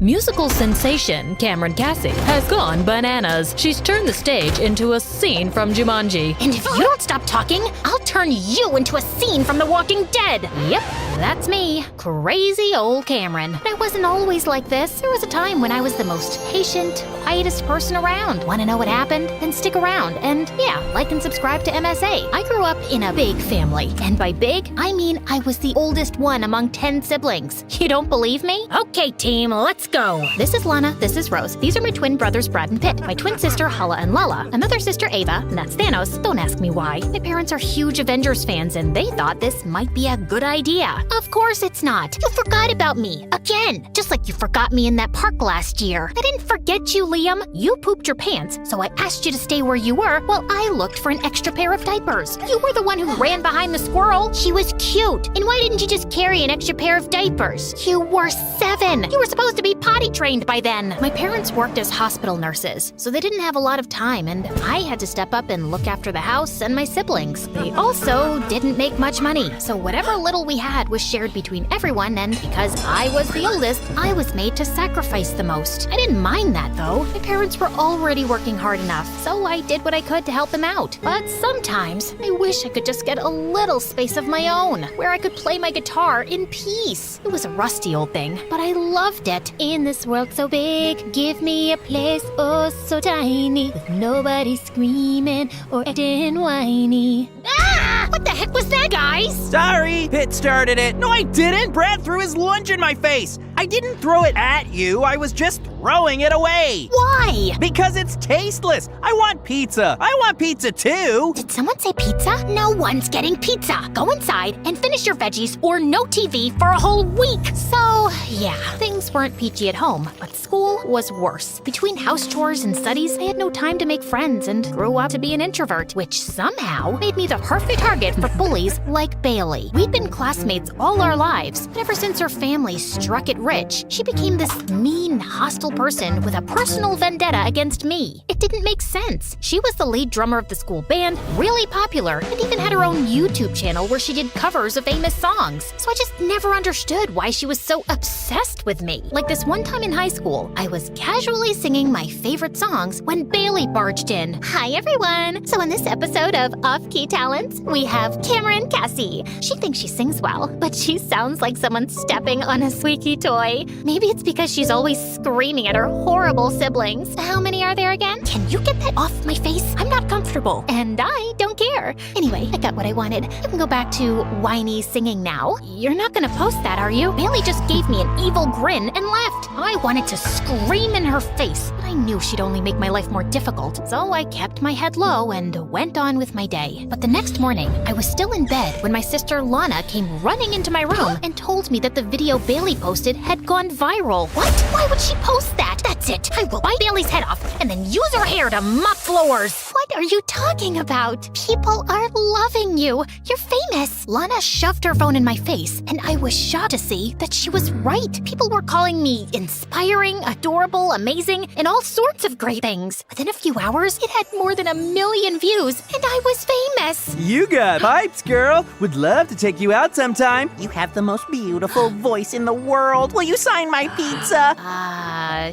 Musical sensation Cameron Cassie has gone bananas. She's turned the stage into a scene from Jumanji. And if you don't stop talking, I'll turn you into a scene from The Walking Dead. Yep, That's me, crazy old Cameron. But I wasn't always like this. There was a time when I was the most patient, quietest person around. Want to know what happened? Then stick around. And yeah, like and subscribe to MSA. I grew up in a big family. And by big, I mean I was the oldest one among 10 siblings. You don't believe me? Okay, team, let's go. This is Lana, this is Rose. These are my twin brothers, Brad and Pitt. My twin sister, Hala and Lala. Another sister, Ava, and that's Thanos. Don't ask me why. My parents are huge Avengers fans, and they thought this might be a good idea. Of course it's not. You forgot about me. Again. Just like you forgot me in that park last year. I didn't forget you, Liam. You pooped your pants, so I asked you to stay where you were while I looked for an extra pair of diapers. You were the one who ran behind the squirrel. She was cute. And why didn't you just carry an extra pair of diapers? You were 7. You were supposed to be potty trained by then. My parents worked as hospital nurses, so they didn't have a lot of time, and I had to step up and look after the house and my siblings. They also didn't make much money, so whatever little we had was shared between everyone, and because I was the oldest, I was made to sacrifice the most. I didn't mind that, though. My parents were already working hard enough, so I did what I could to help them out. But sometimes, I wish I could just get a little space of my own, where I could play my guitar in peace. It was a rusty old thing, but I loved it. In this world so big, give me a place oh so tiny, with nobody screaming or acting whiny. Ah! What the heck was that, guys? Sorry, Pitt started it. No, I didn't. Brad threw his lunch in my face. I didn't throw it at you. I was just throwing it away. Why? Because it's tasteless. I want pizza. I want pizza too. Did someone say pizza? No one's getting pizza. Go inside and finish your veggies or no TV for a whole week. So, yeah, things weren't peachy at home, but school was worse. Between house chores and studies, I had no time to make friends and grew up to be an introvert, which somehow made me the perfect target for bullies like Bailey. We'd been classmates all our lives, but ever since her family struck it rich, she became this mean, hostile person with a personal vendetta against me. It didn't make sense. She was the lead drummer of the school band, really popular, and even had her own YouTube channel where she did covers of famous songs. So I just never understood why she was so obsessed with me. Like this one time in high school, I was casually singing my favorite songs when Bailey barged in. Hi everyone! So in this episode of Off-Key Talents, we have Cameron Cassie. She thinks she sings well, but she sounds like someone stepping on a squeaky toy. Maybe it's because she's always screaming at her horrible siblings. How many are there again? Can you get that off my face? I'm not comfortable, and I don't care. Anyway, I got what I wanted. You can go back to whiny singing now. You're not gonna post that, are you? Bailey just gave me an evil grin and left. I wanted to scream in her face, but I knew she'd only make my life more difficult, so I kept my head low and went on with my day. But the next morning, I was still in bed when my sister Lana came running into my room and told me that the video Bailey posted had gone viral. What? Why would she post that? That's it. I will bite Bailey's head off and then use her hair to mop floors. What are you talking about? People are loving you. You're famous. Lana shoved her phone in my face, and I was shocked to see that she was right. People were calling me inspiring, adorable, amazing, and all sorts of great things. Within a few hours, it had more than 1 million views, and I was famous. You got pipes, girl. Would love to take you out sometime. You have the most beautiful voice in the world. Will you sign my pizza?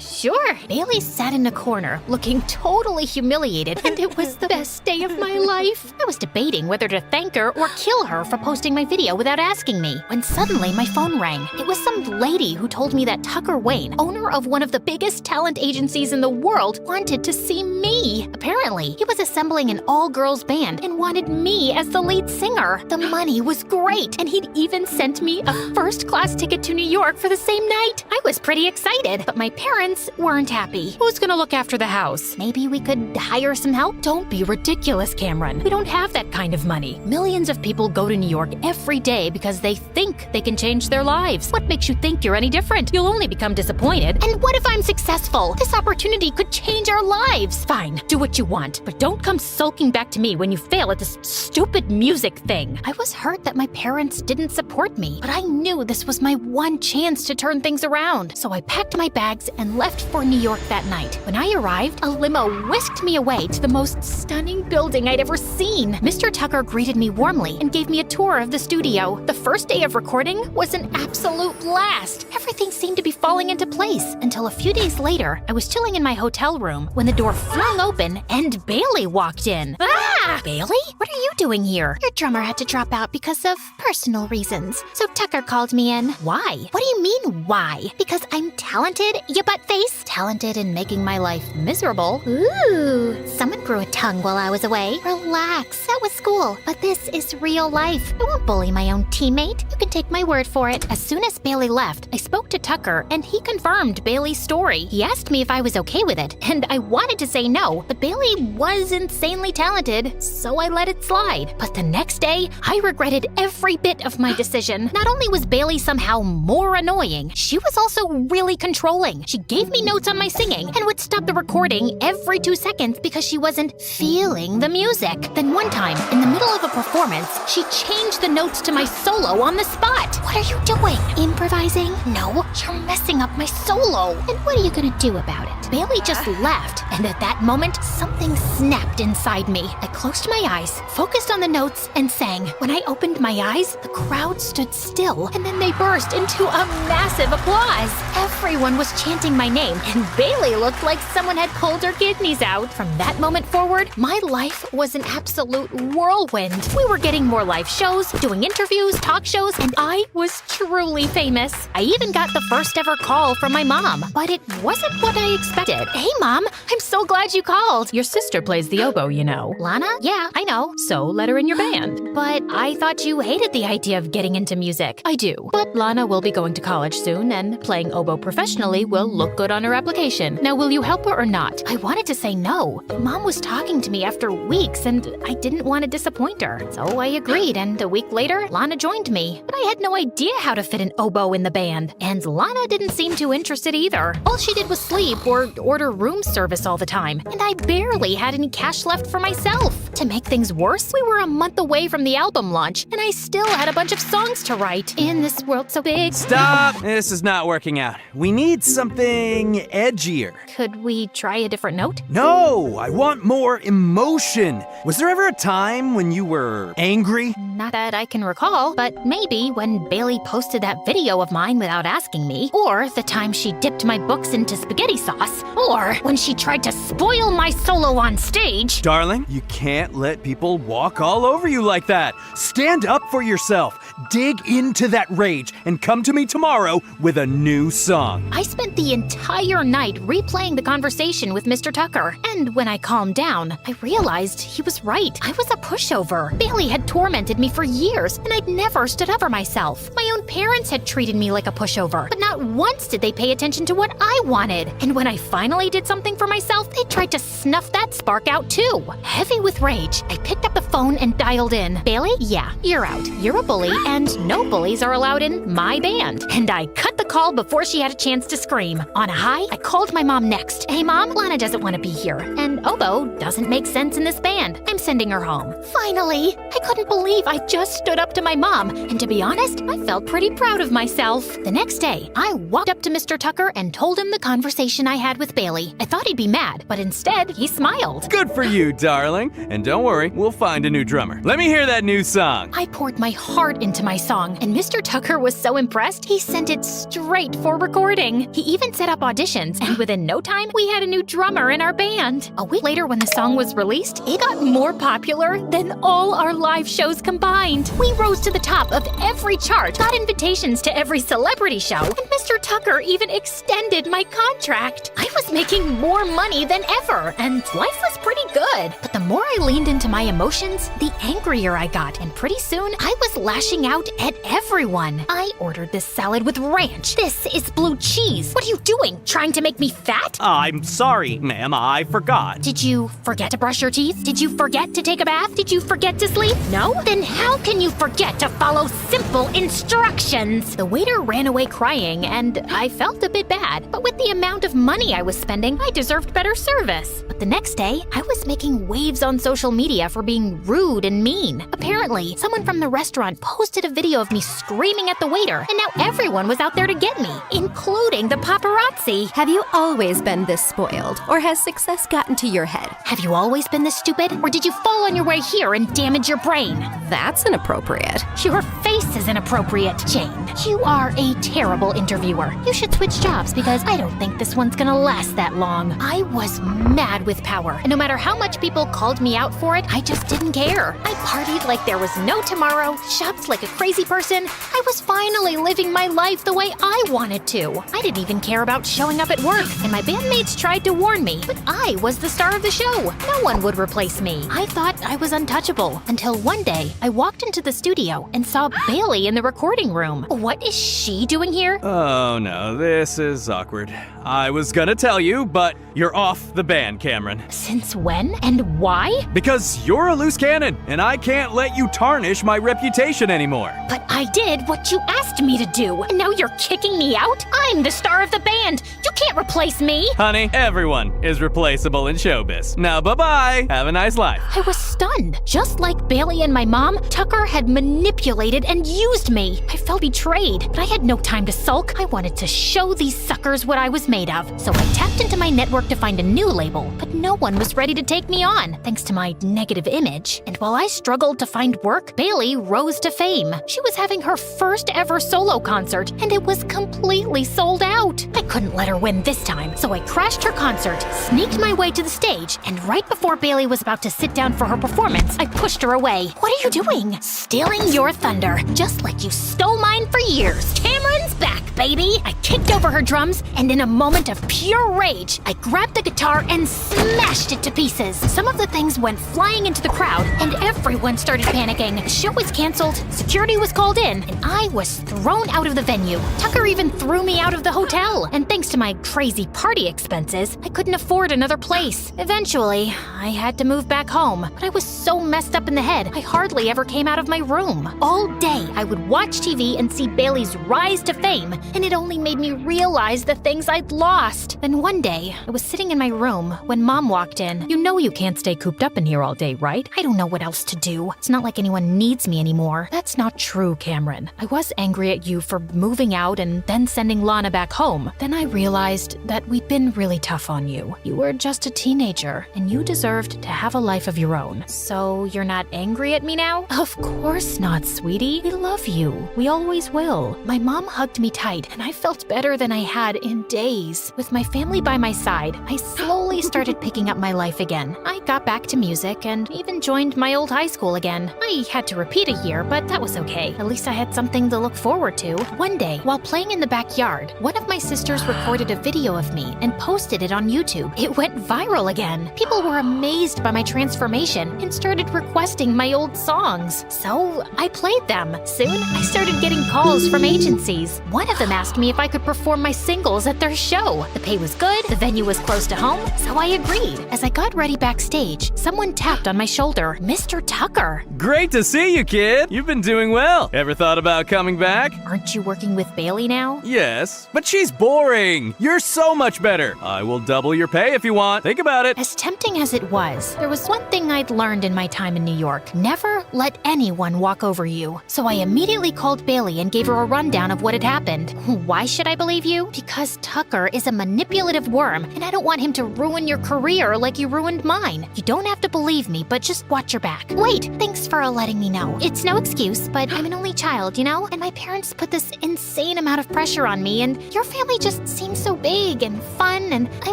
Sure. Bailey sat in a corner, looking totally humiliated, and it was the best day of my life. I was debating whether to thank her or kill her for posting my video without asking me, when suddenly my phone rang. It was some lady who told me that Tucker Wayne, owner of one of the biggest talent agencies in the world, wanted to see me. Apparently, he was assembling an all-girls band and wanted me as the lead singer. The money was great, and he'd even sent me a first-class ticket to New York for the same night. I was pretty excited, but my parents weren't happy. Who's gonna look after the house? Maybe we could hire some help? Don't be ridiculous, Cameron. We don't have that kind of money. Millions of people go to New York every day because they think they can change their lives. What makes you think you're any different? You'll only become disappointed. And what if I'm successful? This opportunity could change our lives. Fine, do what you want, but don't come sulking back to me when you fail at this stupid music thing. I was hurt that my parents didn't support me, but I knew this was my one chance to turn things around. So I packed my bags and left for New York that night. When I arrived, a limo whisked me away to the most most stunning building I'd ever seen. Mr. Tucker greeted me warmly and gave me a tour of the studio. The first day of recording was an absolute blast. Everything seemed to be falling into place until a few days later, I was chilling in my hotel room when the door flung open and Bailey walked in. Ah! Bailey? What are you doing here? Your drummer had to drop out because of personal reasons, so Tucker called me in. Why? What do you mean, why? Because I'm talented, you butt face? Talented in making my life miserable? Ooh, someone grew a tongue while I was away. Relax, that was school. But this is real life. I won't bully my own teammate. You can take my word for it. As soon as Bailey left, I spoke to Tucker and he confirmed Bailey's story. He asked me if I was okay with it, and I wanted to say no, but Bailey was insanely talented, so I let it slide. But the next day, I regretted every bit of my decision. Not only was Bailey somehow more annoying, she was also really controlling. She gave me notes on my singing and would stop the recording every 2 seconds because she wasn't feeling the music. Then one time, in the middle of a performance, she changed the notes to my solo on the spot. What are you doing? Improvising? No, you're messing up my solo. And what are you gonna do about it? Bailey just left, and at that moment, something snapped inside me. I closed my eyes, focused on the notes, and sang. When I opened my eyes, the crowd stood still, and then they burst into a massive applause. Everyone was chanting my name, and Bailey looked like someone had pulled her kidneys out. From that moment forward, my life was an absolute whirlwind. We were getting more live shows, doing interviews, talk shows, and I was truly famous. I even got the first ever call from my mom, but it wasn't what I expected. Hey, Mom, I'm so glad you called. Your sister plays the oboe, you know. Lana? Yeah, I know. So let her in your band. But I thought you hated the idea of getting into music. I do. But Lana will be going to college soon, and playing oboe professionally will look good on her application. Now, will you help her or not? I wanted to say no. Mom was talking to me after weeks, and I didn't want to disappoint her. So I agreed, and a week later, Lana joined me. But I had no idea how to fit an oboe in the band. And Lana didn't seem too interested either. All she did was sleep or order room service all the time, and I barely had any cash left for myself. To make things worse, we were a month away from the album launch, and I still had a bunch of songs to write. In this world so big... Stop! This is not working out. We need something edgier. Could we try a different note? No! I want more emotion. Was there ever a time when you were angry? Not that I can recall, but maybe when Bailey posted that video of mine without asking me, or the time she dipped my books into spaghetti sauce, or when she tried to spoil my solo on stage. Darling, you can't let people walk all over you like that. Stand up for yourself. Dig into that rage and come to me tomorrow with a new song. I spent the entire night replaying the conversation with Mr. Tucker, and when I calmed down, I realized he was right. I was a pushover. Bailey had tormented me for years, and I'd never stood up for myself. My own parents had treated me like a pushover, but not once did they pay attention to what I wanted. And when I finally did something for myself, they tried to snuff that spark out too. Heavy with rage, I picked up the phone and dialed in. Bailey? Yeah, you're out. You're a bully, and no bullies are allowed in my band. And I cut the call before she had a chance to scream. On a high, I called my mom next. Hey Mom, Lana doesn't want to be here, and oboe doesn't make sense in this band. I'm sending her home. Finally! I couldn't believe I just stood up to my mom, and to be honest, I felt pretty proud of myself. The next day, I walked up to Mr. Tucker and told him the conversation I had with Bailey. I thought he'd be mad, but instead, he smiled. Good for you, darling. And don't worry, we'll find a new drummer. Let me hear that new song. I poured my heart into my song, and Mr. Tucker was so impressed, he sent it straight for recording. He even set up auditions, and within no time, we had a new drummer in our band. A week later, when the song was released, it got more popular than all our live shows combined. We rose to the top of every chart, got invitations to every celebrity show, and Mr. Tucker even extended my contract. I was making more money than ever, and life was pretty good. But the more I leaned into my emotions, the angrier I got, and pretty soon, I was lashing out at everyone. I ordered this salad with ranch. This is blue cheese. What are you doing? Trying to make me fat? I'm sorry, ma'am, I forgot. Did you forget to brush your teeth? Did you forget to take a bath? Did you forget to sleep? No? Then how can you forget to follow simple instructions? The waiter ran away crying, and I felt a bit bad. But with With the amount of money I was spending, I deserved better service. But the next day, I was making waves on social media for being rude and mean. Apparently, someone from the restaurant posted a video of me screaming at the waiter, and now everyone was out there to get me, including the paparazzi. Have you always been this spoiled, or has success gotten to your head? Have you always been this stupid, or did you fall on your way here and damage your brain? That's inappropriate. Your face is inappropriate, Jane. You are a terrible interviewer. You should switch jobs because I don't think this one's gonna last that long. I was mad with power, and no matter how much people called me out for it, I just didn't care. I partied like there was no tomorrow, shopped like a crazy person. I was finally living my life the way I wanted to. I didn't even care about showing up at work, and my bandmates tried to warn me, but I was the star of the show. No one would replace me. I thought I was untouchable until one day I walked into the studio and saw Bailey in the recording room. What is she doing here? Oh no, this is awkward. I was gonna tell you, but you're off the band, Cameron. Since when and why? Because you're a loose cannon, and I can't let you tarnish my reputation anymore. But I did what you asked me to do, and now you're kicking me out? I'm the star of the band. You can't replace me. Honey, everyone is replaceable in showbiz. Now bye-bye. Have a nice life. I was stunned. Just like Bailey and my mom, Tucker had manipulated and used me. I felt betrayed, but I had no time to sulk. I wanted to show these suckers what I was made of. So I tapped into my network to find a new label, but no one was ready to take me on, thanks to my negative image. And while I struggled to find work, Bailey rose to fame. She was having her first ever solo concert, and it was completely sold out. I couldn't let her win this time, so I crashed her concert, sneaked my way to the stage, and right before Bailey was about to sit down for her performance, I pushed her away. What are you doing? Stealing your thunder, just like you stole mine for years. Cameron's back, baby! I kicked over her drums, and in a moment of pure rage, I grabbed the guitar and smashed it to pieces. Some of the things went flying into the crowd, and everyone started panicking. The show was canceled, security was called in, and I was thrown out of the venue. Tucker even threw me out of the hotel, and thanks to my crazy party expenses, I couldn't afford another place. Eventually, I had to move back home, but I was so messed up in the head, I hardly ever came out of my room. All day, I would watch TV and see Bailey's rise to fame, and it only made me realize the things I'd lost. Then one day, I was sitting in my room when Mom walked in. You know you can't stay cooped up in here all day, right? I don't know what else to do. It's not like anyone needs me anymore. That's not true, Cameron. I was angry at you for moving out and then sending Lana back home. Then I realized that we'd been really tough on you. You were just a teenager, and you deserved to have a life of your own. So you're not angry at me now? Of course not, sweetie. We love you. We always will. My mom hugged me tight, and I felt better than I had in days. With my family by my side, I slowly started picking up my life again. I got back to music and even joined my old high school again. I had to repeat a year, but that was okay. At least I had something to look forward to. One day, while playing in the backyard, one of my sisters recorded a video of me and posted it on YouTube. It went viral again. People were amazed by my transformation and started requesting my old songs. So I played them. Soon, I started getting calls from agencies. One of them asked me if I could perform my singles at their show. The pay was good, the venue was close to home, so I agreed. As I got ready backstage, someone tapped on my shoulder. Mr. Tucker. Great to see you, kid. You've been doing well. Ever thought about coming back? Aren't you working with Bailey now? Yes, but she's boring. You're so much better. I will double your pay if you want. Think about it. As tempting as it was, there was one thing I'd learned in my time in New York. Never let anyone walk over you. So I immediately called Bailey and gave her a rundown of what had happened. Why should I believe you? Because Tucker is a manipulative worm, and I don't want him to ruin your career like you ruined mine. You don't have to believe me, but just watch your back. Wait, thanks for letting me know. It's no excuse, but I'm an only child, you know? And my parents put this insane amount of pressure on me, and your family just seems so big and fun, and I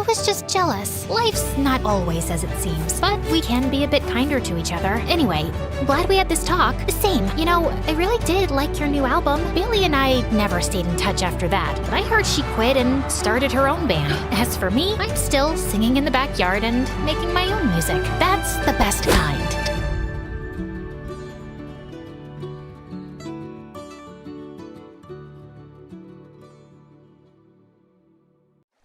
was just jealous. Life's not always as it seems, but we can be a bit kinder to each other. Anyway, I'm glad we had this talk. Same. You know, I really did like your new album. Bailey and I never stayed in touch after that, but I heard she quit and started her own band. As for me, I'm still singing in the backyard and making my own music. That's the best kind.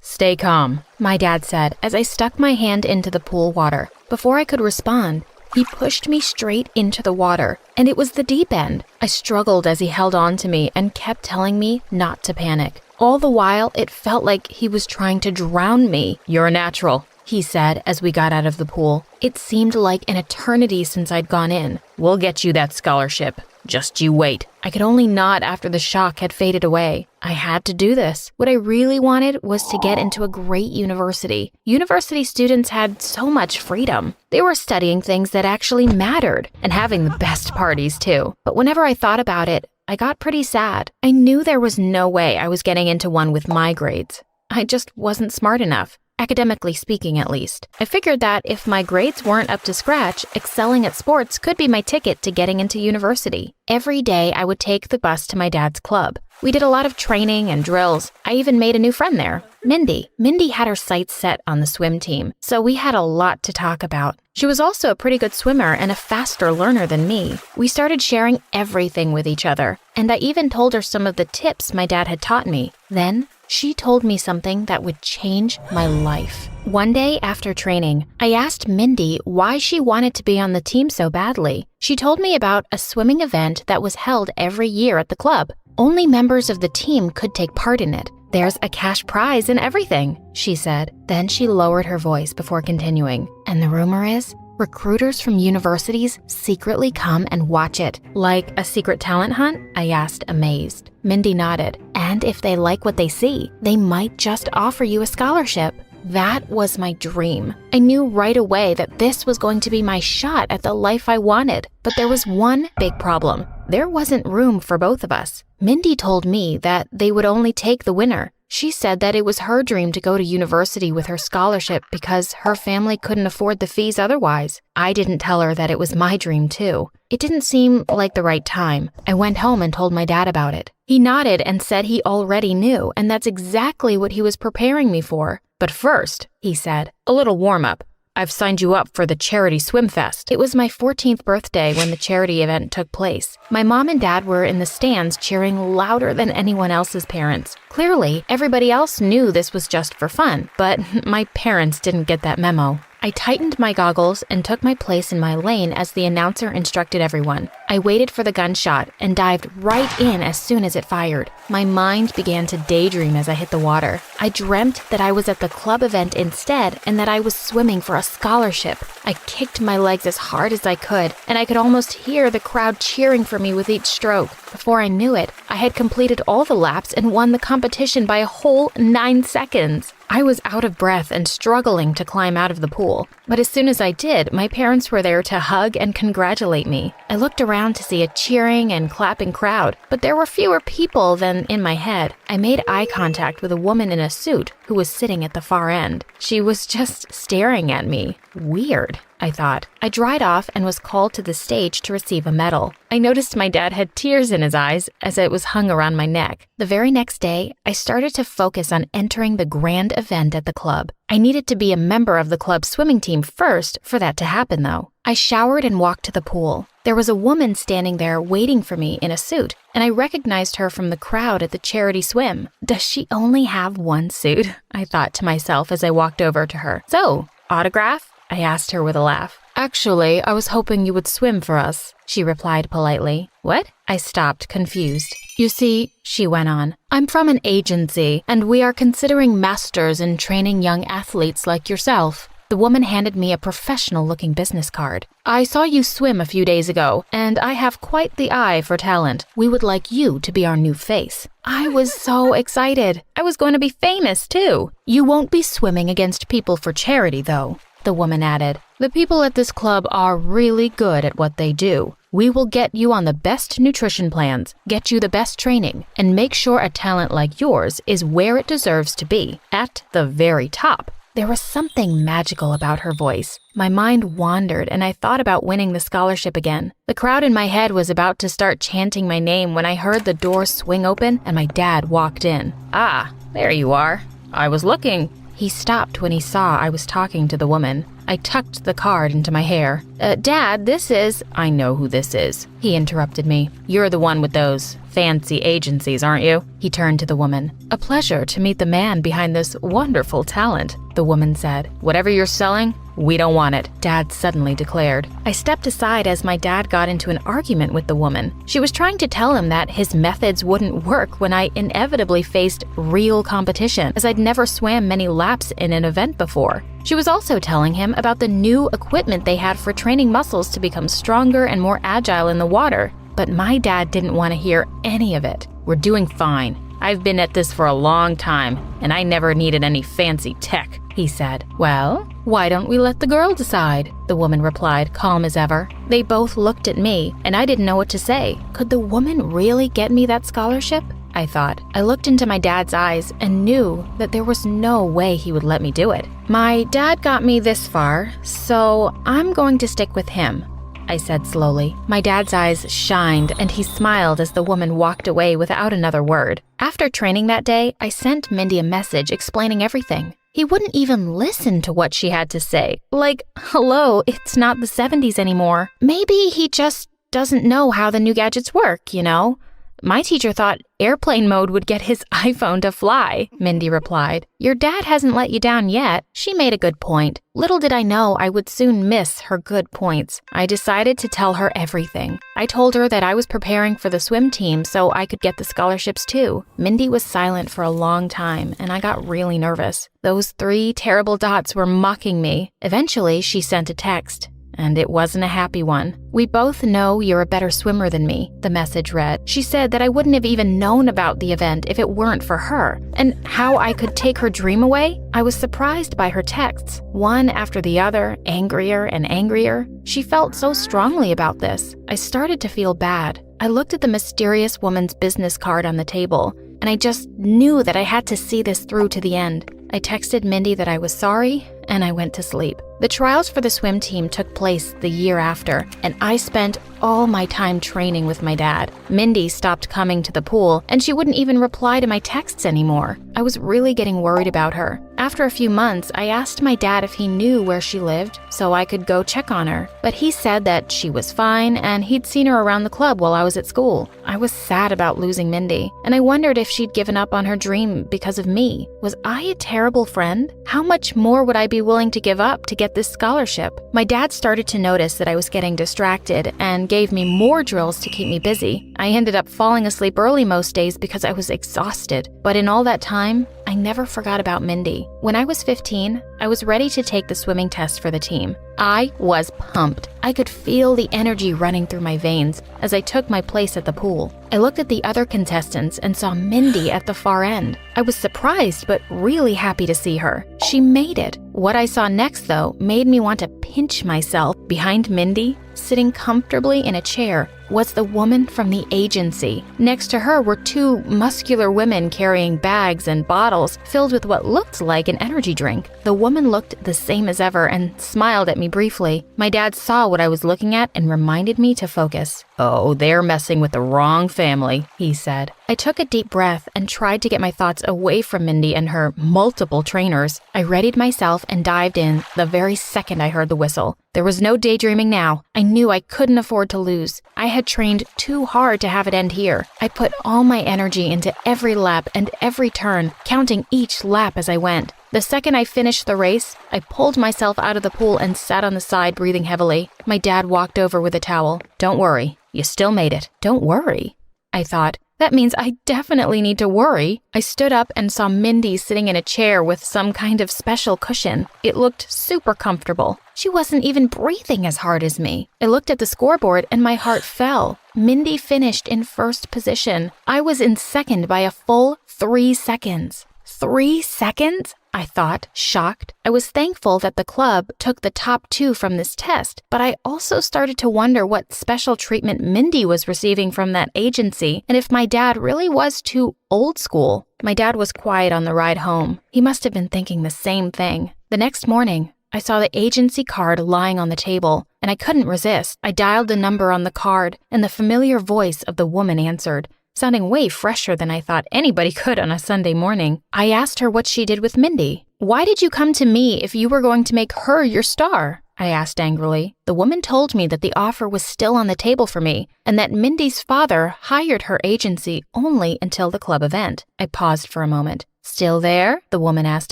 Stay calm, my dad said as I stuck my hand into the pool water. Before I could respond, he pushed me straight into the water, and it was the deep end. I struggled as he held on to me and kept telling me not to panic. All the while, it felt like he was trying to drown me. "You're a natural," he said as we got out of the pool. It seemed like an eternity since I'd gone in. "We'll get you that scholarship. Just you wait." I could only nod after the shock had faded away. I had to do this. What I really wanted was to get into a great university. University students had so much freedom. They were studying things that actually mattered and having the best parties too. But whenever I thought about it, I got pretty sad. I knew there was no way I was getting into one with my grades. I just wasn't smart enough. Academically speaking, at least. I figured that if my grades weren't up to scratch, excelling at sports could be my ticket to getting into university. Every day, I would take the bus to my dad's club. We did a lot of training and drills. I even made a new friend there, Mindy. Mindy had her sights set on the swim team, so we had a lot to talk about. She was also a pretty good swimmer and a faster learner than me. We started sharing everything with each other, and I even told her some of the tips my dad had taught me. Then, she told me something that would change my life. One day after training, I asked Mindy why she wanted to be on the team so badly. She told me about a swimming event that was held every year at the club. Only members of the team could take part in it. "There's a cash prize and everything," she said. Then she lowered her voice before continuing. "And the rumor is, recruiters from universities secretly come and watch it." "Like a secret talent hunt?" I asked, amazed. Mindy nodded. "And if they like what they see, they might just offer you a scholarship." That was my dream. I knew right away that this was going to be my shot at the life I wanted. But there was one big problem. There wasn't room for both of us. Mindy told me that they would only take the winner. She said that it was her dream to go to university with her scholarship because her family couldn't afford the fees otherwise. I didn't tell her that it was my dream too. It didn't seem like the right time. I went home and told my dad about it. He nodded and said he already knew, and that's exactly what he was preparing me for. "But first," he said, "a little warm-up. I've signed you up for the charity swim fest." It was my 14th birthday when the charity event took place. My mom and dad were in the stands cheering louder than anyone else's parents. Clearly, everybody else knew this was just for fun, but my parents didn't get that memo. I tightened my goggles and took my place in my lane as the announcer instructed everyone. I waited for the gunshot and dived right in as soon as it fired. My mind began to daydream as I hit the water. I dreamt that I was at the club event instead and that I was swimming for a scholarship. I kicked my legs as hard as I could, and I could almost hear the crowd cheering for me with each stroke. Before I knew it, I had completed all the laps and won the competition by a whole 9 seconds. I was out of breath and struggling to climb out of the pool. But as soon as I did, my parents were there to hug and congratulate me. I looked around to see a cheering and clapping crowd, but there were fewer people than in my head. I made eye contact with a woman in a suit who was sitting at the far end. She was just staring at me. Weird, I thought. I dried off and was called to the stage to receive a medal. I noticed my dad had tears in his eyes as it was hung around my neck. The very next day, I started to focus on entering the grand event at the club. I needed to be a member of the club's swimming team first for that to happen, though. I showered and walked to the pool. There was a woman standing there waiting for me in a suit, and I recognized her from the crowd at the charity swim. Does she only have one suit? I thought to myself as I walked over to her. "So, autograph?" I asked her with a laugh. "Actually, I was hoping you would swim for us," she replied politely. "What?" I stopped, confused. "You see," she went on, "I'm from an agency, and we are considering masters in training young athletes like yourself." The woman handed me a professional-looking business card. "I saw you swim a few days ago, and I have quite the eye for talent. We would like you to be our new face." I was so excited. I was going to be famous, too. "You won't be swimming against people for charity, though," the woman added. "The people at this club are really good at what they do. We will get you on the best nutrition plans, get you the best training, and make sure a talent like yours is where it deserves to be, at the very top." There was something magical about her voice. My mind wandered and I thought about winning the scholarship again. The crowd in my head was about to start chanting my name when I heard the door swing open and my dad walked in. "Ah, there you are. I was looking." He stopped when he saw I was talking to the woman. I tucked the card into my hair. Dad, this is..." "I know who this is," he interrupted me. "You're the one with those fancy agencies, aren't you?" He turned to the woman. "A pleasure to meet the man behind this wonderful talent," the woman said. "Whatever you're selling, we don't want it," Dad suddenly declared. I stepped aside as my dad got into an argument with the woman. She was trying to tell him that his methods wouldn't work when I inevitably faced real competition, as I'd never swam many laps in an event before. She was also telling him about the new equipment they had for training muscles to become stronger and more agile in the water. But my dad didn't want to hear any of it. "We're doing fine. I've been at this for a long time, and I never needed any fancy tech," he said. "Well, why don't we let the girl decide?" the woman replied, calm as ever. They both looked at me, and I didn't know what to say. Could the woman really get me that scholarship? I thought. I looked into my dad's eyes and knew that there was no way he would let me do it. "My dad got me this far, so I'm going to stick with him," I said slowly. My dad's eyes shined and he smiled as the woman walked away without another word. After training that day, I sent Mindy a message explaining everything. He wouldn't even listen to what she had to say. Like, hello, it's not the 70s anymore. Maybe he just doesn't know how the new gadgets work, you know? "My teacher thought airplane mode would get his iPhone to fly," Mindy replied. "Your dad hasn't let you down yet." She made a good point. Little did I know I would soon miss her good points. I decided to tell her everything. I told her that I was preparing for the swim team so I could get the scholarships too. Mindy was silent for a long time, and I got really nervous. Those 3 terrible dots were mocking me. Eventually, she sent a text. And it wasn't a happy one. "We both know you're a better swimmer than me," the message read. She said that I wouldn't have even known about the event if it weren't for her, and how I could take her dream away. I was surprised by her texts, one after the other, angrier and angrier. She felt so strongly about this. I started to feel bad. I looked at the mysterious woman's business card on the table, and I just knew that I had to see this through to the end. I texted Mindy that I was sorry, and I went to sleep. The trials for the swim team took place the year after, and I spent all my time training with my dad. Mindy stopped coming to the pool, and she wouldn't even reply to my texts anymore. I was really getting worried about her. After a few months, I asked my dad if he knew where she lived so I could go check on her, but he said that she was fine and he'd seen her around the club while I was at school. I was sad about losing Mindy, and I wondered if she'd given up on her dream because of me. Was I a terrible friend? How much more would I be willing to give up to get this scholarship? My dad started to notice that I was getting distracted and gave me more drills to keep me busy. I ended up falling asleep early most days because I was exhausted. But in all that time, I never forgot about Mindy. When I was 15, I was ready to take the swimming test for the team. I was pumped. I could feel the energy running through my veins as I took my place at the pool. I looked at the other contestants and saw Mindy at the far end. I was surprised but really happy to see her. She made it. What I saw next, though, made me want to pinch myself. Behind Mindy, sitting comfortably in a chair, was the woman from the agency. Next to her were 2 muscular women carrying bags and bottles filled with what looked like an energy drink. The woman looked the same as ever and smiled at me briefly. My dad saw what I was looking at and reminded me to focus. "Oh, they're messing with the wrong family," he said. I took a deep breath and tried to get my thoughts away from Mindy and her multiple trainers. I readied myself and dived in the very second I heard the whistle. There was no daydreaming now. I knew I couldn't afford to lose. I had trained too hard to have it end here. I put all my energy into every lap and every turn, counting each lap as I went. The second I finished the race, I pulled myself out of the pool and sat on the side, breathing heavily. My dad walked over with a towel. "Don't worry, you still made it." Don't worry? I thought. That means I definitely need to worry. I stood up and saw Mindy sitting in a chair with some kind of special cushion. It looked super comfortable. She wasn't even breathing as hard as me. I looked at the scoreboard and my heart fell. Mindy finished in first position. I was in second by a full 3 seconds. 3 seconds? I thought, shocked. I was thankful that the club took the top 2 from this test, but I also started to wonder what special treatment Mindy was receiving from that agency and if my dad really was too old school. My dad was quiet on the ride home. He must have been thinking the same thing. The next morning, I saw the agency card lying on the table, and I couldn't resist. I dialed the number on the card, and the familiar voice of the woman answered, sounding way fresher than I thought anybody could on a Sunday morning. I asked her what she did with Mindy. "Why did you come to me if you were going to make her your star?" I asked angrily. The woman told me that the offer was still on the table for me and that Mindy's father hired her agency only until the club event. I paused for a moment. Still there? The woman asked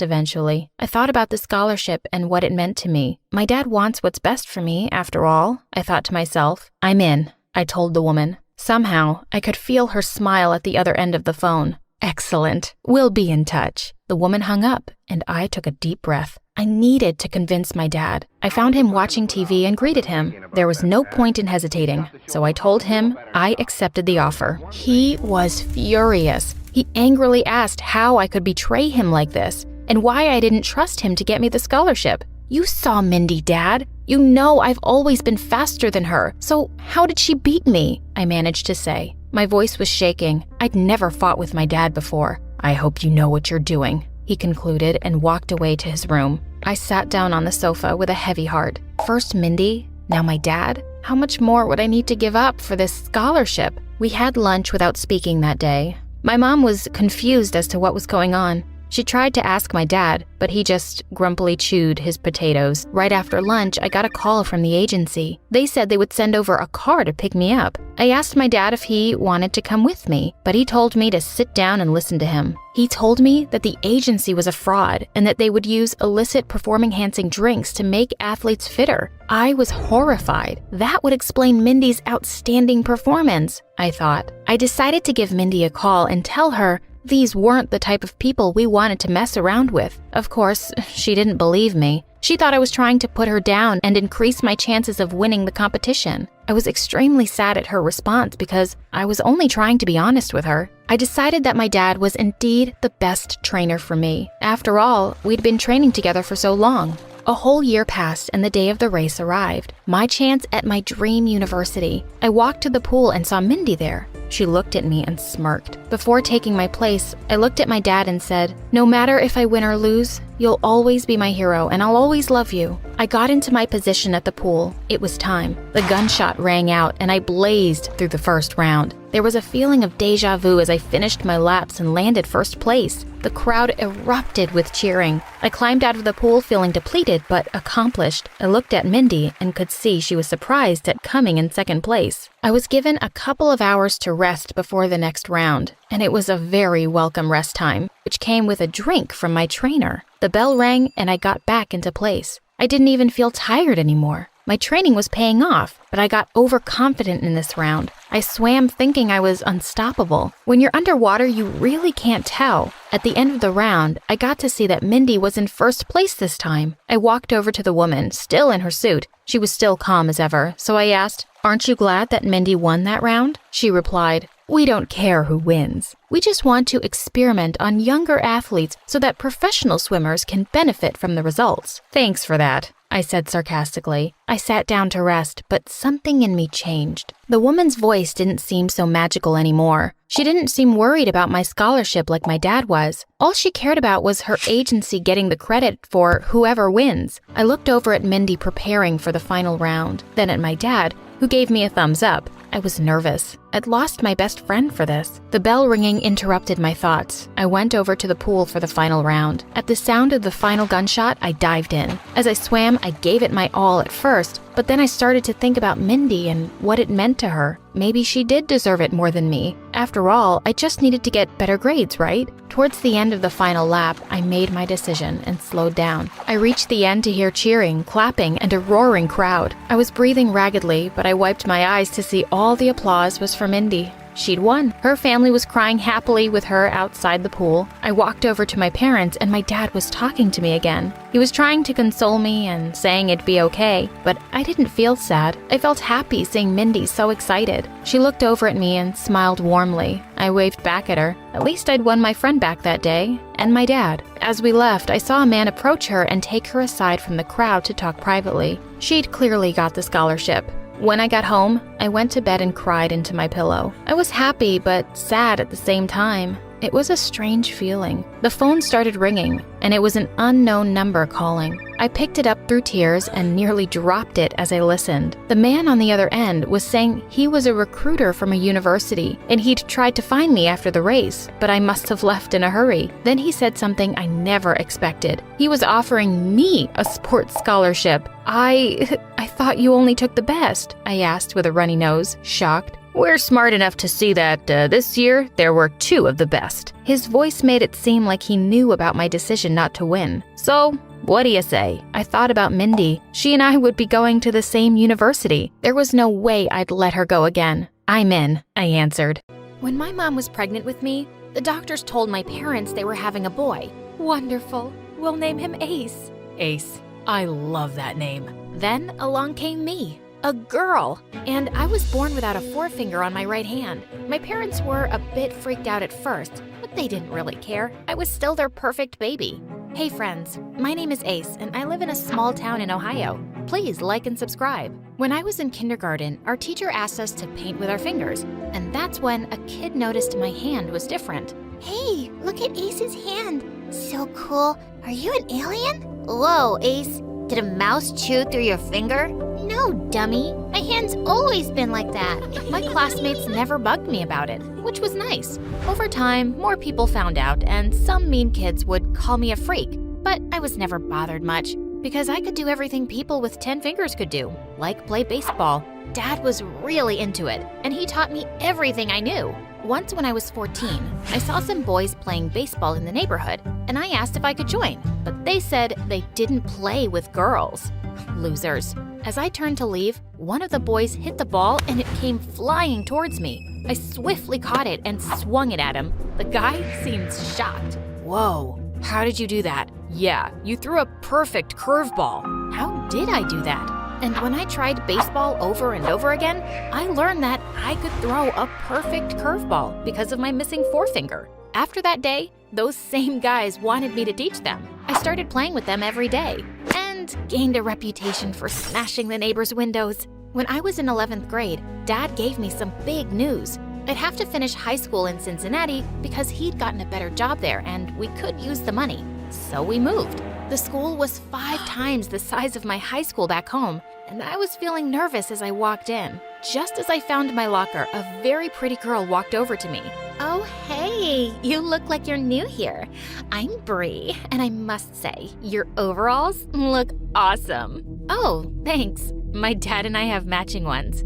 eventually. I thought about the scholarship and what it meant to me. My dad wants what's best for me, after all, I thought to myself. I'm in, I told the woman. Somehow, I could feel her smile at the other end of the phone. Excellent. We'll be in touch. The woman hung up, and I took a deep breath. I needed to convince my dad. I found him watching TV and greeted him. There was no point in hesitating, so I told him I accepted the offer. He was furious. He angrily asked how I could betray him like this, and why I didn't trust him to get me the scholarship. You saw Mindy, Dad. You know I've always been faster than her, so how did she beat me? I managed to say. My voice was shaking. I'd never fought with my dad before. I hope you know what you're doing, he concluded and walked away to his room. I sat down on the sofa with a heavy heart. First Mindy, now my dad? How much more would I need to give up for this scholarship? We had lunch without speaking that day. My mom was confused as to what was going on. She tried to ask my dad, but he just grumpily chewed his potatoes. Right after lunch, I got a call from the agency. They said they would send over a car to pick me up. I asked my dad if he wanted to come with me, but he told me to sit down and listen to him. He told me that the agency was a fraud and that they would use illicit performance-enhancing drinks to make athletes fitter. I was horrified. That would explain Mindy's outstanding performance, I thought. I decided to give Mindy a call and tell her these weren't the type of people we wanted to mess around with. Of course, she didn't believe me. She thought I was trying to put her down and increase my chances of winning the competition. I was extremely sad at her response because I was only trying to be honest with her. I decided that my dad was indeed the best trainer for me. After all, we'd been training together for so long. A whole year passed and the day of the race arrived. My chance at my dream university. I walked to the pool and saw Mindy there. She looked at me and smirked. Before taking my place, I looked at my dad and said, "No matter if I win or lose, you'll always be my hero and I'll always love you." I got into my position at the pool. It was time. The gunshot rang out and I blazed through the first round. There was a feeling of deja vu as I finished my laps and landed first place. The crowd erupted with cheering. I climbed out of the pool feeling depleted but accomplished. I looked at Mindy and could see she was surprised at coming in second place. I was given a couple of hours to rest before the next round, and it was a very welcome rest time, which came with a drink from my trainer. The bell rang and I got back into place. I didn't even feel tired anymore. My training was paying off, but I got overconfident in this round. I swam thinking I was unstoppable. When you're underwater, you really can't tell. At the end of the round, I got to see that Mindy was in first place this time. I walked over to the woman, still in her suit. She was still calm as ever, so I asked, "Aren't you glad that Mindy won that round?" She replied, "We don't care who wins. We just want to experiment on younger athletes so that professional swimmers can benefit from the results." "Thanks for that," I said sarcastically. I sat down to rest, but something in me changed. The woman's voice didn't seem so magical anymore. She didn't seem worried about my scholarship like my dad was. All she cared about was her agency getting the credit for whoever wins. I looked over at Mindy preparing for the final round, then at my dad, who gave me a thumbs up. I was nervous. I'd lost my best friend for this. The bell ringing interrupted my thoughts. I went over to the pool for the final round. At the sound of the final gunshot, I dived in. As I swam, I gave it my all at first, but then I started to think about Mindy and what it meant to her. Maybe she did deserve it more than me. After all, I just needed to get better grades, right? Towards the end of the final lap, I made my decision and slowed down. I reached the end to hear cheering, clapping, and a roaring crowd. I was breathing raggedly, but I wiped my eyes to see all the applause was for Mindy. She'd won. Her family was crying happily with her outside the pool. I walked over to my parents and my dad was talking to me again. He was trying to console me and saying it'd be okay, but I didn't feel sad. I felt happy seeing Mindy so excited. She looked over at me and smiled warmly. I waved back at her. At least I'd won my friend back that day, and my dad. As we left, I saw a man approach her and take her aside from the crowd to talk privately. She'd clearly got the scholarship. When I got home, I went to bed and cried into my pillow. I was happy but sad at the same time. It was a strange feeling. The phone started ringing, and and it was an unknown number calling. I picked it up through tears and nearly dropped it as I listened. The man on the other end was saying he was a recruiter from a university, and he'd tried to find me after the race, but I must have left in a hurry. Then he said something I never expected. He was offering me a sports scholarship. I thought you only took the best, I asked with a runny nose, shocked. We're smart enough to see that this year there were 2 of the best. His voice made it seem like he knew about my decision not to win. So, what do you say? I thought about Mindy. She and I would be going to the same university. There was no way I'd let her go again. I'm in, I answered. When my mom was pregnant with me, the doctors told my parents they were having a boy. Wonderful. We'll name him Ace. Ace. I love that name. Then along came me. A girl, and I was born without a forefinger on my right hand. My parents were a bit freaked out at first, but they didn't really care. I was still their perfect baby. Hey friends, my name is Ace, and I live in a small town in Ohio. Please like and subscribe. When I was in kindergarten, our teacher asked us to paint with our fingers, and that's when a kid noticed my hand was different. Hey, look at Ace's hand. So cool. Are you an alien? Whoa, Ace. Did a mouse chew through your finger? No, dummy. My hand's always been like that. My classmates never bugged me about it, which was nice. Over time, more people found out, and some mean kids would call me a freak. But I was never bothered much, because I could do everything people with 10 fingers could do, like play baseball. Dad was really into it, and he taught me everything I knew. Once when I was 14, I saw some boys playing baseball in the neighborhood, and I asked if I could join, but they said they didn't play with girls. Losers. As I turned to leave, one of the boys hit the ball and it came flying towards me. I swiftly caught it and swung it at him. The guy seemed shocked. Whoa, how did you do that? Yeah, you threw a perfect curveball. How did I do that? And when I tried baseball over and over again, I learned that I could throw a perfect curveball because of my missing forefinger. After that day, those same guys wanted me to teach them. I started playing with them every day and gained a reputation for smashing the neighbors' windows. When I was in 11th grade, Dad gave me some big news. I'd have to finish high school in Cincinnati because he'd gotten a better job there and we could use the money. So we moved. The school was 5 times the size of my high school back home, and I was feeling nervous as I walked in. Just as I found my locker, a very pretty girl walked over to me. Oh, hey, you look like you're new here. I'm Bree, and I must say, your overalls look awesome. Oh, thanks. My dad and I have matching ones.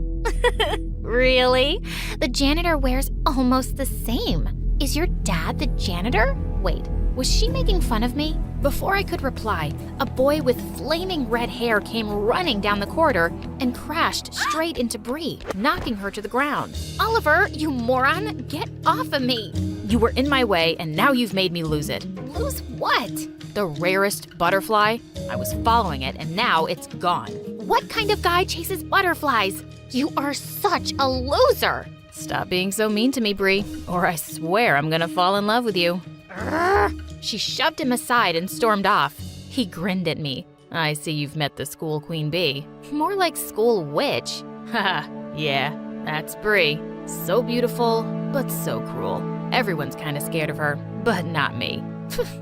Really? The janitor wears almost the same. Is your dad the janitor? Wait, was she making fun of me? Before I could reply, a boy with flaming red hair came running down the corridor and crashed straight into Bree, knocking her to the ground. Oliver, you moron, get off of me. You were in my way, and now you've made me lose it. Lose what? The rarest butterfly. I was following it, and now it's gone. What kind of guy chases butterflies? You are such a loser. Stop being so mean to me, Bree, or I swear I'm gonna fall in love with you. She shoved him aside and stormed off. He grinned at me. I see you've met the school queen bee. More like school witch. Haha, yeah, that's Bree. So beautiful, but so cruel. Everyone's kinda scared of her, but not me.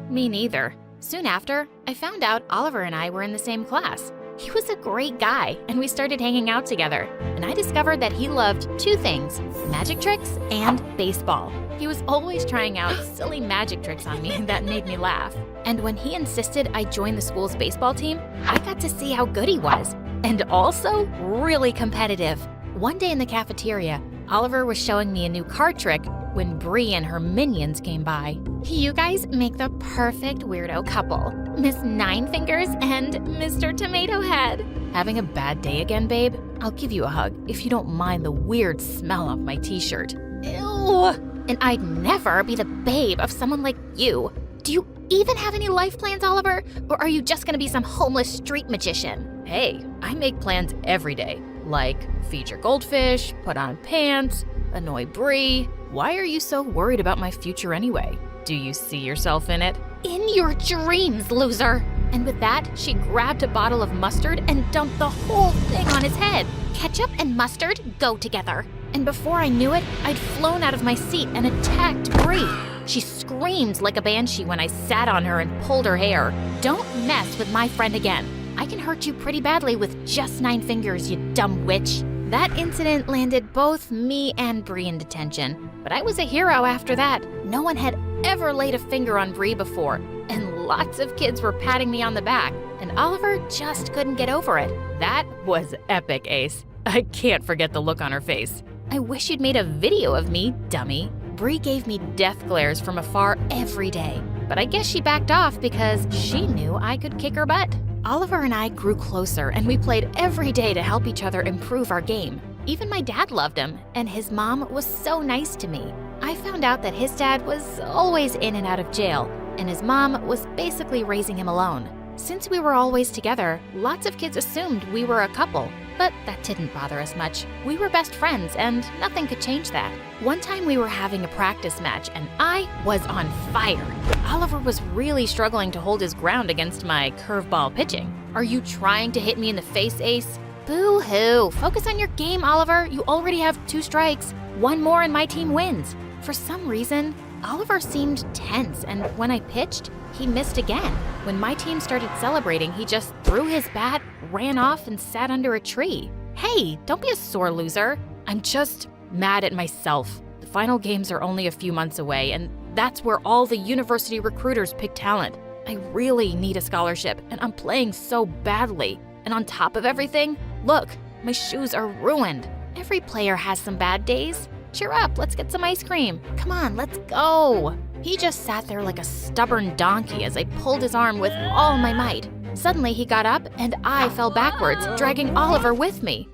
Me neither. Soon after, I found out Oliver and I were in the same class. He was a great guy, and we started hanging out together. And I discovered that he loved 2 things, magic tricks and baseball. He was always trying out silly magic tricks on me that made me laugh. And when he insisted I join the school's baseball team, I got to see how good he was. And also really competitive. One day in the cafeteria, Oliver was showing me a new card trick when Bree and her minions came by. You guys make the perfect weirdo couple. Miss Nine Fingers and Mr. Tomato Head. Having a bad day again, babe? I'll give you a hug if you don't mind the weird smell of my t-shirt. Ew. And I'd never be the babe of someone like you. Do you even have any life plans, Oliver? Or are you just gonna be some homeless street magician? Hey, I make plans every day. Like feed your goldfish, put on pants, annoy Bree. Why are you so worried about my future anyway? Do you see yourself in it? In your dreams, loser. And with that, she grabbed a bottle of mustard and dumped the whole thing on his head. Ketchup and mustard go together. And before I knew it, I'd flown out of my seat and attacked Bree. She screamed like a banshee when I sat on her and pulled her hair. Don't mess with my friend again. I can hurt you pretty badly with just 9 fingers, you dumb witch. That incident landed both me and Bree in detention, but I was a hero after that. No one had ever laid a finger on Bree before, and lots of kids were patting me on the back, and Oliver just couldn't get over it. That was epic, Ace. I can't forget the look on her face. I wish you'd made a video of me, dummy. Bree gave me death glares from afar every day, but I guess she backed off because she knew I could kick her butt. Oliver and I grew closer, and we played every day to help each other improve our game. Even my dad loved him, and his mom was so nice to me. I found out that his dad was always in and out of jail, and his mom was basically raising him alone. Since we were always together, lots of kids assumed we were a couple, but that didn't bother us much. We were best friends, and nothing could change that. One time we were having a practice match, and I was on fire. Oliver was really struggling to hold his ground against my curveball pitching. Are you trying to hit me in the face, Ace? Boo-hoo. Focus on your game, Oliver. You already have 2 strikes. 1 more and my team wins. For some reason, Oliver seemed tense, and when I pitched, he missed again. When my team started celebrating, he just threw his bat, ran off, and sat under a tree. Hey, don't be a sore loser. I'm just mad at myself. The final games are only a few months away, and that's where all the university recruiters pick talent. I really need a scholarship, and I'm playing so badly. And on top of everything, look, my shoes are ruined. Every player has some bad days. Cheer up, let's get some ice cream. Come on, let's go. He just sat there like a stubborn donkey as I pulled his arm with all my might. Suddenly he got up and I fell backwards, dragging Oliver with me.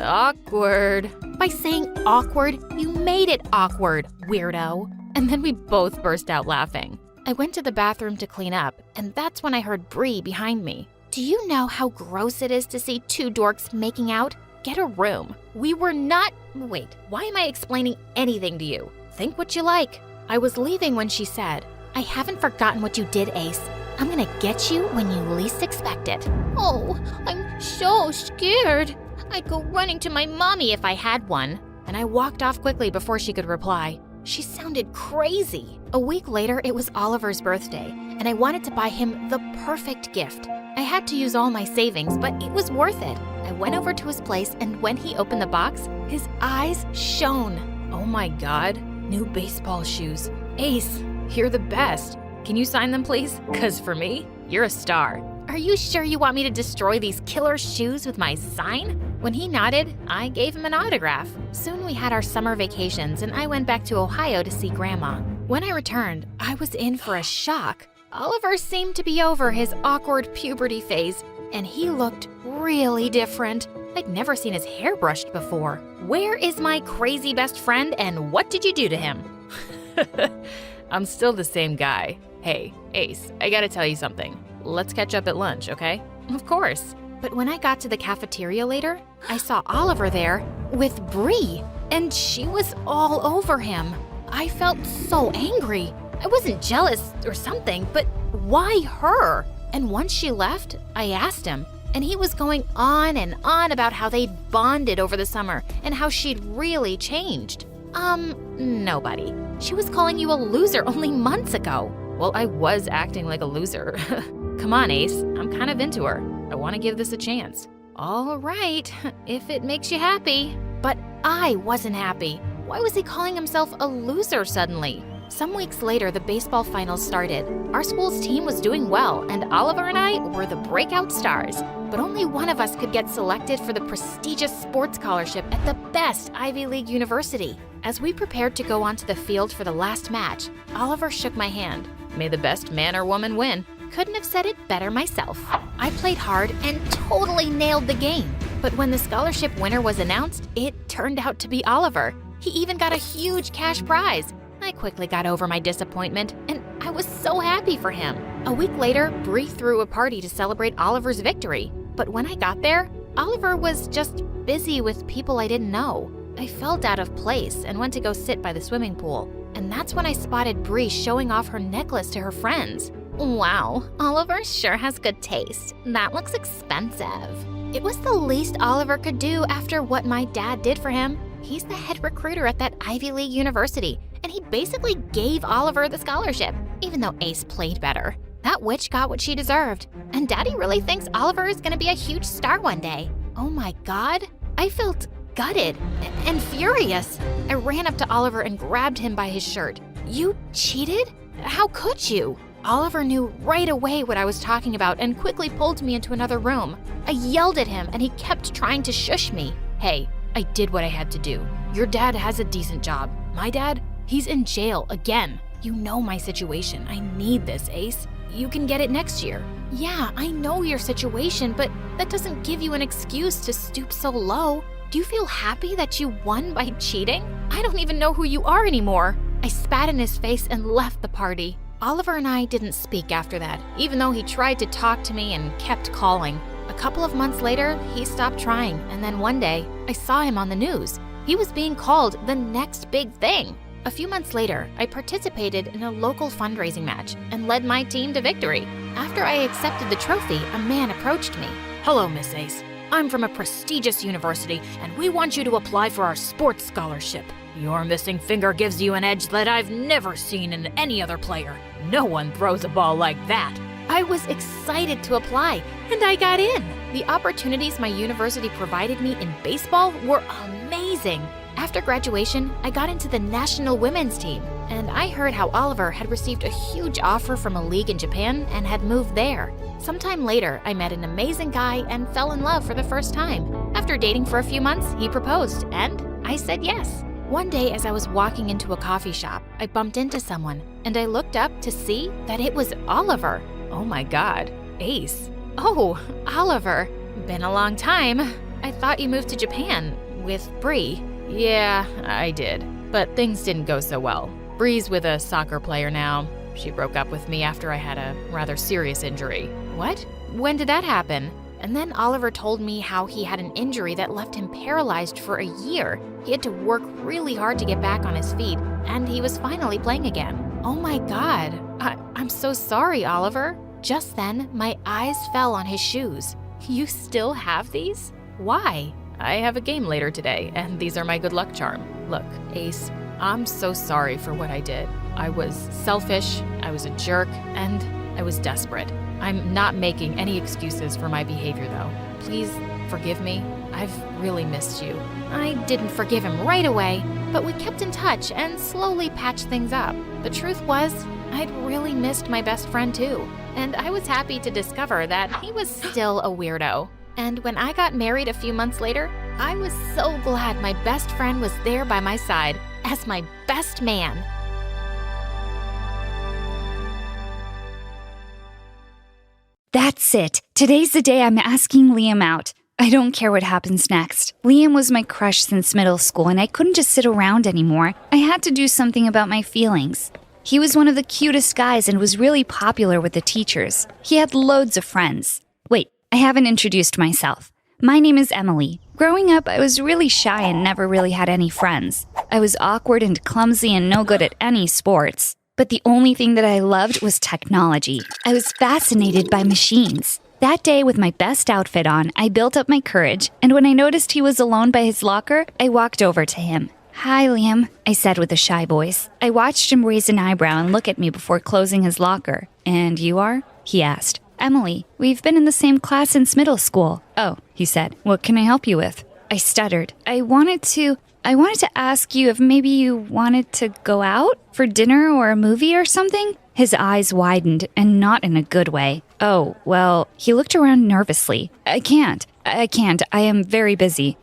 Awkward. By saying awkward, you made it awkward, weirdo. And then we both burst out laughing. I went to the bathroom to clean up, and that's when I heard Bree behind me. Do you know how gross it is to see 2 dorks making out? Get a room. We were not— Wait, why am I explaining anything to you? Think what you like. I was leaving when she said, I haven't forgotten what you did, Ace. I'm gonna get you when you least expect it. Oh, I'm so scared. I'd go running to my mommy if I had one. And I walked off quickly before she could reply. She sounded crazy. A week later, it was Oliver's birthday, and I wanted to buy him the perfect gift. I had to use all my savings, but it was worth it. I went over to his place, and when he opened the box, his eyes shone. Oh my God, new baseball shoes. Ace, you're the best. Can you sign them, please? 'Cause for me, you're a star. Are you sure you want me to destroy these killer shoes with my sign? When he nodded, I gave him an autograph. Soon we had our summer vacations, and I went back to Ohio to see Grandma. When I returned, I was in for a shock. Oliver seemed to be over his awkward puberty phase, and he looked really different. I'd never seen his hair brushed before. Where is my crazy best friend, and what did you do to him? I'm still the same guy. Hey, Ace, I gotta tell you something. Let's catch up at lunch, okay? Of course. But when I got to the cafeteria later, I saw Oliver there with Bree, and she was all over him. I felt so angry. I wasn't jealous or something, but why her? And once she left, I asked him, and he was going on and on about how they'd bonded over the summer and how she'd really changed. Nobody. She was calling you a loser only months ago. Well, I was acting like a loser. Come on, Ace, I'm kind of into her. I want to give this a chance. All right, if it makes you happy. But I wasn't happy. Why was he calling himself a loser suddenly? Some weeks later, the baseball finals started. Our school's team was doing well, and Oliver and I were the breakout stars. But only one of us could get selected for the prestigious sports scholarship at the best Ivy League university. As we prepared to go onto the field for the last match, Oliver shook my hand. May the best man or woman win. Couldn't have said it better myself. I played hard and totally nailed the game. But when the scholarship winner was announced, it turned out to be Oliver. He even got a huge cash prize. I quickly got over my disappointment, and I was so happy for him. A week later, Bree threw a party to celebrate Oliver's victory. But when I got there, Oliver was just busy with people I didn't know. I felt out of place and went to go sit by the swimming pool. And that's when I spotted Bree showing off her necklace to her friends. Wow, Oliver sure has good taste. That looks expensive. It was the least Oliver could do after what my dad did for him. He's the head recruiter at that Ivy League university, and he basically gave Oliver the scholarship, even though Ace played better. That witch got what she deserved, and Daddy really thinks Oliver is gonna be a huge star one day. Oh my God, I felt gutted and furious. I ran up to Oliver and grabbed him by his shirt. You cheated? How could you? Oliver knew right away what I was talking about and quickly pulled me into another room. I yelled at him and he kept trying to shush me. Hey, I did what I had to do. Your dad has a decent job. My dad, he's in jail again. You know my situation. I need this, Ace. You can get it next year. Yeah, I know your situation, but that doesn't give you an excuse to stoop so low. Do you feel happy that you won by cheating? I don't even know who you are anymore. I spat in his face and left the party. Oliver and I didn't speak after that, even though he tried to talk to me and kept calling. A couple of months later, he stopped trying, and then one day, I saw him on the news. He was being called the next big thing. A few months later, I participated in a local fundraising match and led my team to victory. After I accepted the trophy, a man approached me. Hello, Miss Ace. I'm from a prestigious university, and we want you to apply for our sports scholarship. Your missing finger gives you an edge that I've never seen in any other player. No one throws a ball like that. I was excited to apply, and I got in. The opportunities my university provided me in baseball were amazing. After graduation, I got into the national women's team, and I heard how Oliver had received a huge offer from a league in Japan and had moved there. Sometime later, I met an amazing guy and fell in love for the first time. After dating for a few months, he proposed, and I said yes. One day, as I was walking into a coffee shop, I bumped into someone, and I looked up to see that it was Oliver. Oh my God, Ace. Oh, Oliver. Been a long time. I thought you moved to Japan with Bree. Yeah, I did. But things didn't go so well. Bree's with a soccer player now. She broke up with me after I had a rather serious injury. What? When did that happen? And then Oliver told me how he had an injury that left him paralyzed for a year. He had to work really hard to get back on his feet, and he was finally playing again. Oh my God. I'm so sorry, Oliver. Just then, my eyes fell on his shoes. You still have these? Why? I have a game later today, and these are my good luck charm. Look, Ace, I'm so sorry for what I did. I was selfish, I was a jerk, and I was desperate. I'm not making any excuses for my behavior, though. Please forgive me. I've really missed you. I didn't forgive him right away, but we kept in touch and slowly patched things up. The truth was, I'd really missed my best friend too, and I was happy to discover that he was still a weirdo. And when I got married a few months later, I was so glad my best friend was there by my side as my best man. That's it. Today's the day I'm asking Liam out. I don't care what happens next. Liam was my crush since middle school, and I couldn't just sit around anymore. I had to do something about my feelings. He was one of the cutest guys and was really popular with the teachers. He had loads of friends. Wait, I haven't introduced myself. My name is Emily. Growing up, I was really shy and never really had any friends. I was awkward and clumsy and no good at any sports. But the only thing that I loved was technology. I was fascinated by machines. That day, with my best outfit on, I built up my courage, and when I noticed he was alone by his locker, I walked over to him. "Hi, Liam," I said with a shy voice. I watched him raise an eyebrow and look at me before closing his locker. "And you are?" he asked. "Emily. We've been in the same class since middle school." "Oh," he said. "What can I help you with?" I stuttered. I wanted to ask you if maybe you wanted to go out for dinner or a movie or something." His eyes widened, and not in a good way. "Oh, well," he looked around nervously. I can't. I am very busy.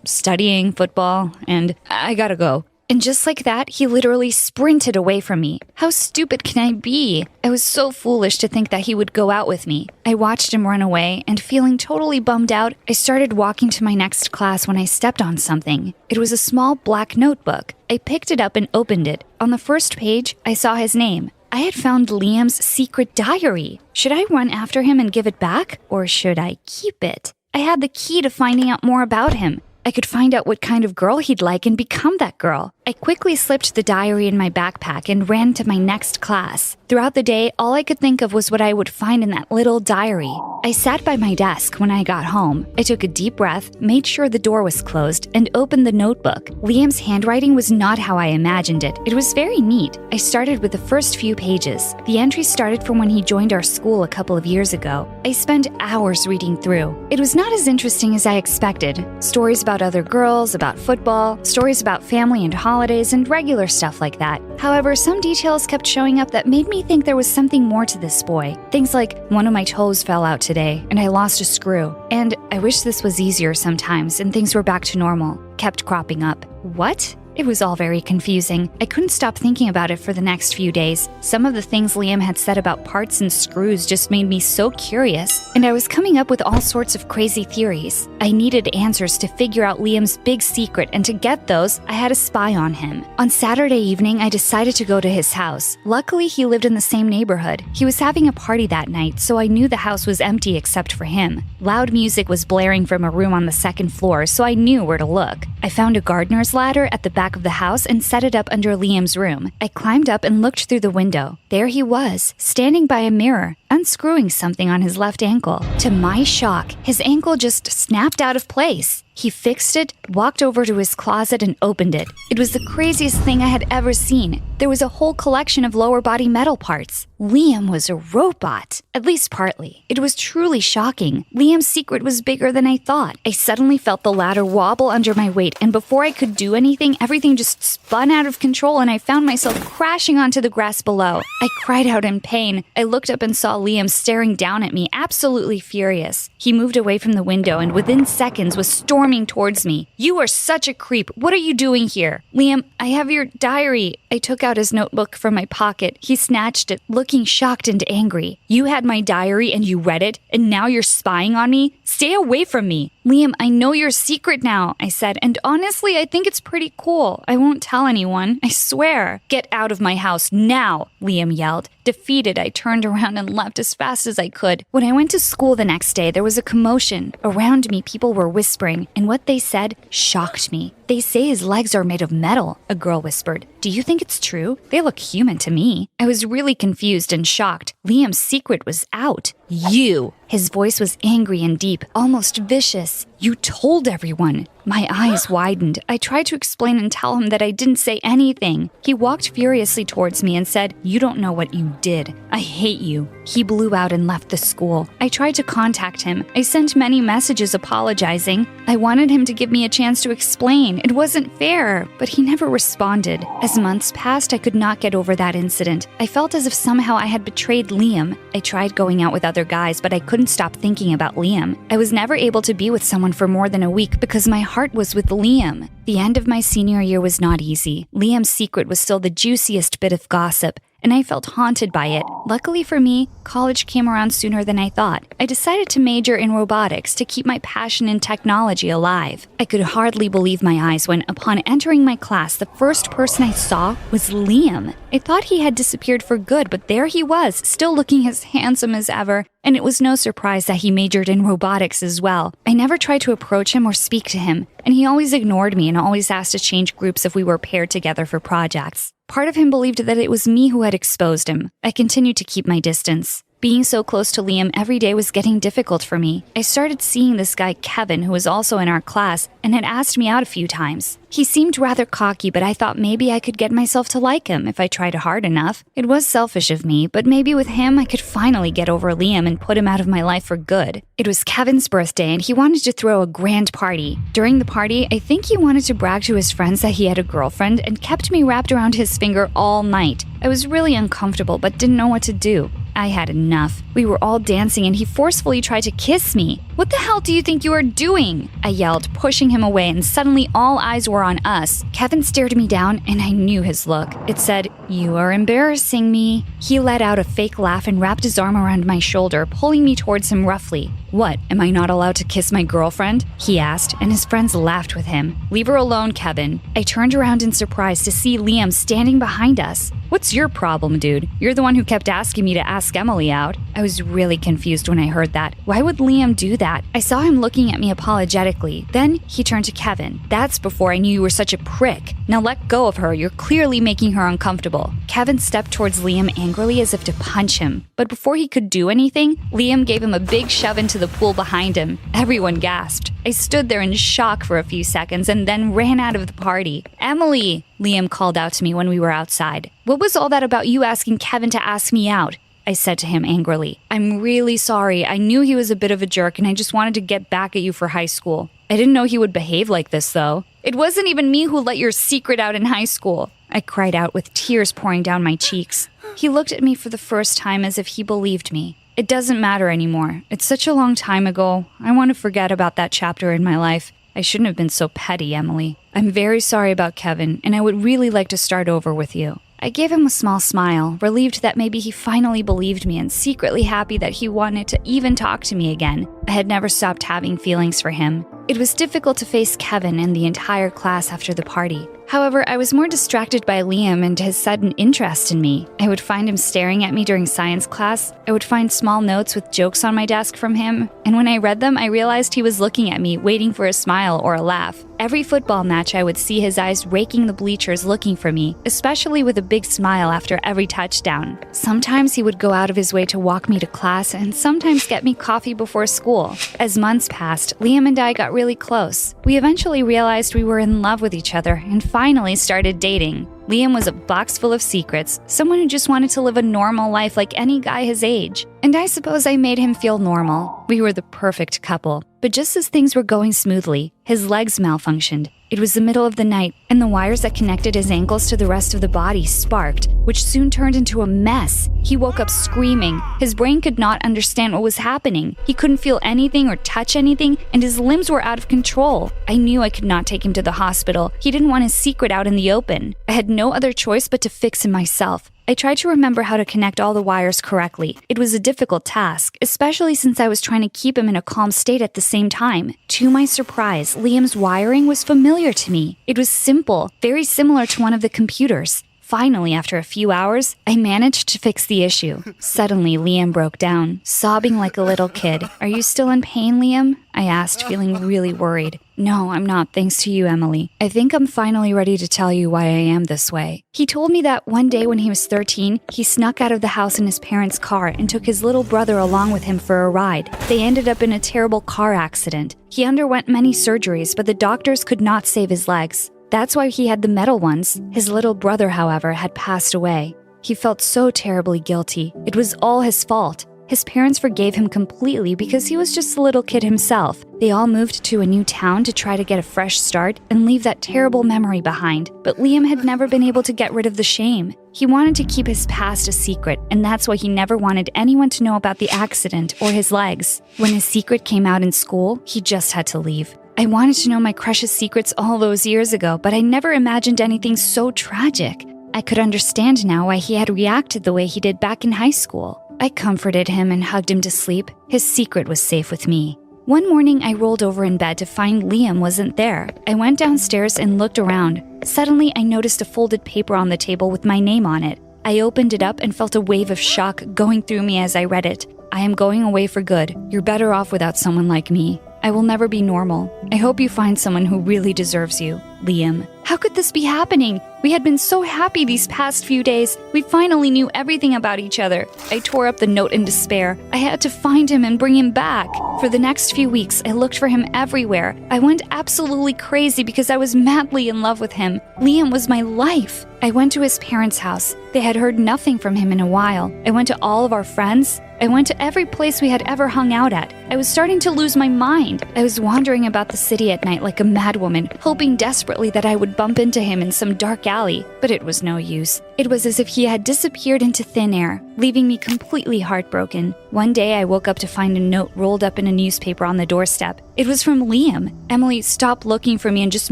Studying, football, and I gotta go." And just like that, he literally sprinted away from me. How stupid can I be? I was so foolish to think that he would go out with me. I watched him run away, and feeling totally bummed out, I started walking to my next class when I stepped on something. It was a small black notebook. I picked it up and opened it. On the first page, I saw his name. I had found Liam's secret diary. Should I run after him and give it back? Or should I keep it? I had the key to finding out more about him. I could find out what kind of girl he'd like and become that girl. I quickly slipped the diary in my backpack and ran to my next class. Throughout the day, all I could think of was what I would find in that little diary. I sat by my desk when I got home. I took a deep breath, made sure the door was closed, and opened the notebook. Liam's handwriting was not how I imagined it. It was very neat. I started with the first few pages. The entry started from when he joined our school a couple of years ago. I spent hours reading through. It was not as interesting as I expected. Stories about other girls, about football, stories about family and holidays, and regular stuff like that. However, some details kept showing up that made me think there was something more to this boy. Things like, one of my toes fell out today, and I lost a screw. And I wish this was easier sometimes and things were back to normal, kept cropping up. What? It was all very confusing. I couldn't stop thinking about it for the next few days. Some of the things Liam had said about parts and screws just made me so curious, and I was coming up with all sorts of crazy theories. I needed answers to figure out Liam's big secret, and to get those, I had a spy on him. On Saturday evening, I decided to go to his house. Luckily, he lived in the same neighborhood. He was having a party that night, so I knew the house was empty except for him. Loud music was blaring from a room on the second floor, so I knew where to look. I found a gardener's ladder at the back of the house and set it up under Liam's room. I climbed up and looked through the window. There he was, standing by a mirror, unscrewing something on his left ankle. To my shock, his ankle just snapped out of place. He fixed it, walked over to his closet, and opened it. It was the craziest thing I had ever seen. There was a whole collection of lower body metal parts. Liam was a robot, at least partly. It was truly shocking. Liam's secret was bigger than I thought. I suddenly felt the ladder wobble under my weight, and before I could do anything, everything just spun out of control, and I found myself crashing onto the grass below. I cried out in pain. I looked up and saw Liam staring down at me, absolutely furious. He moved away from the window, and within seconds was storming towards me. "You are such a creep. What are you doing here?" "Liam, I have your diary." I took out his notebook from my pocket. He snatched it, looking shocked and angry. "You had my diary and you read it, and now you're spying on me? Stay away from me." "Liam, I know your secret now," I said, "and honestly, I think it's pretty cool. I won't tell anyone, I swear." "Get out of my house now," Liam yelled. Defeated, I turned around and left as fast as I could. When I went to school the next day, there was a commotion. Around me, people were whispering, and what they said shocked me. "They say his legs are made of metal," a girl whispered. "Do you think it's true? They look human to me." I was really confused and shocked. Liam's secret was out. "You!" His voice was angry and deep, almost vicious. "You told everyone." My eyes widened. I tried to explain and tell him that I didn't say anything. He walked furiously towards me and said, "You don't know what you did. I hate you." He blew out and left the school. I tried to contact him. I sent many messages apologizing. I wanted him to give me a chance to explain. It wasn't fair, but he never responded. As months passed, I could not get over that incident. I felt as if somehow I had betrayed Liam. I tried going out with other guys, but I couldn't stop thinking about Liam. I was never able to be with someone for more than a week because my heart was with Liam. The end of my senior year was not easy. Liam's secret was still the juiciest bit of gossip, and I felt haunted by it. Luckily for me, college came around sooner than I thought. I decided to major in robotics to keep my passion in technology alive. I could hardly believe my eyes when, upon entering my class, the first person I saw was Liam. I thought he had disappeared for good, but there he was, still looking as handsome as ever, and it was no surprise that he majored in robotics as well. I never tried to approach him or speak to him, and he always ignored me and always asked to change groups if we were paired together for projects. Part of him believed that it was me who had exposed him. I continued to keep my distance. Being so close to Liam every day was getting difficult for me. I started seeing this guy Kevin, who was also in our class, and had asked me out a few times. He seemed rather cocky, but I thought maybe I could get myself to like him if I tried hard enough. It was selfish of me, but maybe with him I could finally get over Liam and put him out of my life for good. It was Kevin's birthday, and he wanted to throw a grand party. During the party, I think he wanted to brag to his friends that he had a girlfriend and kept me wrapped around his finger all night. I was really uncomfortable, but didn't know what to do. I had enough. We were all dancing and he forcefully tried to kiss me. "What the hell do you think you are doing?" I yelled, pushing him away, and suddenly all eyes were on us. Kevin stared me down and I knew his look. It said, "You are embarrassing me." He let out a fake laugh and wrapped his arm around my shoulder, pulling me towards him roughly. "What, am I not allowed to kiss my girlfriend?" he asked, and his friends laughed with him. "Leave her alone, Kevin." I turned around in surprise to see Liam standing behind us. "What's your problem, dude? You're the one who kept asking me to ask Emily out." I was really confused when I heard that. Why would Liam do that? I saw him looking at me apologetically. Then he turned to Kevin. That's before I knew you were such a prick. Now let go of her. You're clearly making her uncomfortable. Kevin stepped towards Liam angrily as if to punch him. But before he could do anything, Liam gave him a big shove into the pool behind him. Everyone gasped. I stood there in shock for a few seconds and then ran out of the party. Emily, Liam called out to me when we were outside. What was all that about you asking Kevin to ask me out? I said to him angrily. I'm really sorry. I knew he was a bit of a jerk and I just wanted to get back at you for high school. I didn't know he would behave like this, though. It wasn't even me who let your secret out in high school, I cried out with tears pouring down my cheeks. He looked at me for the first time as if he believed me. It doesn't matter anymore. It's such a long time ago. I want to forget about that chapter in my life. I shouldn't have been so petty, Emily. I'm very sorry about Kevin, and I would really like to start over with you. I gave him a small smile, relieved that maybe he finally believed me and secretly happy that he wanted to even talk to me again. I had never stopped having feelings for him. It was difficult to face Kevin and the entire class after the party. However, I was more distracted by Liam and his sudden interest in me. I would find him staring at me during science class. I would find small notes with jokes on my desk from him. And when I read them, I realized he was looking at me, waiting for a smile or a laugh. Every football match, I would see his eyes raking the bleachers looking for me, especially with a big smile after every touchdown. Sometimes he would go out of his way to walk me to class and sometimes get me coffee before school. As months passed, Liam and I got really close. We eventually realized we were in love with each other and finally started dating. Liam was a box full of secrets, someone who just wanted to live a normal life like any guy his age. And I suppose I made him feel normal. We were the perfect couple. But just as things were going smoothly, his legs malfunctioned. It was the middle of the night, and the wires that connected his ankles to the rest of the body sparked, which soon turned into a mess. He woke up screaming. His brain could not understand what was happening. He couldn't feel anything or touch anything, and his limbs were out of control. I knew I could not take him to the hospital. He didn't want his secret out in the open. I had no other choice but to fix him myself. I tried to remember how to connect all the wires correctly. It was a difficult task, especially since I was trying to keep him in a calm state at the same time. To my surprise, Liam's wiring was familiar to me. It was simple, very similar to one of the computers. Finally, after a few hours, I managed to fix the issue. Suddenly, Liam broke down, sobbing like a little kid. Are you still in pain, Liam? I asked, feeling really worried. No, I'm not, thanks to you, Emily. I think I'm finally ready to tell you why I am this way. He told me that one day when he was 13, he snuck out of the house in his parents' car and took his little brother along with him for a ride. They ended up in a terrible car accident. He underwent many surgeries, but the doctors could not save his legs. That's why he had the metal ones. His little brother, however, had passed away. He felt so terribly guilty. It was all his fault. His parents forgave him completely because he was just a little kid himself. They all moved to a new town to try to get a fresh start and leave that terrible memory behind. But Liam had never been able to get rid of the shame. He wanted to keep his past a secret, and that's why he never wanted anyone to know about the accident or his legs. When his secret came out in school, he just had to leave. I wanted to know my crush's secrets all those years ago, but I never imagined anything so tragic. I could understand now why he had reacted the way he did back in high school. I comforted him and hugged him to sleep. His secret was safe with me. One morning, I rolled over in bed to find Liam wasn't there. I went downstairs and looked around. Suddenly, I noticed a folded paper on the table with my name on it. I opened it up and felt a wave of shock going through me as I read it. I am going away for good. You're better off without someone like me. I will never be normal. I hope you find someone who really deserves you, Liam. How could this be happening? We had been so happy these past few days. We finally knew everything about each other. I tore up the note in despair. I had to find him and bring him back. For the next few weeks, I looked for him everywhere. I went absolutely crazy because I was madly in love with him. Liam was my life. I went to his parents' house. They had heard nothing from him in a while. I went to all of our friends. I went to every place we had ever hung out at. I was starting to lose my mind. I was wandering about the city at night like a madwoman, hoping desperately that I would bump into him in some dark alley, but it was no use. It was as if he had disappeared into thin air, leaving me completely heartbroken. One day I woke up to find a note rolled up in a newspaper on the doorstep. It was from Liam. Emily, stop looking for me and just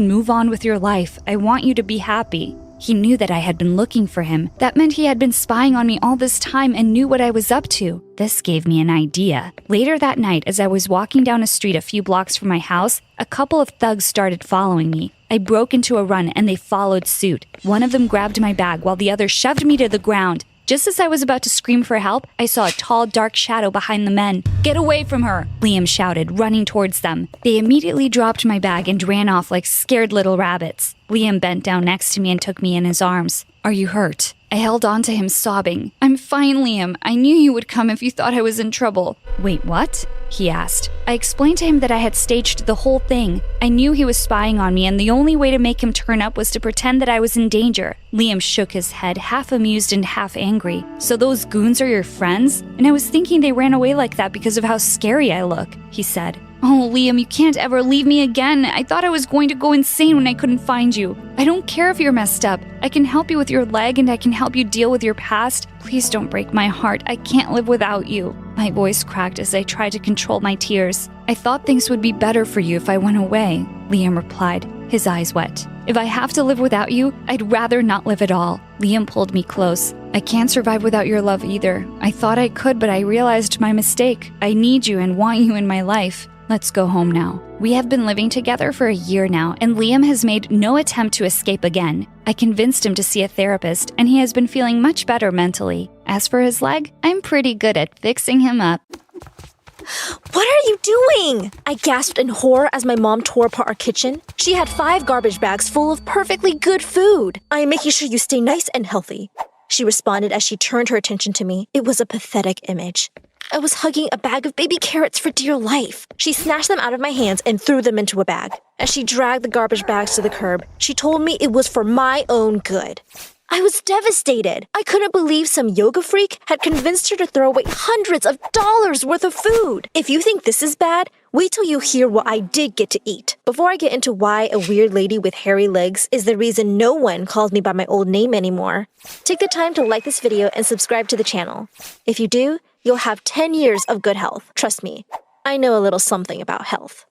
move on with your life. I want you to be happy. He knew that I had been looking for him. That meant he had been spying on me all this time and knew what I was up to. This gave me an idea. Later that night, as I was walking down a street a few blocks from my house, a couple of thugs started following me. I broke into a run and they followed suit. One of them grabbed my bag while the other shoved me to the ground. Just as I was about to scream for help, I saw a tall, dark shadow behind the men. "Get away from her!" Liam shouted, running towards them. They immediately dropped my bag and ran off like scared little rabbits. Liam bent down next to me and took me in his arms. "Are you hurt?" I held on to him, sobbing. "I'm fine, Liam. I knew you would come if you thought I was in trouble." "Wait, what?" he asked. I explained to him that I had staged the whole thing. I knew he was spying on me, and the only way to make him turn up was to pretend that I was in danger. Liam shook his head, half amused and half angry. "So those goons are your friends? And I was thinking they ran away like that because of how scary I look," he said. "Oh, Liam, you can't ever leave me again. I thought I was going to go insane when I couldn't find you. I don't care if you're messed up. I can help you with your leg and I can help you deal with your past. Please don't break my heart. I can't live without you." My voice cracked as I tried to control my tears. "I thought things would be better for you if I went away," Liam replied, his eyes wet. "If I have to live without you, I'd rather not live at all." Liam pulled me close. "I can't survive without your love either. I thought I could, but I realized my mistake. I need you and want you in my life. Let's go home now." We have been living together for a year now, and Liam has made no attempt to escape again. I convinced him to see a therapist, and he has been feeling much better mentally. As for his leg, I'm pretty good at fixing him up. "What are you doing?" I gasped in horror as my mom tore apart our kitchen. She had 5 garbage bags full of perfectly good food. "I am making sure you stay nice and healthy," she responded as she turned her attention to me. It was a pathetic image. I was hugging a bag of baby carrots for dear life. She snatched them out of my hands and threw them into a bag. As she dragged the garbage bags to the curb, she told me it was for my own good. I was devastated. I couldn't believe some yoga freak had convinced her to throw away hundreds of dollars worth of food. If you think this is bad, wait till you hear what I did get to eat. Before I get into why a weird lady with hairy legs is the reason no one calls me by my old name anymore, take the time to like this video and subscribe to the channel. If you do, you'll have 10 years of good health. Trust me, I know a little something about health.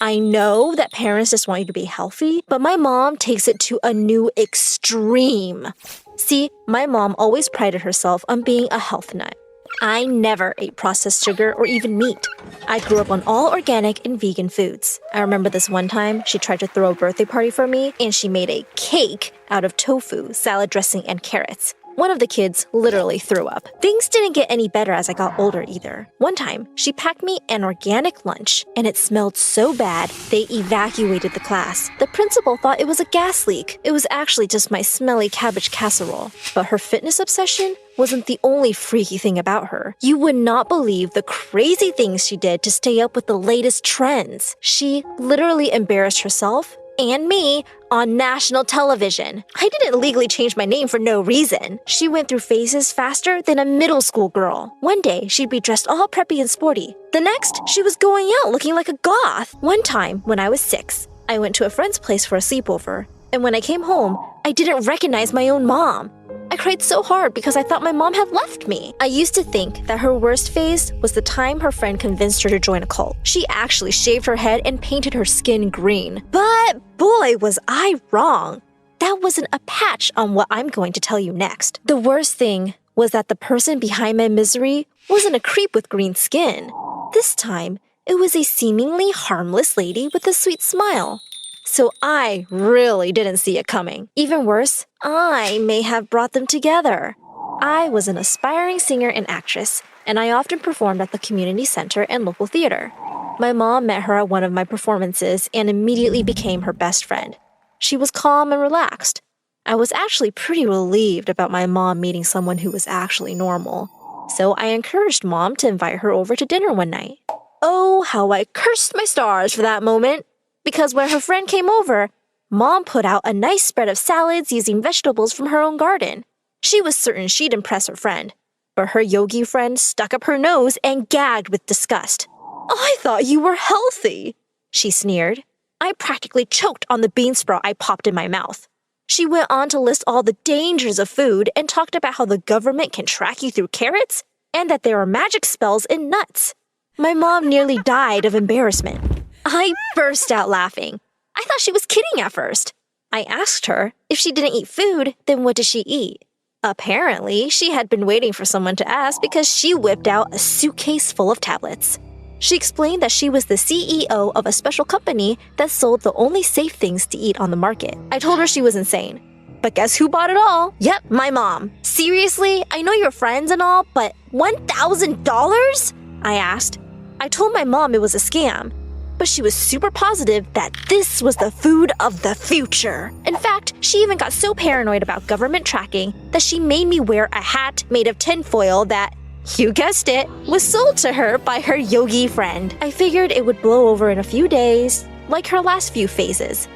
I know that parents just want you to be healthy, but my mom takes it to a new extreme. See, my mom always prided herself on being a health nut. I never ate processed sugar or even meat. I grew up on all organic and vegan foods. I remember this one time she tried to throw a birthday party for me, and she made a cake out of tofu, salad dressing, and carrots. One of the kids literally threw up. Things didn't get any better as I got older either. One time, she packed me an organic lunch, and it smelled so bad, they evacuated the class. The principal thought it was a gas leak. It was actually just my smelly cabbage casserole. But her fitness obsession wasn't the only freaky thing about her. You would not believe the crazy things she did to stay up with the latest trends. She literally embarrassed herself and me on national television. I didn't legally change my name for no reason. She went through phases faster than a middle school girl. One day, she'd be dressed all preppy and sporty. The next, she was going out looking like a goth. One time, when I was 6, I went to a friend's place for a sleepover. And when I came home, I didn't recognize my own mom. I cried so hard because I thought my mom had left me. I used to think that her worst phase was the time her friend convinced her to join a cult. She actually shaved her head and painted her skin green. But boy, was I wrong. That wasn't a patch on what I'm going to tell you next. The worst thing was that the person behind my misery wasn't a creep with green skin. This time, it was a seemingly harmless lady with a sweet smile. So I really didn't see it coming. Even worse, I may have brought them together. I was an aspiring singer and actress, and I often performed at the community center and local theater. My mom met her at one of my performances and immediately became her best friend. She was calm and relaxed. I was actually pretty relieved about my mom meeting someone who was actually normal. So I encouraged Mom to invite her over to dinner one night. Oh, how I cursed my stars for that moment. Because when her friend came over, Mom put out a nice spread of salads using vegetables from her own garden. She was certain she'd impress her friend, but her yogi friend stuck up her nose and gagged with disgust. "I thought you were healthy," she sneered. I practically choked on the bean sprout I popped in my mouth. She went on to list all the dangers of food and talked about how the government can track you through carrots and that there are magic spells in nuts. My mom nearly died of embarrassment. I burst out laughing. I thought she was kidding at first. I asked her if she didn't eat food, then what did she eat? Apparently, she had been waiting for someone to ask because she whipped out a suitcase full of tablets. She explained that she was the CEO of a special company that sold the only safe things to eat on the market. I told her she was insane. But guess who bought it all? Yep, my mom. Seriously? I know you're friends and all, but $1,000? I asked. I told my mom it was a scam, but she was super positive that this was the food of the future. In fact, she even got so paranoid about government tracking that she made me wear a hat made of tinfoil that, you guessed it, was sold to her by her yogi friend. I figured it would blow over in a few days, like her last few phases.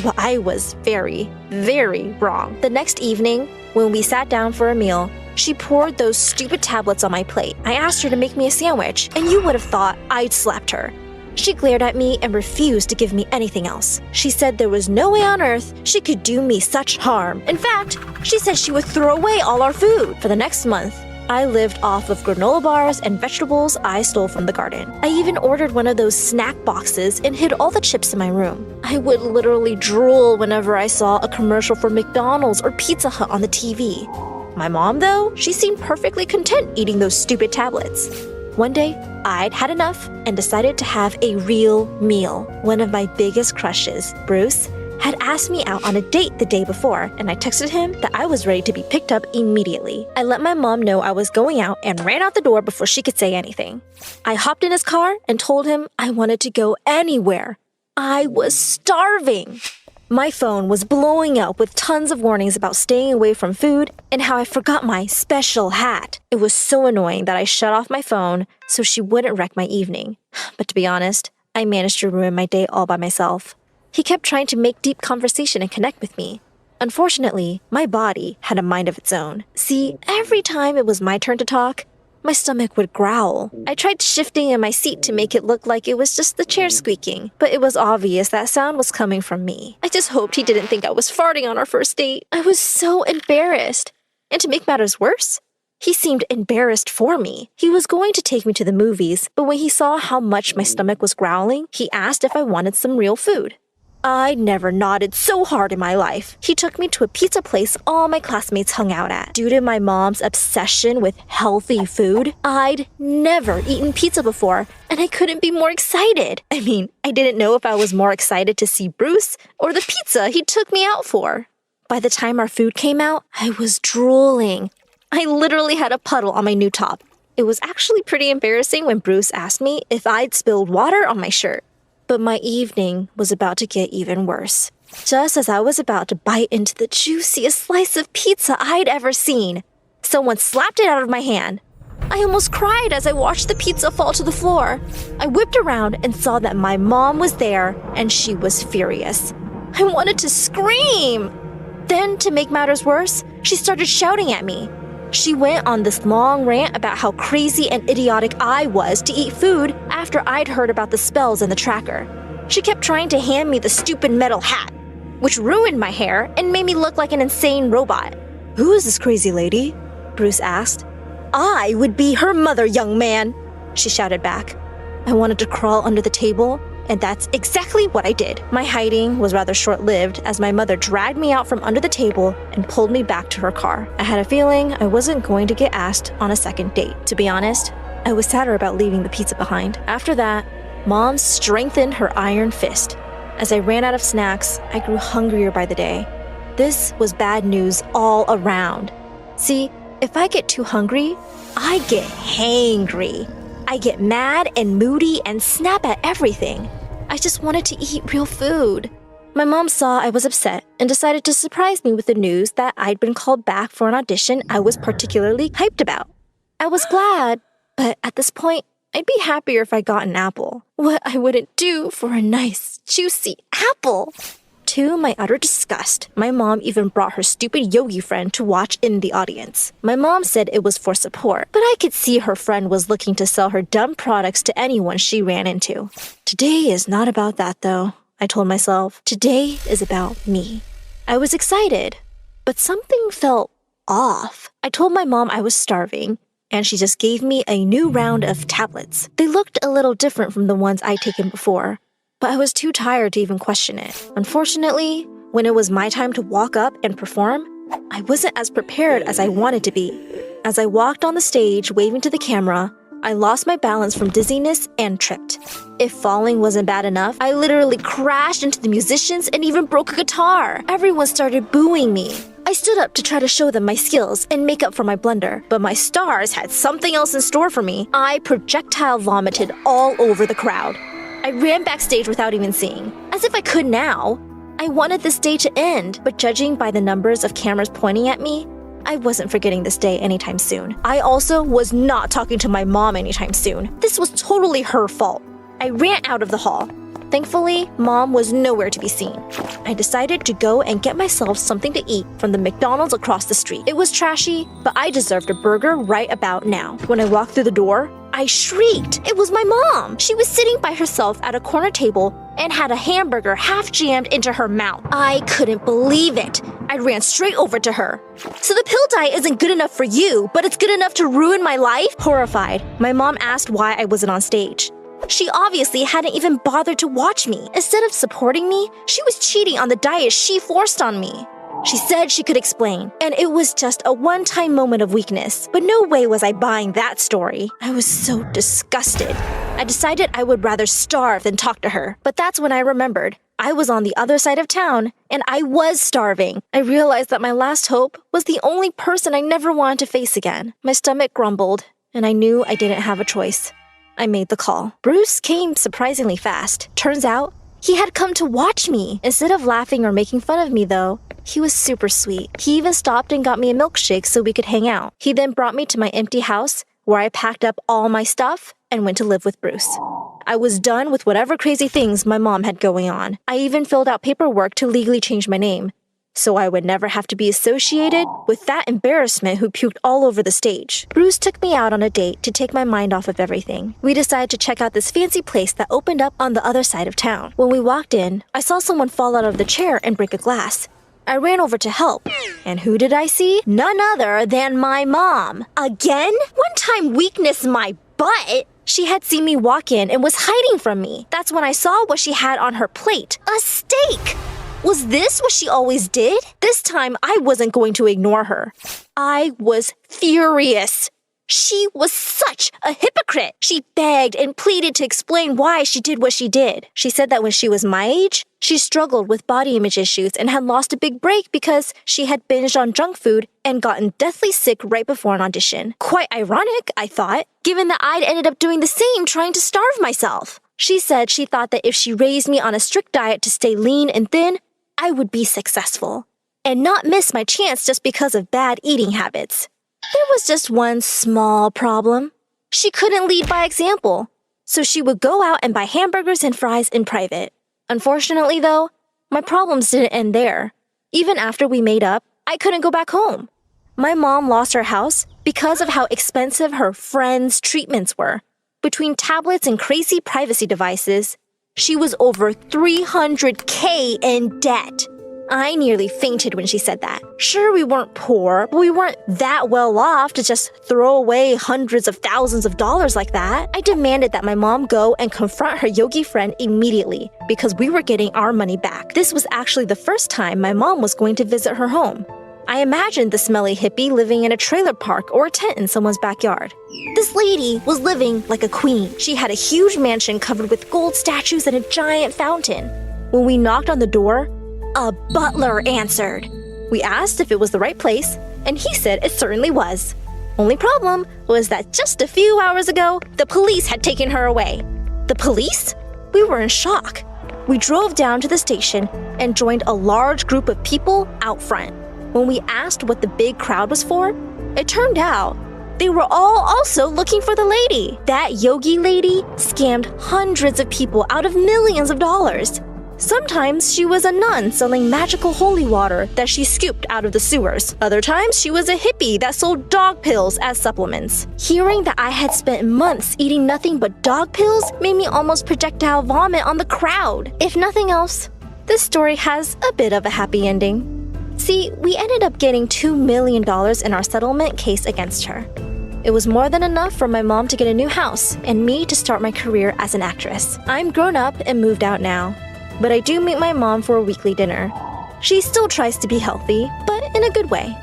But I was very, very wrong. The next evening, when we sat down for a meal, she poured those stupid tablets on my plate. I asked her to make me a sandwich, and you would have thought I'd slapped her. She glared at me and refused to give me anything else. She said there was no way on earth she could do me such harm. In fact, she said she would throw away all our food. For the next month, I lived off of granola bars and vegetables I stole from the garden. I even ordered one of those snack boxes and hid all the chips in my room. I would literally drool whenever I saw a commercial for McDonald's or Pizza Hut on the TV. My mom, though, she seemed perfectly content eating those stupid tablets. One day, I'd had enough and decided to have a real meal. One of my biggest crushes, Bruce, had asked me out on a date the day before, and I texted him that I was ready to be picked up immediately. I let my mom know I was going out and ran out the door before she could say anything. I hopped in his car and told him I wanted to go anywhere. I was starving. My phone was blowing up with tons of warnings about staying away from food and how I forgot my special hat. It was so annoying that I shut off my phone so she wouldn't wreck my evening. But to be honest, I managed to ruin my day all by myself. He kept trying to make deep conversation and connect with me. Unfortunately, my body had a mind of its own. See, every time it was my turn to talk, my stomach would growl. I tried shifting in my seat to make it look like it was just the chair squeaking, but it was obvious that sound was coming from me. I just hoped he didn't think I was farting on our first date. I was so embarrassed. And to make matters worse, he seemed embarrassed for me. He was going to take me to the movies, but when he saw how much my stomach was growling, he asked if I wanted some real food. I never nodded so hard in my life. He took me to a pizza place all my classmates hung out at. Due to my mom's obsession with healthy food, I'd never eaten pizza before, and I couldn't be more excited. I mean, I didn't know if I was more excited to see Bruce or the pizza he took me out for. By the time our food came out, I was drooling. I literally had a puddle on my new top. It was actually pretty embarrassing when Bruce asked me if I'd spilled water on my shirt. But my evening was about to get even worse. Just as I was about to bite into the juiciest slice of pizza I'd ever seen, someone slapped it out of my hand. I almost cried as I watched the pizza fall to the floor. I whipped around and saw that my mom was there, and she was furious. I wanted to scream. Then, to make matters worse, she started shouting at me. She went on this long rant about how crazy and idiotic I was to eat food after I'd heard about the spells in the tracker. She kept trying to hand me the stupid metal hat, which ruined my hair and made me look like an insane robot. "Who is this crazy lady?" Bruce asked. "I would be her mother, young man," she shouted back. I wanted to crawl under the table, and that's exactly what I did. My hiding was rather short-lived as my mother dragged me out from under the table and pulled me back to her car. I had a feeling I wasn't going to get asked on a second date. To be honest, I was sadder about leaving the pizza behind. After that, Mom strengthened her iron fist. As I ran out of snacks, I grew hungrier by the day. This was bad news all around. See, if I get too hungry, I get hangry. I get mad and moody and snap at everything. I just wanted to eat real food. My mom saw I was upset and decided to surprise me with the news that I'd been called back for an audition I was particularly hyped about. I was glad, but at this point, I'd be happier if I got an apple. What I wouldn't do for a nice, juicy apple. To my utter disgust, my mom even brought her stupid yogi friend to watch in the audience. My mom said it was for support, but I could see her friend was looking to sell her dumb products to anyone she ran into. Today is not about that, though, I told myself. Today is about me. I was excited, but something felt off. I told my mom I was starving, and she just gave me a new round of tablets. They looked a little different from the ones I'd taken before, but I was too tired to even question it. Unfortunately, when it was my time to walk up and perform, I wasn't as prepared as I wanted to be. As I walked on the stage waving to the camera, I lost my balance from dizziness and tripped. If falling wasn't bad enough, I literally crashed into the musicians and even broke a guitar. Everyone started booing me. I stood up to try to show them my skills and make up for my blunder, but my stars had something else in store for me. I projectile vomited all over the crowd. I ran backstage without even seeing, as if I could now. I wanted this day to end, but judging by the numbers of cameras pointing at me, I wasn't forgetting this day anytime soon. I also was not talking to my mom anytime soon. This was totally her fault. I ran out of the hall. Thankfully, Mom was nowhere to be seen. I decided to go and get myself something to eat from the McDonald's across the street. It was trashy, but I deserved a burger right about now. When I walked through the door, I shrieked. It was my mom. She was sitting by herself at a corner table and had a hamburger half jammed into her mouth. I couldn't believe it. I ran straight over to her. So the pill diet isn't good enough for you, but it's good enough to ruin my life? Horrified, my mom asked why I wasn't on stage. She obviously hadn't even bothered to watch me. Instead of supporting me, she was cheating on the diet she forced on me. She said she could explain, and it was just a one-time moment of weakness. But no way was I buying that story. I was so disgusted. I decided I would rather starve than talk to her. But that's when I remembered. I was on the other side of town, and I was starving. I realized that my last hope was the only person I never wanted to face again. My stomach grumbled, and I knew I didn't have a choice. I made the call. Bruce came surprisingly fast. Turns out, he had come to watch me. Instead of laughing or making fun of me, though, he was super sweet. He even stopped and got me a milkshake so we could hang out. He then brought me to my empty house, where I packed up all my stuff and went to live with Bruce. I was done with whatever crazy things my mom had going on. I even filled out paperwork to legally change my name, so I would never have to be associated with that embarrassment who puked all over the stage. Bruce took me out on a date to take my mind off of everything. We decided to check out this fancy place that opened up on the other side of town. When we walked in, I saw someone fall out of the chair and break a glass. I ran over to help. And who did I see? None other than my mom. Again? One time weakness my butt. She had seen me walk in and was hiding from me. That's when I saw what she had on her plate. A steak! Was this what she always did? This time, I wasn't going to ignore her. I was furious. She was such a hypocrite. She begged and pleaded to explain why she did what she did. She said that when she was my age, she struggled with body image issues and had lost a big break because she had binged on junk food and gotten deathly sick right before an audition. Quite ironic, I thought, given that I'd ended up doing the same trying to starve myself. She said she thought that if she raised me on a strict diet to stay lean and thin, I would be successful and not miss my chance just because of bad eating habits. There was just one small problem. She couldn't lead by example, so she would go out and buy hamburgers and fries in private. Unfortunately, though, my problems didn't end there. Even after we made up, I couldn't go back home. My mom lost her house because of how expensive her friends' treatments were. Between tablets and crazy privacy devices, she was over $300K in debt. I nearly fainted when she said that. Sure, we weren't poor, but we weren't that well off to just throw away hundreds of thousands of dollars like that. I demanded that my mom go and confront her yogi friend immediately because we were getting our money back. This was actually the first time my mom was going to visit her home. I imagined the smelly hippie living in a trailer park or a tent in someone's backyard. This lady was living like a queen. She had a huge mansion covered with gold statues and a giant fountain. When we knocked on the door, a butler answered. We asked if it was the right place, and he said it certainly was. Only problem was that just a few hours ago, the police had taken her away. The police? We were in shock. We drove down to the station and joined a large group of people out front. When we asked what the big crowd was for, it turned out they were all also looking for the lady. That yogi lady scammed hundreds of people out of millions of dollars. Sometimes she was a nun selling magical holy water that she scooped out of the sewers. Other times she was a hippie that sold dog pills as supplements. Hearing that I had spent months eating nothing but dog pills made me almost projectile vomit on the crowd. If nothing else, this story has a bit of a happy ending. See, we ended up getting $2 million in our settlement case against her. It was more than enough for my mom to get a new house and me to start my career as an actress. I'm grown up and moved out now, but I do meet my mom for a weekly dinner. She still tries to be healthy, but in a good way.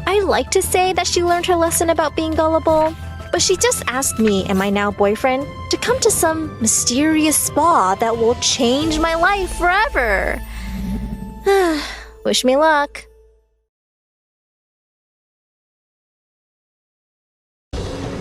I like to say that she learned her lesson about being gullible, but But she just asked me and my now boyfriend to come to some mysterious spa that will change my life forever. Wish me luck.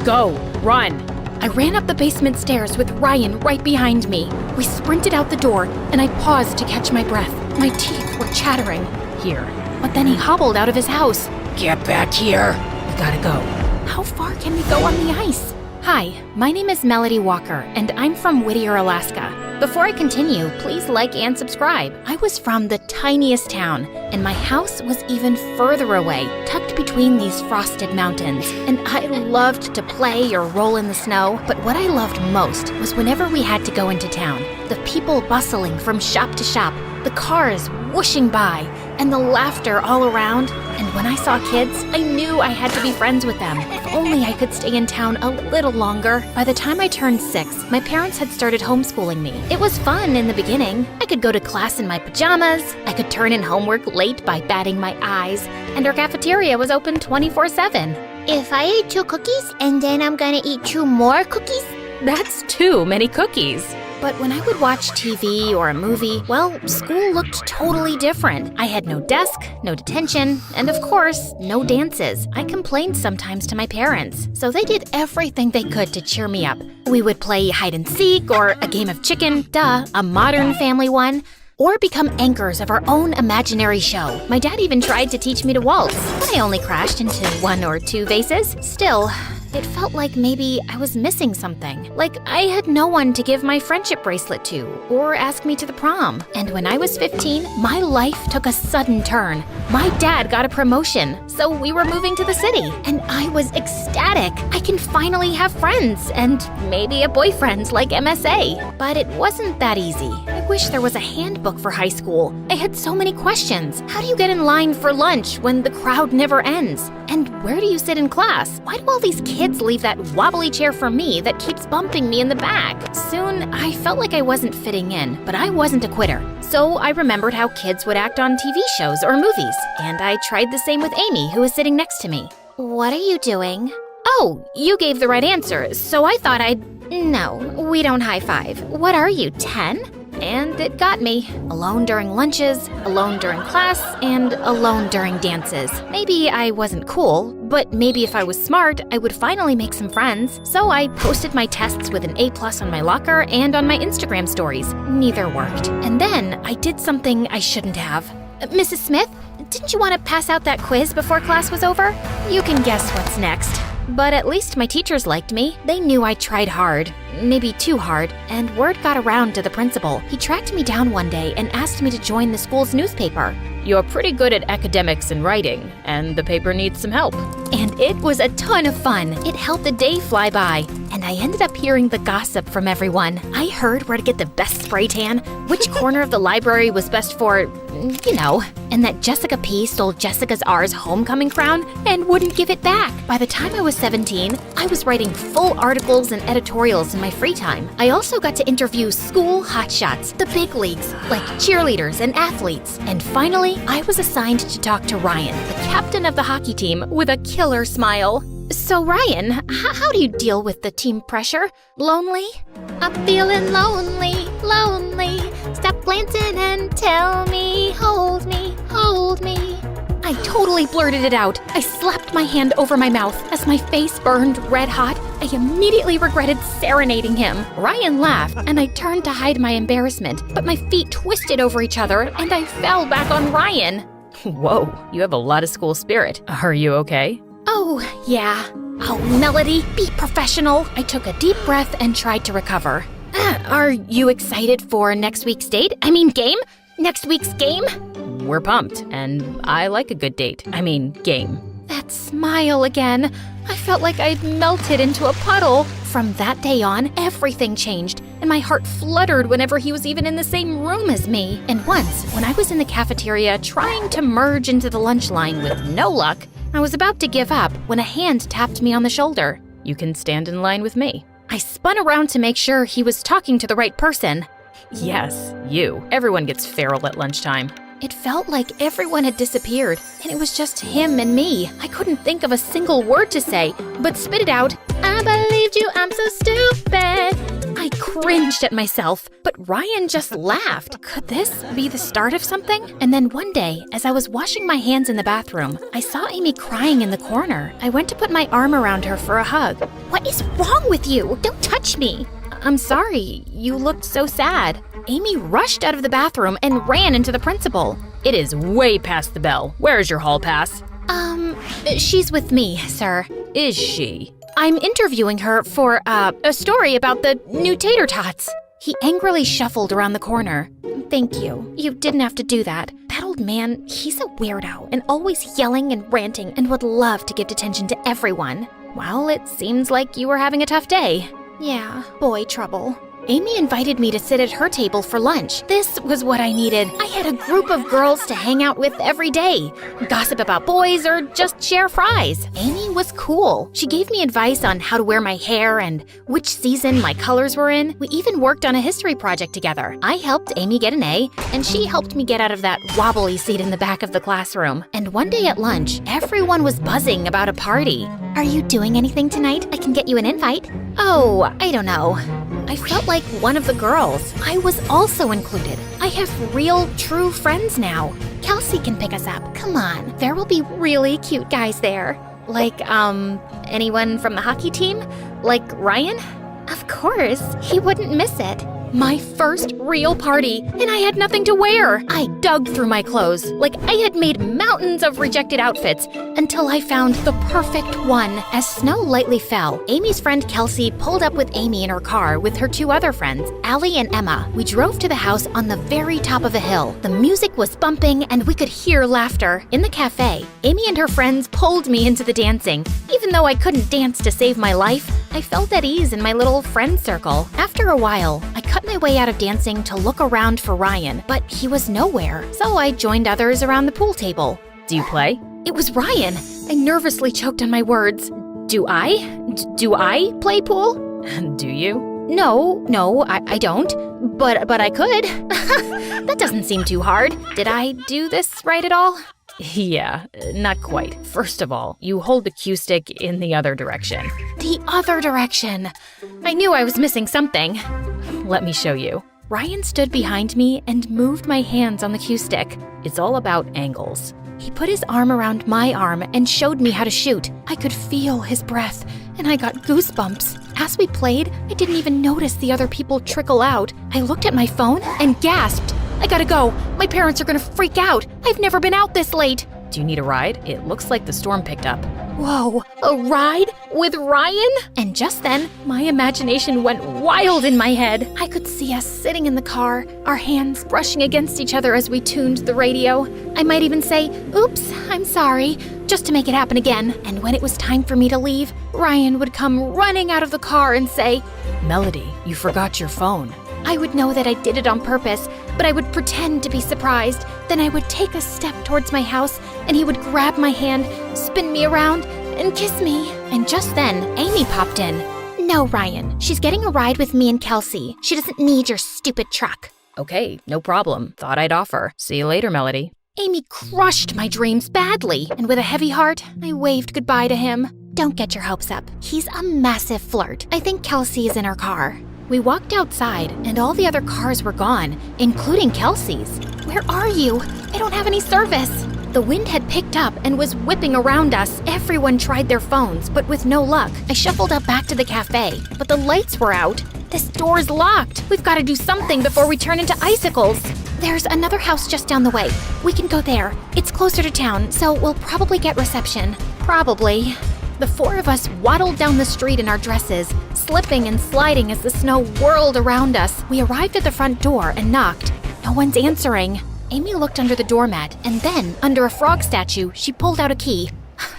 Go, run. I ran up the basement stairs with Ryan right behind me. We sprinted out the door, and I paused to catch my breath. My teeth were chattering. Here. But then he hobbled out of his house. Get back here. We gotta go. How far can we go on the ice? Hi, my name is Melody Walker, and I'm from Whittier, Alaska. Before I continue, please like and subscribe. I was from the tiniest town, and my house was even further away, tucked between these frosted mountains. And I loved to play or roll in the snow, but what I loved most was whenever we had to go into town. The people bustling from shop to shop, the cars whooshing by, and the laughter all around. And when I saw kids, I knew I had to be friends with them. If only I could stay in town a little longer. By the time I turned 6, my parents had started homeschooling me. It was fun in the beginning. I could go to class in my pajamas, I could turn in homework late by batting my eyes, and our cafeteria was open 24/7. If I ate 2 cookies and then I'm gonna eat 2 more cookies? That's too many cookies. But when I would watch TV or a movie, well, school looked totally different. I had no desk, no detention, and of course, no dances. I complained sometimes to my parents, so they did everything they could to cheer me up. We would play hide and seek or a game of chicken, a Modern Family one, or become anchors of our own imaginary show. My dad even tried to teach me to waltz, but I only crashed into 1 or 2 vases. Still, it felt like maybe I was missing something. Like I had no one to give my friendship bracelet to or ask me to the prom. And when I was 15, my life took a sudden turn. My dad got a promotion, so we were moving to the city. And I was ecstatic. I can finally have friends and maybe a boyfriend like MSA. But it wasn't that easy. I wish there was a handbook for high school. I had so many questions. How do you get in line for lunch when the crowd never ends? And where do you sit in class? Why do all these kids leave that wobbly chair for me that keeps bumping me in the back? Soon, I felt like I wasn't fitting in, but I wasn't a quitter. So I remembered how kids would act on TV shows or movies, and I tried the same with Amy, who was sitting next to me. What are you doing? Oh, you gave the right answer, so I thought I'd... No, we don't high five. What are you, 10? And it got me. Alone during lunches, alone during class, and alone during dances. Maybe I wasn't cool, but maybe if I was smart, I would finally make some friends. So I posted my tests with an A+ on my locker and on my Instagram stories. Neither worked. And then I did something I shouldn't have. Mrs. Smith, didn't you want to pass out that quiz before class was over? You can guess what's next. But at least my teachers liked me. They knew I tried hard, maybe too hard, and word got around to the principal. He tracked me down one day and asked me to join the school's newspaper. You're pretty good at academics and writing, and the paper needs some help. And it was a ton of fun. It helped the day fly by, and I ended up hearing the gossip from everyone. I heard where to get the best spray tan, which corner of the library was best for, you know, and that Jessica P. stole Jessica's R's homecoming crown and wouldn't give it back. By the time I was 17, I was writing full articles and editorials in my free time. I also got to interview school hotshots, the big leagues, like cheerleaders and athletes. And finally, I was assigned to talk to Ryan, the captain of the hockey team, with a killer smile. So Ryan, how do you deal with the team pressure? Lonely? I'm feeling lonely, lonely. Stop glancing and tell me, hold me, hold me. I totally blurted it out. I slapped my hand over my mouth. As my face burned red hot, I immediately regretted serenading him. Ryan laughed, and I turned to hide my embarrassment, but my feet twisted over each other, and I fell back on Ryan. Whoa, you have a lot of school spirit. Are you okay? Oh, yeah. Oh, Melody, be professional. I took a deep breath and tried to recover. Are you excited for next week's date? Game? Next week's game? We're pumped, and I like a good date. Game. That smile again. I felt like I'd melted into a puddle. From that day on, everything changed, and my heart fluttered whenever he was even in the same room as me. And once, when I was in the cafeteria trying to merge into the lunch line with no luck, I was about to give up when a hand tapped me on the shoulder. You can stand in line with me. I spun around to make sure he was talking to the right person. Yes, you. Everyone gets feral at lunchtime. It felt like everyone had disappeared, and it was just him and me. I couldn't think of a single word to say, but spit it out. I believed you, I'm so stupid. I cringed at myself, but Ryan just laughed. Could this be the start of something? And then one day, as I was washing my hands in the bathroom, I saw Amy crying in the corner. I went to put my arm around her for a hug. What is wrong with you? Don't touch me. I'm sorry, you looked so sad. Amy rushed out of the bathroom and ran into the principal. It is way past the bell. Where's your hall pass? She's with me, sir. Is she? I'm interviewing her for, a story about the new tater tots. He angrily shuffled around the corner. Thank you. You didn't have to do that. That old man, he's a weirdo and always yelling and ranting and would love to give attention to everyone. Well, it seems like you were having a tough day. Yeah, boy trouble. Amy invited me to sit at her table for lunch. This was what I needed. I had a group of girls to hang out with every day, gossip about boys, or just share fries. Amy was cool. She gave me advice on how to wear my hair and which season my colors were in. We even worked on a history project together. I helped Amy get an A, and she helped me get out of that wobbly seat in the back of the classroom. And one day at lunch, everyone was buzzing about a party. Are you doing anything tonight? I can get you an invite. Oh, I don't know. I felt like one of the girls. I was also included. I have real, true friends now. Kelsey can pick us up. Come on, there will be really cute guys there. Like, anyone from the hockey team? Like Ryan? Of course, he wouldn't miss it. My first real party, and I had nothing to wear. I dug through my clothes like I had made mountains of rejected outfits until I found the perfect one. As snow lightly fell, Amy's friend Kelsey pulled up with Amy in her car with her two other friends, Allie and Emma. We drove to the house on the very top of a hill. The music was bumping and we could hear laughter. In the cafe, Amy and her friends pulled me into the dancing. Even though I couldn't dance to save my life, I felt at ease in my little friend circle. After a while, I cut my way out of dancing to look around for Ryan, but he was nowhere, so I joined others around the pool table. Do you play? It was Ryan. I nervously choked on my words. Do I play pool? Do you? No, I don't. But I could. That doesn't seem too hard. Did I do this right at all? Yeah, not quite. First of all, you hold the cue stick in the other direction. The other direction! I knew I was missing something. Let me show you. Ryan stood behind me and moved my hands on the cue stick. It's all about angles. He put his arm around my arm and showed me how to shoot. I could feel his breath, and I got goosebumps. As we played, I didn't even notice the other people trickle out. I looked at my phone and gasped. I gotta go. My parents are gonna freak out. I've never been out this late. Do you need a ride? It looks like the storm picked up. Whoa, a ride? With Ryan? And just then, my imagination went wild in my head. I could see us sitting in the car, our hands brushing against each other as we tuned the radio. I might even say, oops, I'm sorry, just to make it happen again. And when it was time for me to leave, Ryan would come running out of the car and say, Melody, you forgot your phone. I would know that I did it on purpose, but I would pretend to be surprised. Then I would take a step towards my house, and he would grab my hand, spin me around, and kiss me. And just then, Amy popped in. No, Ryan, she's getting a ride with me and Kelsey. She doesn't need your stupid truck. Okay, no problem. Thought I'd offer. See you later, Melody. Amy crushed my dreams badly, and with a heavy heart, I waved goodbye to him. Don't get your hopes up. He's a massive flirt. I think Kelsey is in her car. We walked outside, and all the other cars were gone, including Kelsey's. Where are you? I don't have any service. The wind had picked up and was whipping around us. Everyone tried their phones, but with no luck. I shuffled up back to the cafe, but the lights were out. This door's locked. We've got to do something before we turn into icicles. There's another house just down the way. We can go there. It's closer to town, so we'll probably get reception. Probably. The four of us waddled down the street in our dresses, slipping and sliding as the snow whirled around us. We arrived at the front door and knocked. No one's answering. Amy looked under the doormat, and then, under a frog statue, she pulled out a key.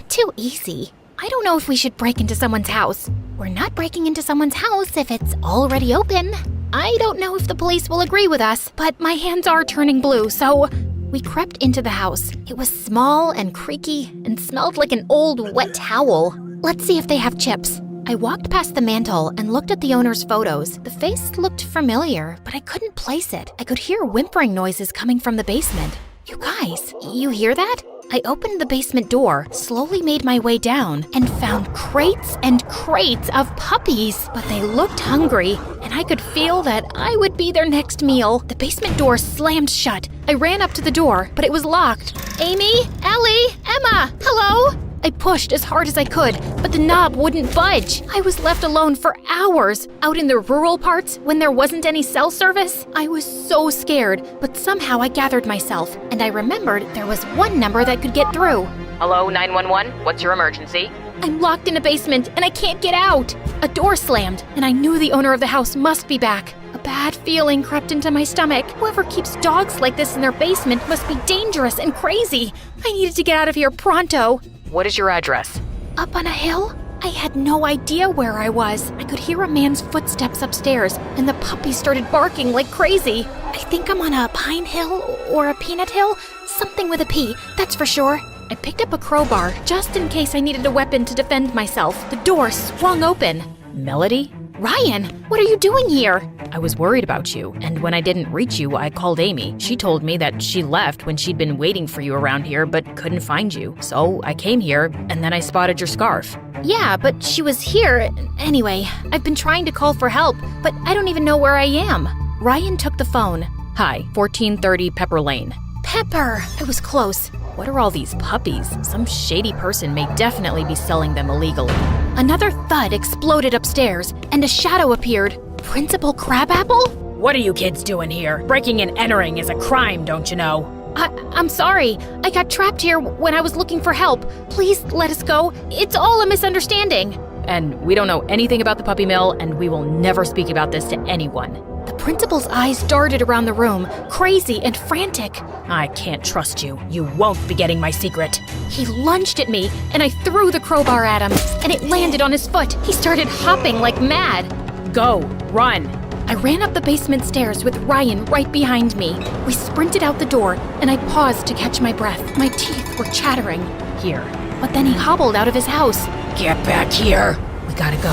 Too easy. I don't know if we should break into someone's house. We're not breaking into someone's house if it's already open. I don't know if the police will agree with us, but my hands are turning blue, so we crept into the house. It was small and creaky and smelled like an old wet towel. Let's see if they have chips. I walked past the mantel and looked at the owner's photos. The face looked familiar, but I couldn't place it. I could hear whimpering noises coming from the basement. You guys, you hear that? I opened the basement door, slowly made my way down, and found crates and crates of puppies. But they looked hungry, and I could feel that I would be their next meal. The basement door slammed shut. I ran up to the door, but it was locked. Amy? Ellie? Emma? Hello? I pushed as hard as I could, but the knob wouldn't budge. I was left alone for hours, out in the rural parts when there wasn't any cell service. I was so scared, but somehow I gathered myself, and I remembered there was one number that could get through. Hello, 911? What's your emergency? I'm locked in a basement, and I can't get out. A door slammed, and I knew the owner of the house must be back. A bad feeling crept into my stomach. Whoever keeps dogs like this in their basement must be dangerous and crazy. I needed to get out of here pronto. What is your address? Up on a hill? I had no idea where I was. I could hear a man's footsteps upstairs, and the puppies started barking like crazy. I think I'm on a pine hill or a peanut hill. Something with a P, that's for sure. I picked up a crowbar just in case I needed a weapon to defend myself. The door swung open. Melody? Ryan, what are you doing here? I was worried about you, and when I didn't reach you, I called Amy. She told me that she left when she'd been waiting for you around here but couldn't find you. So I came here, and then I spotted your scarf. Yeah, but she was here. Anyway, I've been trying to call for help, but I don't even know where I am. Ryan took the phone. Hi, 1430 Pepper Lane. Pepper! I was close. What are all these puppies? Some shady person may definitely be selling them illegally. Another thud exploded upstairs, and a shadow appeared. Principal Crabapple? What are you kids doing here? Breaking and entering is a crime, don't you know? I'm sorry. I got trapped here when I was looking for help. Please let us go. It's all a misunderstanding. And we don't know anything about the puppy mill, and we will never speak about this to anyone. The principal's eyes darted around the room, crazy and frantic. I can't trust you. You won't be getting my secret. He lunged at me, and I threw the crowbar at him, and it landed on his foot. He started hopping like mad. Go, run. I ran up the basement stairs with Ryan right behind me. We sprinted out the door, and I paused to catch my breath. My teeth were chattering. Here. But then he hobbled out of his house. Get back here. We gotta go.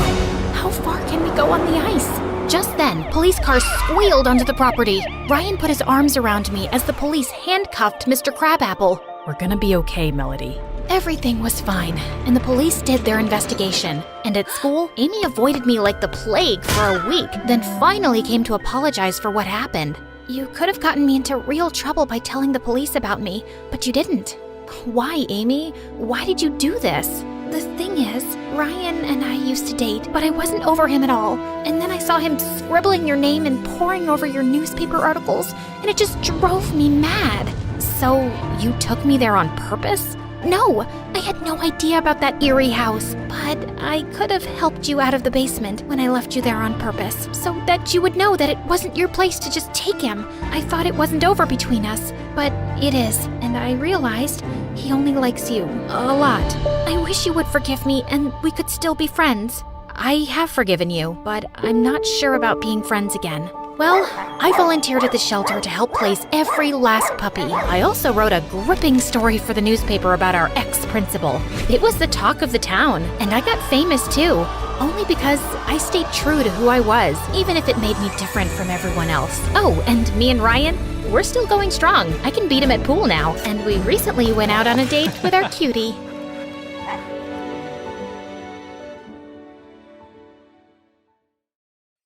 How far can we go on the ice? Just then, police cars squealed onto the property. Ryan put his arms around me as the police handcuffed Mr. Crabapple. We're gonna be okay, Melody. Everything was fine, and the police did their investigation. And at school, Amy avoided me like the plague for a week, then finally came to apologize for what happened. You could have gotten me into real trouble by telling the police about me, but you didn't. Why, Amy? Why did you do this? The thing is, Ryan and I used to date, but I wasn't over him at all. And then I saw him scribbling your name and poring over your newspaper articles, and it just drove me mad. So, you took me there on purpose? No, I had no idea about that eerie house, but I could have helped you out of the basement when I left you there on purpose, so that you would know that it wasn't your place to just take him. I thought it wasn't over between us, but it is, and I realized he only likes you a lot. I wish you would forgive me and we could still be friends. I have forgiven you, but I'm not sure about being friends again. Well, I volunteered at the shelter to help place every last puppy. I also wrote a gripping story for the newspaper about our ex-principal. It was the talk of the town, and I got famous too, only because I stayed true to who I was, even if it made me different from everyone else. Oh, and me and Ryan, we're still going strong. I can beat him at pool now, and we recently went out on a date with our cutie.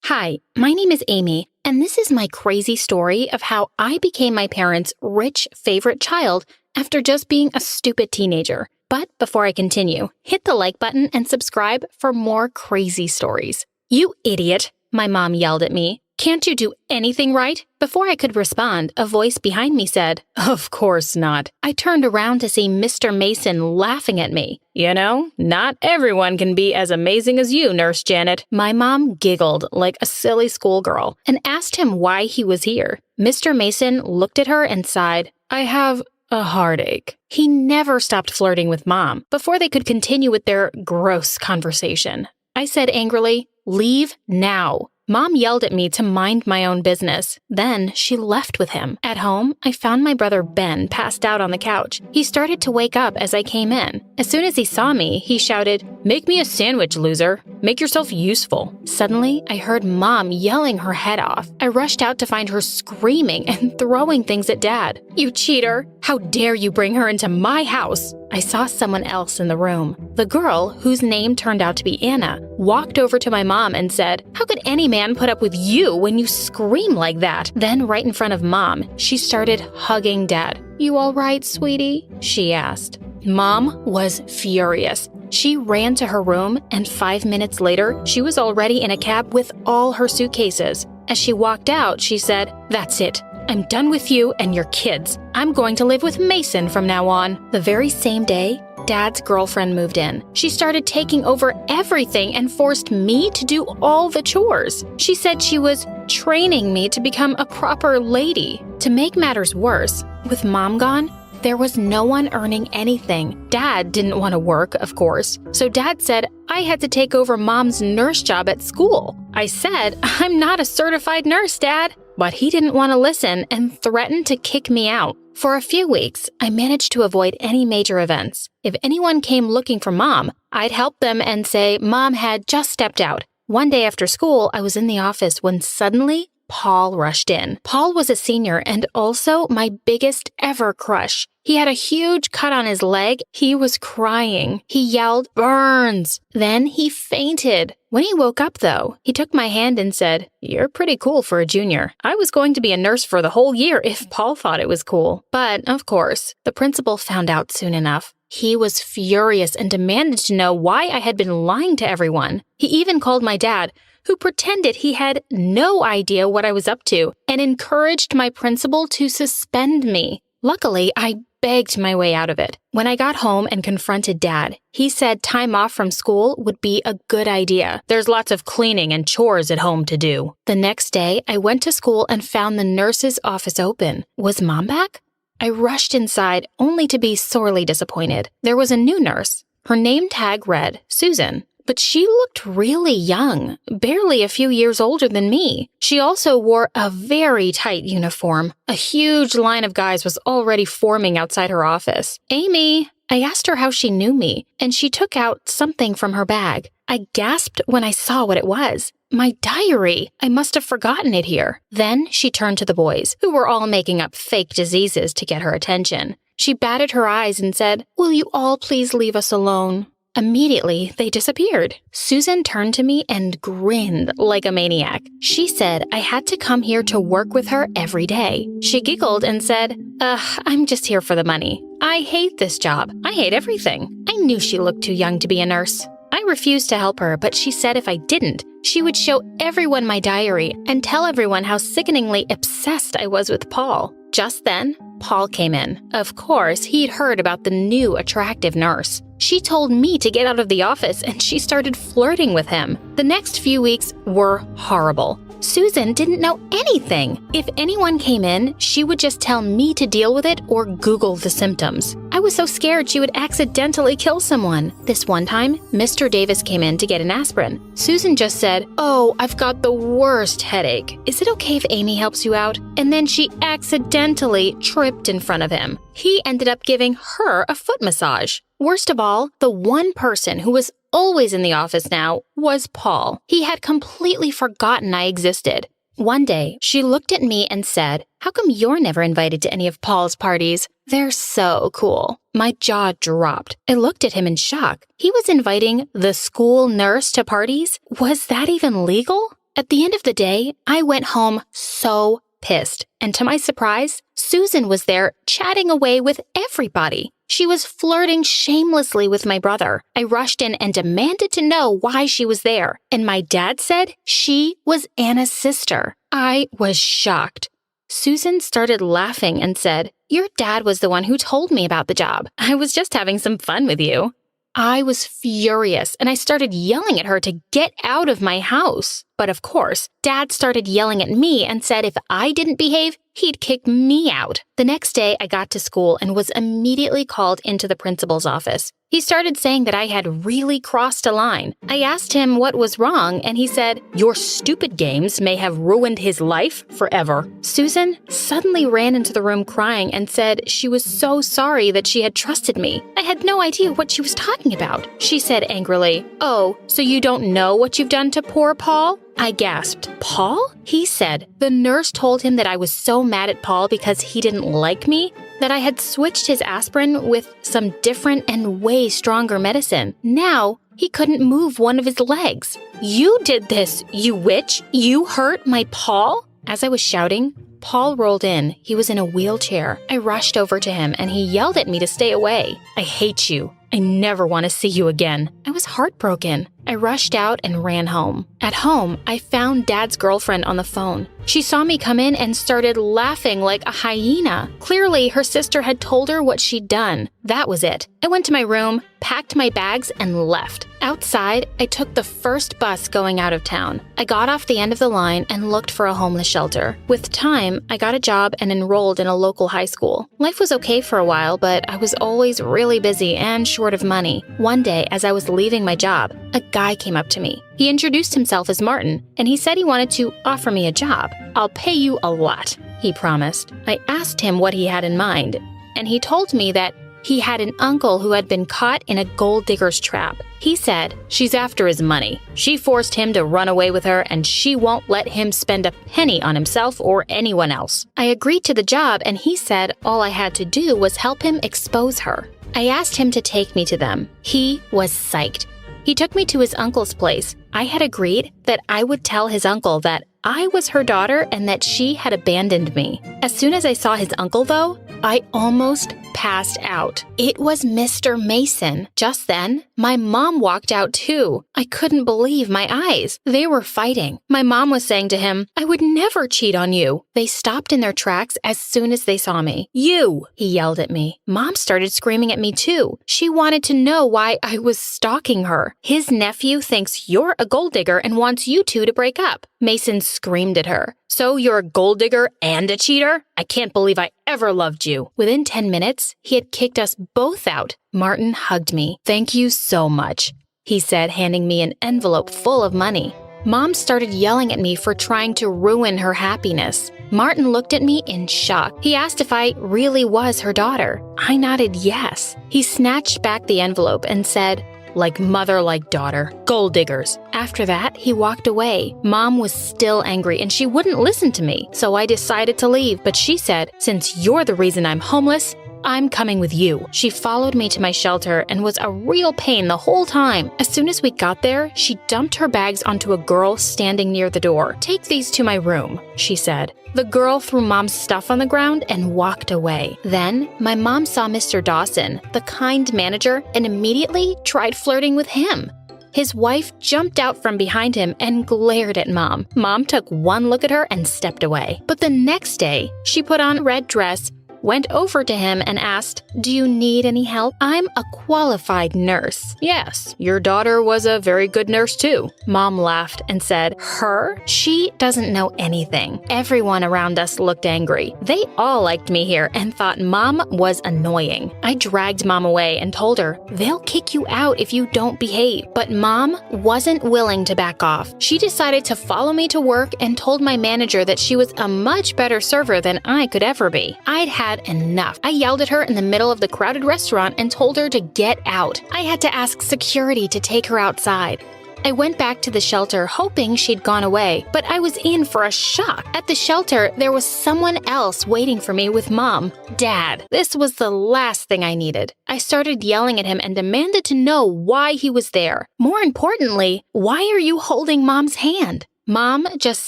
Hi, my name is Amy, and this is my crazy story of how I became my parents' rich favorite child after just being a stupid teenager. But before I continue, hit the like button and subscribe for more crazy stories. You idiot, my mom yelled at me. Can't you do anything right? Before I could respond, a voice behind me said, Of course not. I turned around to see Mr. Mason laughing at me. You know, not everyone can be as amazing as you, Nurse Janet. My mom giggled like a silly schoolgirl and asked him why he was here. Mr. Mason looked at her and sighed, I have a heartache. He never stopped flirting with Mom before they could continue with their gross conversation. I said angrily, Leave now. Mom yelled at me to mind my own business. Then she left with him. At home, I found my brother Ben passed out on the couch. He started to wake up as I came in. As soon as he saw me, he shouted, "Make me a sandwich, loser. Make yourself useful." Suddenly, I heard Mom yelling her head off. I rushed out to find her screaming and throwing things at Dad. "You cheater! How dare you bring her into my house!" I saw someone else in the room. The girl, whose name turned out to be Anna, walked over to my mom and said, "How could any man put up with you when you scream like that?" Then, right in front of Mom, she started hugging Dad. "You all right, sweetie?" she asked. Mom was furious. She ran to her room, and 5 minutes later, she was already in a cab with all her suitcases. As she walked out, she said, "That's it. I'm done with you and your kids. I'm going to live with Mason from now on." The very same day, Dad's girlfriend moved in. She started taking over everything and forced me to do all the chores. She said she was training me to become a proper lady. To make matters worse, with Mom gone, there was no one earning anything. Dad didn't want to work, of course. So Dad said I had to take over Mom's nurse job at school. I said, "I'm not a certified nurse, Dad." But he didn't want to listen and threatened to kick me out. For a few weeks, I managed to avoid any major events. If anyone came looking for Mom, I'd help them and say Mom had just stepped out. One day after school, I was in the office when suddenly Paul rushed in. Paul was a senior and also my biggest ever crush. He had a huge cut on his leg. He was crying. He yelled, "Burns!" Then he fainted. When he woke up, though, he took my hand and said, "You're pretty cool for a junior. I was going to be a nurse for the whole year if Paul thought it was cool." But, of course, the principal found out soon enough. He was furious and demanded to know why I had been lying to everyone. He even called my dad, who pretended he had no idea what I was up to, and encouraged my principal to suspend me. Luckily, I begged my way out of it. When I got home and confronted Dad, he said time off from school would be a good idea. There's lots of cleaning and chores at home to do. The next day, I went to school and found the nurse's office open. Was Mom back? I rushed inside, only to be sorely disappointed. There was a new nurse. Her name tag read Susan. But she looked really young, barely a few years older than me. She also wore a very tight uniform. A huge line of guys was already forming outside her office. "Amy," I asked her how she knew me, and she took out something from her bag. I gasped when I saw what it was. My diary! I must have forgotten it here. Then she turned to the boys, who were all making up fake diseases to get her attention. She batted her eyes and said, "Will you all please leave us alone?" Immediately, they disappeared. Susan turned to me and grinned like a maniac. She said I had to come here to work with her every day. She giggled and said, I'm just here for the money. I hate this job. I hate everything." I knew she looked too young to be a nurse. I refused to help her, but she said if I didn't, she would show everyone my diary and tell everyone how sickeningly obsessed I was with Paul. Just then, Paul came in. Of course, he'd heard about the new attractive nurse. She told me to get out of the office and she started flirting with him. The next few weeks were horrible. Susan didn't know anything. If anyone came in, she would just tell me to deal with it or Google the symptoms. I was so scared she would accidentally kill someone. This one time, Mr. Davis came in to get an aspirin. Susan just said, "Oh, I've got the worst headache. Is it okay if Amy helps you out?" And then she accidentally tripped in front of him. He ended up giving her a foot massage. Worst of all, the one person who was always in the office now was Paul. He had completely forgotten I existed. One day, she looked at me and said, "How come you're never invited to any of Paul's parties? They're so cool." My jaw dropped. I looked at him in shock. He was inviting the school nurse to parties? Was that even legal? At the end of the day, I went home so pissed. And to my surprise, Susan was there chatting away with everybody. She was flirting shamelessly with my brother. I rushed in and demanded to know why she was there. And my dad said she was Anna's sister. I was shocked. Susan started laughing and said, "Your dad was the one who told me about the job. I was just having some fun with you." I was furious and I started yelling at her to get out of my house. But of course, Dad started yelling at me and said if I didn't behave, he'd kick me out. The next day, I got to school and was immediately called into the principal's office. He started saying that I had really crossed a line. I asked him what was wrong, and he said, "Your stupid games may have ruined his life forever." Susan suddenly ran into the room crying and said she was so sorry that she had trusted me. I had no idea what she was talking about. She said angrily, "Oh, so you don't know what you've done to poor Paul?" I gasped. "Paul?" He said the nurse told him that I was so mad at Paul because he didn't like me that I had switched his aspirin with some different and way stronger medicine. Now, he couldn't move one of his legs. "You did this, you witch! You hurt my Paul?" As I was shouting, Paul rolled in. He was in a wheelchair. I rushed over to him and he yelled at me to stay away. "I hate you. I never want to see you again." I was heartbroken. I rushed out and ran home. At home, I found Dad's girlfriend on the phone. She saw me come in and started laughing like a hyena. Clearly, her sister had told her what she'd done. That was it. I went to my room, packed my bags, and left. Outside, I took the first bus going out of town. I got off the end of the line and looked for a homeless shelter. With time, I got a job and enrolled in a local high school. Life was okay for a while, but I was always really busy and short of money. One day, as I was leaving my job, a guy came up to me. He introduced himself as Martin, and he said he wanted to offer me a job. "I'll pay you a lot," he promised. I asked him what he had in mind, and he told me that he had an uncle who had been caught in a gold digger's trap. He said, "She's after his money. She forced him to run away with her, and she won't let him spend a penny on himself or anyone else." I agreed to the job, and he said all I had to do was help him expose her. I asked him to take me to them. He was psyched. He took me to his uncle's place. I had agreed that I would tell his uncle that I was her daughter and that she had abandoned me. As soon as I saw his uncle, though, I almost passed out. It was Mr. Mason. Just then, my mom walked out too. I couldn't believe my eyes. They were fighting. My mom was saying to him, "I would never cheat on you." They stopped in their tracks as soon as they saw me. "You!" he yelled at me. Mom started screaming at me too. She wanted to know why I was stalking her. "His nephew thinks you're a gold digger and wants you two to break up." Mason screamed at her. "So you're a gold digger and a cheater? I can't believe I ever loved you." Within 10 minutes, he had kicked us both out. Martin hugged me. "Thank you so much," he said, handing me an envelope full of money. Mom started yelling at me for trying to ruin her happiness. Martin looked at me in shock. He asked if I really was her daughter. I nodded yes. He snatched back the envelope and said, "Like mother, like daughter. Gold diggers." After that, he walked away. Mom was still angry and she wouldn't listen to me, so I decided to leave. But she said, "Since you're the reason I'm homeless, I'm coming with you." She followed me to my shelter and was a real pain the whole time. As soon as we got there, she dumped her bags onto a girl standing near the door. "Take these to my room," she said. The girl threw Mom's stuff on the ground and walked away. Then, my mom saw Mr. Dawson, the kind manager, and immediately tried flirting with him. His wife jumped out from behind him and glared at Mom. Mom took one look at her and stepped away. But the next day, she put on a red dress, went over to him and asked, "Do you need any help? I'm a qualified nurse." "Yes, your daughter was a very good nurse too." Mom laughed and said, "Her? She doesn't know anything." Everyone around us looked angry. They all liked me here and thought Mom was annoying. I dragged Mom away and told her, "They'll kick you out if you don't behave." But Mom wasn't willing to back off. She decided to follow me to work and told my manager that she was a much better server than I could ever be. I'd had enough. I yelled at her in the middle of the crowded restaurant and told her to get out. I had to ask security to take her outside. I went back to the shelter hoping she'd gone away, but I was in for a shock. At the shelter, there was someone else waiting for me with Mom. Dad. This was the last thing I needed. I started yelling at him and demanded to know why he was there. More importantly, why are you holding Mom's hand? Mom just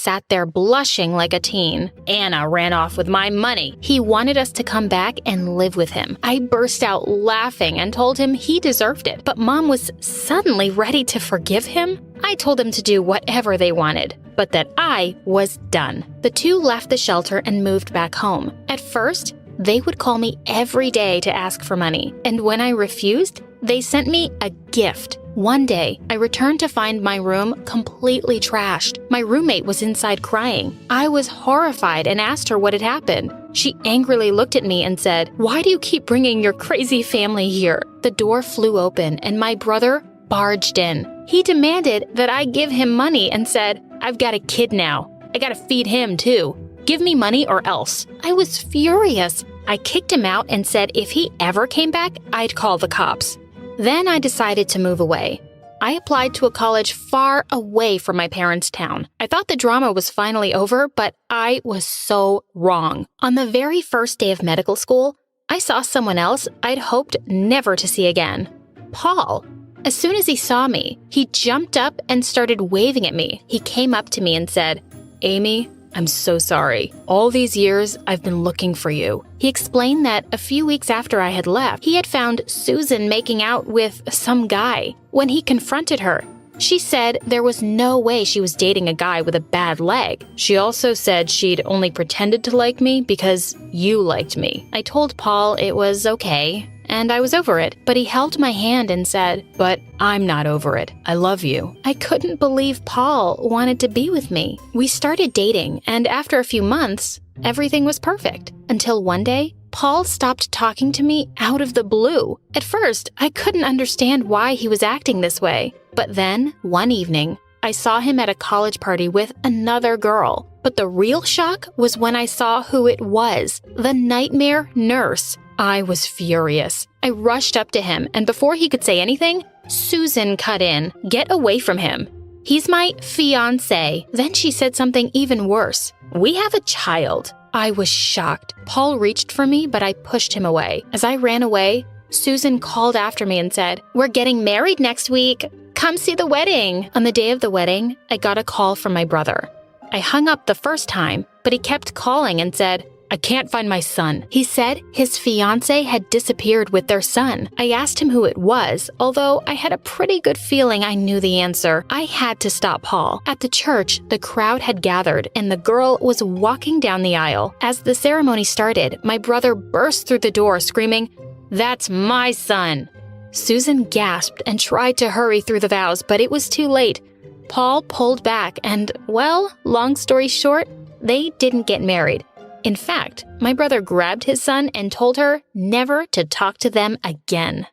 sat there blushing like a teen. "Anna ran off with my money. He wanted us to come back and live with him." I burst out laughing and told him he deserved it, but Mom was suddenly ready to forgive him. I told them to do whatever they wanted, but that I was done. The two left the shelter and moved back home. At first, they would call me every day to ask for money, and when I refused, They sent me a gift. One day, I returned to find my room completely trashed. My roommate was inside crying. I was horrified and asked her what had happened. She angrily looked at me and said, "Why do you keep bringing your crazy family here?" The door flew open and my brother barged in. He demanded that I give him money and said, "I've got a kid now. I gotta feed him too. Give me money or else." I was furious. I kicked him out and said if he ever came back, I'd call the cops. Then I decided to move away. I applied to a college far away from my parents' town. I thought the drama was finally over, but I was so wrong. On the very first day of medical school, I saw someone else I'd hoped never to see again. Paul. As soon as he saw me, he jumped up and started waving at me. He came up to me and said, "Amy, I'm so sorry. All these years, I've been looking for you." He explained that a few weeks after I had left, he had found Susan making out with some guy. When he confronted her, she said there was no way she was dating a guy with a bad leg. She also said she'd only pretended to like me because you liked me. I told Paul it was okay, and I was over it, but he held my hand and said, "But I'm not over it. I love you." I couldn't believe Paul wanted to be with me. We started dating, and after a few months, everything was perfect. Until one day, Paul stopped talking to me out of the blue. At first, I couldn't understand why he was acting this way. But then, one evening, I saw him at a college party with another girl. But the real shock was when I saw who it was, the nightmare nurse. I was furious. I rushed up to him, and before he could say anything, Susan cut in. "Get away from him. He's my fiancé." Then she said something even worse. "We have a child." I was shocked. Paul reached for me, but I pushed him away. As I ran away, Susan called after me and said, "We're getting married next week. Come see the wedding." On the day of the wedding, I got a call from my brother. I hung up the first time, but he kept calling and said, "I can't find my son." He said his fiancée had disappeared with their son. I asked him who it was, although I had a pretty good feeling I knew the answer. I had to stop Paul. At the church, the crowd had gathered, and the girl was walking down the aisle. As the ceremony started, my brother burst through the door screaming, "That's my son!" Susan gasped and tried to hurry through the vows, but it was too late. Paul pulled back and, well, long story short, they didn't get married. In fact, my brother grabbed his son and told her never to talk to them again.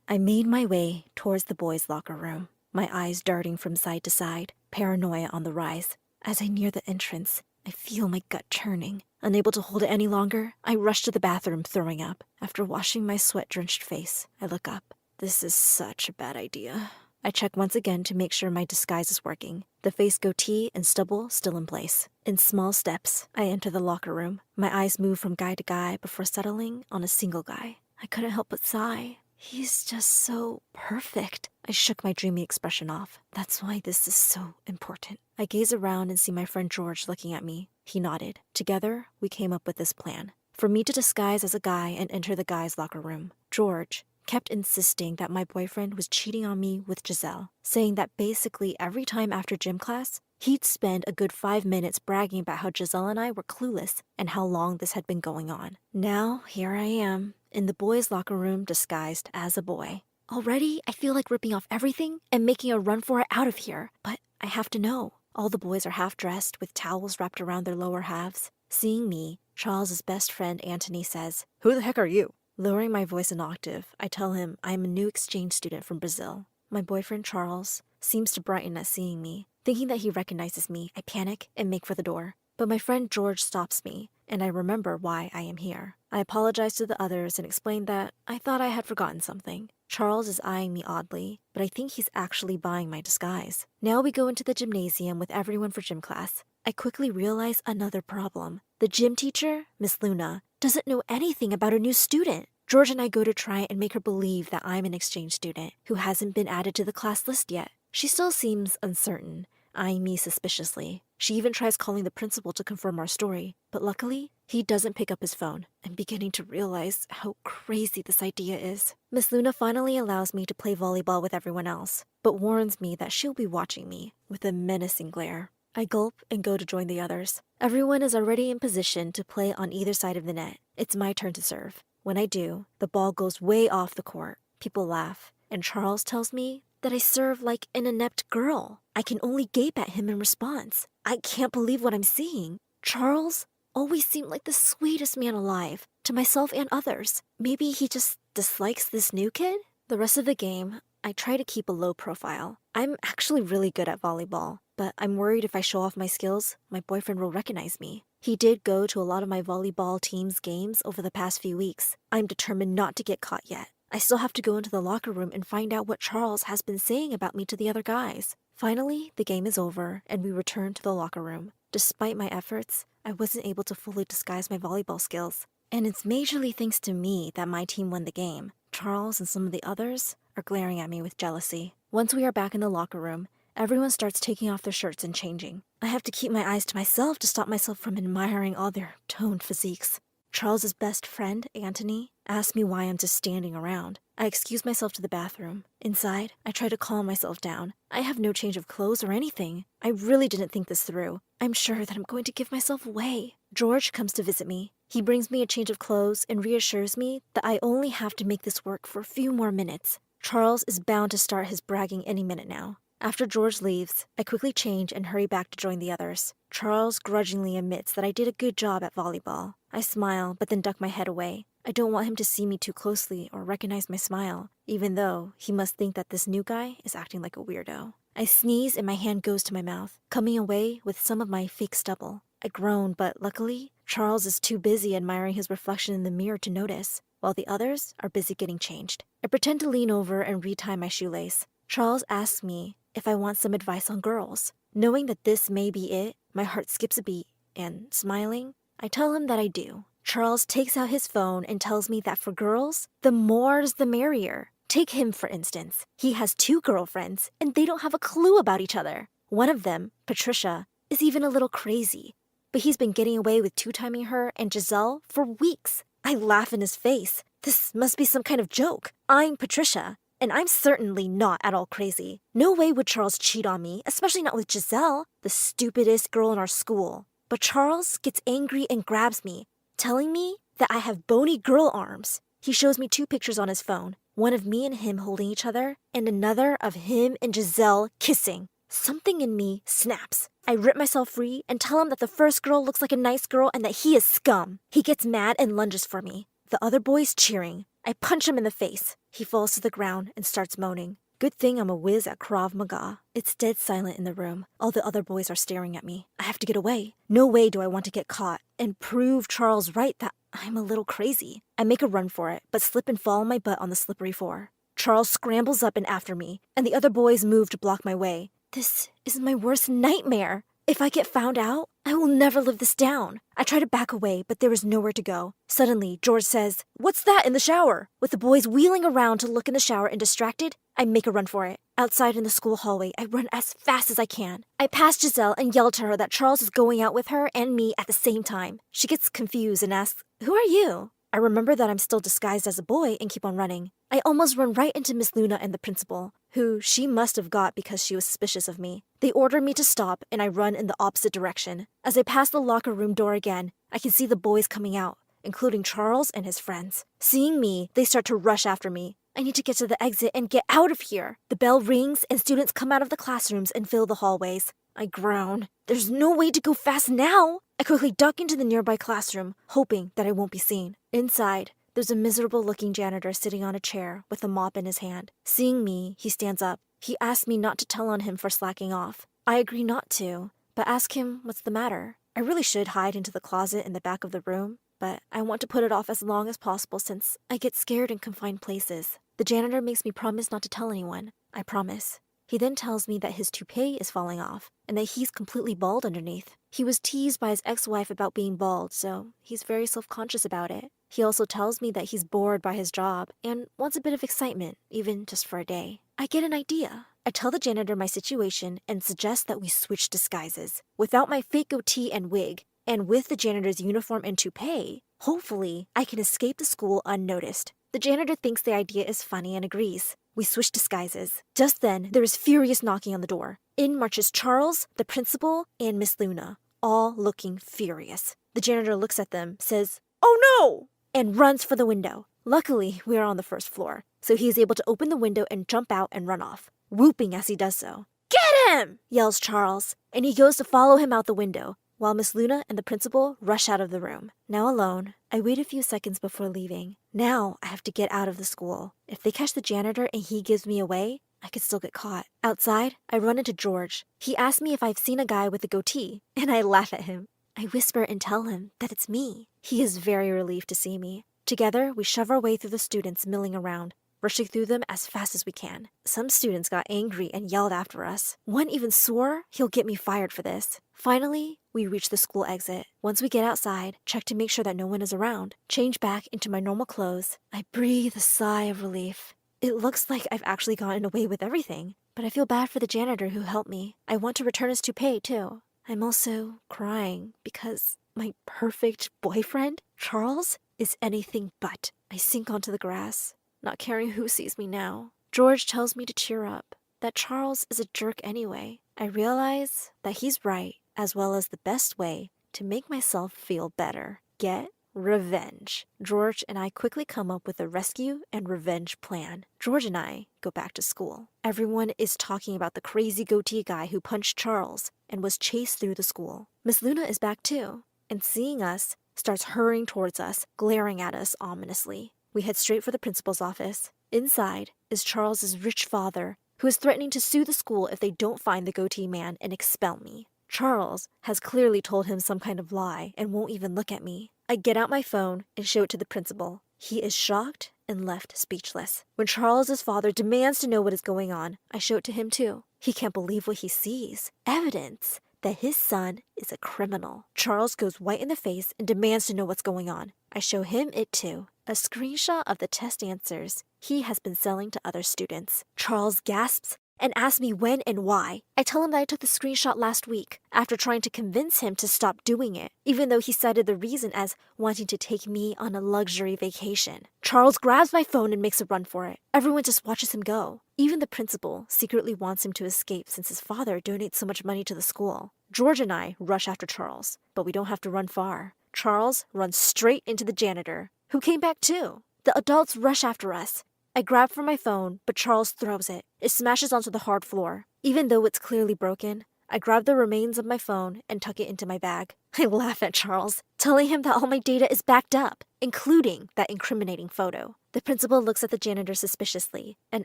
I made my way towards the boys' locker room, my eyes darting from side to side, paranoia on the rise. As I near the entrance, I feel my gut churning. Unable to hold it any longer, I rush to the bathroom, throwing up. After washing my sweat-drenched face, I look up. This is such a bad idea. I check once again to make sure my disguise is working. The face goatee and stubble still in place. In small steps, I enter the locker room. My eyes move from guy to guy before settling on a single guy. I couldn't help but sigh. He's just so perfect. I shook my dreamy expression off. That's why this is so important. I gaze around and see my friend George looking at me. He nodded. Together, we came up with this plan. For me to disguise as a guy and enter the guys' locker room. George kept insisting that my boyfriend was cheating on me with Giselle, saying that basically every time after gym class, he'd spend a good 5 minutes bragging about how Giselle and I were clueless and how long this had been going on. Now, here I am, in the boys' locker room disguised as a boy. Already, I feel like ripping off everything and making a run for it out of here, but I have to know. All the boys are half-dressed with towels wrapped around their lower halves. Seeing me, Charles's best friend Anthony says, "Who the heck are you?" Lowering my voice an octave, I tell him I am a new exchange student from Brazil. My boyfriend Charles seems to brighten at seeing me. Thinking that he recognizes me, I panic and make for the door. But my friend George stops me, and I remember why I am here. I apologize to the others and explain that I thought I had forgotten something. Charles is eyeing me oddly, but I think he's actually buying my disguise. Now we go into the gymnasium with everyone for gym class. I quickly realize another problem. The gym teacher, Miss Luna, doesn't know anything about a new student. George and I go to try and make her believe that I'm an exchange student who hasn't been added to the class list yet. She still seems uncertain, eyeing me suspiciously. She even tries calling the principal to confirm our story, but luckily, he doesn't pick up his phone. I'm beginning to realize how crazy this idea is. Miss Luna finally allows me to play volleyball with everyone else, but warns me that she'll be watching me with a menacing glare. I gulp and go to join the others. Everyone is already in position to play on either side of the net. It's my turn to serve. When I do, the ball goes way off the court. People laugh, and Charles tells me that I serve like an inept girl. I can only gape at him in response. I can't believe what I'm seeing. Charles always seemed like the sweetest man alive, to myself and others. Maybe he just dislikes this new kid? The rest of the game, I try to keep a low profile. I'm actually really good at volleyball, but I'm worried if I show off my skills, my boyfriend will recognize me. He did go to a lot of my volleyball team's games over the past few weeks. I'm determined not to get caught yet. I still have to go into the locker room and find out what Charles has been saying about me to the other guys. Finally, the game is over, and we return to the locker room. Despite my efforts, I wasn't able to fully disguise my volleyball skills. And it's majorly thanks to me that my team won the game. Charles and some of the others are glaring at me with jealousy. Once we are back in the locker room, everyone starts taking off their shirts and changing. I have to keep my eyes to myself to stop myself from admiring all their toned physiques. Charles's best friend, Anthony, asks me why I'm just standing around. I excuse myself to the bathroom. Inside, I try to calm myself down. I have no change of clothes or anything. I really didn't think this through. I'm sure that I'm going to give myself away. George comes to visit me. He brings me a change of clothes and reassures me that I only have to make this work for a few more minutes. Charles is bound to start his bragging any minute now. After George leaves, I quickly change and hurry back to join the others. Charles grudgingly admits that I did a good job at volleyball. I smile, but then duck my head away. I don't want him to see me too closely or recognize my smile, even though he must think that this new guy is acting like a weirdo. I sneeze and my hand goes to my mouth, coming away with some of my fake stubble. I groan, but luckily, Charles is too busy admiring his reflection in the mirror to notice, while the others are busy getting changed. I pretend to lean over and retie my shoelace. Charles asks me if I want some advice on girls. Knowing that this may be it, my heart skips a beat, and smiling, I tell him that I do. Charles takes out his phone and tells me that for girls, the more's the merrier. Take him, for instance. He has 2 girlfriends, and they don't have a clue about each other. One of them, Patricia, is even a little crazy, but he's been getting away with 2-timing her and Giselle for weeks. I laugh in his face. This must be some kind of joke. I'm Patricia, and I'm certainly not at all crazy. No way would Charles cheat on me, especially not with Giselle, the stupidest girl in our school. But Charles gets angry and grabs me, telling me that I have bony girl arms. He shows me 2 pictures on his phone, one of me and him holding each other, and another of him and Giselle kissing. Something in me snaps. I rip myself free and tell him that the first girl looks like a nice girl and that he is scum. He gets mad and lunges for me, the other boys cheering. I punch him in the face. He falls to the ground and starts moaning. Good thing I'm a whiz at Krav Maga. It's dead silent in the room. All the other boys are staring at me. I have to get away. No way do I want to get caught and prove Charles right that I'm a little crazy. I make a run for it, but slip and fall on my butt on the slippery floor. Charles scrambles up and after me, and the other boys move to block my way. This is my worst nightmare. If I get found out, I will never live this down. I try to back away, but there is nowhere to go. Suddenly, George says, "What's that in the shower?" With the boys wheeling around to look in the shower and distracted, I make a run for it. Outside in the school hallway, I run as fast as I can. I pass Giselle and yell to her that Charles is going out with her and me at the same time. She gets confused and asks, "Who are you?" I remember that I'm still disguised as a boy and keep on running. I almost run right into Miss Luna and the principal, who she must have got because she was suspicious of me. They order me to stop and I run in the opposite direction. As I pass the locker room door again, I can see the boys coming out, including Charles and his friends. Seeing me, they start to rush after me. I need to get to the exit and get out of here. The bell rings and students come out of the classrooms and fill the hallways. I groan. There's no way to go fast now. I quickly duck into the nearby classroom, hoping that I won't be seen. Inside, there's a miserable-looking janitor sitting on a chair with a mop in his hand. Seeing me, he stands up. He asks me not to tell on him for slacking off. I agree not to, but ask him what's the matter. I really should hide into the closet in the back of the room, but I want to put it off as long as possible since I get scared in confined places. The janitor makes me promise not to tell anyone. I promise. He then tells me that his toupee is falling off and that he's completely bald underneath. He was teased by his ex-wife about being bald, so he's very self-conscious about it. He also tells me that he's bored by his job and wants a bit of excitement, even just for a day. I get an idea. I tell the janitor my situation and suggest that we switch disguises. Without my fake goatee and wig, and with the janitor's uniform and toupee, hopefully I can escape the school unnoticed. The janitor thinks the idea is funny and agrees. We switch disguises. Just then, there is furious knocking on the door. In marches Charles, the principal, and Miss Luna, all looking furious. The janitor looks at them, says, "Oh no!" and runs for the window. Luckily, we are on the first floor, so he is able to open the window and jump out and run off, whooping as he does so. "Get him!" yells Charles, and he goes to follow him out the window, while Miss Luna and the principal rush out of the room. Now alone, I wait a few seconds before leaving. Now I have to get out of the school. If they catch the janitor and he gives me away, I could still get caught. Outside, I run into George. He asks me if I've seen a guy with a goatee, and I laugh at him. I whisper and tell him that it's me. He is very relieved to see me. Together, we shove our way through the students milling around, rushing through them as fast as we can. Some students got angry and yelled after us. One even swore he'll get me fired for this. Finally, we reach the school exit. Once we get outside, check to make sure that no one is around. Change back into my normal clothes. I breathe a sigh of relief. It looks like I've actually gotten away with everything, but I feel bad for the janitor who helped me. I want to return his toupee, too. I'm also crying because my perfect boyfriend, Charles, is anything but. I sink onto the grass, not caring who sees me now. George tells me to cheer up, that Charles is a jerk anyway. I realize that he's right, as well as the best way to make myself feel better. Get revenge. George and I quickly come up with a rescue and revenge plan. George and I go back to school. Everyone is talking about the crazy goatee guy who punched Charles and was chased through the school. Miss Luna is back too, and seeing us, starts hurrying towards us, glaring at us ominously. We head straight for the principal's office. Inside is Charles's rich father, who is threatening to sue the school if they don't find the goatee man and expel me. Charles has clearly told him some kind of lie and won't even look at me. I get out my phone and show it to the principal. He is shocked and left speechless. When Charles's father demands to know what is going on, I show it to him too. He can't believe what he sees. Evidence that his son is a criminal. Charles goes white in the face and demands to know what's going on. I show him it too. A screenshot of the test answers he has been selling to other students. Charles gasps and asks me when and why. I tell him that I took the screenshot last week after trying to convince him to stop doing it, even though he cited the reason as wanting to take me on a luxury vacation. Charles grabs my phone and makes a run for it. Everyone just watches him go. Even the principal secretly wants him to escape since his father donates so much money to the school. George and I rush after Charles, but we don't have to run far. Charles runs straight into the janitor, who came back too. The adults rush after us. I grab for my phone, but Charles throws it. It smashes onto the hard floor. Even though it's clearly broken, I grab the remains of my phone and tuck it into my bag. I laugh at Charles, telling him that all my data is backed up, including that incriminating photo. The principal looks at the janitor suspiciously and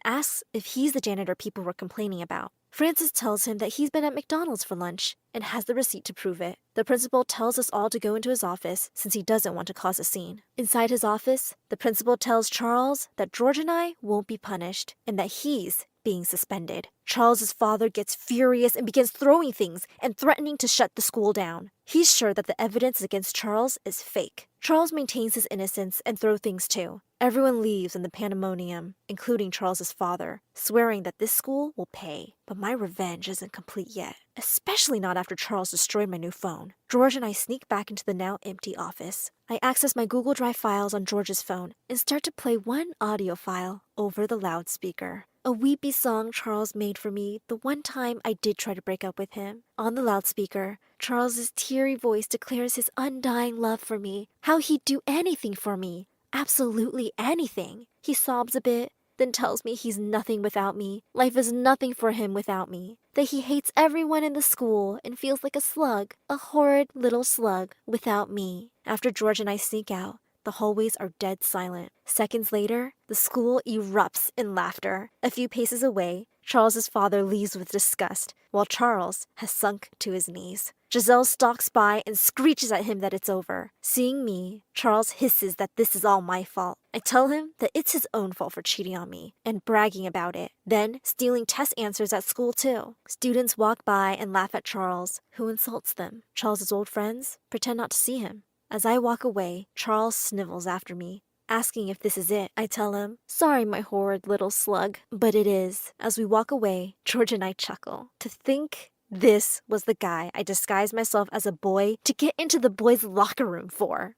asks if he's the janitor people were complaining about. Francis tells him that he's been at McDonald's for lunch and has the receipt to prove it. The principal tells us all to go into his office since he doesn't want to cause a scene. Inside his office, the principal tells Charles that George and I won't be punished and that he's being suspended. Charles's father gets furious and begins throwing things and threatening to shut the school down. He's sure that the evidence against Charles is fake. Charles maintains his innocence and throws things too. Everyone leaves in the pandemonium, including Charles's father, swearing that this school will pay. But my revenge isn't complete yet, especially not after Charles destroyed my new phone. George and I sneak back into the now empty office. I access my Google Drive files on George's phone and start to play one audio file over the loudspeaker. A weepy song Charles made for me the one time I did try to break up with him. On the loudspeaker, Charles's teary voice declares his undying love for me, how he'd do anything for me, absolutely anything. He sobs a bit, then tells me he's nothing without me, life is nothing for him without me, that he hates everyone in the school and feels like a slug, a horrid little slug, without me. After George and I sneak out, the hallways are dead silent. Seconds later, the school erupts in laughter. A few paces away, Charles's father leaves with disgust, while Charles has sunk to his knees. Giselle stalks by and screeches at him that it's over. Seeing me, Charles hisses that this is all my fault. I tell him that it's his own fault for cheating on me and bragging about it, then stealing test answers at school too. Students walk by and laugh at Charles, who insults them. Charles's old friends pretend not to see him. As I walk away, Charles snivels after me, asking if this is it. I tell him, sorry, my horrid little slug, but it is. As we walk away, George and I chuckle. To think this was the guy I disguised myself as a boy to get into the boys' locker room for.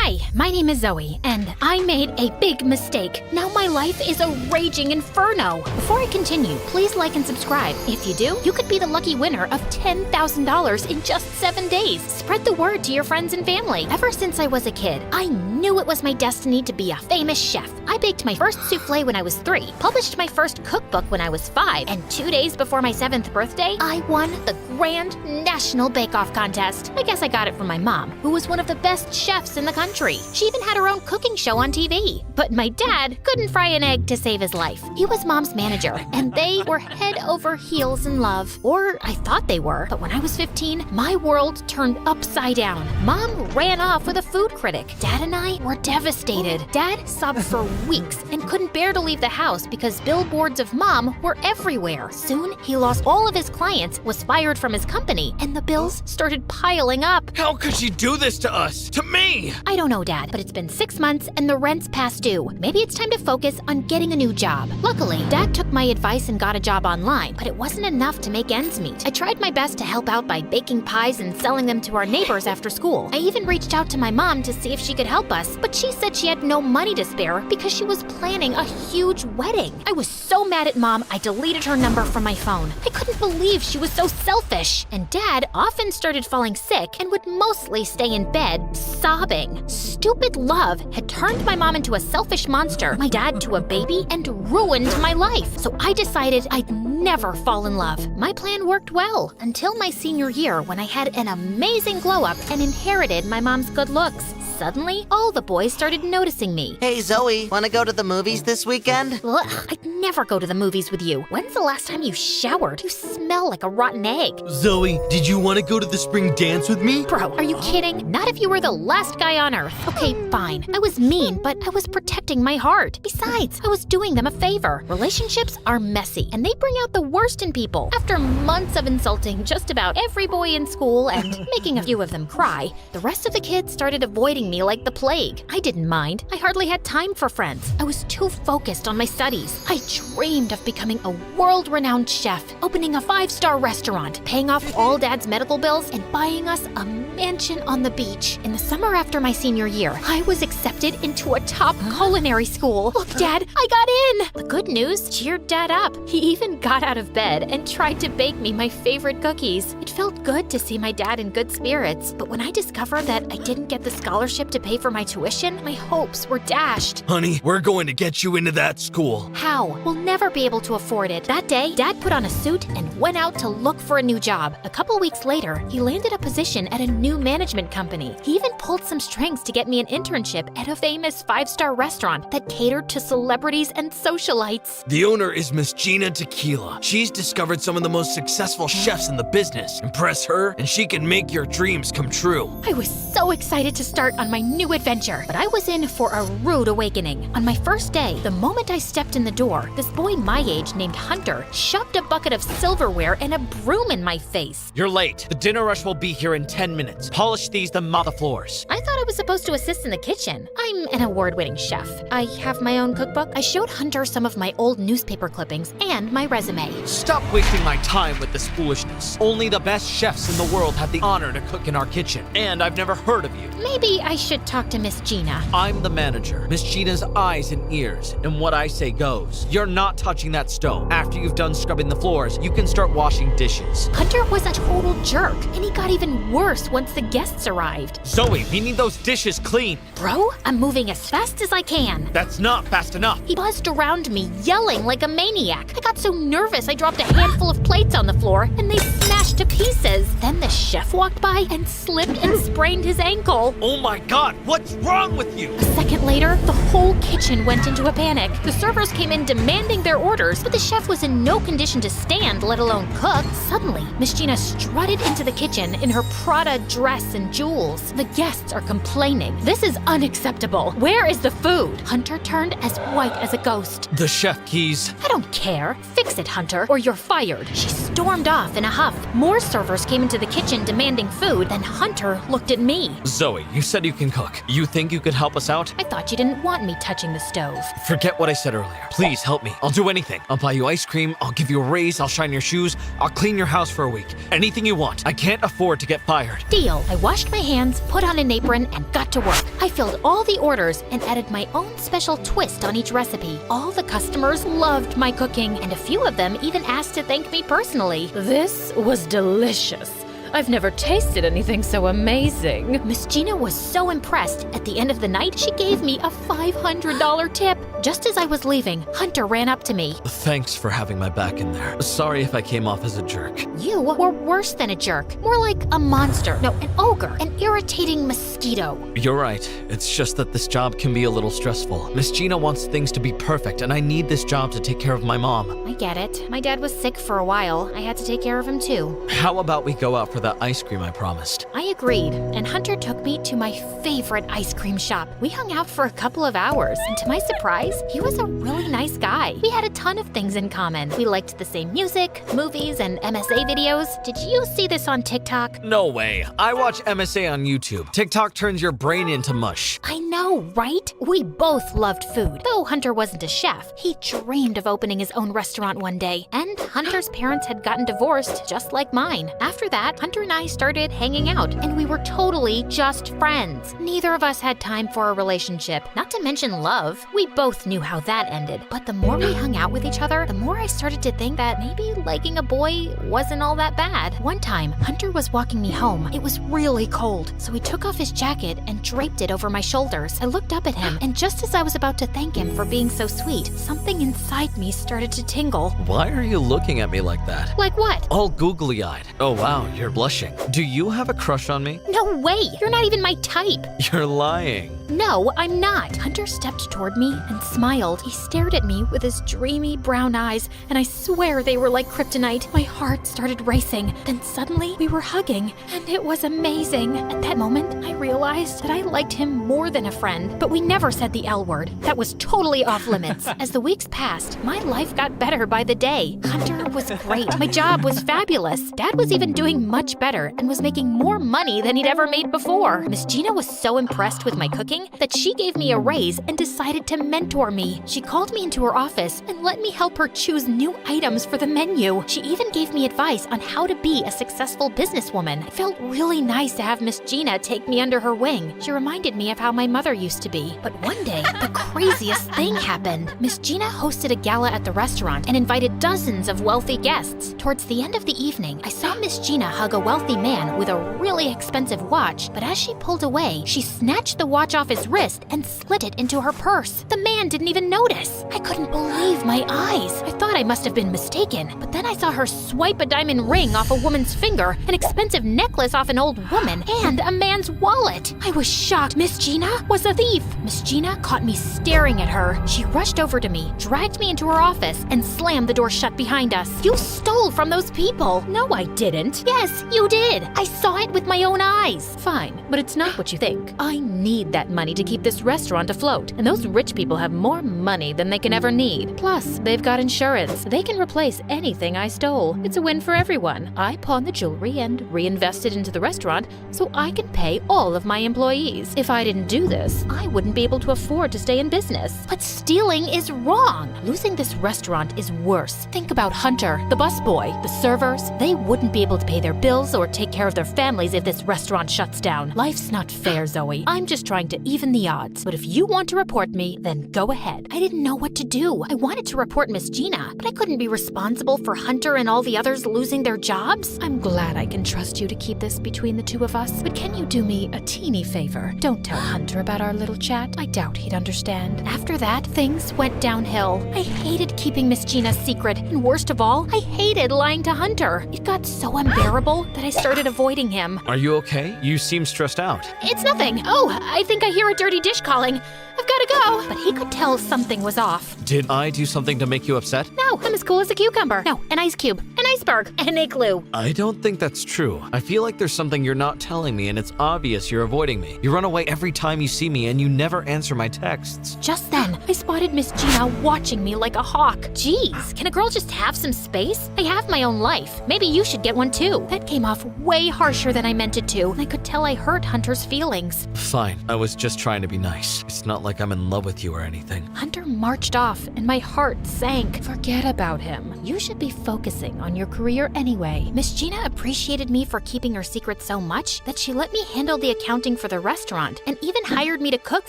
Hi, my name is Zoe, and I made a big mistake. Now my life is a raging inferno. Before I continue, please like and subscribe. If you do, you could be the lucky winner of $10,000 in just 7 days. Spread the word to your friends and family. Ever since I was a kid, I knew it was my destiny to be a famous chef. I baked my first souffle when I was 3, published my first cookbook when I was 5, and 2 days before my 7th birthday, I won the Grand National Bake-Off contest. I guess I got it from my mom, who was one of the best chefs in the country. She even had her own cooking show on TV. But my dad couldn't fry an egg to save his life. He was Mom's manager, and they were head over heels in love. Or I thought they were. But when I was 15, my world turned upside down. Mom ran off with a food critic. Dad and I were devastated. Dad sobbed for weeks and couldn't bear to leave the house because billboards of Mom were everywhere. Soon, he lost all of his clients, was fired from his company, and the bills started piling up. How could she do this to us? To me? I don't know, Dad, but it's been 6 months and the rent's past due. Maybe it's time to focus on getting a new job. Luckily, Dad took my advice and got a job online, but it wasn't enough to make ends meet. I tried my best to help out by baking pies and selling them to our neighbors after school. I even reached out to my mom to see if she could help us, but she said she had no money to spare because she was planning a huge wedding. I was so mad at Mom, I deleted her number from my phone. I couldn't believe she was so selfish. And Dad often started falling sick and would mostly stay in bed, sobbing. Stupid love had turned my mom into a selfish monster, my dad to a baby, and ruined my life. So I decided I'd never fall in love. My plan worked well until my senior year when I had an amazing glow up and inherited my mom's good looks. Suddenly, all the boys started noticing me. Hey, Zoe, wanna go to the movies this weekend? Ugh, I'd never go to the movies with you. When's the last time you showered? You smell like a rotten egg. Zoe, did you want to go to the spring dance with me? Bro, are you kidding? Not if you were the last guy on Earth. Okay, fine. I was mean, but I was protecting my heart. Besides, I was doing them a favor. Relationships are messy, and they bring out the worst in people. After months of insulting just about every boy in school and making a few of them cry, the rest of the kids started avoiding me like the plague. I didn't mind. I hardly had time for friends. I was too focused on my studies. I dreamed of becoming a world-renowned chef, opening a 5-star restaurant, paying off all Dad's medical bills, and buying us a mansion on the beach. In the summer after my senior year, I was accepted into a top culinary school. Look, Dad, I got in! The good news cheered Dad up. He even got out of bed and tried to bake me my favorite cookies. It felt good to see my dad in good spirits, but when I discovered that I didn't get the scholarship to pay for my tuition, my hopes were dashed. Honey, we're going to get you into that school. How? We'll never be able to afford it. That day, Dad put on a suit and went out to look for a new job. A couple weeks later, he landed a position at a new management company. He even pulled some strings to get me an internship at a famous 5-star restaurant that catered to celebrities and socialites. The owner is Miss Gina Tequila. She's discovered some of the most successful chefs in the business. Impress her, and she can make your dreams come true. I was so excited to start on my new adventure, but I was in for a rude awakening. On my first day, the moment I stepped in the door, this boy my age named Hunter shoved a bucket of silverware and a broom in my face. You're late. The dinner rush will be here in 10 minutes. Polish these, then mop the floors. I thought I was supposed to assist in the kitchen. I'm an award-winning chef. I have my own cookbook. I showed Hunter some of my old newspaper clippings and my resume. Stop wasting my time with this foolishness. Only the best chefs in the world have the honor to cook in our kitchen, and I've never heard of you. Maybe I should talk to Miss Gina. I'm the manager, Miss Gina's eyes and ears, and what I say goes. You're not touching that stove. After you've done scrubbing the floors, you can start washing dishes. Hunter was a total jerk, and he got even worse once the guests arrived. Zoe, we need those dishes clean. Bro, I'm moving as fast as I can. That's not fast enough. He buzzed around me, yelling like a maniac. I got so nervous I dropped a handful of plates on the floor, and they smashed to pieces. Then the chef walked by and slipped and sprained his ankle. Oh my God, what's wrong with you? A second later, the whole kitchen went into a panic. The servers came in demanding their orders, but the chef was in no condition to stand, let alone cook. Suddenly, Miss Gina strutted into the kitchen in her Prada dress and jewels. The guests are complaining. This is unacceptable. Where is the food? Hunter turned as white as a ghost. The chef keys. I don't care. Fix it, Hunter, or you're fired. She stormed off in a huff. More servers came into the kitchen demanding food. Then Hunter looked at me. Zoe, you said you can cook. You think you could help us out? I thought you didn't want me touching the stove. Forget what I said earlier. Please help me. I'll do anything. I'll buy you ice cream. I'll give you a raise. I'll shine your shoes. I'll clean your house for a week. Anything you want. I can't afford to get fired. Deal. I washed my hands, put on an apron, and got to work. I filled all the orders and added my own special twist on each recipe. All the customers loved my cooking, and a few of them even asked to thank me personally. This was delicious. I've never tasted anything so amazing. Miss Gina was so impressed. At the end of the night, she gave me a $500 tip. Just as I was leaving, Hunter ran up to me. Thanks for having my back in there. Sorry if I came off as a jerk. You were worse than a jerk. More like a monster. No, an ogre. An irritating mosquito. You're right. It's just that this job can be a little stressful. Miss Gina wants things to be perfect, and I need this job to take care of my mom. I get it. My dad was sick for a while. I had to take care of him too. How about we go out for that ice cream I promised? I agreed, and Hunter took me to my favorite ice cream shop. We hung out for a couple of hours, and to my surprise, he was a really nice guy. We had a ton of things in common. We liked the same music, movies, and MSA videos. Did you see this on TikTok? No way. I watch MSA on YouTube. TikTok turns your brain into mush. I know, right? We both loved food. Though Hunter wasn't a chef, he dreamed of opening his own restaurant one day. And Hunter's parents had gotten divorced, just like mine. After that, Hunter and I started hanging out, and we were totally just friends. Neither of us had time for a relationship, not to mention love. We both knew how that ended. But the more we hung out with each other, the more I started to think that maybe liking a boy wasn't all that bad. One time, Hunter was walking me home. It was really cold, so he took off his jacket and draped it over my shoulders. I looked up at him, and just as I was about to thank him for being so sweet, something inside me started to tingle. Why are you looking at me like that? Like what? All googly-eyed. Oh wow, you're blushing. Do you have a crush on me? No way! You're not even my type! You're lying. No, I'm not. Hunter stepped toward me and smiled. He stared at me with his dreamy brown eyes, and I swear they were like kryptonite. My heart started racing. Then suddenly, we were hugging, and it was amazing. At that moment, I realized that I liked him more than a friend, but we never said the L word. That was totally off limits. As the weeks passed, my life got better by the day. Hunter was great. My job was fabulous. Dad was even doing much better and was making more money than he'd ever made before. Miss Gina was so impressed with my cooking that she gave me a raise and decided to mentor me. She called me into her office and let me help her choose new items for the menu. She even gave me advice on how to be a successful businesswoman. It felt really nice to have Miss Gina take me under her wing. She reminded me of how my mother used to be. But one day, the craziest thing happened. Miss Gina hosted a gala at the restaurant and invited dozens of wealthy guests. Towards the end of the evening, I saw Miss Gina hug a wealthy man with a really expensive watch, but as she pulled away, she snatched the watch off his wrist and slid it into her purse. The man didn't even notice. I couldn't believe my eyes. I thought I must have been mistaken, but then I saw her swipe a diamond ring off a woman's finger, an expensive necklace off an old woman, and a man's wallet. I was shocked. Miss Gina was a thief. Miss Gina caught me staring at her. She rushed over to me, dragged me into her office, and slammed the door shut behind us. You stole from those people. No, I didn't. Yes, you did. I saw it with my own eyes. Fine, but it's not what you think. I need that money to keep this restaurant afloat, and those rich people have more money than they can ever need. Plus, they've got insurance. They can replace anything I stole. It's a win for everyone. I pawn the jewelry and reinvest it into the restaurant so I can pay all of my employees. If I didn't do this, I wouldn't be able to afford to stay in business. But stealing is wrong. Losing this restaurant is worse. Think about Hunter, the busboy, the servers. They wouldn't be able to pay their bills or take care of their families if this restaurant shuts down. Life's not fair, Zoe. I'm just trying to even the odds. But if you want to report me, then go ahead. I didn't know what to do. I wanted to report Miss Gina, but I couldn't be responsible for Hunter and all the others losing their jobs. I'm glad I can trust you to keep this between the two of us, but can you do me a teeny favor? Don't tell Hunter about our little chat. I doubt he'd understand. After that, things went downhill. I hated keeping Miss Gina's secret, and worst of all, I hated lying to Hunter. It got so unbearable that I started avoiding him. Are you okay? You seem stressed out. It's nothing. Oh, I think I hear a dirty dish calling. I've gotta go. But he could tell something was off. Did I do something to make you upset? No, I'm as cool as a cucumber. No, an ice cube, an iceberg, an igloo. I don't think that's true. I feel like there's something you're not telling me, and it's obvious you're avoiding me. You run away every time you see me, and you never answer my texts. Just then, I spotted Miss Gina watching me like a hawk. Jeez, can a girl just have some space? I have my own life. Maybe you should get one too. That came off way harsher than I meant it to, and I could tell I hurt Hunter's feelings. Fine, I was just trying to be nice. It's not like I'm in love with you or anything. Hunter Hunter marched off, and my heart sank. Forget about him. You should be focusing on your career anyway. Miss Gina appreciated me for keeping her secret so much that she let me handle the accounting for the restaurant and even hired me to cook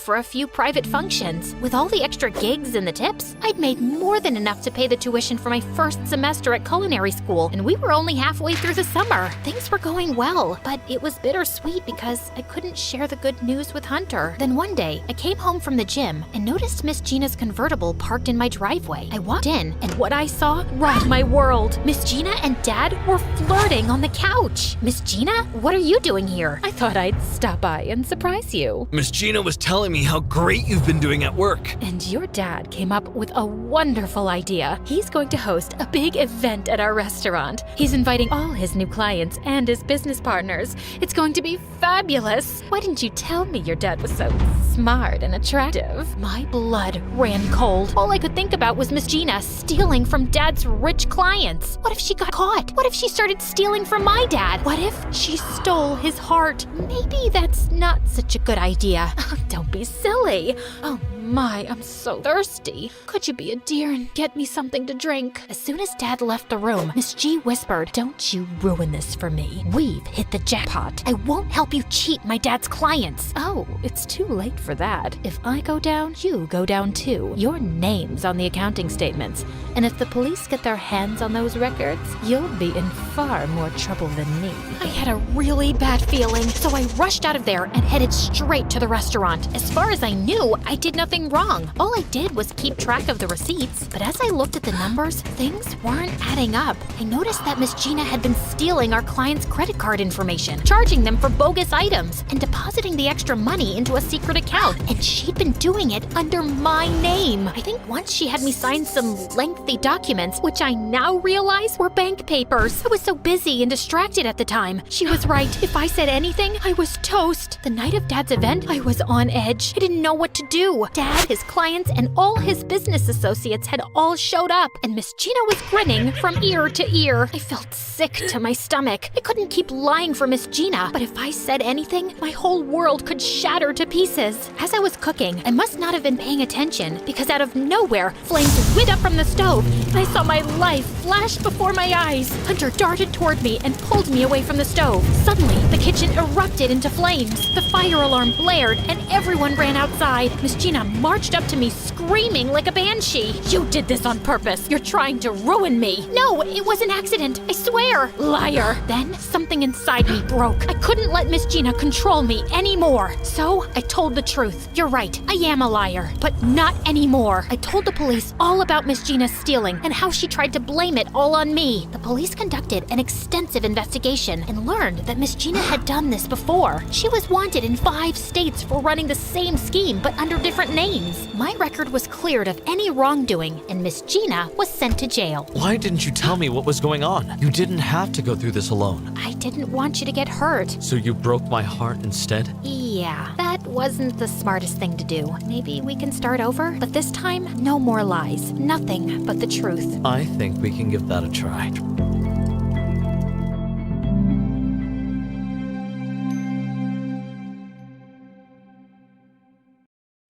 for a few private functions. With all the extra gigs and the tips, I'd made more than enough to pay the tuition for my first semester at culinary school, and we were only halfway through the summer. Things were going well, but it was bittersweet because I couldn't share the good news with Hunter. Then one day, I came home from the gym and noticed Miss Gina's convertible parked in my driveway. I walked in, and what I saw rocked my world. Miss Gina and Dad were flirting on the couch. Miss Gina, what are you doing here? I thought I'd stop by and surprise you. Miss Gina was telling me how great you've been doing at work. And your dad came up with a wonderful idea. He's going to host a big event at our restaurant. He's inviting all his new clients and his business partners. It's going to be fabulous. Why didn't you tell me your dad was so smart and attractive? My blood ran cold. All I could think about was Miss Gina stealing from Dad's rich clients. What if she got caught? What if she started stealing from my dad? What if she stole his heart? Maybe that's not such a good idea. Don't be silly. Oh my, I'm so thirsty. Could you be a dear and get me something to drink? As soon as Dad left the room, Miss G whispered, "Don't you ruin this for me. We've hit the jackpot. I won't help you cheat my dad's clients." Oh, it's too late for that. If I go down, you go down too. Your name's on the accounting statements. And if the police get their hands on those records, you'll be in far more trouble than me. I had a really bad feeling, so I rushed out of there and headed straight to the restaurant. As far as I knew, I did nothing wrong. All I did was keep track of the receipts. But as I looked at the numbers, things weren't adding up. I noticed that Miss Gina had been stealing our clients' credit card information, charging them for bogus items, and depositing the extra money into a secret account. And she'd been doing it under my name. I think once she had me sign some lengthy documents, which I now realize were bank papers. I was so busy and distracted at the time. She was right. If I said anything, I was toast. The night of Dad's event, I was on edge. I didn't know what to do. Dad, his clients, and all his business associates had all showed up, and Miss Gina was grinning from ear to ear. I felt sick to my stomach. I couldn't keep lying for Miss Gina, but if I said anything, my whole world could shatter to pieces. As I was cooking, I must not have been paying attention, because out of nowhere, flames went up from the stove, and I saw my life flash before my eyes. Hunter darted toward me and pulled me away from the stove. Suddenly, the kitchen erupted into flames. The fire alarm blared, and everyone ran outside. Miss Gina marched up to me screaming like a banshee. "You did this on purpose. You're trying to ruin me." "No, it was an accident. I swear." "Liar." Then something inside me broke. I couldn't let Miss Gina control me anymore. So I told the truth. "You're right. I am a liar, but not anymore." I told the police all about Miss Gina's stealing and how she tried to blame it all on me. The police conducted an extensive investigation and learned that Miss Gina had done this before. She was wanted in 5 states for running the same scheme but under different names. My record was cleared of any wrongdoing, and Miss Gina was sent to jail. Why didn't you tell me what was going on? You didn't have to go through this alone. I didn't want you to get hurt. So you broke my heart instead? Yeah, that wasn't the smartest thing to do. Maybe we can start over, but this time, no more lies. Nothing but the truth. I think we can give that a try.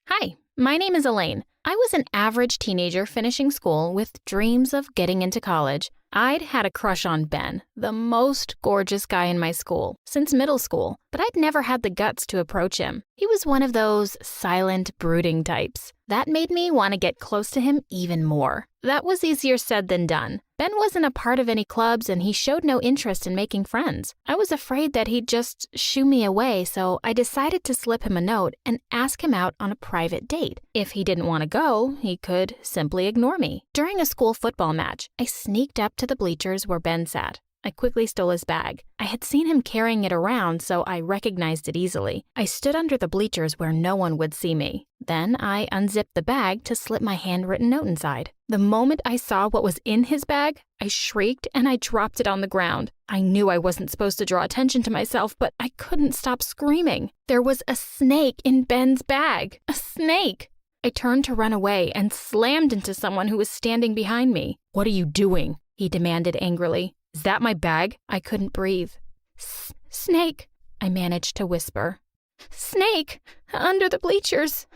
Hi, my name is Elaine. I was an average teenager finishing school with dreams of getting into college. I'd had a crush on Ben, the most gorgeous guy in my school, since middle school, but I'd never had the guts to approach him. He was one of those silent, brooding types. That made me want to get close to him even more. That was easier said than done. Ben wasn't a part of any clubs and he showed no interest in making friends. I was afraid that he'd just shoo me away, so I decided to slip him a note and ask him out on a private date. If he didn't want to go, he could simply ignore me. During a school football match, I sneaked up to the bleachers where Ben sat. I quickly stole his bag. I had seen him carrying it around, so I recognized it easily. I stood under the bleachers where no one would see me. Then I unzipped the bag to slip my handwritten note inside. The moment I saw what was in his bag, I shrieked and I dropped it on the ground. I knew I wasn't supposed to draw attention to myself, but I couldn't stop screaming. There was a snake in Ben's bag. A snake! I turned to run away and slammed into someone who was standing behind me. "What are you doing?" he demanded angrily. "Is that my bag?" I couldn't breathe. "Snake," I managed to whisper. "Snake, under the bleachers."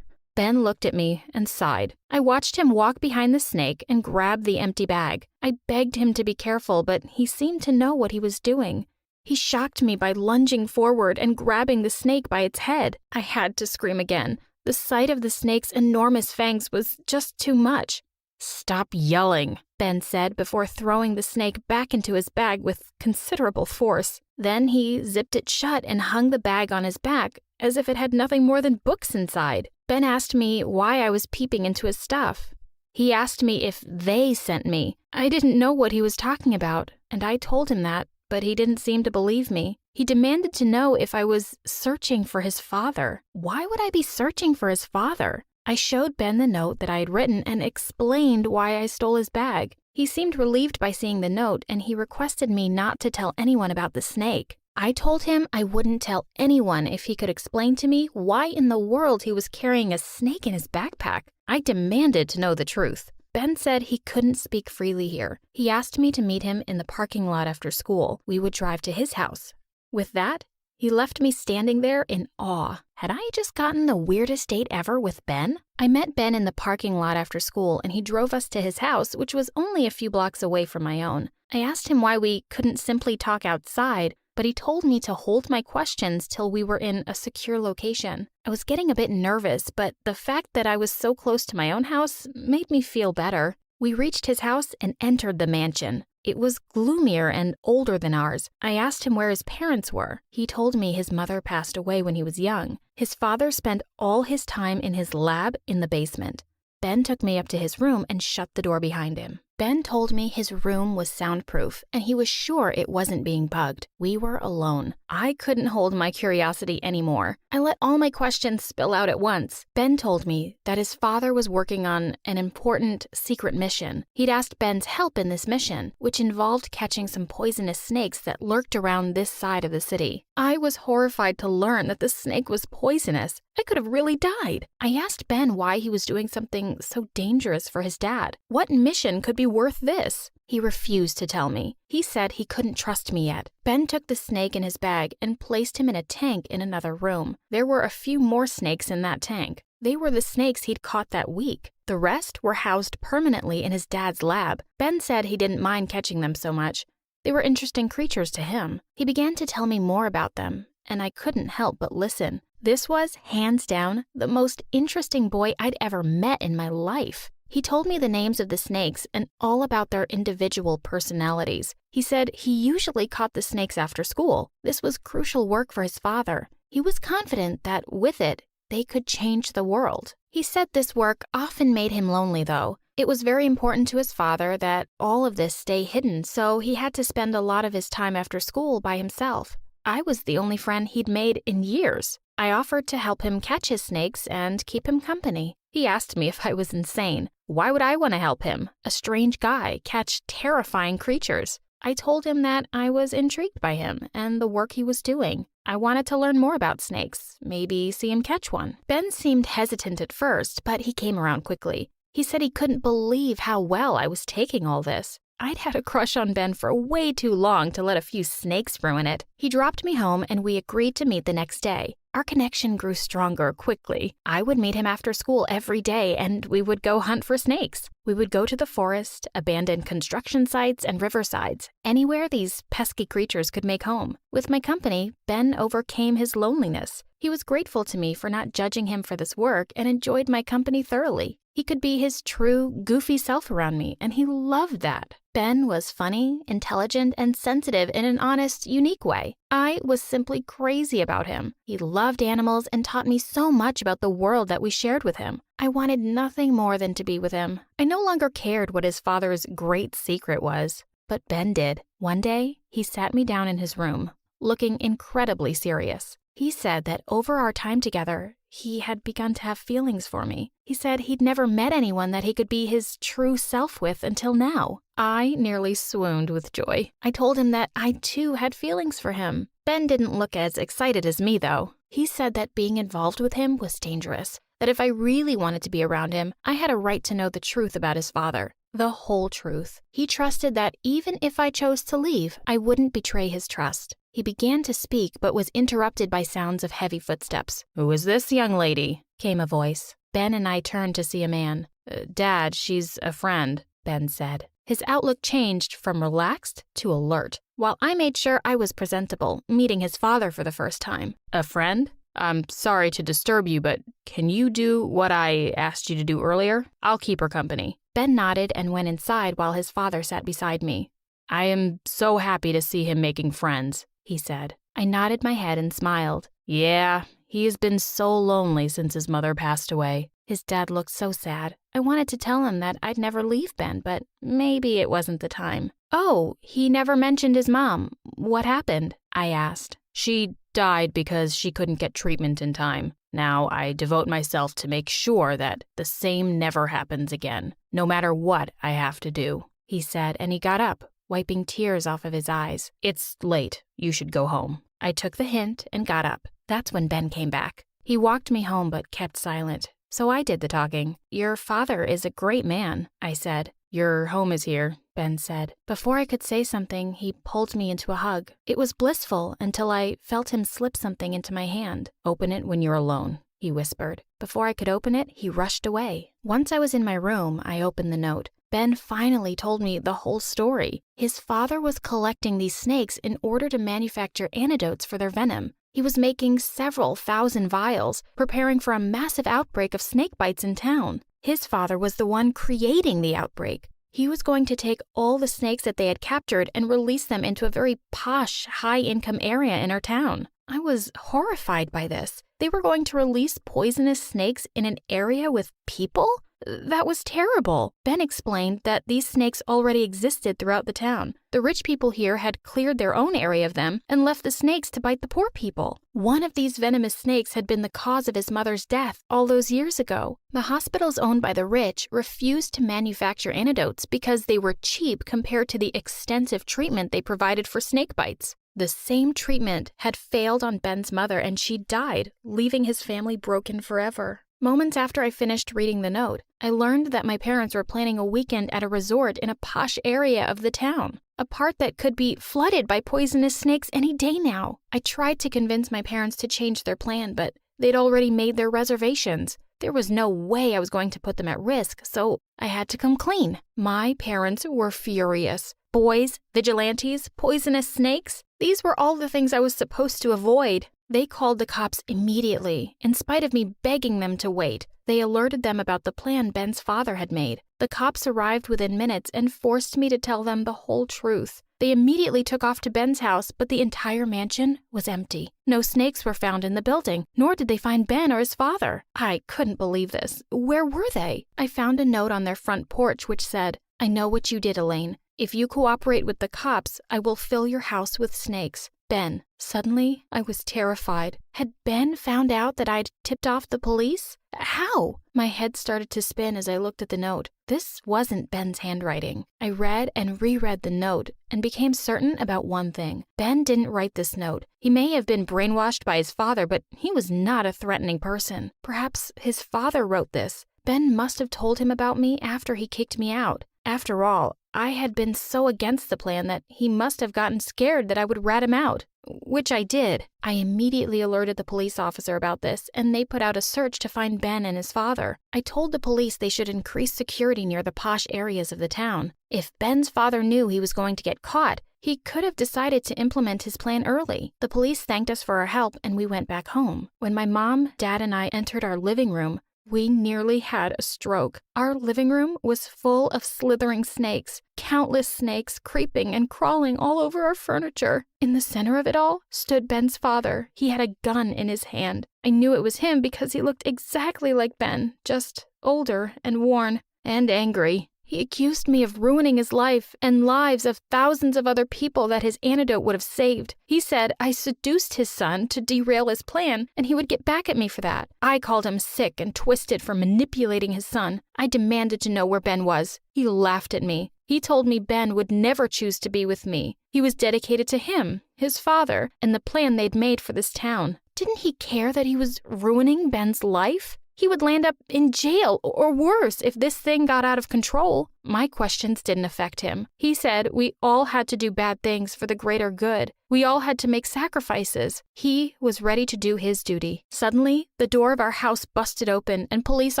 Ben looked at me and sighed. I watched him walk behind the snake and grab the empty bag. I begged him to be careful, but he seemed to know what he was doing. He shocked me by lunging forward and grabbing the snake by its head. I had to scream again. The sight of the snake's enormous fangs was just too much. "Stop yelling," Ben said before throwing the snake back into his bag with considerable force. Then he zipped it shut and hung the bag on his back as if it had nothing more than books inside. Ben asked me why I was peeping into his stuff. He asked me if they sent me. I didn't know what he was talking about, and I told him that, but he didn't seem to believe me. He demanded to know if I was searching for his father. Why would I be searching for his father? I showed Ben the note that I had written and explained why I stole his bag. He seemed relieved by seeing the note, and he requested me not to tell anyone about the snake. I told him I wouldn't tell anyone if he could explain to me why in the world he was carrying a snake in his backpack. I demanded to know the truth. Ben said he couldn't speak freely here. He asked me to meet him in the parking lot after school. We would drive to his house. With that, he left me standing there in awe. Had I just gotten the weirdest date ever with Ben? I met Ben in the parking lot after school, and he drove us to his house, which was only a few blocks away from my own. I asked him why we couldn't simply talk outside, but he told me to hold my questions till we were in a secure location. I was getting a bit nervous, but the fact that I was so close to my own house made me feel better. We reached his house and entered the mansion. It was gloomier and older than ours. I asked him where his parents were. He told me his mother passed away when he was young. His father spent all his time in his lab in the basement. Ben took me up to his room and shut the door behind him. Ben told me his room was soundproof, and he was sure it wasn't being bugged. We were alone. I couldn't hold my curiosity anymore. I let all my questions spill out at once. Ben told me that his father was working on an important secret mission. He'd asked Ben's help in this mission, which involved catching some poisonous snakes that lurked around this side of the city. I was horrified to learn that the snake was poisonous. I could have really died. I asked Ben why he was doing something so dangerous for his dad. What mission could be worth this? He refused to tell me. He said he couldn't trust me yet. Ben took the snake in his bag and placed him in a tank in another room. There were a few more snakes in that tank. They were the snakes he'd caught that week. The rest were housed permanently in his dad's lab. Ben said he didn't mind catching them so much. They were interesting creatures to him. He began to tell me more about them, and I couldn't help but listen. This was, hands down, the most interesting boy I'd ever met in my life. He told me the names of the snakes and all about their individual personalities. He said he usually caught the snakes after school. This was crucial work for his father. He was confident that with it, they could change the world. He said this work often made him lonely, though. It was very important to his father that all of this stay hidden, so he had to spend a lot of his time after school by himself. I was the only friend he'd made in years. I offered to help him catch his snakes and keep him company. He asked me if I was insane. Why would I want to help him, a strange guy, catch terrifying creatures? I told him that I was intrigued by him and the work he was doing. I wanted to learn more about snakes, maybe see him catch one. Ben seemed hesitant at first, but he came around quickly. He said he couldn't believe how well I was taking all this. I'd had a crush on Ben for way too long to let a few snakes ruin it. He dropped me home and we agreed to meet the next day. Our connection grew stronger quickly. I would meet him after school every day and we would go hunt for snakes. We would go to the forest, abandoned construction sites, and riversides, anywhere these pesky creatures could make home. With my company, Ben overcame his loneliness. He was grateful to me for not judging him for this work and enjoyed my company thoroughly. He could be his true, goofy self around me, and he loved that. Ben was funny, intelligent, and sensitive in an honest, unique way. I was simply crazy about him. He loved animals and taught me so much about the world that we shared with him. I wanted nothing more than to be with him. I no longer cared what his father's great secret was, but Ben did. One day, he sat me down in his room, looking incredibly serious. He said that over our time together, he had begun to have feelings for me. He said he'd never met anyone that he could be his true self with until now. I nearly swooned with joy. I told him that I too had feelings for him. Ben didn't look as excited as me, though. He said that being involved with him was dangerous, that if I really wanted to be around him, I had a right to know the truth about his father. The whole truth. He trusted that even if I chose to leave, I wouldn't betray his trust. He began to speak, but was interrupted by sounds of heavy footsteps. "Who is this young lady?" came a voice. Ben and I turned to see a man. Dad, she's a friend, Ben said. His outlook changed from relaxed to alert, while I made sure I was presentable, meeting his father for the first time. A friend? I'm sorry to disturb you, but can you do what I asked you to do earlier? I'll keep her company. Ben nodded and went inside while his father sat beside me. I am so happy to see him making friends, he said. I nodded my head and smiled. Yeah, he has been so lonely since his mother passed away. His dad looked so sad. I wanted to tell him that I'd never leave Ben, but maybe it wasn't the time. Oh, he never mentioned his mom. What happened? I asked. She died because she couldn't get treatment in time. Now I devote myself to make sure that the same never happens again, no matter what I have to do, he said, and he got up, wiping tears off of his eyes. It's late. You should go home. I took the hint and got up. That's when Ben came back. He walked me home but kept silent. So I did the talking. Your father is a great man, I said. Your home is here, Ben said. Before I could say something, he pulled me into a hug. It was blissful until I felt him slip something into my hand. Open it when you're alone, he whispered. Before I could open it, he rushed away. Once I was in my room, I opened the note. Ben finally told me the whole story. His father was collecting these snakes in order to manufacture antidotes for their venom. He was making several thousand vials, preparing for a massive outbreak of snake bites in town. His father was the one creating the outbreak. He was going to take all the snakes that they had captured and release them into a very posh, high-income area in our town. I was horrified by this. They were going to release poisonous snakes in an area with people? That was terrible. Ben explained that these snakes already existed throughout the town. The rich people here had cleared their own area of them and left the snakes to bite the poor people. One of these venomous snakes had been the cause of his mother's death all those years ago. The hospitals owned by the rich refused to manufacture antidotes because they were cheap compared to the extensive treatment they provided for snake bites. The same treatment had failed on Ben's mother and she died, leaving his family broken forever. Moments after I finished reading the note, I learned that my parents were planning a weekend at a resort in a posh area of the town, a part that could be flooded by poisonous snakes any day now. I tried to convince my parents to change their plan, but they'd already made their reservations. There was no way I was going to put them at risk, so I had to come clean. My parents were furious. Boys, vigilantes, poisonous snakes, these were all the things I was supposed to avoid. They called the cops immediately, in spite of me begging them to wait. They alerted them about the plan Ben's father had made. The cops arrived within minutes and forced me to tell them the whole truth. They immediately took off to Ben's house, but the entire mansion was empty. No snakes were found in the building, nor did they find Ben or his father. I couldn't believe this. Where were they? I found a note on their front porch which said, "I know what you did, Elaine. If you cooperate with the cops, I will fill your house with snakes. Ben." Suddenly, I was terrified. Had Ben found out that I'd tipped off the police? How? My head started to spin as I looked at the note. This wasn't Ben's handwriting. I read and reread the note and became certain about one thing. Ben didn't write this note. He may have been brainwashed by his father, but he was not a threatening person. Perhaps his father wrote this. Ben must have told him about me after he kicked me out. After all, I had been so against the plan that he must have gotten scared that I would rat him out, which I did. I immediately alerted the police officer about this, and they put out a search to find Ben and his father. I told the police they should increase security near the posh areas of the town. If Ben's father knew he was going to get caught, he could have decided to implement his plan early. The police thanked us for our help, and we went back home. When my mom, dad, and I entered our living room, we nearly had a stroke. Our living room was full of slithering snakes, countless snakes creeping and crawling all over our furniture. In the center of it all stood Ben's father. He had a gun in his hand. I knew it was him because he looked exactly like Ben, just older and worn and angry. He accused me of ruining his life and lives of thousands of other people that his antidote would have saved. He said I seduced his son to derail his plan, and he would get back at me for that. I called him sick and twisted for manipulating his son. I demanded to know where Ben was. He laughed at me. He told me Ben would never choose to be with me. He was dedicated to him, his father, and the plan they'd made for this town. Didn't he care that he was ruining Ben's life? He would land up in jail or worse if this thing got out of control. My questions didn't affect him. He said we all had to do bad things for the greater good. We all had to make sacrifices. He was ready to do his duty. Suddenly, the door of our house busted open and police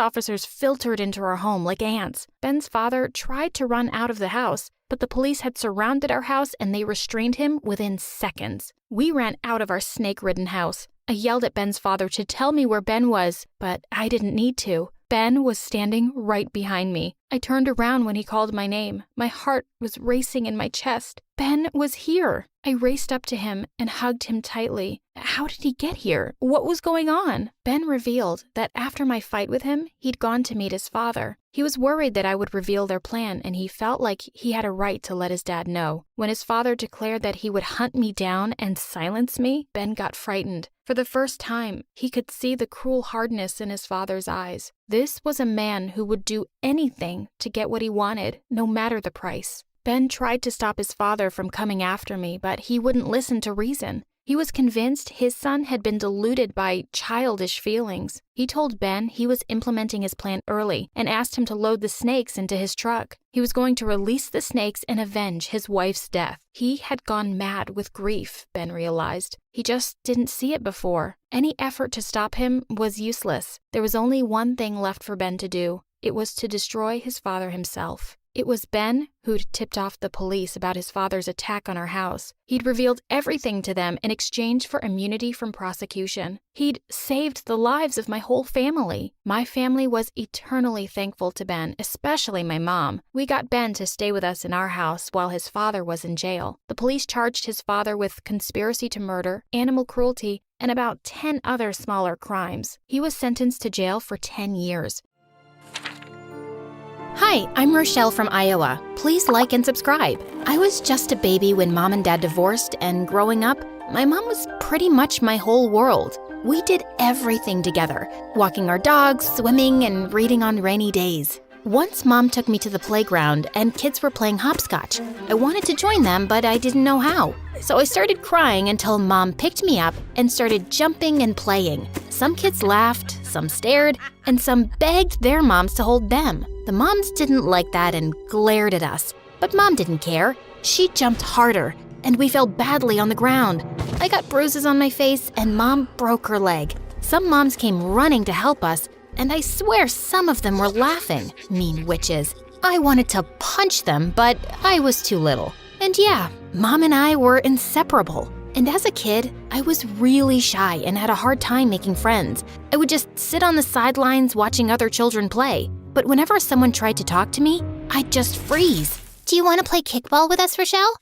officers filtered into our home like ants. Ben's father tried to run out of the house, but the police had surrounded our house and they restrained him within seconds. We ran out of our snake-ridden house. I yelled at Ben's father to tell me where Ben was, but I didn't need to. Ben was standing right behind me. I turned around when he called my name. My heart was racing in my chest. Ben was here. I raced up to him and hugged him tightly. How did he get here? What was going on? Ben revealed that after my fight with him, he'd gone to meet his father. He was worried that I would reveal their plan, and he felt like he had a right to let his dad know. When his father declared that he would hunt me down and silence me, Ben got frightened. For the first time, he could see the cruel hardness in his father's eyes. This was a man who would do anything to get what he wanted, no matter the price. Ben tried to stop his father from coming after me, but he wouldn't listen to reason. He was convinced his son had been deluded by childish feelings. He told Ben he was implementing his plan early and asked him to load the snakes into his truck. He was going to release the snakes and avenge his wife's death. He had gone mad with grief, Ben realized. He just didn't see it before. Any effort to stop him was useless. There was only one thing left for Ben to do. It was to destroy his father himself. It was Ben who'd tipped off the police about his father's attack on our house. He'd revealed everything to them in exchange for immunity from prosecution. He'd saved the lives of my whole family. My family was eternally thankful to Ben, especially my mom. We got Ben to stay with us in our house while his father was in jail. The police charged his father with conspiracy to murder, animal cruelty, and about 10 other smaller crimes. He was sentenced to jail for 10 years. Hi, I'm Rochelle from Iowa. Please like and subscribe. I was just a baby when Mom and Dad divorced, and growing up, my mom was pretty much my whole world. We did everything together, walking our dogs, swimming, and reading on rainy days. Once Mom took me to the playground and kids were playing hopscotch. I wanted to join them, but I didn't know how. So I started crying until Mom picked me up and started jumping and playing. Some kids laughed, some stared, and some begged their moms to hold them. The moms didn't like that and glared at us, but Mom didn't care. She jumped harder, and we fell badly on the ground. I got bruises on my face, and Mom broke her leg. Some moms came running to help us, and I swear some of them were laughing. Mean witches. I wanted to punch them, but I was too little. And yeah, Mom and I were inseparable. And as a kid, I was really shy and had a hard time making friends. I would just sit on the sidelines watching other children play. But whenever someone tried to talk to me, I'd just freeze. Do you want to play kickball with us, Rochelle?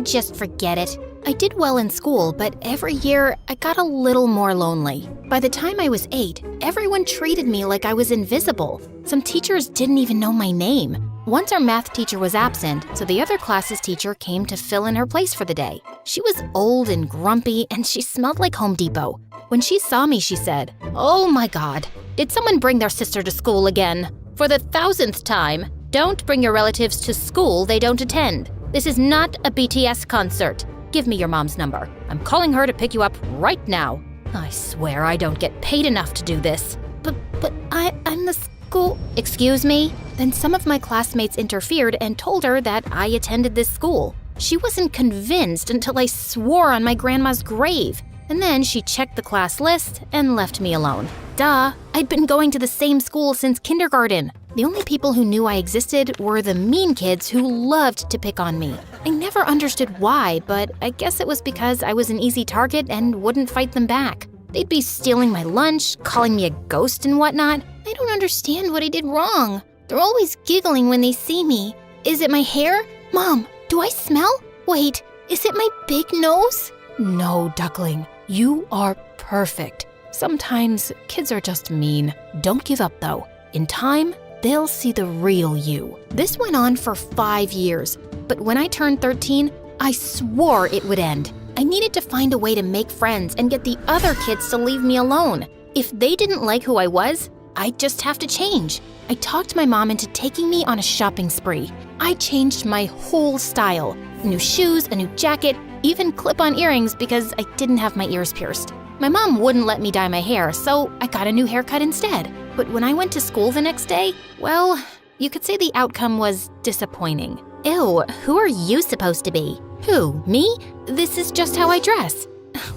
Just forget it. I did well in school, but every year I got a little more lonely. By the time I was 8, everyone treated me like I was invisible. Some teachers didn't even know my name. Once our math teacher was absent, so the other class's teacher came to fill in her place for the day. She was old and grumpy, and she smelled like Home Depot. When she saw me, she said, "Oh my God, did someone bring their sister to school again? For the 1000th time, don't bring your relatives to school they don't attend. This is not a BTS concert. Give me your mom's number. I'm calling her to pick you up right now." I swear I don't get paid enough to do this. But I'm the school... Excuse me? Then some of my classmates interfered and told her that I attended this school. She wasn't convinced until I swore on my grandma's grave. And then she checked the class list and left me alone. Duh, I'd been going to the same school since kindergarten. The only people who knew I existed were the mean kids who loved to pick on me. I never understood why, but I guess it was because I was an easy target and wouldn't fight them back. They'd be stealing my lunch, calling me a ghost and whatnot. I don't understand what I did wrong. They're always giggling when they see me. Is it my hair? Mom, do I smell? Wait, is it my big nose? No, duckling. You are perfect. Sometimes kids are just mean. Don't give up though. In time, they'll see the real you. This went on for 5 years, but when I turned 13, I swore it would end. I needed to find a way to make friends and get the other kids to leave me alone. If they didn't like who I was, I'd just have to change. I talked my mom into taking me on a shopping spree. I changed my whole style. New shoes, a new jacket, even clip-on earrings because I didn't have my ears pierced. My mom wouldn't let me dye my hair, so I got a new haircut instead. But when I went to school the next day, well, you could say the outcome was disappointing. Ew, who are you supposed to be? Who, me? This is just how I dress.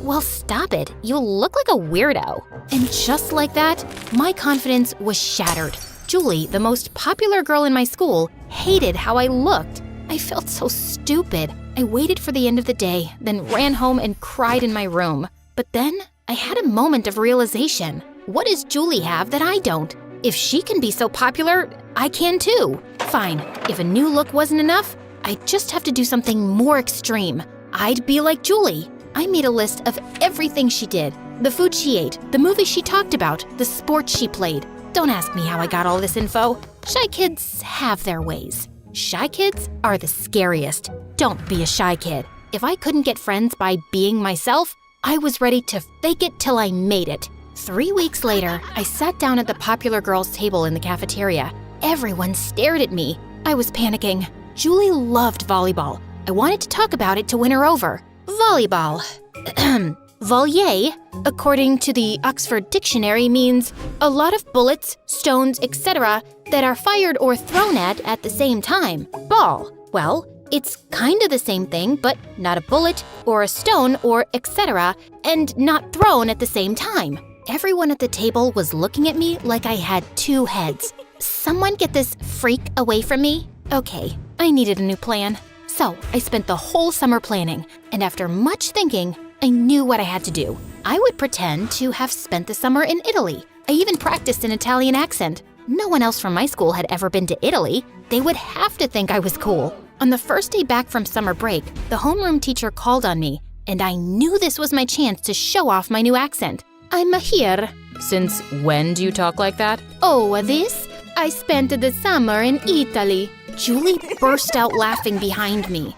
Well, stop it. You look like a weirdo. And just like that, my confidence was shattered. Julie, the most popular girl in my school, hated how I looked. I felt so stupid. I waited for the end of the day, then ran home and cried in my room. But then I had a moment of realization. What does Julie have that I don't? If she can be so popular, I can too. Fine, if a new look wasn't enough, I'd just have to do something more extreme. I'd be like Julie. I made a list of everything she did. The food she ate, the movies she talked about, the sports she played. Don't ask me how I got all this info. Shy kids have their ways. Shy kids are the scariest. Don't be a shy kid. If I couldn't get friends by being myself, I was ready to fake it till I made it. 3 weeks later, I sat down at the popular girls' table in the cafeteria. Everyone stared at me. I was panicking. Julie loved volleyball. I wanted to talk about it to win her over. Volleyball. Volley, according to the Oxford Dictionary, means a lot of bullets, stones, etc. that are fired or thrown at the same time. Ball. Well, it's kind of the same thing, but not a bullet or a stone or etc. and not thrown at the same time. Everyone at the table was looking at me like I had 2 heads. Someone get this freak away from me? Okay, I needed a new plan. So I spent the whole summer planning, and after much thinking, I knew what I had to do. I would pretend to have spent the summer in Italy. I even practiced an Italian accent. No one else from my school had ever been to Italy. They would have to think I was cool. On the first day back from summer break, the homeroom teacher called on me, and I knew this was my chance to show off my new accent. I'm here. Since when do you talk like that? Oh, this? I spent the summer in Italy. Julie burst out laughing behind me.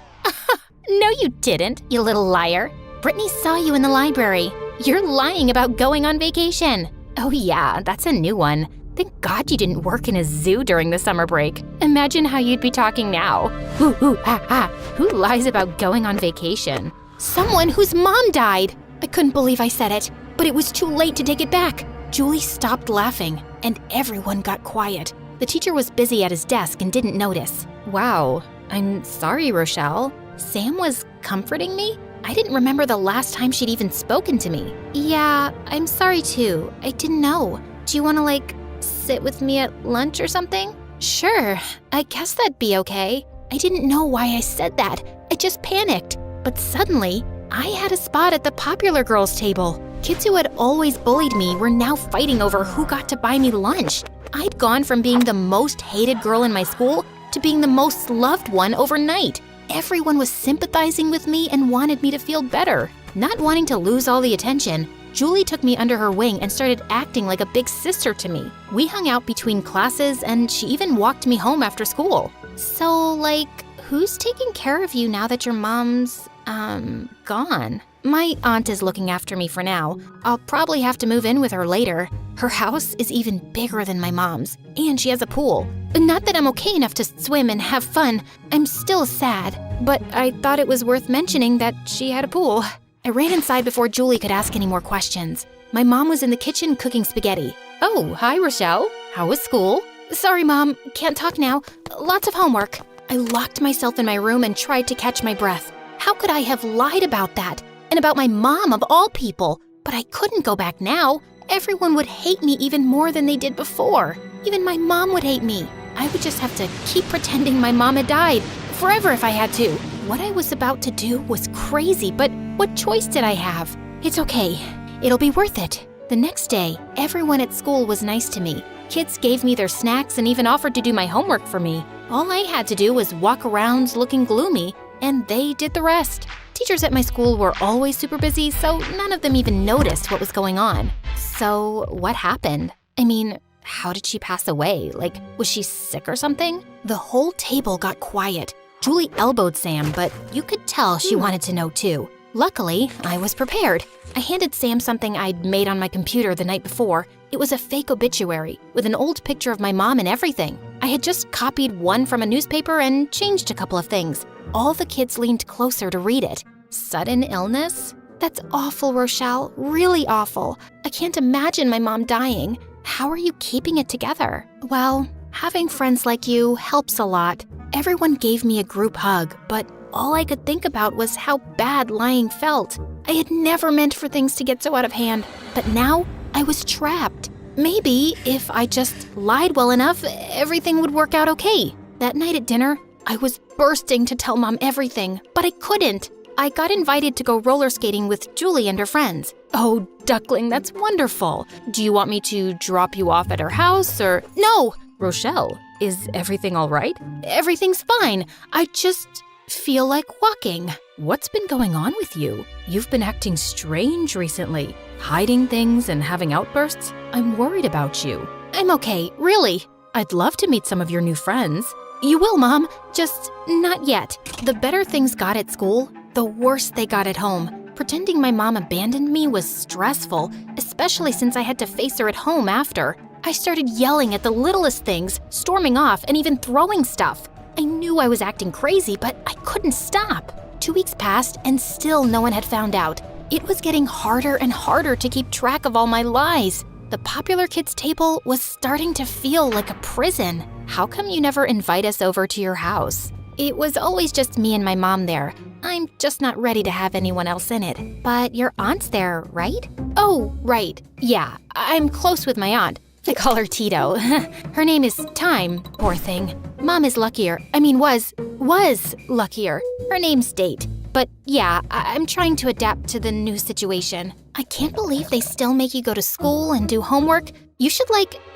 No, you didn't, you little liar. Brittany saw you in the library. You're lying about going on vacation. Oh yeah, that's a new one. Thank God you didn't work in a zoo during the summer break. Imagine how you'd be talking now. Who lies about going on vacation? Someone whose mom died. I couldn't believe I said it, but it was too late to take it back. Julie stopped laughing, and everyone got quiet. The teacher was busy at his desk and didn't notice. Wow, I'm sorry, Rochelle. Sam was comforting me? I didn't remember the last time she'd even spoken to me. Yeah, I'm sorry too. I didn't know. Do you want to, sit with me at lunch or something? Sure, I guess that'd be okay. I didn't know why I said that. I just panicked. But suddenly, I had a spot at the popular girls' table. Kids who had always bullied me were now fighting over who got to buy me lunch. I'd gone from being the most hated girl in my school to being the most loved one overnight. Everyone was sympathizing with me and wanted me to feel better. Not wanting to lose all the attention, Julie took me under her wing and started acting like a big sister to me. We hung out between classes and she even walked me home after school. So, who's taking care of you now that your mom's, gone? My aunt is looking after me for now. I'll probably have to move in with her later. Her house is even bigger than my mom's, and she has a pool. Not that I'm okay enough to swim and have fun. I'm still sad, but I thought it was worth mentioning that she had a pool. I ran inside before Julie could ask any more questions. My mom was in the kitchen cooking spaghetti. Oh, hi, Rochelle. How was school? Sorry, Mom. Can't talk now. Lots of homework. I locked myself in my room and tried to catch my breath. How could I have lied about that? And about my mom of all people? But I couldn't go back now. Everyone would hate me even more than they did before. Even my mom would hate me. I would just have to keep pretending my mom had died, forever if I had to. What I was about to do was crazy, but what choice did I have? It's okay. It'll be worth it. The next day, everyone at school was nice to me. Kids gave me their snacks and even offered to do my homework for me. All I had to do was walk around looking gloomy, and they did the rest. Teachers at my school were always super busy, so none of them even noticed what was going on. So what happened? I mean, how did she pass away? Was she sick or something? The whole table got quiet. Julie elbowed Sam, but you could tell she wanted to know too. Luckily, I was prepared. I handed Sam something I'd made on my computer the night before. It was a fake obituary with an old picture of my mom and everything. I had just copied one from a newspaper and changed a couple of things. All the kids leaned closer to read it. Sudden illness? That's awful, Rochelle. Really awful. I can't imagine my mom dying. How are you keeping it together? Well, having friends like you helps a lot. Everyone gave me a group hug, but all I could think about was how bad lying felt. I had never meant for things to get so out of hand, but now I was trapped. Maybe if I just lied well enough, everything would work out okay. That night at dinner, I was bursting to tell Mom everything, but I couldn't. I got invited to go roller skating with Julie and her friends. Oh, Duckling, that's wonderful. Do you want me to drop you off at her house or… No! Rochelle, is everything all right? Everything's fine. I just feel like walking. What's been going on with you? You've been acting strange recently, hiding things and having outbursts. I'm worried about you. I'm okay, really. I'd love to meet some of your new friends. You will, Mom. Just not yet. The better things got at school, the worse they got at home. Pretending my mom abandoned me was stressful, especially since I had to face her at home after. I started yelling at the littlest things, storming off, and even throwing stuff. I knew I was acting crazy, but I couldn't stop. 2 weeks passed, and still no one had found out. It was getting harder and harder to keep track of all my lies. The popular kids table was starting to feel like a prison. How come you never invite us over to your house? It was always just me and my mom there. I'm just not ready to have anyone else in it. But your aunt's there, right? Oh, right. Yeah, I'm close with my aunt. I call her Tito. Her name is Time, poor thing. Mom is luckier. Was luckier. Her name's Date. But yeah, I'm trying to adapt to the new situation. I can't believe they still make you go to school and do homework. You should,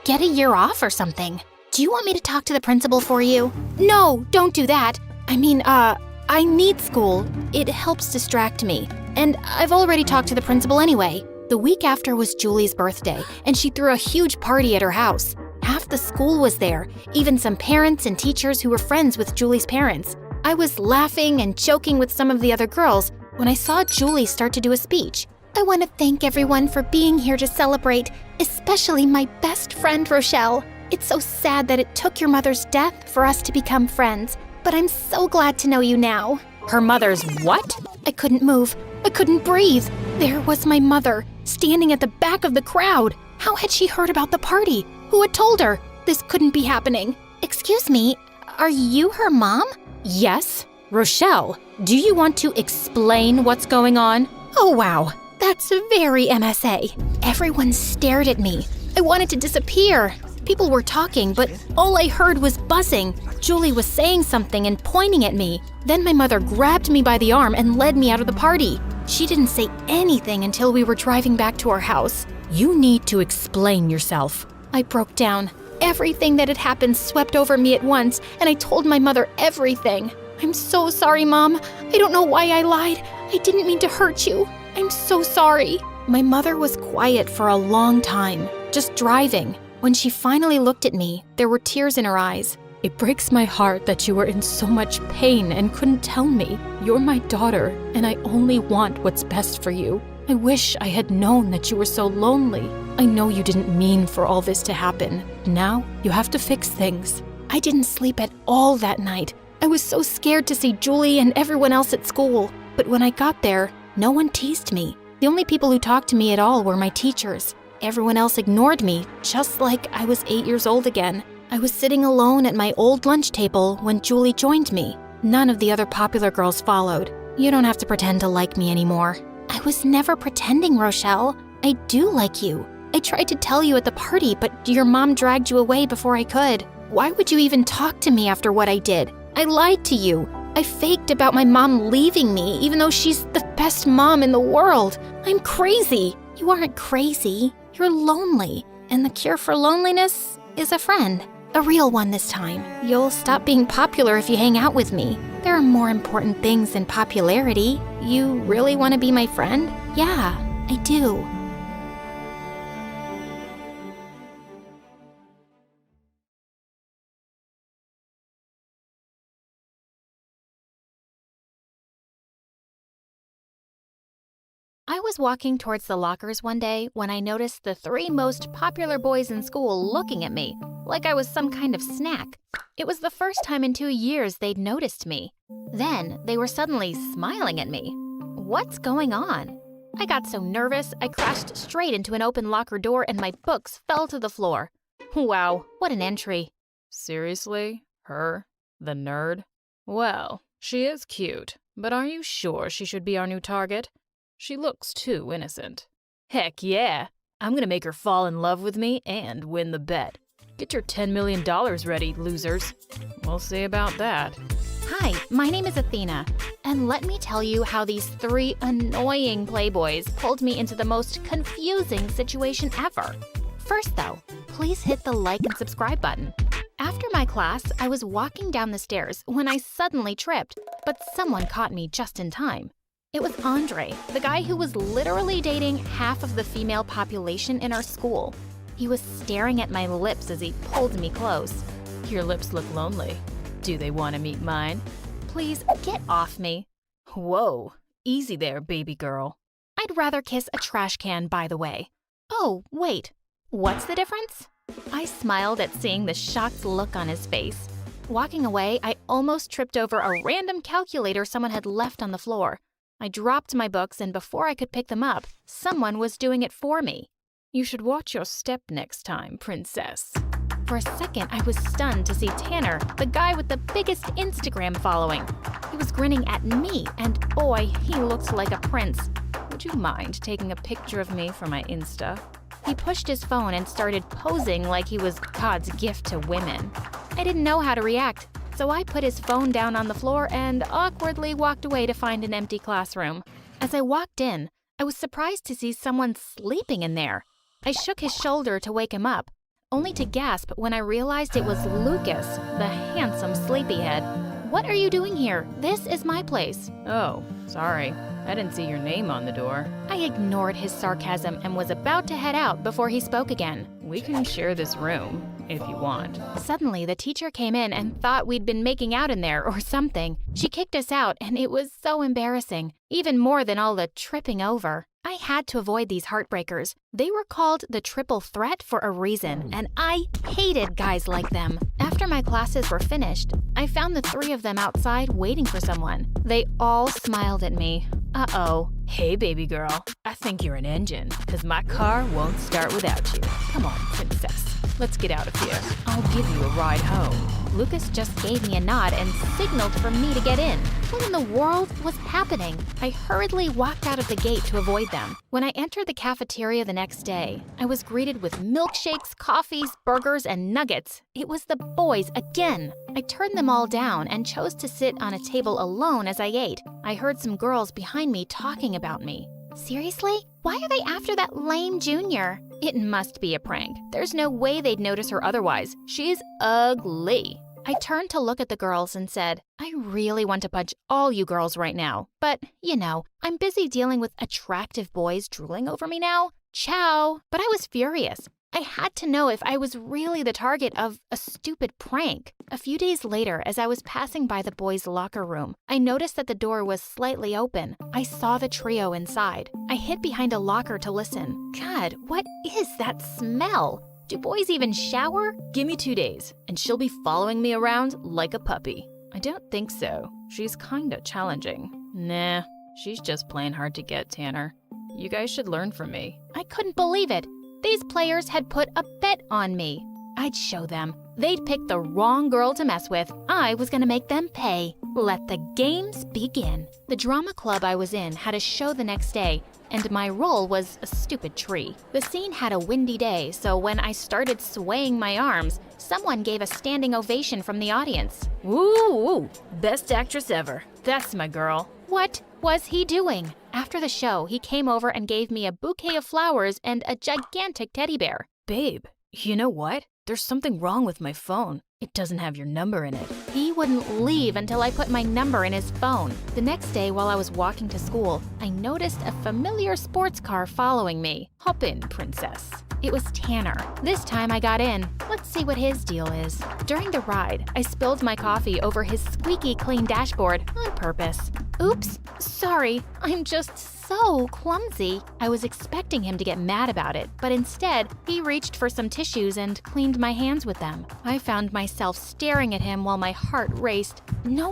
get a year off or something. Do you want me to talk to the principal for you? No, don't do that. I need school. It helps distract me. And I've already talked to the principal anyway. The week after was Julie's birthday, and she threw a huge party at her house. Half the school was there, even some parents and teachers who were friends with Julie's parents. I was laughing and joking with some of the other girls when I saw Julie start to do a speech. I want to thank everyone for being here to celebrate, especially my best friend, Rochelle. It's so sad that it took your mother's death for us to become friends, but I'm so glad to know you now. Her mother's what? I couldn't move. I couldn't breathe. There was my mother, standing at the back of the crowd. How had she heard about the party? Who had told her? This couldn't be happening. Excuse me, are you her mom? Yes. Rochelle, do you want to explain what's going on? Oh, wow. That's very MSA. Everyone stared at me. I wanted to disappear. People were talking, but all I heard was buzzing. Julie was saying something and pointing at me. Then my mother grabbed me by the arm and led me out of the party. She didn't say anything until we were driving back to our house. You need to explain yourself. I broke down. Everything that had happened swept over me at once, and I told my mother everything. I'm so sorry, Mom. I don't know why I lied. I didn't mean to hurt you. I'm so sorry. My mother was quiet for a long time, just driving. When she finally looked at me, there were tears in her eyes. It breaks my heart that you were in so much pain and couldn't tell me. You're my daughter, and I only want what's best for you. I wish I had known that you were so lonely. I know you didn't mean for all this to happen. Now, you have to fix things. I didn't sleep at all that night. I was so scared to see Julie and everyone else at school. But when I got there, no one teased me. The only people who talked to me at all were my teachers. Everyone else ignored me, just like I was 8 years old again. I was sitting alone at my old lunch table when Julie joined me. None of the other popular girls followed. You don't have to pretend to like me anymore. I was never pretending, Rochelle. I do like you. I tried to tell you at the party, but your mom dragged you away before I could. Why would you even talk to me after what I did? I lied to you. I faked about my mom leaving me, even though she's the best mom in the world. I'm crazy. You aren't crazy. You're lonely. And the cure for loneliness is a friend. A real one this time. You'll stop being popular if you hang out with me. There are more important things than popularity. You really want to be my friend? Yeah, I do. I was walking towards the lockers one day when I noticed the 3 most popular boys in school looking at me, like I was some kind of snack. It was the first time in 2 years they'd noticed me. Then they were suddenly smiling at me. What's going on? I got so nervous, I crashed straight into an open locker door and my books fell to the floor. Wow, what an entry. Seriously? Her? The nerd? Well, she is cute, but are you sure she should be our new target? She looks too innocent. Heck yeah! I'm gonna make her fall in love with me and win the bet. Get your $10 million ready, losers. We'll see about that. Hi, my name is Athena, and let me tell you how these 3 annoying playboys pulled me into the most confusing situation ever. First though, please hit the like and subscribe button. After my class, I was walking down the stairs when I suddenly tripped, but someone caught me just in time. It was Andre, the guy who was literally dating half of the female population in our school. He was staring at my lips as he pulled me close. Your lips look lonely. Do they want to meet mine? Please, get off me. Whoa, easy there, baby girl. I'd rather kiss a trash can, by the way. Oh, wait, what's the difference? I smiled at seeing the shocked look on his face. Walking away, I almost tripped over a random calculator someone had left on the floor. I dropped my books, and before I could pick them up, someone was doing it for me. You should watch your step next time, princess. For a second, I was stunned to see Tanner, the guy with the biggest Instagram following. He was grinning at me, and boy, he looked like a prince. Would you mind taking a picture of me for my Insta? He pushed his phone and started posing like he was God's gift to women. I didn't know how to react, so I put his phone down on the floor and awkwardly walked away to find an empty classroom. As I walked in, I was surprised to see someone sleeping in there. I shook his shoulder to wake him up, only to gasp when I realized it was Lucas, the handsome sleepyhead. What are you doing here? This is my place. Oh, sorry. I didn't see your name on the door. I ignored his sarcasm and was about to head out before he spoke again. We can share this room, if you want. Suddenly, the teacher came in and thought we'd been making out in there or something. She kicked us out, and it was so embarrassing, even more than all the tripping over. I had to avoid these heartbreakers. They were called the triple threat for a reason, and I hated guys like them. After my classes were finished, I found the 3 of them outside waiting for someone. They all smiled at me. Uh-oh. Hey, baby girl. I think you're an engine, because my car won't start without you. Come on, princess. Let's get out of here. I'll give you a ride home. Lucas just gave me a nod and signaled for me to get in. What in the world was happening? I hurriedly walked out of the gate to avoid them. When I entered the cafeteria the next day, I was greeted with milkshakes, coffees, burgers, and nuggets. It was the boys again. I turned them all down and chose to sit on a table alone as I ate. I heard some girls behind me talking about me. Seriously? Why are they after that lame junior? It must be a prank. There's no way they'd notice her otherwise. She's ugly. I turned to look at the girls and said, I really want to punch all you girls right now. But, you know, I'm busy dealing with attractive boys drooling over me now. Ciao. But I was furious. I had to know if I was really the target of a stupid prank. A few days later, as I was passing by the boys' locker room, I noticed that the door was slightly open. I saw the trio inside. I hid behind a locker to listen. God, what is that smell? Do boys even shower? Give me 2 days, and she'll be following me around like a puppy. I don't think so. She's kinda challenging. Nah, she's just playing hard to get, Tanner. You guys should learn from me. I couldn't believe it. These players had put a bet on me. I'd show them. They'd pick the wrong girl to mess with. I was gonna make them pay. Let the games begin. The drama club I was in had a show the next day, and my role was a stupid tree. The scene had a windy day, so when I started swaying my arms, someone gave a standing ovation from the audience. Woo! Best actress ever. That's my girl. What was he doing? After the show, he came over and gave me a bouquet of flowers and a gigantic teddy bear. Babe, you know what? There's something wrong with my phone. It doesn't have your number in it. He wouldn't leave until I put my number in his phone. The next day, while I was walking to school, I noticed a familiar sports car following me. Hop in, princess. It was Tanner. This time I got in. Let's see what his deal is. During the ride, I spilled my coffee over his squeaky clean dashboard on purpose. Oops, sorry. I'm just so clumsy. I was expecting him to get mad about it, but instead, he reached for some tissues and cleaned my hands with them. I found myself staring at him while my heart raced. No.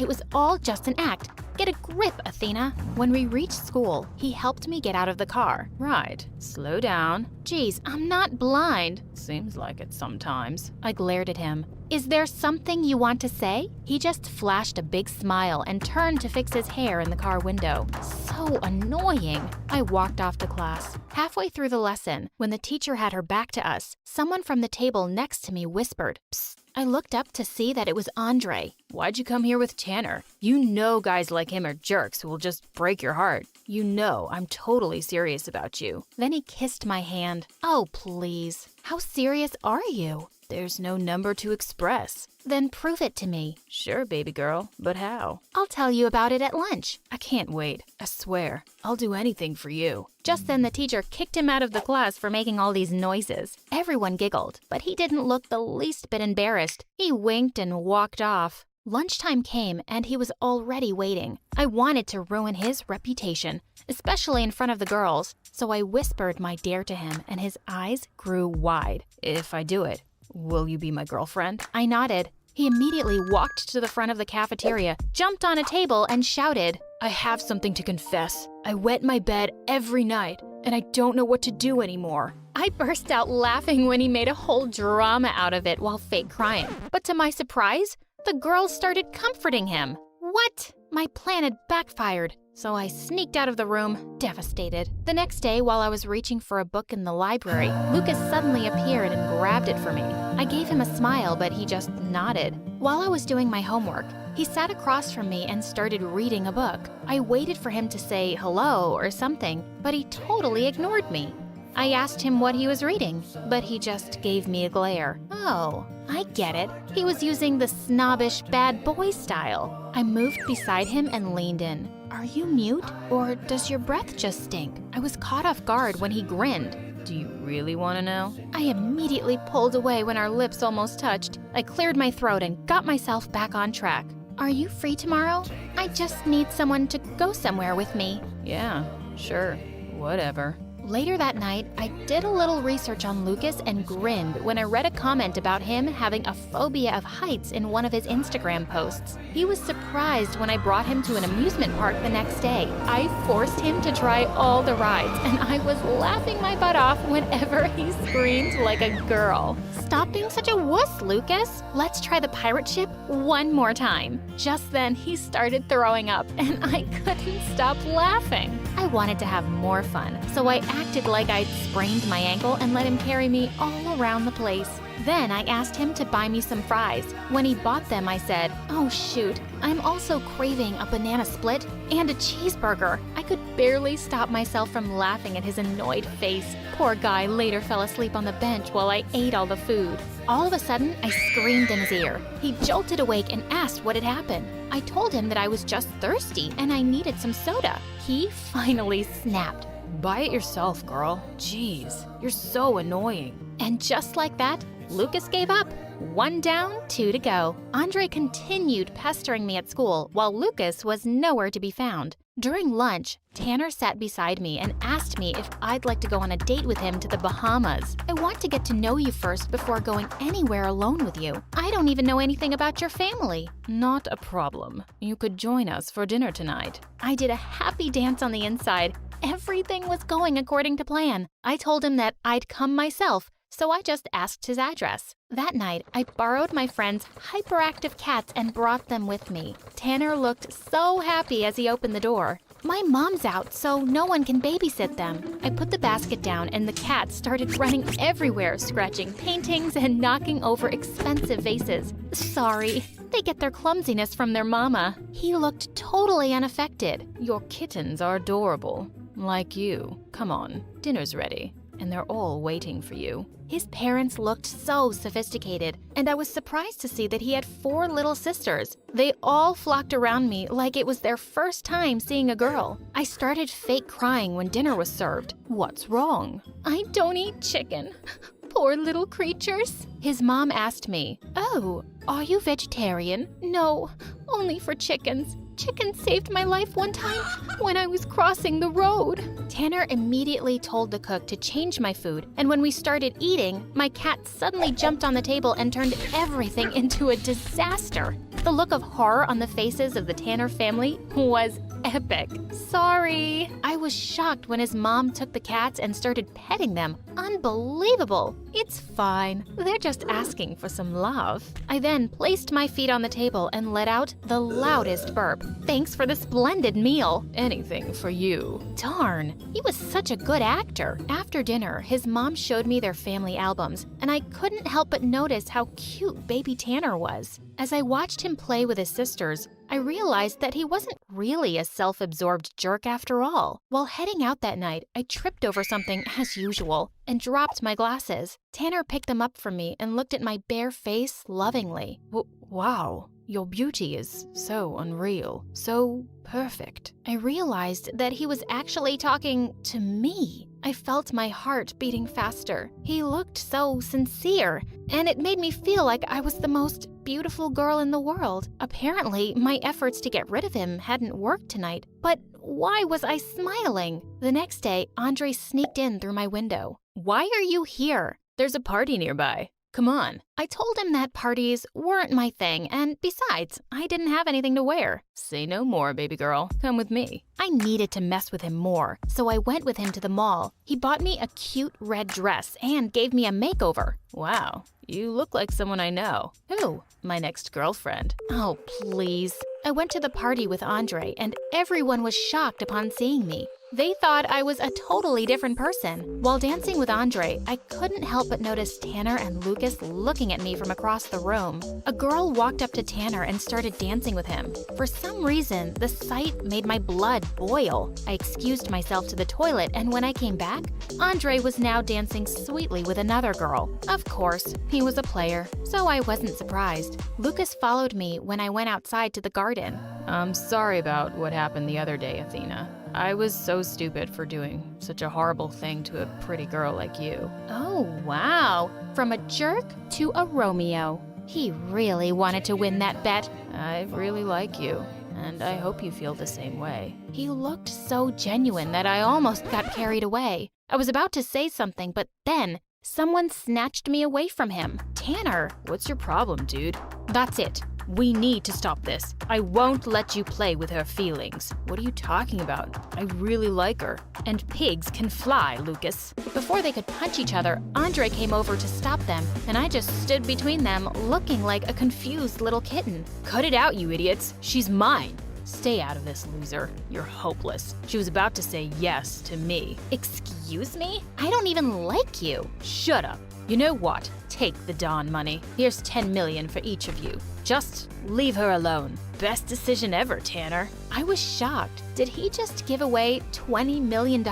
It was all just an act. Get a grip, Athena. When we reached school, he helped me get out of the car. Right. Slow down. Geez, I'm not blind. Seems like it sometimes. I glared at him. Is there something you want to say? He just flashed a big smile and turned to fix his hair in the car window. So annoying. I walked off to class. Halfway through the lesson, when the teacher had her back to us, someone from the table next to me whispered, "Psst." I looked up to see that it was Andre. Why'd you come here with Tanner? You know guys like him are jerks who will just break your heart. You know I'm totally serious about you. Then he kissed my hand. Oh, please. How serious are you? There's no number to express. Then prove it to me. Sure, baby girl, but how? I'll tell you about it at lunch. I can't wait. I swear, I'll do anything for you. Just then the teacher kicked him out of the class for making all these noises. Everyone giggled, but he didn't look the least bit embarrassed. He winked and walked off. Lunchtime came and he was already waiting. I wanted to ruin his reputation, especially in front of the girls, so I whispered my dare to him and his eyes grew wide. If I do it, will you be my girlfriend? I nodded. He immediately walked to the front of the cafeteria, jumped on a table, and shouted, I have something to confess. I wet my bed every night, and I don't know what to do anymore. I burst out laughing when he made a whole drama out of it while fake crying. But to my surprise, the girls started comforting him. What? My plan had backfired, so I sneaked out of the room, devastated. The next day, while I was reaching for a book in the library, Lucas suddenly appeared and grabbed it for me. I gave him a smile, but he just nodded. While I was doing my homework, he sat across from me and started reading a book. I waited for him to say hello or something, but he totally ignored me. I asked him what he was reading, but he just gave me a glare. Oh, I get it. He was using the snobbish bad boy style. I moved beside him and leaned in. Are you mute, or does your breath just stink? I was caught off guard when he grinned. Do you really want to know? I immediately pulled away when our lips almost touched. I cleared my throat and got myself back on track. Are you free tomorrow? I just need someone to go somewhere with me. Yeah, sure, whatever. Later that night, I did a little research on Lucas and grinned when I read a comment about him having a phobia of heights in one of his Instagram posts. He was surprised when I brought him to an amusement park the next day. I forced him to try all the rides, and I was laughing my butt off whenever he screamed like a girl. Stop being such a wuss, Lucas. Let's try the pirate ship one more time. Just then, he started throwing up, and I couldn't stop laughing. I wanted to have more fun, so I acted like I'd sprained my ankle and let him carry me all around the place. Then I asked him to buy me some fries. When he bought them, I said, "Oh shoot, I'm also craving a banana split and a cheeseburger." I could barely stop myself from laughing at his annoyed face. Poor guy later fell asleep on the bench while I ate all the food. All of a sudden, I screamed in his ear. He jolted awake and asked what had happened. I told him that I was just thirsty and I needed some soda. He finally snapped. Buy it yourself, girl. Jeez, you're so annoying. And just like that, Lucas gave up. 1 down, 2 to go. Andre continued pestering me at school while Lucas was nowhere to be found. During lunch, Tanner sat beside me and asked me if I'd like to go on a date with him to the Bahamas. I want to get to know you first before going anywhere alone with you. I don't even know anything about your family. Not a problem. You could join us for dinner tonight. I did a happy dance on the inside. Everything was going according to plan. I told him that I'd come myself, so I just asked his address. That night, I borrowed my friend's hyperactive cats and brought them with me. Tanner looked so happy as he opened the door. My mom's out, so no one can babysit them. I put the basket down and the cats started running everywhere, scratching paintings and knocking over expensive vases. Sorry, they get their clumsiness from their mama. He looked totally unaffected. Your kittens are adorable. Like you. Come on, dinner's ready. And they're all waiting for you. His parents looked so sophisticated, and I was surprised to see that he had 4 little sisters. They all flocked around me like it was their first time seeing a girl. I started fake crying when dinner was served. What's wrong? I don't eat chicken. Poor little creatures. His mom asked me, "Oh, are you vegetarian?" "No, only for chickens. Chicken saved my life one time when I was crossing the road." Tanner immediately told the cook to change my food, and when we started eating, my cat suddenly jumped on the table and turned everything into a disaster. The look of horror on the faces of the Tanner family was epic. Sorry. I was shocked when his mom took the cats and started petting them. Unbelievable. It's fine. They're just asking for some love. I then placed my feet on the table and let out the loudest burp. Thanks for the splendid meal. Anything for you. Darn, he was such a good actor. After dinner, his mom showed me their family albums, and I couldn't help but notice how cute baby Tanner was. As I watched him play with his sisters, I realized that he wasn't really a self-absorbed jerk after all. While heading out that night, I tripped over something as usual and dropped my glasses. Tanner picked them up from me and looked at my bare face lovingly. Wow, your beauty is so unreal, so perfect. I realized that he was actually talking to me. I felt my heart beating faster. He looked so sincere, and it made me feel like I was the most beautiful girl in the world. Apparently, my efforts to get rid of him hadn't worked tonight, but why was I smiling? The next day, Andre sneaked in through my window. Why are you here? There's a party nearby. Come on. I told him that parties weren't my thing, and besides, I didn't have anything to wear. Say no more, baby girl. Come with me. I needed to mess with him more, so I went with him to the mall. He bought me a cute red dress and gave me a makeover. Wow, you look like someone I know. Who? My next girlfriend. Oh, please. I went to the party with Andre, and everyone was shocked upon seeing me. They thought I was a totally different person. While dancing with Andre, I couldn't help but notice Tanner and Lucas looking at me from across the room. A girl walked up to Tanner and started dancing with him. For some reason, the sight made my blood boil. I excused myself to the toilet, and when I came back, Andre was now dancing sweetly with another girl. Of course, he was a player, so I wasn't surprised. Lucas followed me when I went outside to the garden. I'm sorry about what happened the other day, Athena. I was so stupid for doing such a horrible thing to a pretty girl like you. Oh, wow. From a jerk to a Romeo. He really wanted to win that bet. I really like you, and I hope you feel the same way. He looked so genuine that I almost got carried away. I was about to say something, but then someone snatched me away from him. Tanner, what's your problem, dude? That's it. We need to stop this. I won't let you play with her feelings. What are you talking about? I really like her. And pigs can fly, Lucas. Before they could punch each other, Andre came over to stop them, and I just stood between them, looking like a confused little kitten. Cut it out, you idiots. She's mine. Stay out of this, loser. You're hopeless. She was about to say yes to me. Excuse me? I don't even like you. Shut up. You know what? Take the Dawn money. Here's 10 million for each of you. Just leave her alone. Best decision ever, Tanner. I was shocked. Did he just give away $20 million?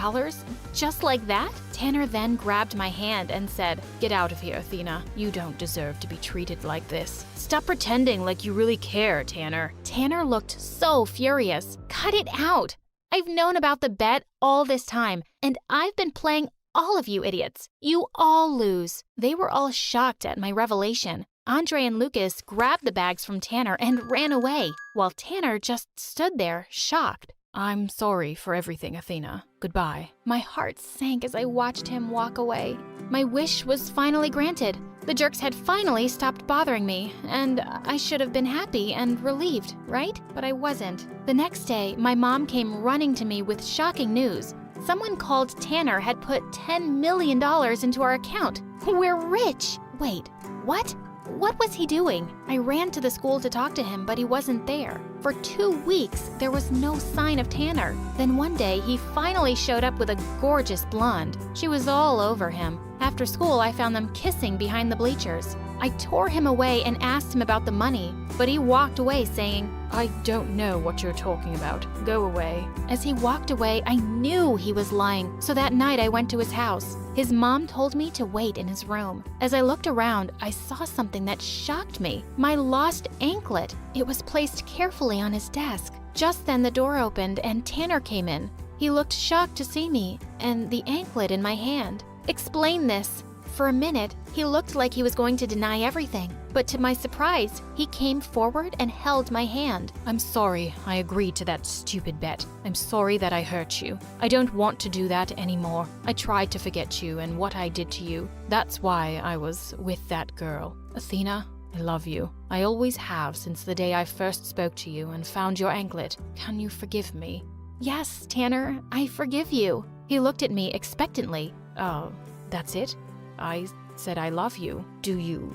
Just like that? Tanner then grabbed my hand and said, "Get out of here, Athena. You don't deserve to be treated like this. Stop pretending like you really care, Tanner." Tanner looked so furious. Cut it out. I've known about the bet all this time, and I've been playing all of you idiots. You all lose. They were all shocked at my revelation. Andre and Lucas grabbed the bags from Tanner and ran away, while Tanner just stood there, shocked. I'm sorry for everything, Athena. Goodbye. My heart sank as I watched him walk away. My wish was finally granted. The jerks had finally stopped bothering me, and I should have been happy and relieved, right? But I wasn't. The next day, my mom came running to me with shocking news. Someone called Tanner had put $10 million into our account. We're rich. Wait, what? What was he doing? I ran to the school to talk to him, but he wasn't there. For 2 weeks, there was no sign of Tanner. Then one day, he finally showed up with a gorgeous blonde. She was all over him. After school, I found them kissing behind the bleachers. I tore him away and asked him about the money, but he walked away saying, "I don't know what you're talking about. Go away." As he walked away, I knew he was lying, so that night I went to his house. His mom told me to wait in his room. As I looked around, I saw something that shocked me. My lost anklet. It was placed carefully on his desk. Just then the door opened and Tanner came in. He looked shocked to see me and the anklet in my hand. "Explain this." For a minute, he looked like he was going to deny everything, but to my surprise, he came forward and held my hand. "I'm sorry I agreed to that stupid bet. I'm sorry that I hurt you. I don't want to do that anymore. I tried to forget you and what I did to you. That's why I was with that girl. Athena, I love you. I always have since the day I first spoke to you and found your anklet. Can you forgive me? Yes, Tanner, I forgive you. He looked at me expectantly. Oh, that's it? I said I love you. Do you,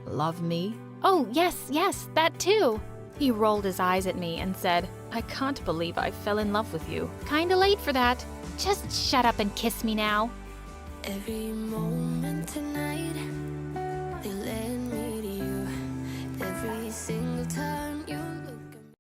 love me? Oh, yes, that too. He rolled his eyes at me and said, I can't believe I fell in love with you. Kinda late for that. Just shut up and kiss me now. Every moment tonight, they led me to you. Every single time you look at me.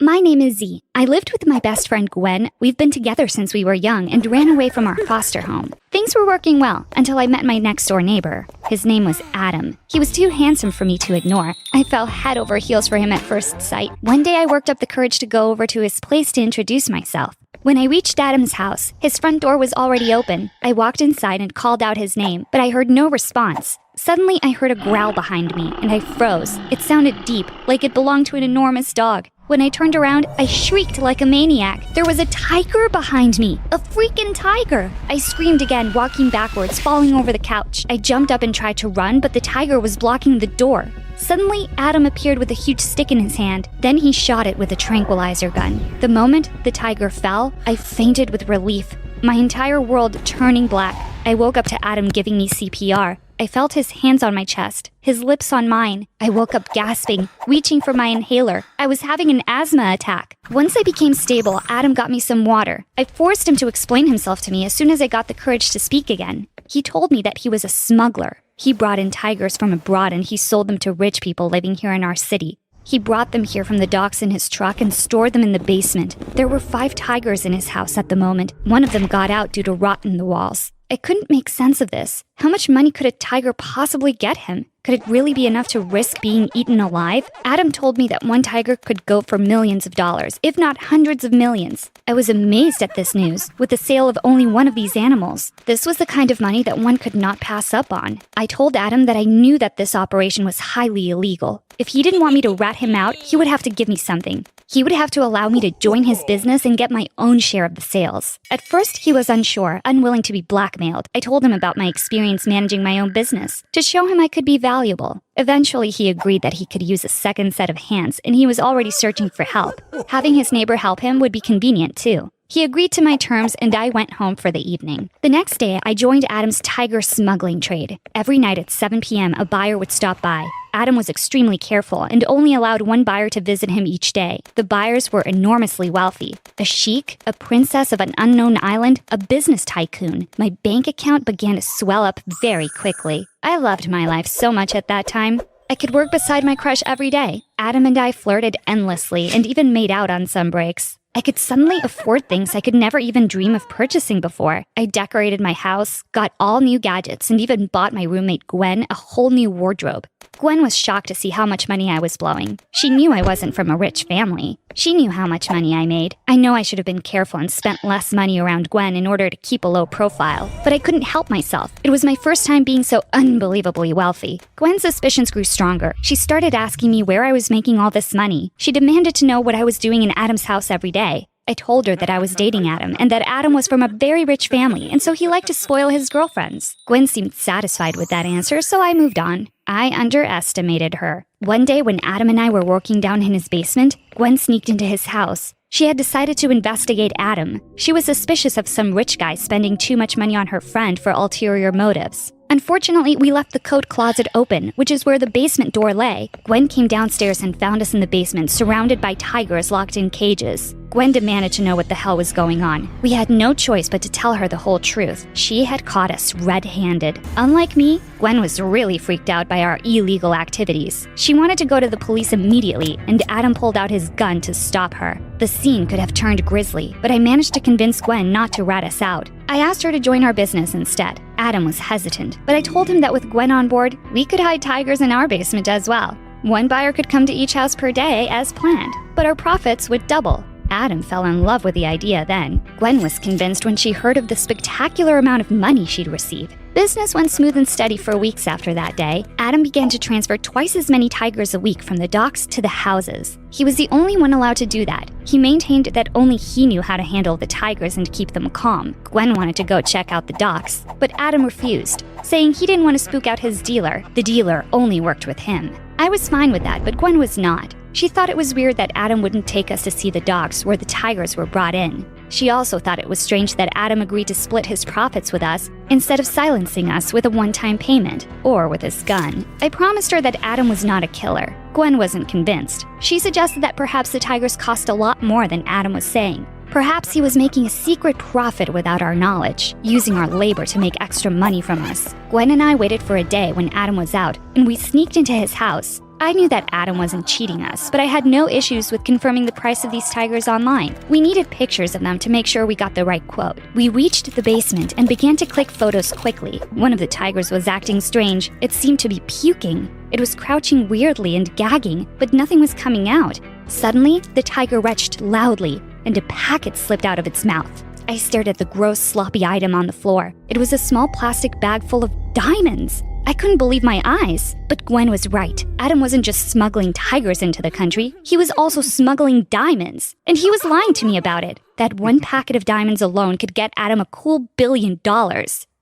My name is Z. I lived with my best friend Gwen. We've been together since we were young and ran away from our foster home. Things were working well until I met my next-door neighbor. His name was Adam. He was too handsome for me to ignore. I fell head over heels for him at first sight. One day I worked up the courage to go over to his place to introduce myself. When I reached Adam's house, his front door was already open. I walked inside and called out his name, but I heard no response. Suddenly, I heard a growl behind me, and I froze. It sounded deep, like it belonged to an enormous dog. When I turned around, I shrieked like a maniac. There was a tiger behind me. A freaking tiger! I screamed again, walking backwards, falling over the couch. I jumped up and tried to run, but the tiger was blocking the door. Suddenly, Adam appeared with a huge stick in his hand. Then he shot it with a tranquilizer gun. The moment the tiger fell, I fainted with relief, my entire world turning black. I woke up to Adam giving me CPR. I felt his hands on my chest, his lips on mine. I woke up gasping, reaching for my inhaler. I was having an asthma attack. Once I became stable, Adam got me some water. I forced him to explain himself to me as soon as I got the courage to speak again. He told me that he was a smuggler. He brought in tigers from abroad and he sold them to rich people living here in our city. He brought them here from the docks in his truck and stored them in the basement. There were 5 tigers in his house at the moment. One of them got out due to rot in the walls. I couldn't make sense of this. How much money could a tiger possibly get him? Could it really be enough to risk being eaten alive? Adam told me that one tiger could go for millions of dollars, if not hundreds of millions. I was amazed at this news, with the sale of only one of these animals. This was the kind of money that one could not pass up on. I told Adam that I knew that this operation was highly illegal. If he didn't want me to rat him out, he would have to give me something. He would have to allow me to join his business and get my own share of the sales. At first, he was unsure, unwilling to be blackmailed. I told him about my experience managing my own business, to show him I could be valuable. Eventually, he agreed that he could use a second set of hands, and he was already searching for help. Having his neighbor help him would be convenient, too. He agreed to my terms, and I went home for the evening. The next day, I joined Adam's tiger smuggling trade. Every night at 7 p.m., a buyer would stop by. Adam was extremely careful and only allowed one buyer to visit him each day. The buyers were enormously wealthy. A sheik, a princess of an unknown island, a business tycoon. My bank account began to swell up very quickly. I loved my life so much at that time. I could work beside my crush every day. Adam and I flirted endlessly and even made out on some breaks. I could suddenly afford things I could never even dream of purchasing before. I decorated my house, got all new gadgets, and even bought my roommate Gwen a whole new wardrobe. Gwen was shocked to see how much money I was blowing. She knew I wasn't from a rich family. She knew how much money I made. I know I should have been careful and spent less money around Gwen in order to keep a low profile, but I couldn't help myself. It was my first time being so unbelievably wealthy. Gwen's suspicions grew stronger. She started asking me where I was making all this money. She demanded to know what I was doing in Adam's house every day. I told her that I was dating Adam and that Adam was from a very rich family and so he liked to spoil his girlfriends. Gwen seemed satisfied with that answer, so I moved on. I underestimated her. One day when Adam and I were working down in his basement, Gwen sneaked into his house. She had decided to investigate Adam. She was suspicious of some rich guy spending too much money on her friend for ulterior motives. Unfortunately, we left the coat closet open, which is where the basement door lay. Gwen came downstairs and found us in the basement, surrounded by tigers locked in cages. Gwen demanded to know what the hell was going on. We had no choice but to tell her the whole truth. She had caught us red-handed. Unlike me, Gwen was really freaked out by our illegal activities. She wanted to go to the police immediately, and Adam pulled out his gun to stop her. The scene could have turned grisly, but I managed to convince Gwen not to rat us out. I asked her to join our business instead. Adam was hesitant, but I told him that with Gwen on board, we could hide tigers in our basement as well. One buyer could come to each house per day as planned, but our profits would double. Adam fell in love with the idea then. Gwen was convinced when she heard of the spectacular amount of money she'd receive. Business went smooth and steady for weeks after that day. Adam began to transfer twice as many tigers a week from the docks to the houses. He was the only one allowed to do that. He maintained that only he knew how to handle the tigers and keep them calm. Gwen wanted to go check out the docks, but Adam refused. saying he didn't want to spook out his dealer. The dealer only worked with him. I was fine with that, but Gwen was not. She thought it was weird that Adam wouldn't take us to see the dogs where the tigers were brought in. She also thought it was strange that Adam agreed to split his profits with us instead of silencing us with a one-time payment or with his gun. I promised her that Adam was not a killer. Gwen wasn't convinced. She suggested that perhaps the tigers cost a lot more than Adam was saying. Perhaps he was making a secret profit without our knowledge, using our labor to make extra money from us. Gwen and I waited for a day when Adam was out, and we sneaked into his house. I knew that Adam wasn't cheating us, but I had no issues with confirming the price of these tigers online. We needed pictures of them to make sure we got the right quote. We reached the basement and began to click photos quickly. One of the tigers was acting strange. It seemed to be puking. It was crouching weirdly and gagging, but nothing was coming out. Suddenly, the tiger retched loudly, and a packet slipped out of its mouth. I stared at the gross, sloppy item on the floor. It was a small plastic bag full of diamonds. I couldn't believe my eyes. But Gwen was right. Adam wasn't just smuggling tigers into the country. He was also smuggling diamonds. And he was lying to me about it. That one packet of diamonds alone could get Adam a cool $1 billion.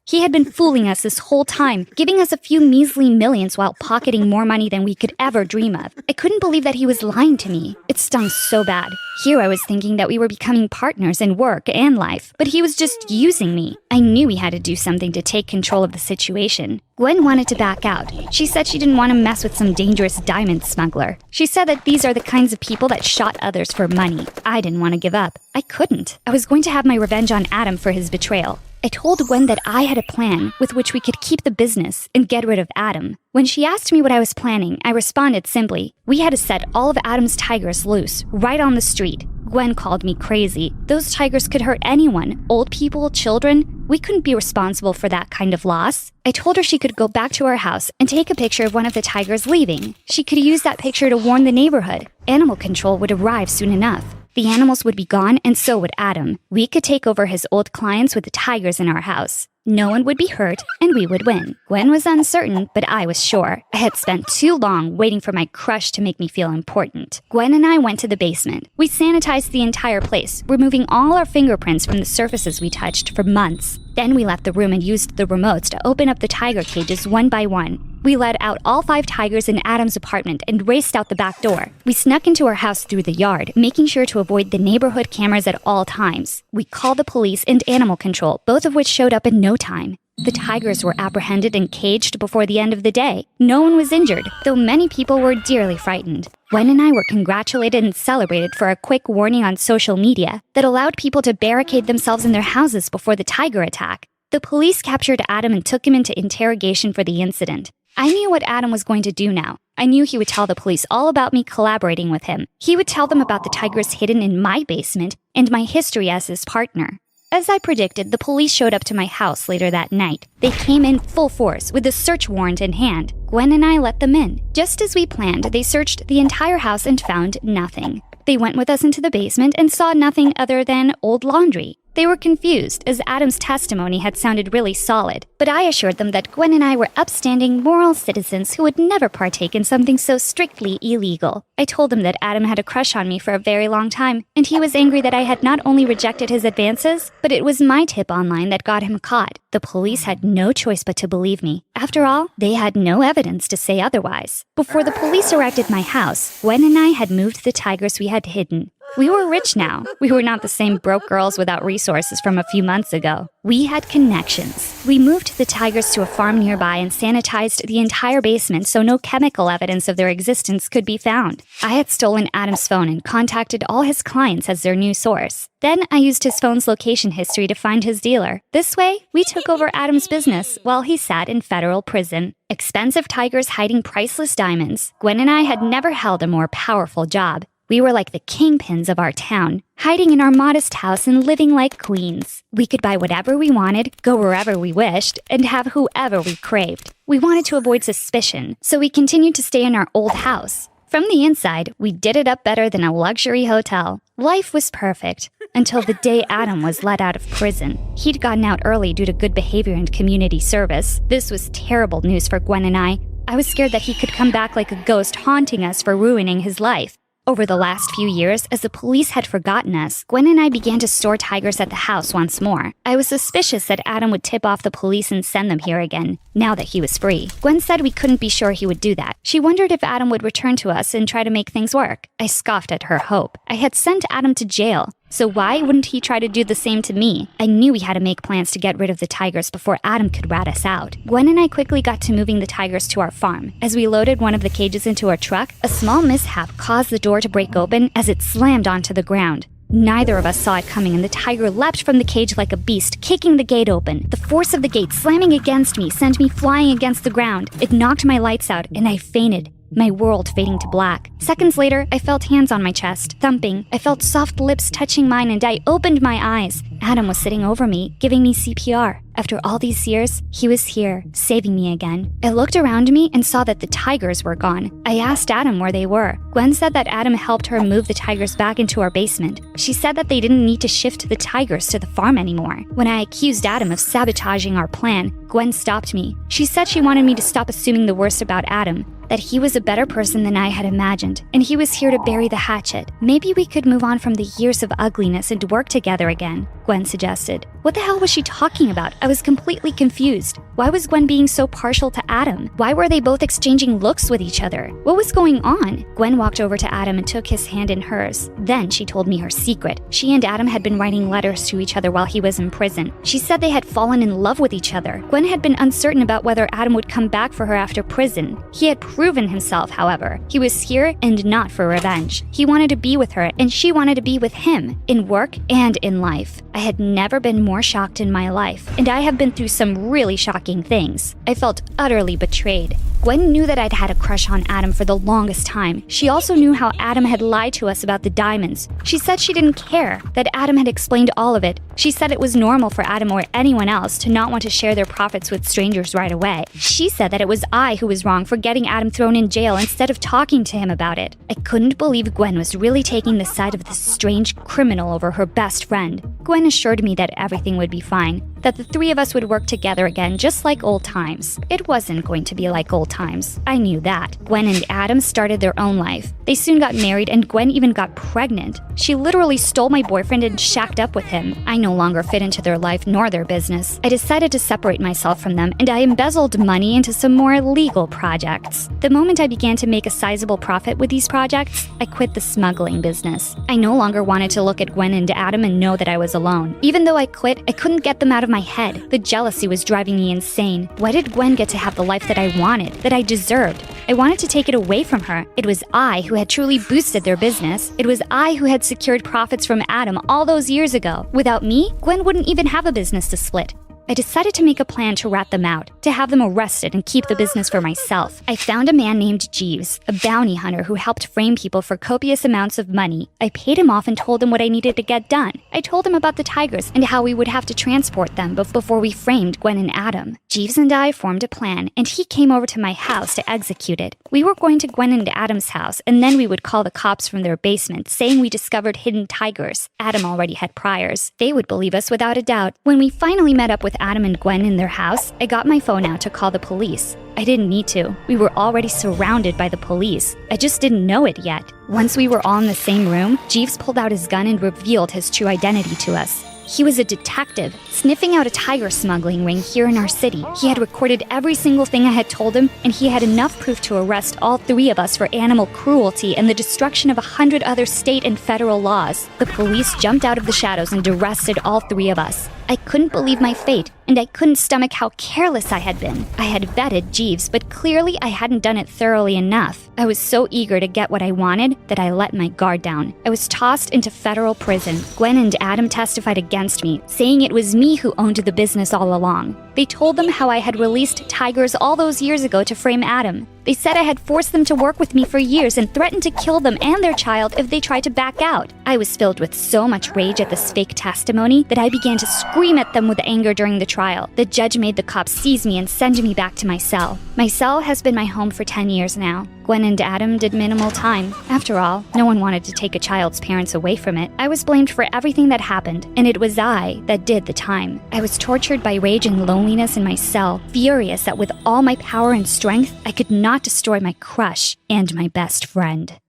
He had been fooling us this whole time, giving us a few measly millions while pocketing more money than we could ever dream of. I couldn't believe that he was lying to me. It stung so bad. Here I was thinking that we were becoming partners in work and life, but he was just using me. I knew we had to do something to take control of the situation. Gwen wanted to back out. She said she didn't want to mess with some dangerous diamond smuggler. She said that these are the kinds of people that shot others for money. I didn't want to give up. I couldn't. I was going to have my revenge on Adam for his betrayal. I told Gwen that I had a plan with which we could keep the business and get rid of Adam. When she asked me what I was planning, I responded simply, we had to set all of Adam's tigers loose, right on the street. Gwen called me crazy. Those tigers could hurt anyone, old people, children. We couldn't be responsible for that kind of loss. I told her she could go back to our house and take a picture of one of the tigers leaving. She could use that picture to warn the neighborhood. Animal control would arrive soon enough. The animals would be gone, and so would Adam. We could take over his old clients with the tigers in our house. No one would be hurt, and we would win. Gwen was uncertain, but I was sure. I had spent too long waiting for my crush to make me feel important. Gwen and I went to the basement. We sanitized the entire place, removing all our fingerprints from the surfaces we touched for months. Then we left the room and used the remotes to open up the tiger cages one by one. We let out all 5 tigers in Adam's apartment and raced out the back door. We snuck into our house through the yard, making sure to avoid the neighborhood cameras at all times. We called the police and animal control, both of which showed up in no time. The tigers were apprehended and caged before the end of the day. No one was injured, though many people were dearly frightened. Gwen and I were congratulated and celebrated for a quick warning on social media that allowed people to barricade themselves in their houses before the tiger attack. The police captured Adam and took him into interrogation for the incident. I knew what Adam was going to do now. I knew he would tell the police all about me collaborating with him. He would tell them about the tigers hidden in my basement and my history as his partner. As I predicted, the police showed up to my house later that night. They came in full force with a search warrant in hand. Gwen and I let them in. Just as we planned, they searched the entire house and found nothing. They went with us into the basement and saw nothing other than old laundry. They were confused, as Adam's testimony had sounded really solid, but I assured them that Gwen and I were upstanding, moral citizens who would never partake in something so strictly illegal. I told them that Adam had a crush on me for a very long time, and he was angry that I had not only rejected his advances, but it was my tip online that got him caught. The police had no choice but to believe me. After all, they had no evidence to say otherwise. Before the police arrived at my house, Gwen and I had moved the tigers we had hidden. We were rich now. We were not the same broke girls without resources from a few months ago. We had connections. We moved the tigers to a farm nearby and sanitized the entire basement so no chemical evidence of their existence could be found. I had stolen Adam's phone and contacted all his clients as their new source. Then I used his phone's location history to find his dealer. This way, we took over Adam's business while he sat in federal prison. Expensive tigers hiding priceless diamonds. Gwen and I had never held a more powerful job. We were like the kingpins of our town, hiding in our modest house and living like queens. We could buy whatever we wanted, go wherever we wished, and have whoever we craved. We wanted to avoid suspicion, so we continued to stay in our old house. From the inside, we did it up better than a luxury hotel. Life was perfect, until the day Adam was let out of prison. He'd gotten out early due to good behavior and community service. This was terrible news for Gwen and I. I was scared that he could come back like a ghost haunting us for ruining his life. Over the last few years, as the police had forgotten us, Gwen and I began to store tigers at the house once more. I was suspicious that Adam would tip off the police and send them here again, now that he was free. Gwen said we couldn't be sure he would do that. She wondered if Adam would return to us and try to make things work. I scoffed at her hope. I had sent Adam to jail, so why wouldn't he try to do the same to me? I knew we had to make plans to get rid of the tigers before Adam could rat us out. Gwen and I quickly got to moving the tigers to our farm. As we loaded one of the cages into our truck, a small mishap caused the door to break open as it slammed onto the ground. Neither of us saw it coming, and the tiger leapt from the cage like a beast, kicking the gate open. The force of the gate slamming against me sent me flying against the ground. It knocked my lights out, and I fainted, my world fading to black. Seconds later, I felt hands on my chest, thumping. I felt soft lips touching mine, and I opened my eyes. Adam was sitting over me, giving me CPR. After all these years, he was here, saving me again. I looked around me and saw that the tigers were gone. I asked Adam where they were. Gwen said that Adam helped her move the tigers back into our basement. She said that they didn't need to shift the tigers to the farm anymore. When I accused Adam of sabotaging our plan, Gwen stopped me. She said she wanted me to stop assuming the worst about Adam, that he was a better person than I had imagined, and he was here to bury the hatchet. Maybe we could move on from the years of ugliness and work together again, Gwen suggested. What the hell was she talking about? I was completely confused. Why was Gwen being so partial to Adam? Why were they both exchanging looks with each other? What was going on? Gwen walked over to Adam and took his hand in hers. Then she told me her secret. She and Adam had been writing letters to each other while he was in prison. She said they had fallen in love with each other. Gwen had been uncertain about whether Adam would come back for her after prison. He had proven himself, however. He was here and not for revenge. He wanted to be with her, and she wanted to be with him, in work and in life. I had never been more shocked in my life, and I have been through some really shocking things. I felt utterly betrayed. Gwen knew that I'd had a crush on Adam for the longest time. She also knew how Adam had lied to us about the diamonds. She said she didn't care, that Adam had explained all of it. She said it was normal for Adam or anyone else to not want to share their profits with strangers right away. She said that it was I who was wrong for getting Adam thrown in jail instead of talking to him about it. I couldn't believe Gwen was really taking the side of this strange criminal over her best friend. Gwen assured me that everything would be fine, that the three of us would work together again just like old times. It wasn't going to be like old times. I knew that. Gwen and Adam started their own life. They soon got married, and Gwen even got pregnant. She literally stole my boyfriend and shacked up with him. I no longer fit into their life nor their business. I decided to separate myself from them, and I embezzled money into some more illegal projects. The moment I began to make a sizable profit with these projects, I quit the smuggling business. I no longer wanted to look at Gwen and Adam and know that I was alone. Even though I quit, I couldn't get them out of my head. The jealousy was driving me insane. Why did Gwen get to have the life that I wanted, that I deserved? I wanted to take it away from her. It was I who had truly boosted their business. It was I who had secured profits from Adam all those years ago. Without me, Gwen wouldn't even have a business to split. I decided to make a plan to rat them out, to have them arrested and keep the business for myself. I found a man named Jeeves, a bounty hunter who helped frame people for copious amounts of money. I paid him off and told him what I needed to get done. I told him about the tigers and how we would have to transport them before we framed Gwen and Adam. Jeeves and I formed a plan, and he came over to my house to execute it. We were going to Gwen and Adam's house, and then we would call the cops from their basement, saying we discovered hidden tigers. Adam already had priors. They would believe us without a doubt. When we finally met up with Adam and Gwen in their house, I got my phone out to call the police. I didn't need to. We were already surrounded by the police. I just didn't know it yet. Once we were all in the same room, Jeeves pulled out his gun and revealed his true identity to us. He was a detective, sniffing out a tiger smuggling ring here in our city. He had recorded every single thing I had told him, and he had enough proof to arrest all three of us for animal cruelty and the destruction of 100 other state and federal laws. The police jumped out of the shadows and arrested all three of us. I couldn't believe my fate, and I couldn't stomach how careless I had been. I had vetted Jeeves, but clearly I hadn't done it thoroughly enough. I was so eager to get what I wanted that I let my guard down. I was tossed into federal prison. Gwen and Adam testified against me, saying it was me who owned the business all along. They told them how I had released tigers all those years ago to frame Adam. They said I had forced them to work with me for years and threatened to kill them and their child if they tried to back out. I was filled with so much rage at this fake testimony that I began to scream at them with anger during the trial. The judge made the cops seize me and send me back to my cell. My cell has been my home for 10 years now. Gwen and Adam did minimal time. After all, no one wanted to take a child's parents away from it. I was blamed for everything that happened, and it was I that did the time. I was tortured by rage and loneliness in my cell, furious that with all my power and strength, I could not destroy my crush and my best friend.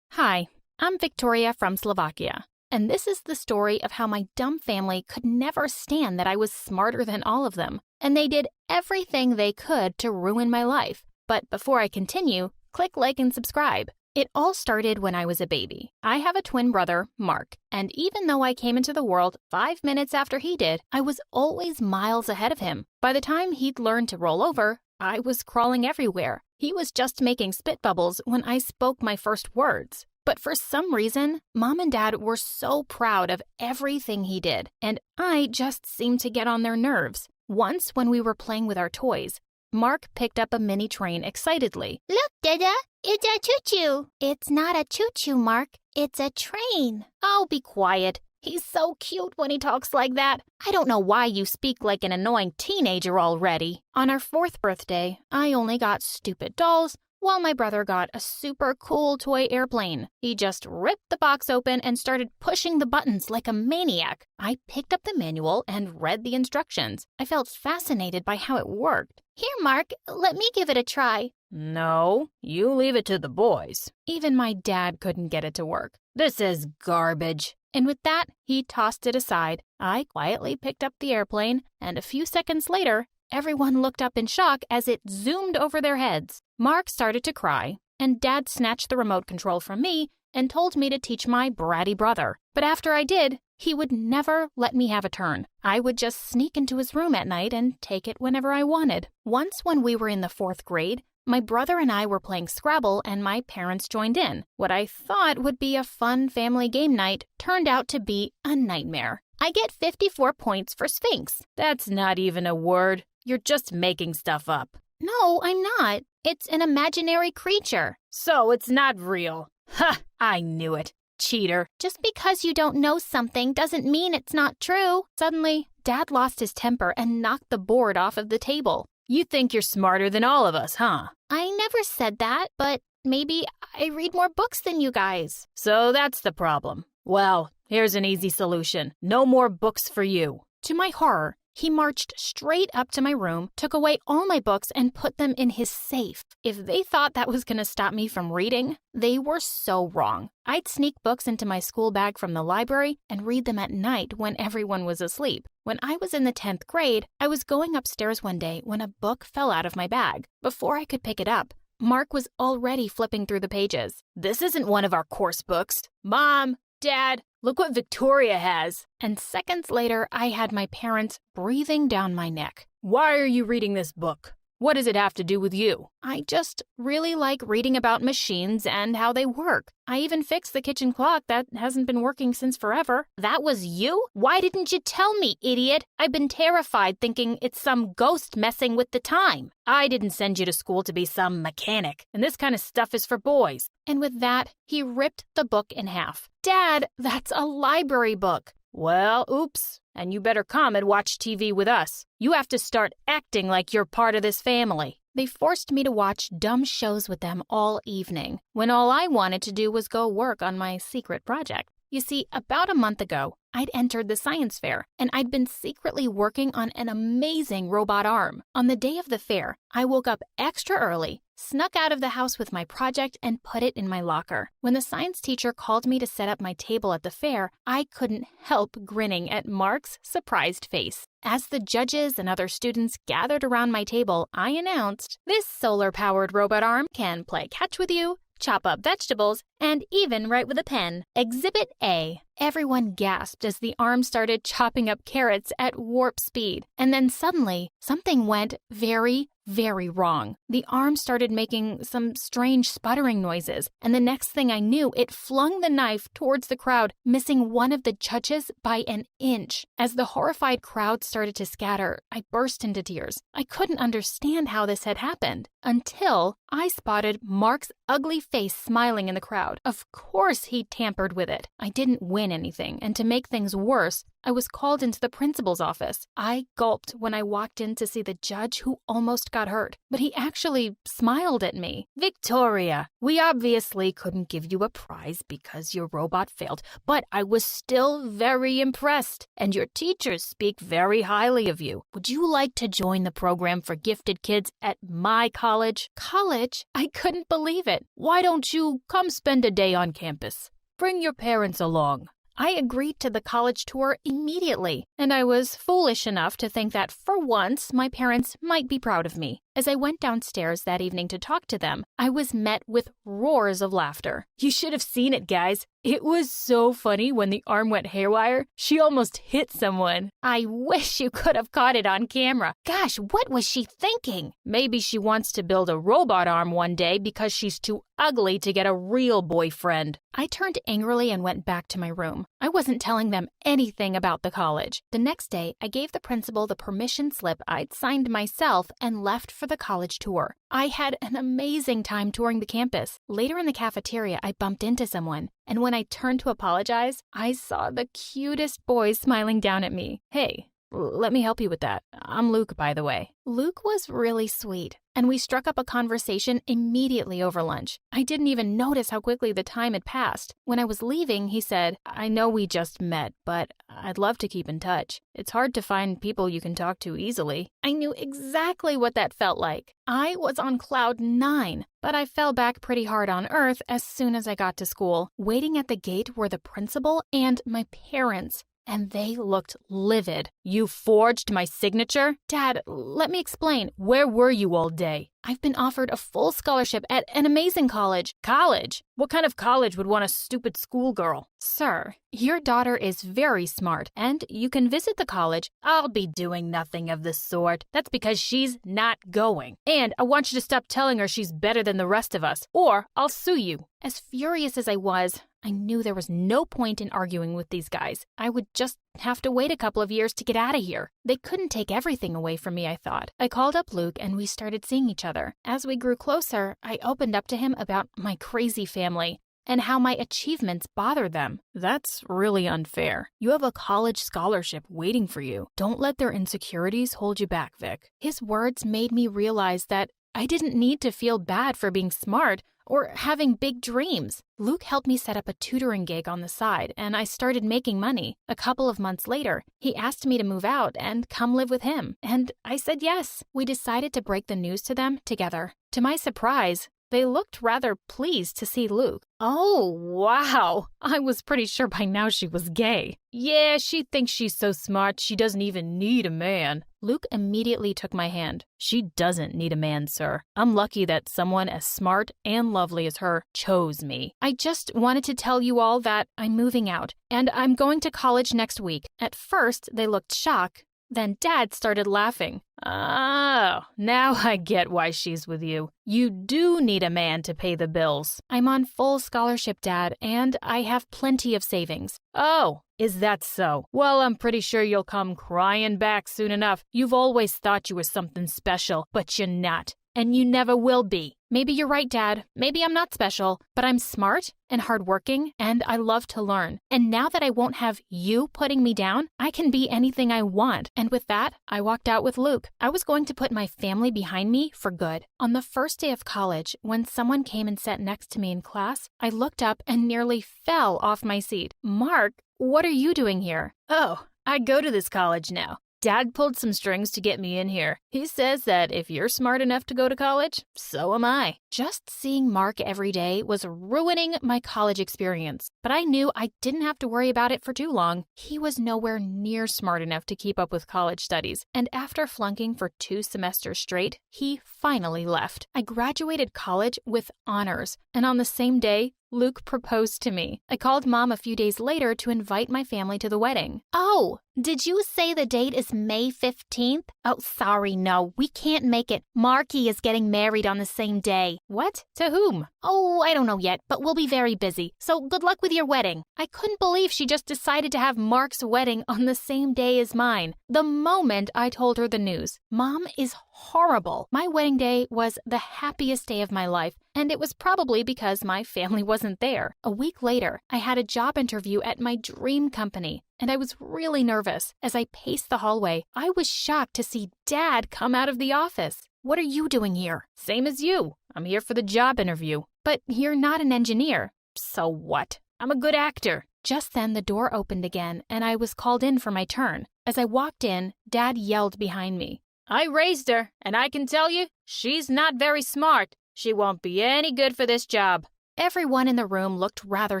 Hi, I'm Victoria from Slovakia, and this is the story of how my dumb family could never stand that I was smarter than all of them, and they did everything they could to ruin my life. But before I continue, click like and subscribe. It all started when I was a baby. I have a twin brother, Mark, and even though I came into the world 5 minutes after he did, I was always miles ahead of him. By the time he'd learned to roll over, I was crawling everywhere. He was just making spit bubbles when I spoke my first words. But for some reason, Mom and Dad were so proud of everything he did, and I just seemed to get on their nerves. Once, when we were playing with our toys, Mark picked up a mini train excitedly. Look, Dada, it's a choo-choo. It's not a choo-choo, Mark. It's a train. Oh, be quiet. He's so cute when he talks like that. I don't know why you speak like an annoying teenager already. On our 4th birthday, I only got stupid dolls, while my brother got a super cool toy airplane. He just ripped the box open and started pushing the buttons like a maniac. I picked up the manual and read the instructions. I felt fascinated by how it worked. Here, Mark, let me give it a try. No, you leave it to the boys. Even my dad couldn't get it to work. This is garbage. And with that, he tossed it aside. I quietly picked up the airplane, and a few seconds later, everyone looked up in shock as it zoomed over their heads. Mark started to cry, and Dad snatched the remote control from me and told me to teach my bratty brother. But after I did, he would never let me have a turn. I would just sneak into his room at night and take it whenever I wanted. Once when we were in the 4th grade, my brother and I were playing Scrabble and my parents joined in. What I thought would be a fun family game night turned out to be a nightmare. I get 54 points for Sphinx. That's not even a word. You're just making stuff up. No, I'm not. It's an imaginary creature. So it's not real. Ha! I knew it. Cheater. Just because you don't know something doesn't mean it's not true. Suddenly, Dad lost his temper and knocked the board off of the table. You think you're smarter than all of us, huh? I never said that, but maybe I read more books than you guys. So that's the problem. Well, here's an easy solution. No more books for you. To my horror, he marched straight up to my room, took away all my books, and put them in his safe. If they thought that was going to stop me from reading, they were so wrong. I'd sneak books into my school bag from the library and read them at night when everyone was asleep. When I was in the 10th grade, I was going upstairs one day when a book fell out of my bag. Before I could pick it up, Mark was already flipping through the pages. This isn't one of our course books. Mom, Dad, look what Victoria has. And seconds later, I had my parents breathing down my neck. Why are you reading this book? What does it have to do with you? I just really like reading about machines and how they work. I even fixed the kitchen clock that hasn't been working since forever. That was you? Why didn't you tell me, idiot? I've been terrified thinking it's some ghost messing with the time. I didn't send you to school to be some mechanic, and this kind of stuff is for boys. And with that, he ripped the book in half. Dad, that's a library book. Well, oops. And you better come and watch TV with us. You have to start acting like you're part of this family. They forced me to watch dumb shows with them all evening, when all I wanted to do was go work on my secret project. You see, about a month ago, I'd entered the science fair, and I'd been secretly working on an amazing robot arm. On the day of the fair, I woke up extra early, snuck out of the house with my project, and put it in my locker. When the science teacher called me to set up my table at the fair, I couldn't help grinning at Mark's surprised face. As the judges and other students gathered around my table, I announced, "This solar-powered robot arm can play catch with you, chop up vegetables, and even write with a pen. Exhibit A." Everyone gasped as the arm started chopping up carrots at warp speed. And then suddenly, something went very, very wrong. The arm started making some strange sputtering noises, and the next thing I knew, it flung the knife towards the crowd, missing one of the judges by an inch. As the horrified crowd started to scatter, I burst into tears. I couldn't understand how this had happened, until I spotted Mark's ugly face smiling in the crowd. Of course he tampered with it. I didn't win anything, and to make things worse, I was called into the principal's office. I gulped when I walked in to see the judge who almost got hurt, but he actually smiled at me. Victoria, we obviously couldn't give you a prize because your robot failed, but I was still very impressed, and your teachers speak very highly of you. Would you like to join the program for gifted kids at my college? College? I couldn't believe it. Why don't you come spend a day on campus? Bring your parents along. I agreed to the college tour immediately, and I was foolish enough to think that for once my parents might be proud of me. As I went downstairs that evening to talk to them, I was met with roars of laughter. You should have seen it, guys. It was so funny when the arm went haywire. She almost hit someone. I wish you could have caught it on camera. Gosh, what was she thinking? Maybe she wants to build a robot arm one day because she's too ugly to get a real boyfriend. I turned angrily and went back to my room. I wasn't telling them anything about the college. The next day, I gave the principal the permission slip I'd signed myself and left for the college tour. I had an amazing time touring the campus. Later in the cafeteria, I bumped into someone, and when I turned to apologize, I saw the cutest boy smiling down at me. Hey, let me help you with that. I'm Luke, by the way. Luke was really sweet, and we struck up a conversation immediately over lunch. I didn't even notice how quickly the time had passed. When I was leaving, he said, I know we just met, but I'd love to keep in touch. It's hard to find people you can talk to easily. I knew exactly what that felt like. I was on cloud 9, but I fell back pretty hard on earth as soon as I got to school. Waiting at the gate were the principal and my parents, and they looked livid. You forged my signature? Dad, let me explain. Where were you all day? I've been offered a full scholarship at an amazing college. College? What kind of college would want a stupid schoolgirl? Sir, your daughter is very smart, and you can visit the college. I'll be doing nothing of the sort. That's because she's not going. And I want you to stop telling her she's better than the rest of us, or I'll sue you. As furious as I was, I knew there was no point in arguing with these guys. I would just have to wait a couple of years to get out of here. They couldn't take everything away from me, I thought. I called up Luke and we started seeing each other. As we grew closer, I opened up to him about my crazy family and how my achievements bothered them. That's really unfair. You have a college scholarship waiting for you. Don't let their insecurities hold you back, Vic. His words made me realize that I didn't need to feel bad for being smart or having big dreams. Luke helped me set up a tutoring gig on the side, and I started making money. A couple of months later, he asked me to move out and come live with him, and I said yes. We decided to break the news to them together. To my surprise, they looked rather pleased to see Luke. Oh, wow. I was pretty sure by now she was gay. Yeah, she thinks she's so smart she doesn't even need a man. Luke immediately took my hand. She doesn't need a man, sir. I'm lucky that someone as smart and lovely as her chose me. I just wanted to tell you all that I'm moving out, and I'm going to college next week. At first, they looked shocked. Then Dad started laughing. Oh, now I get why she's with you. You do need a man to pay the bills. I'm on full scholarship, Dad, and I have plenty of savings. Oh, is that so? Well, I'm pretty sure you'll come crying back soon enough. You've always thought you were something special, but you're not. And you never will be. Maybe you're right, Dad. Maybe I'm not special, but I'm smart and hardworking, and I love to learn. And now that I won't have you putting me down, I can be anything I want. And with that, I walked out with Luke. I was going to put my family behind me for good. On the first day of college, when someone came and sat next to me in class, I looked up and nearly fell off my seat. Mark, what are you doing here? Oh, I go to this college now. Dad pulled some strings to get me in here. He says that if you're smart enough to go to college, so am I. Just seeing Mark every day was ruining my college experience, but I knew I didn't have to worry about it for too long. He was nowhere near smart enough to keep up with college studies, and after flunking for 2 semesters straight, he finally left. I graduated college with honors, and on the same day, Luke proposed to me. I called Mom a few days later to invite my family to the wedding. Oh, did you say the date is May 15th? Oh, sorry, no, we can't make it. Marky is getting married on the same day. What? To whom? Oh, I don't know yet, but we'll be very busy. So good luck with your wedding. I couldn't believe she just decided to have Mark's wedding on the same day as mine. The moment I told her the news, Mom is horrible. My wedding day was the happiest day of my life, and it was probably because my family wasn't there. A week later, I had a job interview at my dream company, and I was really nervous. As I paced the hallway, I was shocked to see Dad come out of the office. What are you doing here? Same as you. I'm here for the job interview. But you're not an engineer. So what? I'm a good actor. Just then, the door opened again, and I was called in for my turn. As I walked in, Dad yelled behind me. I raised her, and I can tell you, she's not very smart. She won't be any good for this job. Everyone in the room looked rather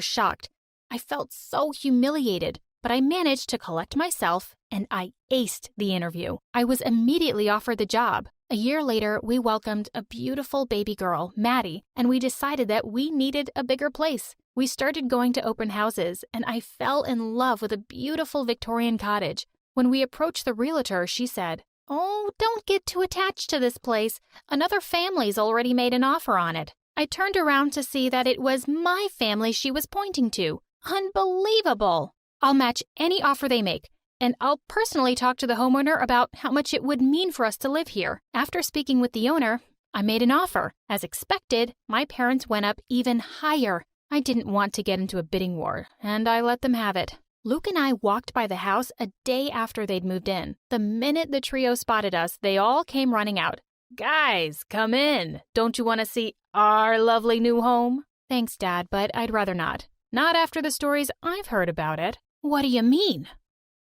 shocked, I felt so humiliated, but I managed to collect myself and I aced the interview. I was immediately offered the job. A year later, we welcomed a beautiful baby girl, Maddie, and we decided that we needed a bigger place. We started going to open houses, and I fell in love with a beautiful Victorian cottage. When we approached the realtor, she said, "Oh, don't get too attached to this place. Another family's already made an offer on it." I turned around to see that it was my family she was pointing to. Unbelievable! I'll match any offer they make, and I'll personally talk to the homeowner about how much it would mean for us to live here. After speaking with the owner, I made an offer. As expected, my parents went up even higher. I didn't want to get into a bidding war, and I let them have it. Luke and I walked by the house a day after they'd moved in. The minute the trio spotted us, they all came running out. "Guys, come in. Don't you want to see our lovely new home?" "Thanks, Dad, but I'd rather not. Not after the stories I've heard about it." "What do you mean?"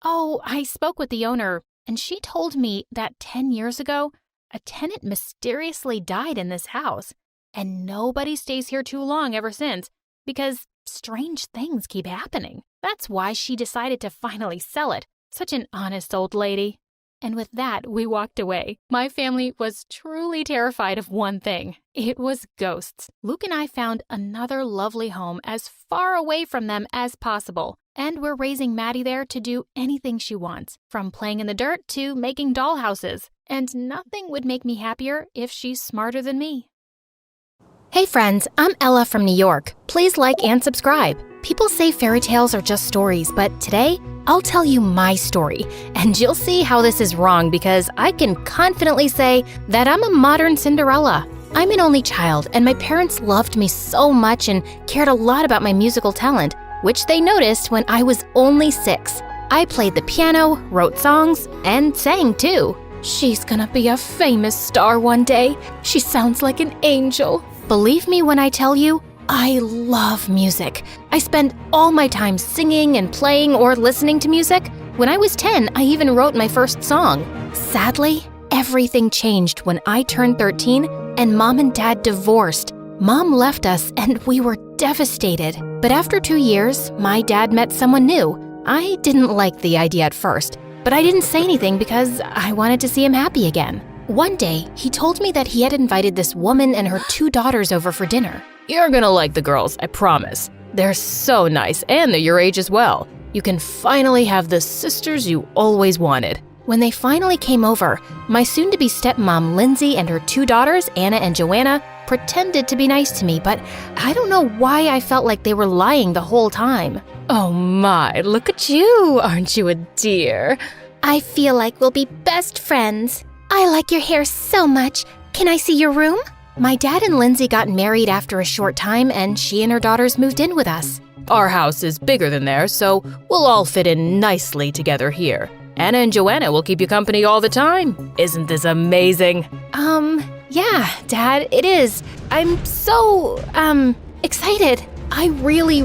"Oh, I spoke with the owner, and she told me that 10 years ago, a tenant mysteriously died in this house, and nobody stays here too long ever since because strange things keep happening. That's why she decided to finally sell it. Such an honest old lady." And with that, we walked away. My family was truly terrified of one thing. It was ghosts. Luke and I found another lovely home as far away from them as possible. And we're raising Maddie there to do anything she wants, from playing in the dirt to making dollhouses. And nothing would make me happier if she's smarter than me. Hey friends, I'm Ella from New York. Please like and subscribe. People say fairy tales are just stories, but today, I'll tell you my story, and you'll see how this is wrong because I can confidently say that I'm a modern Cinderella. I'm an only child, and my parents loved me so much and cared a lot about my musical talent, which they noticed when I was only 6. I played the piano, wrote songs, and sang too. She's gonna be a famous star one day. She sounds like an angel. Believe me when I tell you, I love music. I spend all my time singing and playing or listening to music. When I was 10, I even wrote my first song. Sadly, everything changed when I turned 13 and Mom and Dad divorced. Mom left us and we were devastated. But after 2 years, my dad met someone new. I didn't like the idea at first, but I didn't say anything because I wanted to see him happy again. One day, he told me that he had invited this woman and her 2 daughters over for dinner. "You're gonna like the girls, I promise. They're so nice, and they're your age as well. You can finally have the sisters you always wanted." When they finally came over, my soon-to-be stepmom Lindsay and her 2 daughters, Anna and Joanna, pretended to be nice to me, but I don't know why I felt like they were lying the whole time. "Oh my, look at you, aren't you a dear?" I feel like we'll be best friends. I like your hair so much. Can I see your room? My dad and Lindsay got married after a short time, and she and her daughters moved in with us. "Our house is bigger than theirs, so we'll all fit in nicely together here. Anna and Joanna will keep you company all the time. Isn't this amazing?" Yeah, Dad, it is. I'm so, excited. I really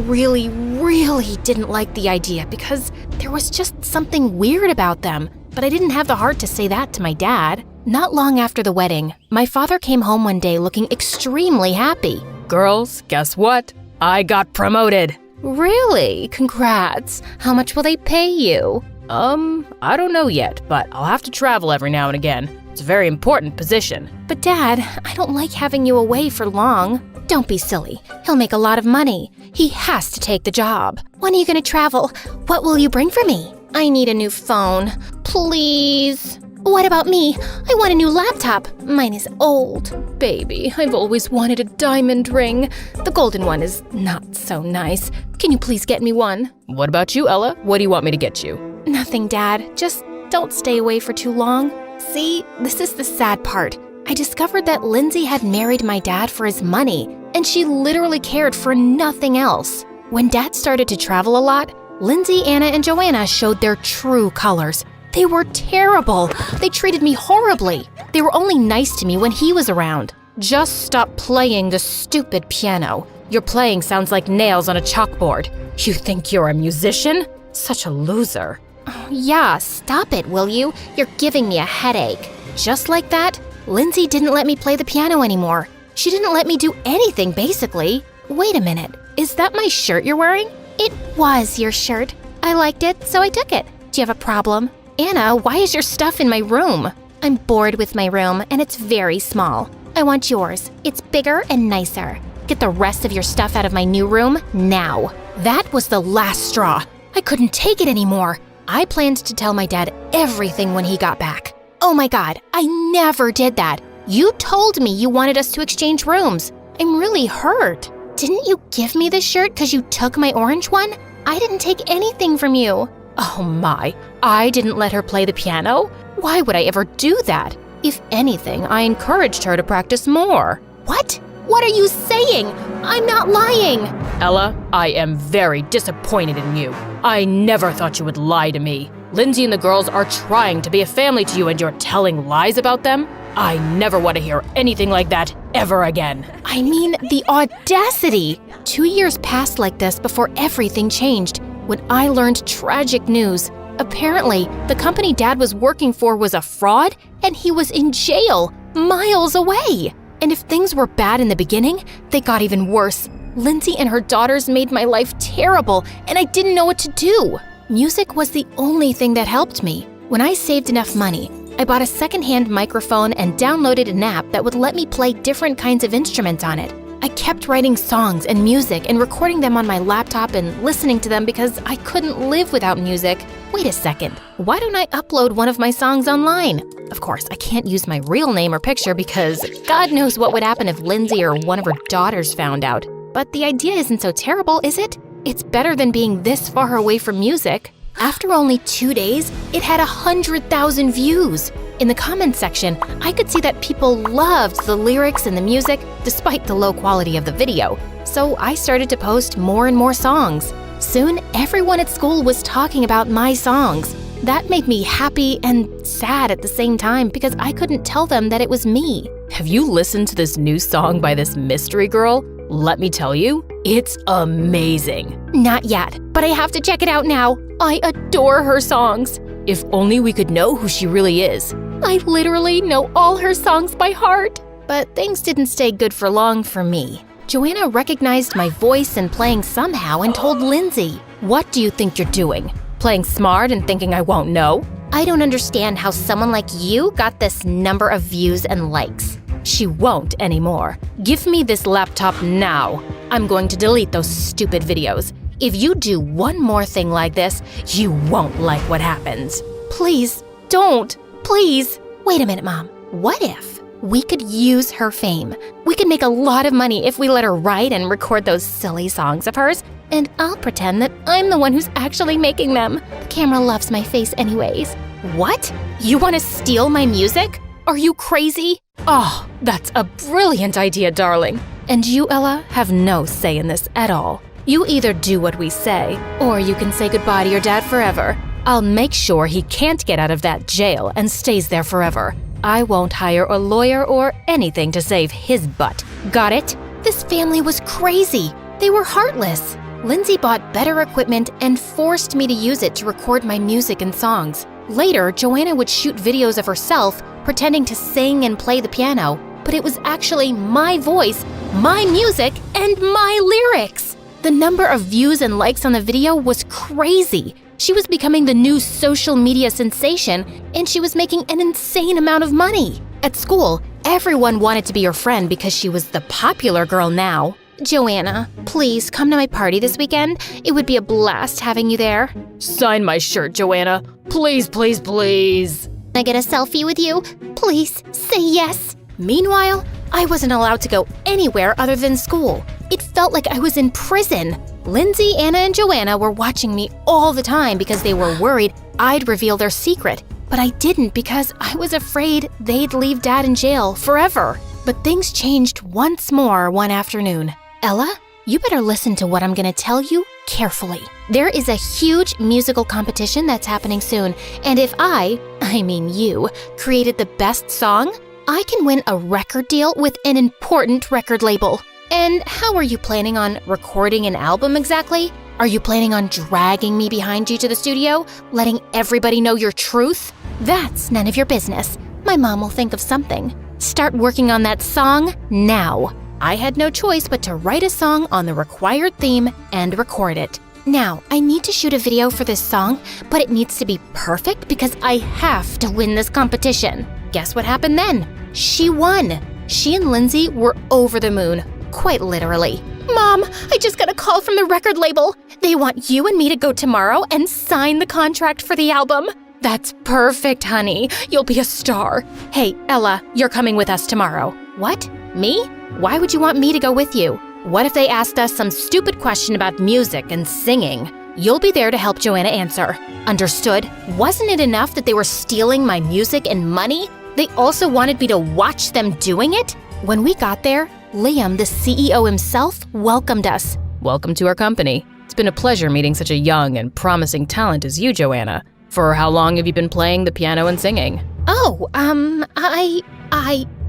didn't like the idea because there was just something weird about them, but I didn't have the heart to say that to my dad. Not long after the wedding, my father came home one day looking extremely happy. "Girls, guess what? I got promoted." "Really? Congrats. How much will they pay you?" I don't know yet, but I'll have to travel every now and again. It's a very important position." "But Dad, I don't like having you away for long." "Don't be silly. He'll make a lot of money. He has to take the job." When are you gonna travel? What will you bring for me? I need a new phone. Please. What about me? I want a new laptop. Mine is old. "Baby, I've always wanted a diamond ring. The golden one is not so nice. Can you please get me one?" "What about you, Ella? What do you want me to get you?" "Nothing, Dad. Just don't stay away for too long." See, this is the sad part. I discovered that Lindsay had married my dad for his money, and she literally cared for nothing else. When Dad started to travel a lot, Lindsay, Anna, and Joanna showed their true colors. They were terrible. They treated me horribly. They were only nice to me when he was around. "Just stop playing the stupid piano. Your playing sounds like nails on a chalkboard. You think you're a musician? Such a loser." Oh, yeah, stop it, will you? You're giving me a headache. Just like that, Lindsay didn't let me play the piano anymore. She didn't let me do anything, basically. Wait a minute, is that my shirt you're wearing? It was your shirt. I liked it, so I took it. Do you have a problem? Anna, why is your stuff in my room? I'm bored with my room, and it's very small. I want yours. It's bigger and nicer. Get the rest of your stuff out of my new room now. That was the last straw. I couldn't take it anymore. I planned to tell my dad everything when he got back. Oh my God, I never did that. You told me you wanted us to exchange rooms. I'm really hurt. Didn't you give me this shirt because you took my orange one? I didn't take anything from you. Oh my, I didn't let her play the piano? Why would I ever do that? If anything, I encouraged her to practice more. What? What are you saying? I'm not lying. Ella, I am very disappointed in you. I never thought you would lie to me. Lindsay and the girls are trying to be a family to you and you're telling lies about them? I never want to hear anything like that ever again. I mean, the audacity! 2 years passed like this before everything changed, when I learned tragic news. Apparently, the company Dad was working for was a fraud, and he was in jail, miles away. And if things were bad in the beginning, they got even worse. Lindsay and her daughters made my life terrible, and I didn't know what to do. Music was the only thing that helped me. When I saved enough money, I bought a secondhand microphone and downloaded an app that would let me play different kinds of instruments on it. I kept writing songs and music and recording them on my laptop and listening to them because I couldn't live without music. Wait a second, why don't I upload one of my songs online? Of course, I can't use my real name or picture because God knows what would happen if Lindsay or one of her daughters found out. But the idea isn't so terrible, is it? It's better than being this far away from music. After only 2 days, it had 100,000 views. In the comments section, I could see that people loved the lyrics and the music despite the low quality of the video. So I started to post more and more songs. Soon, everyone at school was talking about my songs. That made me happy and sad at the same time because I couldn't tell them that it was me. Have you listened to this new song by this mystery girl? Let me tell you, it's amazing. Not yet, but I have to check it out now. I adore her songs. If only we could know who she really is. I literally know all her songs by heart. But things didn't stay good for long for me. Joanna recognized my voice and playing somehow and told Lindsay, "What do you think you're doing? Playing smart and thinking I won't know?" I don't understand how someone like you got this number of views and likes. She won't anymore. Give me this laptop now. I'm going to delete those stupid videos. If you do one more thing like this, you won't like what happens. Please, don't. Please. Wait a minute, Mom. What if we could use her fame? We could make a lot of money if we let her write and record those silly songs of hers, and I'll pretend that I'm the one who's actually making them. The camera loves my face anyways. What? You want to steal my music? Are you crazy? Oh, that's a brilliant idea, darling. And you, Ella, have no say in this at all. You either do what we say, or you can say goodbye to your dad forever. I'll make sure he can't get out of that jail and stays there forever. I won't hire a lawyer or anything to save his butt. Got it? This family was crazy. They were heartless. Lindsay bought better equipment and forced me to use it to record my music and songs. Later, Joanna would shoot videos of herself pretending to sing and play the piano, but it was actually my voice, my music, and my lyrics. The number of views and likes on the video was crazy. She was becoming the new social media sensation, and she was making an insane amount of money. At school, everyone wanted to be her friend because she was the popular girl now. Joanna, please come to my party this weekend. It would be a blast having you there. Sign my shirt, Joanna. Please, please, please. Can I get a selfie with you? Please, say yes. Meanwhile, I wasn't allowed to go anywhere other than school. It felt like I was in prison. Lindsay, Anna, and Joanna were watching me all the time because they were worried I'd reveal their secret. But I didn't because I was afraid they'd leave Dad in jail forever. But things changed once more one afternoon. Ella, you better listen to what I'm gonna tell you carefully. There is a huge musical competition that's happening soon, and if I mean you, created the best song, I can win a record deal with an important record label. And how are you planning on recording an album exactly? Are you planning on dragging me behind you to the studio, letting everybody know your truth? That's none of your business. My mom will think of something. Start working on that song now. I had no choice but to write a song on the required theme and record it. Now, I need to shoot a video for this song, but it needs to be perfect because I have to win this competition. Guess what happened then? She won. She and Lindsay were over the moon, quite literally. Mom, I just got a call from the record label. They want you and me to go tomorrow and sign the contract for the album. That's perfect, honey. You'll be a star. Hey, Ella, you're coming with us tomorrow. What? Me? Why would you want me to go with you? What if they asked us some stupid question about music and singing? You'll be there to help Joanna answer. Understood? Wasn't it enough that they were stealing my music and money? They also wanted me to watch them doing it? When we got there, Liam, the CEO himself, welcomed us. Welcome to our company. It's been a pleasure meeting such a young and promising talent as you, Joanna. For how long have you been playing the piano and singing? Oh,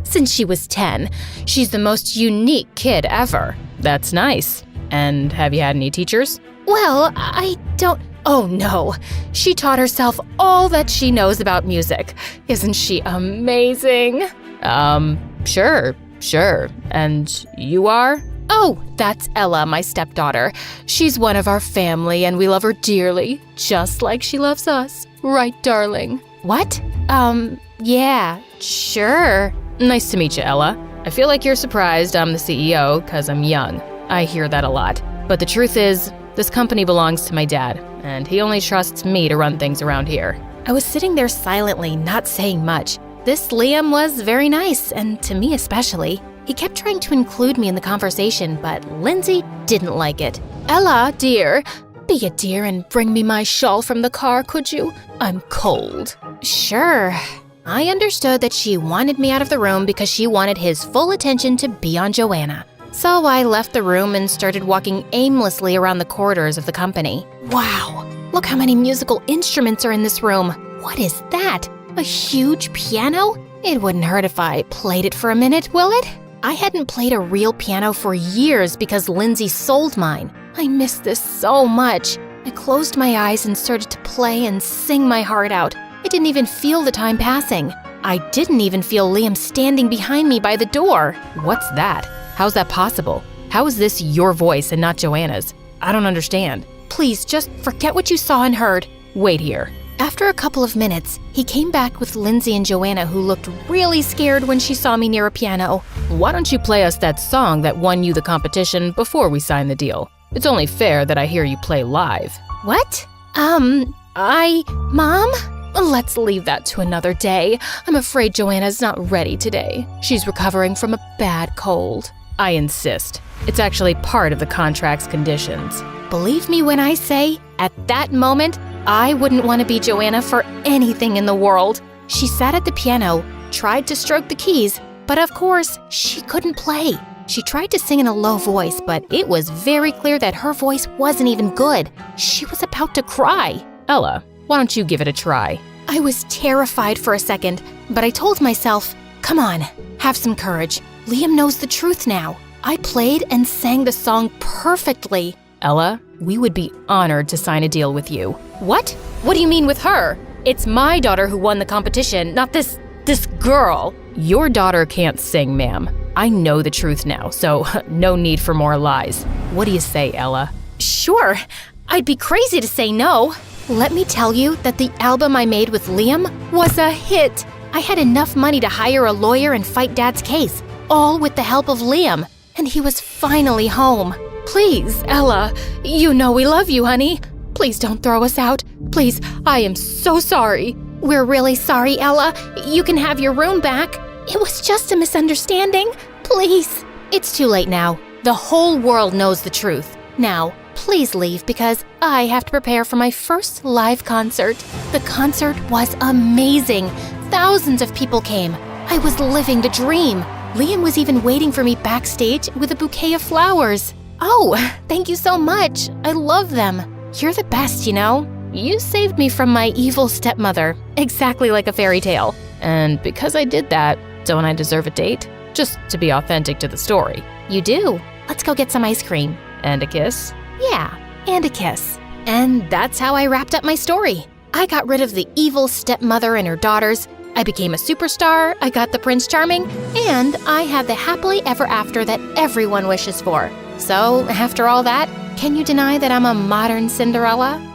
since she was 10. She's the most unique kid ever. That's nice. And have you had any teachers? Well, I don't... Oh no, she taught herself all that she knows about music. Isn't she amazing? Sure. And you are? Oh, that's Ella, my stepdaughter. She's one of our family and we love her dearly, just like she loves us. Right, darling? What? Yeah, sure. Nice to meet you, Ella. I feel like you're surprised I'm the CEO because I'm young. I hear that a lot. But the truth is, this company belongs to my dad, and he only trusts me to run things around here. I was sitting there silently, not saying much. This Liam was very nice, and to me especially. He kept trying to include me in the conversation, but Lindsay didn't like it. Ella, dear, be a dear and bring me my shawl from the car, could you? I'm cold. Sure. I understood that she wanted me out of the room because she wanted his full attention to be on Joanna. So I left the room and started walking aimlessly around the corridors of the company. Wow, look how many musical instruments are in this room. What is that? A huge piano? It wouldn't hurt if I played it for a minute, will it? I hadn't played a real piano for years because Lindsay sold mine. I miss this so much. I closed my eyes and started to play and sing my heart out. I didn't even feel the time passing. I didn't even feel Liam standing behind me by the door. What's that? How's that possible? How is this your voice and not Joanna's? I don't understand. Please, just forget what you saw and heard. Wait here. After a couple of minutes, he came back with Lindsay and Joanna, who looked really scared when she saw me near a piano. Why don't you play us that song that won you the competition before we sign the deal? It's only fair that I hear you play live. What? Mom? Let's leave that to another day. I'm afraid Joanna's not ready today. She's recovering from a bad cold. I insist. It's actually part of the contract's conditions. Believe me when I say, at that moment, I wouldn't want to be Joanna for anything in the world. She sat at the piano, tried to stroke the keys, but of course, she couldn't play. She tried to sing in a low voice, but it was very clear that her voice wasn't even good. She was about to cry. Ella, why don't you give it a try? I was terrified for a second, but I told myself, come on, have some courage. Liam knows the truth now. I played and sang the song perfectly. Ella, we would be honored to sign a deal with you. What? What do you mean with her? It's my daughter who won the competition, not this girl. Your daughter can't sing, ma'am. I know the truth now, so no need for more lies. What do you say, Ella? Sure. I'd be crazy to say no. Let me tell you that the album I made with Liam was a hit. I had enough money to hire a lawyer and fight Dad's case, all with the help of Liam, and he was finally home. Please, Ella, you know we love you, honey. Please don't throw us out. Please, I am so sorry. We're really sorry, Ella. You can have your room back. It was just a misunderstanding. Please. It's too late now. The whole world knows the truth. Now, please leave because I have to prepare for my first live concert. The concert was amazing. Thousands of people came. I was living the dream. Liam was even waiting for me backstage with a bouquet of flowers. Oh, thank you so much. I love them. You're the best, you know. You saved me from my evil stepmother, exactly like a fairy tale. And because I did that, don't I deserve a date? Just to be authentic to the story. You do. Let's go get some ice cream. And a kiss? Yeah, and a kiss. And that's how I wrapped up my story. I got rid of the evil stepmother and her daughters. I became a superstar, I got the Prince Charming, and I had the happily ever after that everyone wishes for. So, after all that, Can you deny that I'm a modern Cinderella?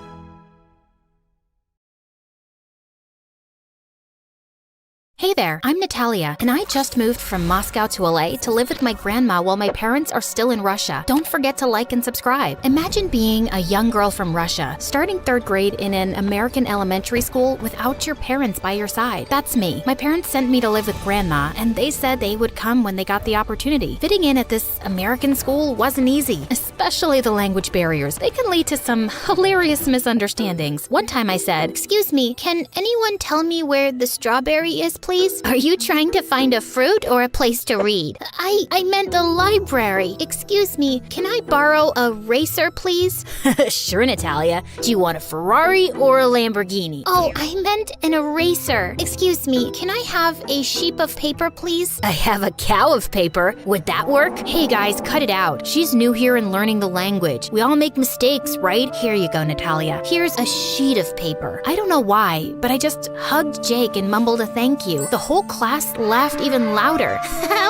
Hey there, I'm Natalia, and I just moved from Moscow to LA to live with my grandma while my parents are still in Russia. Don't forget to like and subscribe. Imagine being a young girl from Russia, starting 3rd grade in an American elementary school without your parents by your side. That's me. My parents sent me to live with grandma, and they said they would come when they got the opportunity. Fitting in at this American school wasn't easy, especially the language barriers. They can lead to some hilarious misunderstandings. One time I said, "Excuse me, can anyone tell me where the strawberry is, please? Are you trying to find a fruit or a place to read?" I meant the library. "Excuse me, can I borrow a racer, please?" "Sure, Natalia. Do you want a Ferrari or a Lamborghini?" "Oh, I meant an eraser. Excuse me, can I have a sheet of paper, please?" "I have a cow of paper. Would that work?" "Hey guys, cut it out. She's new here and learning the language. We all make mistakes, right? Here you go, Natalia. Here's a sheet of paper." I don't know why, but I just hugged Jake and mumbled a thank you. The whole class laughed even louder.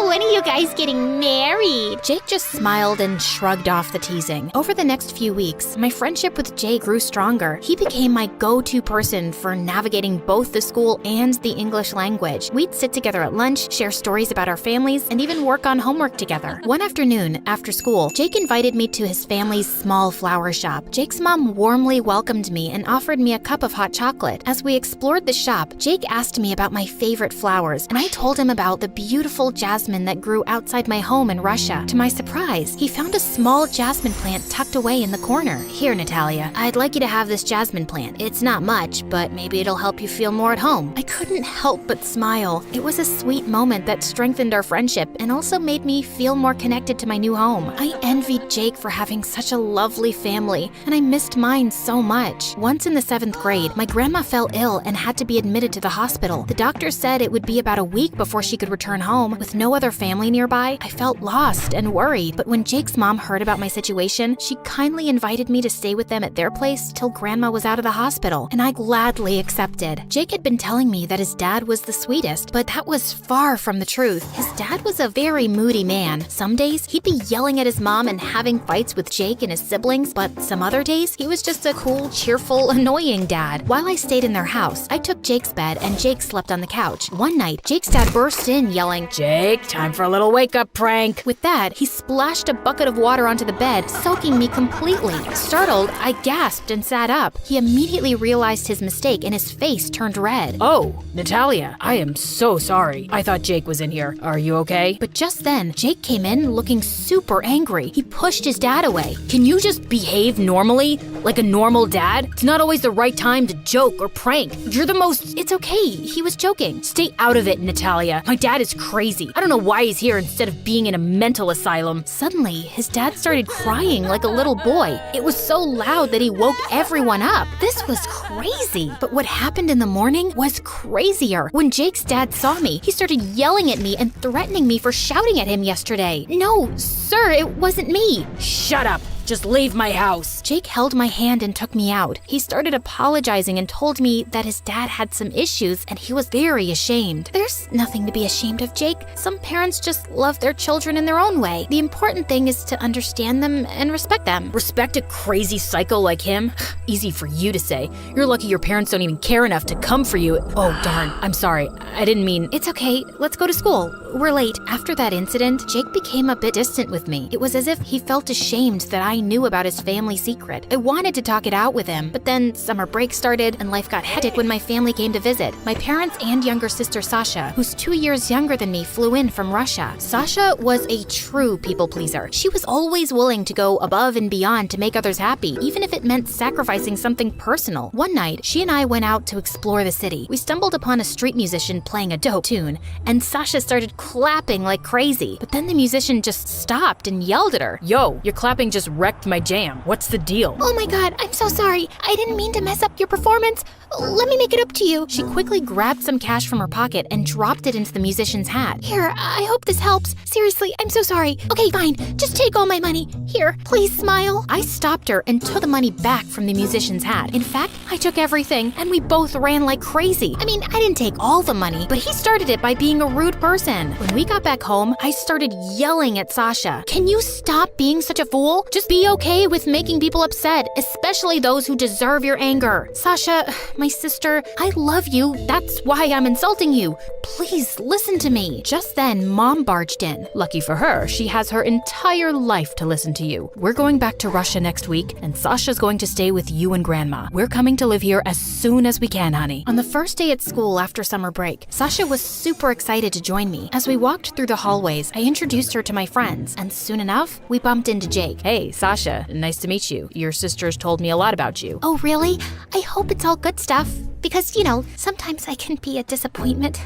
When are you guys getting married? Jake just smiled and shrugged off the teasing. Over the next few weeks, my friendship with Jake grew stronger. He became my go-to person for navigating both the school and the English language. We'd sit together at lunch, share stories about our families, and even work on homework together. One afternoon, after school, Jake invited me to his family's small flower shop. Jake's mom warmly welcomed me and offered me a cup of hot chocolate. As we explored the shop, Jake asked me about my favorite flowers, and I told him about the beautiful jasmine that grew outside my home in Russia. To my surprise, he found a small jasmine plant tucked away in the corner. "Here, Natalia, I'd like you to have this jasmine plant. It's not much, but maybe it'll help you feel more at home." I couldn't help but smile. It was a sweet moment that strengthened our friendship and also made me feel more connected to my new home. I envied Jake for having such a lovely family, and I missed mine so much. Once in the 7th grade, my grandma fell ill and had to be admitted to the hospital. The doctor said it would be about a week before she could return home. With no other family nearby, I felt lost and worried. But when Jake's mom heard about my situation, she kindly invited me to stay with them at their place till Grandma was out of the hospital, and I gladly accepted. Jake had been telling me that his dad was the sweetest, but that was far from the truth. His dad was a very moody man. Some days, he'd be yelling at his mom and having fights with Jake and his siblings, but some other days, he was just a cool, cheerful, annoying dad. While I stayed in their house, I took Jake's bed and Jake slept on the couch. One night, Jake's dad burst in yelling, "Jake, time for a little wake-up prank." With that, he splashed a bucket of water onto the bed, soaking me completely. Startled, I gasped and sat up. He immediately realized his mistake and his face turned red. "Oh, Natalia, I am so sorry. I thought Jake was in here. Are you okay?" But just then, Jake came in looking super angry. He pushed his dad away. "Can you just behave normally? Like a normal dad? It's not always the right time to joke or prank. You're the most..." "It's okay. He was joking." "Stay out of it, Natalia. My dad is crazy. I don't know why he's here instead of being in a mental asylum." Suddenly, his dad started crying like a little boy. It was so loud that he woke everyone up. This was crazy. But what happened in the morning was crazier. When Jake's dad saw me, he started yelling at me and threatening me for shouting at him yesterday. "No, sir, it wasn't me." "Shut up. Just leave my house." Jake held my hand and took me out. He started apologizing and told me that his dad had some issues and he was very ashamed. There's nothing to be ashamed of, Jake. Some parents just love their children in their own way. The important thing is to understand them and respect them. Respect a crazy psycho like him? Easy for you to say. You're lucky your parents don't even care enough to come for you. Oh, darn. I'm sorry. I didn't mean... It's okay. Let's go to school. We're late. After that incident, Jake became a bit distant with me. It was as if he felt ashamed that I knew about his family secret. I wanted to talk it out with him, but then summer break started and life got hectic when my family came to visit. My parents and younger sister Sasha, who's 2 years younger than me, flew in from Russia. Sasha was a true people pleaser. She was always willing to go above and beyond to make others happy, even if it meant sacrificing something personal. One night, she and I went out to explore the city. We stumbled upon a street musician playing a dope tune, and Sasha started clapping like crazy. But then the musician just stopped and yelled at her. "Yo, your clapping just wrecked my jam. What's the deal?" "Oh my god, I'm so sorry. I didn't mean to mess up your performance. Let me make it up to you." She quickly grabbed some cash from her pocket and dropped it into the musician's hat. "Here, I hope this helps. Seriously, I'm so sorry. Okay, fine. Just take all my money. Here, please smile." I stopped her and took the money back from the musician's hat. In fact, I took everything, and we both ran like crazy. I mean, I didn't take all the money, but he started it by being a rude person. When we got back home, I started yelling at Sasha. "Can you stop being such a fool? Just be Be okay with making people upset, especially those who deserve your anger. Sasha, my sister, I love you. That's why I'm insulting you. Please listen to me. Just then, Mom barged in. Lucky for her, she has her entire life to listen to you. We're going back to Russia next week, and Sasha's going to stay with you and Grandma. We're coming to live here as soon as we can, honey. On the first day at school after summer break, Sasha was super excited to join me. As we walked through the hallways, I introduced her to my friends, and soon enough, we bumped into Jake. Hey, Sasha, nice to meet you. Your sisters told me a lot about you. Oh, really? I hope it's all good stuff. Because, sometimes I can be a disappointment.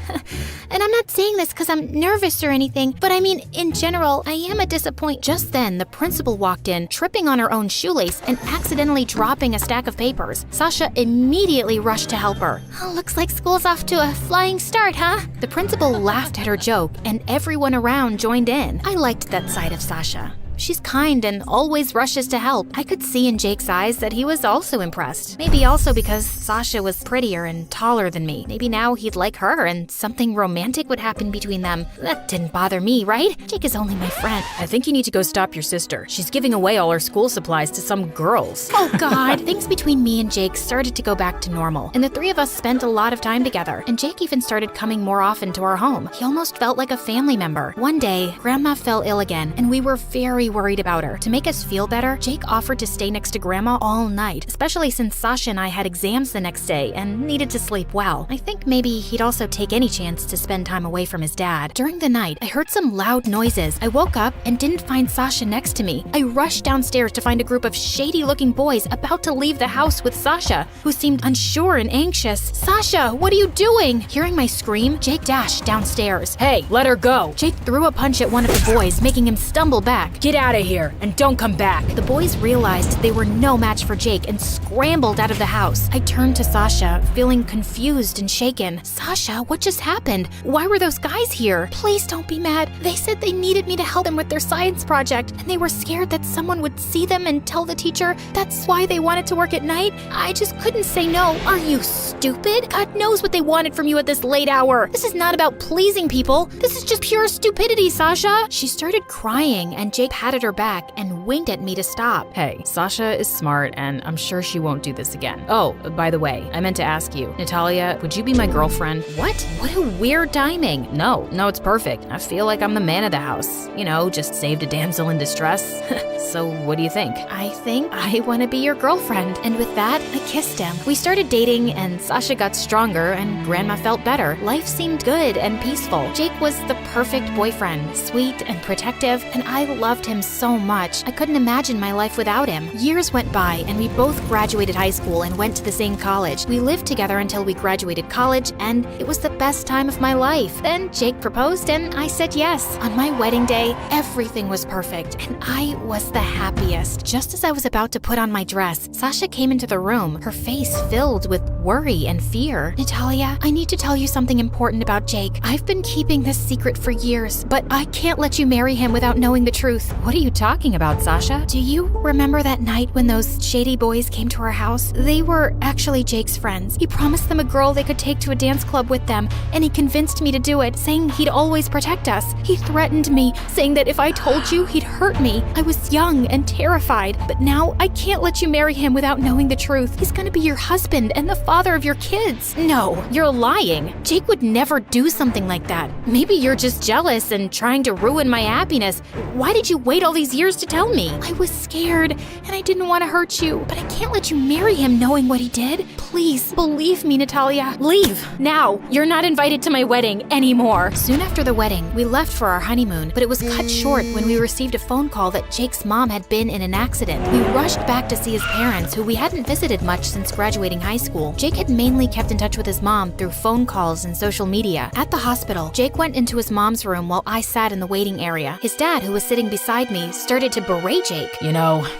And I'm not saying this because I'm nervous or anything, but I mean, in general, I am a disappointment. Just then, the principal walked in, tripping on her own shoelace and accidentally dropping a stack of papers. Sasha immediately rushed to help her. Oh, looks like school's off to a flying start, huh? The principal laughed at her joke, and everyone around joined in. I liked that side of Sasha. She's kind and always rushes to help. I could see in Jake's eyes that he was also impressed. Maybe also because Sasha was prettier and taller than me. Maybe now he'd like her and something romantic would happen between them. That didn't bother me, right? Jake is only my friend. I think you need to go stop your sister. She's giving away all her school supplies to some girls. Oh God. Things between me and Jake started to go back to normal, and the three of us spent a lot of time together. And Jake even started coming more often to our home. He almost felt like a family member. One day, Grandma fell ill again, and we were very worried about her. To make us feel better, Jake offered to stay next to Grandma all night, especially since Sasha and I had exams the next day and needed to sleep well. I think maybe he'd also take any chance to spend time away from his dad. During the night, I heard some loud noises. I woke up and didn't find Sasha next to me. I rushed downstairs to find a group of shady-looking boys about to leave the house with Sasha, who seemed unsure and anxious. Sasha, what are you doing? Hearing my scream, Jake dashed downstairs. Hey, let her go. Jake threw a punch at one of the boys, making him stumble back. Get out of here and don't come back. The boys realized they were no match for Jake and scrambled out of the house. I turned to Sasha, feeling confused and shaken. Sasha, what just happened? Why were those guys here? Please don't be mad. They said they needed me to help them with their science project, and they were scared that someone would see them and tell the teacher. That's why they wanted to work at night. I just couldn't say no. Are you stupid? God knows what they wanted from you at this late hour. This is not about pleasing people. This is just pure stupidity, Sasha. She started crying, and Jake patted her back and winked at me to stop. Hey, Sasha is smart, and I'm sure she won't do this again. Oh, by the way, I meant to ask you, Natalia, would you be my girlfriend? What? What a weird timing. No, it's perfect. I feel like I'm the man of the house. Just saved a damsel in distress. So what do you think? I think I want to be your girlfriend. And with that, I kissed him. We started dating, and Sasha got stronger, and Grandma felt better. Life seemed good and peaceful. Jake was the perfect boyfriend, sweet and protective, and I loved him so much. I couldn't imagine my life without him. Years went by, and we both graduated high school and went to the same college. We lived together until we graduated college, and it was the best time of my life. Then Jake proposed, and I said yes. On my wedding day, everything was perfect, and I was the happiest. Just as I was about to put on my dress, Sasha came into the room, her face filled with worry and fear. Natalia, I need to tell you something important about Jake. I've been keeping this secret for years, but I can't let you marry him without knowing the truth. What are you talking about, Sasha? Do you remember that night when those shady boys came to our house? They were actually Jake's friends. He promised them a girl they could take to a dance club with them, and he convinced me to do it, saying he'd always protect us. He threatened me, saying that if I told you, he'd hurt me. I was young and terrified, but now I can't let you marry him without knowing the truth. He's gonna be your husband and the father of your kids. No, you're lying. Jake would never do something like that. Maybe you're just jealous and trying to ruin my happiness. Why did you wait all these years to tell me? I was scared, and I didn't want to hurt you, but I can't let you marry him knowing what he did. Please, believe me, Natalia. Leave, now. You're not invited to my wedding anymore. Soon after the wedding, we left for our honeymoon, but it was cut short when we received a phone call that Jake's mom had been in an accident. We rushed back to see his parents, who we hadn't visited much since graduating high school. Jake had mainly kept in touch with his mom through phone calls and social media. At the hospital, Jake went into his mom's room while I sat in the waiting area. His dad, who was sitting beside me, started to berate Jake.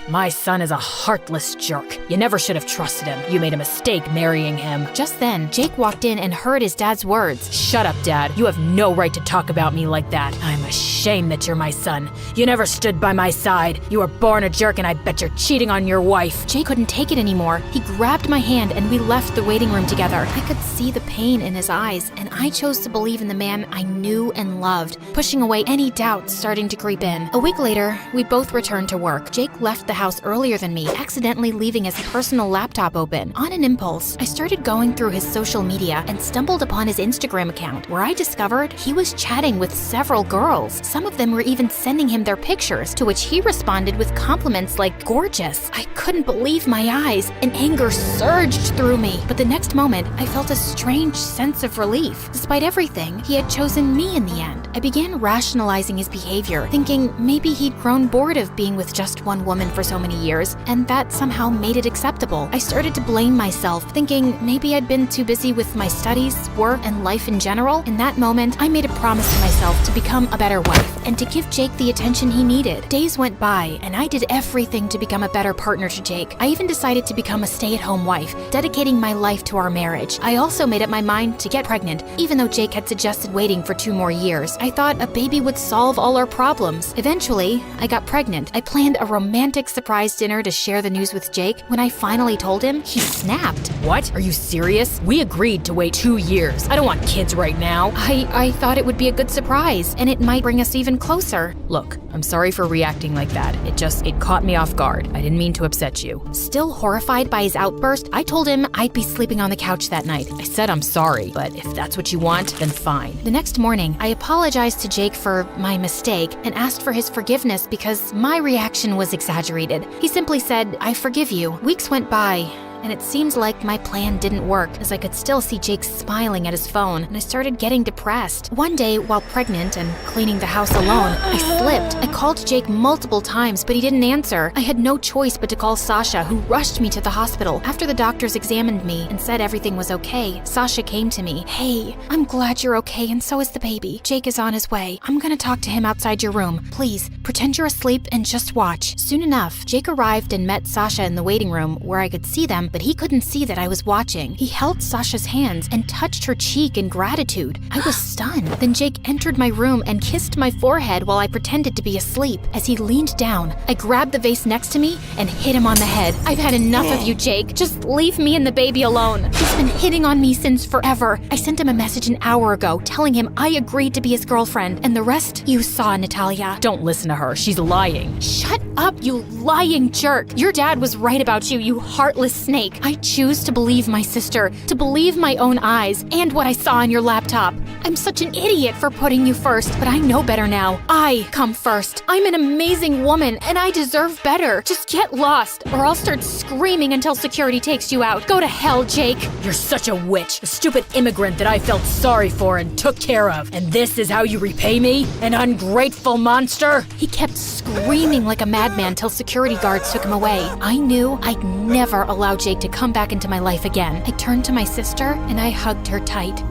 My son is a heartless jerk. You never should have trusted him. You made a mistake marrying him. Just then, Jake walked in and heard his dad's words. Shut up, Dad. You have no right to talk about me like that. I'm ashamed shame that you're my son. You never stood by my side. You were born a jerk, and I bet you're cheating on your wife. Jake couldn't take it anymore. He grabbed my hand and we left the waiting room together. I could see the pain in his eyes, and I chose to believe in the man I knew and loved, pushing away any doubts starting to creep in. A week later, we both returned to work. Jake left the house earlier than me, accidentally leaving his personal laptop open. On an impulse, I started going through his social media and stumbled upon his Instagram account, where I discovered he was chatting with several girls. Some of them were even sending him their pictures, to which he responded with compliments like gorgeous. I couldn't believe my eyes, and anger surged through me. But the next moment, I felt a strange sense of relief. Despite everything, he had chosen me in the end. I began rationalizing his behavior, thinking maybe he'd grown bored of being with just one woman for so many years, and that somehow made it acceptable. I started to blame myself, thinking maybe I'd been too busy with my studies, work, and life in general. In that moment, I made a promise to myself to become a better wife and to give Jake the attention he needed. Days went by, and I did everything to become a better partner to Jake. I even decided to become a stay-at-home wife, dedicating my life to our marriage. I also made up my mind to get pregnant, even though Jake had suggested waiting for 2 more years. I thought a baby would solve all our problems. Eventually, I got pregnant. I planned a romantic surprise dinner to share the news with Jake. When I finally told him, he snapped. What? Are you serious? We agreed to wait 2 years. I don't want kids right now. I thought it would be a good surprise, and it might bring us even closer. Look, I'm sorry for reacting like that. It caught me off guard. I didn't mean to upset you. Still horrified by his outburst, I told him I'd be sleeping on the couch that night. I said I'm sorry, but if that's what you want, then fine. The next morning, I apologized to Jake for my mistake and asked for his forgiveness because my reaction was exaggerated. He simply said, "I forgive you." Weeks went by, and it seemed like my plan didn't work, as I could still see Jake smiling at his phone, and I started getting depressed. One day, while pregnant and cleaning the house alone, I slipped. I called Jake multiple times, but he didn't answer. I had no choice but to call Sasha, who rushed me to the hospital. After the doctors examined me and said everything was okay, Sasha came to me. "Hey, I'm glad you're okay, and so is the baby. Jake is on his way. I'm gonna talk to him outside your room. Please, pretend you're asleep and just watch." Soon enough, Jake arrived and met Sasha in the waiting room, where I could see them, but he couldn't see that I was watching. He held Sasha's hands and touched her cheek in gratitude. I was stunned. Then Jake entered my room and kissed my forehead while I pretended to be asleep. As he leaned down, I grabbed the vase next to me and hit him on the head. "I've had enough of you, Jake. Just leave me and the baby alone. He's been hitting on me since forever." I sent him a message an hour ago telling him I agreed to be his girlfriend, and the rest you saw, Natalia. Don't listen to her. She's lying. Shut up, you lying jerk. Your dad was right about you, you heartless snake. I choose to believe my sister, to believe my own eyes, and what I saw on your laptop. I'm such an idiot for putting you first, but I know better now. I come first. I'm an amazing woman, and I deserve better. Just get lost, or I'll start screaming until security takes you out. Go to hell, Jake. You're such a witch, a stupid immigrant that I felt sorry for and took care of. And this is how you repay me? An ungrateful monster? He kept screaming like a madman till security guards took him away. I knew I'd never allow Jake to come back into my life again. I turned to my sister and I hugged her tight.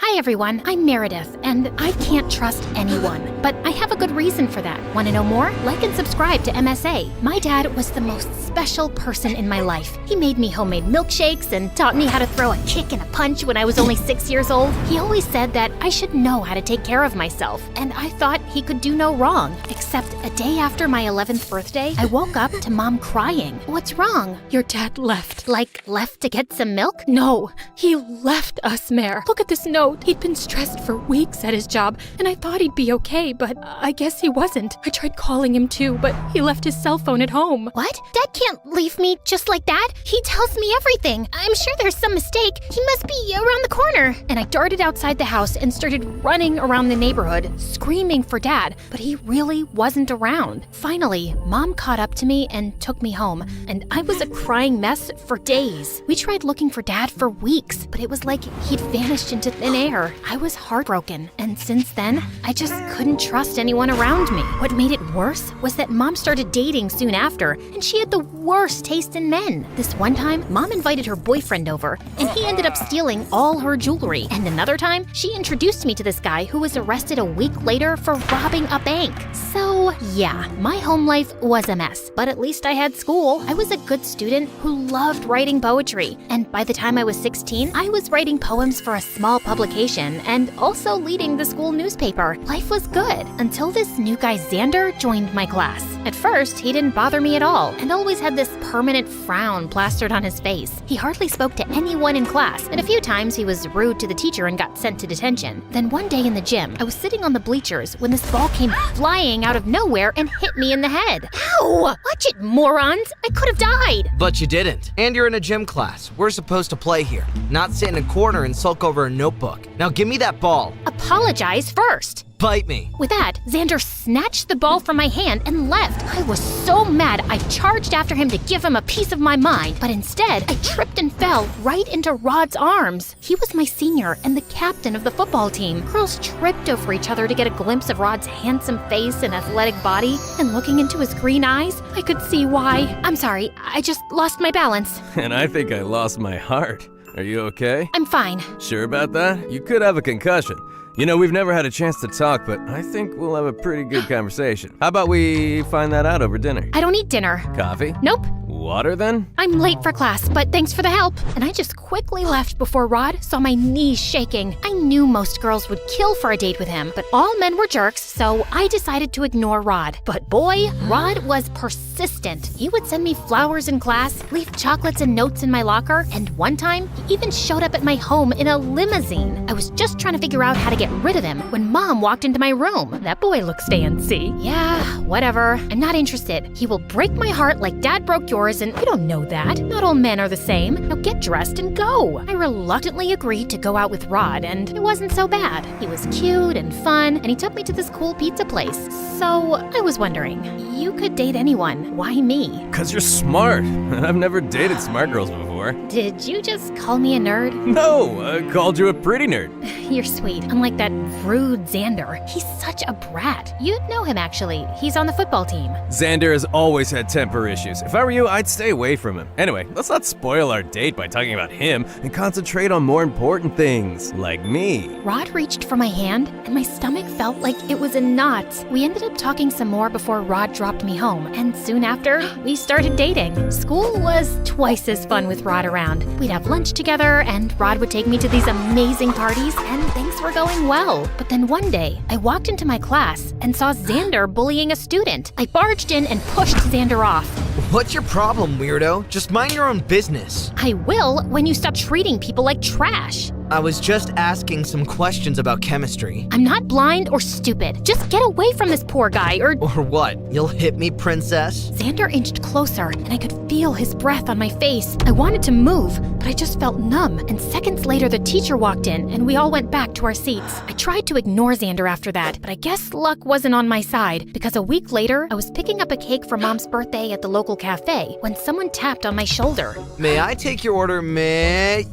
Hi everyone, I'm Meredith, and I can't trust anyone. But I have a good reason for that. Want to know more? Like and subscribe to MSA. My dad was the most special person in my life. He made me homemade milkshakes and taught me how to throw a kick and a punch when I was only 6 years old. He always said that I should know how to take care of myself, and I thought he could do no wrong. Except a day after my 11th birthday, I woke up to Mom crying. "What's wrong?" "Your dad left." "Like, left to get some milk?" "No, he left us, Mare. Look at this note. He'd been stressed for weeks at his job, and I thought he'd be okay, but I guess he wasn't. I tried calling him too, but he left his cell phone at home." "What? Dad can't leave me just like that. He tells me everything. I'm sure there's some mistake. He must be around the corner." And I darted outside the house and started running around the neighborhood, screaming for Dad, but he really wasn't around. Finally, Mom caught up to me and took me home, and I was a crying mess for days. We tried looking for Dad for weeks, but it was like he'd vanished into thin air. care. I was heartbroken, and since then, I just couldn't trust anyone around me. What made it worse was that Mom started dating soon after, and she had the worst taste in men. This one time, Mom invited her boyfriend over, and he ended up stealing all her jewelry. And another time, she introduced me to this guy who was arrested a week later for robbing a bank. So, yeah, my home life was a mess, but at least I had school. I was a good student who loved writing poetry, and by the time I was 16, I was writing poems for a small publication and also leading the school newspaper. Life was good until this new guy Xander joined my class. At first, he didn't bother me at all and always had this permanent frown plastered on his face. He hardly spoke to anyone in class, and a few times he was rude to the teacher and got sent to detention. Then one day in the gym, I was sitting on the bleachers when this ball came flying out of nowhere and hit me in the head. Ow! Watch it, morons! I could have died! But you didn't. And you're in a gym class. We're supposed to play here, not sit in a corner and sulk over a notebook. Now give me that ball. Apologize first. Bite me. With that, Xander snatched the ball from my hand and left. I was so mad I charged after him to give him a piece of my mind, but instead, I tripped and fell right into Rod's arms. He was my senior and the captain of the football team. Girls tripped over each other to get a glimpse of Rod's handsome face and athletic body, and looking into his green eyes, I could see why. I'm sorry, I just lost my balance. And I think I lost my heart. Are you okay? I'm fine. Sure about that? You could have a concussion. You know, we've never had a chance to talk, but I think we'll have a pretty good conversation. How about we find that out over dinner? I don't eat dinner. Coffee? Nope. Water then? I'm late for class, but thanks for the help. And I just quickly left before Rod saw my knees shaking. I knew most girls would kill for a date with him, but all men were jerks, so I decided to ignore Rod. But boy, Rod was persistent. He would send me flowers in class, leave chocolates and notes in my locker, and one time, he even showed up at my home in a limousine. I was just trying to figure out how to get rid of him when Mom walked into my room. That boy looks fancy. Yeah, whatever. I'm not interested. He will break my heart like Dad broke yours, and you don't know that. Not all men are the same. Now get dressed and go. I reluctantly agreed to go out with Rod, and it wasn't so bad. He was cute and fun, and he took me to this cool pizza place. So I was wondering, you could date anyone. Why me? 'Cause you're smart. I've never dated smart girls before. Did you just call me a nerd? No, I called you a pretty nerd. You're sweet, unlike that rude Xander. He's such a brat. You'd know him, actually. He's on the football team. Xander has always had temper issues. If I were you, I'd stay away from him. Anyway, let's not spoil our date by talking about him and concentrate on more important things, like me. Rod reached for my hand, and my stomach felt like it was in knots. We ended up talking some more before Rod dropped me home, and soon after, we started dating. School was twice as fun with Rod around. We'd have lunch together, and Rod would take me to these amazing parties, and things were going well. But then one day, I walked into my class and saw Xander bullying a student. I barged in and pushed Xander off. What's your problem, weirdo? Just mind your own business. I will when you stop treating people like trash. I was just asking some questions about chemistry. I'm not blind or stupid. Just get away from this poor guy or what? You'll hit me, princess? Xander inched closer, and I could feel his breath on my face. I wanted to move, but I just felt numb. And seconds later, the teacher walked in, and we all went back to our seats. I tried to ignore Xander after that, but I guess luck wasn't on my side, because a week later, I was picking up a cake for Mom's birthday at the local cafe when someone tapped on my shoulder. May I take your order,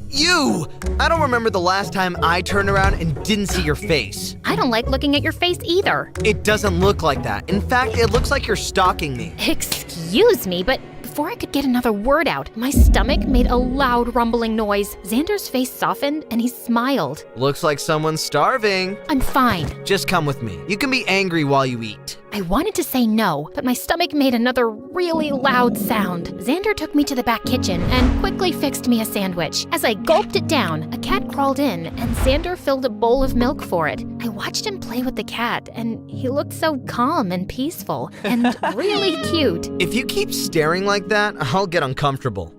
You! I don't remember the last time I turned around and didn't see your face. I don't like looking at your face either. It doesn't look like that. In fact, it looks like you're stalking me. Excuse me, but before I could get another word out, my stomach made a loud rumbling noise. Xander's face softened and he smiled. Looks like someone's starving. I'm fine. Just come with me. You can be angry while you eat. I wanted to say no, but my stomach made another really loud sound. Xander took me to the back kitchen and quickly fixed me a sandwich. As I gulped it down, a cat crawled in and Xander filled a bowl of milk for it. I watched him play with the cat and he looked so calm and peaceful and really cute. If you keep staring like that, I'll get uncomfortable.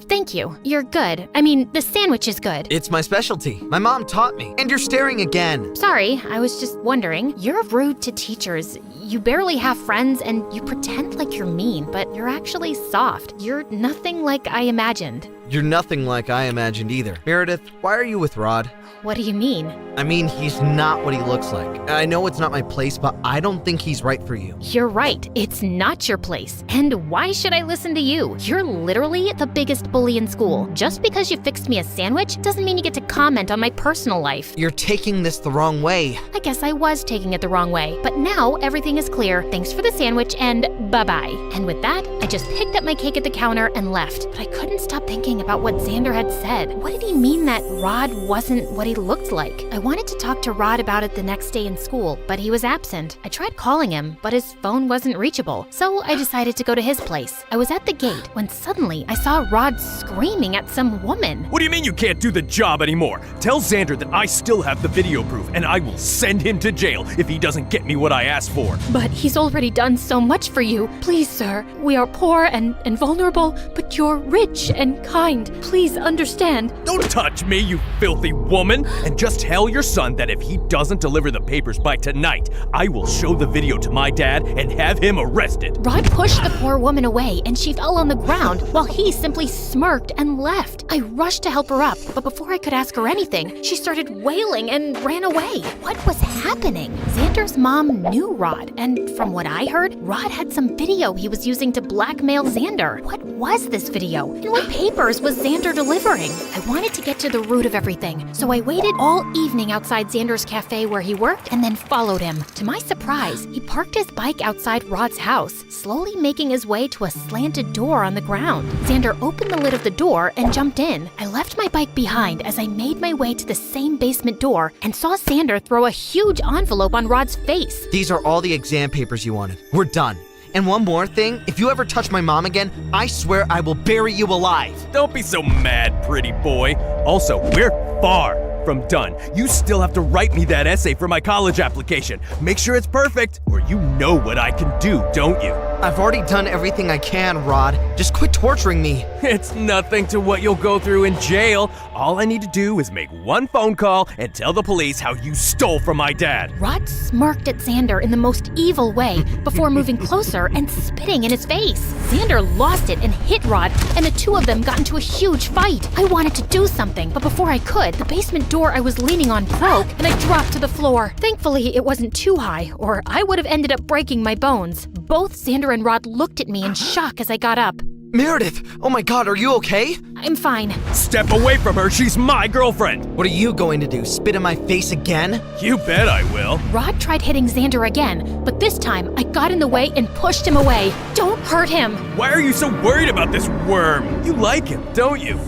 Thank you. You're good. I mean, the sandwich is good. It's my specialty. My mom taught me. And you're staring again. Sorry, I was just wondering. You're rude to teachers. You barely have friends and you pretend like you're mean, but you're actually soft. You're nothing like I imagined. You're nothing like I imagined either. Meredith, why are you with Rod? What do you mean? I mean, he's not what he looks like. I know it's not my place, but I don't think he's right for you. You're right. It's not your place. And why should I listen to you? You're literally the biggest bully in school. Just because you fixed me a sandwich doesn't mean you get to comment on my personal life. You're taking this the wrong way. I guess I was taking it the wrong way. But now everything is clear. Thanks for the sandwich and bye-bye. And with that, I just picked up my cake at the counter and left. But I couldn't stop thinking about what Xander had said. What did he mean that Rod wasn't what he looked like? I wanted to talk to Rod about it the next day in school, but he was absent. I tried calling him, but his phone wasn't reachable. So I decided to go to his place. I was at the gate when suddenly I saw Rod screaming at some woman. What do you mean you can't do the job anymore? Tell Xander that I still have the video proof, and I will send him to jail if he doesn't get me what I asked for. But he's already done so much for you. Please, sir, we are poor and vulnerable, but you're rich and kind. Please understand. Don't touch me, you filthy woman! And just tell your son that if he doesn't deliver the papers by tonight, I will show the video to my dad and have him arrested. Rod pushed the poor woman away and she fell on the ground while he simply smirked and left. I rushed to help her up, but before I could ask her anything, she started wailing and ran away. What was happening? Xander's mom knew Rod, and from what I heard, Rod had some video he was using to blackmail Xander. What was this video? And what papers was Xander delivering? I wanted to get to the root of everything, so I waited all evening outside Xander's cafe where he worked and then followed him. To my surprise, he parked his bike outside Rod's house, slowly making his way to a slanted door on the ground. Xander opened the lid of the door and jumped in. I left my bike behind as I made my way to the same basement door and saw Xander throw a huge envelope on Rod's face. These are all the exam papers you wanted. We're done. And one more thing, if you ever touch my mom again, I swear I will bury you alive. Don't be so mad, pretty boy. Also, we're far from done. You still have to write me that essay for my college application. Make sure it's perfect, or you know what I can do, don't you? I've already done everything I can, Rod. Just quit torturing me. It's nothing to what you'll go through in jail. All I need to do is make one phone call and tell the police how you stole from my dad. Rod smirked at Xander in the most evil way before moving closer and spitting in his face. Xander lost it and hit Rod, and the two of them got into a huge fight. I wanted to do something, but before I could, the basement door I was leaning on broke and I dropped to the floor. Thankfully, it wasn't too high, or I would have ended up breaking my bones. Both Xander and Rod looked at me in shock as I got up. Meredith! Oh my god, are you okay? I'm fine. Step away from her, she's my girlfriend! What are you going to do, spit in my face again? You bet I will. Rod tried hitting Xander again, but this time I got in the way and pushed him away. Don't hurt him! Why are you so worried about this worm? You like him, don't you?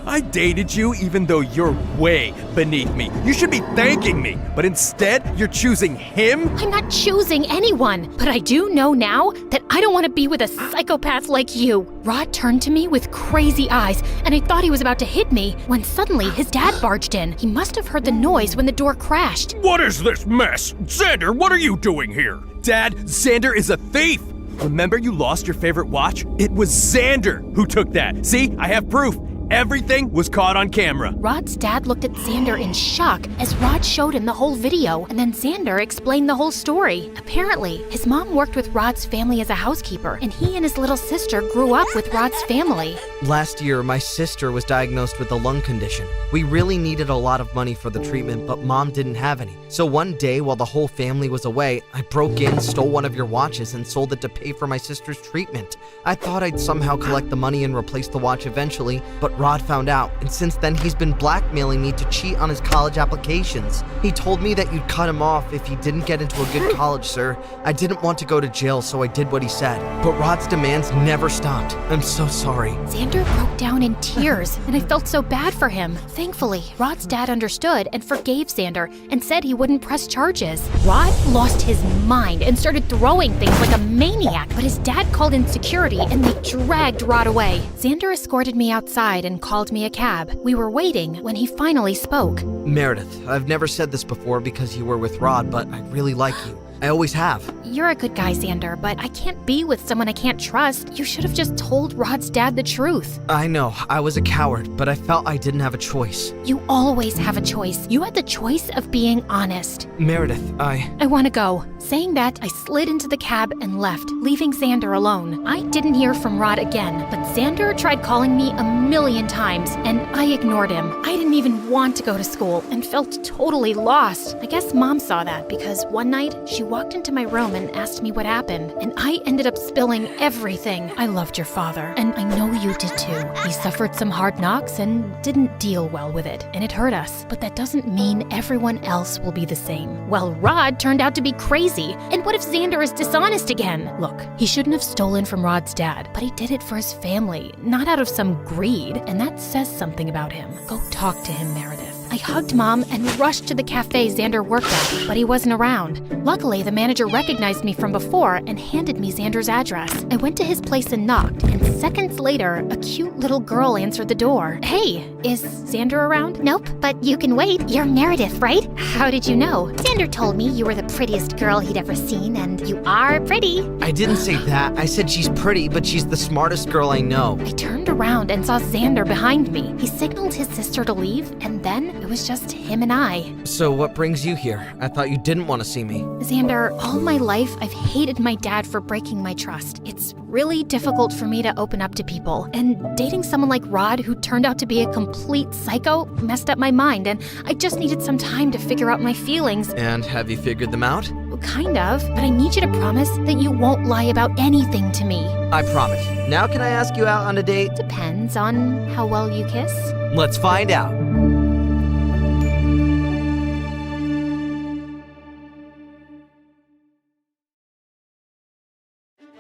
I dated you even though you're way beneath me. You should be thanking me, but instead you're choosing him? I'm not choosing anyone, but I do know now that I don't want to be with a psychopath like you. Rod turned to me with crazy eyes, and I thought he was about to hit me when suddenly his dad barged in. He must have heard the noise when the door crashed. What is this mess? Xander, what are you doing here? Dad, Xander is a thief! Remember you lost your favorite watch? It was Xander who took that. See, I have proof. Everything was caught on camera. Rod's dad looked at Xander in shock as Rod showed him the whole video, and then Xander explained the whole story. Apparently, his mom worked with Rod's family as a housekeeper, and he and his little sister grew up with Rod's family. Last year, my sister was diagnosed with a lung condition. We really needed a lot of money for the treatment, but Mom didn't have any. So one day, while the whole family was away, I broke in, stole one of your watches, and sold it to pay for my sister's treatment. I thought I'd somehow collect the money and replace the watch eventually, but Rod found out, and since then he's been blackmailing me to cheat on his college applications. He told me that you'd cut him off if he didn't get into a good college, sir. I didn't want to go to jail, so I did what he said. But Rod's demands never stopped. I'm so sorry. Xander broke down in tears, and I felt so bad for him. Thankfully, Rod's dad understood and forgave Xander and said he wouldn't press charges. Rod lost his mind and started throwing things like a maniac, but his dad called in security and they dragged Rod away. Xander escorted me outside and called me a cab. We were waiting when he finally spoke. Meredith, I've never said this before because you were with Rod, but I really like you. I always have. You're a good guy, Xander, but I can't be with someone I can't trust. You should have just told Rod's dad the truth. I know, I was a coward, but I felt I didn't have a choice. You always have a choice. You had the choice of being honest. Meredith, I want to go. Saying that, I slid into the cab and left, leaving Xander alone. I didn't hear from Rod again, but Xander tried calling me a million times, and I ignored him. I didn't even want to go to school and felt totally lost. I guess Mom saw that because one night she walked into my room and asked me what happened, and I ended up spilling everything. I loved your father, and I know you did too. He suffered some hard knocks and didn't deal well with it, and it hurt us, but that doesn't mean everyone else will be the same. Well, Rod turned out to be crazy, and what if Xander is dishonest again? Look, he shouldn't have stolen from Rod's dad, but he did it for his family, not out of some greed, and that says something about him. Go talk to him, Meredith. I hugged Mom and rushed to the cafe Xander worked at, but he wasn't around. Luckily, the manager recognized me from before and handed me Xander's address. I went to his place and knocked, and seconds later, a cute little girl answered the door. Hey, is Xander around? Nope, but you can wait. You're Meredith, right? How did you know? Xander told me you were the prettiest girl he'd ever seen, and you are pretty. I didn't say that. I said she's pretty, but she's the smartest girl I know. I turned around and saw Xander behind me. He signaled his sister to leave, and then it was just him and I. So what brings you here? I thought you didn't want to see me. Xander, all my life I've hated my dad for breaking my trust. It's really difficult for me to open up to people. And dating someone like Rod, who turned out to be a complete psycho, messed up my mind, and I just needed some time to figure out my feelings. And have you figured them out? Kind of, but I need you to promise that you won't lie about anything to me. I promise. Now can I ask you out on a date? Depends on how well you kiss. Let's find out.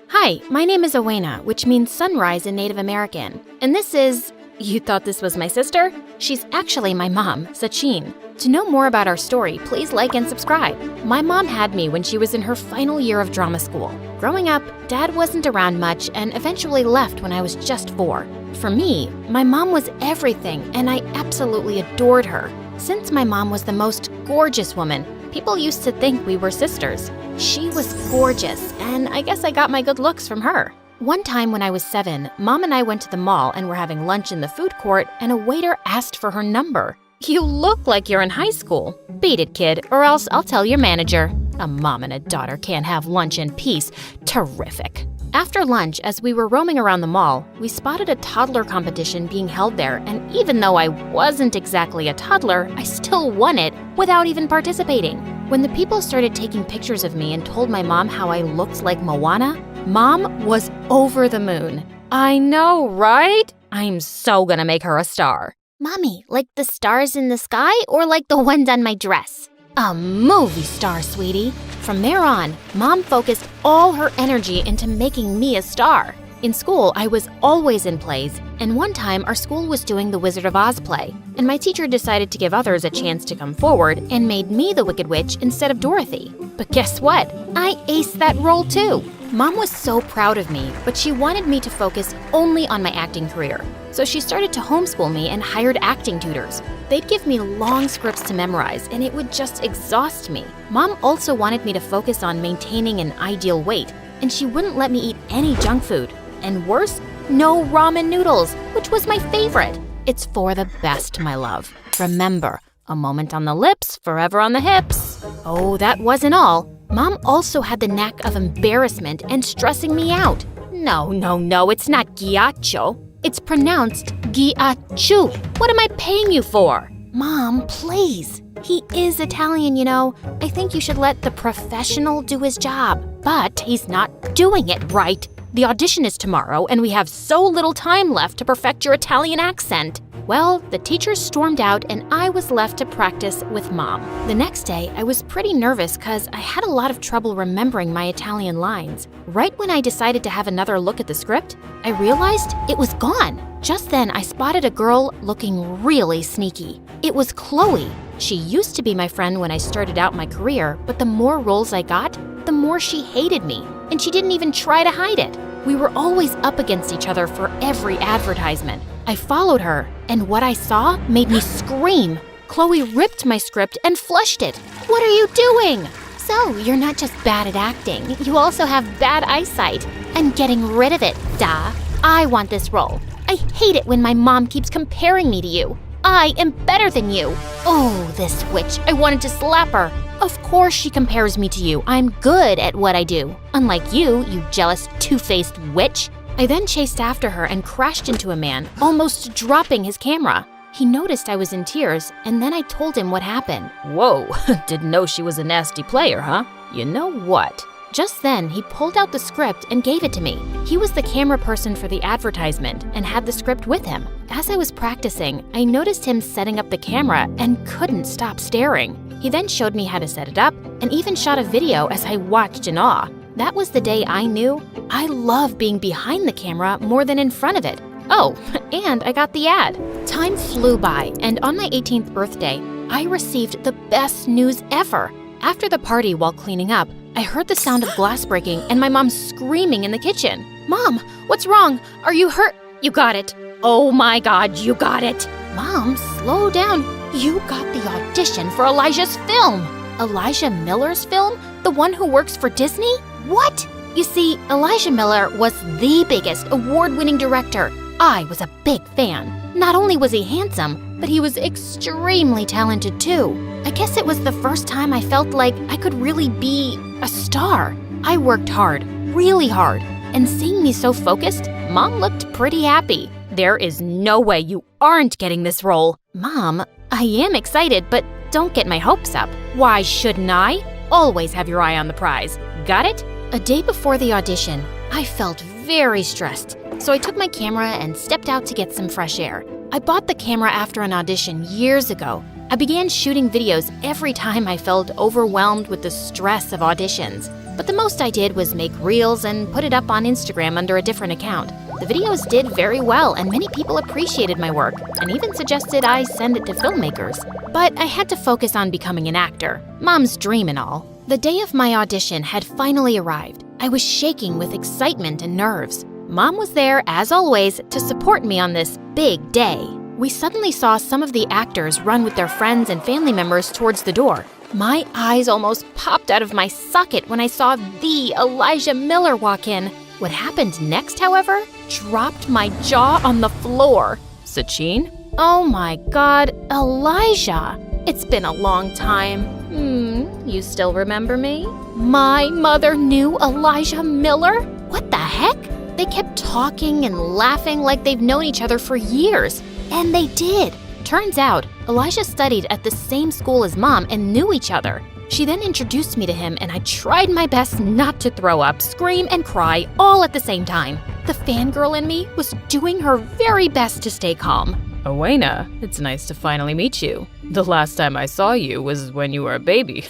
Hi, my name is Owena, which means sunrise in Native American. And this is... You thought this was my sister? She's actually my mom, Sachin. To know more about our story, please like and subscribe. My mom had me when she was in her final year of drama school. Growing up, Dad wasn't around much and eventually left when I was just 4. For me, my mom was everything, and I absolutely adored her. Since my mom was the most gorgeous woman, people used to think we were sisters. She was gorgeous, and I guess I got my good looks from her. One time when I was 7, Mom and I went to the mall and were having lunch in the food court, and a waiter asked for her number. You look like you're in high school. Beat it, kid, or else I'll tell your manager. A mom and a daughter can't have lunch in peace. Terrific. After lunch, as we were roaming around the mall, we spotted a toddler competition being held there, and even though I wasn't exactly a toddler, I still won it without even participating. When the people started taking pictures of me and told my mom how I looked like Moana, Mom was over the moon. I know, right? I'm so gonna make her a star. Mommy, like the stars in the sky or like the ones on my dress? A movie star, sweetie. From there on, Mom focused all her energy into making me a star. In school, I was always in plays, and one time our school was doing the Wizard of Oz play, and my teacher decided to give others a chance to come forward and made me the Wicked Witch instead of Dorothy. But guess what? I aced that role too. Mom was so proud of me, but she wanted me to focus only on my acting career. So she started to homeschool me and hired acting tutors. They'd give me long scripts to memorize, and it would just exhaust me. Mom also wanted me to focus on maintaining an ideal weight, and she wouldn't let me eat any junk food. And worse, no ramen noodles, which was my favorite. It's for the best, my love. Remember, a moment on the lips, forever on the hips. Oh, that wasn't all. Mom also had the knack of embarrassment and stressing me out. No, it's not ghiaccio. It's pronounced ghiacciu. What am I paying you for? Mom, please. He is Italian, you know. I think you should let the professional do his job. But he's not doing it right. The audition is tomorrow, and we have so little time left to perfect your Italian accent. Well, the teachers stormed out, and I was left to practice with Mom. The next day, I was pretty nervous because I had a lot of trouble remembering my Italian lines. Right when I decided to have another look at the script, I realized it was gone. Just then, I spotted a girl looking really sneaky. It was Chloe. She used to be my friend when I started out my career, but the more roles I got, the more she hated me, and she didn't even try to hide it. We were always up against each other for every advertisement. I followed her, and what I saw made me scream. Chloe ripped my script and flushed it. What are you doing? So, you're not just bad at acting, you also have bad eyesight. I'm getting rid of it, duh. I want this role. I hate it when my mom keeps comparing me to you. I am better than you. Oh, this witch. I wanted to slap her. Of course she compares me to you. I'm good at what I do. Unlike you, you jealous, two-faced witch. I then chased after her and crashed into a man, almost dropping his camera. He noticed I was in tears, and then I told him what happened. Whoa, didn't know she was a nasty player, huh? You know what? Just then, he pulled out the script and gave it to me. He was the camera person for the advertisement and had the script with him. As I was practicing, I noticed him setting up the camera and couldn't stop staring. He then showed me how to set it up and even shot a video as I watched in awe. That was the day I knew I love being behind the camera more than in front of it. Oh, and I got the ad. Time flew by, and on my 18th birthday, I received the best news ever. After the party while cleaning up, I heard the sound of glass breaking and my mom screaming in the kitchen. Mom, what's wrong? Are you hurt? You got it. Oh my God, you got it. Mom, slow down. You got the audition for Elijah's film. Elijah Miller's film? The one who works for Disney? What? You see, Elijah Miller was the biggest award-winning director. I was a big fan. Not only was he handsome, but he was extremely talented too. I guess it was the first time I felt like I could really be a star. I worked hard, really hard, and seeing me so focused, Mom looked pretty happy. There is no way you aren't getting this role. Mom, I am excited, but don't get my hopes up. Why shouldn't I? Always have your eye on the prize. Got it? A day before the audition, I felt very stressed, so I took my camera and stepped out to get some fresh air. I bought the camera after an audition years ago. I began shooting videos every time I felt overwhelmed with the stress of auditions. But the most I did was make reels and put it up on Instagram under a different account. The videos did very well and many people appreciated my work and even suggested I send it to filmmakers. But I had to focus on becoming an actor. Mom's dream and all. The day of my audition had finally arrived. I was shaking with excitement and nerves. Mom was there, as always, to support me on this big day. We suddenly saw some of the actors run with their friends and family members towards the door. My eyes almost popped out of my socket when I saw the Elijah Miller walk in. What happened next, however, dropped my jaw on the floor. Sachin? Oh my God, Elijah! It's been a long time. You still remember me? My mother knew Elijah Miller? What the heck? They kept talking and laughing like they've known each other for years. And they did. Turns out, Elijah studied at the same school as Mom and knew each other. She then introduced me to him and I tried my best not to throw up, scream, and cry all at the same time. The fangirl in me was doing her very best to stay calm. Owena, it's nice to finally meet you. The last time I saw you was when you were a baby.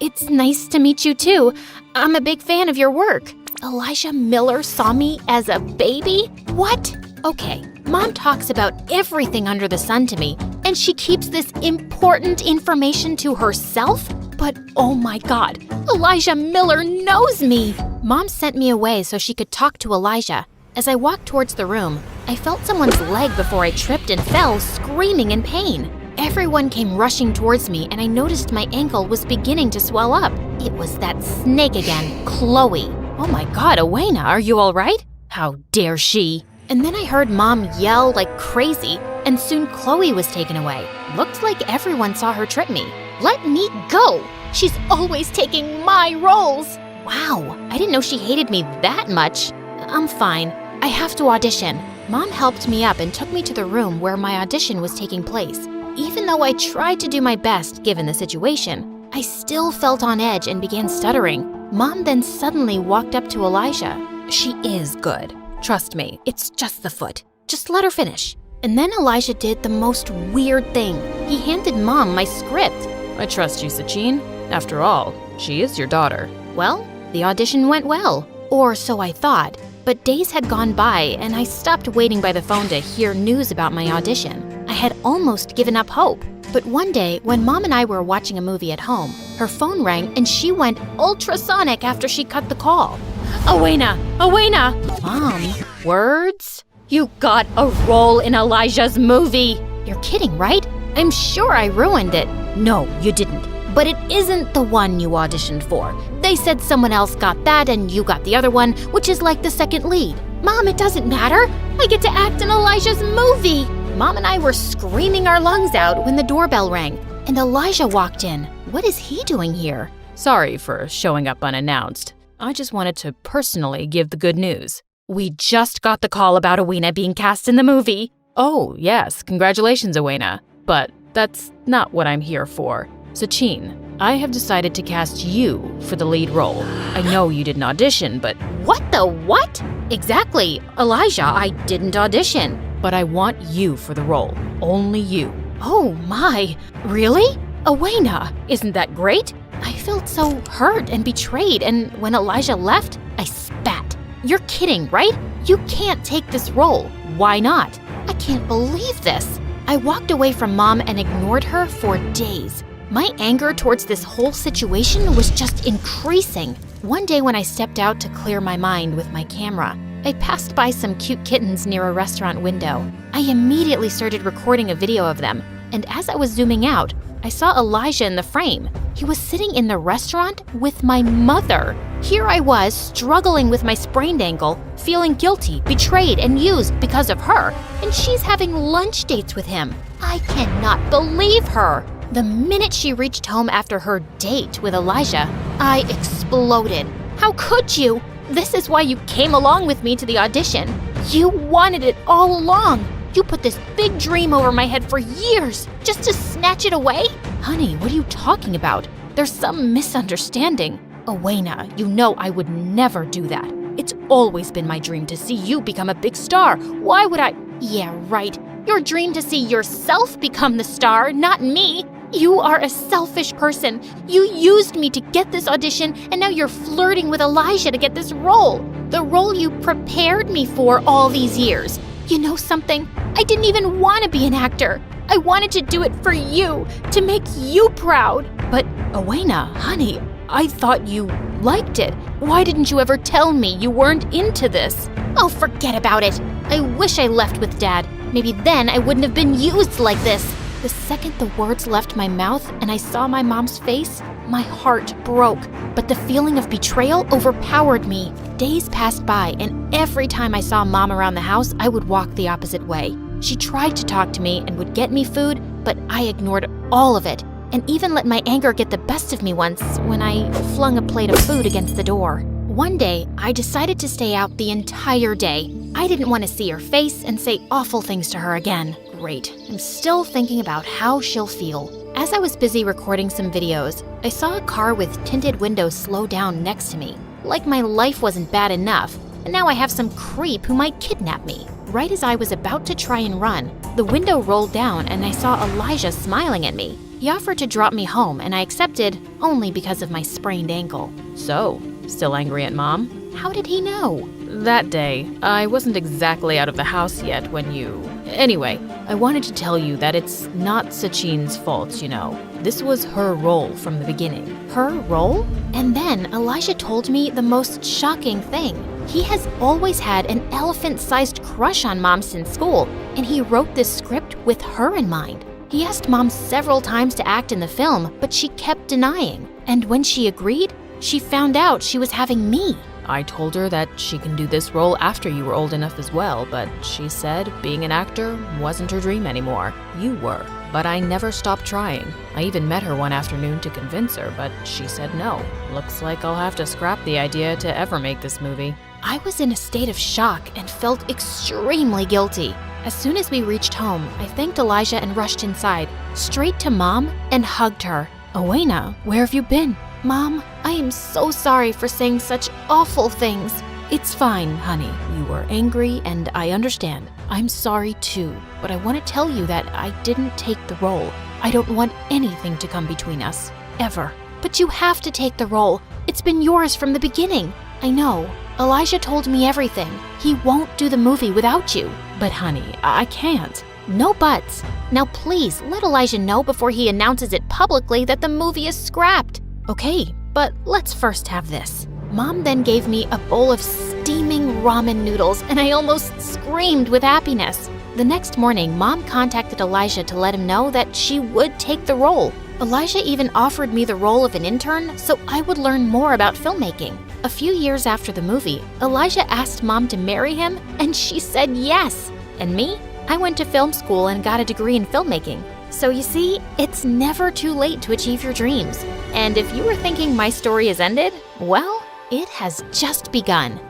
It's nice to meet you too. I'm a big fan of your work. Elijah Miller saw me as a baby? What? Okay, Mom talks about everything under the sun to me, and she keeps this important information to herself? But oh my God, Elijah Miller knows me! Mom sent me away so she could talk to Elijah. As I walked towards the room, I felt someone's leg before I tripped and fell, screaming in pain. Everyone came rushing towards me, and I noticed my ankle was beginning to swell up. It was that snake again, Chloe. Oh my God, Owena, are you all right? How dare she? And then I heard Mom yell like crazy, and soon Chloe was taken away. Looked like everyone saw her trip me. Let me go! She's always taking my roles! Wow, I didn't know she hated me that much. I'm fine. I have to audition. Mom helped me up and took me to the room where my audition was taking place. Even though I tried to do my best given the situation, I still felt on edge and began stuttering. Mom then suddenly walked up to Elijah. She is good. Trust me, it's just the foot. Just let her finish. And then Elijah did the most weird thing. He handed Mom my script. I trust you, Sachin. After all, she is your daughter. Well, the audition went well. Or so I thought. But days had gone by and I stopped waiting by the phone to hear news about my audition. I had almost given up hope. But one day, when Mom and I were watching a movie at home, her phone rang and she went ultrasonic after she cut the call. Owena! Owena! Mom, words? You got a role in Elijah's movie. You're kidding, right? I'm sure I ruined it. No, you didn't. but it isn't the one you auditioned for. They said someone else got that and you got the other one, which is like the second lead. Mom, it doesn't matter. I get to act in Elijah's movie. Mom and I were screaming our lungs out when the doorbell rang, and Elijah walked in. What is he doing here? Sorry for showing up unannounced. I just wanted to personally give the good news. We just got the call about Owena being cast in the movie. Oh, yes, congratulations, Owena. But that's not what I'm here for. Sachin, I have decided to cast you for the lead role. I know you didn't audition, but What the what? Exactly. Elijah, I didn't audition. I want you for the role. Only you. Oh my, really? Owena, isn't that great? I felt so hurt and betrayed, and when Elijah left, I spat. You're kidding, right? You can't take this role. Why not? I can't believe this. I walked away from Mom and ignored her for days. My anger towards this whole situation was just increasing. One day when I stepped out to clear my mind with my camera, I passed by some cute kittens near a restaurant window. I immediately started recording a video of them, and as I was zooming out, I saw Elijah in the frame. He was sitting in the restaurant with my mother. Here I was, struggling with my sprained ankle, feeling guilty, betrayed, and used because of her, and she's having lunch dates with him. I cannot believe her. The minute she reached home after her date with Elijah, I exploded. How could you? This is why you came along with me to the audition. You wanted it all along. You put this big dream over my head for years just to snatch it away? Honey, what are you talking about? There's some misunderstanding. Owena, you know I would never do that. It's always been my dream to see you become a big star. Why would I? Yeah, right. Your dream to see yourself become the star, not me. You are a selfish person. You used me to get this audition, and now you're flirting with Elijah to get this role. The role you prepared me for all these years. You know something? I didn't even want to be an actor. I wanted to do it for you, to make you proud. But, Owena, honey, I thought you liked it. Why didn't you ever tell me you weren't into this? Oh, forget about it. I wish I left with Dad. Maybe then I wouldn't have been used like this. The second the words left my mouth and I saw my mom's face, my heart broke. But the feeling of betrayal overpowered me. Days passed by, and every time I saw Mom around the house, I would walk the opposite way. She tried to talk to me and would get me food, but I ignored all of it, and even let my anger get the best of me once when I flung a plate of food against the door. One day, I decided to stay out the entire day. I didn't want to see her face and say awful things to her again. Great. I'm still thinking about how she'll feel. As I was busy recording some videos, I saw a car with tinted windows slow down next to me. Like my life wasn't bad enough, and now I have some creep who might kidnap me. Right as I was about to try and run, the window rolled down and I saw Elijah smiling at me. He offered to drop me home, and I accepted only because of my sprained ankle. So, still angry at Mom? How did he know? That day, I wasn't exactly out of the house yet when you... Anyway, I wanted to tell you that it's not Sachin's fault, you know. This was her role from the beginning. Her role? And then Elijah told me the most shocking thing. He has always had an elephant-sized crush on Mom since school, and he wrote this script with her in mind. He asked Mom several times to act in the film, but she kept denying. And when she agreed, she found out she was having me. I told her that she can do this role after you were old enough as well, but she said being an actor wasn't her dream anymore. You were. But I never stopped trying. I even met her one afternoon to convince her, but she said no. Looks like I'll have to scrap the idea to ever make this movie. I was in a state of shock and felt extremely guilty. As soon as we reached home, I thanked Elijah and rushed inside, straight to Mom, and hugged her. Owena, where have you been? Mom, I am so sorry for saying such awful things. It's fine, honey. You were angry, and I understand. I'm sorry too, but I want to tell you that I didn't take the role. I don't want anything to come between us, ever. But you have to take the role. It's been yours from the beginning. I know. Elijah told me everything. He won't do the movie without you. But honey, I can't. No buts. Now please, let Elijah know before he announces it publicly that the movie is scrapped. Okay, but let's first have this. Mom then gave me a bowl of steaming ramen noodles, and I almost screamed with happiness. The next morning, Mom contacted Elijah to let him know that she would take the role. Elijah even offered me the role of an intern so I would learn more about filmmaking. A few years after the movie, Elijah asked Mom to marry him, and she said yes. And me? I went to film school and got a degree in filmmaking. So you see, it's never too late to achieve your dreams. And if you were thinking my story has ended, well, it has just begun.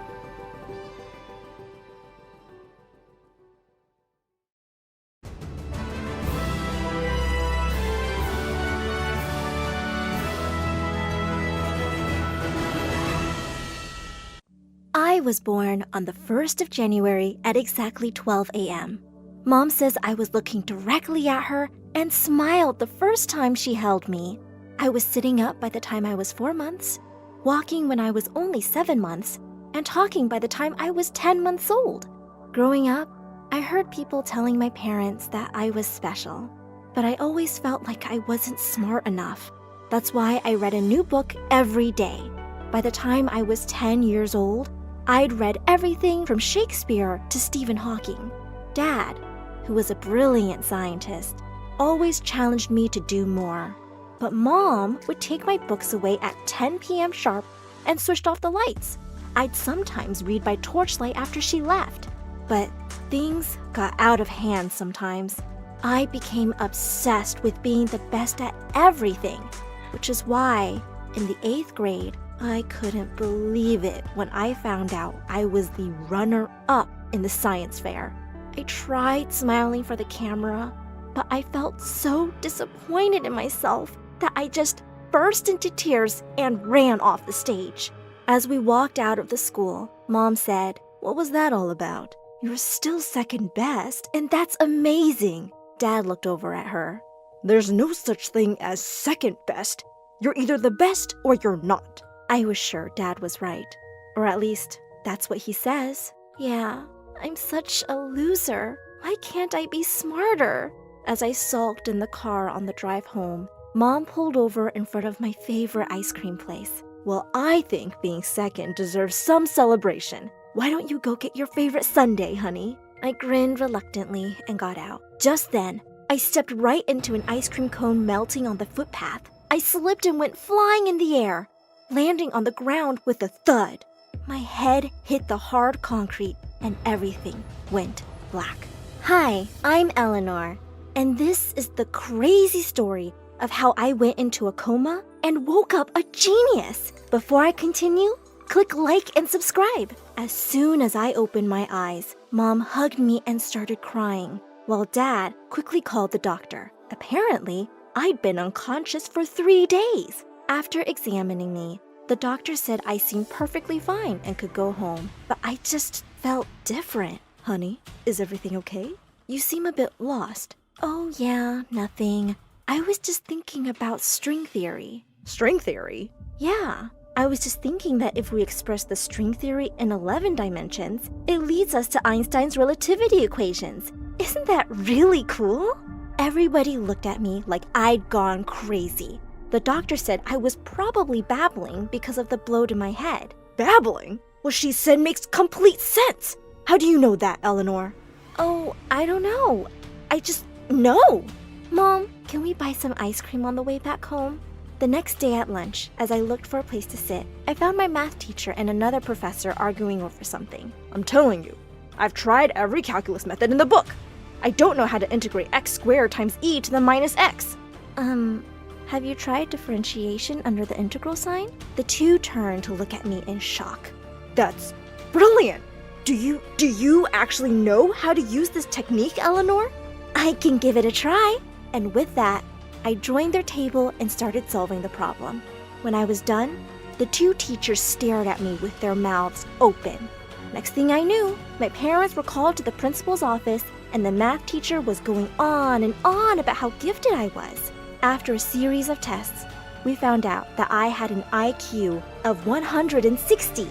I was born on the 1st of January at exactly 12 a.m. Mom says I was looking directly at her and smiled the first time she held me. I was sitting up by the time I was 4 months, walking when I was only 7 months, and talking by the time I was 10 months old. Growing up, I heard people telling my parents that I was special, but I always felt like I wasn't smart enough. That's why I read a new book every day. By the time I was 10 years old, I'd read everything from Shakespeare to Stephen Hawking. Dad, who was a brilliant scientist, always challenged me to do more. But Mom would take my books away at 10 p.m. sharp and switched off the lights. I'd sometimes read by torchlight after she left. But things got out of hand sometimes. I became obsessed with being the best at everything, which is why, in the 8th grade, I couldn't believe it when I found out I was the runner-up in the science fair. I tried smiling for the camera, but I felt so disappointed in myself that I just burst into tears and ran off the stage. As we walked out of the school, Mom said, "What was that all about? You're still second best, and that's amazing." Dad looked over at her. "There's no such thing as second best. You're either the best or you're not." I was sure Dad was right. Or at least, that's what he says. Yeah, I'm such a loser. Why can't I be smarter? As I sulked in the car on the drive home, Mom pulled over in front of my favorite ice cream place. "Well, I think being second deserves some celebration. Why don't you go get your favorite sundae, honey?" I grinned reluctantly and got out. Just then, I stepped right into an ice cream cone melting on the footpath. I slipped and went flying in the air, landing on the ground with a thud. My head hit the hard concrete and everything went black. Hi, I'm Eleanor, and this is the crazy story of how I went into a coma and woke up a genius. Before I continue, click like and subscribe. As soon as I opened my eyes, Mom hugged me and started crying, while Dad quickly called the doctor. Apparently, I'd been unconscious for 3 days. After examining me, the doctor said I seemed perfectly fine and could go home, but I just felt different. "Honey, is everything okay? You seem a bit lost." "Oh yeah, nothing. I was just thinking about string theory." "String theory?" "Yeah. I was just thinking that if we express the string theory in 11 dimensions, it leads us to Einstein's relativity equations. Isn't that really cool?" Everybody looked at me like I'd gone crazy. The doctor said I was probably babbling because of the blow to my head. "Babbling? What she said makes complete sense. How do you know that, Eleanor?" "Oh, I don't know. I just know." "Mom, can we buy some ice cream on the way back home?" The next day at lunch, as I looked for a place to sit, I found my math teacher and another professor arguing over something. "I'm telling you, I've tried every calculus method in the book. I don't know how to integrate x squared times e to the minus x." Have you tried differentiation under the integral sign?" The two turned to look at me in shock. "That's brilliant! Do you actually know how to use this technique, Eleanor?" "I can give it a try." And with that, I joined their table and started solving the problem. When I was done, the two teachers stared at me with their mouths open. Next thing I knew, my parents were called to the principal's office, and the math teacher was going on and on about how gifted I was. After a series of tests, we found out that I had an IQ of 160,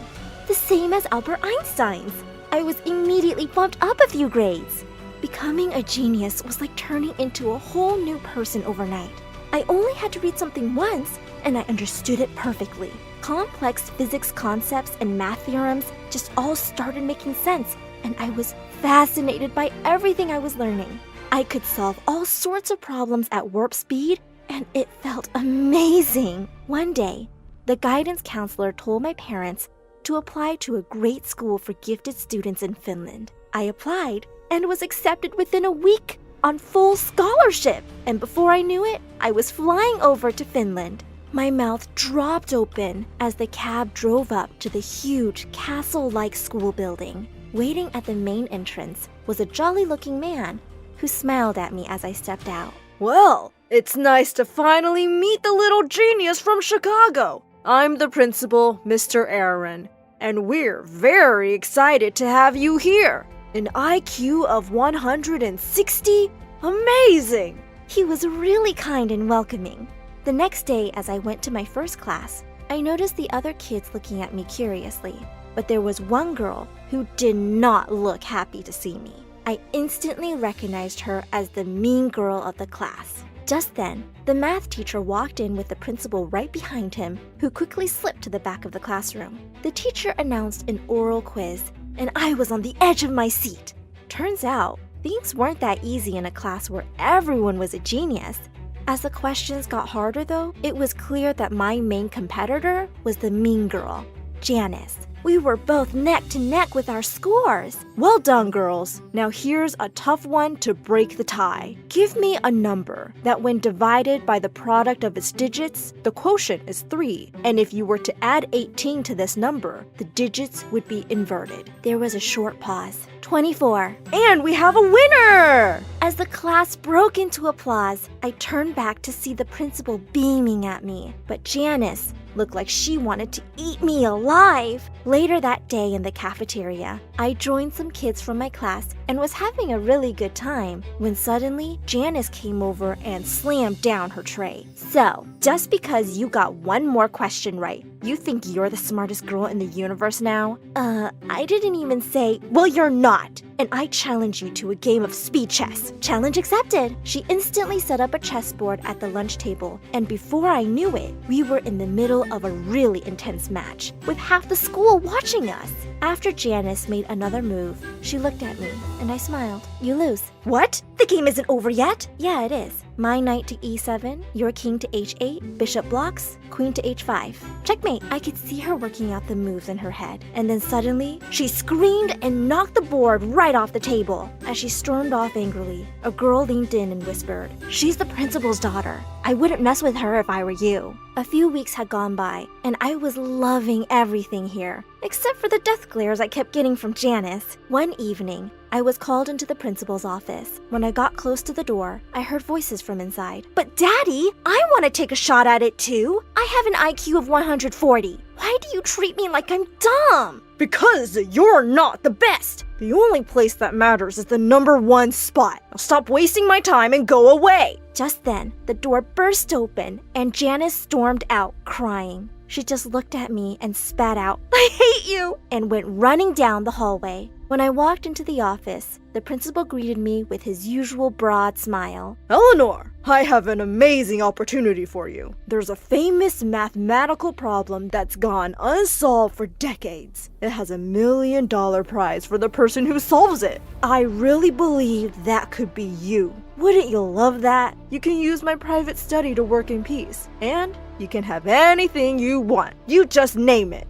the same as Albert Einstein's. I was immediately bumped up a few grades. Becoming a genius was like turning into a whole new person overnight. I only had to read something once, and I understood it perfectly. Complex physics concepts and math theorems just all started making sense, and I was fascinated by everything I was learning. I could solve all sorts of problems at warp speed, and it felt amazing. One day, the guidance counselor told my parents to apply to a great school for gifted students in Finland. I applied and was accepted within a week on full scholarship. And before I knew it, I was flying over to Finland. My mouth dropped open as the cab drove up to the huge castle-like school building. Waiting at the main entrance was a jolly-looking man who smiled at me as I stepped out. Well, it's nice to finally meet the little genius from Chicago. I'm the principal, Mr. Aaron, and we're very excited to have you here. An IQ of 160? Amazing! He was really kind and welcoming. The next day, as I went to my first class, I noticed the other kids looking at me curiously. But there was one girl who did not look happy to see me. I instantly recognized her as the mean girl of the class. Just then, the math teacher walked in with the principal right behind him, who quickly slipped to the back of the classroom. The teacher announced an oral quiz, and I was on the edge of my seat. Turns out, things weren't that easy in a class where everyone was a genius. As the questions got harder though, it was clear that my main competitor was the mean girl, Janice. We were both neck to neck with our scores. Well done, girls. Now here's a tough one to break the tie. Give me a number that when divided by the product of its digits, the quotient is 3. And if you were to add 18 to this number, the digits would be inverted. There was a short pause. 24. And we have a winner! As the class broke into applause, I turned back to see the principal beaming at me. But Janice looked like she wanted to eat me alive. Later that day in the cafeteria, I joined some kids from my class and was having a really good time when suddenly Janice came over and slammed down her tray. So, just because you got one more question right, you think you're the smartest girl in the universe now? I didn't even say, well, you're not. And I challenge you to a game of speed chess. Challenge accepted. She instantly set up a chessboard at the lunch table, and before I knew it, we were in the middle of a really intense match, with half the school watching us. After Janice made another move, she looked at me, and I smiled. You lose. What? The game isn't over yet? Yeah, it is. My knight to e7, your king to h8, bishop blocks, queen to h5. Checkmate. I could see her working out the moves in her head, and then suddenly, she screamed and knocked the board right off the table. As she stormed off angrily, a girl leaned in and whispered, "She's the principal's daughter. I wouldn't mess with her if I were you." A few weeks had gone by, and I was loving everything here, except for the death glares I kept getting from Janice. One evening, I was called into the principal's office. When I got close to the door, I heard voices from inside. "But Daddy, I want to take a shot at it too. I have an IQ of 140. Why do you treat me like I'm dumb?" Because you're not the best. The only place that matters is the #1 spot. Now stop wasting my time and go away. Just then, the door burst open and Janice stormed out, crying. She just looked at me and spat out, "I hate you," and went running down the hallway. When I walked into the office, the principal greeted me with his usual broad smile. "Eleanor, I have an amazing opportunity for you. There's a famous mathematical problem that's gone unsolved for decades. It has $1 million prize for the person who solves it. I really believe that could be you. Wouldn't you love that? You can use my private study to work in peace, and you can have anything you want. You just name it."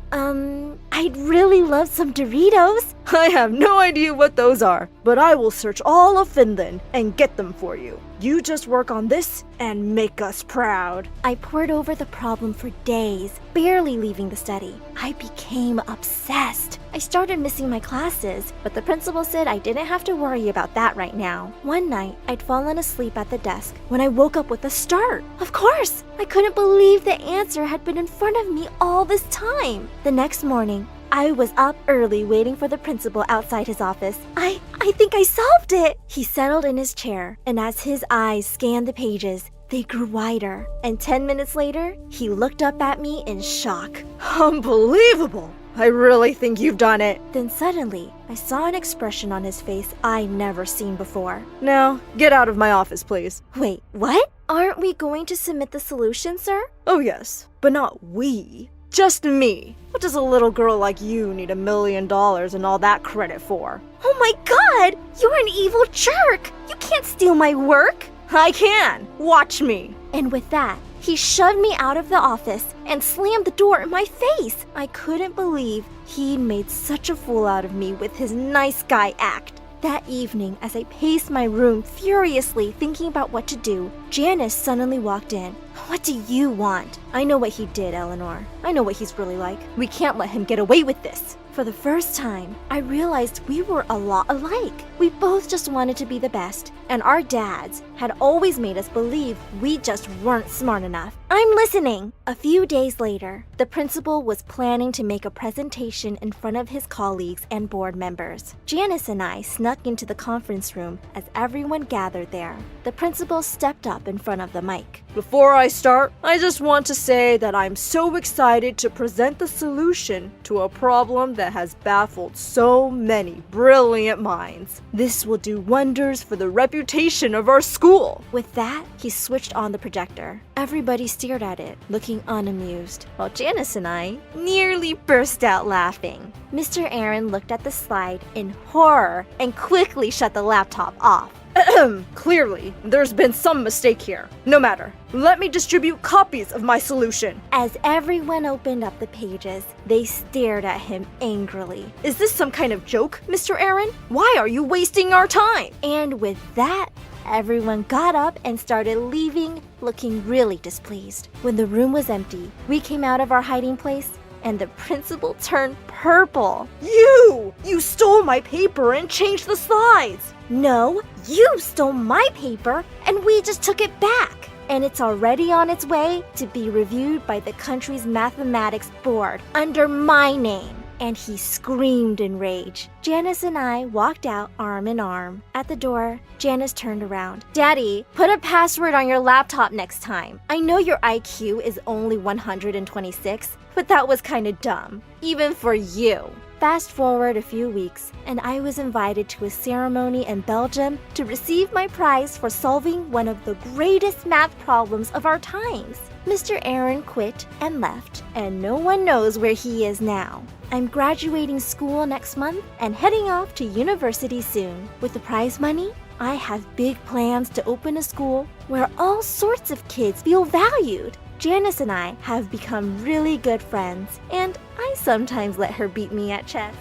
I'd really love some Doritos. I have no idea what those are, but I will search all of Finland and get them for you. You just work on this and make us proud. I pored over the problem for days, barely leaving the study. I became obsessed. I started missing my classes, but the principal said I didn't have to worry about that right now. One night, I'd fallen asleep at the desk when I woke up with a start. Of course! I couldn't believe the answer had been in front of me all this time. The next morning, I was up early waiting for the principal outside his office. I think I solved it! He settled in his chair, and as his eyes scanned the pages, they grew wider. And 10 minutes later, he looked up at me in shock. Unbelievable! I really think you've done it. Then suddenly, I saw an expression on his face I'd never seen before. Now, get out of my office, please. Wait, what? Aren't we going to submit the solution, sir? Oh yes, but not we. Just me. What does a little girl like you need $1 million and all that credit for? Oh my god! You're an evil jerk! You can't steal my work! I can! Watch me! And with that, He shoved me out of the office and slammed the door in my face. I couldn't believe he'd made such a fool out of me with his nice guy act. That evening, as I paced my room furiously thinking about what to do, Janice suddenly walked in. What do you want? I know what he did, Eleanor. I know what he's really like. We can't let him get away with this. For the first time, I realized we were a lot alike. We both just wanted to be the best, and our dads had always made us believe we just weren't smart enough. I'm listening. A few days later, the principal was planning to make a presentation in front of his colleagues and board members. Janice and I snuck into the conference room as everyone gathered there. The principal stepped up in front of the mic. Before I start, I just want to say that I'm so excited to present the solution to a problem that has baffled so many brilliant minds. This will do wonders for the reputation of our school. With that, he switched on the projector. Everybody stared at it, looking unamused, while Janice and I nearly burst out laughing. Mr. Aaron looked at the slide in horror and quickly shut the laptop off. Clearly, there's been some mistake here. No matter. Let me distribute copies of my solution. As everyone opened up the pages, they stared at him angrily. Is this some kind of joke, Mr. Aaron? Why are you wasting our time? And with that, everyone got up and started leaving, looking really displeased. When the room was empty, we came out of our hiding place, and the principal turned purple. You stole my paper and changed the slides. No, you stole my paper and we just took it back. And it's already on its way to be reviewed by the country's mathematics board under my name. And he screamed in rage. Janice and I walked out arm in arm. At the door, Janice turned around. Daddy, put a password on your laptop next time. I know your IQ is only 126, but that was kind of dumb, even for you. Fast forward a few weeks, and I was invited to a ceremony in Belgium to receive my prize for solving one of the greatest math problems of our times. Mr. Aaron quit and left, and no one knows where he is now. I'm graduating school next month and heading off to university soon. With the prize money, I have big plans to open a school where all sorts of kids feel valued. Janice and I have become really good friends, and I sometimes let her beat me at chess.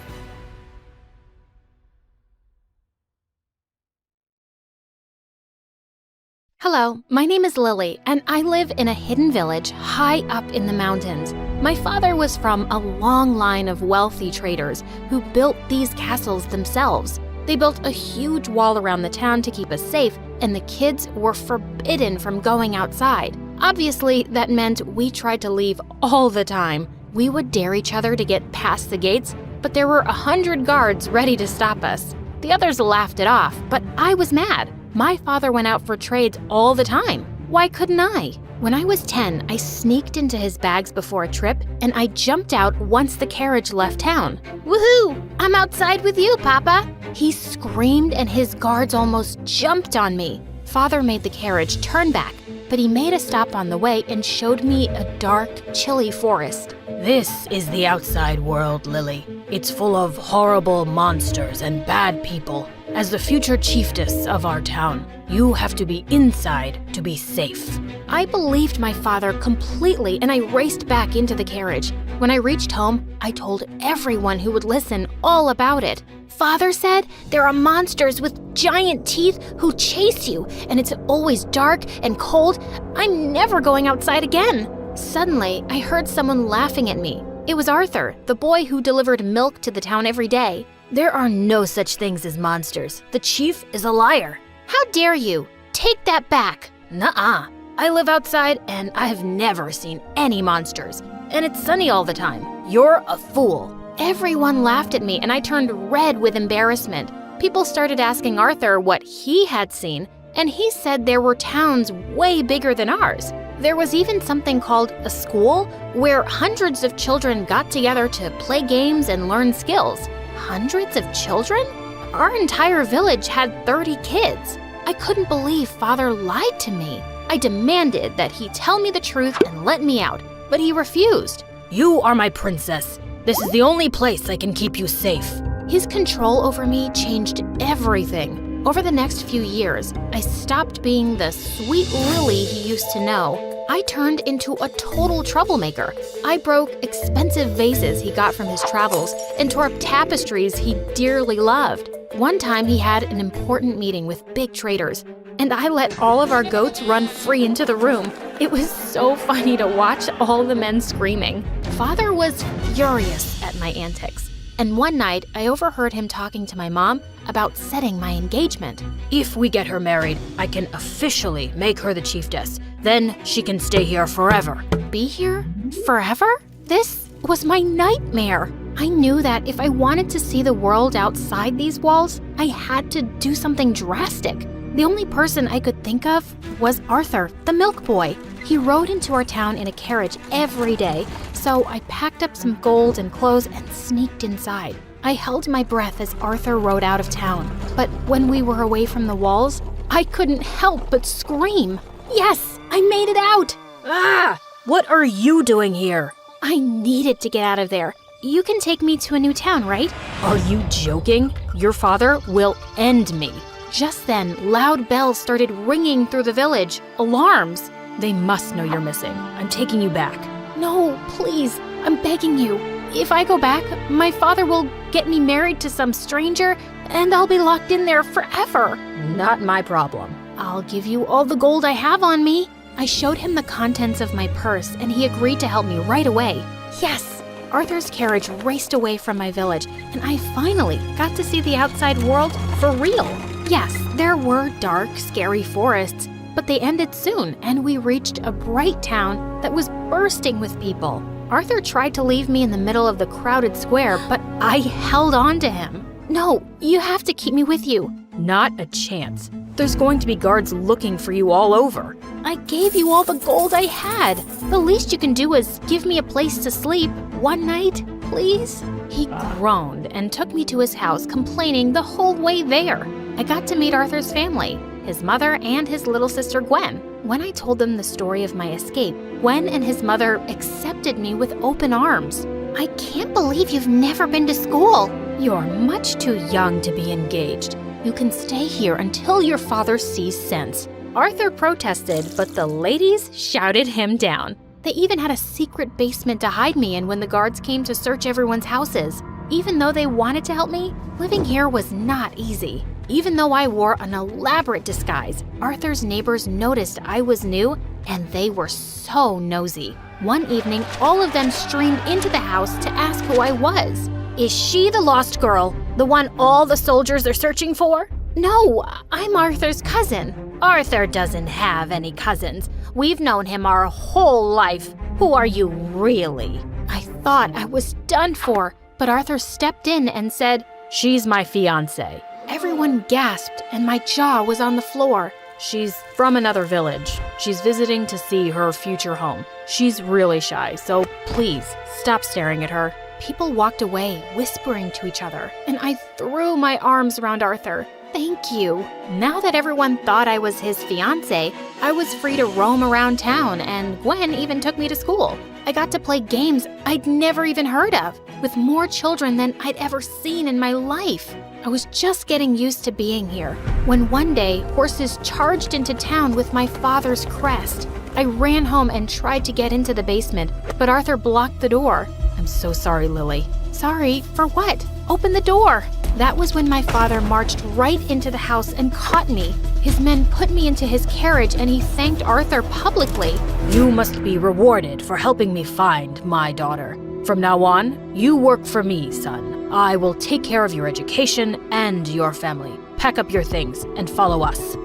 Hello, my name is Lily, and I live in a hidden village high up in the mountains. My father was from a long line of wealthy traders who built these castles themselves. They built a huge wall around the town to keep us safe, and the kids were forbidden from going outside. Obviously, that meant we tried to leave all the time. We would dare each other to get past the gates, but there were 100 guards ready to stop us. The others laughed it off, but I was mad. My father went out for trades all the time. Why couldn't I? When I was 10, I sneaked into his bags before a trip, and I jumped out once the carriage left town. Woohoo! I'm outside with you, Papa! He screamed, and his guards almost jumped on me. Father made the carriage turn back, but he made a stop on the way and showed me a dark, chilly forest. This is the outside world, Lily. It's full of horrible monsters and bad people. As the future chiefess of our town, you have to be inside to be safe. I believed my father completely, and I raced back into the carriage. When I reached home, I told everyone who would listen all about it. Father said there are monsters with giant teeth who chase you, and it's always dark and cold. I'm never going outside again. Suddenly, I heard someone laughing at me. It was Arthur, the boy who delivered milk to the town every day. There are no such things as monsters. The chief is a liar. How dare you? Take that back. Nuh-uh. I live outside and I have never seen any monsters. And it's sunny all the time. You're a fool. Everyone laughed at me and I turned red with embarrassment. People started asking Arthur what he had seen, and he said there were towns way bigger than ours. There was even something called a school where hundreds of children got together to play games and learn skills. Hundreds of children? Our entire village had 30 kids. I couldn't believe Father lied to me. I demanded that he tell me the truth and let me out, but he refused. You are my princess. This is the only place I can keep you safe. His control over me changed everything. Over the next few years, I stopped being the sweet Lily he used to know. I turned into a total troublemaker. I broke expensive vases he got from his travels and tore up tapestries he dearly loved. One time he had an important meeting with big traders, and I let all of our goats run free into the room. It was so funny to watch all the men screaming. Father was furious at my antics, and one night I overheard him talking to my mom about setting my engagement. If we get her married, I can officially make her the chiefess. Then she can stay here forever. Be here? Forever? This was my nightmare. I knew that if I wanted to see the world outside these walls, I had to do something drastic. The only person I could think of was Arthur, the milk boy. He rode into our town in a carriage every day, so I packed up some gold and clothes and sneaked inside. I held my breath as Arthur rode out of town, but when we were away from the walls, I couldn't help but scream. Yes, I made it out! Ah! What are you doing here? I needed to get out of there. You can take me to a new town, right? Are you joking? Your father will end me. Just then, loud bells started ringing through the village. Alarms. They must know you're missing. I'm taking you back. No, please, I'm begging you. If I go back, my father will get me married to some stranger, and I'll be locked in there forever. Not my problem. I'll give you all the gold I have on me. I showed him the contents of my purse, and he agreed to help me right away. Yes! Arthur's carriage raced away from my village, and I finally got to see the outside world for real. Yes, there were dark, scary forests, but they ended soon, and we reached a bright town that was bursting with people. Arthur tried to leave me in the middle of the crowded square, but I held on to him. No, you have to keep me with you. Not a chance. There's going to be guards looking for you all over. I gave you all the gold I had. The least you can do is give me a place to sleep one night, please? He groaned and took me to his house, complaining the whole way there. I got to meet Arthur's family, his mother and his little sister Gwen. When I told them the story of my escape, Gwen and his mother accepted me with open arms. I can't believe you've never been to school. You're much too young to be engaged. You can stay here until your father sees sense. Arthur protested, but the ladies shouted him down. They even had a secret basement to hide me in when the guards came to search everyone's houses. Even though they wanted to help me, living here was not easy. Even though I wore an elaborate disguise, Arthur's neighbors noticed I was new, and they were so nosy. One evening, all of them streamed into the house to ask who I was. Is she the lost girl? The one all the soldiers are searching for? No, I'm Arthur's cousin. Arthur doesn't have any cousins. We've known him our whole life. Who are you really? I thought I was done for, but Arthur stepped in and said, "She's my fiancée." Everyone gasped, and my jaw was on the floor. She's from another village. She's visiting to see her future home. She's really shy, so please stop staring at her. People walked away, whispering to each other, and I threw my arms around Arthur. Thank you. Now that everyone thought I was his fiancé, I was free to roam around town, and Gwen even took me to school. I got to play games I'd never even heard of, with more children than I'd ever seen in my life. I was just getting used to being here, when one day horses charged into town with my father's crest. I ran home and tried to get into the basement, but Arthur blocked the door. I'm so sorry, Lily. Sorry for what? Open the door. That was when my father marched right into the house and caught me. His men put me into his carriage and he thanked Arthur publicly. You must be rewarded for helping me find my daughter. From now on, you work for me, son. I will take care of your education and your family. Pack up your things and follow us.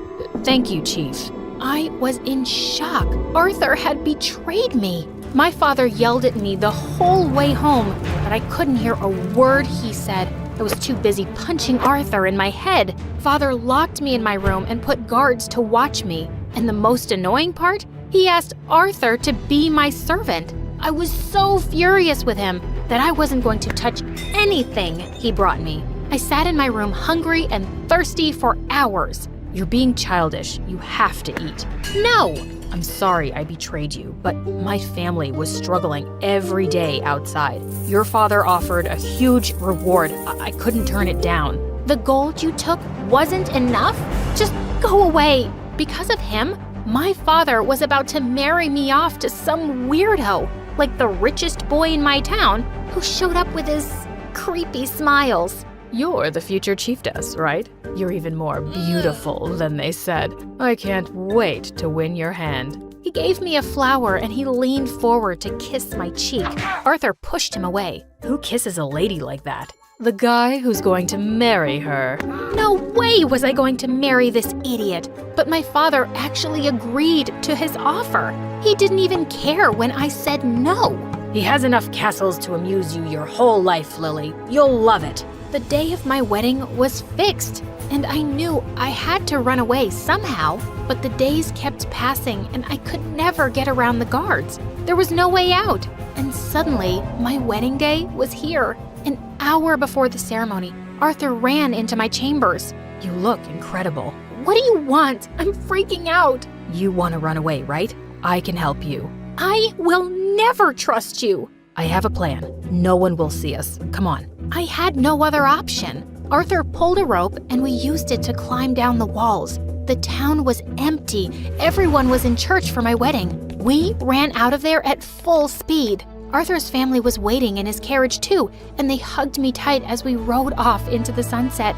Thank you, Chief. I was in shock. Arthur had betrayed me. My father yelled at me the whole way home, but I couldn't hear a word he said. I was too busy punching Arthur in my head. Father locked me in my room and put guards to watch me. And the most annoying part? He asked Arthur to be my servant. I was so furious with him that I wasn't going to touch anything he brought me. I sat in my room hungry and thirsty for hours. You're being childish. You have to eat. No! I'm sorry I betrayed you, but my family was struggling every day outside. Your father offered a huge reward. I couldn't turn it down. The gold you took wasn't enough? Just go away. Because of him, My father was about to marry me off to some weirdo, like the richest boy in my town, who showed up with his creepy smiles. You're the future chiefess, right? You're even more beautiful than they said. I can't wait to win your hand. He gave me a flower and he leaned forward to kiss my cheek. Arthur pushed him away. Who kisses a lady like that? The guy who's going to marry her. No way was I going to marry this idiot. But my father actually agreed to his offer. He didn't even care when I said no. He has enough castles to amuse you your whole life, Lily. You'll love it. The day of my wedding was fixed, and I knew I had to run away somehow, but the days kept passing and I could never get around the guards. There was no way out, and suddenly my wedding day was here. An hour before the ceremony, Arthur ran into my chambers. You look incredible. What do you want? I'm freaking out. You want to run away, right? I can help you. I will never trust you. I have a plan. No one will see us. Come on. I had no other option. Arthur pulled a rope and we used it to climb down the walls. The town was empty. Everyone was in church for my wedding. We ran out of there at full speed. Arthur's family was waiting in his carriage too, and they hugged me tight as we rode off into the sunset.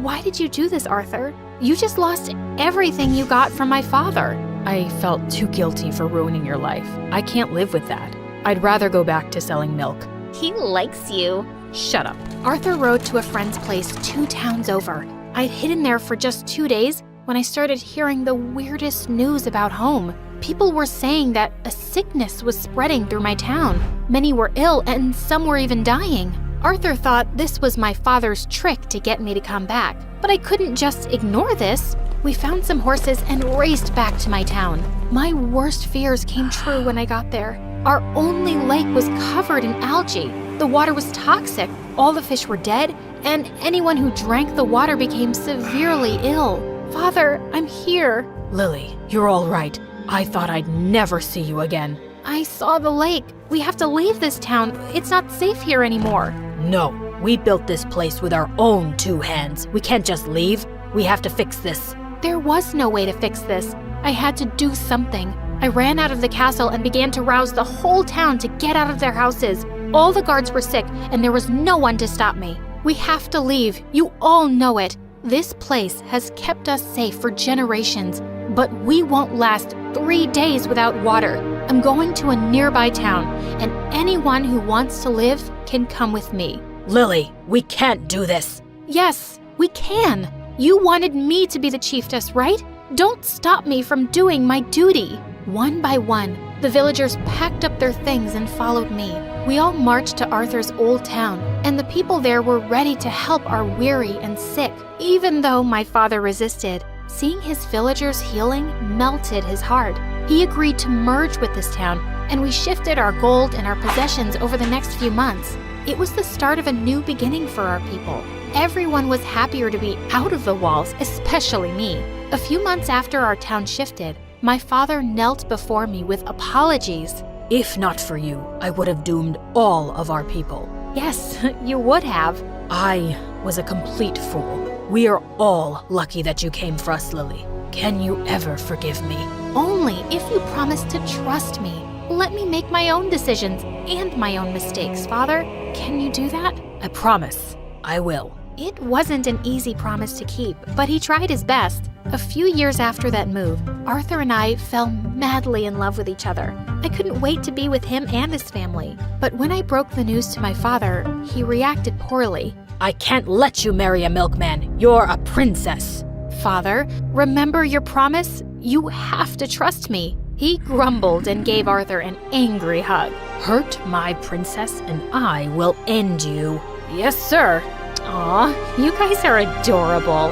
Why did you do this, Arthur? You just lost everything you got from my father. I felt too guilty for ruining your life. I can't live with that. I'd rather go back to selling milk. He likes you. Shut up. Arthur rode to a friend's place 2 towns over. I'd hidden there for just 2 days when I started hearing the weirdest news about home. People were saying that a sickness was spreading through my town. Many were ill and some were even dying. Arthur thought this was my father's trick to get me to come back, but I couldn't just ignore this. We found some horses and raced back to my town. My worst fears came true when I got there. Our only lake was covered in algae. The water was toxic, all the fish were dead, and anyone who drank the water became severely ill. Father, I'm here. Lily, you're all right. I thought I'd never see you again. I saw the lake. We have to leave this town. It's not safe here anymore. No, we built this place with our own 2 hands. We can't just leave. We have to fix this. There was no way to fix this. I had to do something. I ran out of the castle and began to rouse the whole town to get out of their houses. All the guards were sick, and there was no one to stop me. We have to leave. You all know it. This place has kept us safe for generations, but we won't last 3 days without water. I'm going to a nearby town, and anyone who wants to live can come with me. Lily, we can't do this. Yes, we can. You wanted me to be the chiefess, right? Don't stop me from doing my duty. One by one, the villagers packed up their things and followed me. We all marched to Arthur's old town, and the people there were ready to help our weary and sick. Even though my father resisted, seeing his villagers healing melted his heart. He agreed to merge with this town, and we shifted our gold and our possessions over the next few months. It was the start of a new beginning for our people. Everyone was happier to be out of the walls, especially me. A few months after our town shifted, my father knelt before me with apologies. If not for you, I would have doomed all of our people. Yes, you would have. I was a complete fool. We are all lucky that you came for us, Lily. Can you ever forgive me? Only if you promise to trust me. Let me make my own decisions and my own mistakes, Father. Can you do that? I promise. I will. It wasn't an easy promise to keep, but he tried his best. A few years after that move, Arthur and I fell madly in love with each other. I couldn't wait to be with him and his family. But when I broke the news to my father, he reacted poorly. I can't let you marry a milkman. You're a princess. Father, remember your promise? You have to trust me. He grumbled and gave Arthur an angry hug. Hurt my princess and I will end you. Yes, sir. Aw, you guys are adorable.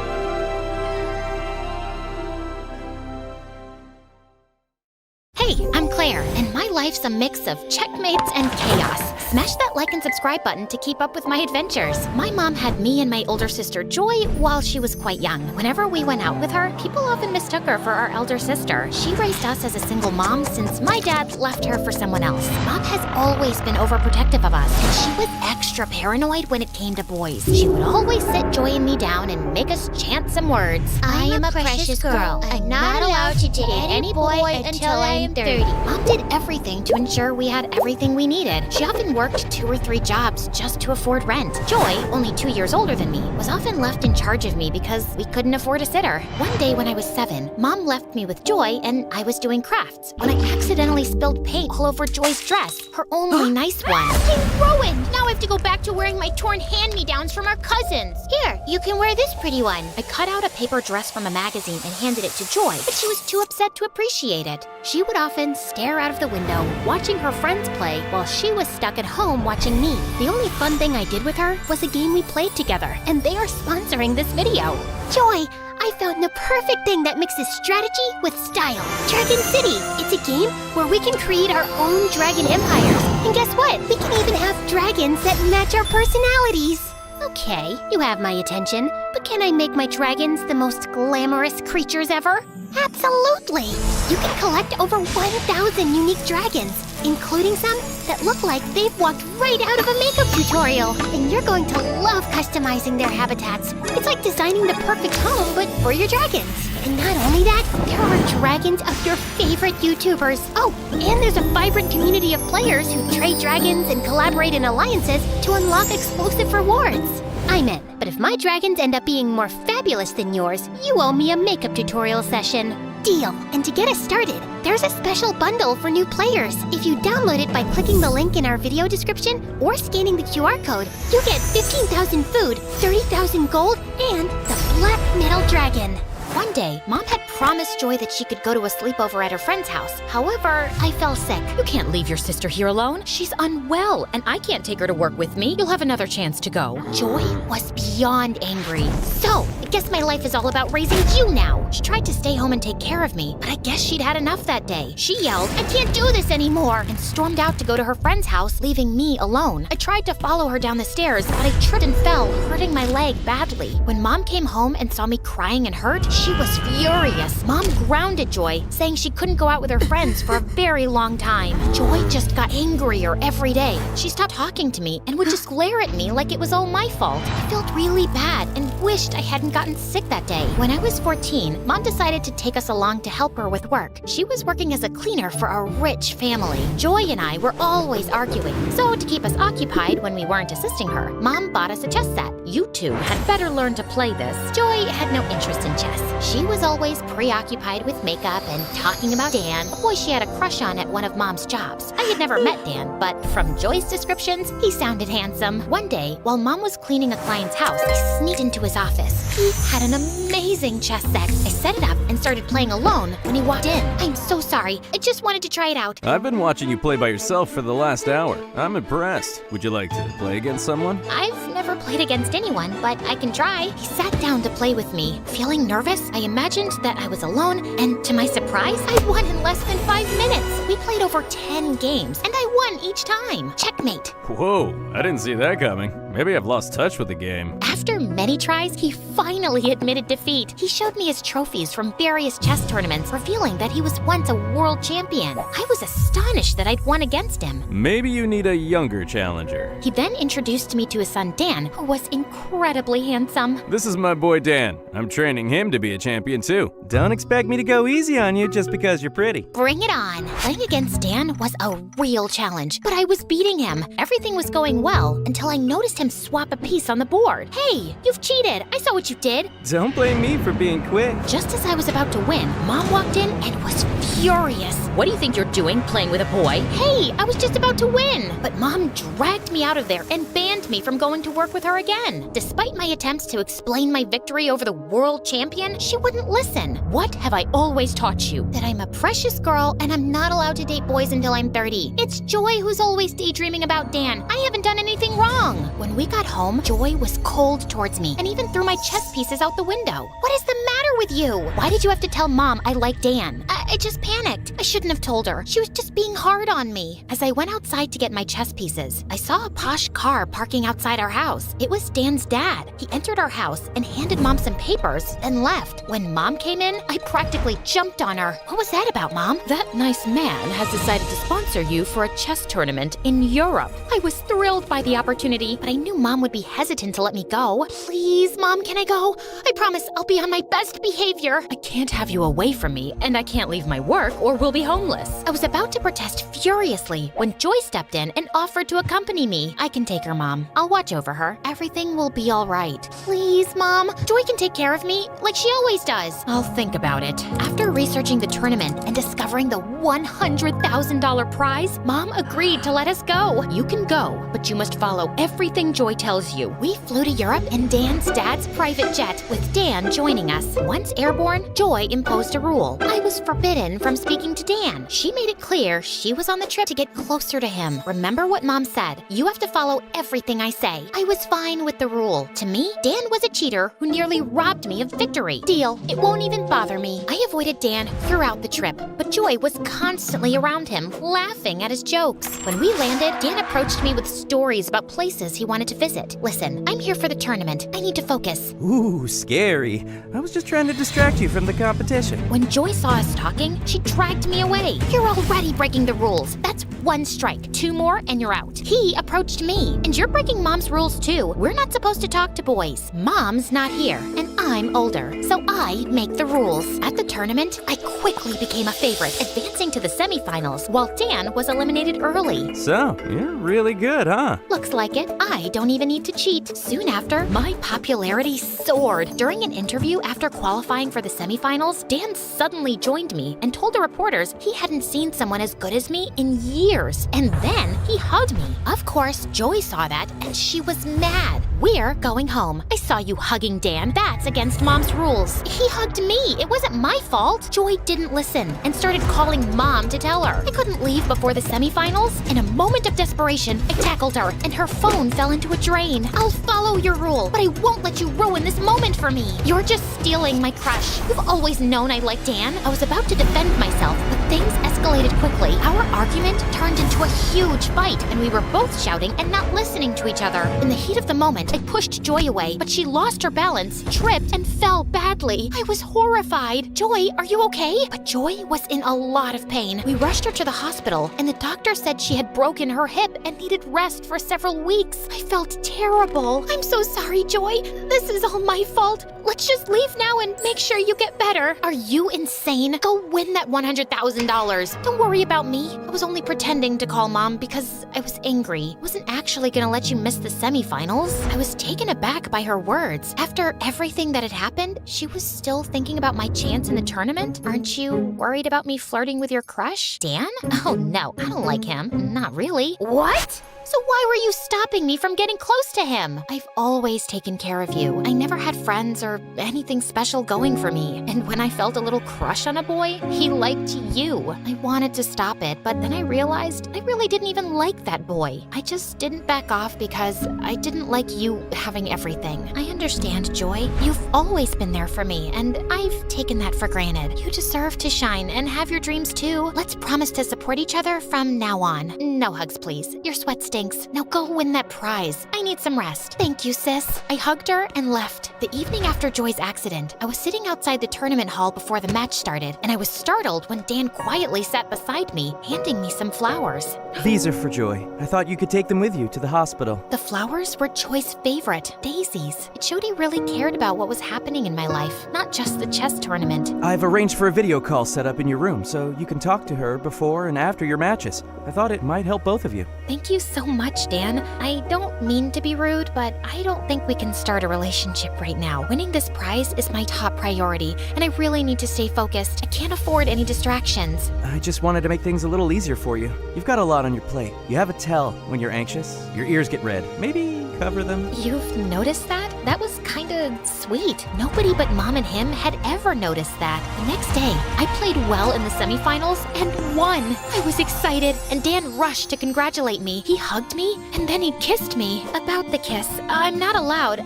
Hey, I'm Claire, and my life's a mix of checkmates and chaos. Smash that like and subscribe button to keep up with my adventures. My mom had me and my older sister Joy while she was quite young. Whenever we went out with her, people often mistook her for our elder sister. She raised us as a single mom since my dad left her for someone else. Mom has always been overprotective of us, and she was extra paranoid when it came to boys. She would always sit Joy and me down and make us chant some words. I am a precious girl. I'm not allowed to date any boy until I'm 30. Mom did everything to ensure we had everything we needed. She often worked 2 or 3 jobs just to afford rent. Joy, only 2 years older than me, was often left in charge of me because we couldn't afford a sitter. One day when I was 7, Mom left me with Joy and I was doing crafts when I accidentally spilled paint all over Joy's dress, her only nice one. I'm ruined! Now I have to go back to wearing my torn hand-me-downs from our cousins. Here, you can wear this pretty one. I cut out a paper dress from a magazine and handed it to Joy, but she was too upset to appreciate it. She would often stare out of the window, watching her friends play while she was stuck at home watching me. The only fun thing I did with her was a game we played together, and they are sponsoring this video. Joy, I found the perfect thing that mixes strategy with style. Dragon City. It's a game where we can create our own dragon empires. And guess what? We can even have dragons that match our personalities. Okay, you have my attention, but can I make my dragons the most glamorous creatures ever? Absolutely! You can collect over 1,000 unique dragons, including some that look like they've walked right out of a makeup tutorial. And you're going to love customizing their habitats. It's like designing the perfect home, but for your dragons. And not only that, there are dragons of your favorite YouTubers. Oh, and there's a vibrant community of players who trade dragons and collaborate in alliances to unlock exclusive rewards. I'm in, but if my dragons end up being more fabulous than yours, you owe me a makeup tutorial session. Deal. And to get us started, there's a special bundle for new players. If you download it by clicking the link in our video description or scanning the QR code, you get 15,000 food, 30,000 gold, and the Black Metal Dragon. One day, Mom had promised Joy that she could go to a sleepover at her friend's house. However, I fell sick. You can't leave your sister here alone. She's unwell, and I can't take her to work with me. You'll have another chance to go. Joy was beyond angry. So, I guess my life is all about raising you now. She tried to stay home and take care of me, but I guess she'd had enough that day. She yelled, "I can't do this anymore," and stormed out to go to her friend's house, leaving me alone. I tried to follow her down the stairs, but I tripped and fell, hurting my leg badly. When Mom came home and saw me crying and hurt, she was furious. Mom grounded Joy, saying she couldn't go out with her friends for a very long time. Joy just got angrier every day. She stopped talking to me and would just glare at me like it was all my fault. I felt really bad and wished I hadn't gotten sick that day. When I was 14, Mom decided to take us along to help her with work. She was working as a cleaner for a rich family. Joy and I were always arguing, so to keep us occupied when we weren't assisting her, Mom bought us a chess set. You two had better learn to play this. Joy had no interest in chess. She was always preoccupied with makeup and talking about Dan, a boy she had a crush on at one of Mom's jobs. I had never met Dan, but from Joy's descriptions, he sounded handsome. One day, while Mom was cleaning a client's house, I sneaked into his office. He had an amazing chess set. I set it up and started playing alone when he walked in. I'm so sorry. I just wanted to try it out. I've been watching you play by yourself for the last hour. I'm impressed. Would you like to play against someone? I've never played against anyone, but I can try. He sat down to play with me. Feeling nervous, I imagined that I was alone, and to my surprise, I won in less than 5 minutes. We played over 10 games, and I won each time. Checkmate. Whoa, I didn't see that coming. Maybe I've lost touch with the game. After many tries, he finally admitted defeat. He showed me his trophies from various chess tournaments, revealing that he was once a world champion. I was astonished that I'd won against him. Maybe you need a younger challenger. He then introduced me to his son Dan, who was incredibly handsome. This is my boy Dan. I'm training him to be a champion too. Don't expect me to go easy on you just because you're pretty. Bring it on. Playing against Dan was a real challenge, but I was beating him. Everything was going well until I noticed him swap a piece on the board. Hey, you've cheated. I saw what you did. Don't blame me for being quick. Just as I was about to win, Mom walked in and was furious. What do you think you're doing playing with a boy? Hey, I was just about to win. But Mom dragged me out of there and banned me from going to work with her again. Despite my attempts to explain my victory over the world champion, she wouldn't listen. What have I always taught you? That I'm a precious girl and I'm not allowed to date boys until I'm 30. It's Joy who's always daydreaming about Dan. I haven't done anything wrong. When we got home, Joy was cold towards me and even threw my chess pieces out the window. What is the matter with you? Why did you have to tell Mom I like Dan? I just panicked. I shouldn't have told her. She was just being hard on me. As I went outside to get my chess pieces, I saw a posh car parking outside our house. It was Dan's dad. He entered our house and handed Mom some papers, then left. When Mom came in, I practically jumped on her. What was that about, Mom? That nice man has decided to sponsor you for a chess tournament in Europe. I was thrilled by the opportunity, but I knew Mom would be hesitant to let me go. Please, Mom, can I go? I promise I'll be on my best behavior. I can't have you away from me, and I can't leave my work or we'll be homeless. I was about to protest furiously when Joy stepped in and offered to accompany me. I can take her, Mom. I'll watch over her. Everything will be all right. Please, Mom. Joy can take care of me like she always does. I'll think about it. After researching the tournament and discovering the $100,000 prize, Mom agreed to let us go. You can go, but you must follow everything Joy tells you. We flew to Europe in Dan's dad's private jet, with Dan joining us. Once airborne, Joy imposed a rule. I was forbidden from speaking to Dan. She made it clear she was on the trip to get closer to him. Remember what Mom said. You have to follow everything I say. I was fine with the rule. To me, Dan was a cheater who nearly robbed me of victory. Deal. It won't even bother me. I avoided Dan throughout the trip, but Joy was constantly around him, laughing at his jokes. When we landed, Dan approached me with stories about places he wanted to visit. Listen, I'm here for the tournament. I need to focus. Ooh, scary. I was just trying to distract you from the competition. When Joy saw us talking, she dragged me away. You're already breaking the rules. That's 1 strike. 2 more and you're out. He approached me, and you're breaking Mom's rules too. We're not supposed to talk to boys. Mom's not here, and I'm older, so I make the rules. At the tournament, I quickly became a favorite, advancing to the semifinals, while Dan was eliminated early. So, you're really good, huh? Looks like it. I don't even need to cheat. Soon after, my popularity soared. During an interview after qualifying for the semifinals, Dan suddenly joined me and told the reporters he hadn't seen someone as good as me in years. And then he hugged me. Of course, Joy saw that, and she was mad. We're going home. I saw you hugging Dan. That's against Mom's rules. He hugged me. It wasn't my fault. Joy didn't listen and started calling Mom to tell her. I couldn't leave before the semifinals. In a moment of desperation, I tackled her, and her phone fell into a drain. I'll follow your rule, but I won't let you ruin this moment for me. You're just stealing my crush. You've always known I liked Dan. I was about to defend myself, but things escalated quickly. Our argument turned into a huge fight, and we were both shouting and not listening to each other. In the heat of the moment, I pushed Joy away, but she lost her balance, tripped, and fell badly. I was horrified. Joy, are you okay? But Joy was in a lot of pain. We rushed her to the hospital, and the doctor said she had broken her hip and needed rest for several weeks. I felt terrible. I'm so sorry, Joy. This is all my fault. Let's just leave now and make sure you get better. Are you insane? Go win that $100,000. Don't worry about me. I was only pretending to call Mom because I was angry. I wasn't actually gonna let you miss the semifinals. I was taken aback by her words. After everything that had happened, she was still thinking about my chance in the tournament. Aren't you worried about me flirting with your crush, Dan? Oh no, I don't like him. Not really. What? So why were you stopping me from getting close to him? I've always taken care of you. I never had friends or anything special going for me. And when I felt a little crush on a boy, he liked you. I wanted to stop it, but then I realized I really didn't even like that boy. I just didn't back off because I didn't like you having everything. I understand, Joy. You've always been there for me, and I've taken that for granted. You deserve to shine and have your dreams too. Let's promise to support each other from now on. No hugs, please. Your sweat stinks. Now go win that prize. I need some rest. Thank you, sis. I hugged her and left. The evening after Joy's accident, I was sitting outside the tournament hall before the match started, and I was startled when Dan quietly sat beside me, handing me some flowers. These are for Joy. I thought you could take them with you to the hospital. The flowers were Joy's favorite, daisies. It showed he really cared about what was happening in my life, not just the chess tournament. I've arranged for a video call set up in your room so you can talk to her before and after your matches. I thought it might help both of you. Thank you so much, Dan. I don't mean to be rude, but I don't think we can start a relationship right now. Winning this prize is my top priority, and I really need to stay focused. I can't afford any distractions. I just wanted to make things a little easier for you. You've got a lot on your plate. You have a tell when you're anxious. Your ears get red. Maybe cover them. You've noticed that? That was kinda sweet. Nobody but Mom and him had ever noticed that. The next day, I played well in the semifinals and won. I was excited, and Dan rushed to congratulate me. He hugged me, and then he kissed me. About the kiss, I'm not allowed.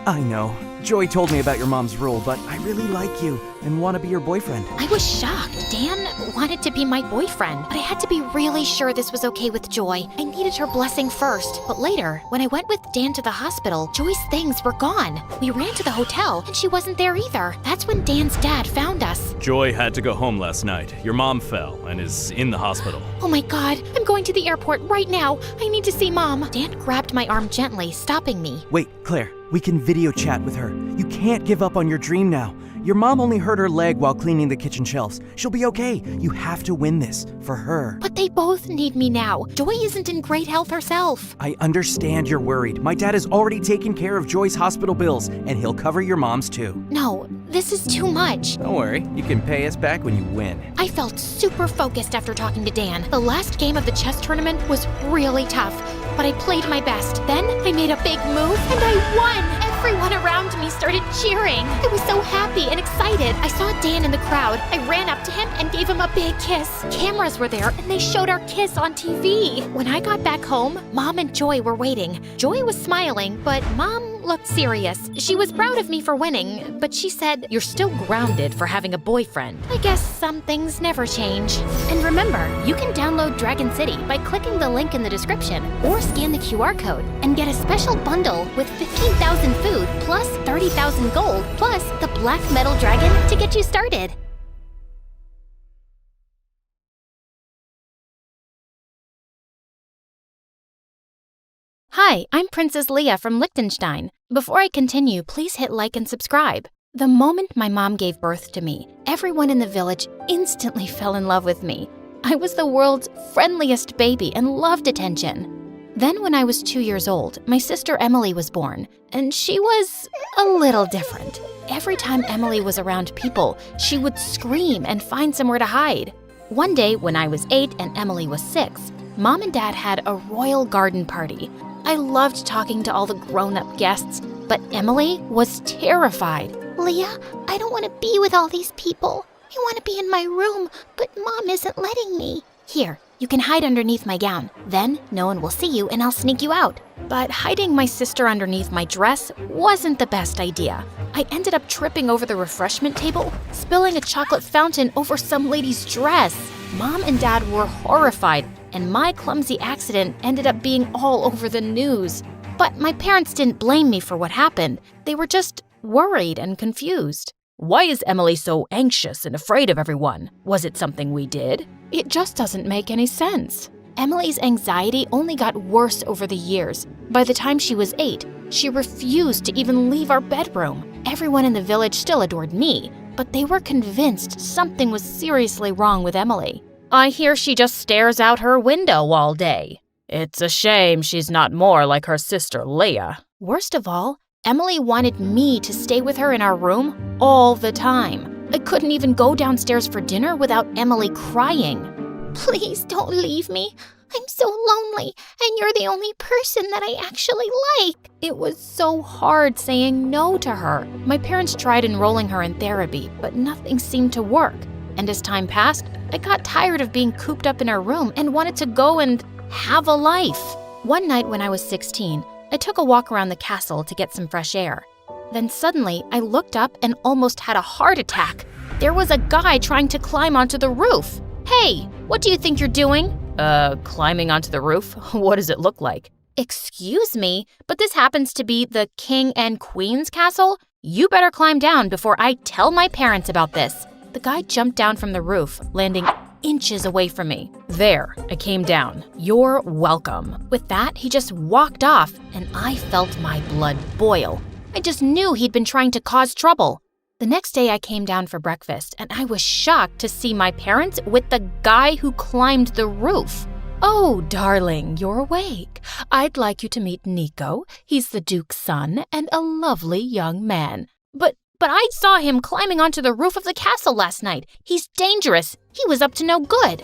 I know. Joy told me about your mom's rule, but I really like you and want to be your boyfriend. I was shocked. Dan wanted to be my boyfriend, but I had to be really sure this was okay with Joy. I needed her blessing first. But later, when I went with Dan to the hospital, Joy's things were gone. We ran to the hotel, and she wasn't there either. That's when Dan's dad found us. Joy had to go home last night. Your mom fell and is in the hospital. Oh my God, I'm going to the airport right now. I need to see Mom. Dan grabbed my arm gently, stopping me. Wait, Claire, we can video chat with her. You can't give up on your dream now. Your mom only hurt her leg while cleaning the kitchen shelves. She'll be okay. You have to win this for her. But they both need me now. Joy isn't in great health herself. I understand you're worried. My dad has already taken care of Joy's hospital bills, and he'll cover your mom's too. No, this is too much. Don't worry, you can pay us back when you win. I felt super focused after talking to Dan. The last game of the chess tournament was really tough, but I played my best. Then I made a big move and I won! Everyone around me started cheering. I was so happy and excited. I saw Dan in the crowd. I ran up to him and gave him a big kiss. Cameras were there and they showed our kiss on TV. When I got back home, Mom and Joy were waiting. Joy was smiling, but Mom looked serious. She was proud of me for winning, but she said, "You're still grounded for having a boyfriend." I guess some things never change. And remember, you can download Dragon City by clicking the link in the description or scan the QR code and get a special bundle with 15,000 food plus 30,000 gold plus the black metal dragon to get you started. Hi, I'm Princess Leia from Liechtenstein. Before I continue, please hit like and subscribe. The moment my mom gave birth to me, everyone in the village instantly fell in love with me. I was the world's friendliest baby and loved attention. Then when I was 2 years old, my sister Emily was born, and she was a little different. Every time Emily was around people, she would scream and find somewhere to hide. One day, when I was 8 and Emily was 6, Mom and Dad had a royal garden party. I loved talking to all the grown-up guests, but Emily was terrified. Leah, I don't want to be with all these people. I want to be in my room, but Mom isn't letting me. Here, you can hide underneath my gown. Then no one will see you and I'll sneak you out. But hiding my sister underneath my dress wasn't the best idea. I ended up tripping over the refreshment table, spilling a chocolate fountain over some lady's dress. Mom and Dad were horrified, and my clumsy accident ended up being all over the news. But my parents didn't blame me for what happened. They were just worried and confused. Why is Emily so anxious and afraid of everyone? Was it something we did? It just doesn't make any sense. Emily's anxiety only got worse over the years. By the time she was 8, she refused to even leave our bedroom. Everyone in the village still adored me, but they were convinced something was seriously wrong with Emily. I hear she just stares out her window all day. It's a shame she's not more like her sister Leia. Worst of all, Emily wanted me to stay with her in our room all the time. I couldn't even go downstairs for dinner without Emily crying. Please don't leave me. I'm so lonely, and you're the only person that I actually like. It was so hard saying no to her. My parents tried enrolling her in therapy, but nothing seemed to work. And as time passed, I got tired of being cooped up in our room and wanted to go and have a life. One night when I was 16, I took a walk around the castle to get some fresh air. Then suddenly, I looked up and almost had a heart attack. There was a guy trying to climb onto the roof. Hey, what do you think you're doing? Climbing onto the roof? What does it look like? Excuse me, but this happens to be the King and Queen's castle? You better climb down before I tell my parents about this. The guy jumped down from the roof, landing inches away from me. There, I came down. You're welcome. With that, he just walked off, and I felt my blood boil. I just knew he'd been trying to cause trouble. The next day, I came down for breakfast, and I was shocked to see my parents with the guy who climbed the roof. Oh, darling, you're awake. I'd like you to meet Nico. He's the Duke's son and a lovely young man. But I saw him climbing onto the roof of the castle last night. He's dangerous. He was up to no good.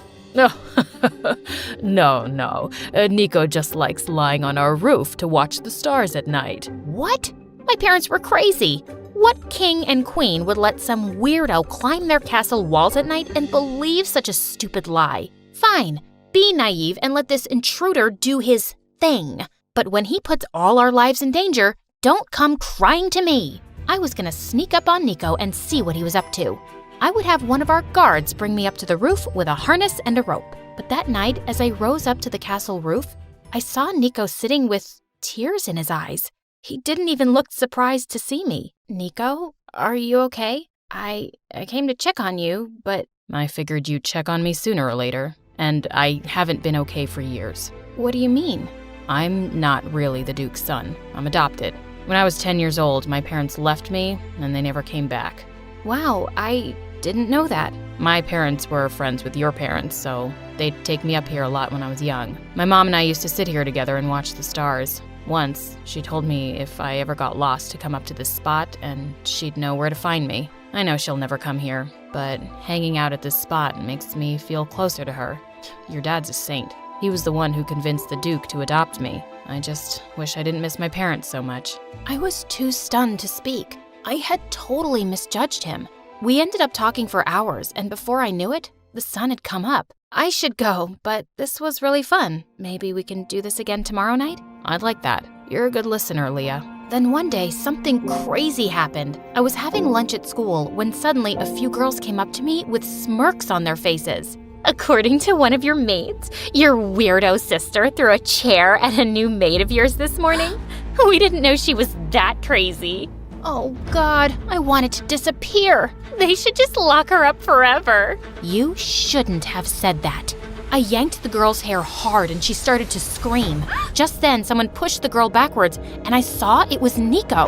No. Nico just likes lying on our roof to watch the stars at night. What? My parents were crazy. What king and queen would let some weirdo climb their castle walls at night and believe such a stupid lie? Fine, be naive and let this intruder do his thing. But when he puts all our lives in danger, don't come crying to me. I was gonna sneak up on Nico and see what he was up to. I would have one of our guards bring me up to the roof with a harness and a rope. But that night, as I rose up to the castle roof, I saw Nico sitting with tears in his eyes. He didn't even look surprised to see me. Nico, are you okay? I came to check on you, but I figured you'd check on me sooner or later, and I haven't been okay for years. What do you mean? I'm not really the Duke's son. I'm adopted. When I was 10 years old, my parents left me, and they never came back. Wow, I didn't know that. My parents were friends with your parents, so they'd take me up here a lot when I was young. My mom and I used to sit here together and watch the stars. Once, she told me if I ever got lost to come up to this spot, and she'd know where to find me. I know she'll never come here, but hanging out at this spot makes me feel closer to her. Your dad's a saint. He was the one who convinced the Duke to adopt me. I just wish I didn't miss my parents so much. I was too stunned to speak. I had totally misjudged him. We ended up talking for hours, and before I knew it, the sun had come up. I should go, but this was really fun. Maybe we can do this again tomorrow night? I'd like that. You're a good listener, Leah. Then one day, something crazy happened. I was having lunch at school when suddenly a few girls came up to me with smirks on their faces. According to one of your maids, your weirdo sister threw a chair at a new maid of yours this morning? We didn't know she was that crazy. Oh God, I wanted to disappear. They should just lock her up forever. You shouldn't have said that. I yanked the girl's hair hard and she started to scream. Just then, someone pushed the girl backwards and I saw it was Nico.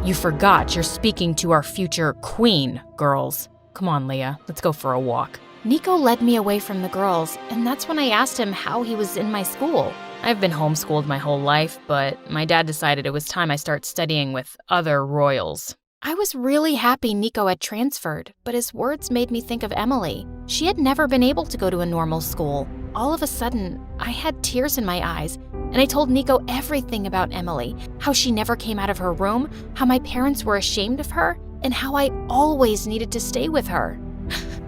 You forgot you're speaking to our future queen, girls. Come on, Leah, let's go for a walk. Nico led me away from the girls, and that's when I asked him how he was in my school. I've been homeschooled my whole life, but my dad decided it was time I start studying with other royals. I was really happy Nico had transferred, but his words made me think of Emily. She had never been able to go to a normal school. All of a sudden, I had tears in my eyes, and I told Nico everything about Emily, how she never came out of her room, how my parents were ashamed of her, and how I always needed to stay with her.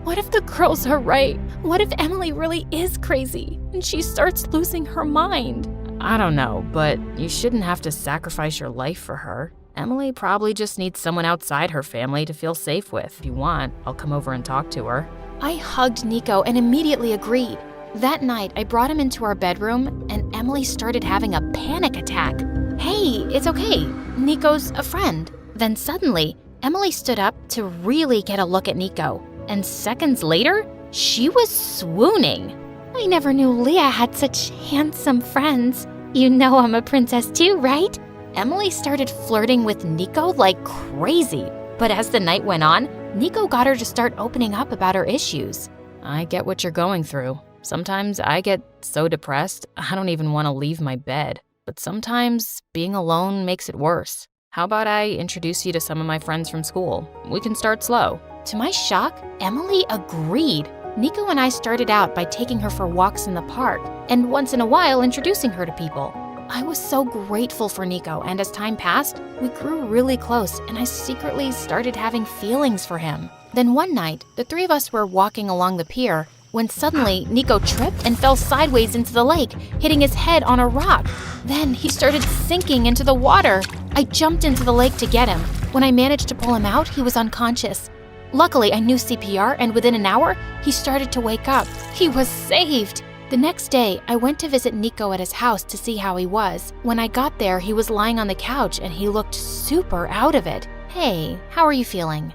What if the girls are right? What if Emily really is crazy and she starts losing her mind? I don't know, but you shouldn't have to sacrifice your life for her. Emily probably just needs someone outside her family to feel safe with. If you want, I'll come over and talk to her. I hugged Nico and immediately agreed. That night, I brought him into our bedroom and Emily started having a panic attack. Hey, it's okay. Nico's a friend. Then suddenly, Emily stood up to really get a look at Nico. And seconds later, she was swooning. I never knew Leah had such handsome friends. You know I'm a princess too, right? Emily started flirting with Nico like crazy. But as the night went on, Nico got her to start opening up about her issues. I get what you're going through. Sometimes I get so depressed, I don't even want to leave my bed. But sometimes being alone makes it worse. How about I introduce you to some of my friends from school? We can start slow. To my shock, Emily agreed. Nico and I started out by taking her for walks in the park, and once in a while introducing her to people. I was so grateful for Nico, and as time passed, we grew really close, and I secretly started having feelings for him. Then one night, the three of us were walking along the pier when suddenly Nico tripped and fell sideways into the lake, hitting his head on a rock. Then he started sinking into the water. I jumped into the lake to get him. When I managed to pull him out, he was unconscious. Luckily, I knew CPR, and within an hour, he started to wake up. He was saved. The next day, I went to visit Nico at his house to see how he was. When I got there, he was lying on the couch and he looked super out of it. Hey, how are you feeling?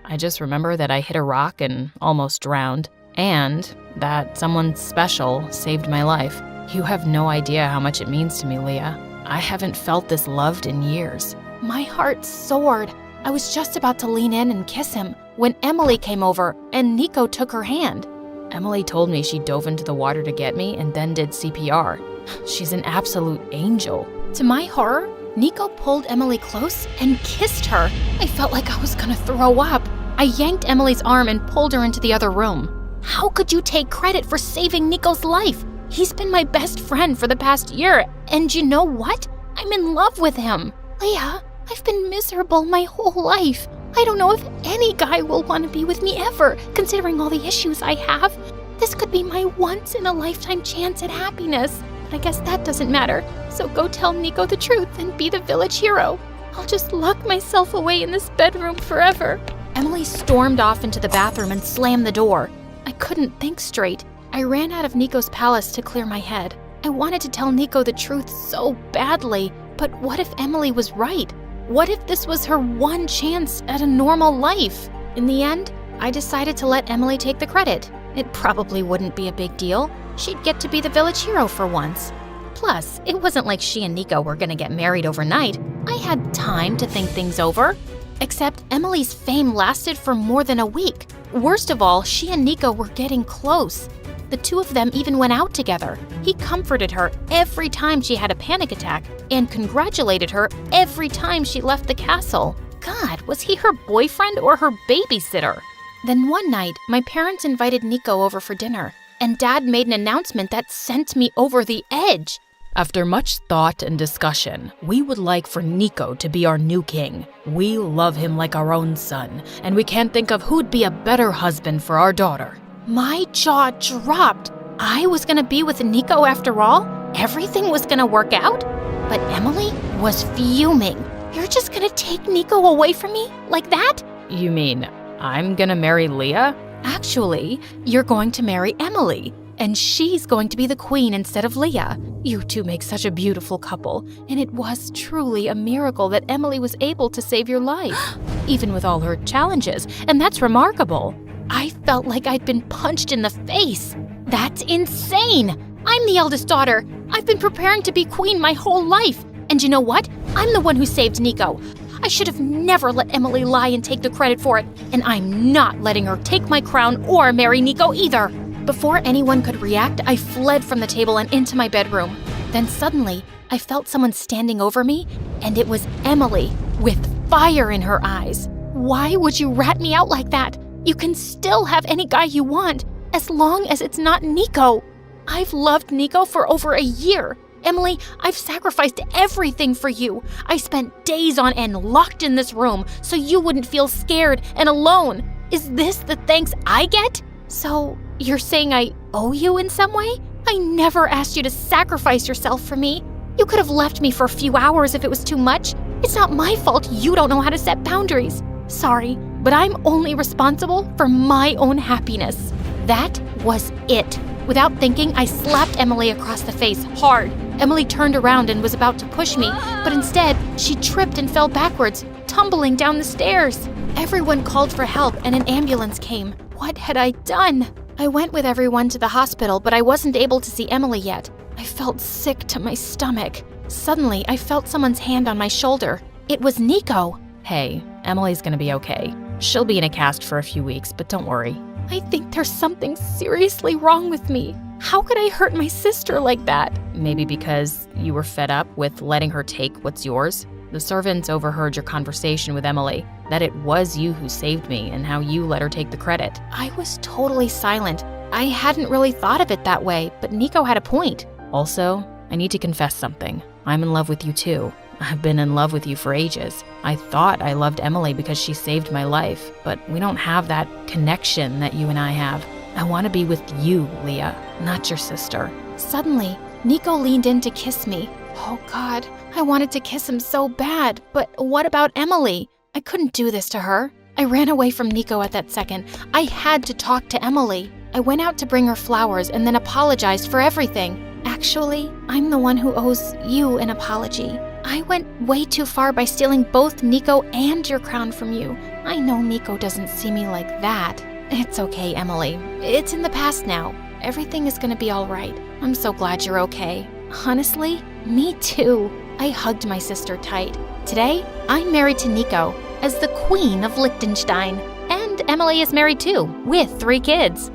I just remember that I hit a rock and almost drowned, and that someone special saved my life. You have no idea how much it means to me, Leah. I haven't felt this loved in years. My heart soared. I was just about to lean in and kiss him when Emily came over and Nico took her hand. Emily told me she dove into the water to get me and then did CPR. She's an absolute angel. To my horror, Nico pulled Emily close and kissed her. I felt like I was gonna throw up. I yanked Emily's arm and pulled her into the other room. How could you take credit for saving Nico's life? He's been my best friend for the past year, and you know what? I'm in love with him. Leah, I've been miserable my whole life. I don't know if any guy will want to be with me ever, considering all the issues I have. This could be my once-in-a-lifetime chance at happiness. But I guess that doesn't matter. So go tell Nico the truth and be the village hero. I'll just lock myself away in this bedroom forever. Emily stormed off into the bathroom and slammed the door. I couldn't think straight. I ran out of Nico's palace to clear my head. I wanted to tell Nico the truth so badly, but what if Emily was right? What if this was her one chance at a normal life? In the end, I decided to let Emily take the credit. It probably wouldn't be a big deal. She'd get to be the village hero for once. Plus, it wasn't like she and Nico were gonna get married overnight. I had time to think things over. Except Emily's fame lasted for more than a week. Worst of all, she and Nico were getting close. The two of them even went out together. He comforted her every time she had a panic attack and congratulated her every time she left the castle. God, was he her boyfriend or her babysitter? Then one night, my parents invited Nico over for dinner, and Dad made an announcement that sent me over the edge. After much thought and discussion, we would like for Nico to be our new king. We love him like our own son, and we can't think of who'd be a better husband for our daughter. My jaw dropped. I was gonna be with Nico after all? Everything was gonna work out? But Emily was fuming. You're just gonna take Nico away from me? Like that? You mean I'm gonna marry Leah? Actually, you're going to marry Emily, and she's going to be the queen instead of Leah. You two make such a beautiful couple, and it was truly a miracle that Emily was able to save your life, even with all her challenges, and that's remarkable. I felt like I'd been punched in the face. That's insane! I'm the eldest daughter. I've been preparing to be queen my whole life. And you know what? I'm the one who saved Nico. I should have never let Emily lie and take the credit for it, and I'm not letting her take my crown or marry Nico either. Before anyone could react, I fled from the table and into my bedroom. Then suddenly, I felt someone standing over me, and it was Emily, with fire in her eyes. Why would you rat me out like that? You can still have any guy you want, as long as it's not Nico. I've loved Nico for over a year. Emily, I've sacrificed everything for you. I spent days on end locked in this room so you wouldn't feel scared and alone. Is this the thanks I get? So, you're saying I owe you in some way? I never asked you to sacrifice yourself for me. You could have left me for a few hours if it was too much. It's not my fault you don't know how to set boundaries. Sorry, but I'm only responsible for my own happiness. That was it. Without thinking, I slapped Emily across the face hard. Emily turned around and was about to push me, but instead, she tripped and fell backwards, tumbling down the stairs. Everyone called for help and an ambulance came. What had I done? I went with everyone to the hospital, but I wasn't able to see Emily yet. I felt sick to my stomach. Suddenly, I felt someone's hand on my shoulder. It was Nico. Hey, Emily's gonna be okay. She'll be in a cast for a few weeks, but don't worry. I think there's something seriously wrong with me. How could I hurt my sister like that? Maybe because you were fed up with letting her take what's yours? The servants overheard your conversation with Emily, that it was you who saved me and how you let her take the credit. I was totally silent. I hadn't really thought of it that way, but Nico had a point. Also, I need to confess something. I'm in love with you too. I've been in love with you for ages. I thought I loved Emily because she saved my life, but we don't have that connection that you and I have. I want to be with you, Leah, not your sister. Suddenly, Nico leaned in to kiss me. Oh God, I wanted to kiss him so bad, but what about Emily? I couldn't do this to her. I ran away from Nico at that second. I had to talk to Emily. I went out to bring her flowers and then apologized for everything. Actually, I'm the one who owes you an apology. I went way too far by stealing both Nico and your crown from you. I know Nico doesn't see me like that. It's okay, Emily. It's in the past now. Everything is gonna be all right. I'm so glad you're okay. Honestly, me too. I hugged my sister tight. Today, I'm married to Nico as the Queen of Liechtenstein. And Emily is married too, with 3 kids.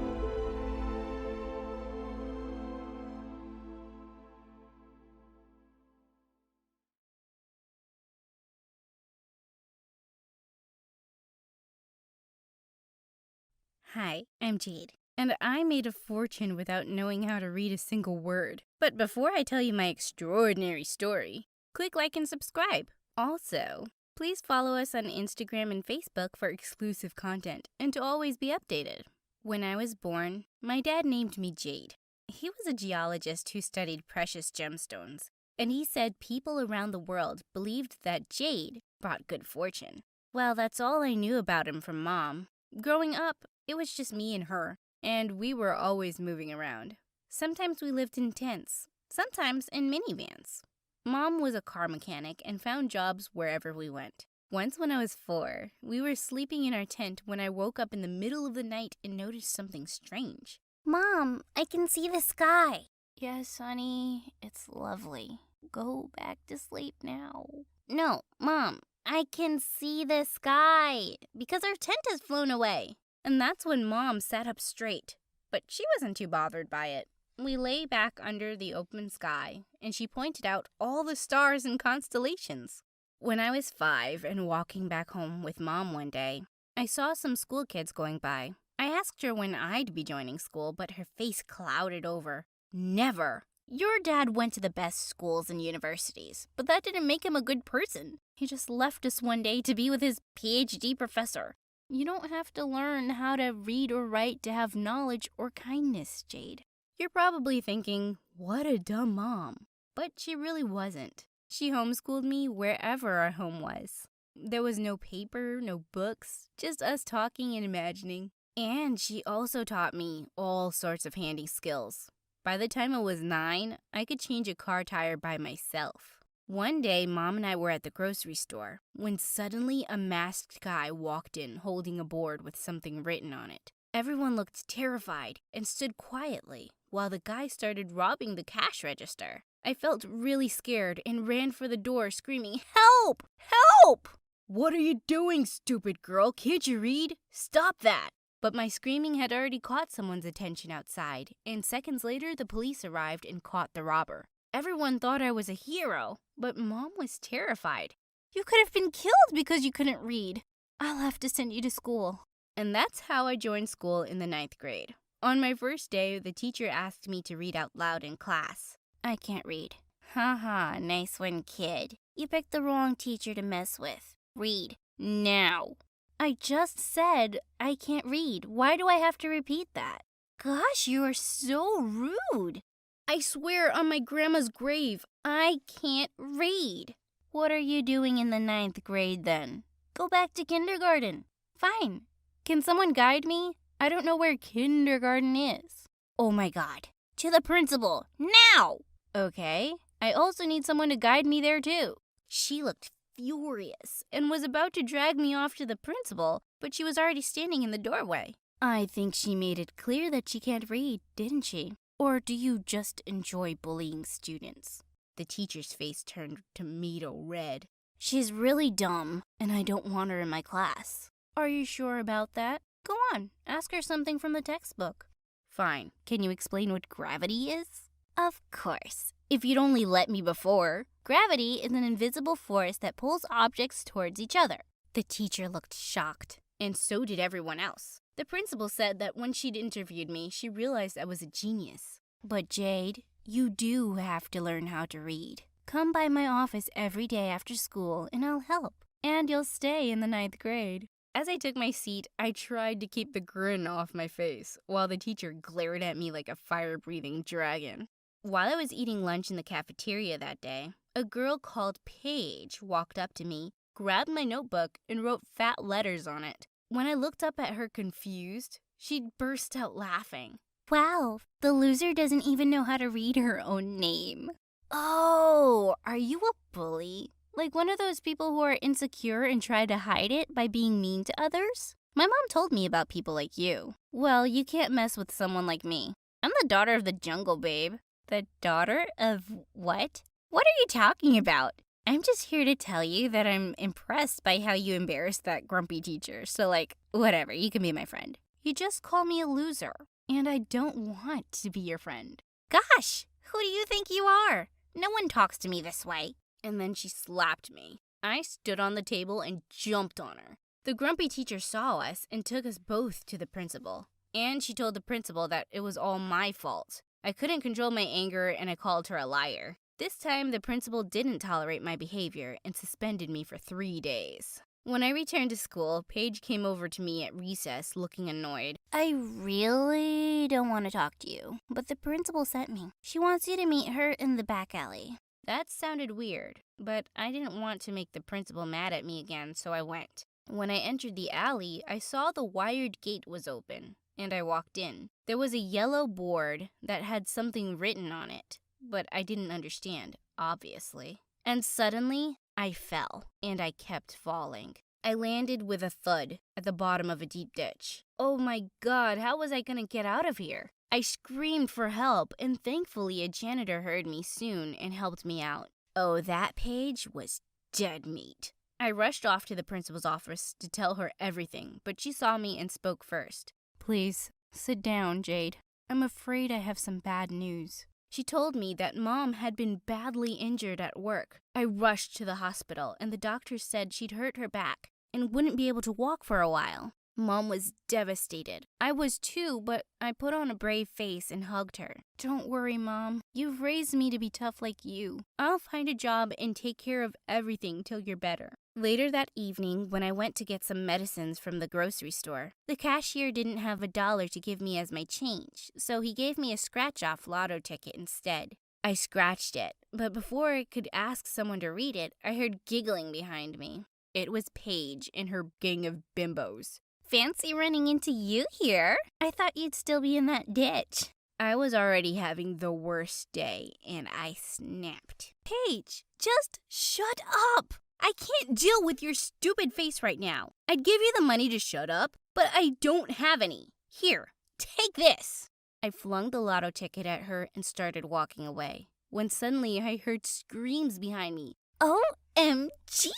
Hi, I'm Jade, and I made a fortune without knowing how to read a single word. But before I tell you my extraordinary story, click like and subscribe. Also, please follow us on Instagram and Facebook for exclusive content and to always be updated. When I was born, my dad named me Jade. He was a geologist who studied precious gemstones. and he said people around the world believed that Jade brought good fortune. Well, that's all I knew about him from Mom. Growing up, it was just me and her, and we were always moving around. Sometimes we lived in tents, sometimes in minivans. Mom was a car mechanic and found jobs wherever we went. Once when I was 4, we were sleeping in our tent when I woke up in the middle of the night and noticed something strange. Mom, I can see the sky. Yes, honey, it's lovely. Go back to sleep now. No, Mom, I can see the sky because our tent has flown away. And that's when Mom sat up straight, but she wasn't too bothered by it. We lay back under the open sky, and she pointed out all the stars and constellations. When I was 5 and walking back home with Mom one day, I saw some school kids going by. I asked her when I'd be joining school, but her face clouded over. Never. Your dad went to the best schools and universities, but that didn't make him a good person. He just left us one day to be with his PhD professor. You don't have to learn how to read or write to have knowledge or kindness, Jade. You're probably thinking, what a dumb mom. But she really wasn't. She homeschooled me wherever our home was. There was no paper, no books, just us talking and imagining. And she also taught me all sorts of handy skills. By the time I was 9, I could change a car tire by myself. One day, Mom and I were at the grocery store when suddenly a masked guy walked in holding a board with something written on it. Everyone looked terrified and stood quietly while the guy started robbing the cash register. I felt really scared and ran for the door screaming, "Help! Help!" "What are you doing, stupid girl? Can't you read? Stop that!" But my screaming had already caught someone's attention outside, and seconds later the police arrived and caught the robber. Everyone thought I was a hero, but Mom was terrified. "You could have been killed because you couldn't read. I'll have to send you to school." And that's how I joined school in the 9th grade. On my first day, the teacher asked me to read out loud in class. I can't read. Haha, nice one, kid. You picked the wrong teacher to mess with. Read now. I just said I can't read. Why do I have to repeat that? Gosh, you are so rude. I swear on my grandma's grave, I can't read. What are you doing in the 9th grade then? Go back to kindergarten. Fine. Can someone guide me? I don't know where kindergarten is. Oh my God. To the principal. Now! Okay. I also need someone to guide me there too. She looked furious and was about to drag me off to the principal, but she was already standing in the doorway. I think she made it clear that she can't read, didn't she? Or do you just enjoy bullying students? The teacher's face turned tomato red. She's really dumb, and I don't want her in my class. Are you sure about that? Go on, ask her something from the textbook. Fine. Can you explain what gravity is? Of course. If you'd only let me before. Gravity is an invisible force that pulls objects towards each other. The teacher looked shocked, and so did everyone else. The principal said that when she'd interviewed me, she realized I was a genius. But Jade, you do have to learn how to read. Come by my office every day after school, and I'll help. And you'll stay in the 9th grade. As I took my seat, I tried to keep the grin off my face, while the teacher glared at me like a fire-breathing dragon. While I was eating lunch in the cafeteria that day, a girl called Paige walked up to me, grabbed my notebook, and wrote fat letters on it. When I looked up at her confused, she burst out laughing. Wow, the loser doesn't even know how to read her own name. Oh, are you a bully? Like one of those people who are insecure and try to hide it by being mean to others? My mom told me about people like you. Well, you can't mess with someone like me. I'm the daughter of the jungle, babe. The daughter of what? What are you talking about? I'm just here to tell you that I'm impressed by how you embarrassed that grumpy teacher. So whatever, you can be my friend. You just call me a loser, and I don't want to be your friend. Gosh, who do you think you are? No one talks to me this way. And then she slapped me. I stood on the table and jumped on her. The grumpy teacher saw us and took us both to the principal. And she told the principal that it was all my fault. I couldn't control my anger and I called her a liar. This time, the principal didn't tolerate my behavior and suspended me for 3 days. When I returned to school, Paige came over to me at recess looking annoyed. I really don't want to talk to you, but the principal sent me. She wants you to meet her in the back alley. That sounded weird, but I didn't want to make the principal mad at me again, so I went. When I entered the alley, I saw the wired gate was open, and I walked in. There was a yellow board that had something written on it, but I didn't understand, obviously. And suddenly, I fell, and I kept falling. I landed with a thud at the bottom of a deep ditch. Oh my God, how was I gonna get out of here? I screamed for help, and thankfully a janitor heard me soon and helped me out. Oh, that page was dead meat. I rushed off to the principal's office to tell her everything, but she saw me and spoke first. Please, sit down, Jade. I'm afraid I have some bad news. She told me that Mom had been badly injured at work. I rushed to the hospital, and the doctor said she'd hurt her back and wouldn't be able to walk for a while. Mom was devastated. I was too, but I put on a brave face and hugged her. Don't worry, Mom. You've raised me to be tough like you. I'll find a job and take care of everything till you're better. Later that evening, when I went to get some medicines from the grocery store, the cashier didn't have $1 to give me as my change, so he gave me a scratch-off lotto ticket instead. I scratched it, but before I could ask someone to read it, I heard giggling behind me. It was Paige and her gang of bimbos. Fancy running into you here. I thought you'd still be in that ditch. I was already having the worst day, and I snapped. Paige, just shut up. I can't deal with your stupid face right now. I'd give you the money to shut up, but I don't have any. Here, take this. I flung the lotto ticket at her and started walking away, when suddenly I heard screams behind me. OMG!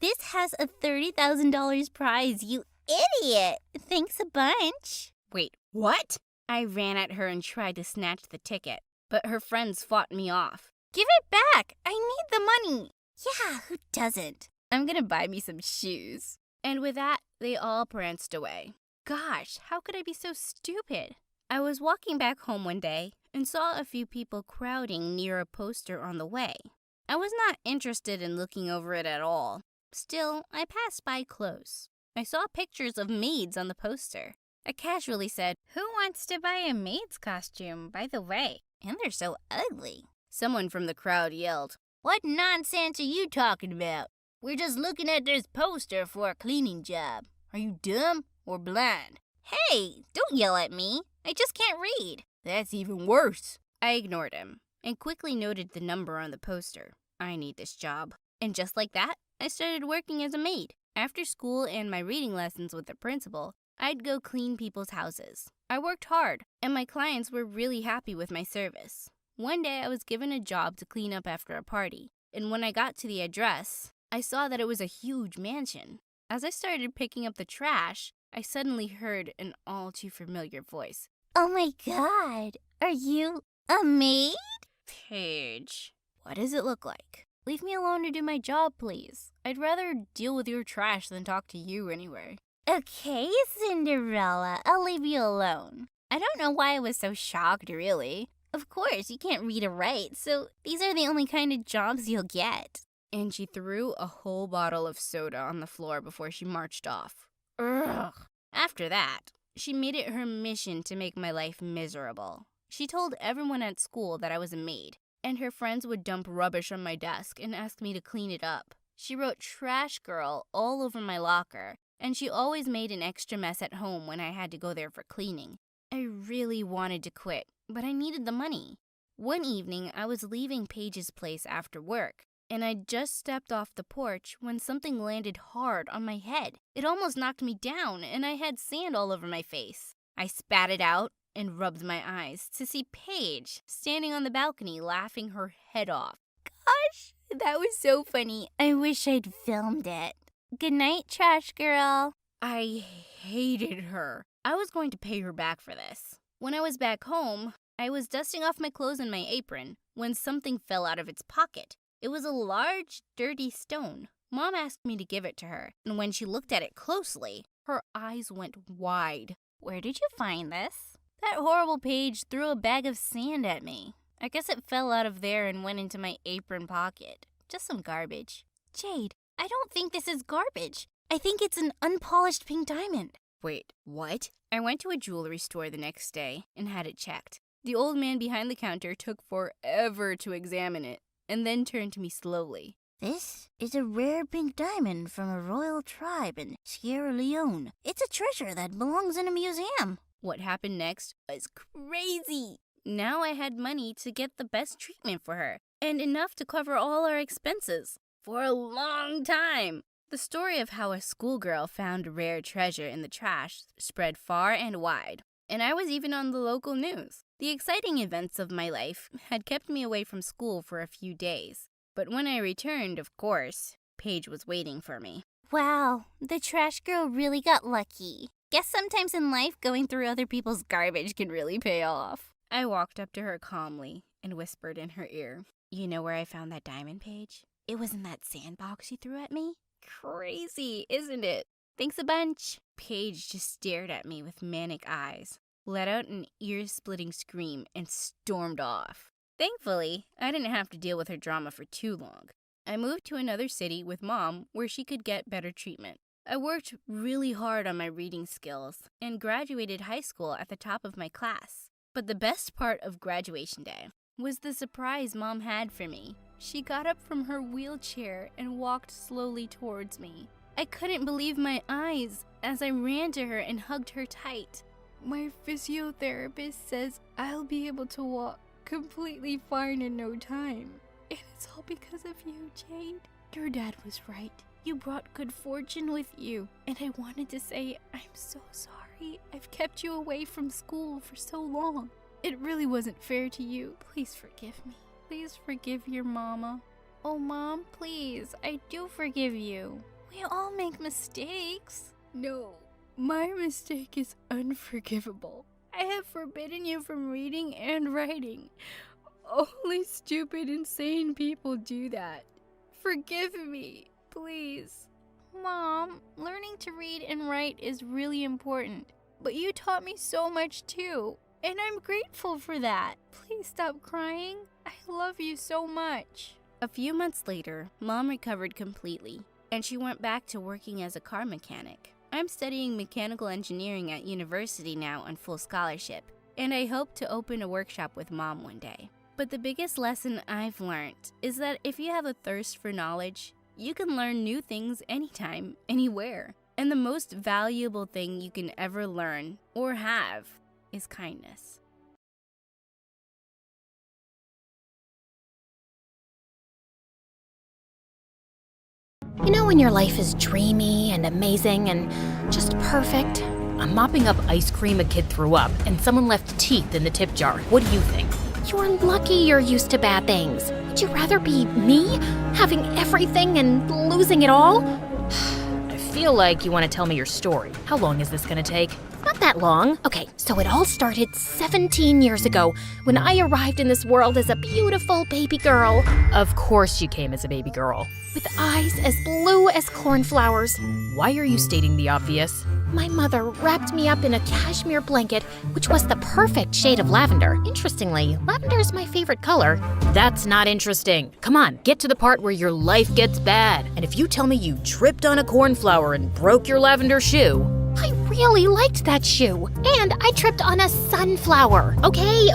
This has a $30,000 prize, you idiot! Thanks a bunch. Wait, what? I ran at her and tried to snatch the ticket, but her friends fought me off. Give it back! I need the money! Yeah, who doesn't? I'm gonna buy me some shoes. And with that, they all pranced away. Gosh, how could I be so stupid? I was walking back home one day and saw a few people crowding near a poster on the way. I was not interested in looking over it at all. Still, I passed by close. I saw pictures of maids on the poster. I casually said, "Who wants to buy a maid's costume, by the way? And they're so ugly." Someone from the crowd yelled, "What nonsense are you talking about? We're just looking at this poster for a cleaning job. Are you dumb or blind?" Hey, don't yell at me. I just can't read. That's even worse. I ignored him and quickly noted the number on the poster. I need this job. And just like that, I started working as a maid. After school and my reading lessons with the principal, I'd go clean people's houses. I worked hard, and my clients were really happy with my service. One day, I was given a job to clean up after a party, and when I got to the address, I saw that it was a huge mansion. As I started picking up the trash, I suddenly heard an all too familiar voice. Oh my God, are you a maid? Paige, what does it look like? Leave me alone to do my job, please. I'd rather deal with your trash than talk to you anyway. Okay, Cinderella, I'll leave you alone. I don't know why I was so shocked, really. Of course, you can't read or write, so these are the only kind of jobs you'll get. And she threw a whole bottle of soda on the floor before she marched off. Ugh. After that, she made it her mission to make my life miserable. She told everyone at school that I was a maid, and her friends would dump rubbish on my desk and ask me to clean it up. She wrote "Trash Girl" all over my locker, and she always made an extra mess at home when I had to go there for cleaning. I really wanted to quit, but I needed the money. One evening, I was leaving Paige's place after work, and I'd just stepped off the porch when something landed hard on my head. It almost knocked me down, and I had sand all over my face. I spat it out and rubbed my eyes to see Paige standing on the balcony laughing her head off. Gosh, that was so funny. I wish I'd filmed it. Good night, Trash Girl. I hated her. I was going to pay her back for this. When I was back home, I was dusting off my clothes and my apron when something fell out of its pocket. It was a large, dirty stone. Mom asked me to give it to her, and when she looked at it closely, her eyes went wide. Where did you find this? That horrible Paige threw a bag of sand at me. I guess it fell out of there and went into my apron pocket. Just some garbage. Jade, I don't think this is garbage. I think it's an unpolished pink diamond. Wait, what? I went to a jewelry store the next day and had it checked. The old man behind the counter took forever to examine it. and then turned to me slowly. This is a rare pink diamond from a royal tribe in Sierra Leone. It's a treasure that belongs in a museum. What happened next was crazy. Now I had money to get the best treatment for her, and enough to cover all our expenses for a long time. The story of how a schoolgirl found a rare treasure in the trash spread far and wide, and I was even on the local news. The exciting events of my life had kept me away from school for a few days, but when I returned, of course, Paige was waiting for me. Wow, the trash girl really got lucky. Guess sometimes in life, going through other people's garbage can really pay off. I walked up to her calmly and whispered in her ear, "You know where I found that diamond, Paige? It was in that sandbox you threw at me." Crazy, isn't it? Thanks a bunch. Paige just stared at me with manic eyes, let out an ear-splitting scream, and stormed off. Thankfully, I didn't have to deal with her drama for too long. I moved to another city with Mom where she could get better treatment. I worked really hard on my reading skills and graduated high school at the top of my class. But the best part of graduation day was the surprise Mom had for me. She got up from her wheelchair and walked slowly towards me. I couldn't believe my eyes as I ran to her and hugged her tight. "My physiotherapist says I'll be able to walk completely fine in no time. And it's all because of you, Jade. Your dad was right. You brought good fortune with you. And I wanted to say I'm so sorry I've kept you away from school for so long. It really wasn't fair to you. Please forgive me. Please forgive your mama." "Oh, Mom, please, I do forgive you. We all make mistakes." "No, my mistake is unforgivable. I have forbidden you from reading and writing. Only stupid, insane people do that. Forgive me, please." "Mom, learning to read and write is really important, but you taught me so much too, and I'm grateful for that. Please stop crying. I love you so much." A few months later, Mom recovered completely, and she went back to working as a car mechanic. I'm studying mechanical engineering at university now on full scholarship, and I hope to open a workshop with Mom one day. But the biggest lesson I've learned is that if you have a thirst for knowledge, you can learn new things anytime, anywhere. And the most valuable thing you can ever learn or have is kindness. You know when your life is dreamy and amazing and just perfect? I'm mopping up ice cream a kid threw up, and someone left teeth in the tip jar. What do you think? You're lucky you're used to bad things. Would you rather be me, having everything and losing it all? I feel like you want to tell me your story. How long is this gonna take? Not that long. Okay, so it all started 17 years ago when I arrived in this world as a beautiful baby girl. Of course you came as a baby girl. With eyes as blue as cornflowers. Why are you stating the obvious? My mother wrapped me up in a cashmere blanket, which was the perfect shade of lavender. Interestingly, lavender is my favorite color. That's not interesting. Come on, get to the part where your life gets bad. And if you tell me you tripped on a cornflower and broke your lavender shoe... I really liked that shoe, and I tripped on a sunflower. Okay.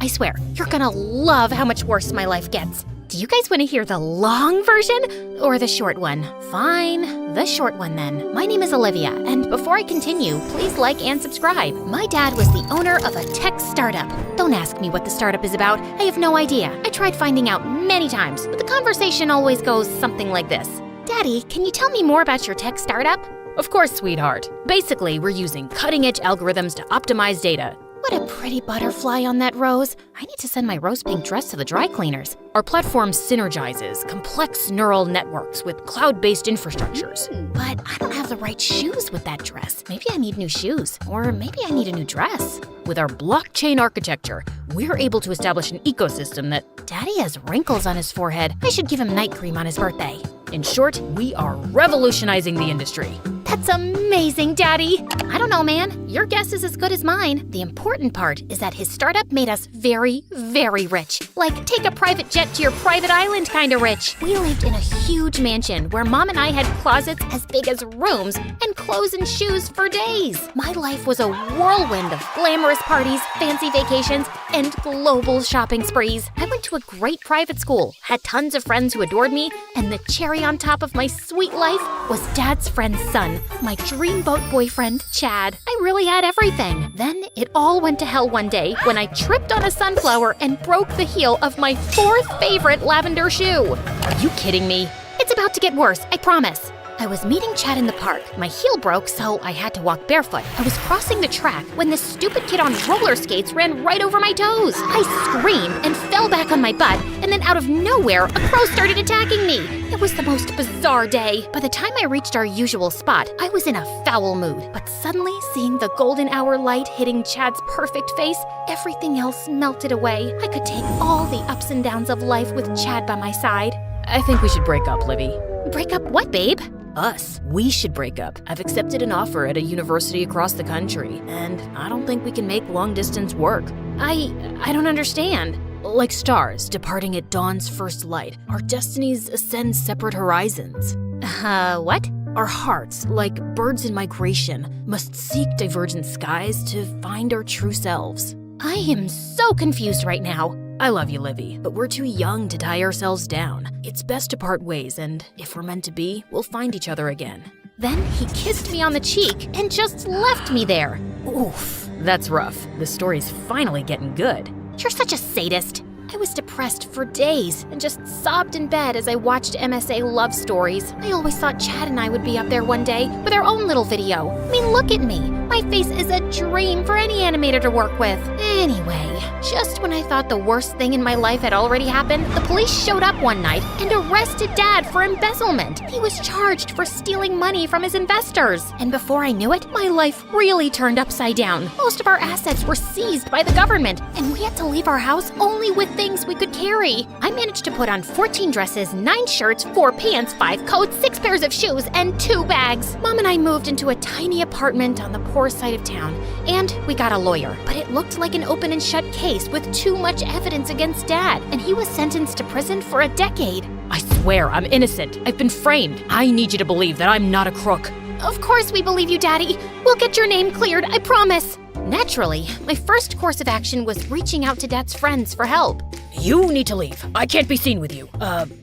I swear, you're gonna love how much worse my life gets. Do you guys want to hear the long version or the short one? Fine, the short one then. My name is Olivia, and before I continue, please like and subscribe. My dad was the owner of a tech startup. Don't ask me what the startup is about. I have no idea. I tried finding out many times, but the conversation always goes something like this. Daddy, can you tell me more about your tech startup? Of course, sweetheart. Basically, we're using cutting-edge algorithms to optimize data. What a pretty butterfly on that rose. I need to send my rose pink dress to the dry cleaners. Our platform synergizes complex neural networks with cloud-based infrastructures. But I don't have the right shoes with that dress. Maybe I need new shoes, or maybe I need a new dress. With our blockchain architecture, we're able to establish an ecosystem that... Daddy has wrinkles on his forehead. I should give him night cream on his birthday. In short, we are revolutionizing the industry. That's amazing, Daddy. I don't know, man. Your guess is as good as mine. The important part is that his startup made us very, very rich. Like, take a private jet to your private island kind of rich. We lived in a huge mansion where Mom and I had closets as big as rooms and clothes and shoes for days. My life was a whirlwind of glamorous parties, fancy vacations, and global shopping sprees. I went to a great private school, had tons of friends who adored me, and the cherry on top of my sweet life was Dad's friend's son, my dreamboat boyfriend, Chad. I really had everything. Then it all went to hell one day when I tripped on a sunflower and broke the heel of my 4th favorite lavender shoe. Are you kidding me? It's about to get worse, I promise. I was meeting Chad in the park. My heel broke, so I had to walk barefoot. I was crossing the track when this stupid kid on roller skates ran right over my toes. I screamed and fell back on my butt, and then out of nowhere, a crow started attacking me. It was the most bizarre day. By the time I reached our usual spot, I was in a foul mood. But suddenly, seeing the golden hour light hitting Chad's perfect face, everything else melted away. I could take all the ups and downs of life with Chad by my side. I think we should break up, Livy. Break up what, babe? Us. We should break up. I've accepted an offer at a university across the country, and I don't think we can make long distance work. I don't understand. Like stars departing at dawn's first light, our destinies ascend separate horizons. What? Our hearts, like birds in migration, must seek divergent skies to find our true selves. I am so confused right now. I love you, Livy, but we're too young to tie ourselves down. It's best to part ways, and if we're meant to be, we'll find each other again. Then he kissed me on the cheek and just left me there. Oof, that's rough. The story's finally getting good. You're such a sadist. I was depressed for days and just sobbed in bed as I watched MSA love stories. I always thought Chad and I would be up there one day with our own little video. I mean, look at me. My face is a dream for any animator to work with. Anyway, just when I thought the worst thing in my life had already happened, the police showed up one night and arrested Dad for embezzlement. He was charged for stealing money from his investors. And before I knew it, my life really turned upside down. Most of our assets were seized by the government, and we had to leave our house only with things we could carry. I managed to put on 14 dresses, 9 shirts, 4 pants, 5 coats, 6 pairs of shoes, and 2 bags. Mom and I moved into a tiny apartment on the poor side of town, and we got a lawyer. But it looked like an open and shut case with too much evidence against Dad, and he was sentenced to prison for a decade. I swear I'm innocent. I've been framed. I need you to believe that I'm not a crook. Of course we believe you, Daddy. We'll get your name cleared, I promise. Naturally, my first course of action was reaching out to Dad's friends for help. You need to leave. I can't be seen with you.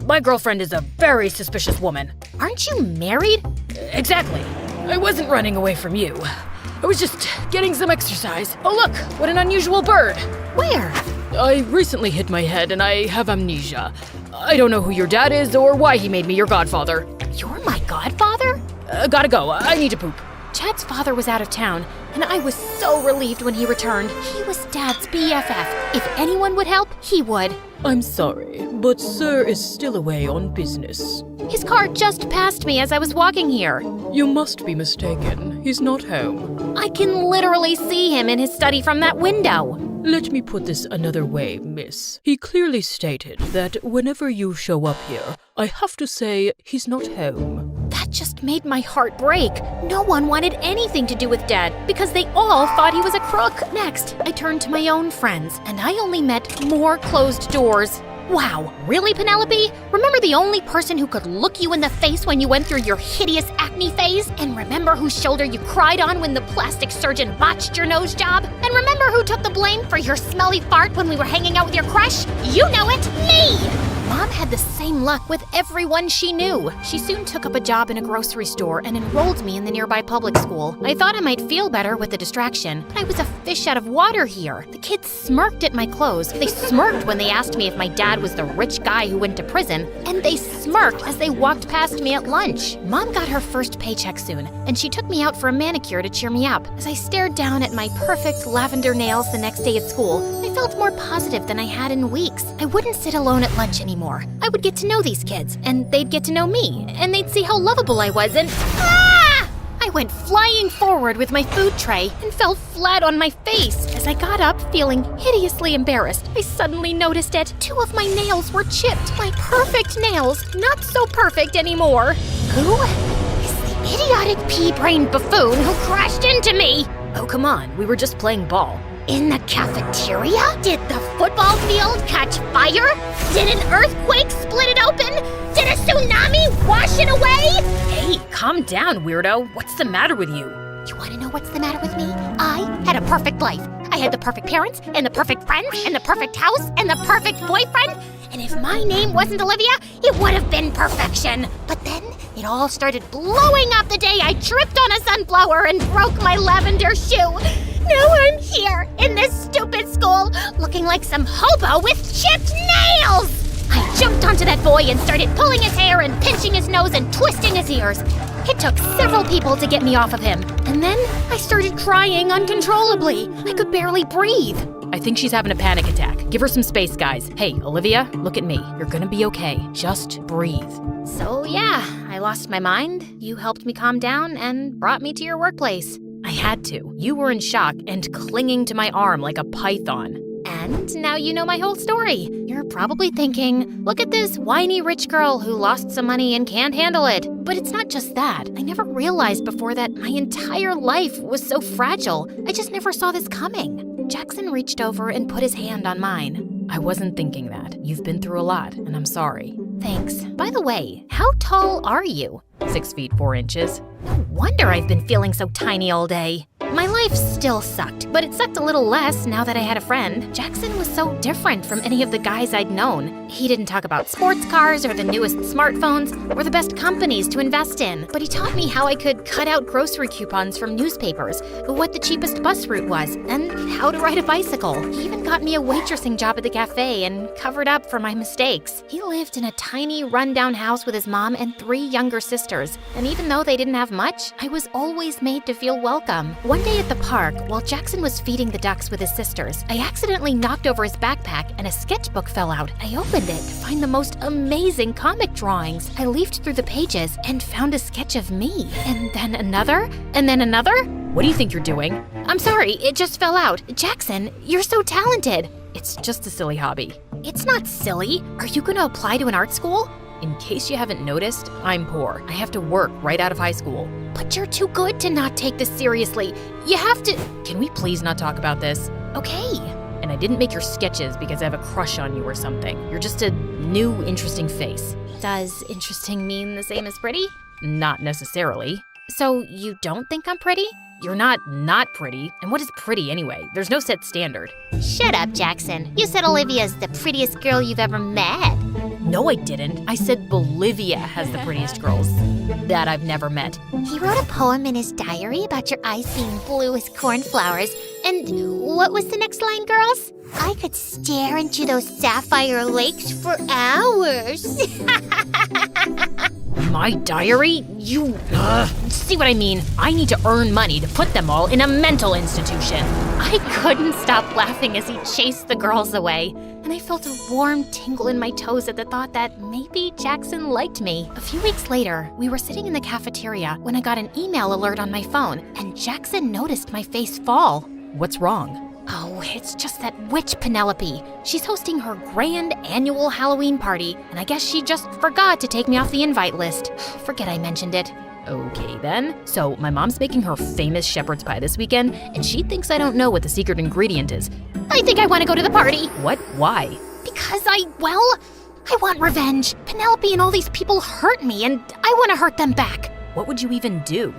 My girlfriend is a very suspicious woman. Aren't you married? Exactly. I wasn't running away from you. I was just getting some exercise. Oh look, what an unusual bird. Where? I recently hit my head and I have amnesia. I don't know who your dad is or why he made me your godfather. You're my godfather? Gotta go. I need to poop. Chad's father was out of town, and I was so relieved when he returned. He was Dad's BFF. If anyone would help, he would. I'm sorry, but Sir is still away on business. His car just passed me as I was walking here. You must be mistaken. He's not home. I can literally see him in his study from that window. Let me put this another way, miss. He clearly stated that whenever you show up here, I have to say he's not home. That just made my heart break. No one wanted anything to do with Dad because they all thought he was a crook. Next, I turned to my own friends, and I only met more closed doors. Wow, really, Penelope? Remember the only person who could look you in the face when you went through your hideous acne phase? And remember whose shoulder you cried on when the plastic surgeon botched your nose job? And remember who took the blame for your smelly fart when we were hanging out with your crush? You know it, me! Mom had the same luck with everyone she knew. She soon took up a job in a grocery store and enrolled me in the nearby public school. I thought I might feel better with the distraction, but I was a fish out of water here. The kids smirked at my clothes. They smirked when they asked me if my dad was the rich guy who went to prison, and they smirked as they walked past me at lunch. Mom got her first paycheck soon, and she took me out for a manicure to cheer me up. As I stared down at my perfect lavender nails the next day at school, I felt more positive than I had in weeks. I wouldn't sit alone at lunch anymore. I would get to know these kids, and they'd get to know me, and they'd see how lovable I was, and I went flying forward with my food tray and fell flat on my face. As I got up, feeling hideously embarrassed, I suddenly noticed it. 2 of my nails were chipped. My perfect nails, not so perfect anymore. Who is the idiotic pea-brained buffoon who crashed into me. Oh, come on, we were just playing ball. In the cafeteria? Did the football field catch fire? Did an earthquake split it open? Did a tsunami wash it away? Hey, calm down, weirdo. What's the matter with you? You want to know what's the matter with me? I had a perfect life. I had the perfect parents, and the perfect friends, and the perfect house, and the perfect boyfriend. And if my name wasn't Olivia, it would have been perfection. But then it all started blowing up the day I tripped on a sunflower and broke my lavender shoe. Now I'm here in this stupid school, looking like some hobo with chipped nails. I jumped onto that boy and started pulling his hair and pinching his nose and twisting his ears. It took several people to get me off of him. And then I started crying uncontrollably. I could barely breathe. I think she's having a panic attack. Give her some space, guys. Hey, Olivia, look at me. You're gonna be okay. Just breathe. So yeah, I lost my mind. You helped me calm down and brought me to your workplace. I had to. You were in shock and clinging to my arm like a python. And now you know my whole story. You're probably thinking, look at this whiny rich girl who lost some money and can't handle it. But it's not just that. I never realized before that my entire life was so fragile. I just never saw this coming. Jackson reached over and put his hand on mine. I wasn't thinking that. You've been through a lot, and I'm sorry. Thanks. By the way, how tall are you? 6 feet 4 inches. No wonder I've been feeling so tiny all day. My life still sucked, but it sucked a little less now that I had a friend. Jackson was so different from any of the guys I'd known. He didn't talk about sports cars or the newest smartphones or the best companies to invest in, but he taught me how I could cut out grocery coupons from newspapers, what the cheapest bus route was, and how to ride a bicycle. He even got me a waitressing job at the cafe and covered up for my mistakes. He lived in a tiny, rundown house with his mom and 3 younger sisters, and even though they didn't have much, I was always made to feel welcome. One day at the park, while Jackson was feeding the ducks with his sisters, I accidentally knocked over his backpack and a sketchbook fell out. I opened it to find the most amazing comic drawings. I leafed through the pages and found a sketch of me. And then another, and then another. What do you think you're doing? I'm sorry, it just fell out. Jackson, you're so talented. It's just a silly hobby. It's not silly. Are you gonna apply to an art school? In case you haven't noticed, I'm poor. I have to work right out of high school. But you're too good to not take this seriously. You have to... Can we please not talk about this? Okay. And I didn't make your sketches because I have a crush on you or something. You're just a new, interesting face. Does interesting mean the same as pretty? Not necessarily. So you don't think I'm pretty? You're not pretty. And what is pretty anyway? There's no set standard. Shut up, Jackson. You said Olivia's the prettiest girl you've ever met. No, I didn't. I said Bolivia has the prettiest girls that I've never met. He wrote a poem in his diary about your eyes being blue as cornflowers. And what was the next line, girls? I could stare into those sapphire lakes for hours. My diary? You... see what I mean? I need to earn money to put them all in a mental institution. I couldn't stop laughing as he chased the girls away, and I felt a warm tingle in my toes at the thought that maybe Jackson liked me. A few weeks later, we were sitting in the cafeteria when I got an email alert on my phone, and Jackson noticed my face fall. What's wrong? Oh, it's just that witch Penelope. She's hosting her grand annual Halloween party, and I guess she just forgot to take me off the invite list. Forget I mentioned it. Okay then. So my mom's making her famous shepherd's pie this weekend, and she thinks I don't know what the secret ingredient is. I think I want to go to the party. What? Why? Because I want revenge. Penelope and all these people hurt me, and I want to hurt them back. What would you even do?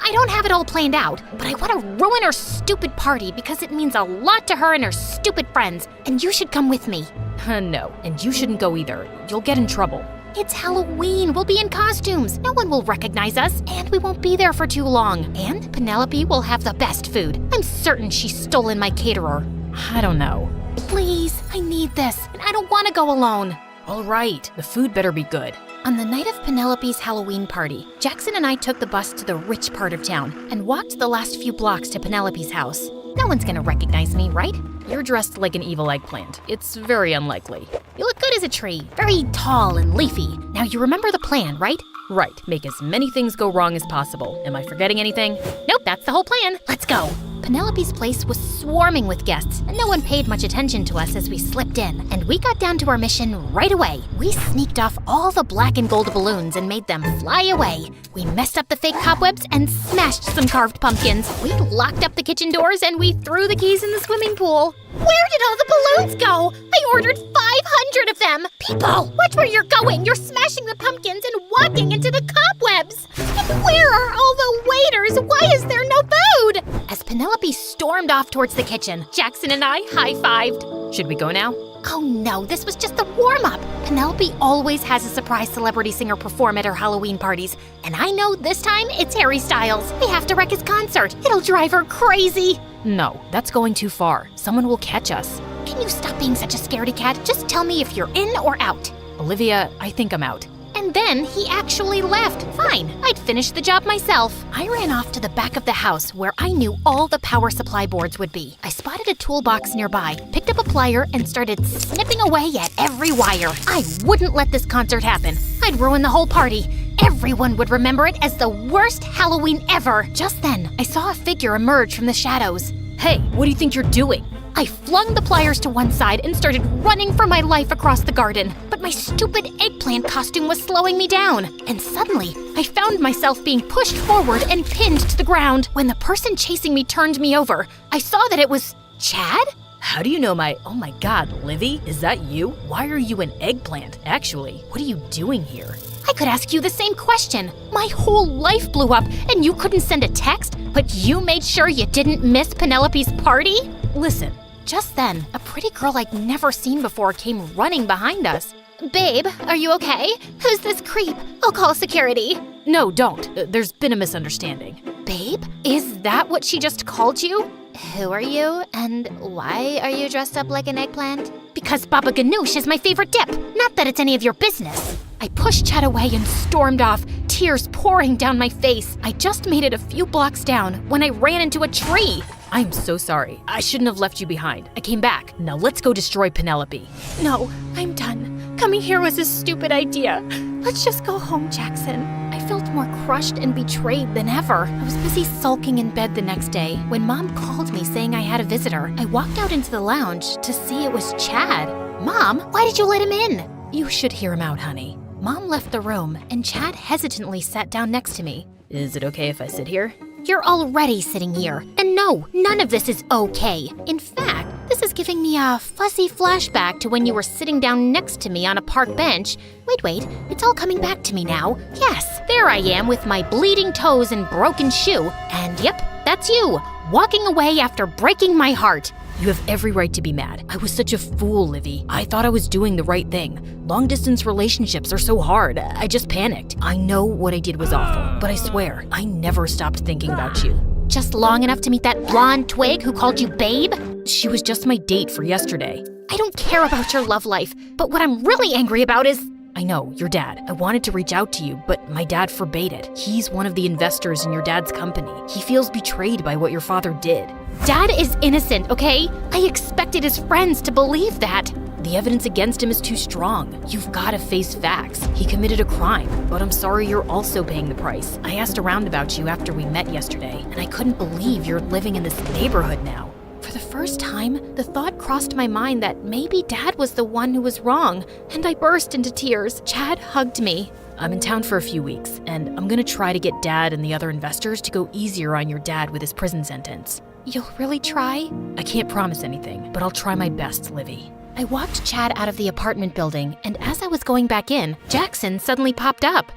I don't have it all planned out, but I want to ruin her stupid party because it means a lot to her and her stupid friends, and you should come with me. No, and you shouldn't go either. You'll get in trouble. It's Halloween. We'll be in costumes. No one will recognize us, and we won't be there for too long. And Penelope will have the best food. I'm certain she's stolen my caterer. I don't know. Please, I need this, and I don't want to go alone. All right, the food better be good. On the night of Penelope's Halloween party, Jackson and I took the bus to the rich part of town and walked the last few blocks to Penelope's house. No one's gonna recognize me, right? You're dressed like an evil eggplant. It's very unlikely. You look good as a tree, very tall and leafy. Now you remember the plan, right? Right, make as many things go wrong as possible. Am I forgetting anything? Nope, that's the whole plan. Let's go. Penelope's place was swarming with guests, and no one paid much attention to us as we slipped in. And we got down to our mission right away. We sneaked off all the black and gold balloons and made them fly away. We messed up the fake cobwebs and smashed some carved pumpkins. We locked up the kitchen doors and we threw the keys in the swimming pool. Where did all the balloons go? I ordered 500 of them. People, watch where you're going. You're smashing the pumpkins and walking into the cobwebs. And where are all the waiters? Why is there no food? As Penelope stormed off towards the kitchen, Jackson and I high-fived. Should we go now? Oh no, this was just the warm-up. Penelope always has a surprise celebrity singer perform at her Halloween parties. And I know this time it's Harry Styles. We have to wreck his concert. It'll drive her crazy. No, that's going too far. Someone will catch us. Can you stop being such a scaredy cat? Just tell me if you're in or out. Olivia, I think I'm out. And then he actually left. Fine, I'd finish the job myself. I ran off to the back of the house where I knew all the power supply boards would be. I spotted a toolbox nearby, picked up a plier, and started snipping away at every wire. I wouldn't let this concert happen. I'd ruin the whole party. Everyone would remember it as the worst Halloween ever. Just then, I saw a figure emerge from the shadows. Hey, what do you think you're doing? I flung the pliers to one side and started running for my life across the garden. But my stupid eggplant costume was slowing me down. And suddenly, I found myself being pushed forward and pinned to the ground. When the person chasing me turned me over, I saw that it was Chad? How do you know oh my God, Livy, is that you? Why are you an eggplant? Actually, what are you doing here? I could ask you the same question. My whole life blew up and you couldn't send a text, but you made sure you didn't miss Penelope's party? Listen. Just then, a pretty girl I'd never seen before came running behind us. Babe, are you okay? Who's this creep? I'll call security. No, don't. There's been a misunderstanding. Babe? Is that what she just called you? Who are you, and why are you dressed up like an eggplant? Because Baba Ganoush is my favorite dip. Not that it's any of your business. I pushed Chad away and stormed off, tears pouring down my face. I just made it a few blocks down when I ran into a tree. I'm so sorry. I shouldn't have left you behind. I came back. Now let's go destroy Penelope. No, I'm done. Coming here was a stupid idea. Let's just go home, Jackson. I felt more crushed and betrayed than ever. I was busy sulking in bed the next day when Mom called me saying I had a visitor. I walked out into the lounge to see it was Chad. Mom, why did you let him in? You should hear him out, honey. Mom left the room and Chad hesitantly sat down next to me. Is it okay if I sit here? You're already sitting here. And no, none of this is okay. In fact, this is giving me a fuzzy flashback to when you were sitting down next to me on a park bench. Wait, it's all coming back to me now. Yes, there I am with my bleeding toes and broken shoe. And yep, that's you, walking away after breaking my heart. You have every right to be mad. I was such a fool, Livy. I thought I was doing the right thing. Long-distance relationships are so hard. I just panicked. I know what I did was awful, but I swear, I never stopped thinking about you. Just long enough to meet that blonde twig who called you babe? She was just my date for yesterday. I don't care about your love life, but what I'm really angry about is... I know, your dad. I wanted to reach out to you, but my dad forbade it. He's one of the investors in your dad's company. He feels betrayed by what your father did. Dad is innocent, okay? I expected his friends to believe that. The evidence against him is too strong. You've got to face facts. He committed a crime, but I'm sorry you're also paying the price. I asked around about you after we met yesterday, and I couldn't believe you're living in this neighborhood now. For the first time, the thought crossed my mind that maybe Dad was the one who was wrong, and I burst into tears. Chad hugged me. I'm in town for a few weeks, and I'm gonna try to get Dad and the other investors to go easier on your dad with his prison sentence. You'll really try? I can't promise anything, but I'll try my best, Livy. I walked Chad out of the apartment building, and as I was going back in, Jackson suddenly popped up.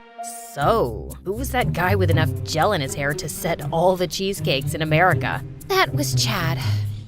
So, who was that guy with enough gel in his hair to set all the cheesecakes in America? That was Chad.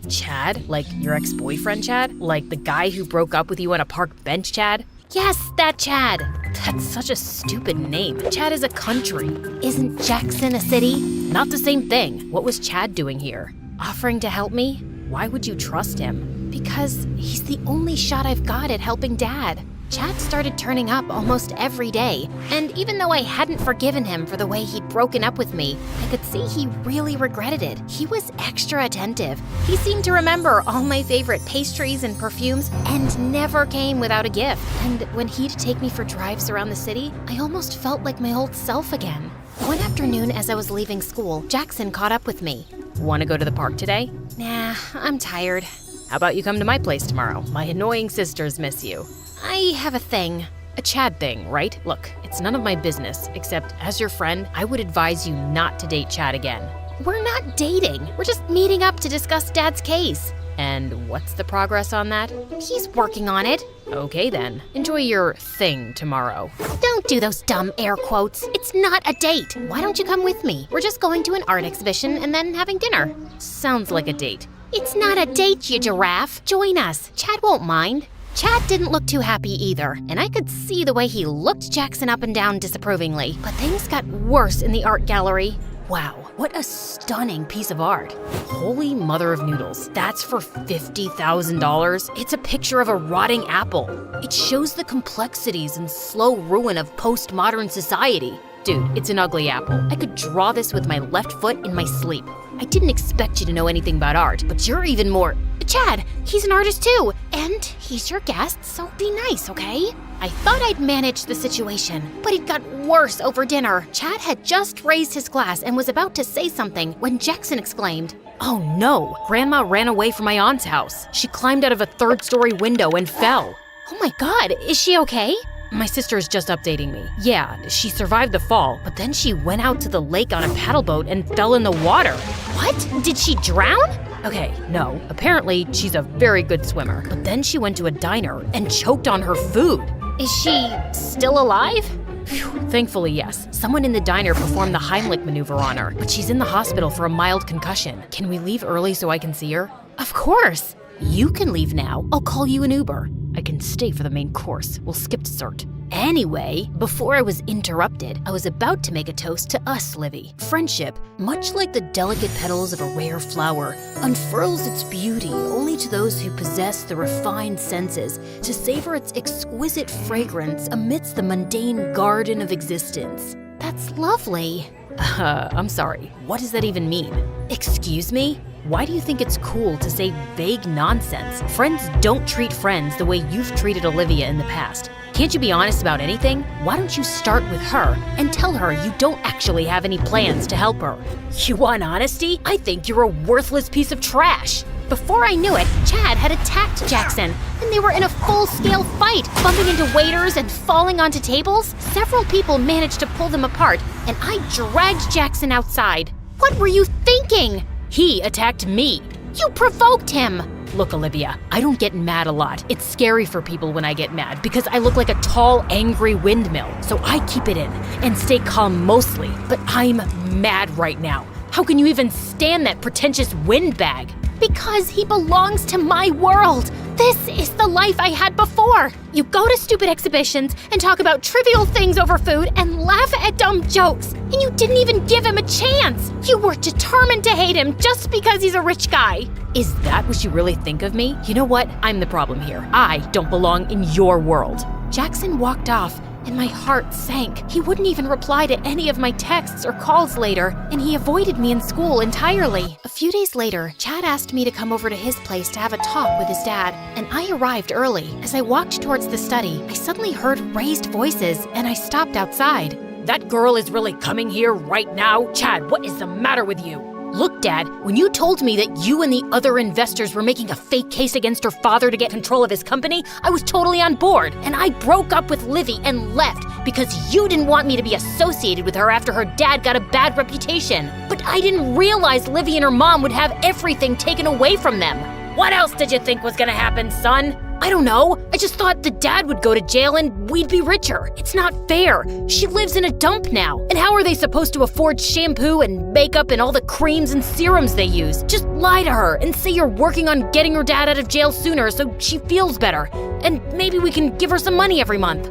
Chad? Like your ex-boyfriend Chad? Like the guy who broke up with you on a park bench Chad? Yes, that Chad. That's such a stupid name. Chad is a country. Isn't Jackson a city? Not the same thing. What was Chad doing here? Offering to help me? Why would you trust him? Because he's the only shot I've got at helping Dad. Chad started turning up almost every day, and even though I hadn't forgiven him for the way he'd broken up with me, I could see he really regretted it. He was extra attentive. He seemed to remember all my favorite pastries and perfumes, and never came without a gift. And when he'd take me for drives around the city, I almost felt like my old self again. One afternoon as I was leaving school, Jackson caught up with me. Want to go to the park today? Nah, I'm tired. How about you come to my place tomorrow? My annoying sisters miss you. I have a thing. A Chad thing, right? Look, it's none of my business, except as your friend, I would advise you not to date Chad again. We're not dating. We're just meeting up to discuss Dad's case. And what's the progress on that? He's working on it. Okay then. Enjoy your thing tomorrow. Don't do those dumb air quotes. It's not a date. Why don't you come with me? We're just going to an art exhibition and then having dinner. Sounds like a date. It's not a date, you giraffe. Join us. Chad won't mind. Chad didn't look too happy either, and I could see the way he looked Jackson up and down disapprovingly. But things got worse in the art gallery. Wow, what a stunning piece of art. Holy mother of noodles, that's for $50,000? It's a picture of a rotting apple. It shows the complexities and slow ruin of postmodern society. Dude, it's an ugly apple. I could draw this with my left foot in my sleep. I didn't expect you to know anything about art, but you're even more... Chad, he's an artist too, and he's your guest, so be nice, okay? I thought I'd manage the situation, but it got worse over dinner. Chad had just raised his glass and was about to say something when Jackson exclaimed, "Oh no, Grandma ran away from my aunt's house. She climbed out of a third-story window and fell." "Oh my God, is she okay?" My sister is just updating me. Yeah, she survived the fall, but then she went out to the lake on a paddle boat and fell in the water. What? Did she drown? Okay, no. Apparently, she's a very good swimmer. But then she went to a diner and choked on her food. Is she still alive? Phew, thankfully, yes. Someone in the diner performed the Heimlich maneuver on her, but she's in the hospital for a mild concussion. Can we leave early so I can see her? Of course. You can leave now. I'll call you an Uber. I can stay for the main course. We'll skip dessert. Anyway, before I was interrupted, I was about to make a toast to us, Livy. Friendship, much like the delicate petals of a rare flower, unfurls its beauty only to those who possess the refined senses to savor its exquisite fragrance amidst the mundane garden of existence. That's lovely. I'm sorry. What does that even mean? Excuse me? Why do you think it's cool to say vague nonsense? Friends don't treat friends the way you've treated Olivia in the past. Can't you be honest about anything? Why don't you start with her and tell her you don't actually have any plans to help her? You want honesty? I think you're a worthless piece of trash. Before I knew it, Chad had attacked Jackson, and they were in a full-scale fight, bumping into waiters and falling onto tables. Several people managed to pull them apart, and I dragged Jackson outside. What were you thinking? He attacked me. You provoked him. Look, Olivia, I don't get mad a lot. It's scary for people when I get mad because I look like a tall, angry windmill. So I keep it in and stay calm mostly. But I'm mad right now. How can you even stand that pretentious windbag? Because he belongs to my world. This is the life I had before. You go to stupid exhibitions and talk about trivial things over food and laugh at dumb jokes. And you didn't even give him a chance. You were determined to hate him just because he's a rich guy. Is that what you really think of me? You know what? I'm the problem here. I don't belong in your world. Jackson walked off, and my heart sank. He wouldn't even reply to any of my texts or calls later, and he avoided me in school entirely. A few days later, Chad asked me to come over to his place to have a talk with his dad, and I arrived early. As I walked towards the study, I suddenly heard raised voices, and I stopped outside. That girl is really coming here right now? Chad, what is the matter with you? Look, Dad, when you told me that you and the other investors were making a fake case against her father to get control of his company, I was totally on board. And I broke up with Livy and left because you didn't want me to be associated with her after her dad got a bad reputation. But I didn't realize Livy and her mom would have everything taken away from them. What else did you think was gonna happen, son? I don't know. I just thought the dad would go to jail and we'd be richer. It's not fair. She lives in a dump now. And how are they supposed to afford shampoo and makeup and all the creams and serums they use? Just lie to her and say you're working on getting her dad out of jail sooner so she feels better. And maybe we can give her some money every month.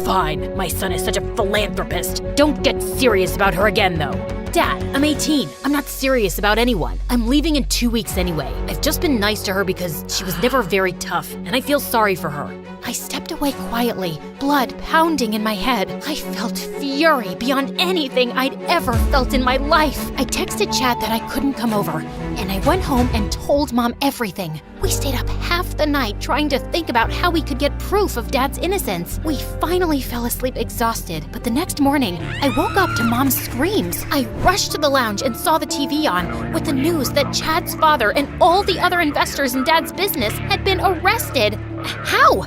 Fine. My son is such a philanthropist. Don't get serious about her again, though. Dad, I'm 18. I'm not serious about anyone. I'm leaving in 2 weeks anyway. I've just been nice to her because she was never very tough, and I feel sorry for her. I stepped away quietly, blood pounding in my head. I felt fury beyond anything I'd ever felt in my life. I texted Chad that I couldn't come over, and I went home and told Mom everything. We stayed up half the night trying to think about how we could get proof of Dad's innocence. We finally fell asleep exhausted, but the next morning, I woke up to Mom's screams. I rushed to the lounge and saw the TV on with the news that Chad's father and all the other investors in Dad's business had been arrested. How?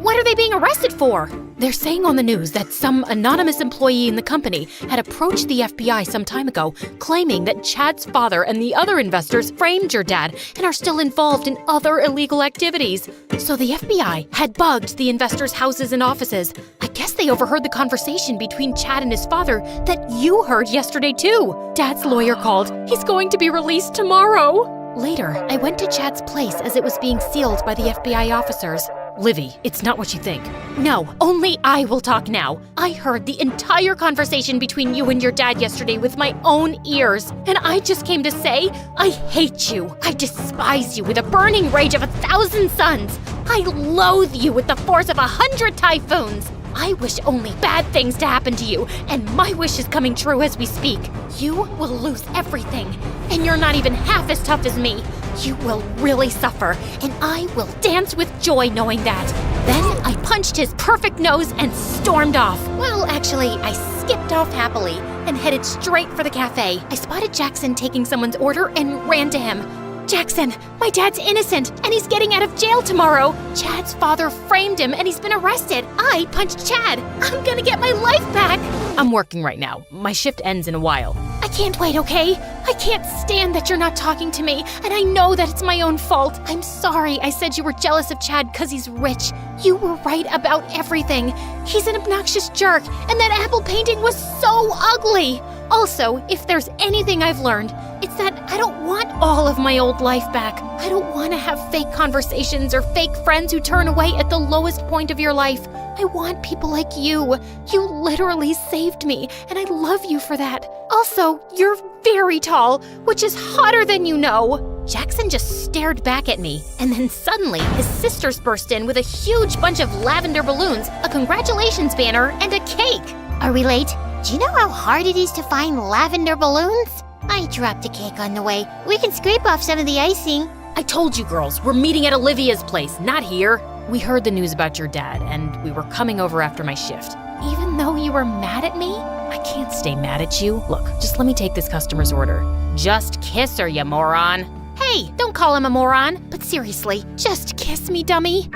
What are they being arrested for? They're saying on the news that some anonymous employee in the company had approached the FBI some time ago, claiming that Chad's father and the other investors framed your dad and are still involved in other illegal activities. So the FBI had bugged the investors' houses and offices. I guess they overheard the conversation between Chad and his father that you heard yesterday too. Dad's lawyer called. He's going to be released tomorrow. Later, I went to Chad's place as it was being sealed by the FBI officers. Livy, it's not what you think. No, only I will talk now. I heard the entire conversation between you and your dad yesterday with my own ears, and I just came to say, I hate you. I despise you with a burning rage of 1,000 suns. I loathe you with the force of 100 typhoons. I wish only bad things to happen to you, and my wish is coming true as we speak. You will lose everything, and you're not even half as tough as me. You will really suffer, and I will dance with joy knowing that. Then I punched his perfect nose and stormed off. Well, actually, I skipped off happily and headed straight for the cafe. I spotted Jackson taking someone's order and ran to him. Jackson, my dad's innocent, and he's getting out of jail tomorrow. Chad's father framed him, and he's been arrested. I punched Chad. I'm gonna get my life back. I'm working right now. My shift ends in a while. I can't wait, okay? I can't stand that you're not talking to me, and I know that it's my own fault. I'm sorry I said you were jealous of Chad because he's rich. You were right about everything. He's an obnoxious jerk, and that apple painting was so ugly. Also, if there's anything I've learned, it's that I don't want all of my old life back. I don't want to have fake conversations or fake friends who turn away at the lowest point of your life. I want people like you. You literally saved me, and I love you for that. Also, you're very tall, which is hotter than you know. Jackson just stared back at me, and then suddenly his sisters burst in with a huge bunch of lavender balloons, a congratulations banner, and a cake. Are we late? Do you know how hard it is to find lavender balloons? I dropped a cake on the way. We can scrape off some of the icing. I told you girls, we're meeting at Olivia's place, not here. We heard the news about your dad, and we were coming over after my shift. Even though you were mad at me, I can't stay mad at you. Look, just let me take this customer's order. Just kiss her, you moron. Hey, don't call him a moron. But seriously, just kiss me, dummy.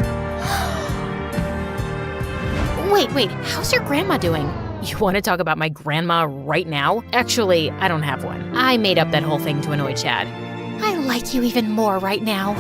Wait, how's your grandma doing? You want to talk about my grandma right now? Actually, I don't have one. I made up that whole thing to annoy Chad. I like you even more right now.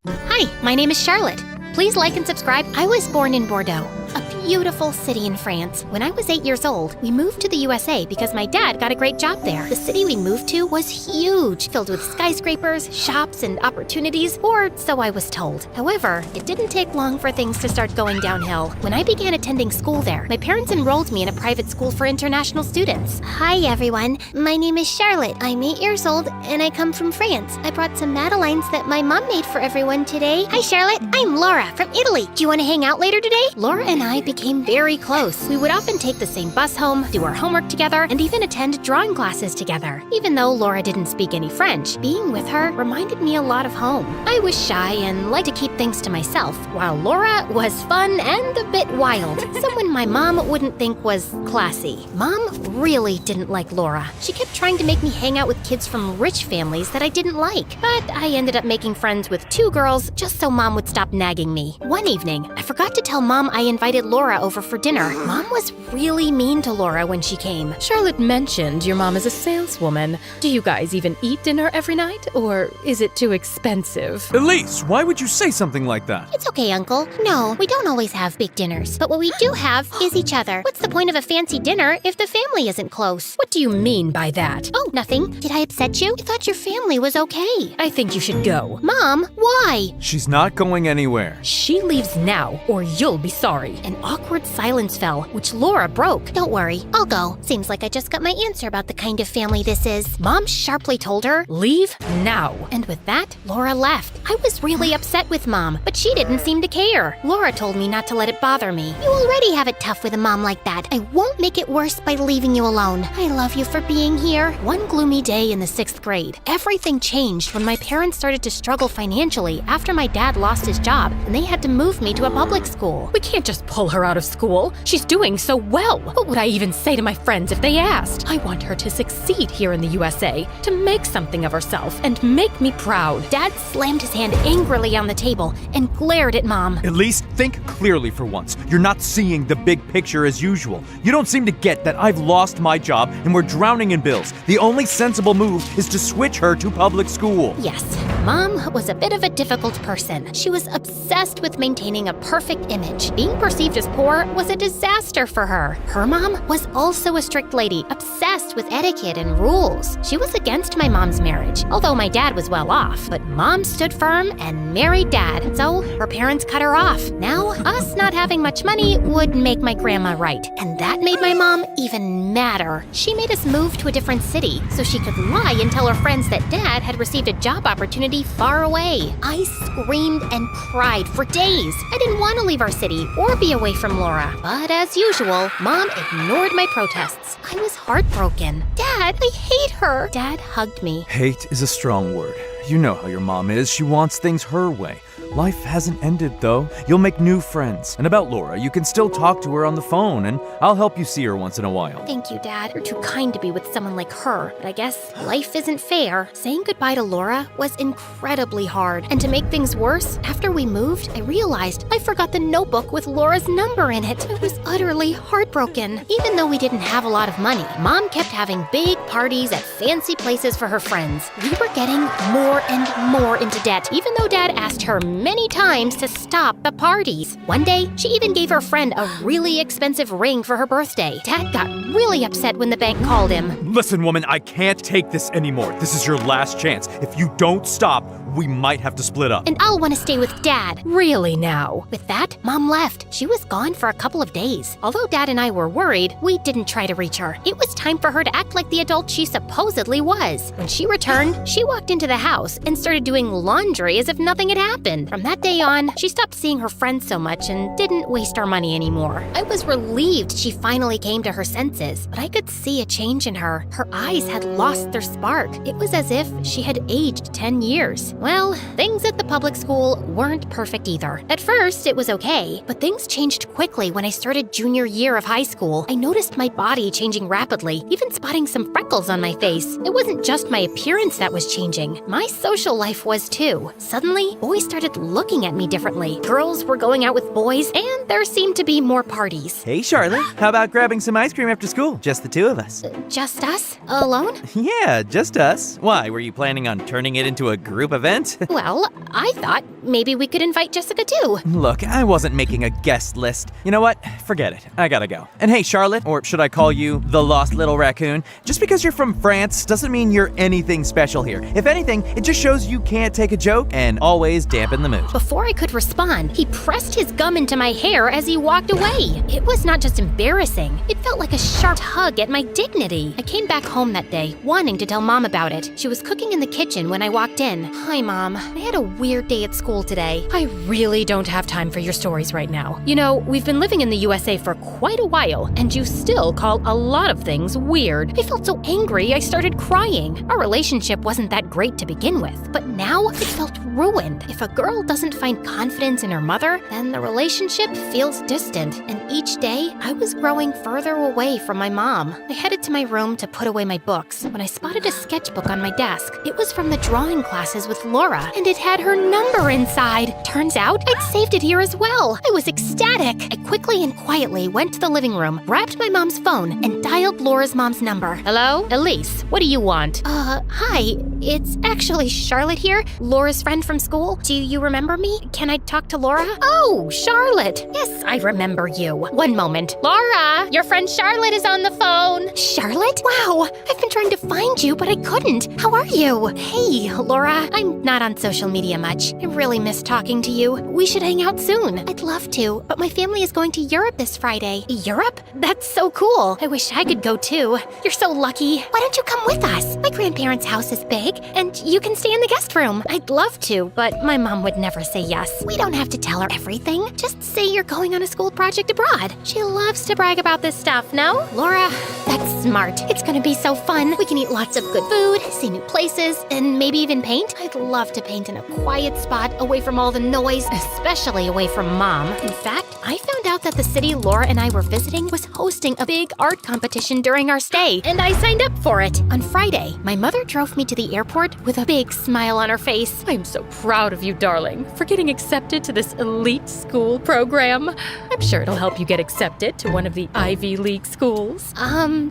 Hi, my name is Charlotte. Please like and subscribe. I was born in Bordeaux, a beautiful city in France. When I was 8 years old, we moved to the USA because my dad got a great job there. The city we moved to was huge, filled with skyscrapers, shops, and opportunities, or so I was told. However, it didn't take long for things to start going downhill. When I began attending school there, my parents enrolled me in a private school for international students. Hi, everyone. My name is Charlotte. I'm 8 years old, and I come from France. I brought some madeleines that my mom made for everyone today. Hi, Charlotte. I'm Laura from Italy. Do you want to hang out later today? Laura and I became very close. We would often take the same bus home, do our homework together, and even attend drawing classes together. Even though Laura didn't speak any French, being with her reminded me a lot of home. I was shy and liked to keep things to myself, while Laura was fun and a bit wild. Someone my mom wouldn't think was classy. Mom really didn't like Laura. She kept trying to make me hang out with kids from rich families that I didn't like. But I ended up making friends with 2 girls just so Mom would stop nagging me. One evening, I forgot to tell Mom I invited Laura over for dinner. Mom was really mean to Laura when she came. Charlotte mentioned your mom is a saleswoman. Do you guys even eat dinner every night, or is it too expensive? Elise, why would you say something like that? It's okay, Uncle. No, we don't always have big dinners. But what we do have is each other. What's the point of a fancy dinner if the family isn't close? What do you mean by that? Oh, nothing. Did I upset you? I thought your family was okay. I think you should go. Mom, why? She's not going anywhere. She leaves now, or you'll be sorry. And awkward silence fell, which Laura broke. Don't worry, I'll go. Seems like I just got my answer about the kind of family this is. Mom sharply told her, "Leave now." And with that, Laura left. I was really upset with Mom, but she didn't seem to care. Laura told me not to let it bother me. You already have it tough with a mom like that. I won't make it worse by leaving you alone. I love you for being here. One gloomy day in the 6th grade, everything changed when my parents started to struggle financially after my dad lost his job and they had to move me to a public school. We can't just pull her out of school. She's doing so well. What would I even say to my friends if they asked? I want her to succeed here in the USA, to make something of herself and make me proud. Dad slammed his hand angrily on the table and glared at Mom. At least think clearly for once. You're not seeing the big picture as usual. You don't seem to get that I've lost my job and we're drowning in bills. The only sensible move is to switch her to public school. Yes, Mom was a bit of a difficult person. She was obsessed with maintaining a perfect image. Being perceived as poor was a disaster for her. Her mom was also a strict lady, obsessed with etiquette and rules. She was against my mom's marriage, although my dad was well off. But Mom stood firm and married Dad, so her parents cut her off. Now, us not having much money would make my grandma right, and that made my mom even madder. She made us move to a different city so she could lie and tell her friends that Dad had received a job opportunity far away. I screamed and cried for days. I didn't want to leave our city or be away from Laura. But as usual, Mom ignored my protests. I was heartbroken. Dad, I hate her. Dad hugged me. Hate is a strong word. You know how your mom is. She wants things her way. Life hasn't ended, though. You'll make new friends. And about Laura, you can still talk to her on the phone, and I'll help you see her once in a while. Thank you, Dad. You're too kind to be with someone like her. But I guess life isn't fair. Saying goodbye to Laura was incredibly hard. And to make things worse, after we moved, I realized I forgot the notebook with Laura's number in it. I was utterly heartbroken. Even though we didn't have a lot of money, Mom kept having big parties at fancy places for her friends. We were getting more and more into debt, even though Dad asked her many times to stop the parties. One day, she even gave her friend a really expensive ring for her birthday. Dad got really upset when the bank called him. Listen, woman, I can't take this anymore. This is your last chance. If you don't stop, we might have to split up. And I'll want to stay with Dad. Really now. With that, Mom left. She was gone for a couple of days. Although Dad and I were worried, we didn't try to reach her. It was time for her to act like the adult she supposedly was. When she returned, she walked into the house and started doing laundry as if nothing had happened. From that day on, she stopped seeing her friends so much and didn't waste our money anymore. I was relieved she finally came to her senses, but I could see a change in her. Her eyes had lost their spark. It was as if she had aged 10 years. Well, things at the public school weren't perfect either. At first, it was okay, but things changed quickly when I started junior year of high school. I noticed my body changing rapidly, even spotting some freckles on my face. It wasn't just my appearance that was changing. My social life was too. Suddenly, boys started looking at me differently. Girls were going out with boys, and there seemed to be more parties. Hey, Charlotte, how about grabbing some ice cream after school? Just the two of us. Just us? Alone? Yeah, just us. Why, were you planning on turning it into a group event? Well, I thought maybe we could invite Jessica too. Look, I wasn't making a guest list. You know what? Forget it. I gotta go. And hey, Charlotte, or should I call you the Lost Little Raccoon? Just because you're from France doesn't mean you're anything special here. If anything, it just shows you can't take a joke and always dampen the mood. Before I could respond, he pressed his gum into my hair as he walked away. It was not just embarrassing. It felt like a sharp hug at my dignity. I came back home that day, wanting to tell Mom about it. She was cooking in the kitchen when I walked in. Hi, Mom. I had a weird day at school today. I really don't have time for your stories right now. You know, we've been living in the USA for quite a while, and you still call a lot of things weird. I felt so angry I started crying. Our relationship wasn't that great to begin with, but now it felt ruined. If a girl doesn't find confidence in her mother, then the relationship feels distant, and each day I was growing further away from my mom. I headed to my room to put away my books when I spotted a sketchbook on my desk. It was from the drawing classes with Laura, and it had her number inside. Turns out I'd saved it here as well. I was ecstatic. I quickly and quietly went to the living room, grabbed my mom's phone, and dialed Laura's mom's number. Hello? Elise, what do you want? Hi. It's actually Charlotte here, Laura's friend from school. Do you remember me? Can I talk to Laura? Oh, Charlotte. Yes, I remember you. One moment. Laura, your friend Charlotte is on the phone. Charlotte? Wow, I've been trying to find you, but I couldn't. How are you? Hey, Laura. I'm not on social media much. I really miss talking to you. We should hang out soon. I'd love to, but my family is going to Europe this Friday. Europe? That's so cool. I wish I could go too. You're so lucky. Why don't you come with us? My grandparents' house is big, and you can stay in the guest room. I'd love to, but my mom would never say yes. We don't have to tell her everything. Just say you're going on a school project abroad. She loves to brag about this stuff, no? Laura, that's smart. It's gonna be so fun. We can eat lots of good food, see new places, and maybe even paint. I'd love to paint in a quiet spot away from all the noise, especially away from Mom. In fact, I found out that the city Laura and I were visiting was hosting a big art competition during our stay, and I signed up for it. On Friday, my mother drove me to the airport with a big smile on her face. I'm so proud of you, darling, for getting accepted to this elite school program. I'm sure it'll help you get accepted to one of the Ivy League schools.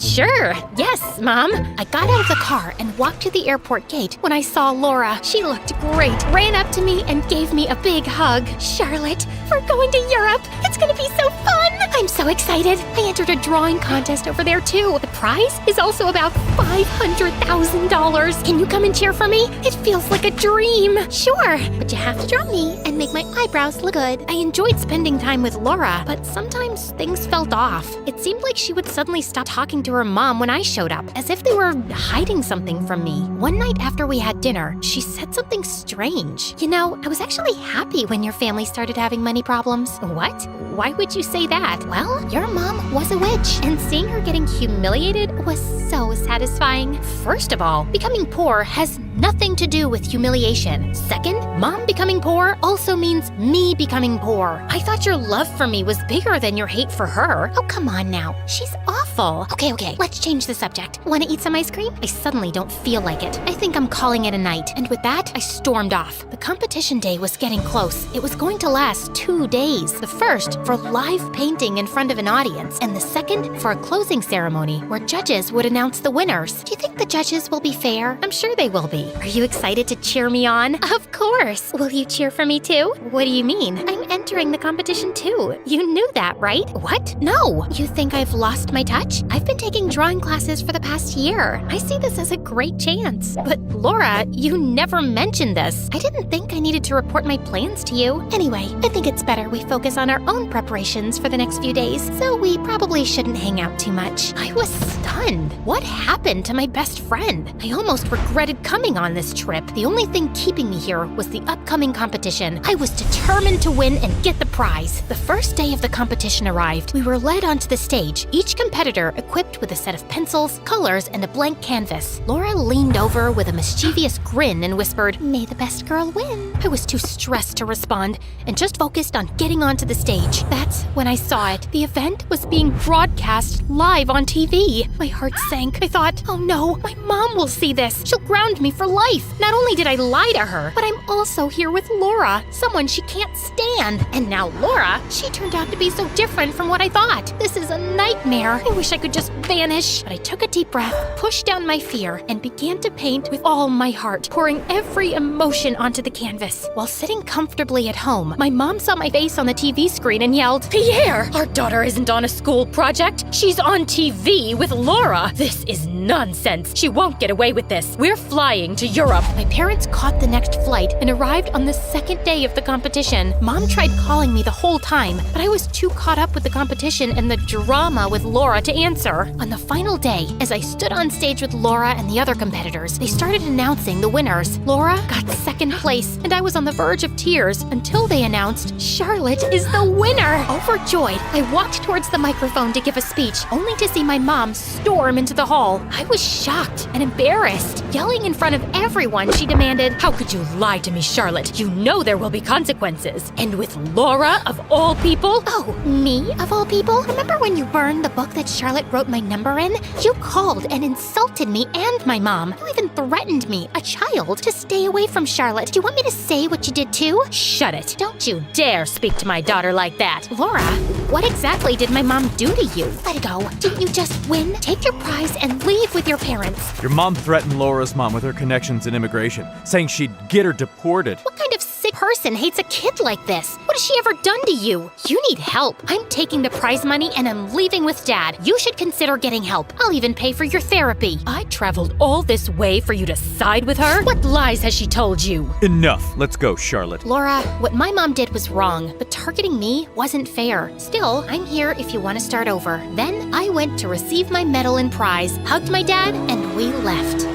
Sure. Yes, Mom. I got out of the car and walked to the airport gate when I saw Laura. She looked great, ran up to me and gave me a big hug. Charlotte, we're going to Europe. It's gonna be so fun. I'm so excited. I entered a drawing contest over there too. The prize is also about $500,000. Can you come and cheer for me? It feels like a dream. Sure, but you have to draw me and make my eyebrows look good. I enjoyed spending time with Laura, but sometimes things felt off. It seemed like she would suddenly stop talking to her mom when I showed up, as if they were hiding something from me. One night after we had dinner, she said something strange. You know, I was actually happy when your family started having money problems. What? Why would you say that? Well, your mom was a witch, and seeing her getting humiliated was so satisfying. First of all, becoming poor has nothing to do with humiliation. Second, Mom becoming poor also means me becoming poor. I thought your love for me was bigger than your hate for her. Oh, come on now. She's awful. Okay, let's change the subject. Want to eat some ice cream? I suddenly don't feel like it. I think I'm calling it a night. And with that, I stormed off. The competition day was getting close. It was going to last 2 days. The first for live painting in front of an audience, and the second for a closing ceremony where judges would announce the winners. Do you think the judges will be fair? I'm sure they will be. Are you excited to cheer me on? Of course. Will you cheer for me too? What do you mean? I'm entering the competition too. You knew that, right? What? No. You think I've lost my touch? I've been taking drawing classes for the past year. I see this as a great chance. But Laura, you never mentioned this. I didn't think I needed to report my plans to you. Anyway, I think it's better we focus on our own preparations for the next few days, so we probably shouldn't hang out too much. I was stunned. What happened to my best friend? I almost regretted coming on this trip. The only thing keeping me here was the upcoming competition. I was determined to win and get the prize. The first day of the competition arrived. We were led onto the stage, each competitor equipped with a set of pencils, colors, and a blank canvas. Laura leaned over with a mischievous grin and whispered, "May the best girl win." I was too stressed to respond and just focused on getting onto the stage. That's when I saw it. The event was being broadcast live on TV. My heart sank. I thought, oh no, my mom will see this. She'll ground me for life. Not only did I lie to her, but I'm also here with Laura, someone she can't stand. And now Laura, she turned out to be so different from what I thought. This is a nightmare. I wish I could just vanish. But I took a deep breath, pushed down my fear, and began to paint with all my heart, pouring every emotion onto the canvas. While sitting comfortably at home, my mom saw my face on the TV screen and yelled, "Pierre, our daughter isn't on a school project. She's on TV with Laura. This is nonsense. She won't get away with this. We're flying to Europe." My parents caught the next flight and arrived on the second day of the competition. Mom tried calling me the whole time, but I was too caught up with the competition and the drama with Laura to answer. On the final day, as I stood on stage with Laura and the other competitors, they started announcing the winners. Laura got second place, and I was on the verge of tears until they announced Charlotte is the winner. Overjoyed, I walked towards the microphone to give a speech, only to see my mom storm into the hall. I was shocked and embarrassed. Yelling in front of everyone, she demanded, "How could you lie to me, Charlotte? You know there will be consequences. And with Laura, of all people?" "Oh, me, of all people? Remember when you burned the book that Charlotte wrote my number in? You called and insulted me and my mom. You even threatened me, a child, to stay away from Charlotte. Do you want me to say what you did too?" Shut it. Don't you dare speak to my daughter like that. Laura, what exactly did my mom do to you? Let it go. Didn't you just win? Take your prize and leave with your parents. Your mom threatened Laura's mom with her connections in immigration, saying she'd get her deported. What kind of sick person hates a kid like this? What has she ever done to you? You need help. I'm taking the prize money and I'm leaving with Dad. You should consider getting help. I'll even pay for your therapy. I traveled all this way for you to side with her? What lies has she told you? Enough. Let's go, Charlotte. Laura, what my mom did was wrong, but targeting me wasn't fair. Still, I'm here if you want to start over. Then I went to receive my medal and prize, hugged my dad, and we left.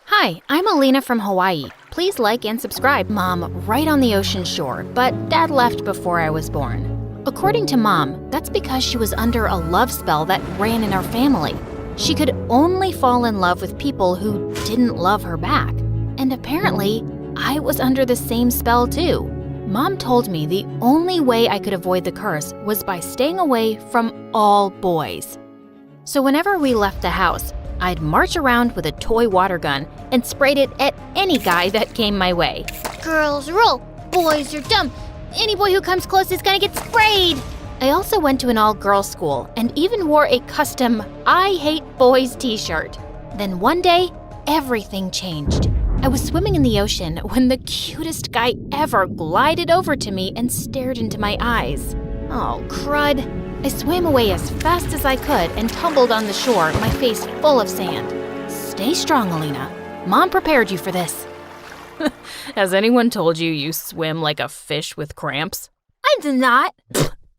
Hi, I'm Alina from Hawaii. Please like and subscribe. Mom, right on the ocean shore, but Dad left before I was born. According to Mom, that's because she was under a love spell that ran in our family. She could only fall in love with people who didn't love her back. And apparently, I was under the same spell too. Mom told me the only way I could avoid the curse was by staying away from all boys. So whenever we left the house, I'd march around with a toy water gun and sprayed it at any guy that came my way. Girls rule, boys are dumb. Any boy who comes close is gonna get sprayed. I also went to an all-girls school and even wore a custom I Hate Boys t-shirt. Then one day, everything changed. I was swimming in the ocean when the cutest guy ever glided over to me and stared into my eyes. Oh, crud. I swam away as fast as I could and tumbled on the shore, my face full of sand. Stay strong, Alina. Mom prepared you for this. Has anyone told you you swim like a fish with cramps? I did not.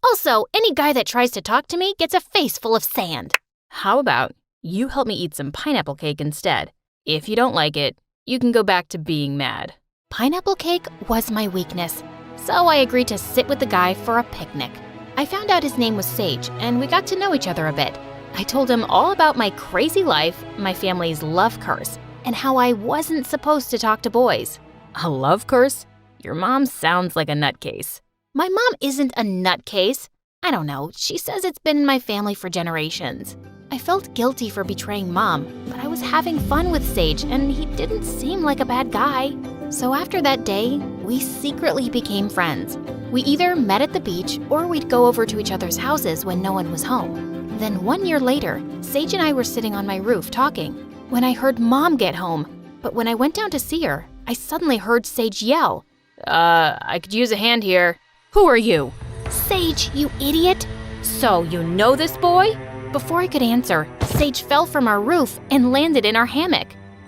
Also, any guy that tries to talk to me gets a face full of sand. How about you help me eat some pineapple cake instead? If you don't like it, you can go back to being mad. Pineapple cake was my weakness, so I agreed to sit with the guy for a picnic. I found out his name was Sage, and we got to know each other a bit. I told him all about my crazy life, my family's love curse, and how I wasn't supposed to talk to boys. A love curse? Your mom sounds like a nutcase. My mom isn't a nutcase. I don't know, she says it's been in my family for generations. I felt guilty for betraying Mom, but I was having fun with Sage, and he didn't seem like a bad guy. So after that day, we secretly became friends. We either met at the beach or we'd go over to each other's houses when no one was home. Then 1 year later, Sage and I were sitting on my roof talking when I heard Mom get home. But when I went down to see her, I suddenly heard Sage yell, I could use a hand here. Who are you? Sage, you idiot! So you know this boy? Before I could answer, Sage fell from our roof and landed in our hammock.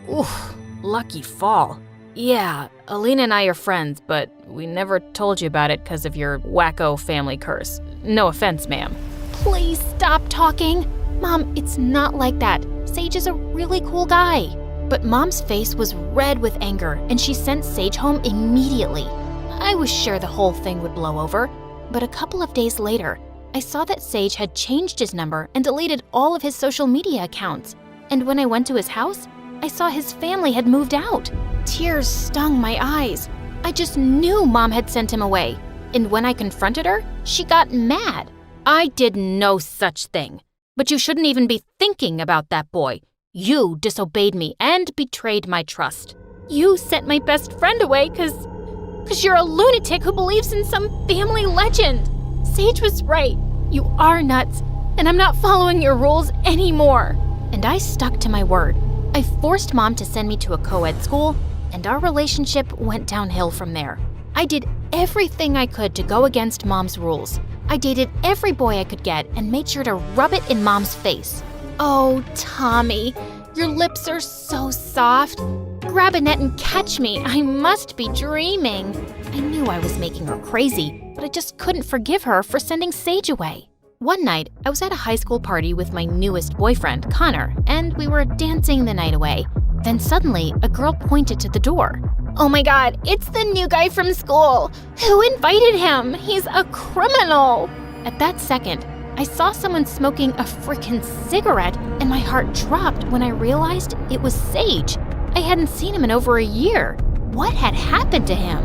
Oof, lucky fall. Yeah, Alina and I are friends, but we never told you about it because of your wacko family curse. No offense, ma'am. Please stop talking. Mom, it's not like that. Sage is a really cool guy. But Mom's face was red with anger, and she sent Sage home immediately. I was sure the whole thing would blow over, but a couple of days later, I saw that Sage had changed his number and deleted all of his social media accounts. And when I went to his house, I saw his family had moved out. Tears stung my eyes. I just knew Mom had sent him away. And when I confronted her, she got mad. I did no such thing. But you shouldn't even be thinking about that boy. You disobeyed me and betrayed my trust. You sent my best friend away because you're a lunatic who believes in some family legend. Sage was right. You are nuts, and I'm not following your rules anymore. And I stuck to my word. I forced Mom to send me to a co-ed school, and our relationship went downhill from there. I did everything I could to go against Mom's rules. I dated every boy I could get and made sure to rub it in Mom's face. Oh, Tommy, your lips are so soft. Grab a net and catch me. I must be dreaming. I knew I was making her crazy, but I just couldn't forgive her for sending Sage away. One night, I was at a high school party with my newest boyfriend, Connor, and we were dancing the night away. Then suddenly, a girl pointed to the door. Oh my God, it's the new guy from school. Who invited him? He's a criminal. At that second, I saw someone smoking a frickin' cigarette, and my heart dropped when I realized it was Sage. I hadn't seen him in over a year. What had happened to him?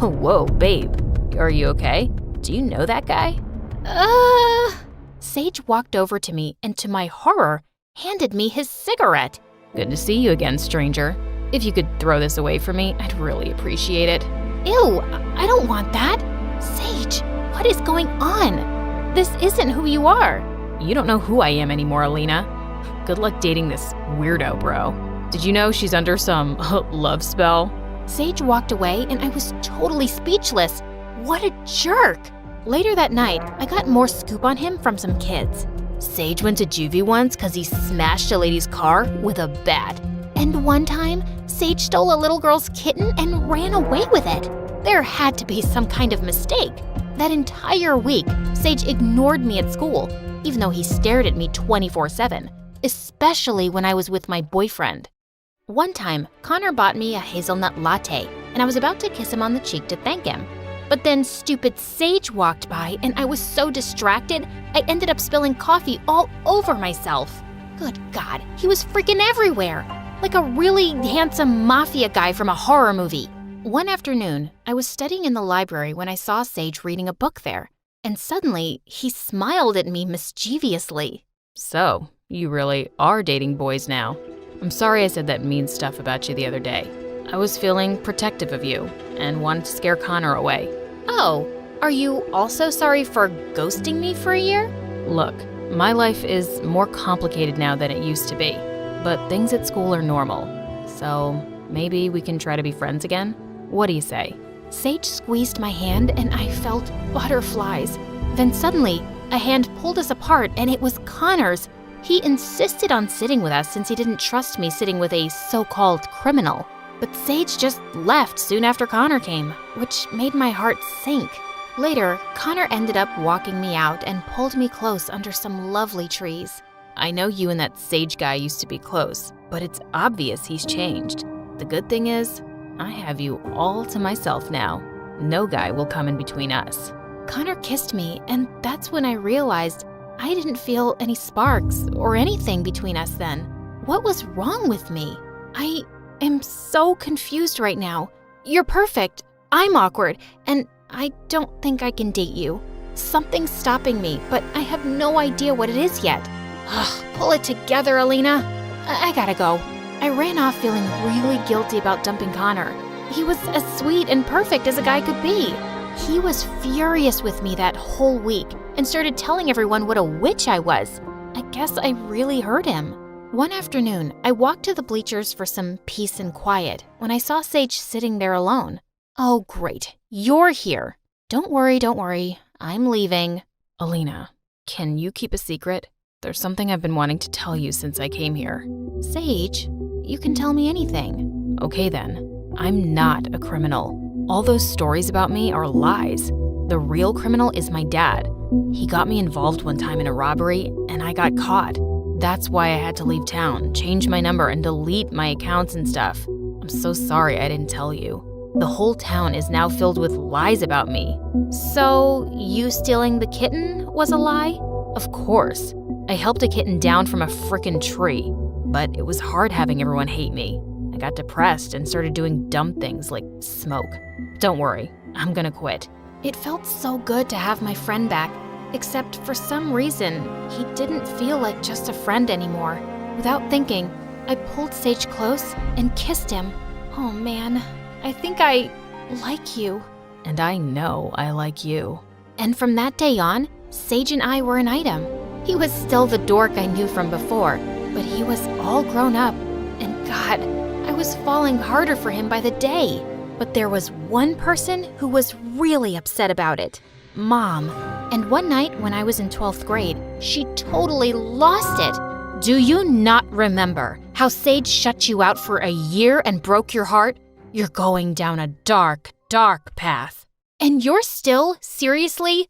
Oh, whoa, babe. Are you okay? Do you know that guy? Sage walked over to me and, to my horror, handed me his cigarette. Good to see you again, stranger. If you could throw this away for me, I'd really appreciate it. Ew, I don't want that. Sage, what is going on? This isn't who you are. You don't know who I am anymore, Alina. Good luck dating this weirdo, bro. Did you know she's under some love spell? Sage walked away and I was totally speechless. What a jerk! Later that night, I got more scoop on him from some kids. Sage went to juvie once because he smashed a lady's car with a bat. And one time, Sage stole a little girl's kitten and ran away with it. There had to be some kind of mistake. That entire week, Sage ignored me at school, even though he stared at me 24/7, especially when I was with my boyfriend. One time, Connor bought me a hazelnut latte, and I was about to kiss him on the cheek to thank him. But then stupid Sage walked by, and I was so distracted, I ended up spilling coffee all over myself. Good God, he was freaking everywhere, like a really handsome Mafia guy from a horror movie. One afternoon, I was studying in the library when I saw Sage reading a book there, and suddenly he smiled at me mischievously. So, you really are dating boys now. I'm sorry I said that mean stuff about you the other day. I was feeling protective of you and wanted to scare Connor away. Oh, are you also sorry for ghosting me for a year? Look, my life is more complicated now than it used to be, but things at school are normal. So maybe we can try to be friends again? What do you say? Sage squeezed my hand and I felt butterflies. Then suddenly, a hand pulled us apart and it was Connor's. He insisted on sitting with us since he didn't trust me sitting with a so-called criminal. But Sage just left soon after Connor came, which made my heart sink. Later, Connor ended up walking me out and pulled me close under some lovely trees. I know you and that Sage guy used to be close, but it's obvious he's changed. The good thing is, I have you all to myself now. No guy will come in between us. Connor kissed me, and that's when I realized I didn't feel any sparks or anything between us then. What was wrong with me? I am so confused right now. You're perfect. I'm awkward, and I don't think I can date you. Something's stopping me, but I have no idea what it is yet. Ugh, pull it together, Alina. I gotta go. I ran off feeling really guilty about dumping Connor. He was as sweet and perfect as a guy could be. He was furious with me that whole week and started telling everyone what a witch I was. I guess I really hurt him. One afternoon, I walked to the bleachers for some peace and quiet when I saw Sage sitting there alone. Oh, great. You're here. Don't worry. I'm leaving. Alina, can you keep a secret? There's something I've been wanting to tell you since I came here. Sage, you can tell me anything. Okay then. I'm not a criminal. All those stories about me are lies. The real criminal is my dad. He got me involved one time in a robbery, and I got caught. That's why I had to leave town, change my number, and delete my accounts and stuff. I'm so sorry I didn't tell you. The whole town is now filled with lies about me. So, you stealing the kitten was a lie? Of course. I helped a kitten down from a frickin' tree. But it was hard having everyone hate me. I got depressed and started doing dumb things like smoke. Don't worry, I'm gonna quit. It felt so good to have my friend back, except for some reason, he didn't feel like just a friend anymore. Without thinking, I pulled Sage close and kissed him. Oh man, I think I like you. And I know I like you. And from that day on, Sage and I were an item. He was still the dork I knew from before, but he was all grown up. And God, I was falling harder for him by the day. But there was one person who was really upset about it. Mom. And one night when I was in 12th grade, she totally lost it. Do you not remember how Sage shut you out for a year and broke your heart? You're going down a dark, dark path. And you're still seriously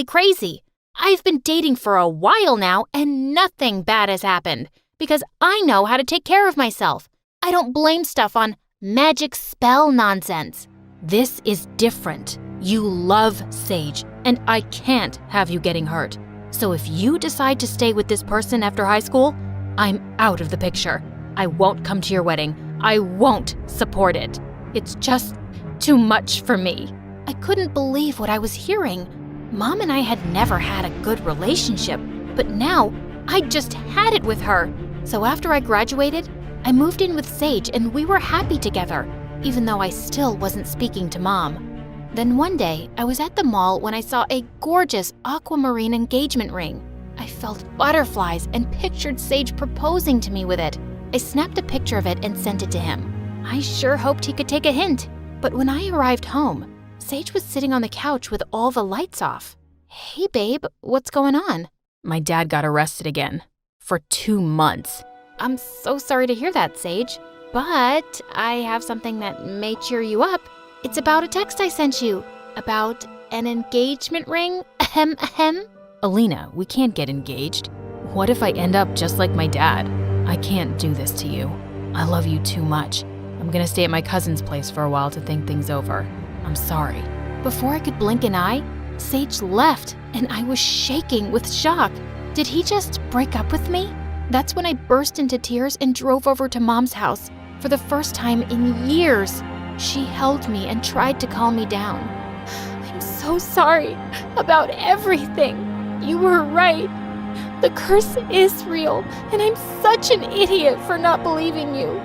crazy. I've been dating for a while now and nothing bad has happened because I know how to take care of myself. I don't blame stuff on magic spell nonsense. This is different. You love Sage, and I can't have you getting hurt. So if you decide to stay with this person after high school, I'm out of the picture. I won't come to your wedding. I won't support it. It's just too much for me. I couldn't believe what I was hearing. Mom and I had never had a good relationship, but now I just had it with her. So after I graduated, I moved in with Sage and we were happy together, even though I still wasn't speaking to Mom. Then one day, I was at the mall when I saw a gorgeous aquamarine engagement ring. I felt butterflies and pictured Sage proposing to me with it. I snapped a picture of it and sent it to him. I sure hoped he could take a hint. But when I arrived home, Sage was sitting on the couch with all the lights off. Hey babe, what's going on? My dad got arrested again. For 2 months. I'm so sorry to hear that, Sage. But I have something that may cheer you up. It's about a text I sent you. About an engagement ring. Ahem, ahem. Alina, we can't get engaged. What if I end up just like my dad? I can't do this to you. I love you too much. I'm gonna stay at my cousin's place for a while to think things over. I'm sorry. Before I could blink an eye, Sage left, and I was shaking with shock. Did he just break up with me? That's when I burst into tears and drove over to Mom's house. For the first time in years, she held me and tried to calm me down. I'm so sorry about everything. You were right. The curse is real, and I'm such an idiot for not believing you.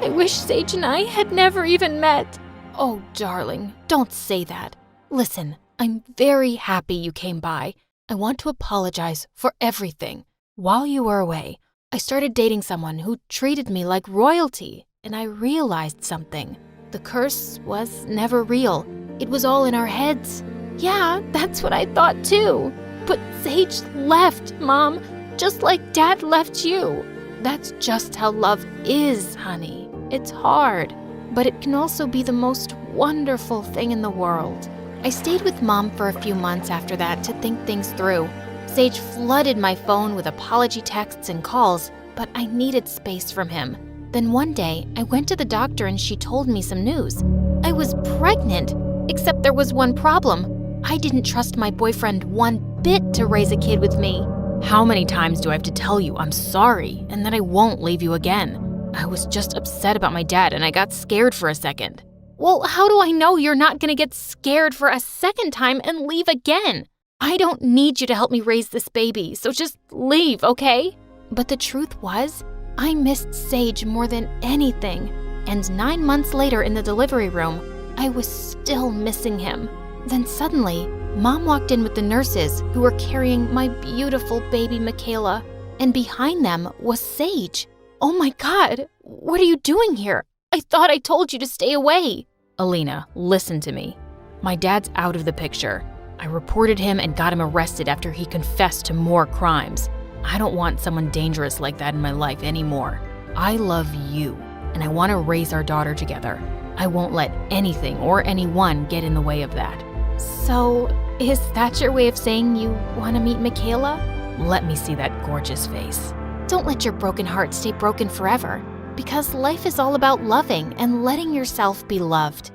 I wish Sage and I had never even met. Oh, darling, don't say that. Listen, I'm very happy you came by. I want to apologize for everything. While you were away, I started dating someone who treated me like royalty, and I realized something. The curse was never real. It was all in our heads. Yeah, that's what I thought too. But Sage left, Mom, just like Dad left you. That's just how love is, honey. It's hard, but it can also be the most wonderful thing in the world. I stayed with Mom for a few months after that to think things through. Sage flooded my phone with apology texts and calls, but I needed space from him. Then one day, I went to the doctor and she told me some news. I was pregnant, except there was one problem. I didn't trust my boyfriend one bit to raise a kid with me. How many times do I have to tell you I'm sorry and that I won't leave you again? I was just upset about my dad and I got scared for a second. Well, how do I know you're not gonna get scared for a second time and leave again? I don't need you to help me raise this baby, so just leave, okay? But the truth was, I missed Sage more than anything. And 9 months later in the delivery room, I was still missing him. Then suddenly, Mom walked in with the nurses who were carrying my beautiful baby Michaela. And behind them was Sage. Oh my God, what are you doing here? I thought I told you to stay away. Alina, listen to me. My dad's out of the picture. I reported him and got him arrested after he confessed to more crimes. I don't want someone dangerous like that in my life anymore. I love you, and I want to raise our daughter together. I won't let anything or anyone get in the way of that. So, is that your way of saying you want to meet Michaela? Let me see that gorgeous face. Don't let your broken heart stay broken forever, because life is all about loving and letting yourself be loved.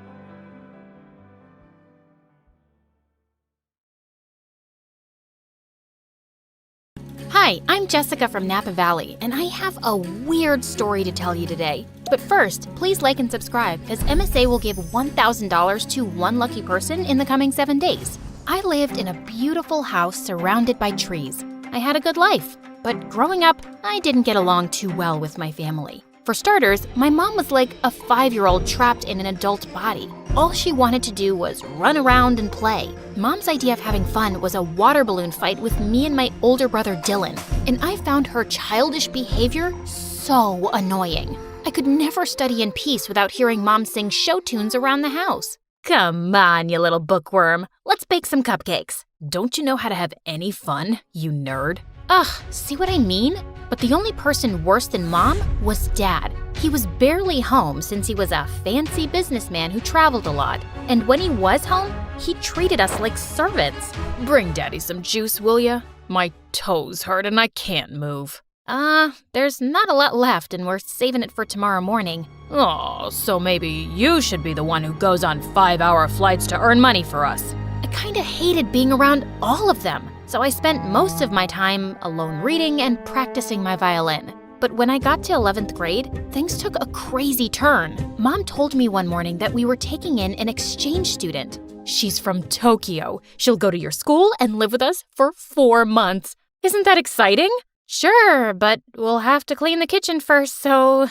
Hi, I'm Jessica from Napa Valley, and I have a weird story to tell you today. But first, please like and subscribe, as MSA will give $1,000 to one lucky person in the coming 7 days. I lived in a beautiful house surrounded by trees. I had a good life, but growing up, I didn't get along too well with my family. For starters, my mom was like a 5-year-old trapped in an adult body. All she wanted to do was run around and play. Mom's idea of having fun was a water balloon fight with me and my older brother Dylan, and I found her childish behavior so annoying. I could never study in peace without hearing Mom sing show tunes around the house. Come on, you little bookworm. Let's bake some cupcakes. Don't you know how to have any fun, you nerd? Ugh, see what I mean? But the only person worse than Mom was Dad. He was barely home since he was a fancy businessman who traveled a lot. And when he was home, he treated us like servants. Bring Daddy some juice, will ya? My toes hurt and I can't move. There's not a lot left and we're saving it for tomorrow morning. Oh, so maybe you should be the one who goes on 5-hour flights to earn money for us. I kinda hated being around all of them, so I spent most of my time alone reading and practicing my violin. But when I got to 11th grade, things took a crazy turn. Mom told me one morning that we were taking in an exchange student. She's from Tokyo. She'll go to your school and live with us for 4 months. Isn't that exciting? Sure, but we'll have to clean the kitchen first so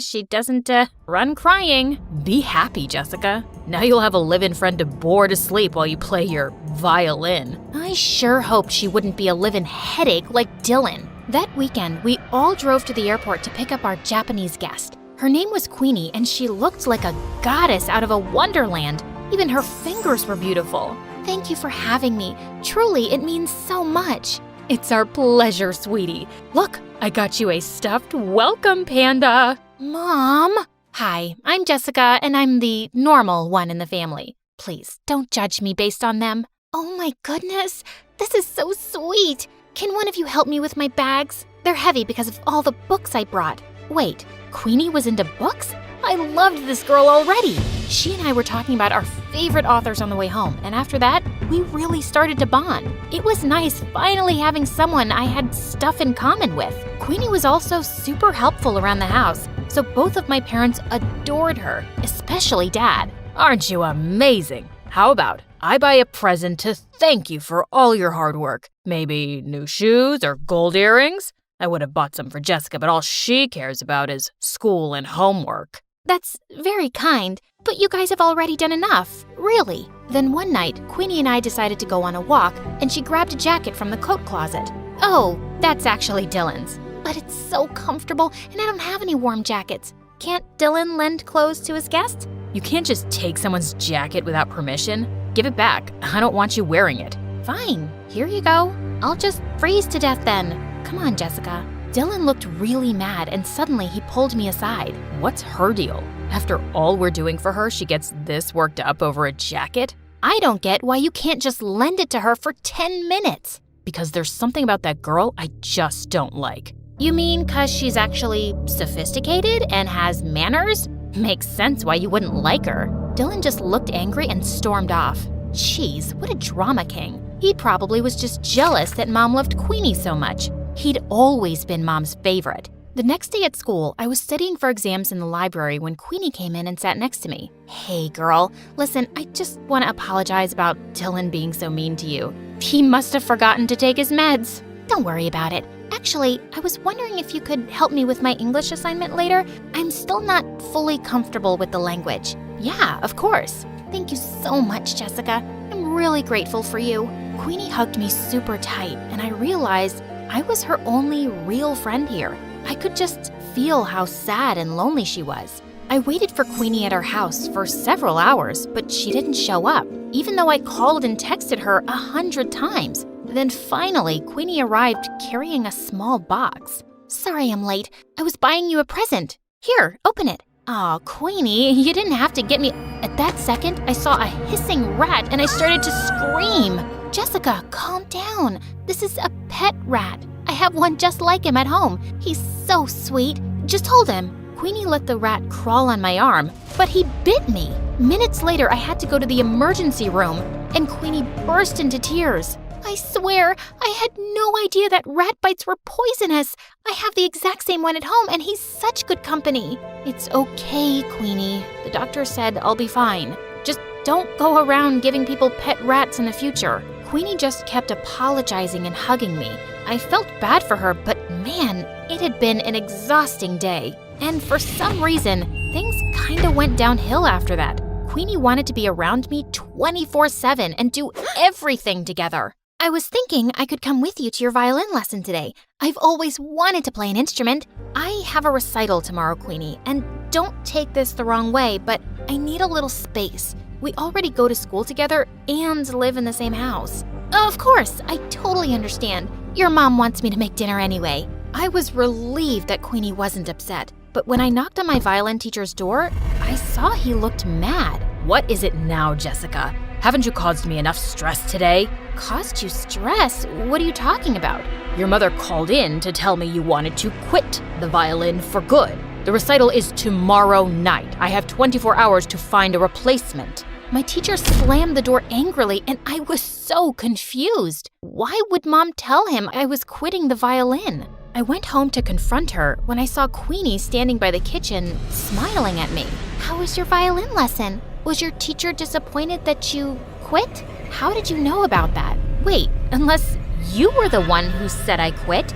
she doesn't run crying. Be happy, Jessica. Now you'll have a live-in friend to bore to sleep while you play your violin. I sure hoped she wouldn't be a living headache like Dylan. That weekend, we all drove to the airport to pick up our Japanese guest. Her name was Queenie, and she looked like a goddess out of a wonderland. Even her fingers were beautiful. Thank you for having me. Truly, it means so much. It's our pleasure, sweetie. Look, I got you a stuffed welcome panda. Mom? Hi, I'm Jessica, and I'm the normal one in the family. Please, don't judge me based on them. Oh my goodness, this is so sweet. Can one of you help me with my bags? They're heavy because of all the books I brought. Wait, Queenie was into books? I loved this girl already. She and I were talking about our favorite authors on the way home, and after that, we really started to bond. It was nice finally having someone I had stuff in common with. Queenie was also super helpful around the house, so both of my parents adored her, especially Dad. Aren't you amazing? How about I buy a present to thank you for all your hard work? Maybe new shoes or gold earrings? I would have bought some for Jessica, but all she cares about is school and homework. That's very kind, but you guys have already done enough, really. Then one night, Queenie and I decided to go on a walk, and she grabbed a jacket from the coat closet. Oh, that's actually Dylan's. But it's so comfortable, and I don't have any warm jackets. Can't Dylan lend clothes to his guests? You can't just take someone's jacket without permission. Give it back. I don't want you wearing it. Fine, here you go. I'll just freeze to death then. Come on, Jessica. Dylan looked really mad, and suddenly he pulled me aside. What's her deal? After all we're doing for her, she gets this worked up over a jacket? I don't get why you can't just lend it to her for 10 minutes. Because there's something about that girl I just don't like. You mean 'cause she's actually sophisticated and has manners? Makes sense why you wouldn't like her. Dylan just looked angry and stormed off. Jeez, what a drama king. He probably was just jealous that Mom loved Queenie so much. He'd always been Mom's favorite. The next day at school, I was studying for exams in the library when Queenie came in and sat next to me. Hey girl, listen, I just want to apologize about Dylan being so mean to you. He must have forgotten to take his meds. Don't worry about it. Actually, I was wondering if you could help me with my English assignment later. I'm still not fully comfortable with the language. Yeah, of course. Thank you so much, Jessica. I'm really grateful for you. Queenie hugged me super tight, and I realized I was her only real friend here. I could just feel how sad and lonely she was. I waited for Queenie at her house for several hours, but she didn't show up, even though I called and texted her 100 times. Then finally, Queenie arrived carrying a small box. Sorry I'm late. I was buying you a present. Here, open it. Aw, Queenie, you didn't have to get me. At that second, I saw a hissing rat and I started to scream. Jessica, calm down. This is a pet rat. I have one just like him at home. He's so sweet. Just hold him. Queenie let the rat crawl on my arm, but he bit me. Minutes later, I had to go to the emergency room, and Queenie burst into tears. I swear, I had no idea that rat bites were poisonous. I have the exact same one at home, and he's such good company. It's okay, Queenie. The doctor said I'll be fine. Just don't go around giving people pet rats in the future. Queenie just kept apologizing and hugging me. I felt bad for her, but man, it had been an exhausting day. And for some reason, things kinda went downhill after that. Queenie wanted to be around me 24/7 and do everything together. I was thinking I could come with you to your violin lesson today. I've always wanted to play an instrument. I have a recital tomorrow, Queenie, and don't take this the wrong way, but I need a little space. We already go to school together and live in the same house. Of course, I totally understand. Your mom wants me to make dinner anyway. I was relieved that Queenie wasn't upset, but when I knocked on my violin teacher's door, I saw he looked mad. What is it now, Jessica? Haven't you caused me enough stress today? Caused you stress? What are you talking about? Your mother called in to tell me you wanted to quit the violin for good. The recital is tomorrow night. I have 24 hours to find a replacement. My teacher slammed the door angrily, and I was so confused. Why would Mom tell him I was quitting the violin? I went home to confront her when I saw Queenie standing by the kitchen, smiling at me. How was your violin lesson? Was your teacher disappointed that you quit? How did you know about that? Wait, unless you were the one who said I quit?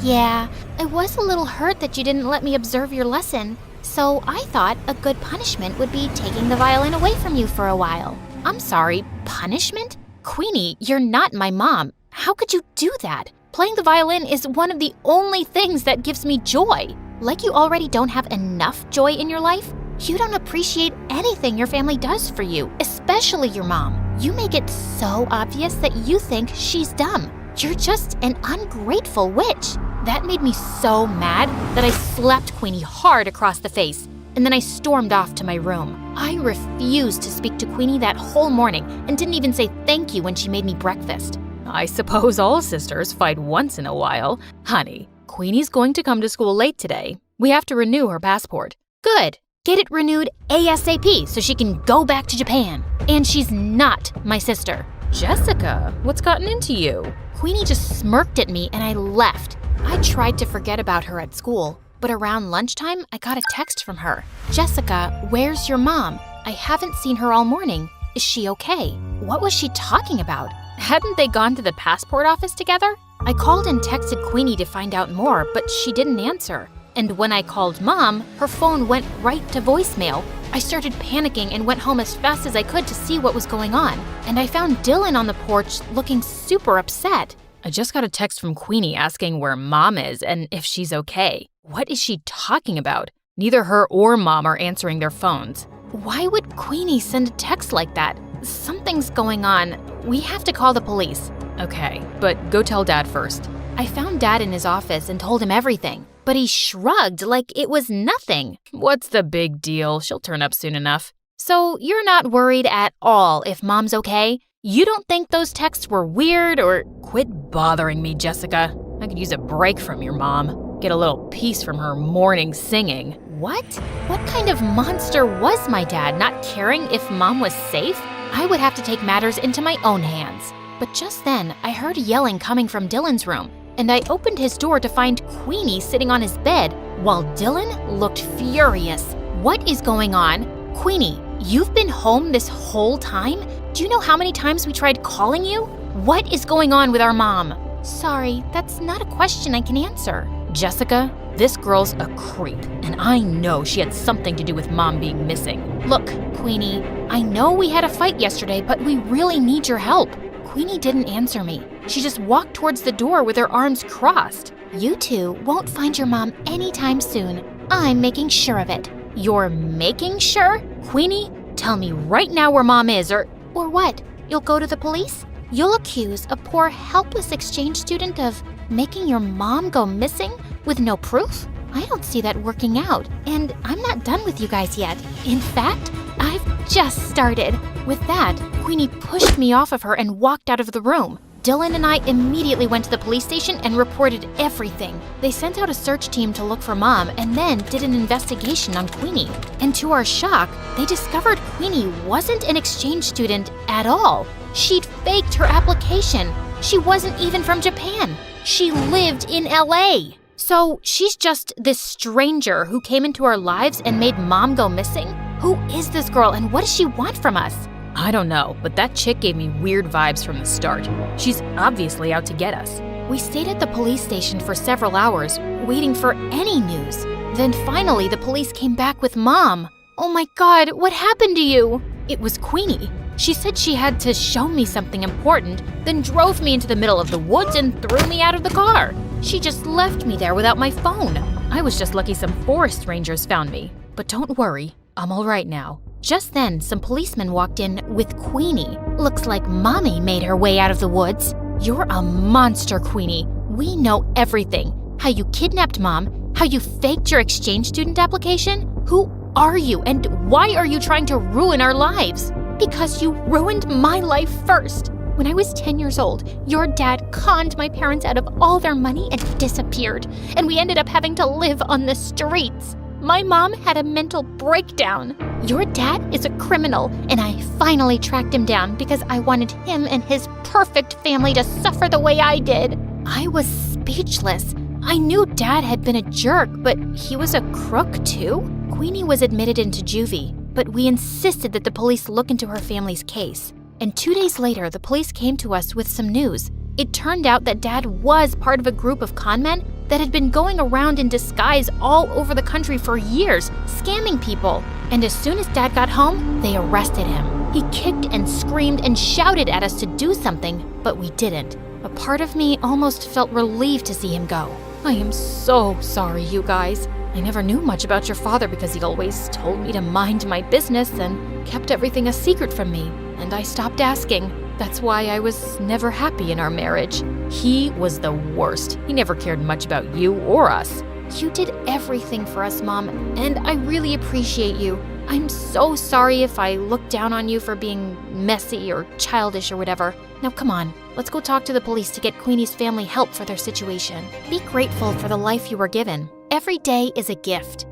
Yeah. I was a little hurt that you didn't let me observe your lesson. So I thought a good punishment would be taking the violin away from you for a while. I'm sorry, punishment? Queenie, you're not my mom. How could you do that? Playing the violin is one of the only things that gives me joy. Like you already don't have enough joy in your life, you don't appreciate anything your family does for you, especially your mom. You make it so obvious that you think she's dumb. You're just an ungrateful witch. That made me so mad that I slapped Queenie hard across the face, and then I stormed off to my room. I refused to speak to Queenie that whole morning and didn't even say thank you when she made me breakfast. I suppose all sisters fight once in a while. Honey, Queenie's going to come to school late today. We have to renew her passport. Good. Get it renewed ASAP so she can go back to Japan. And she's not my sister. Jessica, what's gotten into you? Queenie just smirked at me and I left. I tried to forget about her at school, but around lunchtime, I got a text from her. Jessica, where's your mom? I haven't seen her all morning. Is she okay? What was she talking about? Hadn't they gone to the passport office together? I called and texted Queenie to find out more, but she didn't answer. And when I called Mom, her phone went right to voicemail. I started panicking and went home as fast as I could to see what was going on. And I found Dylan on the porch looking super upset. I just got a text from Queenie asking where Mom is and if she's okay. What is she talking about? Neither her or Mom are answering their phones. Why would Queenie send a text like that? Something's going on. We have to call the police. Okay, but go tell Dad first. I found Dad in his office and told him everything, but he shrugged like it was nothing. What's the big deal? She'll turn up soon enough. So you're not worried at all if Mom's okay? You don't think those texts were weird or… Quit bothering me, Jessica. I could use a break from your mom. Get a little peace from her morning singing. What? What kind of monster was my dad, not caring if Mom was safe? I would have to take matters into my own hands. But just then, I heard yelling coming from Dylan's room, and I opened his door to find Queenie sitting on his bed, while Dylan looked furious. What is going on? Queenie, you've been home this whole time? Do you know how many times we tried calling you? What is going on with our mom? Sorry, that's not a question I can answer. Jessica, this girl's a creep, and I know she had something to do with Mom being missing. Look, Queenie, I know we had a fight yesterday, but we really need your help. Queenie didn't answer me. She just walked towards the door with her arms crossed. You two won't find your mom anytime soon. I'm making sure of it. You're making sure? Queenie, tell me right now where Mom is, or what? You'll go to the police? You'll accuse a poor, helpless exchange student of making your mom go missing with no proof? I don't see that working out, and I'm not done with you guys yet. In fact, I've just started. With that, Queenie pushed me off of her and walked out of the room. Dylan and I immediately went to the police station and reported everything. They sent out a search team to look for Mom and then did an investigation on Queenie. And to our shock, they discovered Queenie wasn't an exchange student at all. She'd faked her application. She wasn't even from Japan. She lived in LA. So she's just this stranger who came into our lives and made Mom go missing? Who is this girl and what does she want from us? I don't know, but that chick gave me weird vibes from the start. She's obviously out to get us. We stayed at the police station for several hours, waiting for any news. Then finally, the police came back with Mom. Oh my God, what happened to you? It was Queenie. She said she had to show me something important, then drove me into the middle of the woods and threw me out of the car. She just left me there without my phone. I was just lucky some forest rangers found me. But don't worry, I'm all right now. Just then, some policemen walked in with Queenie. Looks like Mommy made her way out of the woods. You're a monster, Queenie. We know everything. How you kidnapped Mom, how you faked your exchange student application. Who are you and why are you trying to ruin our lives? Because you ruined my life first. When I was 10 years old, your dad conned my parents out of all their money and disappeared. And we ended up having to live on the streets. My mom had a mental breakdown. Your dad is a criminal, and I finally tracked him down because I wanted him and his perfect family to suffer the way I did. I was speechless. I knew Dad had been a jerk, but he was a crook too? Queenie was admitted into juvie, but we insisted that the police look into her family's case. And 2 days later, the police came to us with some news. It turned out that Dad was part of a group of con men that had been going around in disguise all over the country for years, scamming people. And as soon as Dad got home, they arrested him. He kicked and screamed and shouted at us to do something, but we didn't. A part of me almost felt relieved to see him go. I am so sorry, you guys. I never knew much about your father because he always told me to mind my business and kept everything a secret from me, and I stopped asking. That's why I was never happy in our marriage. He was the worst. He never cared much about you or us. You did everything for us, Mom, and I really appreciate you. I'm so sorry if I looked down on you for being messy or childish or whatever. Now come on, let's go talk to the police to get Queenie's family help for their situation. Be grateful for the life you were given. Every day is a gift.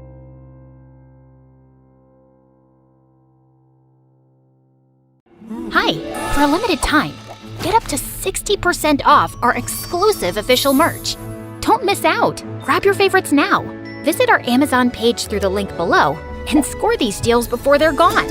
Hi, for a limited time, get up to 60% off our exclusive official merch. Don't miss out. Grab your favorites now. Visit our Amazon page through the link below and score these deals before they're gone.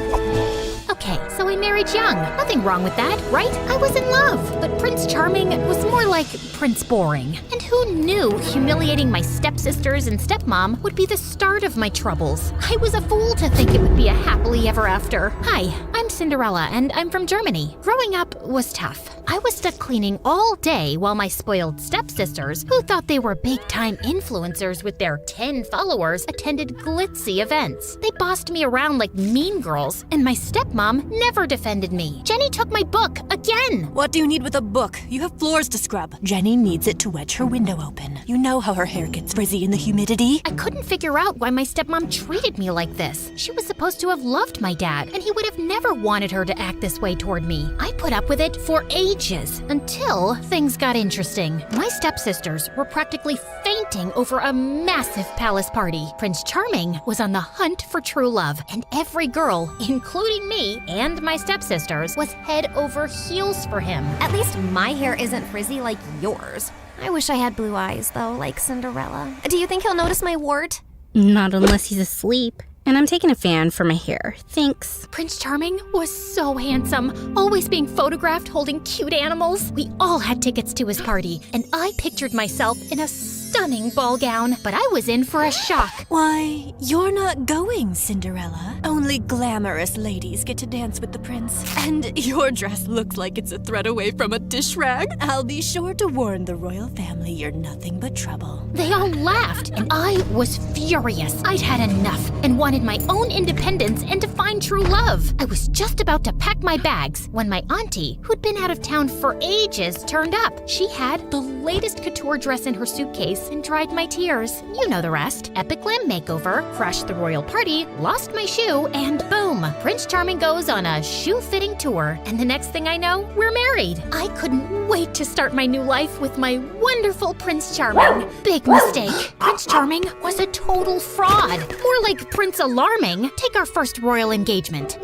Okay, so I married young. Nothing wrong with that, right? I was in love, but Prince Charming was more like Prince Boring. And who knew humiliating my stepsisters and stepmom would be the start of my troubles? I was a fool to think it would be a happily ever after. Hi, I'm Cinderella, and I'm from Germany. Growing up was tough. I was stuck cleaning all day while my spoiled stepsisters, who thought they were big-time influencers with their 10 followers, attended glitzy events. They bossed me around like mean girls, and my stepmom never defended me. Jenny took my book again. What do you need with a book? You have floors to scrub. Jenny needs it to wedge her window open. You know how her hair gets frizzy in the humidity. I couldn't figure out why my stepmom treated me like this. She was supposed to have loved my dad, and he would have never wanted her to act this way toward me. I put up with it for ages, until things got interesting. My stepsisters were practically fainting over a massive palace party. Prince Charming was on the hunt for true love, and every girl, including me and my stepsisters, was head over heels for him. At least my hair isn't frizzy like yours. I wish I had blue eyes, though, like Cinderella. Do you think he'll notice my wart? Not unless he's asleep. And I'm taking a fan for my hair. Thanks. Prince Charming was so handsome, always being photographed holding cute animals. We all had tickets to his party, and I pictured myself in a stunning ball gown, but I was in for a shock. Why, you're not going, Cinderella. Only glamorous ladies get to dance with the prince. And your dress looks like it's a thread away from a dish rag. I'll be sure to warn the royal family you're nothing but trouble. They all laughed, and I was furious. I'd had enough and wanted my own independence and to find true love. I was just about to pack my bags when my auntie, who'd been out of town for ages, turned up. She had the latest couture dress in her suitcase and dried my tears. You know the rest. Epic glam makeover, crashed the royal party, lost my shoe, and boom, Prince Charming goes on a shoe-fitting tour. And the next thing I know, we're married. I couldn't wait to start my new life with my wonderful Prince Charming. Big mistake. Prince Charming was a total fraud. More like Prince Alarming. Take our first royal engagement.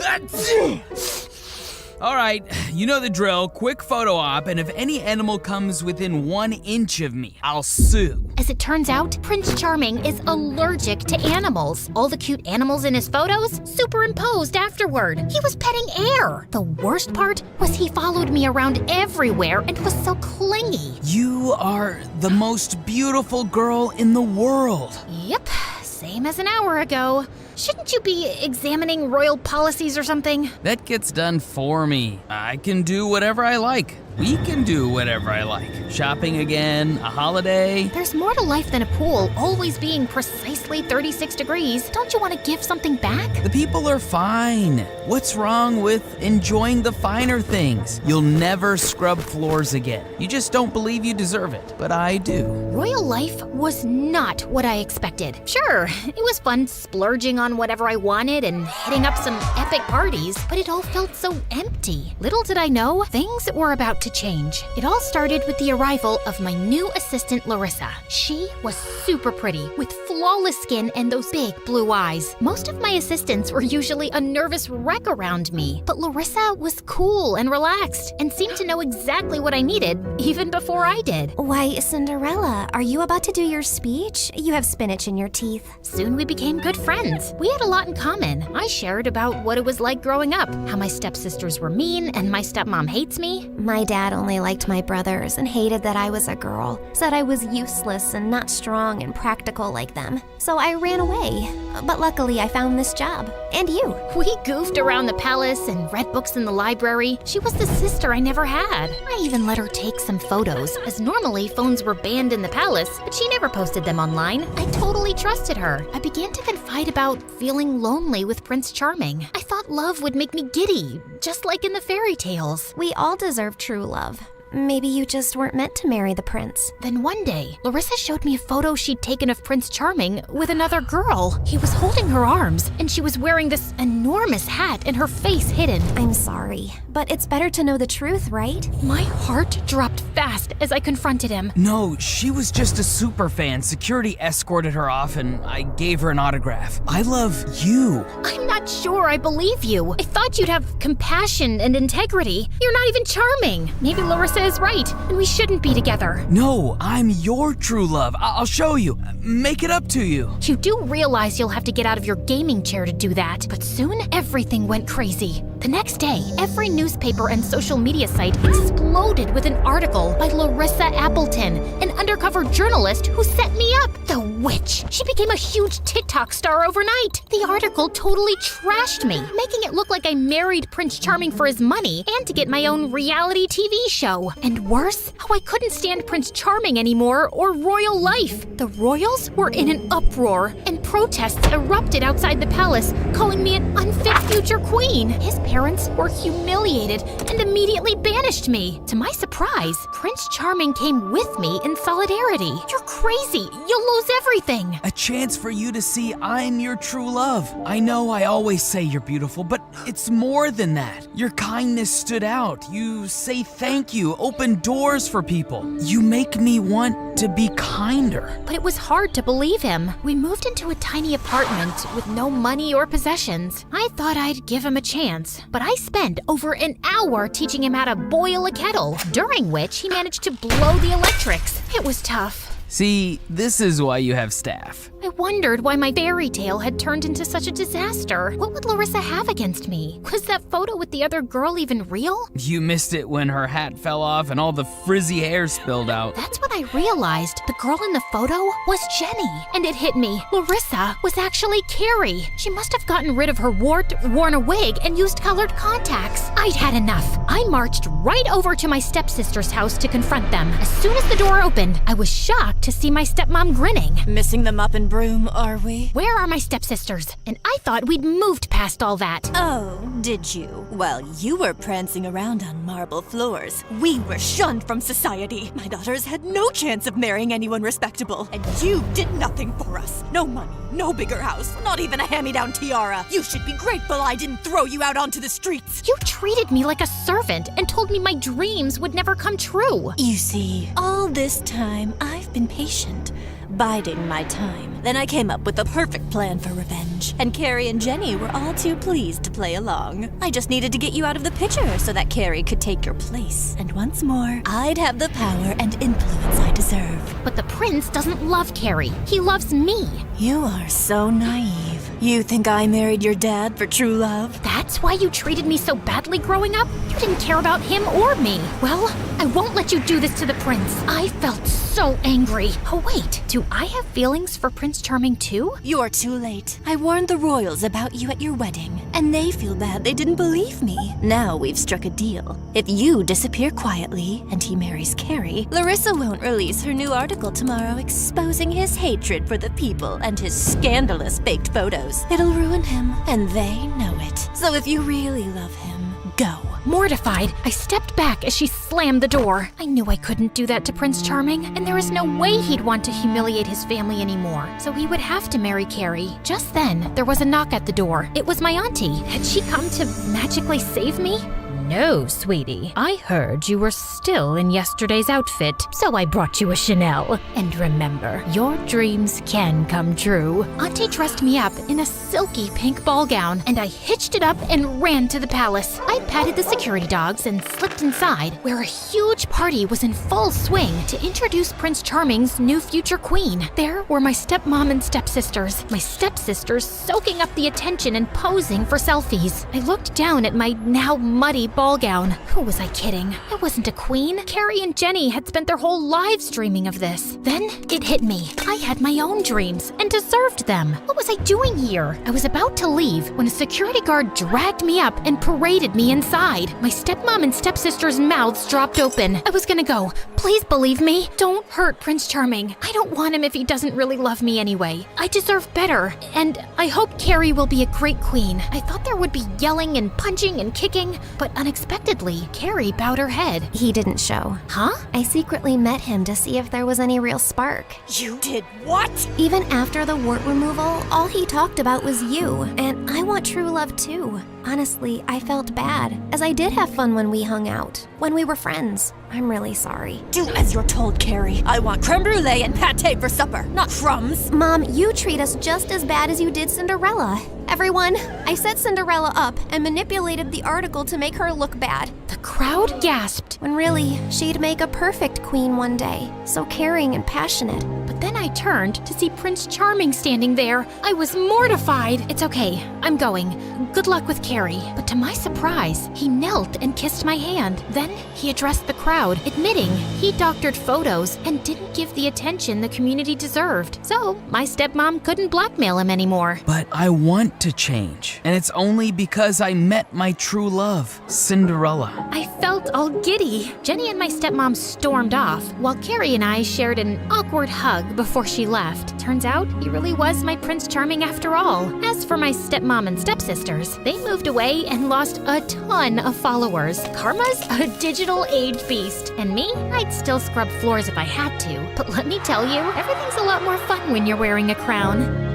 All right, you know the drill. Quick photo op, and if any animal comes within 1 inch of me, I'll sue. As it turns out, Prince Charming is allergic to animals. All the cute animals in his photos superimposed afterward. He was petting air. The worst part was he followed me around everywhere and was so clingy. You are the most beautiful girl in the world. Yep, same as an hour ago. Shouldn't you be examining royal policies or something? That gets done for me. I can do whatever I like. We can do whatever I like. Shopping again, a holiday. There's more to life than a pool always being precisely 36 degrees. Don't you want to give something back? The people are fine. What's wrong with enjoying the finer things? You'll never scrub floors again. You just don't believe you deserve it, but I do. Royal life was not what I expected. Sure, it was fun splurging on whatever I wanted and hitting up some epic parties, but it all felt so empty. Little did I know, things were about to change. It all started with the arrival of my new assistant, Larissa. She was super pretty, with flawless skin and those big blue eyes. Most of my assistants were usually a nervous wreck around me, but Larissa was cool and relaxed and seemed to know exactly what I needed, even before I did. Why, Cinderella, are you about to do your speech? You have spinach in your teeth. Soon we became good friends. We had a lot in common. I shared about what it was like growing up, how my stepsisters were mean and my stepmom hates me. My dad dad only liked my brothers and hated that I was a girl, said I was useless and not strong and practical like them. So I ran away. But luckily I found this job. And you. We goofed around the palace and read books in the library. She was the sister I never had. I even let her take some photos, as normally phones were banned in the palace, but she never posted them online. I totally trusted her. I began to confide about feeling lonely with Prince Charming. I thought love would make me giddy, just like in the fairy tales. We all deserve true love. Maybe you just weren't meant to marry the prince. Then one day, Larissa showed me a photo she'd taken of Prince Charming with another girl. He was holding her arms, and she was wearing this enormous hat and her face hidden. I'm sorry, but it's better to know the truth, right? My heart dropped fast as I confronted him. No, she was just a super fan. Security escorted her off and I gave her an autograph. I love you. I'm not sure I believe you. I thought you'd have compassion and integrity. You're not even charming. Maybe Larissa is right, and we shouldn't be together. No, I'm your true love. I'll show you. Make it up to you. You do realize you'll have to get out of your gaming chair to do that, but soon everything went crazy. The next day, every newspaper and social media site exploded with an article by Larissa Appleton, an undercover journalist who set me up. The witch! She became a huge TikTok star overnight. The article totally trashed me, making it look like I married Prince Charming for his money and to get my own reality TV show. And worse, how I couldn't stand Prince Charming anymore or royal life. The royals were in an uproar, and protests erupted outside the palace, calling me an unfit future queen. His parents were humiliated and immediately banished me. To my surprise, Prince Charming came with me in solidarity. You're crazy. You'll lose everything. A chance for you to see I'm your true love. I know I always say you're beautiful, but it's more than that. Your kindness stood out. You say thank you, open doors for people. You make me want to be kinder. But it was hard to believe him. We moved into a tiny apartment with no money or possessions. I thought I'd give him a chance, but I spent over an hour teaching him how to boil a kettle, during which he managed to blow the electrics. It was tough. See, this is why you have staff. I wondered why my fairy tale had turned into such a disaster. What would Larissa have against me? Was that photo with the other girl even real? You missed it when her hat fell off and all the frizzy hair spilled out. That's when I realized the girl in the photo was Jenny. And it hit me. Larissa was actually Carrie. She must have gotten rid of her wart, worn a wig, and used colored contacts. I'd had enough. I marched right over to my stepsister's house to confront them. As soon as the door opened, I was shocked to see my stepmom grinning. Missing the mop and broom, are we? Where are my stepsisters? And I thought we'd moved past all that. Oh, did you? Well, you were prancing around on marble floors. We were shunned from society. My daughters had no chance of marrying anyone respectable. And you did nothing for us. No money, no bigger house, not even a hand-me-down tiara. You should be grateful I didn't throw you out onto the streets. You treated me like a servant and told me my dreams would never come true. You see, all this time I've been patient, biding my time. Then I came up with a perfect plan for revenge, and Carrie and Jenny were all too pleased to play along. I just needed to get you out of the picture so that Carrie could take your place. And once more, I'd have the power and influence I deserve. But the prince doesn't love Carrie. He loves me. You are so naive. You think I married your dad for true love? That's why you treated me so badly growing up? You didn't care about him or me. Well, I won't let you do this to the prince. I felt so angry. Oh wait, do I have feelings for Prince Charming too? You're too late. I warned the royals about you at your wedding, and they feel bad they didn't believe me. Now we've struck a deal. If you disappear quietly and he marries Carrie, Larissa won't release her new article tomorrow exposing his hatred for the people and his scandalous baked photos. It'll ruin him, and they know it. So if you really love him, go. Mortified, I stepped back as she slammed the door. I knew I couldn't do that to Prince Charming, and there was no way he'd want to humiliate his family anymore, so he would have to marry Carrie. Just then, there was a knock at the door. It was my auntie. Had she come to magically save me? No, sweetie. I heard you were still in yesterday's outfit, so I brought you a Chanel. And remember, your dreams can come true. Auntie dressed me up in a silky pink ball gown, and I hitched it up and ran to the palace. I patted the security dogs and slipped inside, where a huge party was in full swing to introduce Prince Charming's new future queen. There were my stepmom and stepsisters. My stepsisters soaking up the attention and posing for selfies. I looked down at my now muddy ball gown. Who was I kidding? I wasn't a queen. Carrie and Jenny had spent their whole lives dreaming of this. Then it hit me. I had my own dreams and deserved them. What was I doing here? I was about to leave when a security guard dragged me up and paraded me inside. My stepmom and stepsister's mouths dropped open. I was gonna go. Please believe me. Don't hurt Prince Charming. I don't want him if he doesn't really love me anyway. I deserve better. And I hope Carrie will be a great queen. I thought there would be yelling and punching and kicking, but unexpectedly, Carrie bowed her head. He didn't show. Huh? I secretly met him to see if there was any real spark. You did what? Even after the wart removal, all he talked about was you, and I want true love too. Honestly, I felt bad, as I did have fun when we hung out, when we were friends. I'm really sorry. Do as you're told, Carrie. I want creme brulee and pate for supper, not crumbs. Mom, you treat us just as bad as you did Cinderella. Everyone, I set Cinderella up and manipulated the article to make her look bad. The crowd gasped. When really, she'd make a perfect queen one day, so caring and passionate. But then I turned to see Prince Charming standing there. I was mortified. It's okay, I'm going. Good luck with Carrie. But to my surprise, he knelt and kissed my hand. Then he addressed the crowd, admitting he doctored photos and didn't give the attention the community deserved. So my stepmom couldn't blackmail him anymore. But I want to change, and it's only because I met my true love, Cinderella. I felt all giddy. Jenny and my stepmom stormed off, while Carrie and I shared an awkward hug before she left. Turns out he really was my Prince Charming after all. As for my stepmom and stepsisters, they moved away and lost a ton of followers. Karma's a digital age beast, and me, I'd still scrub floors if I had to. But let me tell you, everything's a lot more fun when you're wearing a crown.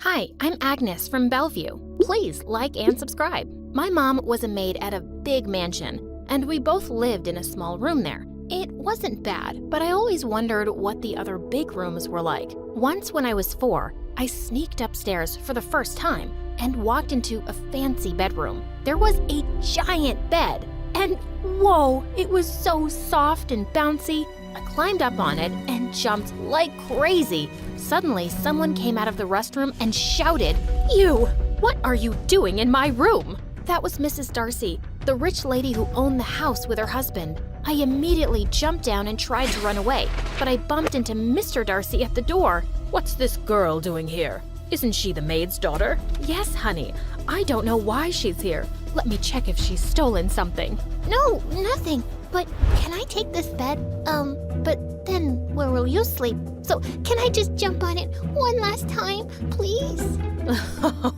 Hi, I'm Agnes from Bellevue. Please like and subscribe. My mom was a maid at a big mansion, and we both lived in a small room there. It wasn't bad, but I always wondered what the other big rooms were like. Once when I was 4, I sneaked upstairs for the first time and walked into a fancy bedroom. There was a giant bed, and whoa, it was so soft and bouncy. I climbed up on it and jumped like crazy. Suddenly, someone came out of the restroom and shouted, "You! What are you doing in my room?" That was Mrs. Darcy, the rich lady who owned the house with her husband. I immediately jumped down and tried to run away, but I bumped into Mr. Darcy at the door. "What's this girl doing here? Isn't she the maid's daughter?" "Yes, honey. I don't know why she's here. Let me check if she's stolen something." No, nothing. But can I take this bed? But then where will you sleep? So can I just jump on it one last time, please?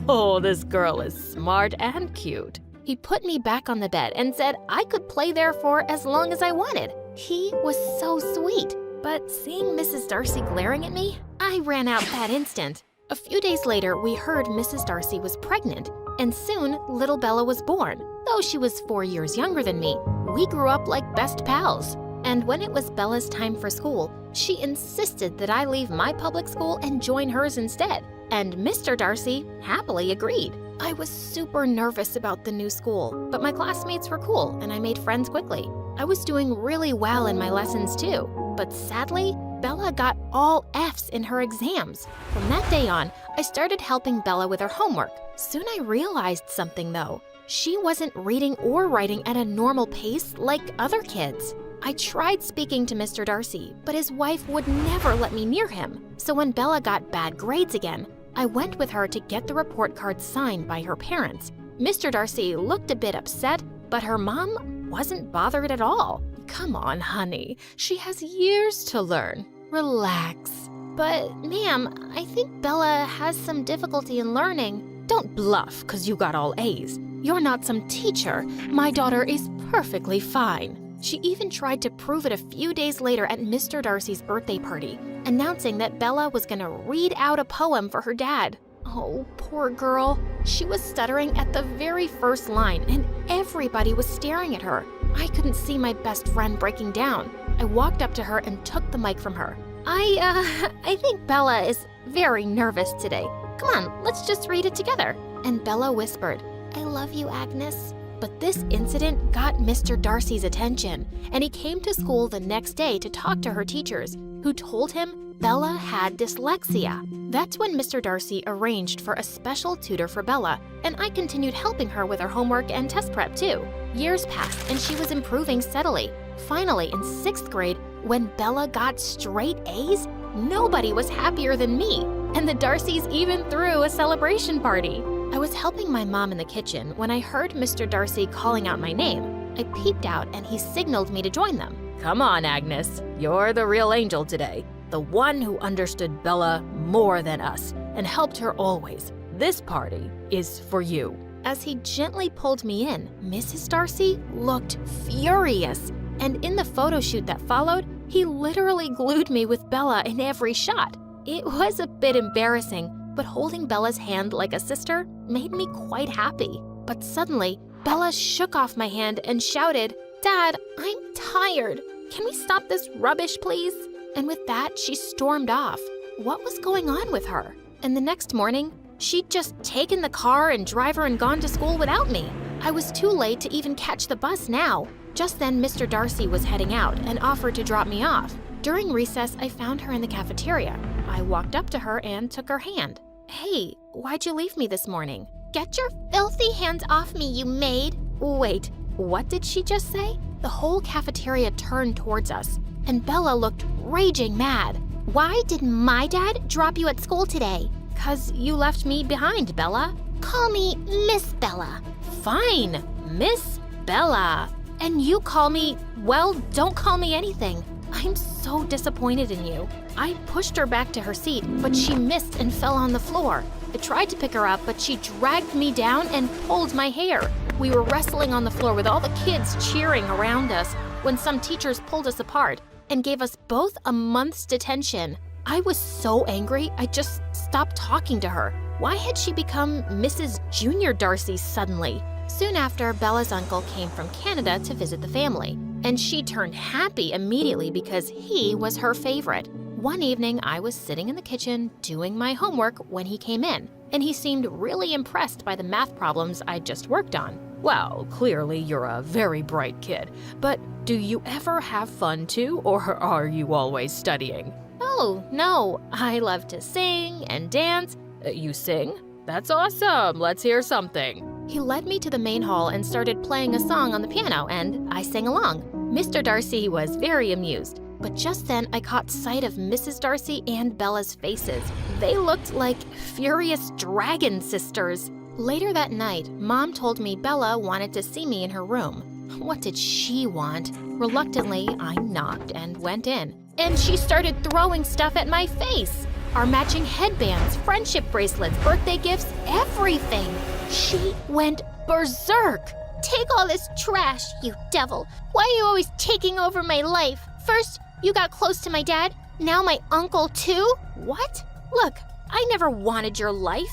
Oh, this girl is smart and cute. He put me back on the bed and said I could play there for as long as I wanted. He was so sweet. But seeing Mrs. Darcy glaring at me, I ran out that instant. A few days later, we heard Mrs. Darcy was pregnant, and soon little Bella was born. Though she was 4 years younger than me, we grew up like best pals. And when it was Bella's time for school, she insisted that I leave my public school and join hers instead. And Mr. Darcy happily agreed. I was super nervous about the new school, but my classmates were cool and I made friends quickly. I was doing really well in my lessons too, but sadly, Bella got all F's in her exams. From that day on, I started helping Bella with her homework. Soon I realized something though. She wasn't reading or writing at a normal pace like other kids. I tried speaking to Mr. Darcy, but his wife would never let me near him. So when Bella got bad grades again, I went with her to get the report card signed by her parents. Mr. Darcy looked a bit upset, but her mom wasn't bothered at all. "Come on, honey. She has years to learn. Relax." "But, ma'am, I think Bella has some difficulty in learning." "Don't bluff 'cause you got all A's. You're not some teacher. My daughter is perfectly fine." She even tried to prove it a few days later at Mr. Darcy's birthday party, announcing that Bella was gonna read out a poem for her dad. Oh, poor girl. She was stuttering at the very first line, and everybody was staring at her. I couldn't see my best friend breaking down. I walked up to her and took the mic from her. I think Bella is very nervous today. Come on, let's just read it together." And Bella whispered, "I love you, Agnes." But this incident got Mr. Darcy's attention, and he came to school the next day to talk to her teachers, who told him Bella had dyslexia. That's when Mr. Darcy arranged for a special tutor for Bella, and I continued helping her with her homework and test prep too. Years passed, and she was improving steadily. Finally, in 6th grade, when Bella got straight A's, nobody was happier than me, and the Darcys even threw a celebration party. I was helping my mom in the kitchen when I heard Mr. Darcy calling out my name. I peeped out and he signaled me to join them. Come on, Agnes. You're the real angel today. The one who understood Bella more than us and helped her always. This party is for you. As he gently pulled me in, Mrs. Darcy looked furious. And in the photo shoot that followed, he literally glued me with Bella in every shot. It was a bit embarrassing, but holding Bella's hand like a sister made me quite happy. But suddenly, Bella shook off my hand and shouted, "Dad, I'm tired. Can we stop this rubbish, please?" And with that, she stormed off. What was going on with her? And the next morning, she'd just taken the car and driver and gone to school without me. I was too late to even catch the bus now. Just then, Mr. Darcy was heading out and offered to drop me off. During recess, I found her in the cafeteria. I walked up to her and took her hand. "Hey, why'd you leave me this morning?" Get your filthy hands off me, you maid. Wait, what did she just say? The whole cafeteria turned towards us, and Bella looked raging mad. Why did my dad drop you at school today? 'Cause you left me behind, Bella. Call me Miss Bella. Fine, Miss Bella. And you call me, well, don't call me anything. I'm so disappointed in you. I pushed her back to her seat, but she missed and fell on the floor. I tried to pick her up, but she dragged me down and pulled my hair. We were wrestling on the floor with all the kids cheering around us when some teachers pulled us apart and gave us both a month's detention. I was so angry, I just stopped talking to her. Why had she become Mrs. Junior Darcy suddenly? Soon after, Bella's uncle came from Canada to visit the family, and she turned happy immediately because he was her favorite. One evening, I was sitting in the kitchen doing my homework when he came in, and he seemed really impressed by the math problems I'd just worked on. Well, clearly you're a very bright kid, but do you ever have fun too, or are you always studying? Oh, no, I love to sing and dance. You sing? That's awesome. Let's hear something. He led me to the main hall and started playing a song on the piano, and I sang along. Mr. Darcy was very amused, but just then I caught sight of Mrs. Darcy and Bella's faces. They looked like furious dragon sisters. Later that night, Mom told me Bella wanted to see me in her room. What did she want? Reluctantly, I knocked and went in, and she started throwing stuff at my face. Our matching headbands, friendship bracelets, birthday gifts, everything. She went berserk. Take all this trash, you devil. Why are you always taking over my life? First, you got close to my dad. Now my uncle, too? What? Look, I never wanted your life.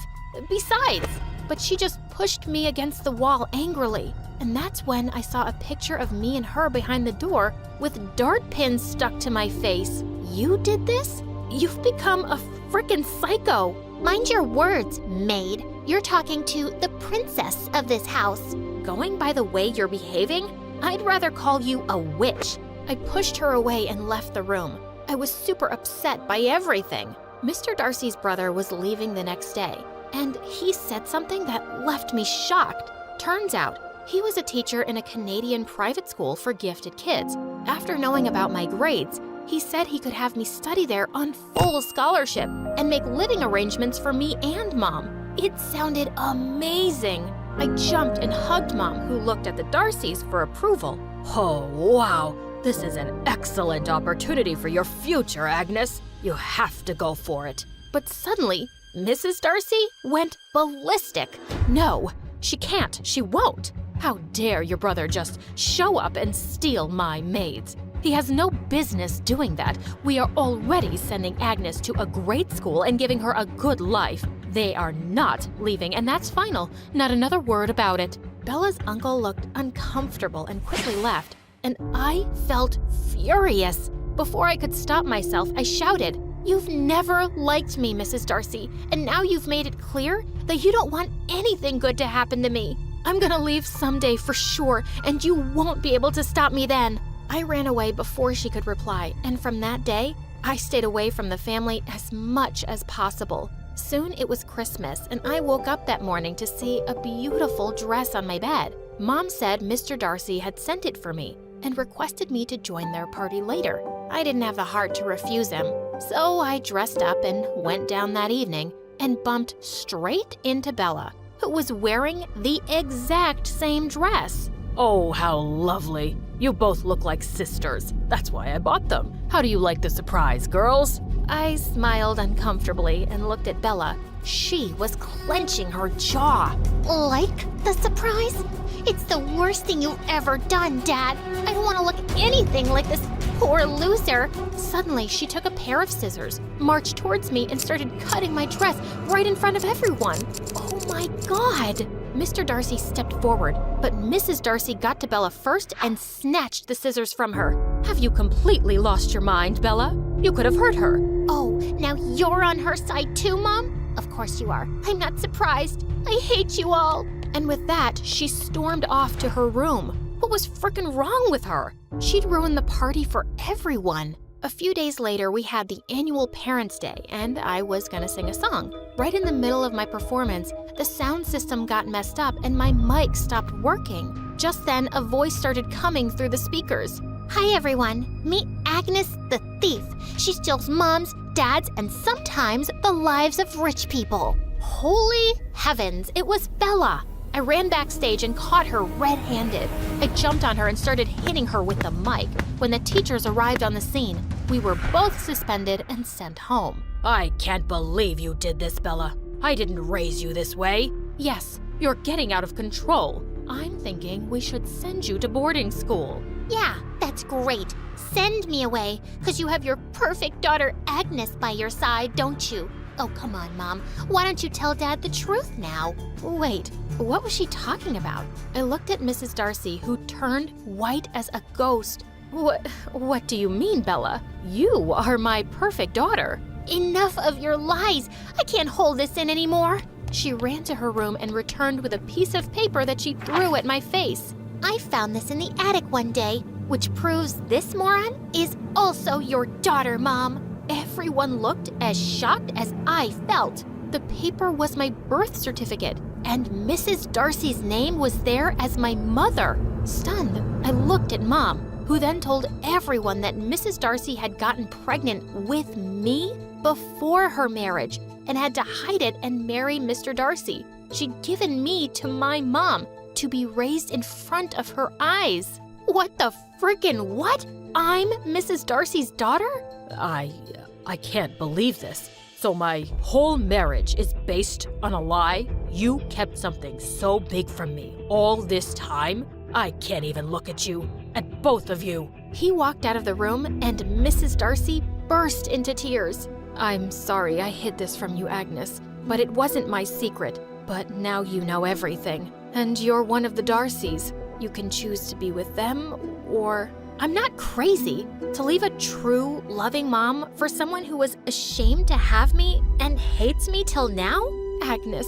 Besides, but she just pushed me against the wall angrily. And that's when I saw a picture of me and her behind the door with dart pins stuck to my face. You did this? You've become a frickin' psycho. Mind your words, maid. You're talking to the princess of this house. Going by the way you're behaving, I'd rather call you a witch. I pushed her away and left the room. I was super upset by everything. Mr. Darcy's brother was leaving the next day, and he said something that left me shocked. Turns out, he was a teacher in a Canadian private school for gifted kids. After knowing about my grades, he said he could have me study there on full scholarship and make living arrangements for me and Mom. It sounded amazing. I jumped and hugged Mom, who looked at the Darcys for approval. Oh, wow. This is an excellent opportunity for your future, Agnes. You have to go for it. But suddenly, Mrs. Darcy went ballistic. No, she can't. She won't. How dare your brother just show up and steal my maids? He has no business doing that. We are already sending Agnes to a great school and giving her a good life. They are not leaving, and that's final. Not another word about it. Bella's uncle looked uncomfortable and quickly left, and I felt furious. Before I could stop myself, I shouted, "You've never liked me, Mrs. Darcy, and now you've made it clear that you don't want anything good to happen to me." I'm gonna leave someday for sure, and you won't be able to stop me then. I ran away before she could reply, and from that day, I stayed away from the family as much as possible. Soon it was Christmas, and I woke up that morning to see a beautiful dress on my bed. Mom said Mr. Darcy had sent it for me and requested me to join their party later. I didn't have the heart to refuse him, so I dressed up and went down that evening and bumped straight into Bella, who was wearing the exact same dress. Oh, how lovely. You both look like sisters. That's why I bought them. How do you like the surprise, girls? I smiled uncomfortably and looked at Bella. She was clenching her jaw. Like the surprise? It's the worst thing you've ever done, Dad. I don't want to look anything like this poor loser. Suddenly, she took a pair of scissors, marched towards me, and started cutting my dress right in front of everyone. Oh my God! Mr. Darcy stepped forward, but Mrs. Darcy got to Bella first and snatched the scissors from her. Have you completely lost your mind, Bella? You could have hurt her. Oh, now you're on her side too, Mom? Of course you are. I'm not surprised. I hate you all. And with that, she stormed off to her room. What was frickin' wrong with her? She'd ruined the party for everyone. A few days later, we had the annual Parents' Day, and I was gonna sing a song. Right in the middle of my performance, the sound system got messed up and my mic stopped working. Just then, a voice started coming through the speakers. Hi everyone, meet Agnes the Thief. She steals moms, dads, and sometimes the lives of rich people. Holy heavens, it was Bella. I ran backstage and caught her red-handed. I jumped on her and started hitting her with the mic. When the teachers arrived on the scene, we were both suspended and sent home. I can't believe you did this, Bella. I didn't raise you this way. Yes, you're getting out of control. I'm thinking we should send you to boarding school. Yeah, that's great. Send me away, because you have your perfect daughter Agnes by your side, don't you? Oh, come on, Mom. Why don't you tell Dad the truth now? Wait, what was she talking about? I looked at Mrs. Darcy, who turned white as a ghost. What do you mean, Bella? You are my perfect daughter. Enough of your lies. I can't hold this in anymore. She ran to her room and returned with a piece of paper that she threw at my face. I found this in the attic one day, which proves this moron is also your daughter, Mom. Everyone looked as shocked as I felt. The paper was my birth certificate, and Mrs. Darcy's name was there as my mother. Stunned, I looked at Mom, who then told everyone that Mrs. Darcy had gotten pregnant with me before her marriage and had to hide it and marry Mr. Darcy. She'd given me to my mom to be raised in front of her eyes. What the frickin' what? I'm Mrs. Darcy's daughter? I can't believe this. So my whole marriage is based on a lie? You kept something so big from me all this time? I can't even look at you, at both of you. He walked out of the room and Mrs. Darcy burst into tears. I'm sorry I hid this from you, Agnes, but it wasn't my secret. But now you know everything, and you're one of the Darcys. You can choose to be with them, or... I'm not crazy. To leave a true, loving mom for someone who was ashamed to have me and hates me till now? Agnes,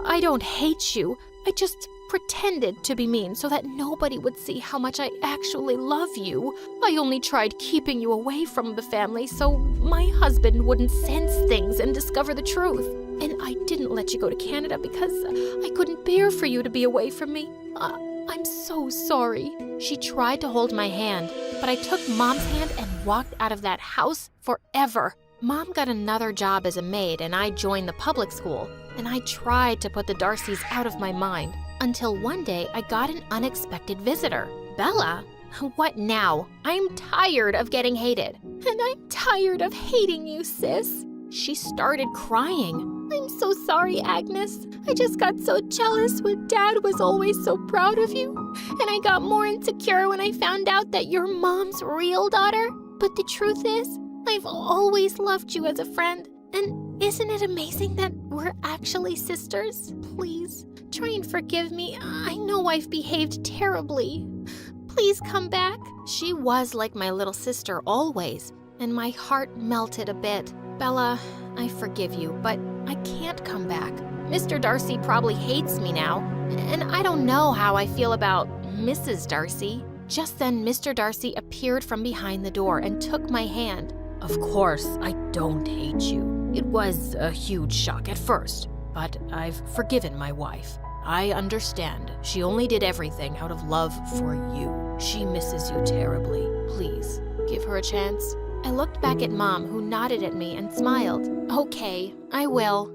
I don't hate you. I just pretended to be mean so that nobody would see how much I actually love you. I only tried keeping you away from the family so my husband wouldn't sense things and discover the truth. And I didn't let you go to Canada because I couldn't bear for you to be away from me. I'm so sorry. She tried to hold my hand, but I took Mom's hand and walked out of that house forever. Mom got another job as a maid and I joined the public school, and I tried to put the Darcys out of my mind until one day I got an unexpected visitor. Bella? What now? I'm tired of getting hated. And I'm tired of hating you, sis. She started crying. I'm so sorry, Agnes. I just got so jealous when Dad was always so proud of you. And I got more insecure when I found out that you're Mom's real daughter. But the truth is, I've always loved you as a friend. And isn't it amazing that we're actually sisters? Please, try and forgive me. I know I've behaved terribly. Please come back. She was like my little sister always, and my heart melted a bit. Bella, I forgive you, but I can't come back. Mr. Darcy probably hates me now, And I don't know how I feel about Mrs. Darcy. Just then, Mr. Darcy appeared from behind the door and took my hand. Of course, I don't hate you. It was a huge shock at first, but I've forgiven my wife. I understand. She only did everything out of love for you. She misses you terribly. Please, give her a chance. I looked back at Mom, who nodded at me and smiled. Okay, I will.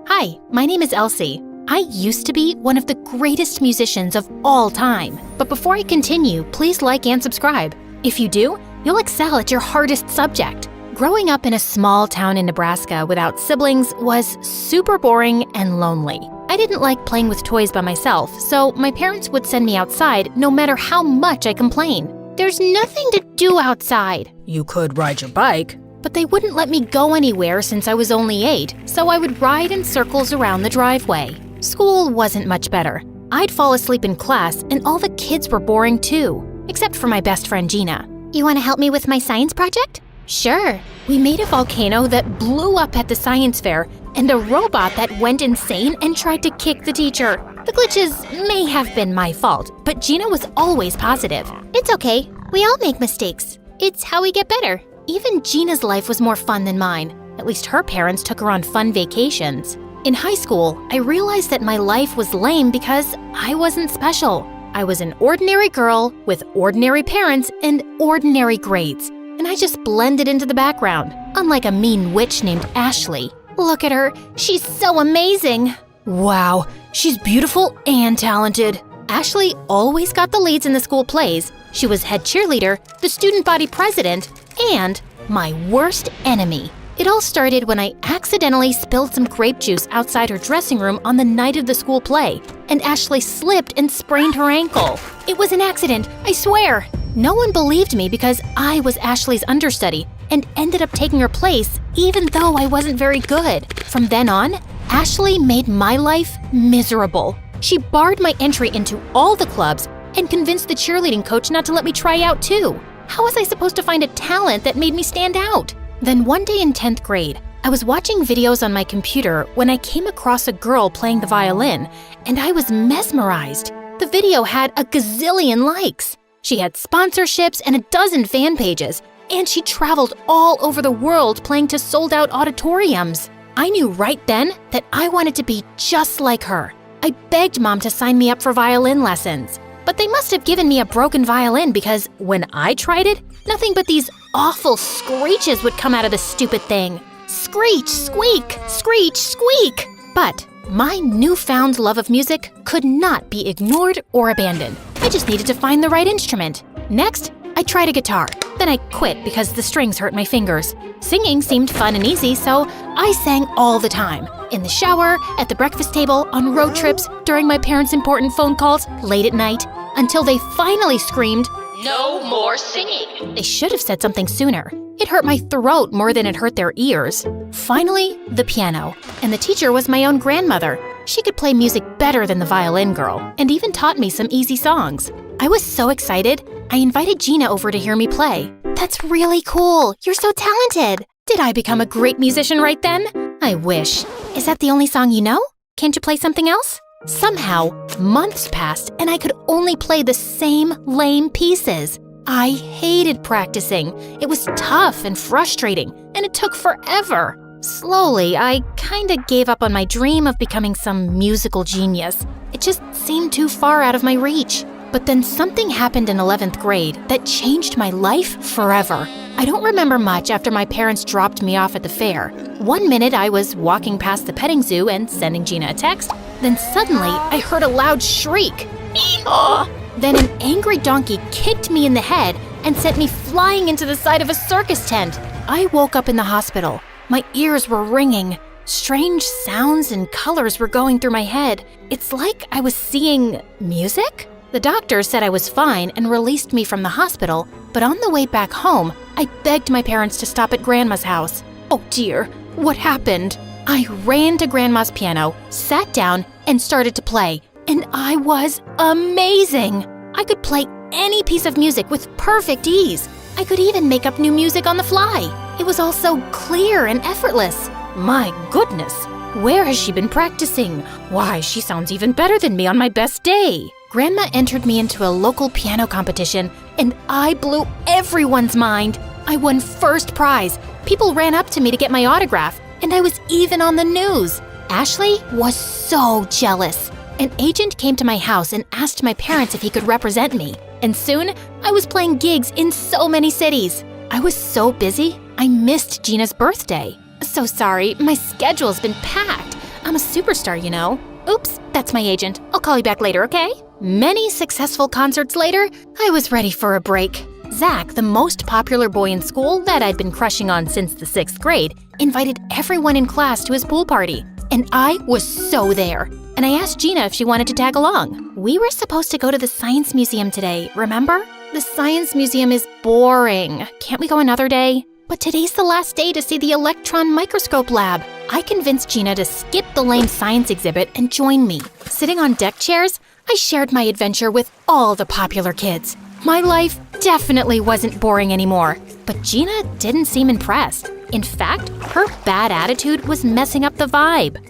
Hi, my name is Elsie. I used to be one of the greatest musicians of all time. But before I continue, please like and subscribe. If you do, you'll excel at your hardest subject. Growing up in a small town in Nebraska without siblings was super boring and lonely. I didn't like playing with toys by myself, so my parents would send me outside no matter how much I complained. There's nothing to do outside. You could ride your bike. But they wouldn't let me go anywhere since I was only 8, so I would ride in circles around the driveway. School wasn't much better. I'd fall asleep in class, and all the kids were boring too, except for my best friend Gina. You want to help me with my science project? Sure. We made a volcano that blew up at the science fair, and a robot that went insane and tried to kick the teacher. The glitches may have been my fault, but Gina was always positive. It's okay. We all make mistakes. It's how we get better. Even Gina's life was more fun than mine. At least her parents took her on fun vacations. In high school, I realized that my life was lame because I wasn't special. I was an ordinary girl with ordinary parents and ordinary grades, and I just blended into the background, unlike a mean witch named Ashley. Look at her. She's so amazing. Wow, she's beautiful and talented. Ashley always got the leads in the school plays. She was head cheerleader, the student body president, and my worst enemy. It all started when I accidentally spilled some grape juice outside her dressing room on the night of the school play, and Ashley slipped and sprained her ankle. It was an accident, I swear. No one believed me because I was Ashley's understudy and ended up taking her place even though I wasn't very good. From then on, Ashley made my life miserable. She barred my entry into all the clubs and convinced the cheerleading coach not to let me try out too. How was I supposed to find a talent that made me stand out? Then one day in 10th grade, I was watching videos on my computer when I came across a girl playing the violin, and I was mesmerized. The video had a gazillion likes. She had sponsorships and a dozen fan pages, and she traveled all over the world playing to sold-out auditoriums. I knew right then that I wanted to be just like her. I begged Mom to sign me up for violin lessons. But they must have given me a broken violin because when I tried it, nothing but these awful screeches would come out of the stupid thing. Screech, squeak, screech, squeak. But my newfound love of music could not be ignored or abandoned. I just needed to find the right instrument. Next, I tried a guitar. Then I quit because the strings hurt my fingers. Singing seemed fun and easy, so I sang all the time. In the shower, at the breakfast table, on road trips, during my parents' important phone calls, late at night, until they finally screamed, "No more singing!" They should have said something sooner. It hurt my throat more than it hurt their ears. Finally, the piano. And the teacher was my own grandmother. She could play music better than the violin girl, and even taught me some easy songs. I was so excited, I invited Gina over to hear me play. That's really cool. You're so talented. Did I become a great musician right then? I wish. Is that the only song you know? Can't you play something else? Somehow, months passed and I could only play the same lame pieces. I hated practicing. It was tough and frustrating, and it took forever. Slowly, I kinda gave up on my dream of becoming some musical genius. It just seemed too far out of my reach. But then something happened in 11th grade that changed my life forever. I don't remember much after my parents dropped me off at the fair. One minute I was walking past the petting zoo and sending Gina a text. Then suddenly I heard a loud shriek. Eehaw! Then an angry donkey kicked me in the head and sent me flying into the side of a circus tent. I woke up in the hospital. My ears were ringing. Strange sounds and colors were going through my head. It's like I was seeing music? The doctor said I was fine and released me from the hospital, but on the way back home, I begged my parents to stop at Grandma's house. Oh dear, what happened? I ran to Grandma's piano, sat down, and started to play, and I was amazing! I could play any piece of music with perfect ease. I could even make up new music on the fly. It was all so clear and effortless. My goodness, Where has she been practicing? Why, she sounds even better than me on my best day. Grandma entered me into a local piano competition, and I blew everyone's mind. I won first prize. People ran up to me to get my autograph, and I was even on the news. Ashley was so jealous. An agent came to my house and asked my parents if he could represent me. And soon, I was playing gigs in so many cities. I was so busy, I missed Gina's birthday. So sorry, my schedule's been packed. I'm a superstar, you know. Oops, that's my agent. I'll call you back later, okay? Many successful concerts later, I was ready for a break. Zach, the most popular boy in school that I'd been crushing on since the 6th grade, invited everyone in class to his pool party. And I was so there. And I asked Gina if she wanted to tag along. We were supposed to go to the Science Museum today, remember? The Science Museum is boring. Can't we go another day? But today's the last day to see the electron microscope lab. I convinced Gina to skip the lame science exhibit and join me. Sitting on deck chairs, I shared my adventure with all the popular kids. My life definitely wasn't boring anymore, but Gina didn't seem impressed. In fact, her bad attitude was messing up the vibe.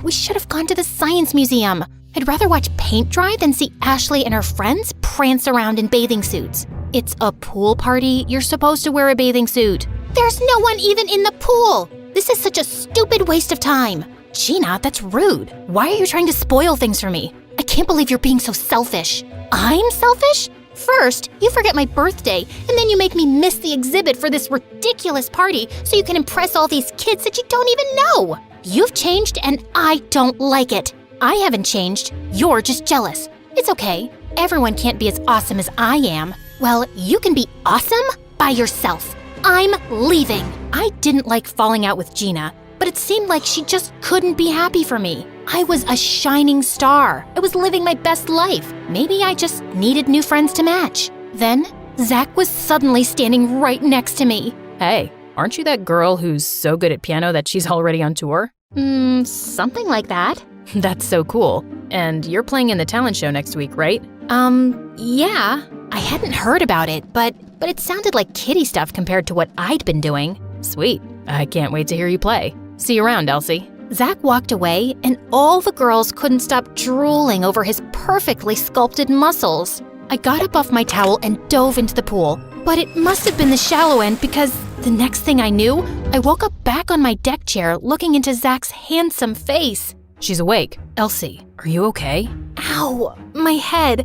We should have gone to the Science Museum. I'd rather watch paint dry than see Ashley and her friends prance around in bathing suits. It's a pool party. You're supposed to wear a bathing suit. There's no one even in the pool. This is such a stupid waste of time. Gina, that's rude. Why are you trying to spoil things for me? I can't believe you're being so selfish. I'm selfish? First, you forget my birthday, and then you make me miss the exhibit for this ridiculous party so you can impress all these kids that you don't even know. You've changed, and I don't like it. I haven't changed. You're just jealous. It's okay. Everyone can't be as awesome as I am. Well, you can be awesome by yourself. I'm leaving. I didn't like falling out with Gina, but it seemed like she just couldn't be happy for me. I was a shining star. I was living my best life. Maybe I just needed new friends to match. Then, Zach was suddenly standing right next to me. Hey, aren't you that girl who's so good at piano that she's already on tour? Something like that. That's so cool. And you're playing in the talent show next week, right? Yeah. I hadn't heard about it, but it sounded like kiddie stuff compared to what I'd been doing. Sweet. I can't wait to hear you play. See you around, Elsie. Zach walked away, and all the girls couldn't stop drooling over his perfectly sculpted muscles. I got up off my towel and dove into the pool, but it must have been the shallow end because the next thing I knew, I woke up back on my deck chair looking into Zach's handsome face. She's awake. Elsie, are you okay? Ow, my head.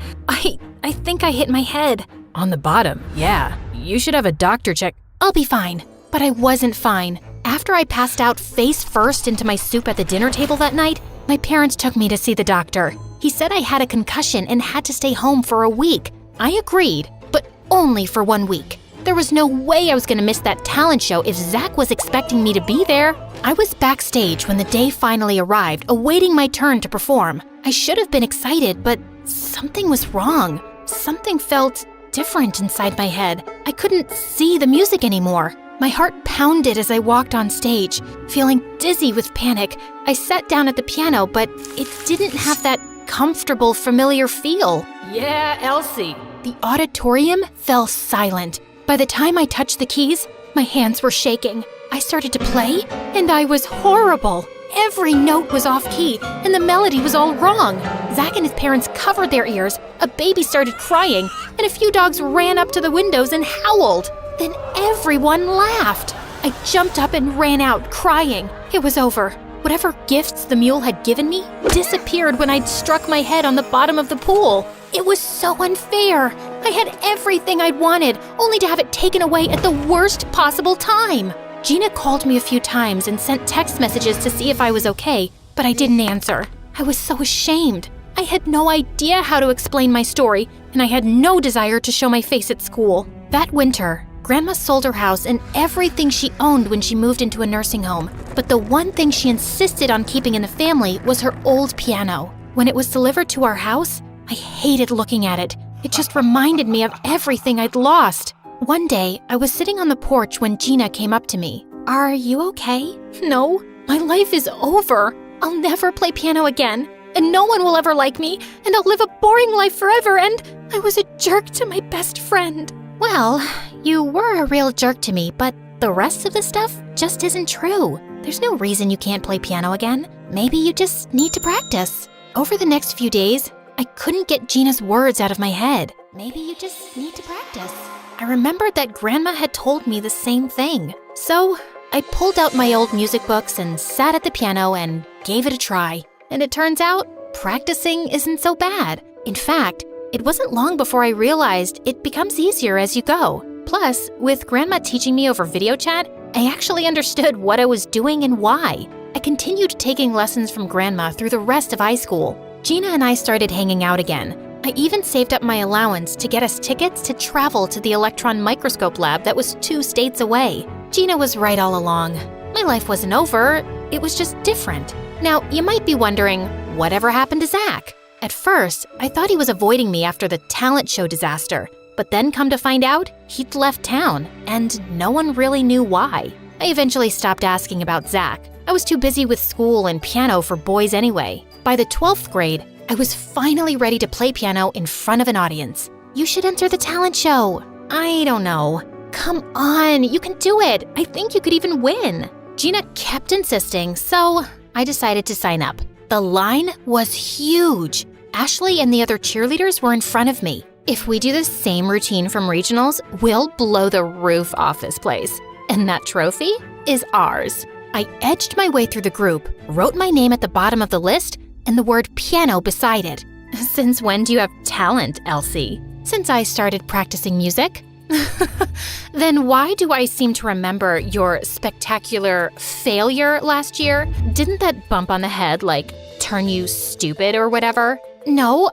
I think I hit my head. On the bottom, yeah. You should have a doctor check. I'll be fine. But I wasn't fine. After I passed out face first into my soup at the dinner table that night, my parents took me to see the doctor. He said I had a concussion and had to stay home for a week. I agreed, but only for 1 week. There was no way I was going to miss that talent show if Zach was expecting me to be there. I was backstage when the day finally arrived, awaiting my turn to perform. I should have been excited, but something was wrong. Something felt different inside my head. I couldn't see the music anymore. My heart pounded as I walked on stage, feeling dizzy with panic. I sat down at the piano, but it didn't have that comfortable, familiar feel. Yeah, Elsie. The auditorium fell silent. By the time I touched the keys, my hands were shaking. I started to play, and I was horrible. Every note was off key, and the melody was all wrong. Zach and his parents covered their ears, a baby started crying, and a few dogs ran up to the windows and howled. Then everyone laughed. I jumped up and ran out, crying. It was over. Whatever gifts the mule had given me disappeared when I'd struck my head on the bottom of the pool. It was so unfair. I had everything I'd wanted, only to have it taken away at the worst possible time. Gina called me a few times and sent text messages to see if I was okay, but I didn't answer. I was so ashamed. I had no idea how to explain my story, and I had no desire to show my face at school. That winter, Grandma sold her house and everything she owned when she moved into a nursing home. But the one thing she insisted on keeping in the family was her old piano. When it was delivered to our house, I hated looking at it. It just reminded me of everything I'd lost. One day, I was sitting on the porch when Gina came up to me. "Are you okay?" "No, my life is over. I'll never play piano again, and no one will ever like me, and I'll live a boring life forever, and I was a jerk to my best friend." "Well, you were a real jerk to me, but the rest of the stuff just isn't true. There's no reason you can't play piano again. Maybe you just need to practice. Over the next few days, I couldn't get Gina's words out of my head. Maybe you just need to practice. I remembered that Grandma had told me the same thing. So I pulled out my old music books and sat at the piano and gave it a try. And it turns out, practicing isn't so bad. In fact, it wasn't long before I realized it becomes easier as you go. Plus, with Grandma teaching me over video chat, I actually understood what I was doing and why. I continued taking lessons from Grandma through the rest of high school. Gina and I started hanging out again. I even saved up my allowance to get us tickets to travel to the electron microscope lab that was 2 states away. Gina was right all along. My life wasn't over, it was just different. Now, you might be wondering, whatever happened to Zach? At first, I thought he was avoiding me after the talent show disaster. But then come to find out, he'd left town, and no one really knew why. I eventually stopped asking about Zach. I was too busy with school and piano for boys anyway. By the 12th grade, I was finally ready to play piano in front of an audience. You should enter the talent show. I don't know. Come on, you can do it. I think you could even win. Gina kept insisting, so I decided to sign up. The line was huge. Ashley and the other cheerleaders were in front of me. If we do the same routine from regionals, we'll blow the roof off this place. And that trophy is ours. I edged my way through the group, wrote my name at the bottom of the list, and the word piano beside it. Since when do you have talent, Elsie? Since I started practicing music. Then why do I seem to remember your spectacular failure last year? Didn't that bump on the head, turn you stupid or whatever? No,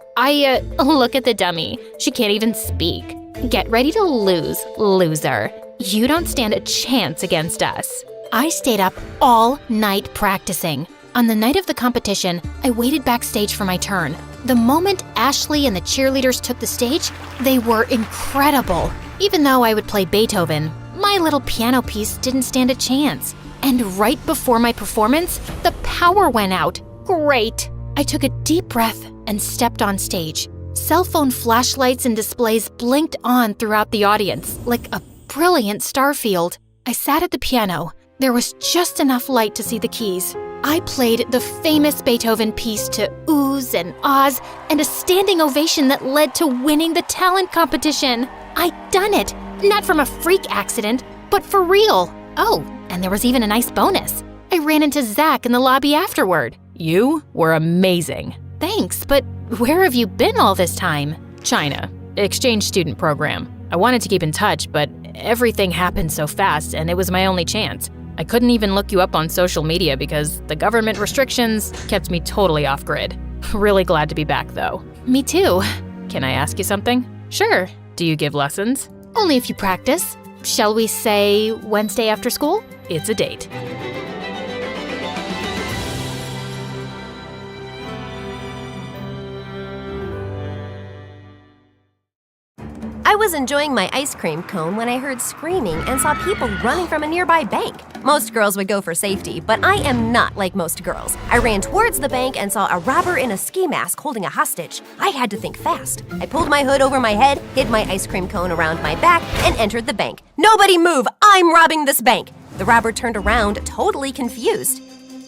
look at the dummy. She can't even speak. Get ready to lose, loser. You don't stand a chance against us. I stayed up all night practicing. On the night of the competition, I waited backstage for my turn. The moment Ashley and the cheerleaders took the stage, they were incredible. Even though I would play Beethoven, my little piano piece didn't stand a chance. And right before my performance, the power went out. Great. I took a deep breath and stepped on stage. Cell phone flashlights and displays blinked on throughout the audience, like a brilliant star field. I sat at the piano. There was just enough light to see the keys. I played the famous Beethoven piece to oohs and ahs and a standing ovation that led to winning the talent competition. I'd done it, not from a freak accident, but for real. Oh, and there was even a nice bonus. I ran into Zach in the lobby afterward. You were amazing. Thanks, but where have you been all this time? China, exchange student program. I wanted to keep in touch, but everything happened so fast and it was my only chance. I couldn't even look you up on social media because the government restrictions kept me totally off grid. Really glad to be back though. Me too. Can I ask you something? Sure. Do you give lessons? Only if you practice. Shall we say Wednesday after school? It's a date. I was enjoying my ice cream cone when I heard screaming and saw people running from a nearby bank. Most girls would go for safety, but I am not like most girls. I ran towards the bank and saw a robber in a ski mask holding a hostage. I had to think fast. I pulled my hood over my head, hid my ice cream cone around my back, and entered the bank. Nobody move! I'm robbing this bank! The robber turned around, totally confused.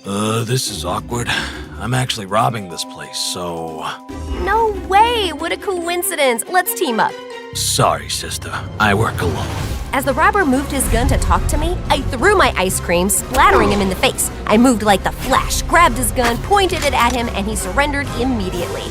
This is awkward. I'm actually robbing this place, so... No way! What a coincidence! Let's team up. Sorry, sister. I work alone. As the robber moved his gun to talk to me, I threw my ice cream, splattering him in the face. I moved like the Flash, grabbed his gun, pointed it at him, and he surrendered immediately.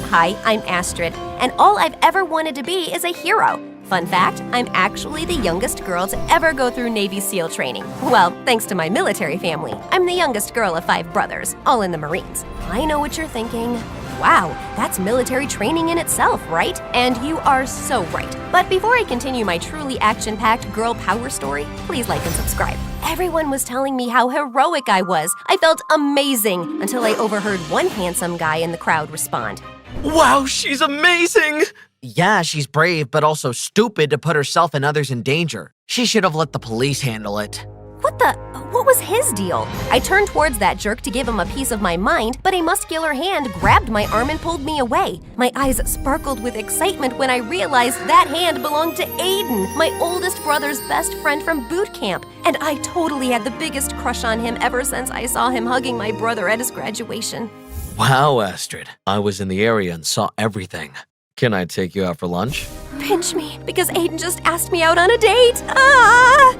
Hi, I'm Astrid, and all I've ever wanted to be is a hero. Fun fact, I'm actually the youngest girl to ever go through Navy SEAL training. Well, thanks to my military family. I'm the youngest girl of 5 brothers, all in the Marines. I know what you're thinking. Wow, that's military training in itself, right? And you are so right. But before I continue my truly action-packed girl power story, please like and subscribe. Everyone was telling me how heroic I was. I felt amazing until I overheard one handsome guy in the crowd respond. Wow, she's amazing! Yeah, she's brave, but also stupid to put herself and others in danger. She should have let the police handle it. What was his deal? I turned towards that jerk to give him a piece of my mind, but a muscular hand grabbed my arm and pulled me away. My eyes sparkled with excitement when I realized that hand belonged to Aiden, my oldest brother's best friend from boot camp. And I totally had the biggest crush on him ever since I saw him hugging my brother at his graduation. Wow, Astrid. I was in the area and saw everything. Can I take you out for lunch? Pinch me, because Aiden just asked me out on a date. Ah!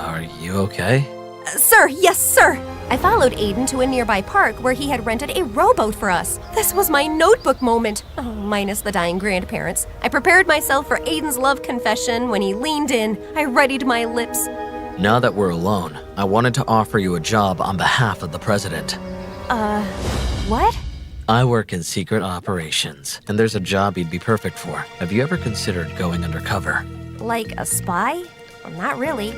Are you okay? Sir, yes, sir. I followed Aiden to a nearby park where he had rented a rowboat for us. This was my notebook moment, minus the dying grandparents. I prepared myself for Aiden's love confession. When he leaned in, I readied my lips. Now that we're alone, I wanted to offer you a job on behalf of the president. What? I work in secret operations, and there's a job you'd be perfect for. Have you ever considered going undercover? Like a spy? Well, not really.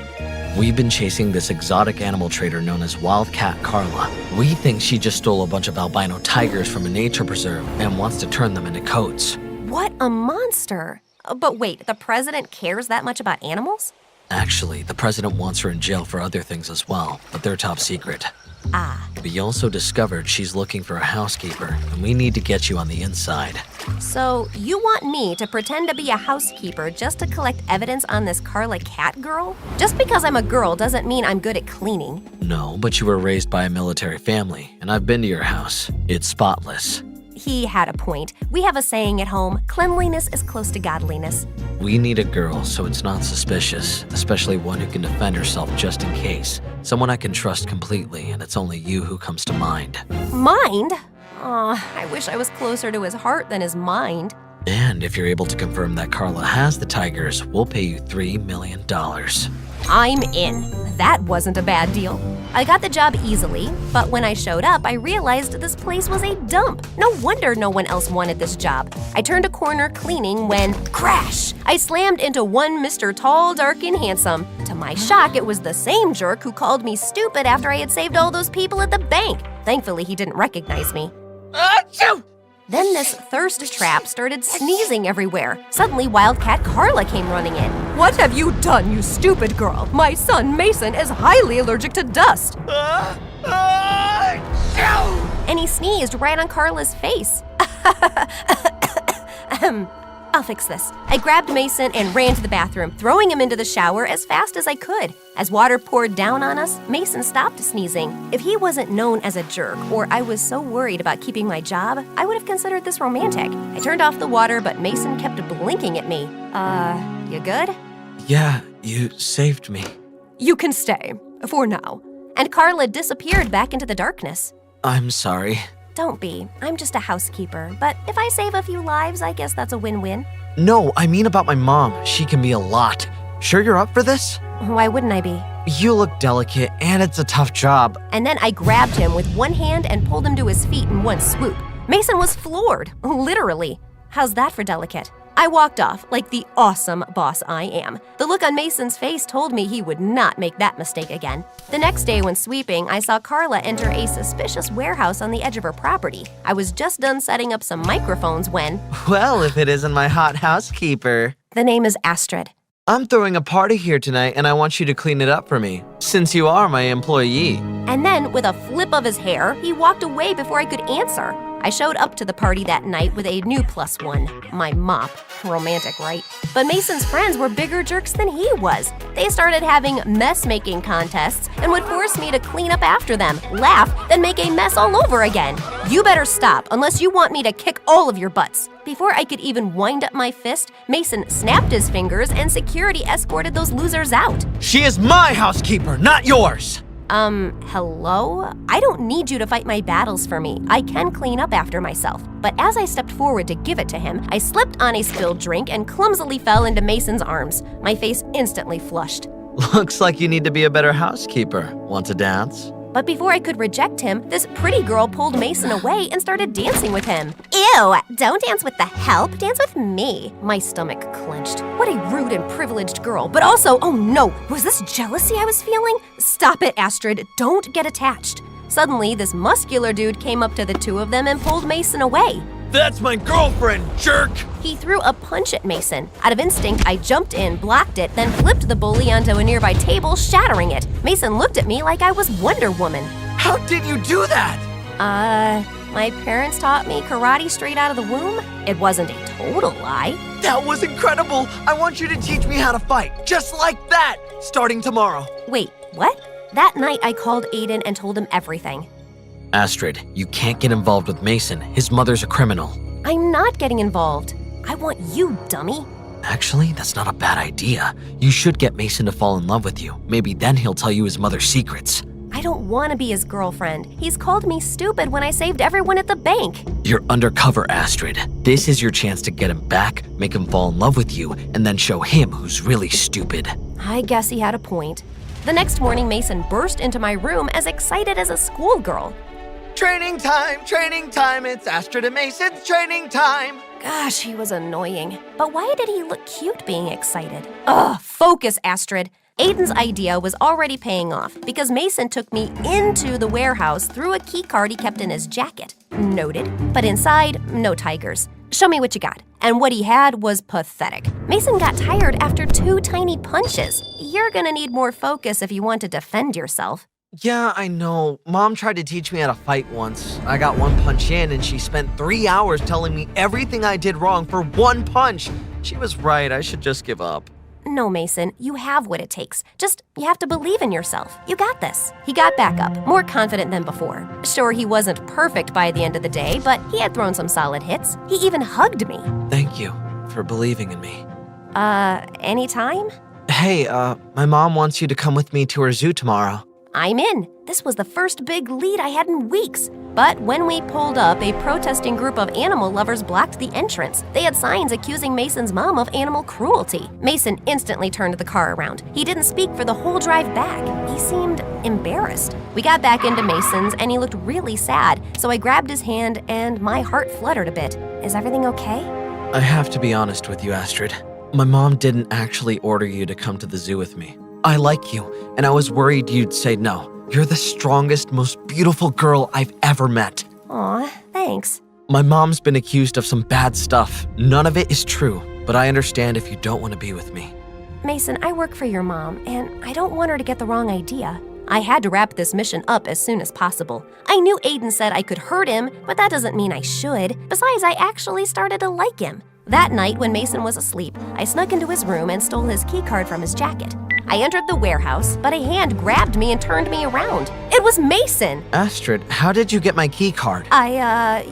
We've been chasing this exotic animal trader known as Wildcat Carla. We think she just stole a bunch of albino tigers from a nature preserve and wants to turn them into coats. What a monster. But wait, the president cares that much about animals? Actually, the president wants her in jail for other things as well, but they're top secret. Ah. We also discovered she's looking for a housekeeper, and we need to get you on the inside. So, you want me to pretend to be a housekeeper just to collect evidence on this Carla Cat girl? Just because I'm a girl doesn't mean I'm good at cleaning. No, but you were raised by a military family, and I've been to your house. It's spotless. He had a point. We have a saying at home, cleanliness is close to godliness. We need a girl so it's not suspicious, especially one who can defend herself just in case. Someone I can trust completely, and it's only you who comes to mind. Mind? Aw, I wish I was closer to his heart than his mind. And if you're able to confirm that Carla has the tigers, we'll pay you $3 million. I'm in. That wasn't a bad deal. I got the job easily, but when I showed up, I realized this place was a dump. No wonder no one else wanted this job. I turned a corner cleaning when, crash! I slammed into one Mr. Tall, Dark, and Handsome. To my shock, it was the same jerk who called me stupid after I had saved all those people at the bank. Thankfully, he didn't recognize me. Achoo! Then this thirst trap started sneezing everywhere. Suddenly, Wildcat Carla came running in. What have you done, you stupid girl? My son, Mason, is highly allergic to dust. And he sneezed right on Carla's face. I'll fix this. I grabbed Mason and ran to the bathroom, throwing him into the shower as fast as I could. As water poured down on us, Mason stopped sneezing. If he wasn't known as a jerk, or I was so worried about keeping my job, I would have considered this romantic. I turned off the water, but Mason kept blinking at me. You good? Yeah, you saved me. You can stay, for now. And Carla disappeared back into the darkness. I'm sorry. Don't be. I'm just a housekeeper. But if I save a few lives, I guess that's a win-win. No, I mean about my mom. She can be a lot. Sure you're up for this? Why wouldn't I be? You look delicate, and it's a tough job. And then I grabbed him with one hand and pulled him to his feet in one swoop. Mason was floored, literally. How's that for delicate? I walked off like the awesome boss I am. The look on Mason's face told me he would not make that mistake again. The next day when sweeping, I saw Carla enter a suspicious warehouse on the edge of her property. I was just done setting up some microphones when… Well, if it isn't my hot housekeeper. The name is Astrid. I'm throwing a party here tonight and I want you to clean it up for me, since you are my employee. And then, with a flip of his hair, he walked away before I could answer. I showed up to the party that night with a new +1, my mop. Romantic, right? But Mason's friends were bigger jerks than he was. They started having mess-making contests and would force me to clean up after them, laugh, then make a mess all over again. You better stop unless you want me to kick all of your butts. Before I could even wind up my fist, Mason snapped his fingers and security escorted those losers out. She is my housekeeper, not yours! Hello? I don't need you to fight my battles for me. I can clean up after myself. But as I stepped forward to give it to him, I slipped on a spilled drink and clumsily fell into Mason's arms. My face instantly flushed. Looks like you need to be a better housekeeper. Want to dance? But before I could reject him, this pretty girl pulled Mason away and started dancing with him. Ew, don't dance with the help, dance with me. My stomach clenched. What a rude and privileged girl. But also, oh no, was this jealousy I was feeling? Stop it, Astrid, don't get attached. Suddenly, this muscular dude came up to the two of them and pulled Mason away. That's my girlfriend, jerk! He threw a punch at Mason. Out of instinct, I jumped in, blocked it, then flipped the bully onto a nearby table, shattering it. Mason looked at me like I was Wonder Woman. How did you do that? My parents taught me karate straight out of the womb. It wasn't a total lie. That was incredible! I want you to teach me how to fight, just like that, starting tomorrow. Wait, what? That night, I called Aiden and told him everything. Astrid, you can't get involved with Mason. His mother's a criminal. I'm not getting involved. I want you, dummy. Actually, that's not a bad idea. You should get Mason to fall in love with you. Maybe then he'll tell you his mother's secrets. I don't want to be his girlfriend. He's called me stupid when I saved everyone at the bank. You're undercover, Astrid. This is your chance to get him back, make him fall in love with you, and then show him who's really stupid. I guess he had a point. The next morning, Mason burst into my room as excited as a schoolgirl. Training time, it's Astrid and Mason's training time. Gosh, he was annoying. But why did he look cute being excited? Ugh, focus, Astrid. Aiden's idea was already paying off because Mason took me into the warehouse through a key card he kept in his jacket. Noted. But inside, no tigers. Show me what you got. And what he had was pathetic. Mason got tired after 2 tiny punches. You're gonna need more focus if you want to defend yourself. Yeah, I know. Mom tried to teach me how to fight once. I got 1 punch in and she spent 3 hours telling me everything I did wrong for 1 punch. She was right, I should just give up. No, Mason, you have what it takes. Just, you have to believe in yourself. You got this. He got back up, more confident than before. Sure, he wasn't perfect by the end of the day, but he had thrown some solid hits. He even hugged me. Thank you for believing in me. Anytime? Hey, my mom wants you to come with me to her zoo tomorrow. I'm in. This was the first big lead I had in weeks. But when we pulled up, a protesting group of animal lovers blocked the entrance. They had signs accusing Mason's mom of animal cruelty. Mason instantly turned the car around. He didn't speak for the whole drive back. He seemed embarrassed. We got back into Mason's and he looked really sad, so I grabbed his hand and my heart fluttered a bit. Is everything okay? I have to be honest with you, Astrid. My mom didn't actually order you to come to the zoo with me. I like you, and I was worried you'd say no. You're the strongest, most beautiful girl I've ever met. Aw, thanks. My mom's been accused of some bad stuff. None of it is true, but I understand if you don't want to be with me. Mason, I work for your mom, and I don't want her to get the wrong idea. I had to wrap this mission up as soon as possible. I knew Aiden said I could hurt him, but that doesn't mean I should. Besides, I actually started to like him. That night, when Mason was asleep, I snuck into his room and stole his key card from his jacket. I entered the warehouse, but a hand grabbed me and turned me around. It was Mason! Astrid, how did you get my key card?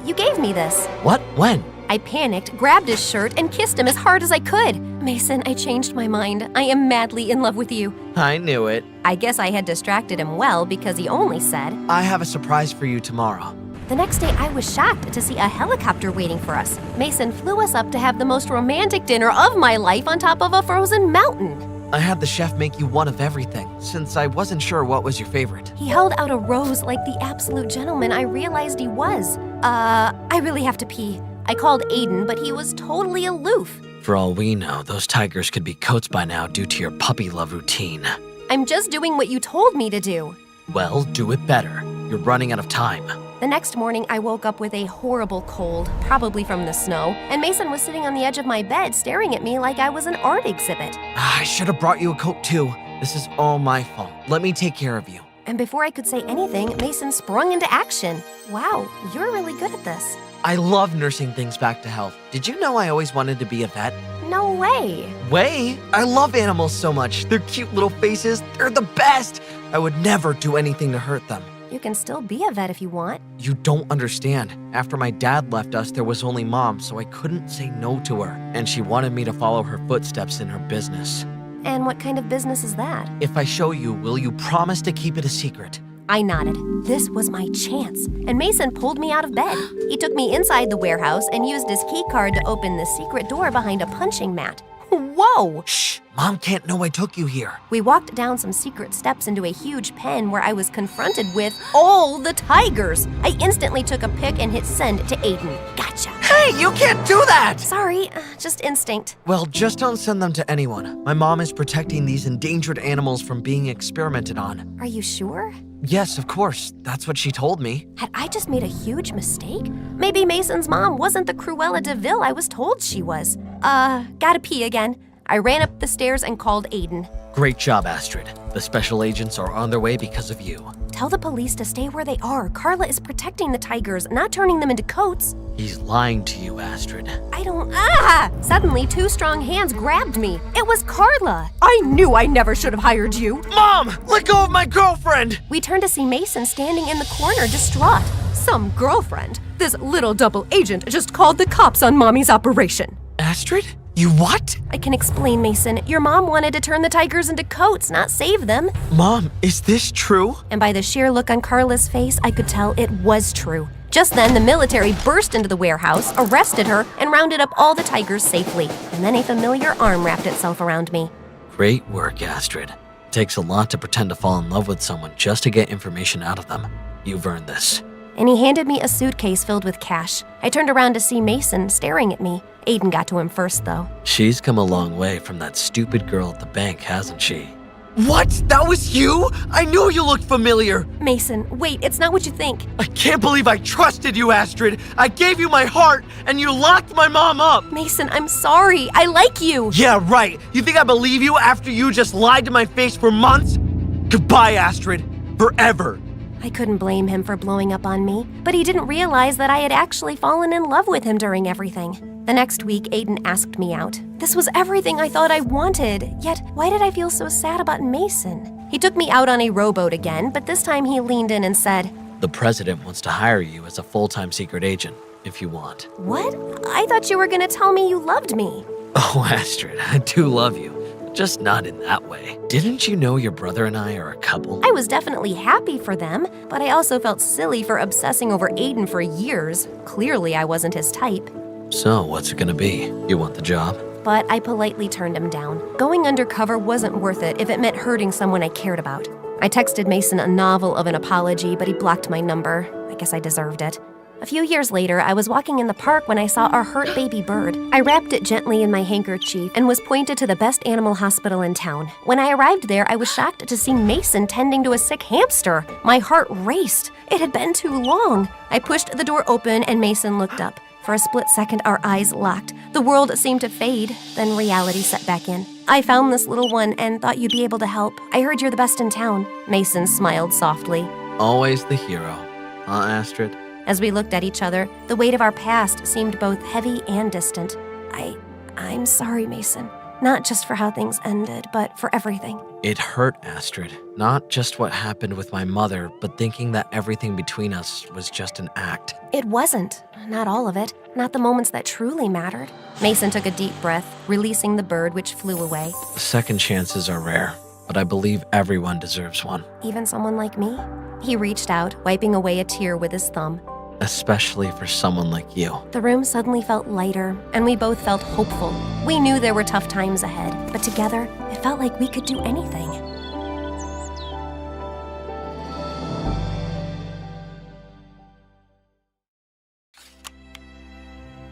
You gave me this. What? When? I panicked, grabbed his shirt, and kissed him as hard as I could. Mason, I changed my mind. I am madly in love with you. I knew it. I guess I had distracted him well because he only said, I have a surprise for you tomorrow. The next day, I was shocked to see a helicopter waiting for us. Mason flew us up to have the most romantic dinner of my life on top of a frozen mountain. I had the chef make you one of everything, since I wasn't sure what was your favorite. He held out a rose like the absolute gentleman I realized he was. I really have to pee. I called Aiden, but he was totally aloof. For all we know, those tigers could be coats by now due to your puppy love routine. I'm just doing what you told me to do. Well, do it better. You're running out of time. The next morning, I woke up with a horrible cold, probably from the snow, and Mason was sitting on the edge of my bed staring at me like I was an art exhibit. I should have brought you a coat too. This is all my fault. Let me take care of you. And before I could say anything, Mason sprung into action. Wow, you're really good at this. I love nursing things back to health. Did you know I always wanted to be a vet? No way. Way? I love animals so much. Their cute little faces, they're the best. I would never do anything to hurt them. You can still be a vet if you want. You don't understand. After my dad left us, there was only Mom, so I couldn't say no to her. And she wanted me to follow her footsteps in her business. And what kind of business is that? If I show you, will you promise to keep it a secret? I nodded. This was my chance. And Mason pulled me out of bed. He took me inside the warehouse and used his key card to open the secret door behind a punching mat. Whoa! Shh! Mom can't know I took you here. We walked down some secret steps into a huge pen where I was confronted with all the tigers. I instantly took a pic and hit send to Aiden. Gotcha. Hey, you can't do that! Sorry, just instinct. Well, just don't send them to anyone. My mom is protecting these endangered animals from being experimented on. Are you sure? Yes, of course. That's what she told me. Had I just made a huge mistake? Maybe Mason's mom wasn't the Cruella de Vil I was told she was. Gotta pee again. I ran up the stairs and called Aiden. Great job, Astrid. The special agents are on their way because of you. Tell the police to stay where they are. Carla is protecting the tigers, not turning them into coats. He's lying to you, Astrid. Suddenly, 2 strong hands grabbed me. It was Carla. I knew I never should have hired you. Mom, let go of my girlfriend! We turned to see Mason standing in the corner, distraught. Some girlfriend. This little double agent just called the cops on Mommy's operation. Astrid? You what? I can explain, Mason. Your mom wanted to turn the tigers into coats, not save them. Mom, is this true? And by the sheer look on Carla's face, I could tell it was true. Just then, the military burst into the warehouse, arrested her, and rounded up all the tigers safely. And then a familiar arm wrapped itself around me. Great work, Astrid. It takes a lot to pretend to fall in love with someone just to get information out of them. You've earned this. And he handed me a suitcase filled with cash. I turned around to see Mason staring at me. Aiden got to him first, though. She's come a long way from that stupid girl at the bank, hasn't she? What? That was you? I knew you looked familiar. Mason, wait, it's not what you think. I can't believe I trusted you, Astrid. I gave you my heart, and you locked my mom up. Mason, I'm sorry. I like you. Yeah, right. You think I believe you after you just lied to my face for months? Goodbye, Astrid. Forever. I couldn't blame him for blowing up on me, but he didn't realize that I had actually fallen in love with him during everything. The next week, Aiden asked me out. This was everything I thought I wanted, yet why did I feel so sad about Mason? He took me out on a rowboat again, but this time he leaned in and said, The president wants to hire you as a full-time secret agent, if you want. What? I thought you were gonna tell me you loved me. Oh, Astrid, I do love you. Just not in that way. Didn't you know your brother and I are a couple? I was definitely happy for them, but I also felt silly for obsessing over Aiden for years. Clearly, I wasn't his type. So, what's it gonna be? You want the job? But I politely turned him down. Going undercover wasn't worth it if it meant hurting someone I cared about. I texted Mason a novel of an apology, but he blocked my number. I guess I deserved it. A few years later, I was walking in the park when I saw our hurt baby bird. I wrapped it gently in my handkerchief and was pointed to the best animal hospital in town. When I arrived there, I was shocked to see Mason tending to a sick hamster. My heart raced. It had been too long. I pushed the door open and Mason looked up. For a split second, our eyes locked. The world seemed to fade, then reality set back in. I found this little one and thought you'd be able to help. I heard you're the best in town. Mason smiled softly. Always the hero, huh, Astrid? As we looked at each other, the weight of our past seemed both heavy and distant. I'm sorry, Mason. Not just for how things ended, but for everything. It hurt, Astrid. Not just what happened with my mother, but thinking that everything between us was just an act. It wasn't. Not all of it. Not the moments that truly mattered. Mason took a deep breath, releasing the bird, which flew away. Second chances are rare, but I believe everyone deserves one. Even someone like me? He reached out, wiping away a tear with his thumb. Especially for someone like you. The room suddenly felt lighter, and we both felt hopeful. We knew there were tough times ahead, but together, it felt like we could do anything.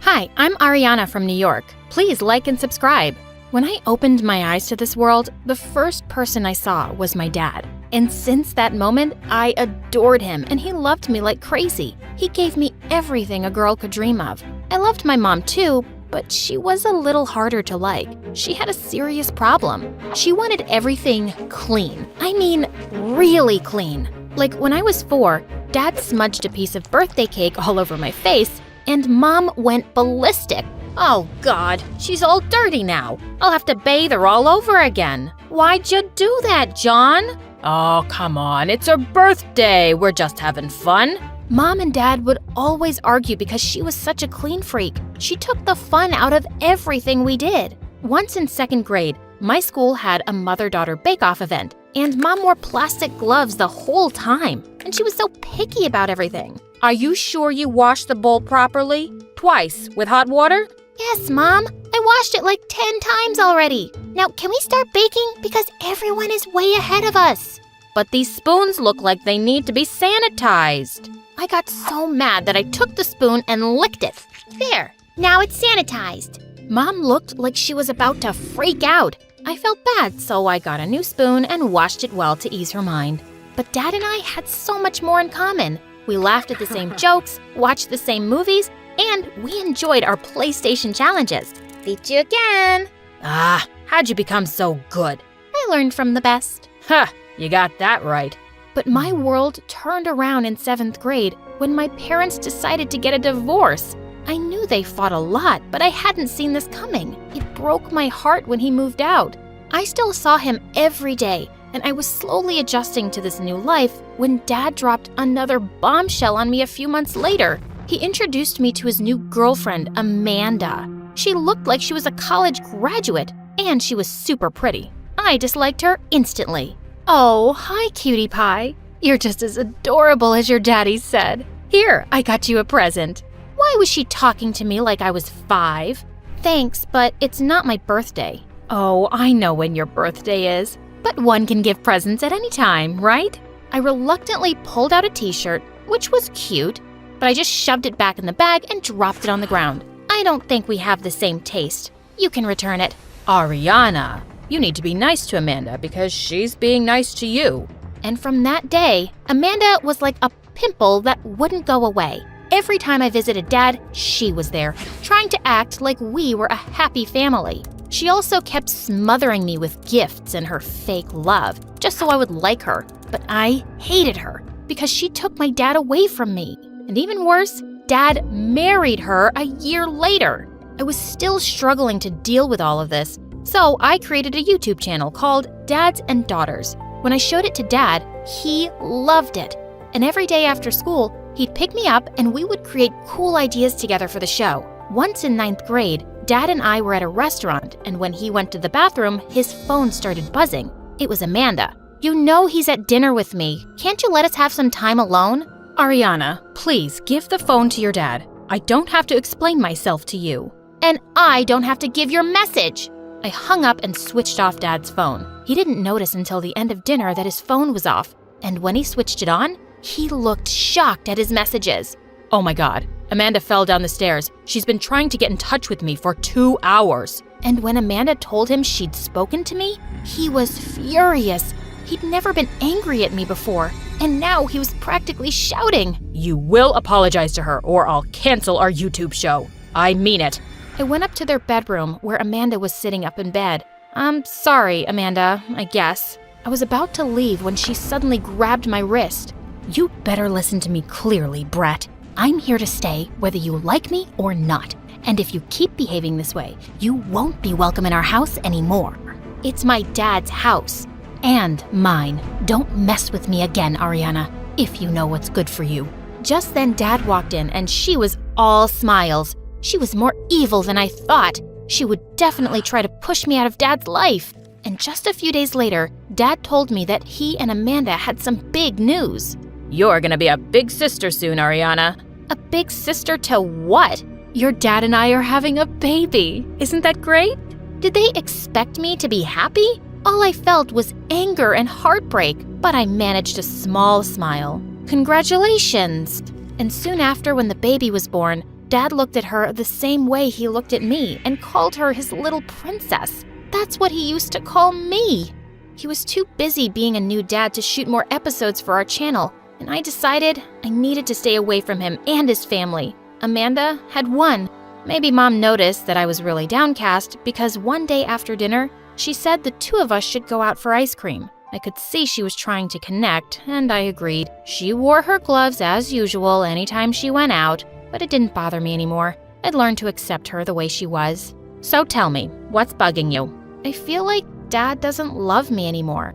Hi, I'm Ariana from New York. Please like and subscribe. When I opened my eyes to this world, the first person I saw was my dad. And since that moment, I adored him and he loved me like crazy. He gave me everything a girl could dream of. I loved my mom too, but she was a little harder to like. She had a serious problem. She wanted everything clean. I mean, really clean. Like when I was 4, Dad smudged a piece of birthday cake all over my face, and Mom went ballistic. Oh God, she's all dirty now. I'll have to bathe her all over again. Why'd you do that, John? Oh, come on, it's her birthday. We're just having fun. Mom and Dad would always argue because she was such a clean freak. She took the fun out of everything we did. Once in 2nd grade, my school had a mother-daughter bake-off event, and Mom wore plastic gloves the whole time, and she was so picky about everything. Are you sure you washed the bowl properly? Twice, with hot water? Yes, Mom. I washed it like 10 times already. Now, can we start baking? Because everyone is way ahead of us. But these spoons look like they need to be sanitized. I got so mad that I took the spoon and licked it. There, now it's sanitized. Mom looked like she was about to freak out. I felt bad, so I got a new spoon and washed it well to ease her mind. But Dad and I had so much more in common. We laughed at the same jokes, watched the same movies, and we enjoyed our PlayStation challenges. Beat you again. Ah, how'd you become so good? I learned from the best. Huh, you got that right. But my world turned around in 7th grade when my parents decided to get a divorce. I knew they fought a lot, but I hadn't seen this coming. It broke my heart when he moved out. I still saw him every day, and I was slowly adjusting to this new life when Dad dropped another bombshell on me a few months later. He introduced me to his new girlfriend, Amanda. She looked like she was a college graduate, and she was super pretty. I disliked her instantly. Oh, hi, cutie pie. You're just as adorable as your daddy said. Here, I got you a present. Why was she talking to me like I was 5? Thanks, but it's not my birthday. Oh, I know when your birthday is. But one can give presents at any time, right? I reluctantly pulled out a t-shirt, which was cute, but I just shoved it back in the bag and dropped it on the ground. I don't think we have the same taste. You can return it. Ariana, you need to be nice to Amanda because she's being nice to you. And from that day, Amanda was like a pimple that wouldn't go away. Every time I visited Dad, she was there, trying to act like we were a happy family. She also kept smothering me with gifts and her fake love, just so I would like her. But I hated her because she took my dad away from me. And even worse, Dad married her a year later. I was still struggling to deal with all of this, so I created a YouTube channel called Dads and Daughters. When I showed it to Dad, he loved it. And every day after school, he'd pick me up and we would create cool ideas together for the show. Once in 9th grade, Dad and I were at a restaurant, and when he went to the bathroom, his phone started buzzing. It was Amanda. You know he's at dinner with me. Can't you let us have some time alone? Ariana, please give the phone to your dad. I don't have to explain myself to you. And I don't have to give your message. I hung up and switched off Dad's phone. He didn't notice until the end of dinner that his phone was off, and when he switched it on, he looked shocked at his messages. Oh my God, Amanda fell down the stairs. She's been trying to get in touch with me for 2 hours. And when Amanda told him she'd spoken to me, he was furious. He'd never been angry at me before, and now he was practically shouting. You will apologize to her or I'll cancel our YouTube show. I mean it. I went up to their bedroom where Amanda was sitting up in bed. I'm sorry, Amanda, I guess. I was about to leave when she suddenly grabbed my wrist. You better listen to me clearly, Brett. I'm here to stay whether you like me or not. And if you keep behaving this way, you won't be welcome in our house anymore. It's my dad's house. And mine. Don't mess with me again, Ariana, if you know what's good for you. Just then Dad walked in and she was all smiles. She was more evil than I thought. She would definitely try to push me out of Dad's life. And just a few days later, Dad told me that he and Amanda had some big news. You're gonna be a big sister soon, Ariana. A big sister to what? Your dad and I are having a baby. Isn't that great? Did they expect me to be happy? All I felt was anger and heartbreak, but I managed a small smile. Congratulations! And soon after, when the baby was born, Dad looked at her the same way he looked at me and called her his little princess. That's what he used to call me. He was too busy being a new dad to shoot more episodes for our channel, and I decided I needed to stay away from him and his family. Amanda had won. Maybe Mom noticed that I was really downcast because one day after dinner, she said the two of us should go out for ice cream. I could see she was trying to connect, and I agreed. She wore her gloves as usual anytime she went out, but it didn't bother me anymore. I'd learned to accept her the way she was. So tell me, what's bugging you? I feel like Dad doesn't love me anymore.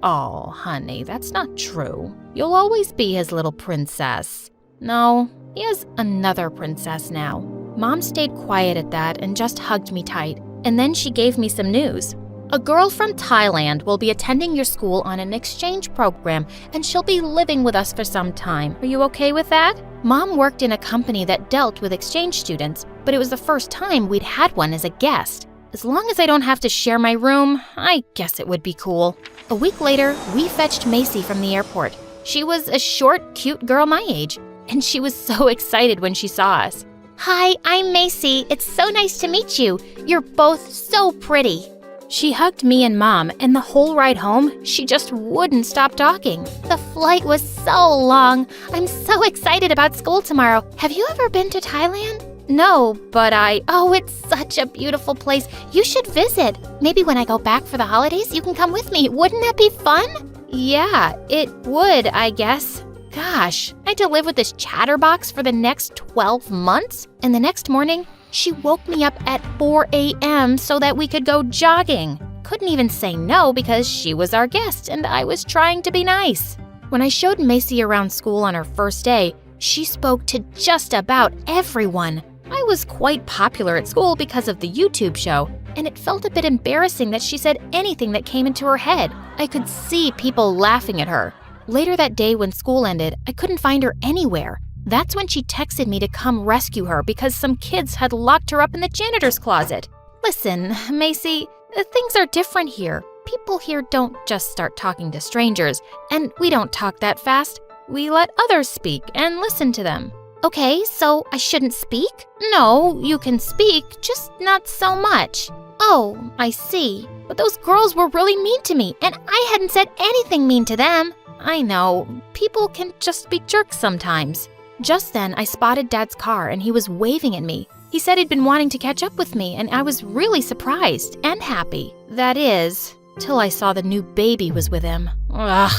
Oh, honey, that's not true. You'll always be his little princess. No, he has another princess now. Mom stayed quiet at that and just hugged me tight. And then she gave me some news. A girl from Thailand will be attending your school on an exchange program, and she'll be living with us for some time. Are you okay with that? Mom worked in a company that dealt with exchange students, but it was the first time we'd had one as a guest. As long as I don't have to share my room, I guess it would be cool. A week later, we fetched Macy from the airport. She was a short, cute girl my age, and she was so excited when she saw us. Hi, I'm Macy. It's so nice to meet you. You're both so pretty. She hugged me and Mom, and the whole ride home, she just wouldn't stop talking. The flight was so long. I'm so excited about school tomorrow. Have you ever been to Thailand? No, but Oh, it's such a beautiful place. You should visit. Maybe when I go back for the holidays, you can come with me. Wouldn't that be fun? Yeah, it would, I guess. Gosh, I had to live with this chatterbox for the next 12 months? And the next morning, she woke me up at 4 a.m. so that we could go jogging. Couldn't even say no because she was our guest and I was trying to be nice. When I showed Macy around school on her first day, she spoke to just about everyone. I was quite popular at school because of the YouTube show, and it felt a bit embarrassing that she said anything that came into her head. I could see people laughing at her. Later that day when school ended, I couldn't find her anywhere. That's when she texted me to come rescue her because some kids had locked her up in the janitor's closet. Listen, Macy, things are different here. People here don't just start talking to strangers, and we don't talk that fast. We let others speak and listen to them. Okay, so I shouldn't speak? No, you can speak, just not so much. Oh, I see. But those girls were really mean to me, and I hadn't said anything mean to them. I know, people can just be jerks sometimes. Just then, I spotted Dad's car and he was waving at me. He said he'd been wanting to catch up with me, and I was really surprised and happy. That is, till I saw the new baby was with him. Ugh.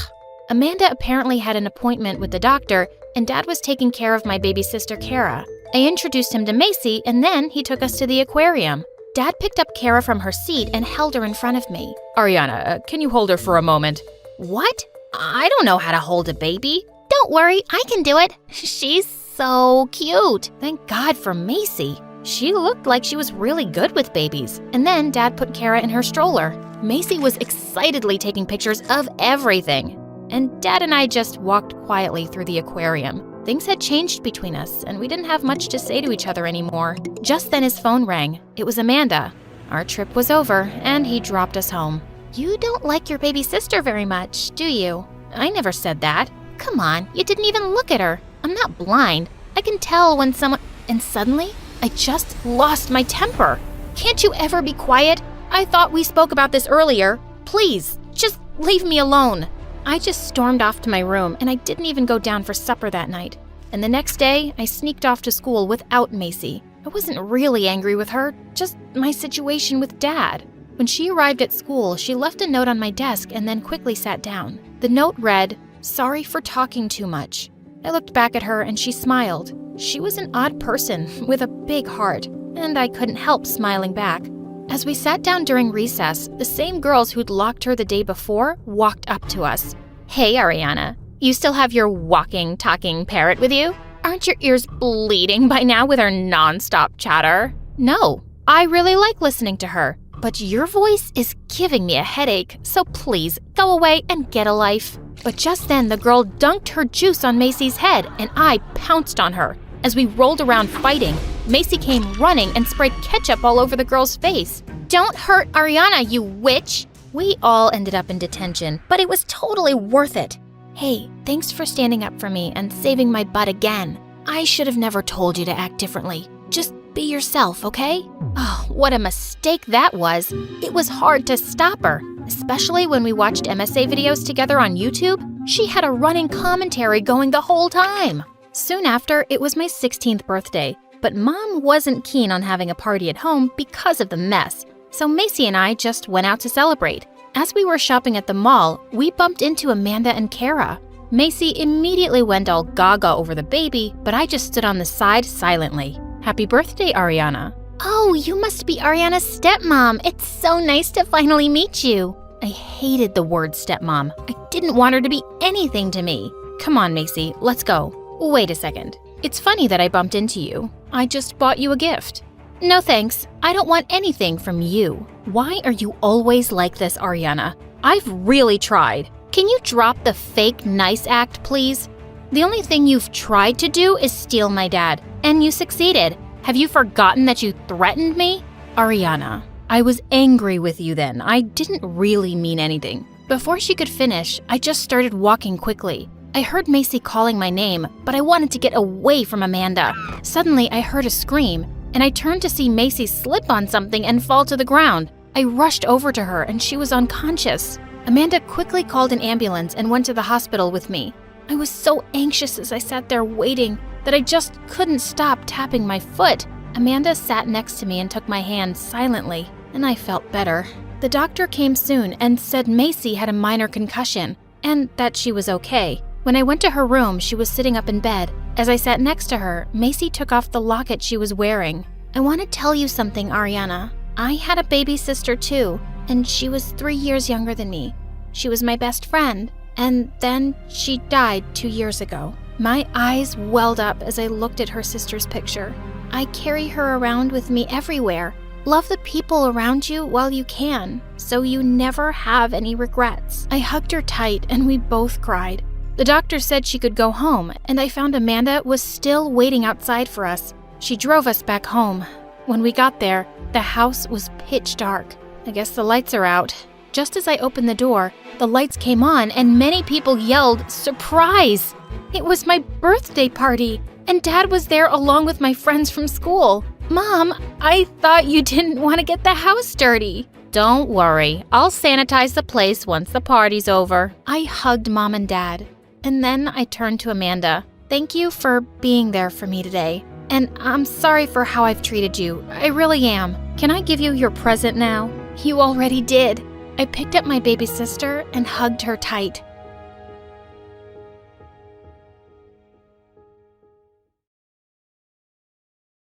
Amanda apparently had an appointment with the doctor, and Dad was taking care of my baby sister, Kara. I introduced him to Macy, and then he took us to the aquarium. Dad picked up Kara from her seat and held her in front of me. Ariana, can you hold her for a moment? What? I don't know how to hold a baby. Don't worry, I can do it. She's so cute. Thank God for Macy. She looked like she was really good with babies. And then Dad put Kara in her stroller. Macy was excitedly taking pictures of everything. And Dad and I just walked quietly through the aquarium. Things had changed between us, and we didn't have much to say to each other anymore. Just then his phone rang. It was Amanda. Our trip was over, and he dropped us home. You don't like your baby sister very much, do you? I never said that. Come on, you didn't even look at her. I'm not blind. I can tell when someone... And suddenly, I just lost my temper. Can't you ever be quiet? I thought we spoke about this earlier. Please, just leave me alone. I just stormed off to my room, and I didn't even go down for supper that night. And the next day, I sneaked off to school without Macy. I wasn't really angry with her, just my situation with Dad. When she arrived at school, she left a note on my desk and then quickly sat down. The note read, "Sorry for talking too much." I looked back at her and she smiled. She was an odd person with a big heart, and I couldn't help smiling back. As we sat down during recess, the same girls who'd locked her the day before walked up to us. "Hey, Ariana, you still have your walking, talking parrot with you? Aren't your ears bleeding by now with her non-stop chatter?" "No, I really like listening to her, but your voice is giving me a headache, so please go away and get a life." But just then, the girl dunked her juice on Macy's head, and I pounced on her. As we rolled around fighting, Macy came running and sprayed ketchup all over the girl's face. "Don't hurt Ariana, you witch!" We all ended up in detention, but it was totally worth it. Hey, thanks for standing up for me and saving my butt again. I should have never told you to act differently. Just be yourself, okay? Oh, what a mistake that was. It was hard to stop her, especially when we watched MSA videos together on YouTube. She had a running commentary going the whole time. Soon after, it was my 16th birthday, but Mom wasn't keen on having a party at home because of the mess, so Macy and I just went out to celebrate. As we were shopping at the mall, we bumped into Amanda and Kara. Macy immediately went all gaga over the baby, but I just stood on the side silently. Happy birthday, Ariana. Oh, you must be Ariana's stepmom. It's so nice to finally meet you. I hated the word stepmom. I didn't want her to be anything to me. Come on, Macy, let's go. Wait a second. It's funny that I bumped into you. I just bought you a gift. No thanks. I don't want anything from you. Why are you always like this, Ariana? I've really tried. Can you drop the fake nice act, please? The only thing you've tried to do is steal my dad, and you succeeded. Have you forgotten that you threatened me? Ariana, I was angry with you then. I didn't really mean anything. Before she could finish, I just started walking quickly. I heard Macy calling my name, but I wanted to get away from Amanda. Suddenly, I heard a scream, and I turned to see Macy slip on something and fall to the ground. I rushed over to her, and she was unconscious. Amanda quickly called an ambulance and went to the hospital with me. I was so anxious as I sat there waiting that I just couldn't stop tapping my foot. Amanda sat next to me and took my hand silently, and I felt better. The doctor came soon and said Macy had a minor concussion and that she was okay. When I went to her room, she was sitting up in bed. As I sat next to her, Macy took off the locket she was wearing. I want to tell you something, Ariana. I had a baby sister too, and she was 3 years younger than me. She was my best friend, and then she died 2 years ago. My eyes welled up as I looked at her sister's picture. I carry her around with me everywhere. Love the people around you while you can, so you never have any regrets. I hugged her tight and we both cried. The doctor said she could go home, and I found Amanda was still waiting outside for us. She drove us back home. When we got there, the house was pitch dark. I guess the lights are out. Just as I opened the door, the lights came on and many people yelled, "Surprise!" It was my birthday party, and Dad was there along with my friends from school. Mom, I thought you didn't want to get the house dirty. Don't worry, I'll sanitize the place once the party's over. I hugged Mom and Dad, and then I turned to Amanda. Thank you for being there for me today. And I'm sorry for how I've treated you. I really am. Can I give you your present now? You already did. I picked up my baby sister and hugged her tight.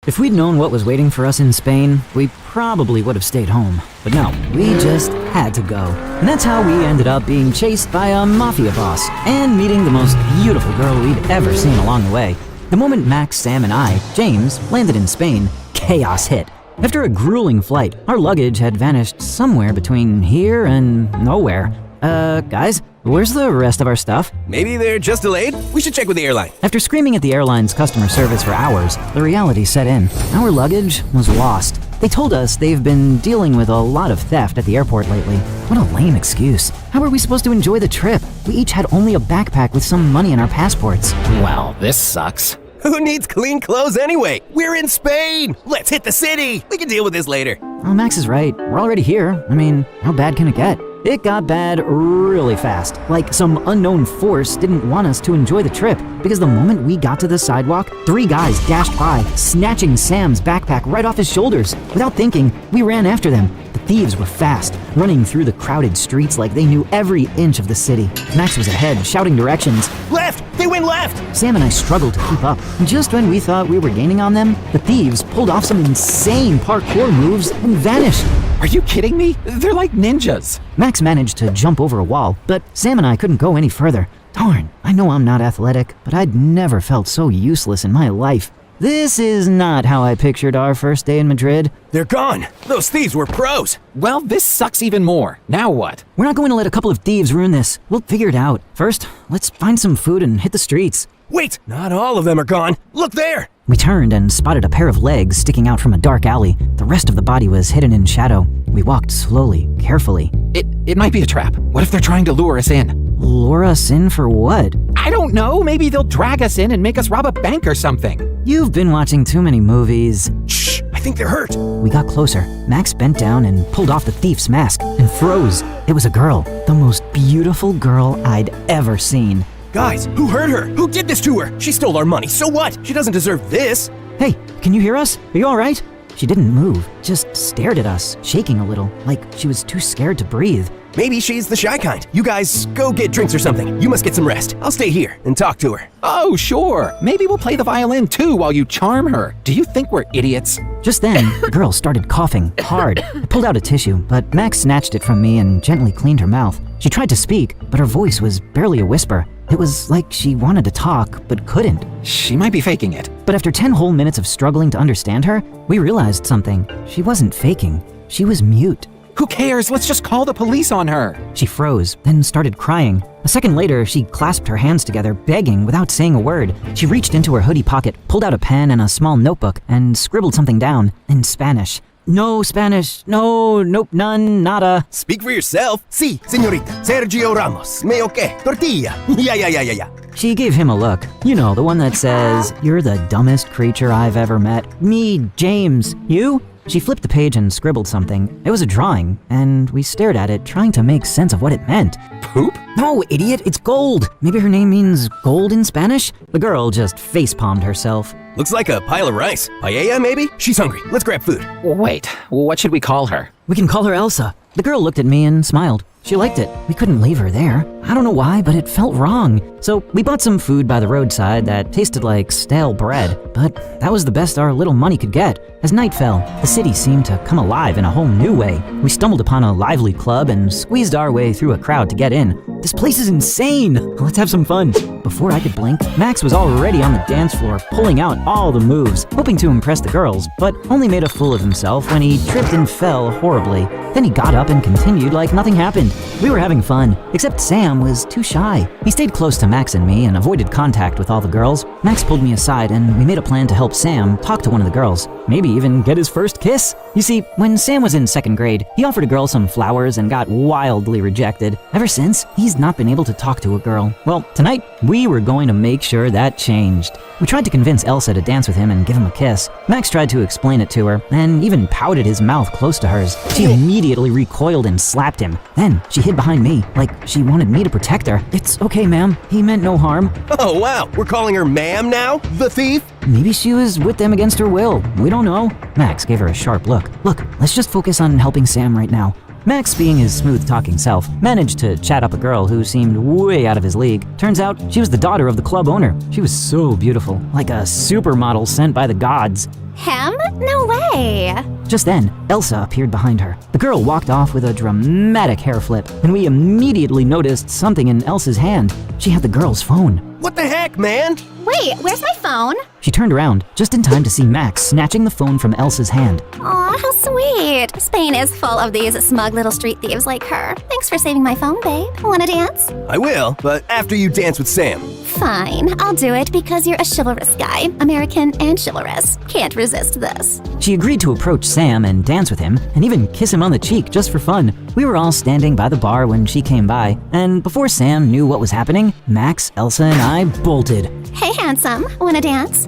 If we'd known what was waiting for us in Spain, we probably would have stayed home. But no, we just had to go. And that's how we ended up being chased by a Mafia boss and meeting the most beautiful girl we'd ever seen along the way. The moment Max, Sam, and I, James, landed in Spain, chaos hit. After a grueling flight, our luggage had vanished somewhere between here and nowhere. Guys, where's the rest of our stuff? Maybe they're just delayed? We should check with the airline. After screaming at the airline's customer service for hours, the reality set in. Our luggage was lost. They told us they've been dealing with a lot of theft at the airport lately. What a lame excuse. How are we supposed to enjoy the trip? We each had only a backpack with some money in our passports. Well, this sucks. Who needs clean clothes anyway? We're in Spain! Let's hit the city! We can deal with this later. Well, Max is right. We're already here. I mean, how bad can it get? It got bad really fast. Like some unknown force didn't want us to enjoy the trip, because the moment we got to the sidewalk, 3 guys dashed by, snatching Sam's backpack right off his shoulders. Without thinking, we ran after them. The thieves were fast, running through the crowded streets like they knew every inch of the city. Max was ahead, shouting directions. Left! They went left! Sam and I struggled to keep up. Just when we thought we were gaining on them, the thieves pulled off some insane parkour moves and vanished. Are you kidding me? They're like ninjas. Max managed to jump over a wall, but Sam and I couldn't go any further. Darn, I know I'm not athletic, but I'd never felt so useless in my life. This is not how I pictured our first day in Madrid. They're gone! Those thieves were pros! Well, this sucks even more. Now what? We're not going to let a couple of thieves ruin this. We'll figure it out. First, let's find some food and hit the streets. Wait! Not all of them are gone! Look there! We turned and spotted a pair of legs sticking out from a dark alley. The rest of the body was hidden in shadow. We walked slowly, carefully. It might be a trap. What if they're trying to lure us in? Lure us in for what? I don't know. Maybe they'll drag us in and make us rob a bank or something. You've been watching too many movies. Shh! I think they're hurt. We got closer. Max bent down and pulled off the thief's mask and froze. It was a girl. The most beautiful girl I'd ever seen. Guys, who hurt her? Who did this to her? She stole our money, so what? She doesn't deserve this. Hey, can you hear us? Are you all right? She didn't move, just stared at us, shaking a little, like she was too scared to breathe. Maybe she's the shy kind. You guys go get drinks or something. You must get some rest. I'll stay here and talk to her. Oh, sure. Maybe we'll play the violin too while you charm her. Do you think we're idiots? Just then, the girl started coughing hard. I pulled out a tissue, but Max snatched it from me and gently cleaned her mouth. She tried to speak, but her voice was barely a whisper. It was like she wanted to talk, but couldn't. She might be faking it. But after 10 whole minutes of struggling to understand her, we realized something. She wasn't faking. She was mute. Who cares? Let's just call the police on her. She froze, then started crying. A second later, she clasped her hands together, begging without saying a word. She reached into her hoodie pocket, pulled out a pen and a small notebook, and scribbled something down in Spanish. No Spanish. No, nope, none, nada. Speak for yourself. Sí, señorita. Sergio Ramos. ¿Me o qué? Tortilla. Yeah. She gave him a look. You know, the one that says, "You're the dumbest creature I've ever met. Me, James. You?" She flipped the page and scribbled something. It was a drawing, and we stared at it, trying to make sense of what it meant. Poop? No, idiot, it's gold. Maybe her name means gold in Spanish? The girl just face-palmed herself. Looks like a pile of rice. Paella, maybe? She's hungry. Let's grab food. Wait, what should we call her? We can call her Elsa. The girl looked at me and smiled. She liked it. We couldn't leave her there. I don't know why, but it felt wrong. So we bought some food by the roadside that tasted like stale bread, but that was the best our little money could get. As night fell, the city seemed to come alive in a whole new way. We stumbled upon a lively club and squeezed our way through a crowd to get in. This place is insane! Let's have some fun. Before I could blink, Max was already on the dance floor, pulling out all the moves, hoping to impress the girls, but only made a fool of himself when he tripped and fell horribly. Then he got up and continued like nothing happened. We were having fun, except Sam was too shy. He stayed close to Max and me and avoided contact with all the girls. Max pulled me aside and we made a plan to help Sam talk to one of the girls, maybe even get his first kiss. You see, when Sam was in 2nd grade, he offered a girl some flowers and got wildly rejected. Ever since, he's not been able to talk to a girl. Well, tonight, we were going to make sure that changed. We tried to convince Elsa to dance with him and give him a kiss. Max tried to explain it to her, and even pouted his mouth close to hers. She immediately recoiled and slapped him. Then she hid behind me, like she wanted me to protect her. "It's okay, ma'am. He meant no harm." Oh, wow. We're calling her ma'am now? The thief? Maybe she was with them against her will. We don't know. Max gave her a sharp look. "Look, let's just focus on helping Sam right now." Max, being his smooth-talking self, managed to chat up a girl who seemed way out of his league. Turns out, she was the daughter of the club owner. She was so beautiful, like a supermodel sent by the gods. Him? No way. Just then, Elsa appeared behind her. The girl walked off with a dramatic hair flip, and we immediately noticed something in Elsa's hand. She had the girl's phone. What the heck, man? Wait, where's my phone? She turned around, just in time to see Max snatching the phone from Elsa's hand. Aw, how sweet. Spain is full of these smug little street thieves like her. Thanks for saving my phone, babe. Wanna dance? I will, but after you dance with Sam. Fine, I'll do it because you're a chivalrous guy. American and chivalrous. Can't resist this. She agreed to approach Sam and dance with him, and even kiss him on the cheek just for fun. We were all standing by the bar when she came by, and before Sam knew what was happening, Max, Elsa, and I bolted. Hey, handsome. Wanna dance?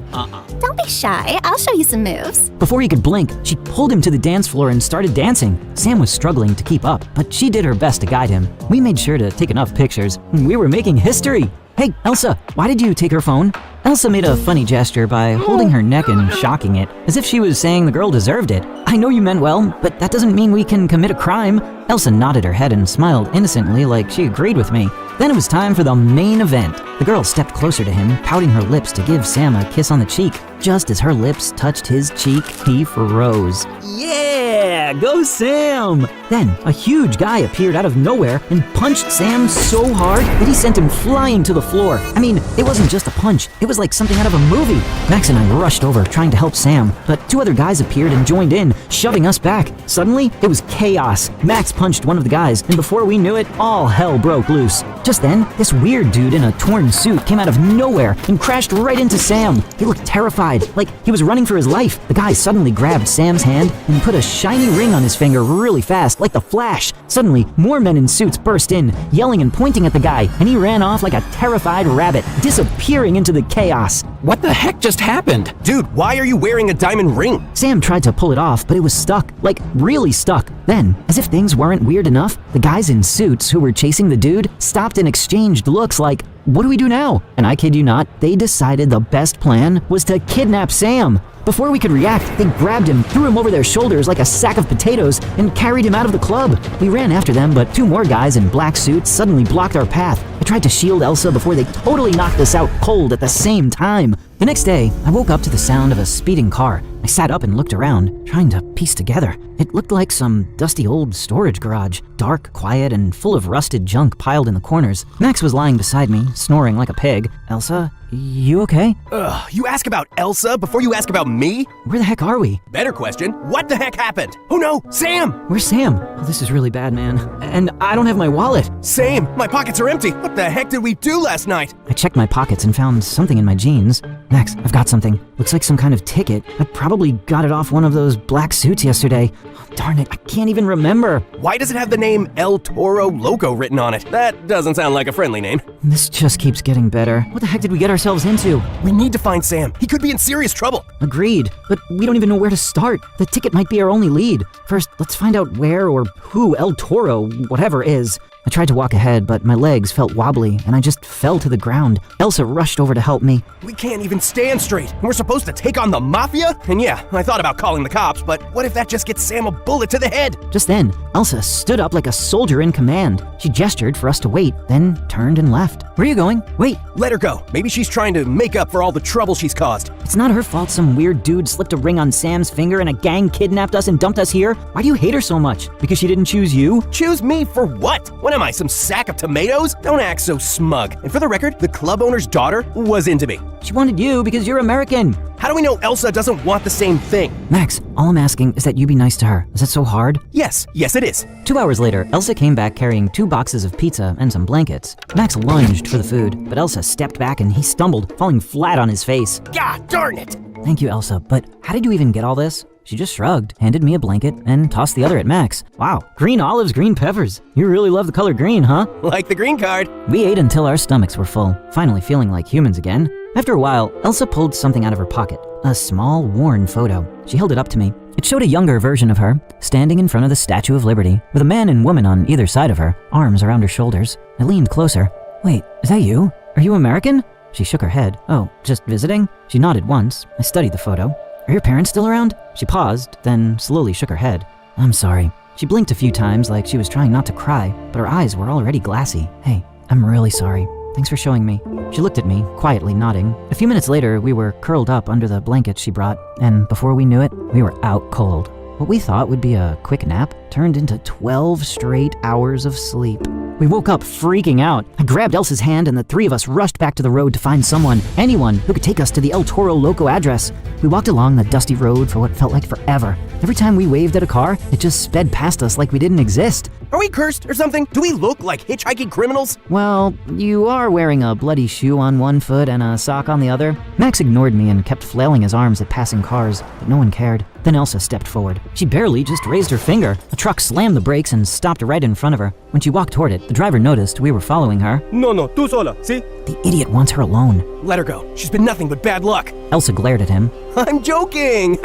Don't be shy. I'll show you some moves. Before he could blink, she pulled him to the dance floor and started dancing. Sam was struggling to keep up, but she did her best to guide him. We made sure to take enough pictures. We were making history. "Hey, Elsa, why did you take her phone?" Elsa made a funny gesture by holding her neck and shocking it, as if she was saying the girl deserved it. "I know you meant well, but that doesn't mean we can commit a crime." Elsa nodded her head and smiled innocently like she agreed with me. Then it was time for the main event. The girl stepped closer to him, pouting her lips to give Sam a kiss on the cheek. Just as her lips touched his cheek, he froze. "Yeah, go Sam!" Then a huge guy appeared out of nowhere and punched Sam so hard that he sent him flying to the floor. I mean, it wasn't just a punch, it was like something out of a movie. Max and I rushed over trying to help Sam, but 2 other guys appeared and joined in, shoving us back. Suddenly, it was chaos. Max punched one of the guys, and before we knew it, all hell broke loose. Just then, this weird dude in a torn suit came out of nowhere and crashed right into Sam. He looked terrified, like he was running for his life. The guy suddenly grabbed Sam's hand and put a shiny ring on his finger really fast, like the Flash. Suddenly, more men in suits burst in, yelling and pointing at the guy, and he ran off like a terrified rabbit, disappearing into the chaos. What the heck just happened? Dude, why are you wearing a diamond ring? Sam tried to pull it off, but it was stuck, like really stuck. Then, as if things weren't weird enough, the guys in suits who were chasing the dude stopped and exchanged looks like, "What do we do now?" And I kid you not, they decided the best plan was to kidnap Sam. Before we could react, they grabbed him, threw him over their shoulders like a sack of potatoes, and carried him out of the club. We ran after them, but 2 more guys in black suits suddenly blocked our path. I tried to shield Elsa before they totally knocked us out cold at the same time. The next day, I woke up to the sound of a speeding car. I sat up and looked around, trying to piece together. It looked like some dusty old storage garage, dark, quiet, and full of rusted junk piled in the corners. Max was lying beside me, snoring like a pig. "Elsa, you okay?" Ugh, you ask about Elsa before you ask about me? Where the heck are we? Better question, what the heck happened? Oh no, Sam! Where's Sam? Oh, this is really bad, man. And I don't have my wallet. Same, my pockets are empty. What the heck did we do last night? I checked my pockets and found something in my jeans. Max, I've got something. Looks like some kind of ticket. I probably probably got it off one of those black suits yesterday. Darn it, I can't even remember. Why does it have the name El Toro Loco written on it? That doesn't sound like a friendly name. This just keeps getting better. What the heck did we get ourselves into? We need to find Sam. He could be in serious trouble. Agreed, but we don't even know where to start. The ticket might be our only lead. First, let's find out where or who El Toro, whatever, is. I tried to walk ahead, but my legs felt wobbly, and I just fell to the ground. Elsa rushed over to help me. We can't even stand straight. We're supposed to take on the Mafia? And yeah, I thought about calling the cops, but what if that just gets Sam a bullet to the head? Just then, Elsa stood up like a soldier in command. She gestured for us to wait, then turned and left. Where are you going? Wait. Let her go. Maybe she's trying to make up for all the trouble she's caused. It's not her fault some weird dude slipped a ring on Sam's finger and a gang kidnapped us and dumped us here. Why do you hate her so much? Because she didn't choose you? Choose me for what? What am I, some sack of tomatoes? Don't act so smug. And for the record, the club owner's daughter was into me. She wanted you because you're American. How do we know Elsa doesn't want the same thing? Max, all I'm asking is that you be nice to her. Is that so hard? Yes it is. 2 hours later, Elsa came back carrying 2 boxes of pizza and some blankets. Max lunged for the food, but Elsa stepped back and he stumbled, falling flat on his face. God darn it! Thank you, Elsa, but how did you even get all this? She just shrugged, handed me a blanket, and tossed the other at Max. Wow, green olives, green peppers. You really love the color green, huh? Like the green card. We ate until our stomachs were full, finally feeling like humans again. After a while, Elsa pulled something out of her pocket, a small, worn photo. She held it up to me. It showed a younger version of her, standing in front of the Statue of Liberty, with a man and woman on either side of her, arms around her shoulders. I leaned closer. Wait, is that you? Are you American? She shook her head. Oh, just visiting? She nodded once. I studied the photo. Are your parents still around? She paused, then slowly shook her head. I'm sorry. She blinked a few times like she was trying not to cry, but her eyes were already glassy. Hey, I'm really sorry. Thanks for showing me. She looked at me, quietly nodding. A few minutes later, we were curled up under the blanket she brought, and before we knew it, we were out cold. What we thought would be a quick nap turned into 12 straight hours of sleep. We woke up freaking out. I grabbed Elsa's hand and the 3 of us rushed back to the road to find someone, anyone, who could take us to the El Toro Loco address. We walked along the dusty road for what felt like forever. Every time we waved at a car, it just sped past us like we didn't exist. Are we cursed or something? Do we look like hitchhiking criminals? Well, you are wearing a bloody shoe on one foot and a sock on the other. Max ignored me and kept flailing his arms at passing cars, but no one cared. Then Elsa stepped forward. She barely just raised her finger. A truck slammed the brakes and stopped right in front of her. When she walked toward it, the driver noticed we were following her. No, tú sola, see? The idiot wants her alone. Let her go. She's been nothing but bad luck. Elsa glared at him. I'm joking.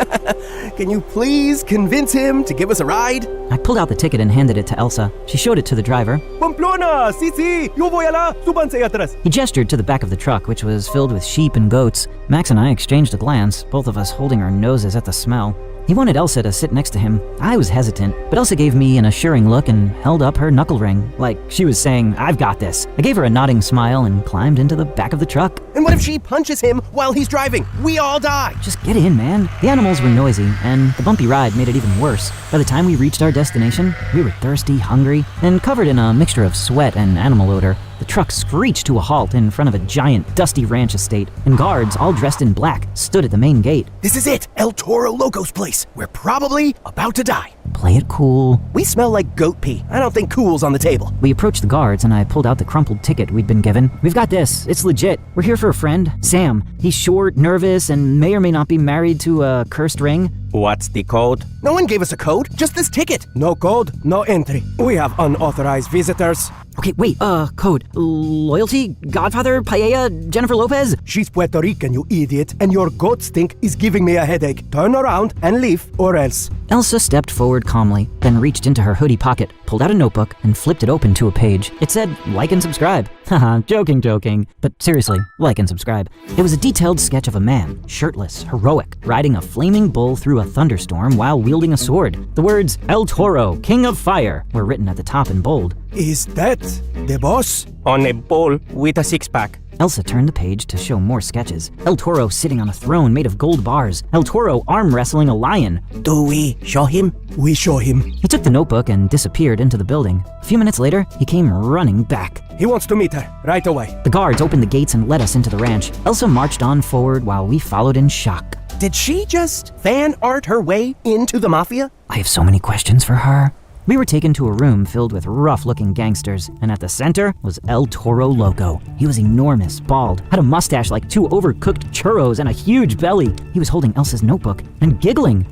Can you please convince him to give us a ride? I pulled out the ticket and handed it to Elsa. She showed it to the driver. Pamplona, sí, yo voy allá, súbanse atrás. He gestured to the back of the truck, which was filled with sheep and goats. Max and I exchanged a glance, both of us holding our noses at the smell. He wanted Elsa to sit next to him. I was hesitant, but Elsa gave me an assuring look and held up her knuckle ring, like she was saying, I've got this. I gave her a nodding smile and climbed into the back of the truck. And what if she punches him while he's driving? We all die. Just get in, man. The animals were noisy, and the bumpy ride made it even worse. By the time we reached our destination, we were thirsty, hungry, and covered in a mixture of sweat and animal odor. The truck screeched to a halt in front of a giant, dusty ranch estate, and guards, all dressed in black, stood at the main gate. This is it, El Toro Loco's place. We're probably about to die. Play it cool. We smell like goat pee. I don't think cool's on the table. We approached the guards, and I pulled out the crumpled ticket we'd been given. We've got this. It's legit. We're here for a friend, Sam. He's short, nervous, and may or may not be married to a cursed ring. What's the code? No one gave us a code, just this ticket. No code, no entry. We have unauthorized visitors. Okay, wait, code. Loyalty? Godfather? Paella? Jennifer Lopez? She's Puerto Rican, you idiot, and your goat stink is giving me a headache. Turn around and leave, or else. Elsa stepped forward calmly, then reached into her hoodie pocket, pulled out a notebook, and flipped it open to a page. It said, like and subscribe. Haha, joking. But seriously, like and subscribe. It was a detailed sketch of a man, shirtless, heroic, riding a flaming bull through a thunderstorm while wielding a sword. The words, El Toro, King of Fire, were written at the top in bold. Is that the boss? On a bull with a six-pack. Elsa turned the page to show more sketches. El Toro sitting on a throne made of gold bars. El Toro arm wrestling a lion. Do we show him? We show him. He took the notebook and disappeared into the building. A few minutes later, he came running back. He wants to meet her, right away. The guards opened the gates and led us into the ranch. Elsa marched on forward while we followed in shock. Did she just fan art her way into the Mafia? I have so many questions for her. We were taken to a room filled with rough-looking gangsters, and at the center was El Toro Loco. He was enormous, bald, had a mustache like 2 overcooked churros and a huge belly. He was holding Elsa's notebook and giggling.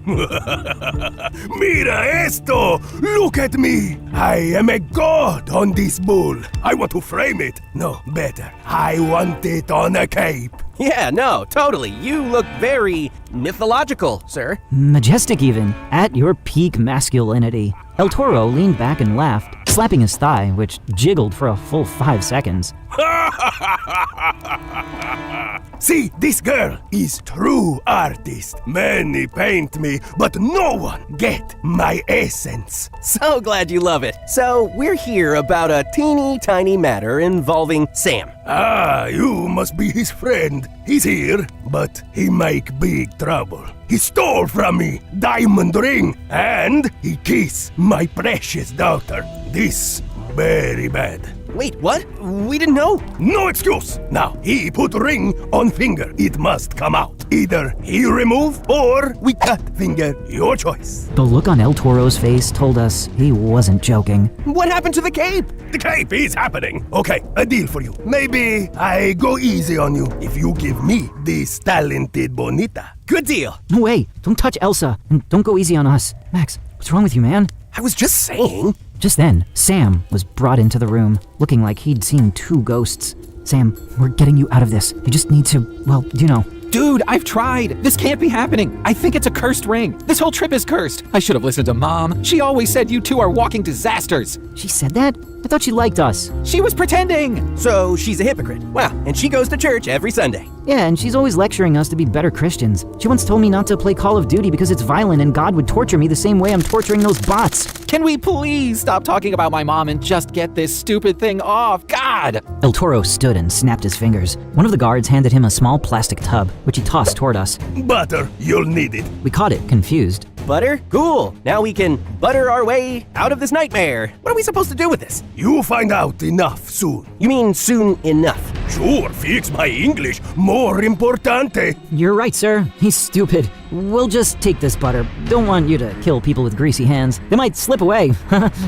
Mira esto! Look at me! I am a god on this bull. I want to frame it. No, better. I want it on a cape. Yeah, no, totally. You look very mythological, sir. Majestic even, at your peak masculinity. El Toro leaned back and laughed, slapping his thigh, which jiggled for a full 5 seconds. See, this girl is true artist. Many paint me, but no one get my essence. So glad you love it. So, we're here about a teeny tiny matter involving Sam. Ah, you must be his friend. He's here, but he make big trouble. He stole from me diamond ring, and he kissed my precious daughter. This very bad. Wait, what? We didn't know. No excuse. Now, he put ring on finger. It must come out. Either he remove or we cut finger. Your choice. The look on El Toro's face told us he wasn't joking. What happened to the cape? The cape is happening. Okay, a deal for you. Maybe I go easy on you if you give me this talented bonita. Good deal. No way. Don't touch Elsa, and don't go easy on us. Max, what's wrong with you, man? I was just saying. Just then, Sam was brought into the room, looking like he'd seen 2 ghosts. Sam, we're getting you out of this. You just need to, well, you know. Dude, I've tried. This can't be happening. I think it's a cursed ring. This whole trip is cursed. I should have listened to Mom. She always said you two are walking disasters. She said that? I thought she liked us. She was pretending. So she's a hypocrite. Wow, and she goes to church every Sunday. Yeah, and she's always lecturing us to be better Christians. She once told me not to play Call of Duty because it's violent and God would torture me the same way I'm torturing those bots. Can we please stop talking about my mom and just get this stupid thing off? God! El Toro stood and snapped his fingers. One of the guards handed him a small plastic tub, which he tossed toward us. Butter, you'll need it. We caught it, confused. Butter? Cool. Now we can butter our way out of this nightmare. What are we supposed to do with this? You find out enough soon. You mean soon enough? Sure, fix my English. More importante. You're right, sir. He's stupid. We'll just take this butter. Don't want you to kill people with greasy hands. They might slip away.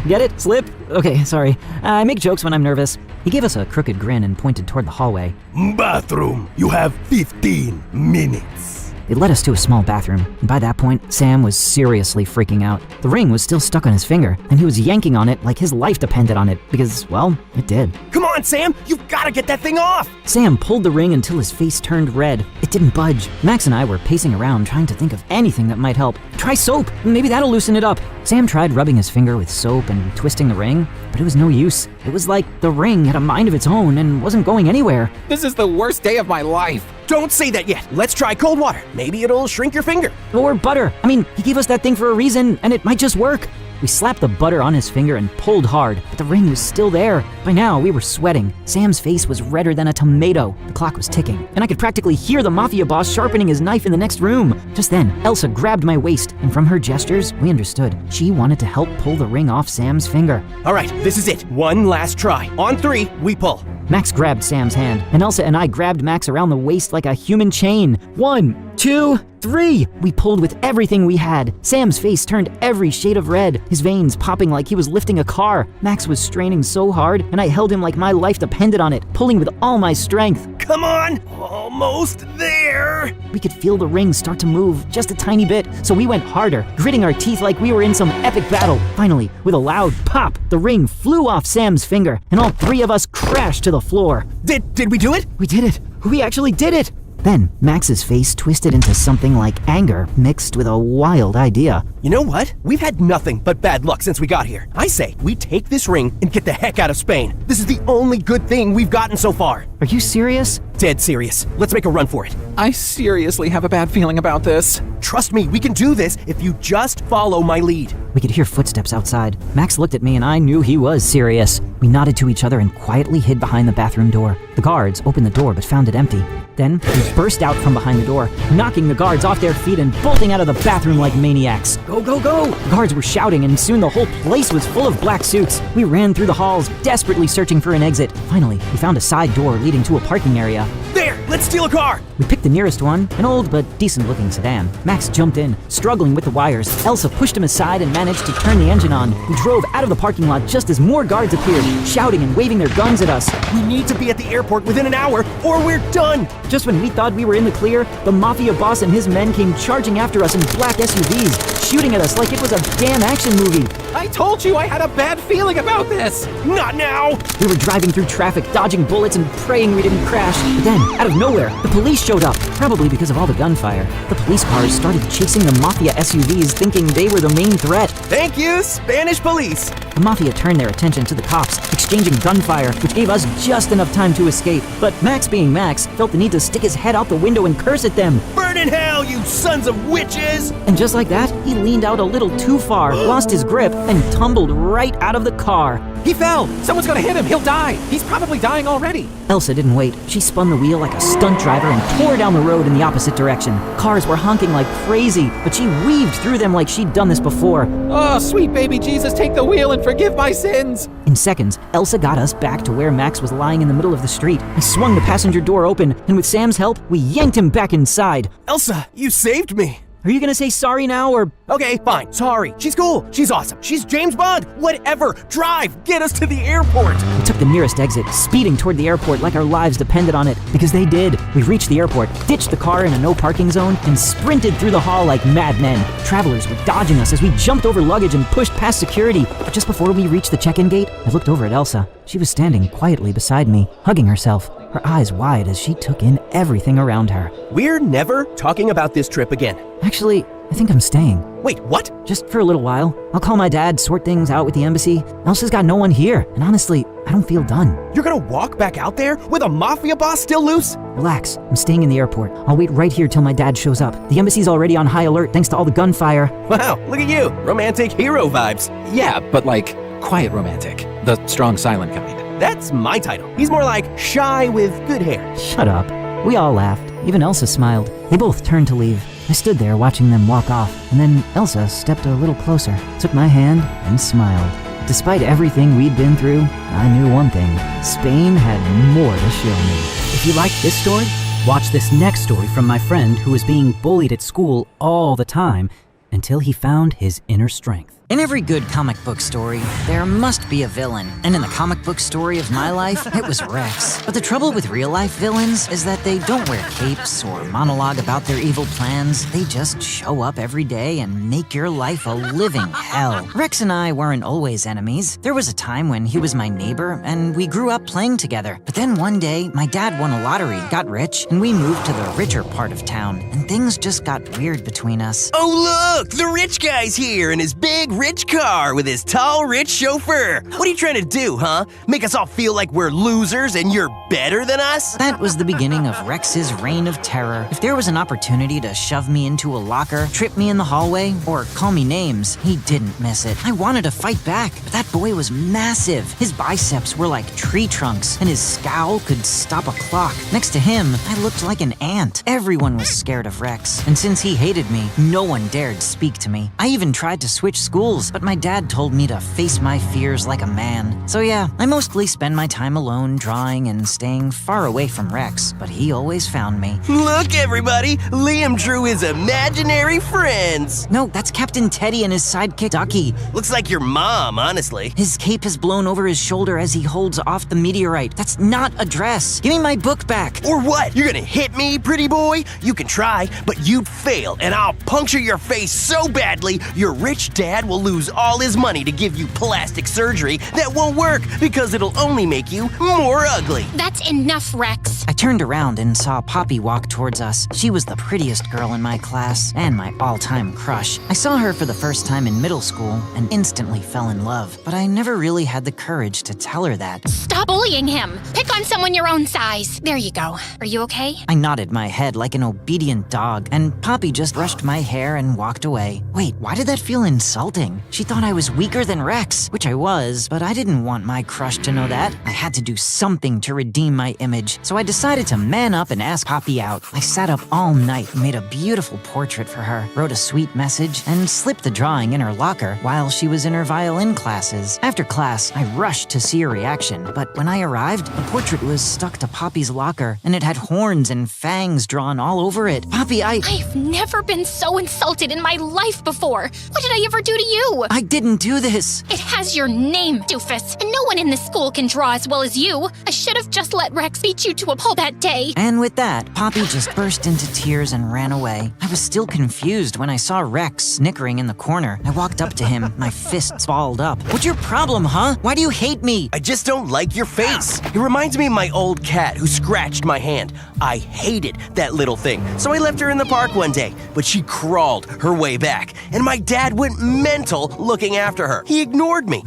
Get it? Slip? Okay, sorry. I make jokes when I'm nervous. He gave us a crooked grin and pointed toward the hallway. Bathroom. You have 15 minutes. It led us to a small bathroom, and by that point, Sam was seriously freaking out. The ring was still stuck on his finger, and he was yanking on it like his life depended on it, because, well, it did. Come on, Sam! You've gotta get that thing off! Sam pulled the ring until his face turned red. It didn't budge. Max and I were pacing around trying to think of anything that might help. Try soap! Maybe that'll loosen it up. Sam tried rubbing his finger with soap and twisting the ring, but it was no use. It was like the ring had a mind of its own and wasn't going anywhere. This is the worst day of my life. Don't say that yet. Let's try cold water. Maybe it'll shrink your finger. Or butter. I mean, he gave us that thing for a reason, and it might just work. We slapped the butter on his finger and pulled hard, but the ring was still there. By now, we were sweating. Sam's face was redder than a tomato. The clock was ticking, and I could practically hear the Mafia boss sharpening his knife in the next room. Just then, Elsa grabbed my waist, and from her gestures, we understood. She wanted to help pull the ring off Sam's finger. All right, this is it. One last try. On 3, we pull. Max grabbed Sam's hand, and Elsa and I grabbed Max around the waist like a human chain. 1, 2, 3! We pulled with everything we had. Sam's face turned every shade of red, his veins popping like he was lifting a car. Max was straining so hard, and I held him like my life depended on it, pulling with all my strength. Come on! Almost there! We could feel the ring start to move just a tiny bit, so we went harder, gritting our teeth like we were in some epic battle. Finally, with a loud pop, the ring flew off Sam's finger, and all 3 of us crashed to the floor. Did we do it? We did it! We actually did it! Then, Max's face twisted into something like anger mixed with a wild idea. You know what? We've had nothing but bad luck since we got here. I say we take this ring and get the heck out of Spain. This is the only good thing we've gotten so far. Are you serious? Dead serious. Let's make a run for it. I seriously have a bad feeling about this. Trust me, we can do this if you just follow my lead. We could hear footsteps outside. Max looked at me and I knew he was serious. We nodded to each other and quietly hid behind the bathroom door. The guards opened the door but found it empty. Then we burst out from behind the door, knocking the guards off their feet and bolting out of the bathroom like maniacs. Go, go, go! The guards were shouting and soon the whole place was full of black suits. We ran through the halls, desperately searching for an exit. Finally, we found a side door leading to a parking area. There! Let's Let's steal a car! We picked the nearest one, an old but decent-looking sedan. Max jumped in, struggling with the wires. Elsa pushed him aside and managed to turn the engine on. We drove out of the parking lot just as more guards appeared, shouting and waving their guns at us. We need to be at the airport within an hour, or we're done! Just when we thought we were in the clear, the Mafia boss and his men came charging after us in black SUVs, shooting at us like it was a damn action movie. I told you I had a bad feeling about this! Not now! We were driving through traffic, dodging bullets and praying we didn't crash. But then, out of nowhere, the police showed up, probably because of all the gunfire. The police cars started chasing the Mafia SUVs, thinking they were the main threat. Thank you, Spanish police! The Mafia turned their attention to the cops, exchanging gunfire, which gave us just enough time to escape. But Max, being Max, felt the need to stick his head out the window and curse at them. Burn in hell, you sons of witches! And just like that, he leaned out a little too far, lost his grip, and tumbled right out of the car. He fell! Someone's gonna hit him! He'll die! He's probably dying already! Elsa didn't wait. She spun the wheel like a stunt driver and tore down the road in the opposite direction. Cars were honking like crazy, but she weaved through them like she'd done this before. Oh, sweet baby Jesus, take the wheel and forgive my sins! In seconds, Elsa got us back to where Max was lying in the middle of the street. I swung the passenger door open, and with Sam's help, we yanked him back inside. Elsa, you saved me! Are you gonna say sorry now, or...? Okay, fine, sorry. She's cool, she's awesome, she's James Bond, whatever! Drive, get us to the airport! We took the nearest exit, speeding toward the airport like our lives depended on it, because they did. We reached the airport, ditched the car in a no-parking zone, and sprinted through the hall like madmen. Travelers were dodging us as we jumped over luggage and pushed past security. But just before we reached the check-in gate, I looked over at Elsa. She was standing quietly beside me, hugging herself, her eyes wide as she took in everything around her. We're never talking about this trip again. Actually, I think I'm staying. Wait, what? Just for a little while. I'll call my dad, sort things out with the embassy. Elsa's got no one here, and honestly, I don't feel done. You're gonna walk back out there with a Mafia boss still loose? Relax, I'm staying in the airport. I'll wait right here till my dad shows up. The embassy's already on high alert thanks to all the gunfire. Wow, look at you, romantic hero vibes. Yeah, but like, quiet romantic. The strong silent kind. That's my title. He's more like shy with good hair. Shut up. We all laughed. Even Elsa smiled. They both turned to leave. I stood there watching them walk off, and then Elsa stepped a little closer, took my hand, and smiled. Despite everything we'd been through, I knew one thing. Spain had more to show me. If you liked this story, watch this next story from my friend who was being bullied at school all the time until he found his inner strength. In every good comic book story, there must be a villain. And in the comic book story of my life, it was Rex. But the trouble with real-life villains is that they don't wear capes or monologue about their evil plans. They just show up every day and make your life a living hell. Rex and I weren't always enemies. There was a time when he was my neighbor, and we grew up playing together. But then one day, my dad won a lottery, got rich, and we moved to the richer part of town. And things just got weird between us. Oh look, the rich guy's here in his big rich car with his tall rich chauffeur. What are you trying to do, huh? Make us all feel like we're losers and you're better than us? That was the beginning of Rex's reign of terror. If there was an opportunity to shove me into a locker, trip me in the hallway, or call me names, he didn't miss it. I wanted to fight back, but that boy was massive. His biceps were like tree trunks, and his scowl could stop a clock. Next to him, I looked like an ant. Everyone was scared of Rex, and since he hated me, no one dared speak to me. I even tried to switch schools, but my dad told me to face my fears like a man. So yeah, I mostly spend my time alone, drawing and staying far away from Rex, but he always found me. Look, everybody! Liam drew his imaginary friends! No, that's Captain Teddy and his sidekick Ducky. Looks like your mom, honestly. His cape is blown over his shoulder as he holds off the meteorite. That's not a dress. Give me my book back. Or what? You're gonna hit me, pretty boy? You can try, but you'd fail, and I'll puncture your face so badly, your rich dad will lose all his money to give you plastic surgery that won't work because it'll only make you more ugly. That's enough, Rex. I turned around and saw Poppy walk towards us. She was the prettiest girl in my class and my all-time crush. I saw her for the first time in middle school and instantly fell in love, but I never really had the courage to tell her that. Stop bullying him. Pick on someone your own size. There you go. Are you okay? I nodded my head like an obedient dog, and Poppy just brushed my hair and walked away. Wait, why did that feel insulting? everything. She thought I was weaker than Rex, which I was, but I didn't want my crush to know that. I had to do something to redeem my image, so I decided to man up and ask Poppy out. I sat up all night and made a beautiful portrait for her, wrote a sweet message, and slipped the drawing in her locker while she was in her violin classes. After class, I rushed to see her reaction, but when I arrived, the portrait was stuck to Poppy's locker, and it had horns and fangs drawn all over it. Poppy, I've never been so insulted in my life before. What did I ever do to you? I didn't do this. It has your name, doofus, and no one in this school can draw as well as you. I should have just let Rex beat you to a pulp that day. And with that, Poppy just burst into tears and ran away. I was still confused when I saw Rex snickering in the corner. I walked up to him, my fists balled up. What's your problem, huh? Why do you hate me? I just don't like your face. It reminds me of my old cat who scratched my hand. I hated that little thing, so I left her in the park one day, but she crawled her way back, and my dad went mental looking after her. He ignored me.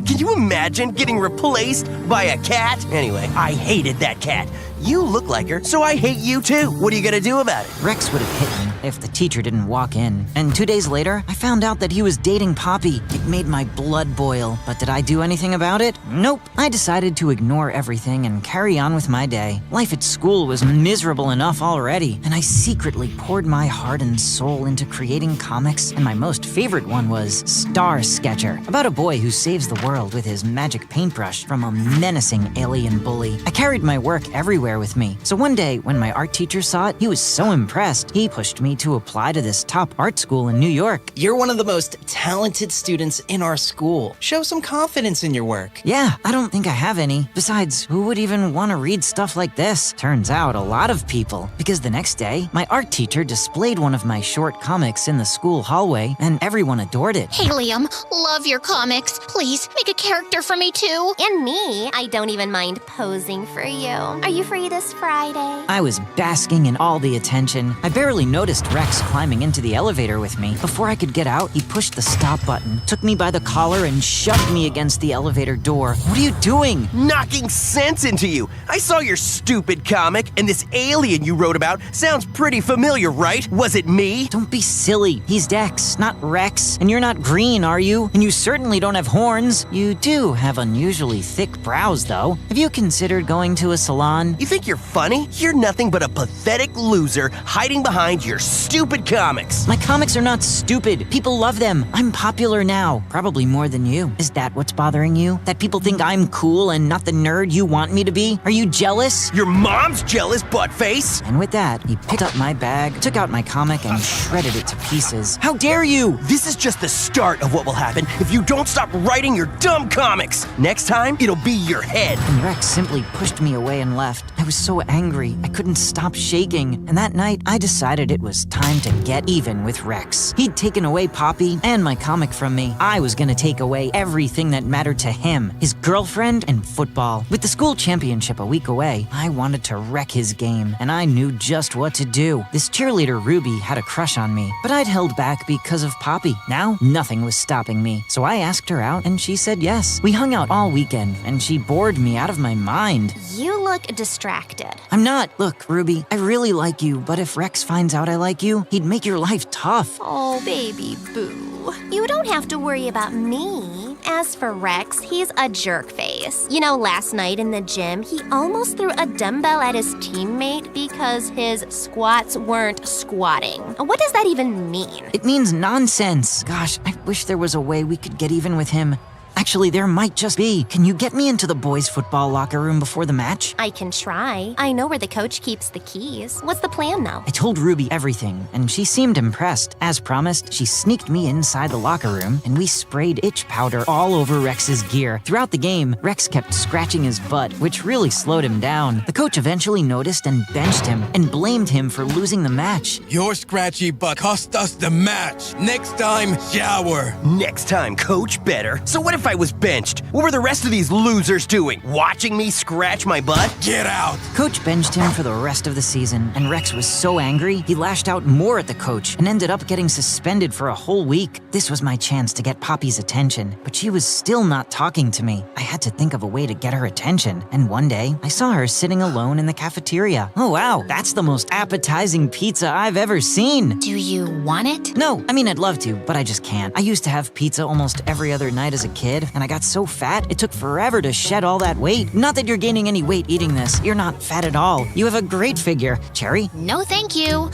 Can you imagine getting replaced by a cat? Anyway, I hated that cat. You look like her, so I hate you too. What are you gonna do about it? Rex would have hit me if the teacher didn't walk in. And 2 days later, I found out that he was dating Poppy. It made my blood boil. But did I do anything about it? Nope. I decided to ignore everything and carry on with my day. Life at school was miserable enough already, and I secretly poured my heart and soul into creating comics, and my most favorite one was Star Sketcher, about a boy who saves the world with his magic paintbrush from a menacing alien bully. I carried my work everywhere with me. So one day, when my art teacher saw it, he was so impressed, he pushed me to apply to this top art school in New York. You're one of the most talented students in our school. Show some confidence in your work. Yeah, I don't think I have any. Besides, who would even want to read stuff like this? Turns out a lot of people. Because the next day, my art teacher displayed one of my short comics in the school hallway, and everyone adored it. Hey, Liam, love your comics. Please, make a character for me too. And me, I don't even mind posing for you. Are you free this Friday? I was basking in all the attention. I barely noticed Rex climbing into the elevator with me. Before I could get out, he pushed the stop button, took me by the collar, and shoved me against the elevator door. What are you doing? Knocking sense into you. I saw your stupid comic, and this alien you wrote about sounds pretty familiar, right? Was it me? Don't be silly. He's Dex, not Rex. And you're not green, are you? And you certainly don't have horns. You do have unusually thick brows, though. Have you considered going to a salon? You think you're funny? You're nothing but a pathetic loser hiding behind your stupid comics. My comics are not stupid. People love them. I'm popular now, probably more than you. Is that what's bothering you? That people think I'm cool and not the nerd you want me to be? Are you jealous? Your mom's jealous, buttface. And with that, he picked up my bag, took out my comic, and shredded it to pieces. How dare you? This is just the start of what will happen if you don't stop writing your dumb comics. Next time, it'll be your head. And Rex simply pushed me away and left. I was so angry, I couldn't stop shaking. And that night, I decided it was time to get even with Rex. He'd taken away Poppy and my comic from me. I was gonna take away everything that mattered to him, his girlfriend and football. With the school championship a week away, I wanted to wreck his game, and I knew just what to do. This cheerleader Ruby had a crush on me, but I'd held back because of Poppy. Now, nothing was stopping me, so I asked her out and she said yes. We hung out all weekend, and she bored me out of my mind. You look distracted. I'm not. Look, Ruby, I really like you, but if Rex finds out I like you, he'd make your life tough. Oh, baby boo. You don't have to worry about me. As for Rex, he's a jerk face. You know, last night in the gym, he almost threw a dumbbell at his teammate because his squats weren't squatting. What does that even mean? It means nonsense. Gosh, I wish there was a way we could get even with him. Actually, there might just be. Can you get me into the boys' football locker room before the match? I can try. I know where the coach keeps the keys. What's the plan now? I told Ruby everything, and she seemed impressed. As promised, she sneaked me inside the locker room, and we sprayed itch powder all over Rex's gear. Throughout the game, Rex kept scratching his butt, which really slowed him down. The coach eventually noticed and benched him, and blamed him for losing the match. Your scratchy butt cost us the match. Next time, shower. Next time, coach better. So what if I was benched. What were the rest of these losers doing? Watching me scratch my butt? Get out! Coach benched him for the rest of the season, and Rex was so angry, he lashed out more at the coach and ended up getting suspended for a whole week. This was my chance to get Poppy's attention, but she was still not talking to me. I had to think of a way to get her attention, and one day, I saw her sitting alone in the cafeteria. Oh wow, that's the most appetizing pizza I've ever seen. Do you want it? No, I mean I'd love to, but I just can't. I used to have pizza almost every other night as a kid, and I got so fat, it took forever to shed all that weight. Not that you're gaining any weight eating this. You're not fat at all. You have a great figure. Cherry? No, thank you.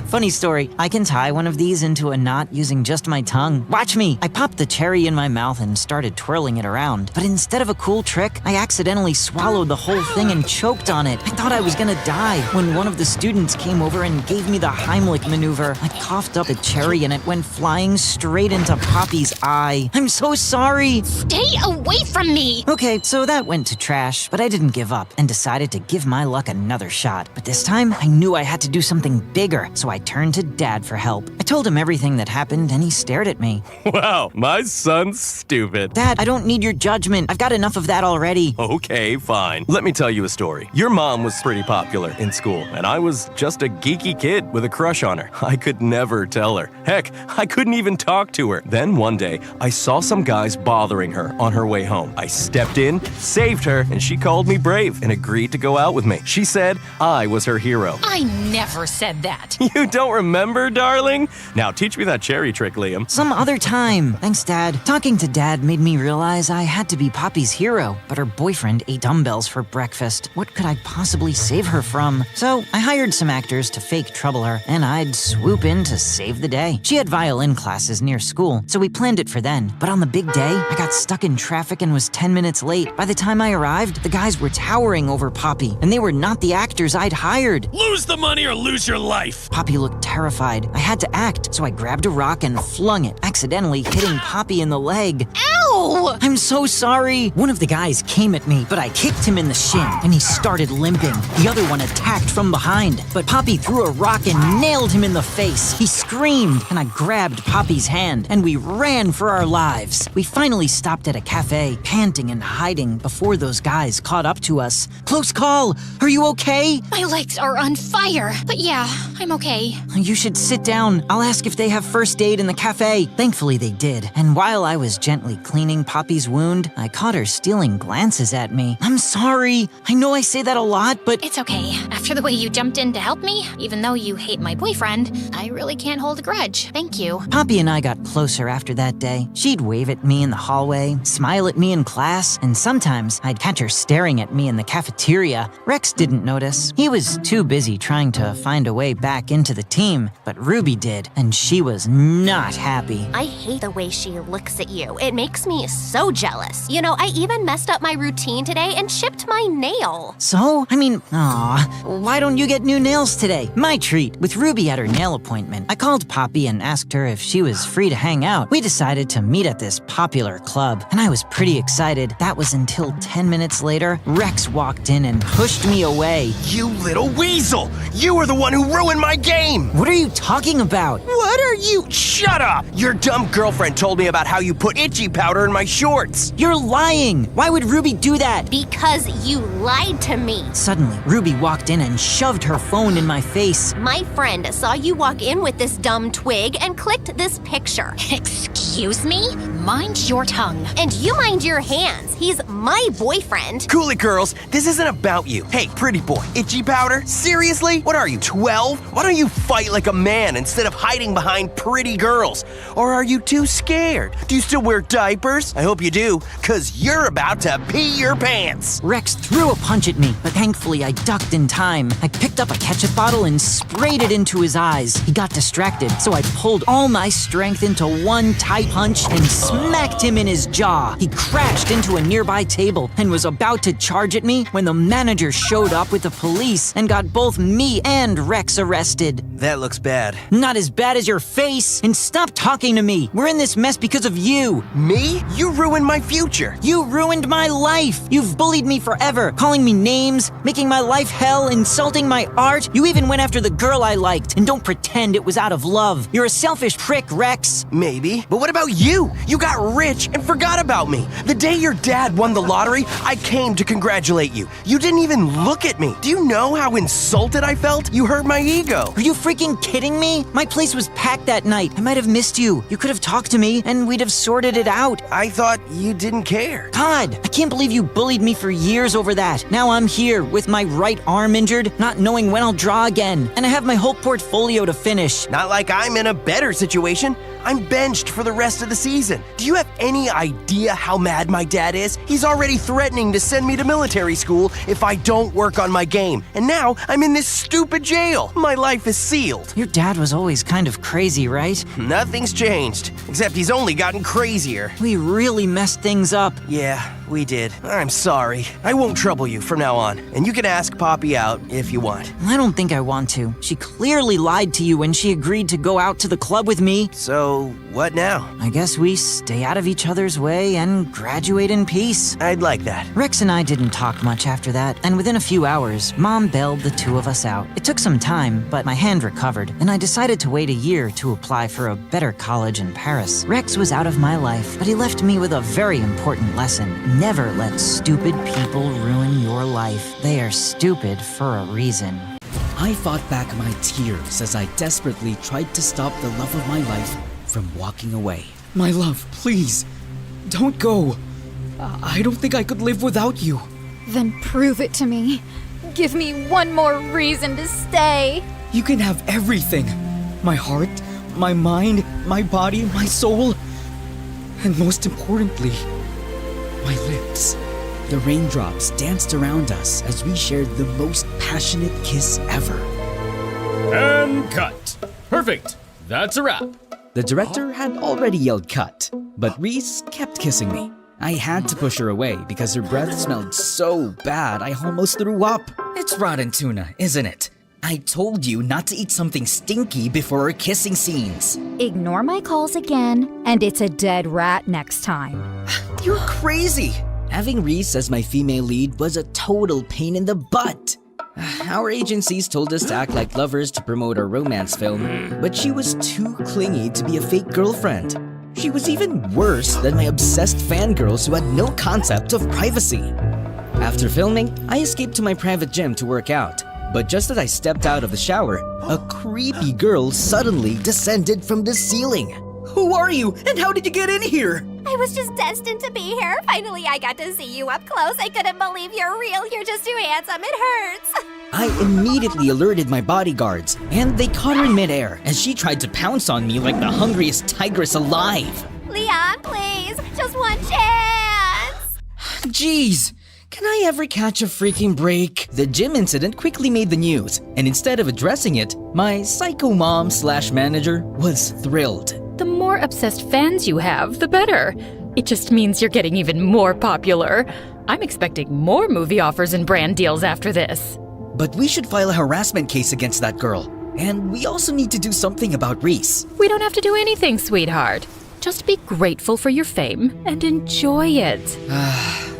Funny story, I can tie one of these into a knot using just my tongue. Watch me. I popped the cherry in my mouth and started twirling it around. But instead of a cool trick, I accidentally swallowed the whole thing and choked on it. I thought I was gonna die when one of the students came over and gave me the Heimlich maneuver. I coughed up the cherry and it went flying straight into Poppy's eye. I'm so sorry. Stay away from me! Okay, so that went to trash, but I didn't give up and decided to give my luck another shot. But this time, I knew I had to do something bigger, so I turned to Dad for help. I told him everything that happened and he stared at me. Wow, my son's stupid. Dad, I don't need your judgment. I've got enough of that already. Okay, fine. Let me tell you a story. Your mom was pretty popular in school, and I was just a geeky kid with a crush on her. I could never tell her. Heck, I couldn't even talk to her. Then one day, I saw some guys bothering her on her way home. I stepped in, saved her, and she called me brave and agreed to go out with me. She said I was her hero. I never said that. You don't remember, darling? Now teach me that cherry trick, Liam. Some other time. Thanks, Dad. Talking to Dad made me realize I had to be Poppy's hero, but her boyfriend ate dumbbells for breakfast. What could I possibly save her from? So I hired some actors to fake trouble her, and I'd swoop in to save the day. She had violin classes near school, so we planned it for then. But on the big day, I got stuck in traffic and was 10 minutes late. By the time I arrived, the guys were towering over Poppy, and they were not the actors I'd hired. Lose the money or lose your life! Poppy looked terrified. I had to act, so I grabbed a rock and flung it, accidentally hitting Poppy in the leg. Ow! I'm so sorry. One of the guys came at me, but I kicked him in the shin, and he started limping. The other one attacked from behind, but Poppy threw a rock and nailed him in the face. He screamed, and I grabbed Poppy's hand, and we ran for our lives. We finally stopped at a cafe, panting and hiding before those guys caught up to us. Close call. Are you okay? My legs are on fire. But yeah, I'm okay. You should sit down. I'll ask if they have first aid in the cafe. Thankfully they did. And while I was gently cleaning Poppy's wound, I caught her stealing glances at me. I'm sorry. I know I say that a lot, but It's okay. After the way you jumped in to help me, even though you hate my boyfriend, I really can't hold a grudge. Thank you. Poppy and I got closer after that day. She'd wave at me in the hallway, smile at me in class, and sometimes I'd catch her staring at me in the cafeteria. Rex didn't notice. He was too busy trying to find a way back into the team, but Ruby did, and she was not happy. I hate the way she looks at you. It makes me so jealous. You know, I even messed up my routine today and chipped my nail. So? I mean, why don't you get new nails today? My treat. With Ruby at her nail appointment, I called Poppy and asked her if she was free to hang out. We decided to meet at this popular club, and I was pretty excited. That was until 10 minutes later, Rex walked in and pushed me away. You little weasel! You were the one who ruined my game! What are you talking about? What are you? Shut up! Your dumb girlfriend told me about how you put itchy powder in my shorts. You're lying! Why would Ruby do that? Because you lied to me. Suddenly, Ruby walked in and shoved her phone in my face. My friend saw you walk in with this dumb twig and clicked this picture. Excuse me? Mind your tongue. And you mind your hands. He's my boyfriend. Cool it, girls. This isn't about you. Hey, pretty boy. Itchy powder? Seriously? What are you, 12? Why don't you fight like a man instead of hiding behind pretty girls? Or are you too scared? Do you still wear diapers? I hope you do, because you're about to pee your pants. Rex threw a punch at me, but thankfully I ducked in time. I picked up a ketchup bottle and sprayed it into his eyes. He got distracted, so I pulled all my strength into one tight punch and smacked him in his jaw. He crashed into a nearby table and was about to charge at me when the manager showed up with the police and got both me and Rex arrested. That looks bad. Not as bad as your face. And stop talking to me. We're in this mess because of you. Me? You ruined my future. You ruined my life. You've bullied me forever, calling me names, making my life hell, insulting my art. You even went after the girl I liked, and don't pretend it was out of love. You're a selfish prick, Rex. Maybe. But what about you? You got rich and forgot about me. The day your dad won the lottery, I came to congratulate you. You didn't even look at me. Do you know how insulted I felt? You hurt my ego. Are you freaking kidding me? My place was packed that night. I might have missed you. You could have talked to me, and we'd have sorted it out. I thought you didn't care. God, I can't believe you bullied me for years over that. Now I'm here, with my right arm injured, not knowing when I'll draw again. And I have my whole portfolio to finish. Not like I'm in a better situation. I'm benched for the rest of the season. Do you have any idea how mad my dad is? He's already threatening to send me to military school if I don't work on my game. And now I'm in this stupid jail. My life is sealed. Your dad was always kind of crazy, right? Nothing's changed, except he's only gotten crazier. We really messed things up. Yeah, we did. I'm sorry. I won't trouble you from now on, and you can ask Poppy out if you want. I don't think I want to. She clearly lied to you when she agreed to go out to the club with me. So, what now? I guess we stay out of each other's way and graduate in peace. I'd like that. Rex and I didn't talk much after that, and within a few hours, Mom bailed the two of us out. It took some time, but my hand recovered, and I decided to wait a year to apply for a better college in Paris. Rex was out of my life, but he left me with a very important lesson. Never let stupid people ruin your life. They are stupid for a reason. I fought back my tears as I desperately tried to stop the love of my life from walking away. My love, please, don't go. I don't think I could live without you. Then prove it to me. Give me one more reason to stay. You can have everything. My heart, my mind, my body, my soul, and most importantly, my lips. The raindrops danced around us as we shared the most passionate kiss ever. And cut. Perfect. That's a wrap. The director had already yelled cut, but Reese kept kissing me. I had to push her away because her breath smelled so bad I almost threw up. It's rotten tuna, isn't it? I told you not to eat something stinky before our kissing scenes. Ignore my calls again, and it's a dead rat next time. You're crazy. Having Reese as my female lead was a total pain in the butt. Our agencies told us to act like lovers to promote our romance film, but she was too clingy to be a fake girlfriend. She was even worse than my obsessed fangirls who had no concept of privacy. After filming, I escaped to my private gym to work out, but just as I stepped out of the shower, a creepy girl suddenly descended from the ceiling. Who are you, and how did you get in here? I was just destined to be here. Finally, I got to see you up close. I couldn't believe you're real. You're just too handsome. It hurts. I immediately alerted my bodyguards, and they caught her in midair as she tried to pounce on me like the hungriest tigress alive. Leon, please. Just one chance. Jeez. Can I ever catch a freaking break? The gym incident quickly made the news, and instead of addressing it, my psycho mom/manager was thrilled. The more obsessed fans you have, the better. It just means you're getting even more popular. I'm expecting more movie offers and brand deals after this. But we should file a harassment case against that girl. And we also need to do something about Reese. We don't have to do anything, sweetheart. Just be grateful for your fame and enjoy it.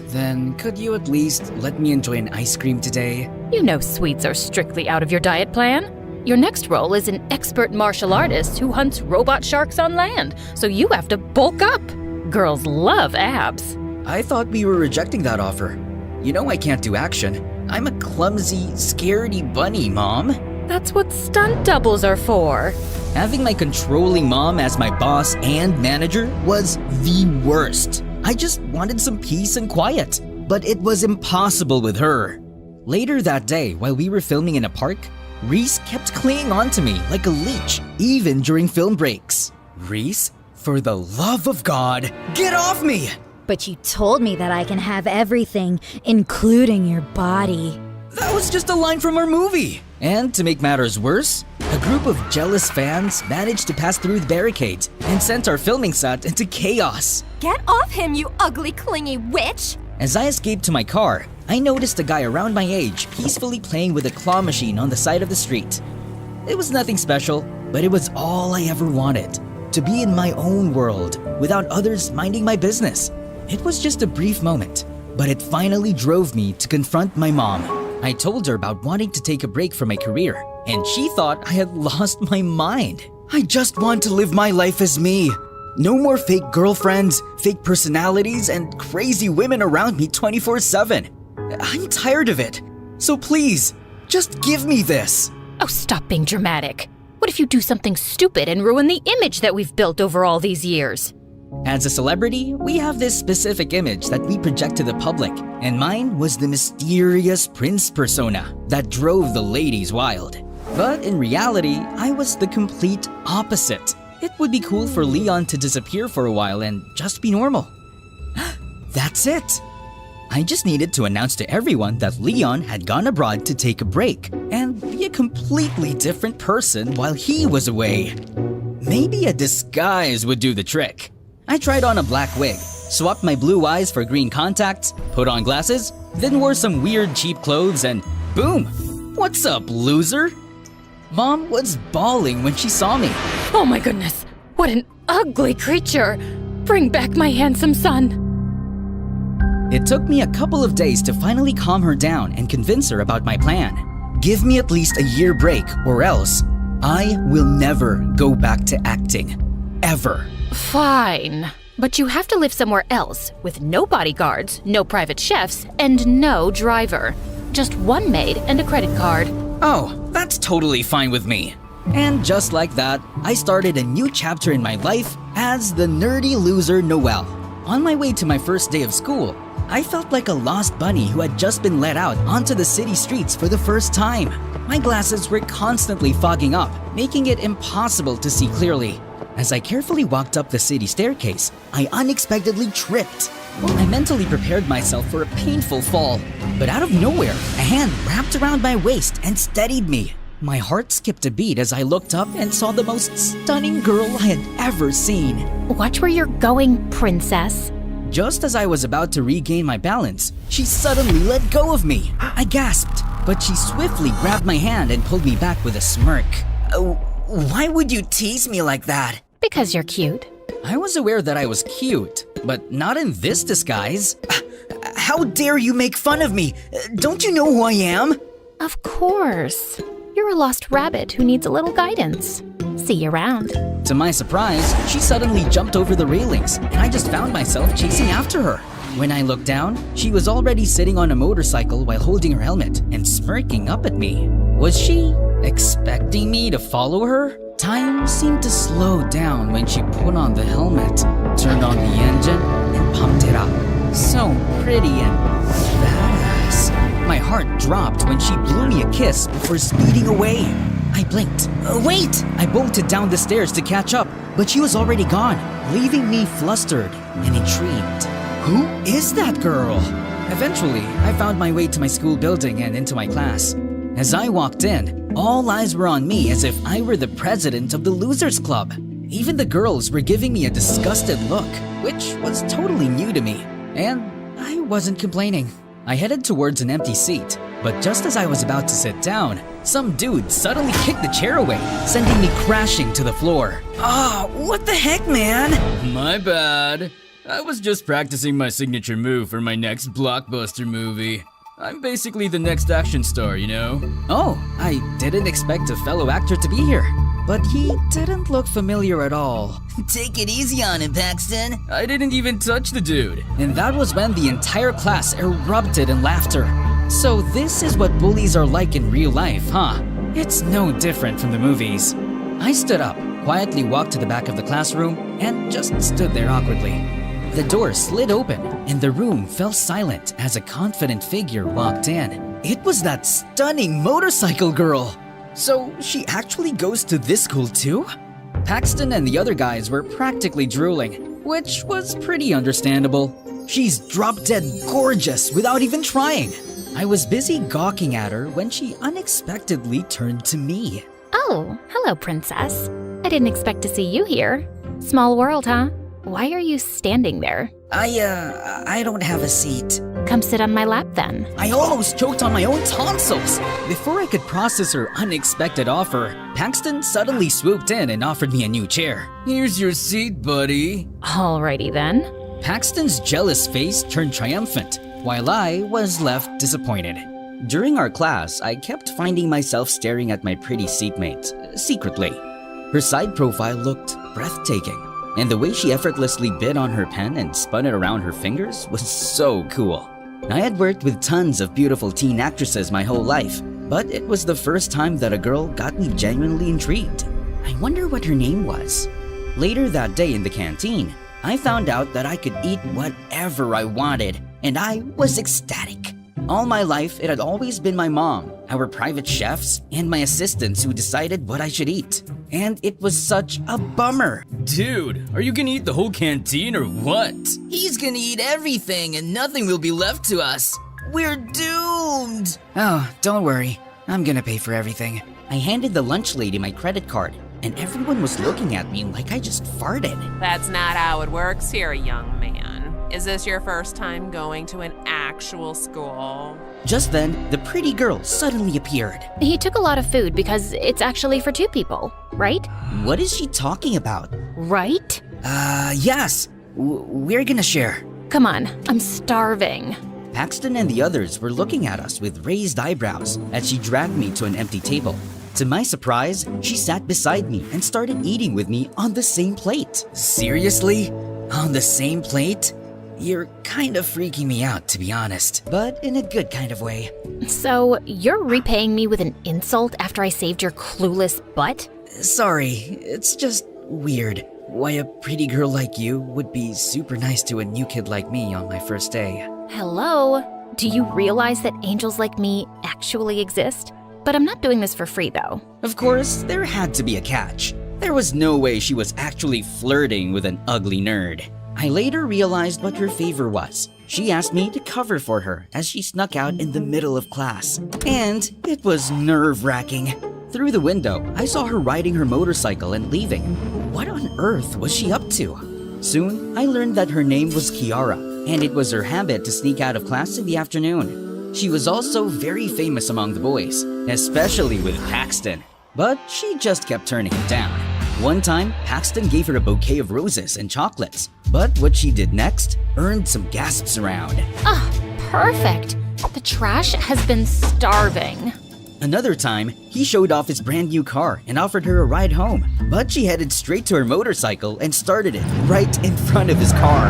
Then could you at least let me enjoy an ice cream today? You know sweets are strictly out of your diet plan. Your next role is an expert martial artist who hunts robot sharks on land, so you have to bulk up. Girls love abs. I thought we were rejecting that offer. You know I can't do action. I'm a clumsy, scaredy bunny, Mom. That's what stunt doubles are for. Having my controlling mom as my boss and manager was the worst. I just wanted some peace and quiet, but it was impossible with her. Later that day, while we were filming in a park, Reese kept clinging on to me like a leech, even during film breaks. Reese, for the love of God, get off me! But you told me that I can have everything, including your body. That was just a line from our movie. And to make matters worse, a group of jealous fans managed to pass through the barricade and sent our filming set into chaos. Get off him, you ugly, clingy witch! As I escaped to my car, I noticed a guy around my age peacefully playing with a claw machine on the side of the street. It was nothing special, but it was all I ever wanted. To be in my own world, without others minding my business. It was just a brief moment, but it finally drove me to confront my mom. I told her about wanting to take a break from my career, and she thought I had lost my mind. I just want to live my life as me. No more fake girlfriends, fake personalities, and crazy women around me 24/7. I'm tired of it. So please, just give me this. Oh, stop being dramatic. What if you do something stupid and ruin the image that we've built over all these years? As a celebrity, we have this specific image that we project to the public, and mine was the mysterious prince persona that drove the ladies wild. But in reality, I was the complete opposite. It would be cool for Leon to disappear for a while and just be normal. That's it. I just needed to announce to everyone that Leon had gone abroad to take a break and be a completely different person while he was away. Maybe a disguise would do the trick. I tried on a black wig, swapped my blue eyes for green contacts, put on glasses, then wore some weird cheap clothes and boom! What's up, loser? Mom was bawling when she saw me. Oh my goodness, what an ugly creature! Bring back my handsome son! It took me a couple of days to finally calm her down and convince her about my plan. Give me at least a year break or else I will never go back to acting. Ever. Fine. But you have to live somewhere else with no bodyguards, no private chefs, and no driver. Just one maid and a credit card. Oh, that's totally fine with me. And just like that, I started a new chapter in my life as the nerdy loser Noel. On my way to my first day of school, I felt like a lost bunny who had just been let out onto the city streets for the first time. My glasses were constantly fogging up, making it impossible to see clearly. As I carefully walked up the city staircase, I unexpectedly tripped. I mentally prepared myself for a painful fall, but out of nowhere, a hand wrapped around my waist and steadied me. My heart skipped a beat as I looked up and saw the most stunning girl I had ever seen. Watch where you're going, princess. Just as I was about to regain my balance, she suddenly let go of me. I gasped, but she swiftly grabbed my hand and pulled me back with a smirk. Why would you tease me like that? Because you're cute. I was aware that I was cute, but not in this disguise. How dare you make fun of me? Don't you know who I am? Of course. You're a lost rabbit who needs a little guidance. See you around. To my surprise, she suddenly jumped over the railings, and I just found myself chasing after her. When I looked down, she was already sitting on a motorcycle while holding her helmet and smirking up at me. Was she expecting me to follow her? Time seemed to slow down when she put on the helmet, turned on the engine, and pumped it up. So pretty and badass. My heart dropped when she blew me a kiss before speeding away. I blinked. Wait! I bolted down the stairs to catch up, but she was already gone, leaving me flustered and intrigued. Who is that girl? Eventually, I found my way to my school building and into my class. As I walked in, all eyes were on me as if I were the president of the Losers Club. Even the girls were giving me a disgusted look, which was totally new to me, and I wasn't complaining. I headed towards an empty seat, but just as I was about to sit down, some dude suddenly kicked the chair away, sending me crashing to the floor. What the heck, man? My bad. I was just practicing my signature move for my next blockbuster movie. I'm basically the next action star, you know? Oh, I didn't expect a fellow actor to be here, but he didn't look familiar at all. Take it easy on him, Paxton. I didn't even touch the dude. And that was when the entire class erupted in laughter. So this is what bullies are like in real life, huh? It's no different from the movies. I stood up, quietly walked to the back of the classroom, and just stood there awkwardly. The door slid open, and the room fell silent as a confident figure walked in. It was that stunning motorcycle girl! So she actually goes to this school too? Paxton and the other guys were practically drooling, which was pretty understandable. She's drop-dead gorgeous without even trying. I was busy gawking at her when she unexpectedly turned to me. Oh, hello, princess. I didn't expect to see you here. Small world, huh? Why are you standing there? I don't have a seat. Come sit on my lap then. I almost choked on my own tonsils. Before I could process her unexpected offer, Paxton suddenly swooped in and offered me a new chair. Here's your seat, buddy. Alrighty then. Paxton's jealous face turned triumphant, while I was left disappointed. During our class, I kept finding myself staring at my pretty seatmate, secretly. Her side profile looked breathtaking. and the way she effortlessly bit on her pen and spun it around her fingers was so cool. I had worked with tons of beautiful teen actresses my whole life, but it was the first time that a girl got me genuinely intrigued. I wonder what her name was. Later that day in the canteen, I found out that I could eat whatever I wanted, and I was ecstatic. All my life, it had always been my mom, our private chefs, and my assistants who decided what I should eat. And it was such a bummer. Dude, are you gonna eat the whole canteen or what? He's gonna eat everything and nothing will be left to us. We're doomed! Oh, don't worry. I'm gonna pay for everything. I handed the lunch lady my credit card, and everyone was looking at me like I just farted. That's not how it works here, young man. Is this your first time going to an actual school? Just then, the pretty girl suddenly appeared. He took a lot of food because it's actually for 2 people, right? What is she talking about? Right? Yes. We're gonna share. Come on, I'm starving. Paxton and the others were looking at us with raised eyebrows as she dragged me to an empty table. To my surprise, she sat beside me and started eating with me on the same plate. Seriously? On the same plate? You're kind of freaking me out, to be honest. But in a good kind of way. So, you're repaying me with an insult after I saved your clueless butt? Sorry, it's just weird. Why a pretty girl like you would be super nice to a new kid like me on my first day. Hello? Do you realize that angels like me actually exist? But I'm not doing this for free, though. Of course, there had to be a catch. There was no way she was actually flirting with an ugly nerd. I later realized what her favor was. She asked me to cover for her as she snuck out in the middle of class. And it was nerve-wracking. Through the window, I saw her riding her motorcycle and leaving. What on earth was she up to? Soon, I learned that her name was Kiara, and it was her habit to sneak out of class in the afternoon. She was also very famous among the boys, especially with Paxton. But she just kept turning him down. One time, Paxton gave her a bouquet of roses and chocolates, but what she did next earned some gasps around. Perfect. The trash has been starving. Another time, he showed off his brand new car and offered her a ride home, but she headed straight to her motorcycle and started it right in front of his car.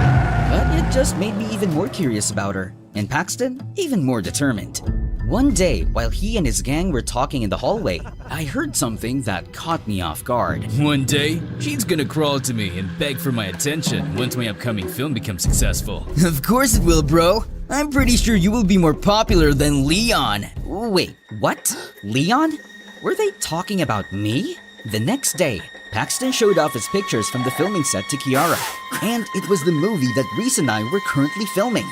But it just made me even more curious about her, and Paxton even more determined. One day, while he and his gang were talking in the hallway, I heard something that caught me off guard. One day, she's gonna crawl to me and beg for my attention once my upcoming film becomes successful. Of course it will, bro. I'm pretty sure you will be more popular than Leon. Wait, what? Leon? Were they talking about me? The next day, Paxton showed off his pictures from the filming set to Kiara, and it was the movie that Reese and I were currently filming.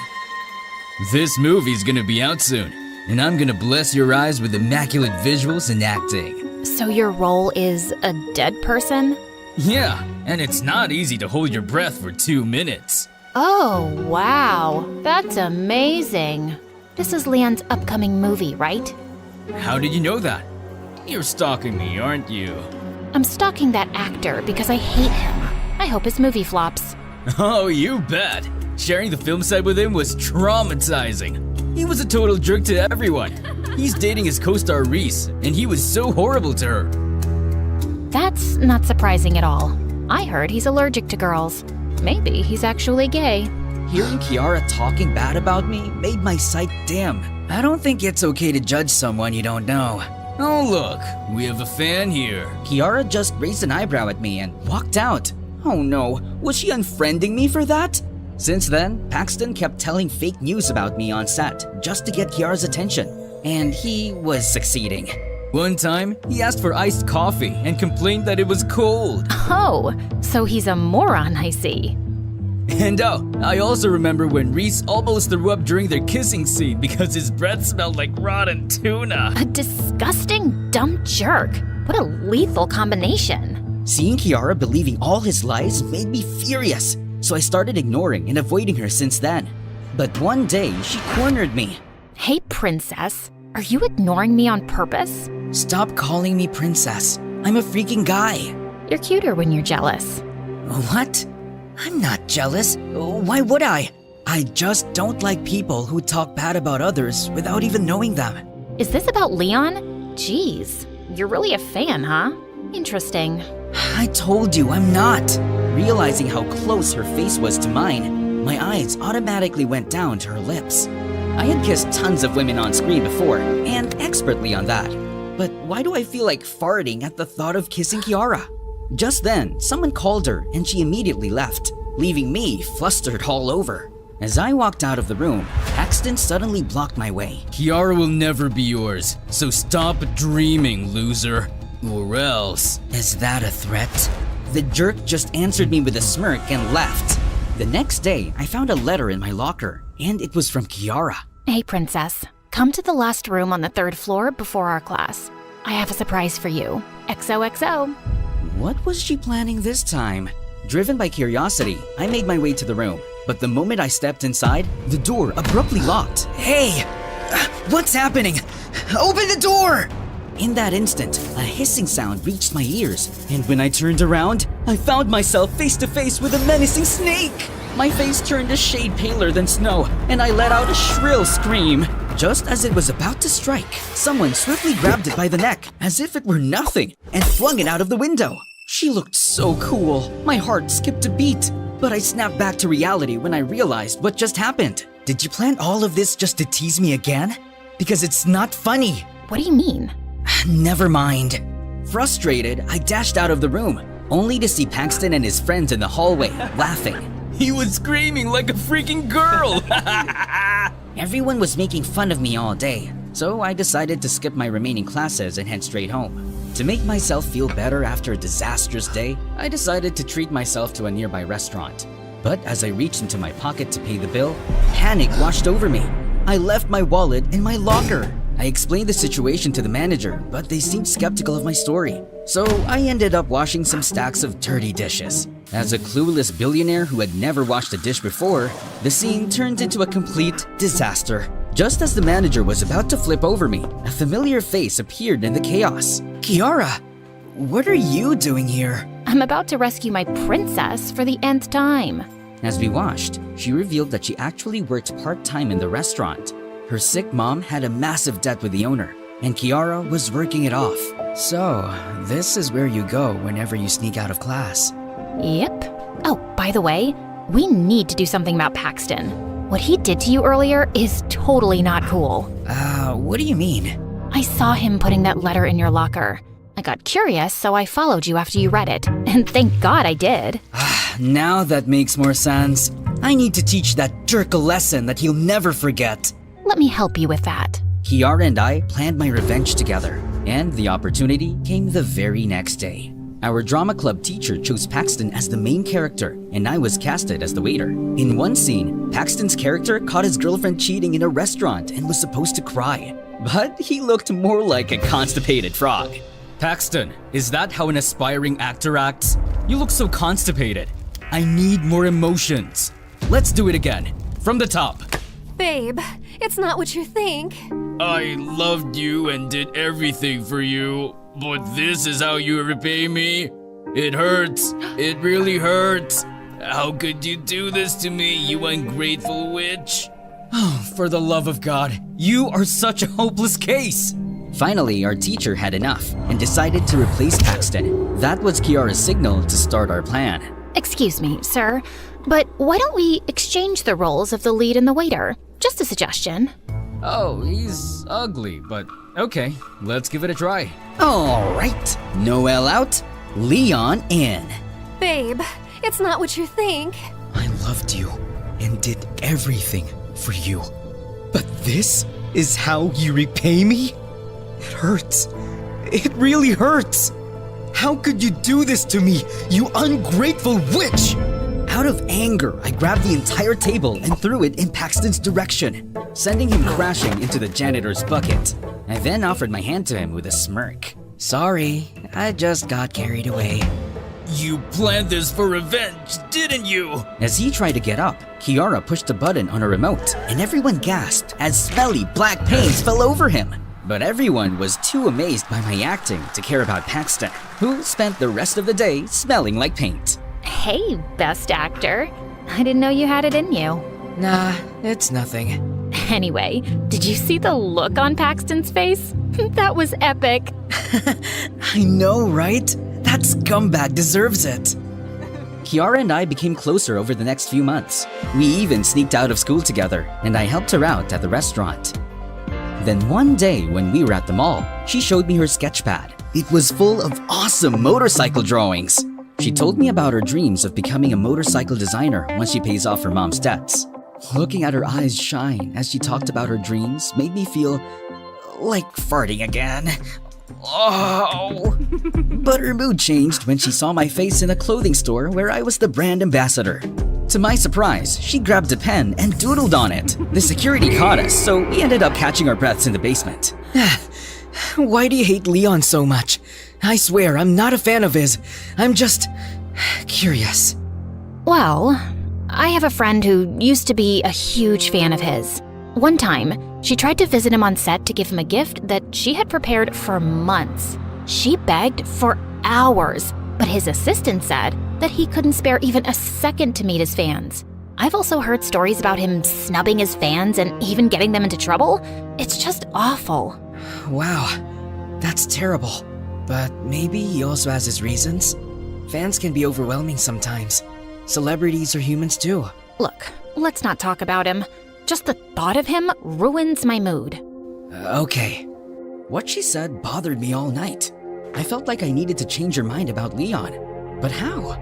This movie's gonna be out soon, and I'm gonna bless your eyes with immaculate visuals and acting. So your role is a dead person? Yeah, and it's not easy to hold your breath for 2 minutes. Oh, wow. That's amazing. This is Leon's upcoming movie, right? How did you know that? You're stalking me, aren't you? I'm stalking that actor because I hate him. I hope his movie flops. Oh, you bet. Sharing the film set with him was traumatizing. He was a total jerk to everyone. He's dating his co-star Reese, and he was so horrible to her. That's not surprising at all. I heard he's allergic to girls. Maybe he's actually gay. Hearing Kiara talking bad about me made my sight dim. I don't think it's okay to judge someone you don't know. Oh look, we have a fan here. Kiara just raised an eyebrow at me and walked out. Oh no, was she unfriending me for that? Since then, Paxton kept telling fake news about me on set just to get Kiara's attention, and he was succeeding. One time, he asked for iced coffee and complained that it was cold. Oh, so he's a moron, I see. And I also remember when Reese almost threw up during their kissing scene because his breath smelled like rotten tuna. A disgusting, dumb jerk. What a lethal combination. Seeing Kiara believing all his lies made me furious, so I started ignoring and avoiding her since then. But one day, she cornered me. Hey, princess. Are you ignoring me on purpose? Stop calling me princess. I'm a freaking guy. You're cuter when you're jealous. What? I'm not jealous. Why would I? I just don't like people who talk bad about others without even knowing them. Is this about Leon? Jeez, you're really a fan, huh? Interesting. I told you I'm not. Realizing how close her face was to mine, my eyes automatically went down to her lips. I had kissed tons of women on screen before, and expertly on that. But why do I feel like farting at the thought of kissing Kiara? Just then, someone called her and she immediately left, leaving me flustered all over. As I walked out of the room, Paxton suddenly blocked my way. Kiara will never be yours, so stop dreaming, loser. Or else. Is that a threat? The jerk just answered me with a smirk and left. The next day, I found a letter in my locker, and it was from Kiara. Hey, princess. Come to the last room on the 3rd floor before our class. I have a surprise for you. XOXO. What was she planning this time? Driven by curiosity, I made my way to the room. But the moment I stepped inside, the door abruptly locked. Hey! What's happening? Open the door! In that instant, a hissing sound reached my ears, and when I turned around, I found myself face to face with a menacing snake! My face turned a shade paler than snow, and I let out a shrill scream. Just as it was about to strike, someone swiftly grabbed it by the neck, as if it were nothing, and flung it out of the window. She looked so cool. My heart skipped a beat, but I snapped back to reality when I realized what just happened. Did you plan all of this just to tease me again? Because it's not funny. What do you mean? Never mind. Frustrated, I dashed out of the room, only to see Paxton and his friends in the hallway, laughing. He was screaming like a freaking girl! Everyone was making fun of me all day, so I decided to skip my remaining classes and head straight home. To make myself feel better after a disastrous day, I decided to treat myself to a nearby restaurant. But as I reached into my pocket to pay the bill, panic washed over me. I left my wallet in my locker. I explained the situation to the manager, but they seemed skeptical of my story. So I ended up washing some stacks of dirty dishes. As a clueless billionaire who had never washed a dish before, the scene turned into a complete disaster. Just as the manager was about to flip over me, a familiar face appeared in the chaos. Kiara, what are you doing here? I'm about to rescue my princess for the nth time. As we watched, she revealed that she actually worked part-time in the restaurant. Her sick mom had a massive debt with the owner, and Kiara was working it off. So, this is where you go whenever you sneak out of class. Yep. Oh, by the way, we need to do something about Paxton. What he did to you earlier is totally not cool. What do you mean? I saw him putting that letter in your locker. I got curious, so I followed you after you read it. And thank God I did. Now that makes more sense. I need to teach that jerk a lesson that he'll never forget. Let me help you with that. Kiara and I planned my revenge together, and the opportunity came the very next day. Our drama club teacher chose Paxton as the main character, and I was casted as the waiter. In one scene, Paxton's character caught his girlfriend cheating in a restaurant and was supposed to cry. But he looked more like a constipated frog. Paxton, is that how an aspiring actor acts? You look so constipated. I need more emotions. Let's do it again. From the top. Babe, it's not what you think. I loved you and did everything for you, but this is how you repay me? It hurts. It really hurts. How could you do this to me, you ungrateful witch? Oh, for the love of God, you are such a hopeless case. Finally, our teacher had enough and decided to replace Paxton. That was Kiara's signal to start our plan. Excuse me, sir, but why don't we exchange the roles of the lead and the waiter? Just a suggestion. Oh, he's ugly, but okay, let's give it a try. All right, Noelle out, Leon in. Babe, it's not what you think. I loved you and did everything for you. But this is how you repay me? It hurts. It really hurts. How could you do this to me, you ungrateful witch? Out of anger, I grabbed the entire table and threw it in Paxton's direction, sending him crashing into the janitor's bucket. I then offered my hand to him with a smirk. Sorry, I just got carried away. You planned this for revenge, didn't you? As he tried to get up, Kiara pushed a button on a remote, and everyone gasped as smelly black paint fell over him. But everyone was too amazed by my acting to care about Paxton, who spent the rest of the day smelling like paint. Hey, best actor. I didn't know you had it in you. Nah, it's nothing. Anyway, did you see the look on Paxton's face? That was epic. I know, right? That scumbag deserves it. Kiara and I became closer over the next few months. We even sneaked out of school together, and I helped her out at the restaurant. Then one day when we were at the mall, she showed me her sketchpad. It was full of awesome motorcycle drawings. She told me about her dreams of becoming a motorcycle designer once she pays off her mom's debts. Looking at her eyes shine as she talked about her dreams made me feel like farting again. Oh! But her mood changed when she saw my face in a clothing store where I was the brand ambassador. To my surprise, she grabbed a pen and doodled on it. The security caught us, so we ended up catching our breaths in the basement. Why do you hate Leon so much? I swear, I'm not a fan of his. I'm just curious. Well, I have a friend who used to be a huge fan of his. One time, she tried to visit him on set to give him a gift that she had prepared for months. She begged for hours, but his assistant said that he couldn't spare even a second to meet his fans. I've also heard stories about him snubbing his fans and even getting them into trouble. It's just awful. Wow, that's terrible. But maybe he also has his reasons. Fans can be overwhelming sometimes. Celebrities are humans too. Look, let's not talk about him. Just the thought of him ruins my mood. Okay. What she said bothered me all night. I felt like I needed to change her mind about Leon. But how?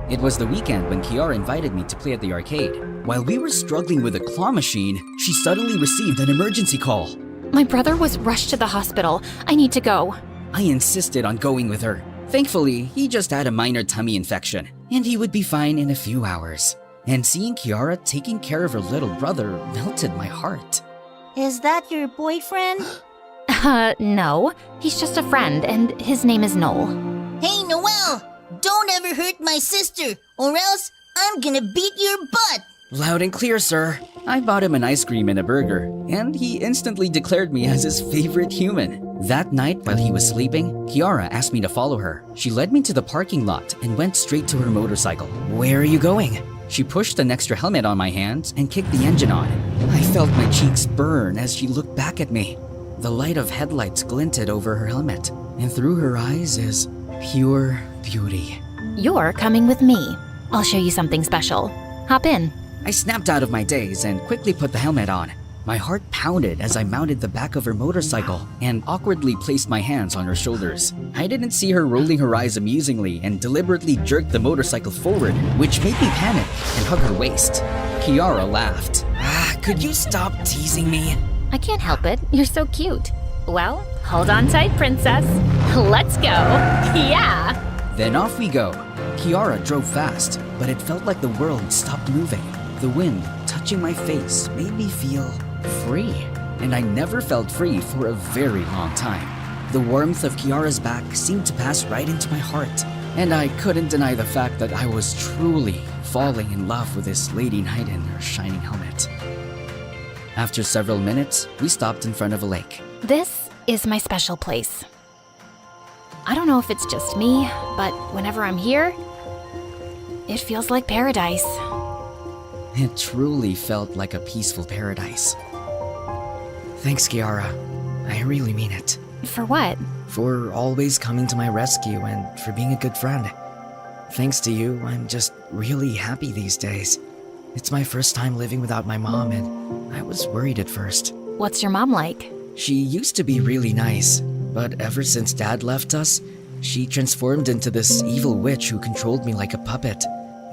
It was the weekend when Kiara invited me to play at the arcade. While we were struggling with a claw machine, she suddenly received an emergency call. My brother was rushed to the hospital. I need to go. I insisted on going with her. Thankfully, he just had a minor tummy infection, and he would be fine in a few hours. And seeing Kiara taking care of her little brother melted my heart. Is that your boyfriend? No. He's just a friend, and his name is Noel. Hey, Noel! Don't ever hurt my sister, or else I'm gonna beat your butt! Loud and clear, sir. I bought him an ice cream and a burger, and he instantly declared me as his favorite human. That night, while he was sleeping, Kiara asked me to follow her. She led me to the parking lot and went straight to her motorcycle. Where are you going? She pushed an extra helmet on my hands and kicked the engine on. I felt my cheeks burn as she looked back at me. The light of headlights glinted over her helmet, and through her eyes is pure beauty. You're coming with me. I'll show you something special. Hop in. I snapped out of my daze and quickly put the helmet on. My heart pounded as I mounted the back of her motorcycle and awkwardly placed my hands on her shoulders. I didn't see her rolling her eyes amusingly and deliberately jerked the motorcycle forward, which made me panic and hug her waist. Kiara laughed. Could you stop teasing me? I can't help it. You're so cute. Well, hold on tight, princess. Let's go. Yeah! Then off we go. Kiara drove fast, but it felt like the world stopped moving. The wind touching my face made me feel free, and I never felt free for a very long time. The warmth of Kiara's back seemed to pass right into my heart, and I couldn't deny the fact that I was truly falling in love with this lady knight in her shining helmet. After several minutes, we stopped in front of a lake. This is my special place. I don't know if it's just me, but whenever I'm here, it feels like paradise. It truly felt like a peaceful paradise. Thanks, Kiara. I really mean it. For what? For always coming to my rescue and for being a good friend. Thanks to you, I'm just really happy these days. It's my first time living without my mom, and I was worried at first. What's your mom like? She used to be really nice, but ever since Dad left us, she transformed into this evil witch who controlled me like a puppet.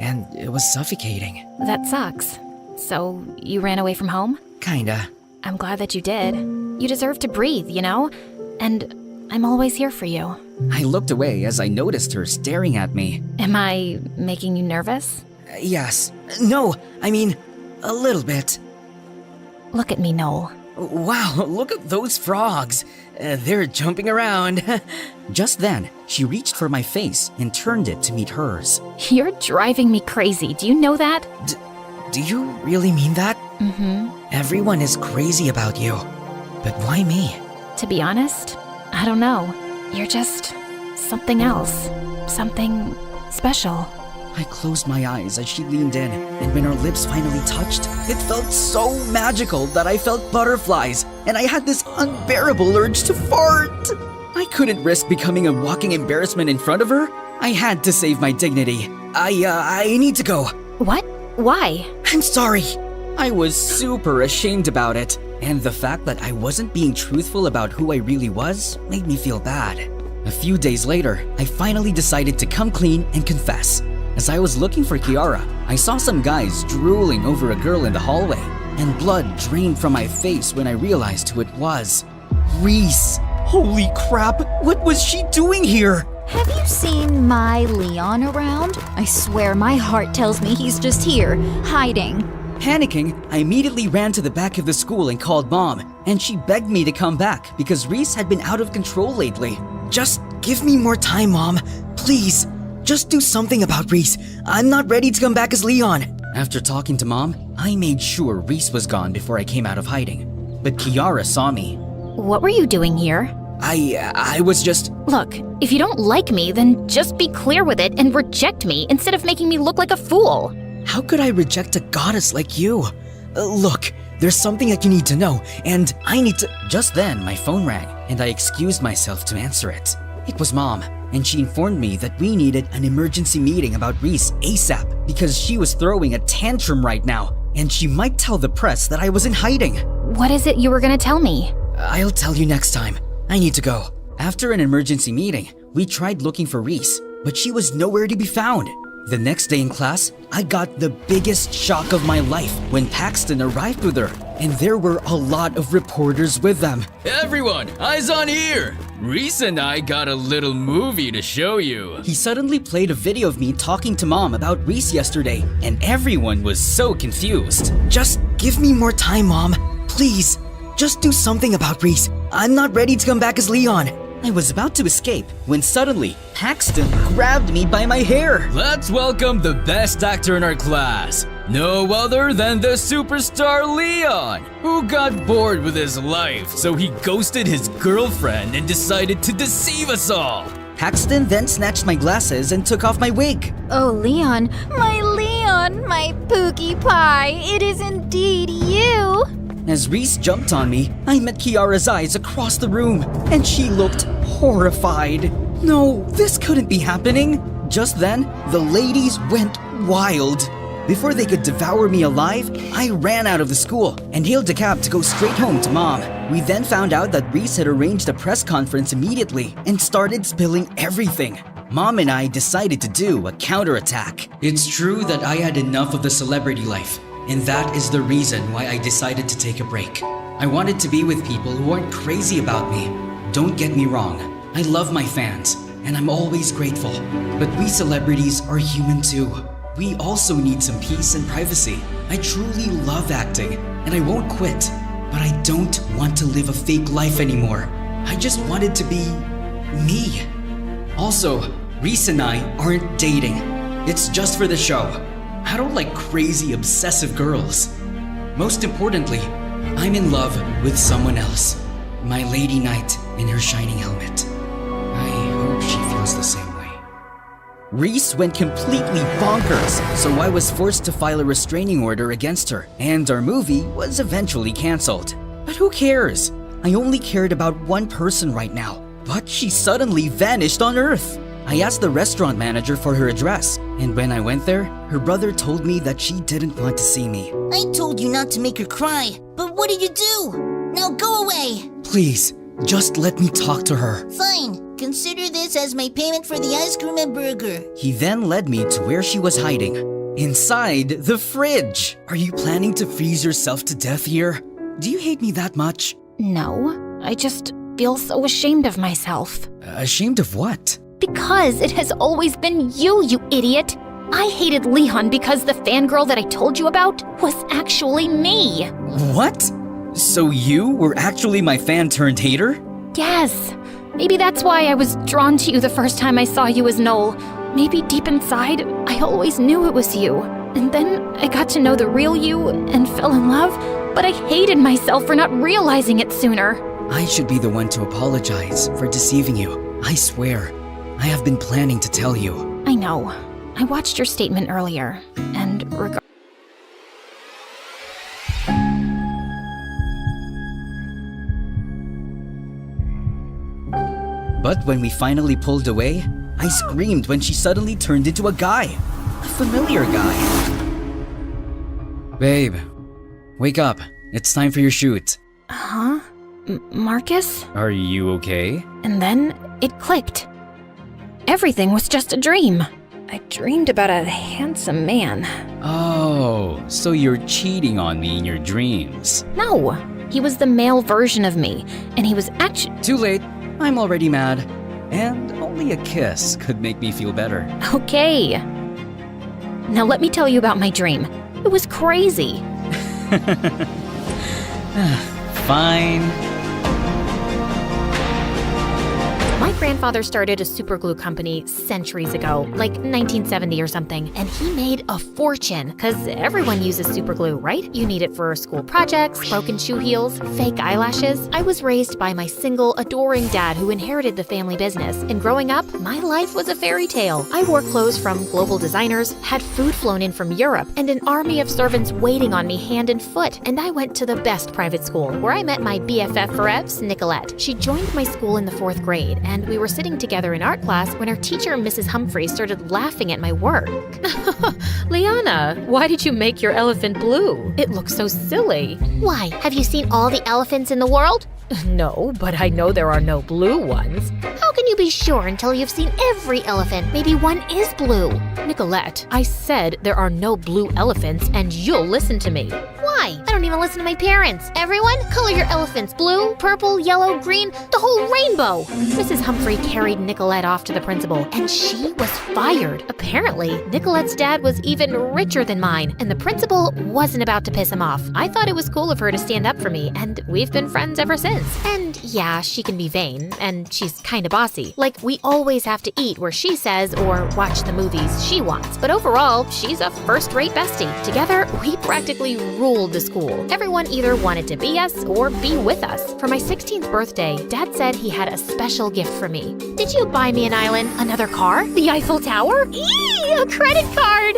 And it was suffocating. That sucks. So, you ran away from home? Kinda. I'm glad that you did. You deserve to breathe, you know? And I'm always here for you. I looked away as I noticed her staring at me. Am I making you nervous? Yes. No, I mean, a little bit. Look at me, Noel. Wow, look at those frogs. They're jumping around. Just then, she reached for my face and turned it to meet hers. You're driving me crazy. Do you know that? Do you really mean that? Mm-hmm. Everyone is crazy about you. But why me? To be honest, I don't know. You're just something else. Something special. I closed my eyes as she leaned in, and when our lips finally touched, it felt so magical that I felt butterflies, and I had this unbearable urge to fart. I couldn't risk becoming a walking embarrassment in front of her, I had to save my dignity. I need to go. What? Why? I'm sorry. I was super ashamed about it. And the fact that I wasn't being truthful about who I really was made me feel bad. A few days later, I finally decided to come clean and confess. As I was looking for Kiara, I saw some guys drooling over a girl in the hallway, and blood drained from my face when I realized who it was. Reese! Holy crap! What was she doing here? Have you seen my Leon around? I swear my heart tells me he's just here, hiding. Panicking, I immediately ran to the back of the school and called Mom, and she begged me to come back because Reese had been out of control lately. Just give me more time, Mom. Please. Just do something about Reese. I'm not ready to come back as Leon. After talking to Mom, I made sure Reese was gone before I came out of hiding. But Kiara saw me. What were you doing here? I was just... Look, if you don't like me, then just be clear with it and reject me instead of making me look like a fool. How could I reject a goddess like you? Look, there's something that you need to know, and I need to... Just then, my phone rang, and I excused myself to answer it. It was Mom, and she informed me that we needed an emergency meeting about Reese ASAP because she was throwing a tantrum right now, and she might tell the press that I was in hiding. What is it you were gonna tell me? I'll tell you next time. I need to go. After an emergency meeting, we tried looking for Reese, but she was nowhere to be found. The next day in class, I got the biggest shock of my life when Paxton arrived with her, and there were a lot of reporters with them. Everyone, eyes on here! Reese and I got a little movie to show you. He suddenly played a video of me talking to Mom about Reese yesterday, and everyone was so confused. Just give me more time, Mom. Please. Just do something about Reese. I'm not ready to come back as Leon. I was about to escape when suddenly Paxton grabbed me by my hair. Let's welcome the best actor in our class. No other than the superstar Leon, who got bored with his life, so he ghosted his girlfriend and decided to deceive us all. Paxton then snatched my glasses and took off my wig. Oh, Leon, my Pookie Pie, it is indeed you. As Reese jumped on me, I met Kiara's eyes across the room, and she looked horrified. No, this couldn't be happening. Just then, the ladies went wild. Before they could devour me alive, I ran out of the school and hailed a cab to go straight home to Mom. We then found out that Reese had arranged a press conference immediately and started spilling everything. Mom and I decided to do a counterattack. It's true that I had enough of the celebrity life, and that is the reason why I decided to take a break. I wanted to be with people who aren't crazy about me. Don't get me wrong, I love my fans, and I'm always grateful. But we celebrities are human too. We also need some peace and privacy. I truly love acting, and I won't quit. But I don't want to live a fake life anymore. I just wanted to be me. Also, Reese and I aren't dating. It's just for the show. I don't like crazy, obsessive girls. Most importantly, I'm in love with someone else. My lady knight in her shining helmet. I hope she feels the same way. Reese went completely bonkers, so I was forced to file a restraining order against her, and our movie was eventually cancelled. But who cares? I only cared about one person right now, but she suddenly vanished on Earth. I asked the restaurant manager for her address, and when I went there, her brother told me that she didn't want to see me. I told you not to make her cry, but what did you do? Now go away! Please, just let me talk to her. Fine, consider this as my payment for the ice cream and burger. He then led me to where she was hiding, inside the fridge. Are you planning to freeze yourself to death here? Do you hate me that much? No, I just feel so ashamed of myself. Ashamed of what? Because it has always been you, you idiot! I hated Leon because the fangirl that I told you about was actually me! What? So you were actually my fan turned hater? Yes. Maybe that's why I was drawn to you the first time I saw you as Noel. Maybe deep inside, I always knew it was you. And then I got to know the real you and fell in love, but I hated myself for not realizing it sooner. I should be the one to apologize for deceiving you. I swear. I have been planning to tell you. I know. I watched your statement earlier, and But when we finally pulled away, I screamed when she suddenly turned into a guy. A familiar guy. Babe, wake up. It's time for your shoot. Huh? Marcus? Are you okay? And then it clicked. Everything was just a dream. I dreamed about a handsome man. Oh, so you're cheating on me in your dreams. No, he was the male version of me, and he was actually— Too late. I'm already mad. And only a kiss could make me feel better. Okay. Now let me tell you about my dream. It was crazy. Fine. My grandfather started a superglue company centuries ago, like 1970 or something, and he made a fortune, because everyone uses superglue, right? You need it for school projects, broken shoe heels, fake eyelashes. I was raised by my single, adoring dad who inherited the family business, and growing up, my life was a fairy tale. I wore clothes from global designers, had food flown in from Europe, and an army of servants waiting on me hand and foot, and I went to the best private school, where I met my BFF forever, Nicolette. She joined my school in the 4th grade, and we were sitting together in art class when our teacher, Mrs. Humphrey, started laughing at my work. Liana, why did you make your elephant blue? It looks so silly. Why? Have you seen all the elephants in the world? No, but I know there are no blue ones. How can you be sure until you've seen every elephant? Maybe one is blue. Nicolette, I said there are no blue elephants, and you'll listen to me. Why? I don't even listen to my parents. Everyone, color your elephants blue, purple, yellow, green, the whole rainbow. Mrs. Humphrey carried Nicolette off to the principal, and she was fired. Apparently, Nicolette's dad was even richer than mine, and the principal wasn't about to piss him off. I thought it was cool of her to stand up for me, and we've been friends ever since. And yeah, she can be vain, and she's kinda bossy. Like, we always have to eat where she says or watch the movies she wants. But overall, she's a first-rate bestie. Together, we practically ruled the school. Everyone either wanted to be us or be with us. For my 16th birthday, Dad said he had a special gift for me. Did you buy me an island? Another car? The Eiffel Tower? Eee, a credit card!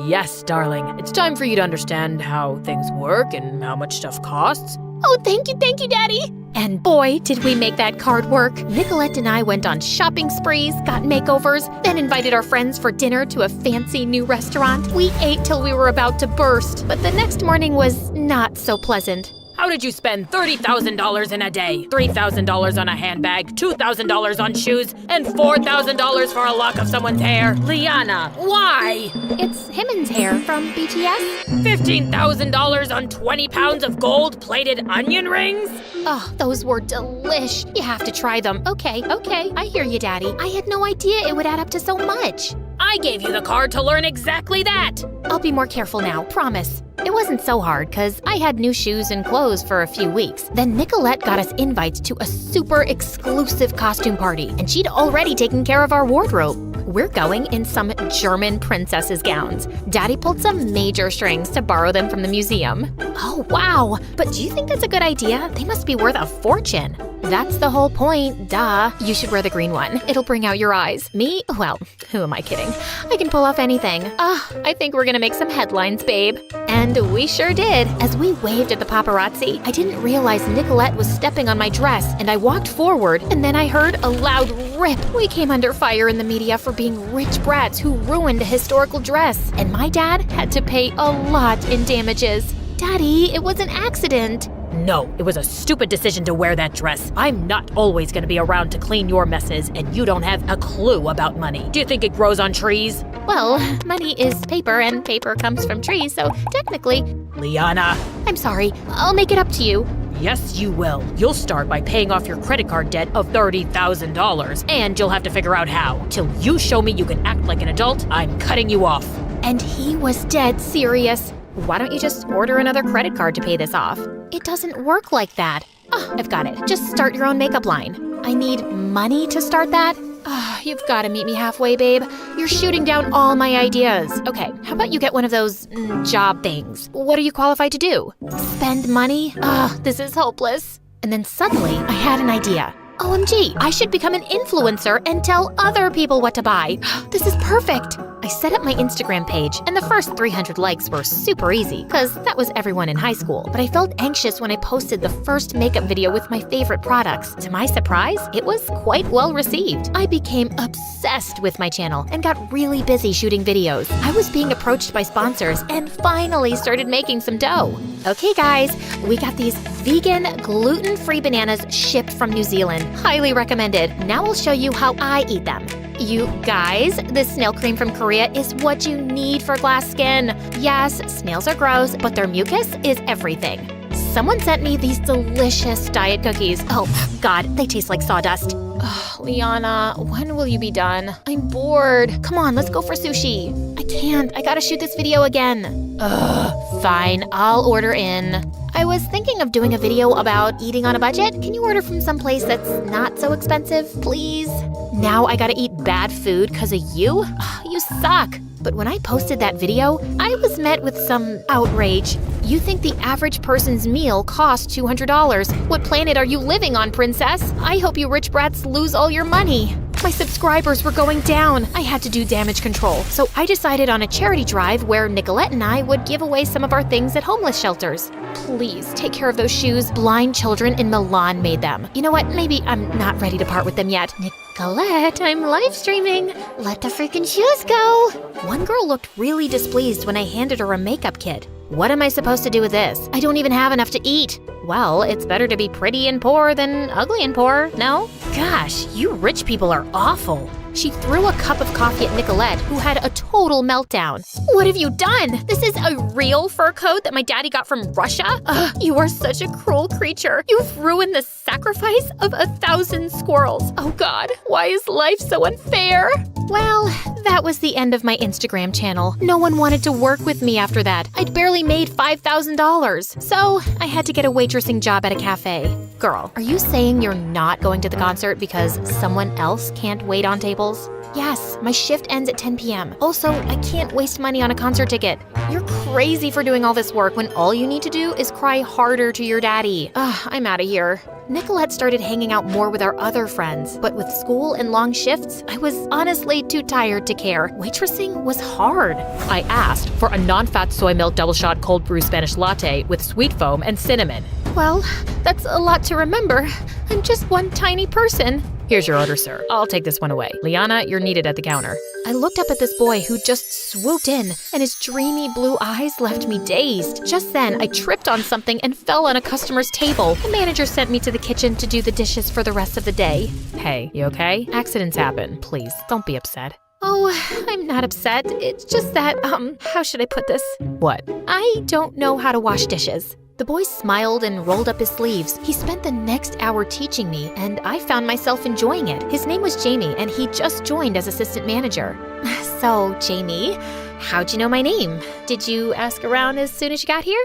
Yes, darling. It's time for you to understand how things work and how much stuff costs. Oh, thank you, Daddy! And boy, did we make that card work. Nicolette and I went on shopping sprees, got makeovers, then invited our friends for dinner to a fancy new restaurant. We ate till we were about to burst, but the next morning was not so pleasant. How did you spend $30,000 in a day? $3,000 on a handbag, $2,000 on shoes, and $4,000 for a lock of someone's hair? Liana, why? It's Himmen's hair from BTS. $15,000 on 20 pounds of gold-plated onion rings? Oh, those were delish. You have to try them. Okay, I hear you, Daddy. I had no idea it would add up to so much. I gave you the card to learn exactly that. I'll be more careful now, promise. It wasn't so hard, because I had new shoes and clothes for a few weeks. Then Nicolette got us invites to a super exclusive costume party, and she'd already taken care of our wardrobe. We're going in some German princesses' gowns. Daddy pulled some major strings to borrow them from the museum. Oh, wow. But do you think that's a good idea? They must be worth a fortune. That's the whole point, duh. You should wear the green one. It'll bring out your eyes. Me? Well, who am I kidding? I can pull off anything. I think we're gonna make some headlines, babe. And we sure did. As we waved at the paparazzi, I didn't realize Nicolette was stepping on my dress, and I walked forward, and then I heard a loud rip. We came under fire in the media for being rich brats who ruined a historical dress, and my dad had to pay a lot in damages. Daddy, it was an accident. No, it was a stupid decision to wear that dress. I'm not always gonna be around to clean your messes, and you don't have a clue about money. Do you think it grows on trees? Well, money is paper, and paper comes from trees, so technically— Liana! I'm sorry. I'll make it up to you. Yes, you will. You'll start by paying off your credit card debt of $30,000, and you'll have to figure out how. Till you show me you can act like an adult, I'm cutting you off. And he was dead serious. Why don't you just order another credit card to pay this off? It doesn't work like that. I've got it. Just start your own makeup line. I need money to start that? You've got to meet me halfway, babe. You're shooting down all my ideas. Okay, how about you get one of those job things? What are you qualified to do? Spend money? This is hopeless. And then suddenly, I had an idea. OMG, I should become an influencer and tell other people what to buy. This is perfect. I set up my Instagram page, and the first 300 likes were super easy, because that was everyone in high school. But I felt anxious when I posted the first makeup video with my favorite products. To my surprise, it was quite well received. I became obsessed with my channel and got really busy shooting videos. I was being approached by sponsors and finally started making some dough. Okay guys, we got these vegan, gluten-free bananas shipped from New Zealand. Highly recommended. Now I'll show you how I eat them. You guys, this snail cream from Korea is what you need for glass skin. Yes, snails are gross, but their mucus is everything. Someone sent me these delicious diet cookies. Oh, God, they taste like sawdust. Ugh, Liana, when will you be done? I'm bored. Come on, let's go for sushi. I can't. I gotta shoot this video again. Ugh, fine. I'll order in. I was thinking of doing a video about eating on a budget. Can you order from someplace that's not so expensive, please? Now I gotta eat bad food because of you? Ugh, you suck. But when I posted that video, I was met with some outrage. You think the average person's meal costs $200. What planet are you living on, princess? I hope you rich brats lose all your money. My subscribers were going down. I had to do damage control. So I decided on a charity drive where Nicolette and I would give away some of our things at homeless shelters. Please take care of those shoes. Blind children in Milan made them. You know what? Maybe I'm not ready to part with them yet. Nicolette, I'm live streaming. Let the freaking shoes go. One girl looked really displeased when I handed her a makeup kit. What am I supposed to do with this? I don't even have enough to eat. Well, it's better to be pretty and poor than ugly and poor, no? Gosh, you rich people are awful. She threw a cup of coffee at Nicolette, who had a total meltdown. What have you done? This is a real fur coat that my daddy got from Russia? Ugh, you are such a cruel creature. You've ruined the sacrifice of 1,000 squirrels. Oh God, why is life so unfair? Well, that was the end of my Instagram channel. No one wanted to work with me after that. I'd barely made $5,000. So I had to get a waitressing job at a cafe. Girl, are you saying you're not going to the concert because someone else can't wait on tables? Yes, my shift ends at 10 p.m. Also, I can't waste money on a concert ticket. You're crazy for doing all this work when all you need to do is cry harder to your daddy. Ugh, I'm out of here. Nicolette started hanging out more with our other friends, but with school and long shifts, I was honestly too tired to care. Waitressing was hard. I asked for a non-fat soy milk double shot cold brew Spanish latte with sweet foam and cinnamon. Well, that's a lot to remember. I'm just one tiny person. Here's your order, sir. I'll take this one away. Liana, you're needed at the counter. I looked up at this boy who just swooped in, and his dreamy blue eyes left me dazed. Just then, I tripped on something and fell on a customer's table. The manager sent me to the kitchen to do the dishes for the rest of the day. Hey, you okay? Accidents happen. Please, don't be upset. Oh, I'm not upset. It's just that, how should I put this? What? I don't know how to wash dishes. The boy smiled and rolled up his sleeves. He spent the next hour teaching me, and I found myself enjoying it. His name was Jamie, and he just joined as assistant manager. So, Jamie, how'd you know my name? Did you ask around as soon as you got here?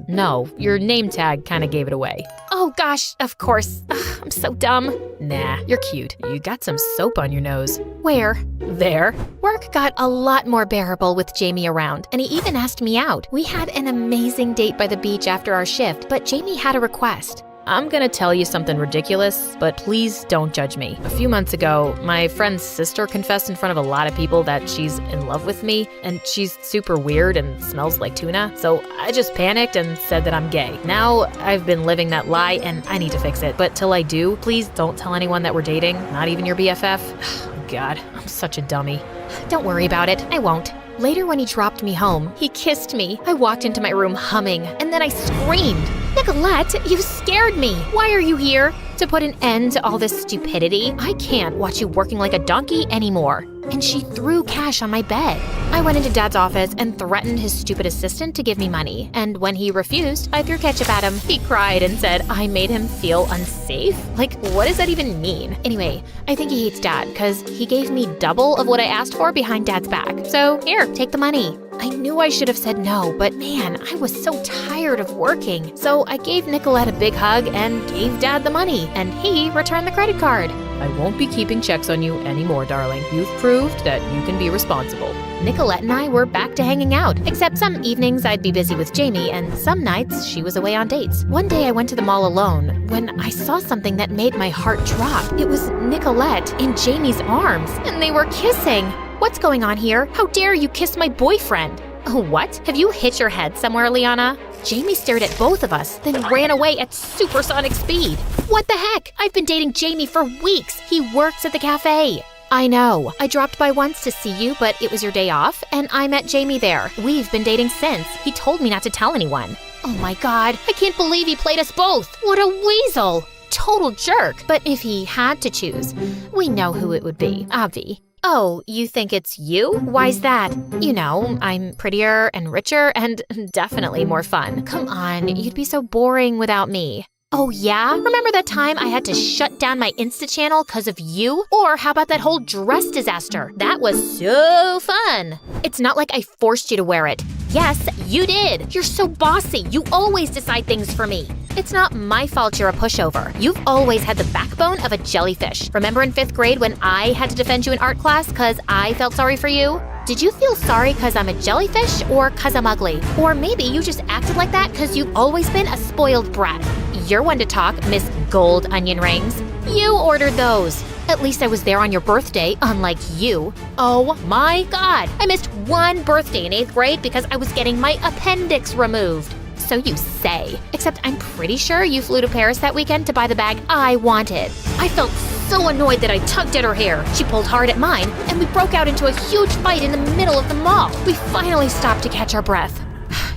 No. Your name tag kind of gave it away. Oh gosh, of course. Ugh, I'm so dumb. Nah, you're cute. You got some soap on your nose. Where? There. Work got a lot more bearable with Jamie around, and he even asked me out. We had an amazing date by the beach after our shift, but Jamie had a request. I'm gonna tell you something ridiculous, but please don't judge me. A few months ago, my friend's sister confessed in front of a lot of people that she's in love with me, and she's super weird and smells like tuna, so I just panicked and said that I'm gay. Now, I've been living that lie, and I need to fix it. But till I do, please don't tell anyone that we're dating, not even your BFF. Oh God, I'm such a dummy. Don't worry about it, I won't. Later when he dropped me home, he kissed me. I walked into my room humming, and then I screamed. Nicolette, you scared me. Why are you here? To put an end to all this stupidity, I can't watch you working like a donkey anymore. And she threw cash on my bed. I went into Dad's office and threatened his stupid assistant to give me money. And when he refused, I threw ketchup at him. He cried and said I made him feel unsafe. Like, what does that even mean? Anyway, I think he hates Dad because he gave me double of what I asked for behind Dad's back. So here, take the money. I knew I should have said no, but man, I was so tired of working. So I gave Nicolette a big hug and gave Dad the money, and he returned the credit card. I won't be keeping checks on you anymore, darling. You've proved that you can be responsible. Nicolette and I were back to hanging out, except some evenings I'd be busy with Jamie, and some nights she was away on dates. One day I went to the mall alone when I saw something that made my heart drop. It was Nicolette in Jamie's arms, and they were kissing. What's going on here? How dare you kiss my boyfriend? Oh, what? Have you hit your head somewhere, Liana? Jamie stared at both of us, then ran away at supersonic speed. What the heck? I've been dating Jamie for weeks. He works at the cafe. I know. I dropped by once to see you, but it was your day off, and I met Jamie there. We've been dating since. He told me not to tell anyone. Oh my god, I can't believe he played us both. What a weasel. Total jerk. But if he had to choose, we know who it would be. Avi. Oh, you think it's you? Why's that? You know, I'm prettier and richer and definitely more fun. Come on, you'd be so boring without me. Oh yeah? Remember that time I had to shut down my Insta channel because of you? Or how about that whole dress disaster? That was so fun. It's not like I forced you to wear it. Yes, you did. You're so bossy. You always decide things for me. It's not my fault you're a pushover. You've always had the backbone of a jellyfish. Remember in 5th grade when I had to defend you in art class because I felt sorry for you? Did you feel sorry because I'm a jellyfish or because I'm ugly? Or maybe you just acted like that because you've always been a spoiled brat. You're one to talk, Miss Gold Onion Rings. You ordered those. At least I was there on your birthday, unlike you. Oh my god, I missed one birthday in 8th grade because I was getting my appendix removed. So you say. Except I'm pretty sure you flew to Paris that weekend to buy the bag I wanted. I felt so annoyed that I tugged at her hair. She pulled hard at mine, and we broke out into a huge fight in the middle of the mall. We finally stopped to catch our breath.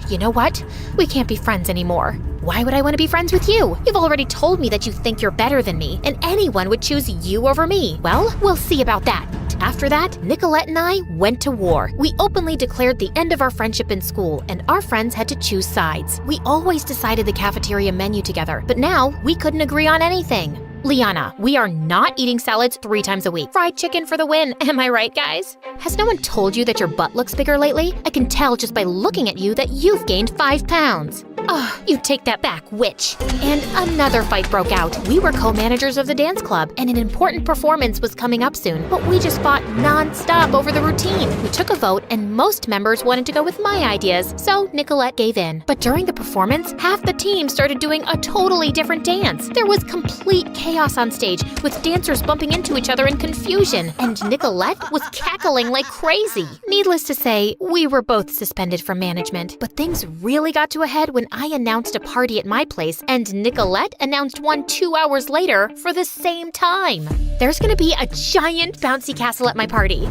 You know what? We can't be friends anymore. Why would I want to be friends with you? You've already told me that you think you're better than me, and anyone would choose you over me. Well, we'll see about that. After that, Nicolette and I went to war. We openly declared the end of our friendship in school, and our friends had to choose sides. We always decided the cafeteria menu together, but now we couldn't agree on anything. Liana, we are not eating salads 3 times a week. Fried chicken for the win, am I right, guys? Has no one told you that your butt looks bigger lately? I can tell just by looking at you that you've gained 5 pounds. Oh, you take that back, witch. And another fight broke out. We were co-managers of the dance club, and an important performance was coming up soon, but we just fought non-stop over the routine. We took a vote, and most members wanted to go with my ideas, so Nicolette gave in. But during the performance, half the team started doing a totally different dance. There was complete chaos on stage, with dancers bumping into each other in confusion, and Nicolette was cackling like crazy. Needless to say, we were both suspended from management, but things really got to a head when I announced a party at my place, and Nicolette announced one 2 hours later for the same time. There's gonna be a giant bouncy castle at my party.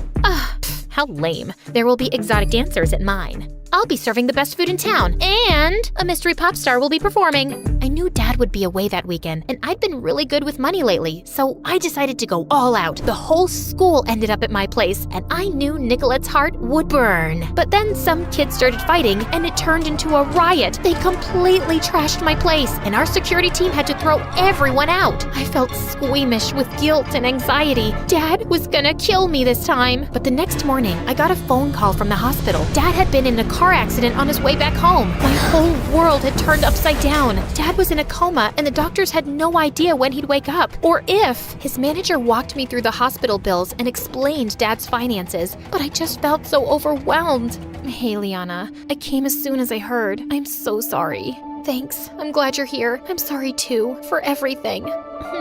How lame. There will be exotic dancers at mine. I'll be serving the best food in town, and a mystery pop star will be performing. I knew Dad would be away that weekend, and I'd been really good with money lately, so I decided to go all out. The whole school ended up at my place, and I knew Nicolette's heart would burn. But then some kids started fighting, and it turned into a riot. They completely trashed my place, and our security team had to throw everyone out. I felt squeamish with guilt and anxiety. Dad was gonna kill me this time. But the next morning, I got a phone call from the hospital. Dad had been in a car accident on his way back home. My whole world had turned upside down. Dad was in a coma, and the doctors had no idea when he'd wake up, or if. His manager walked me through the hospital bills and explained Dad's finances, but I just felt so overwhelmed. Hey, Liana, I came as soon as I heard. I'm so sorry. Thanks. I'm glad you're here. I'm sorry too, for everything.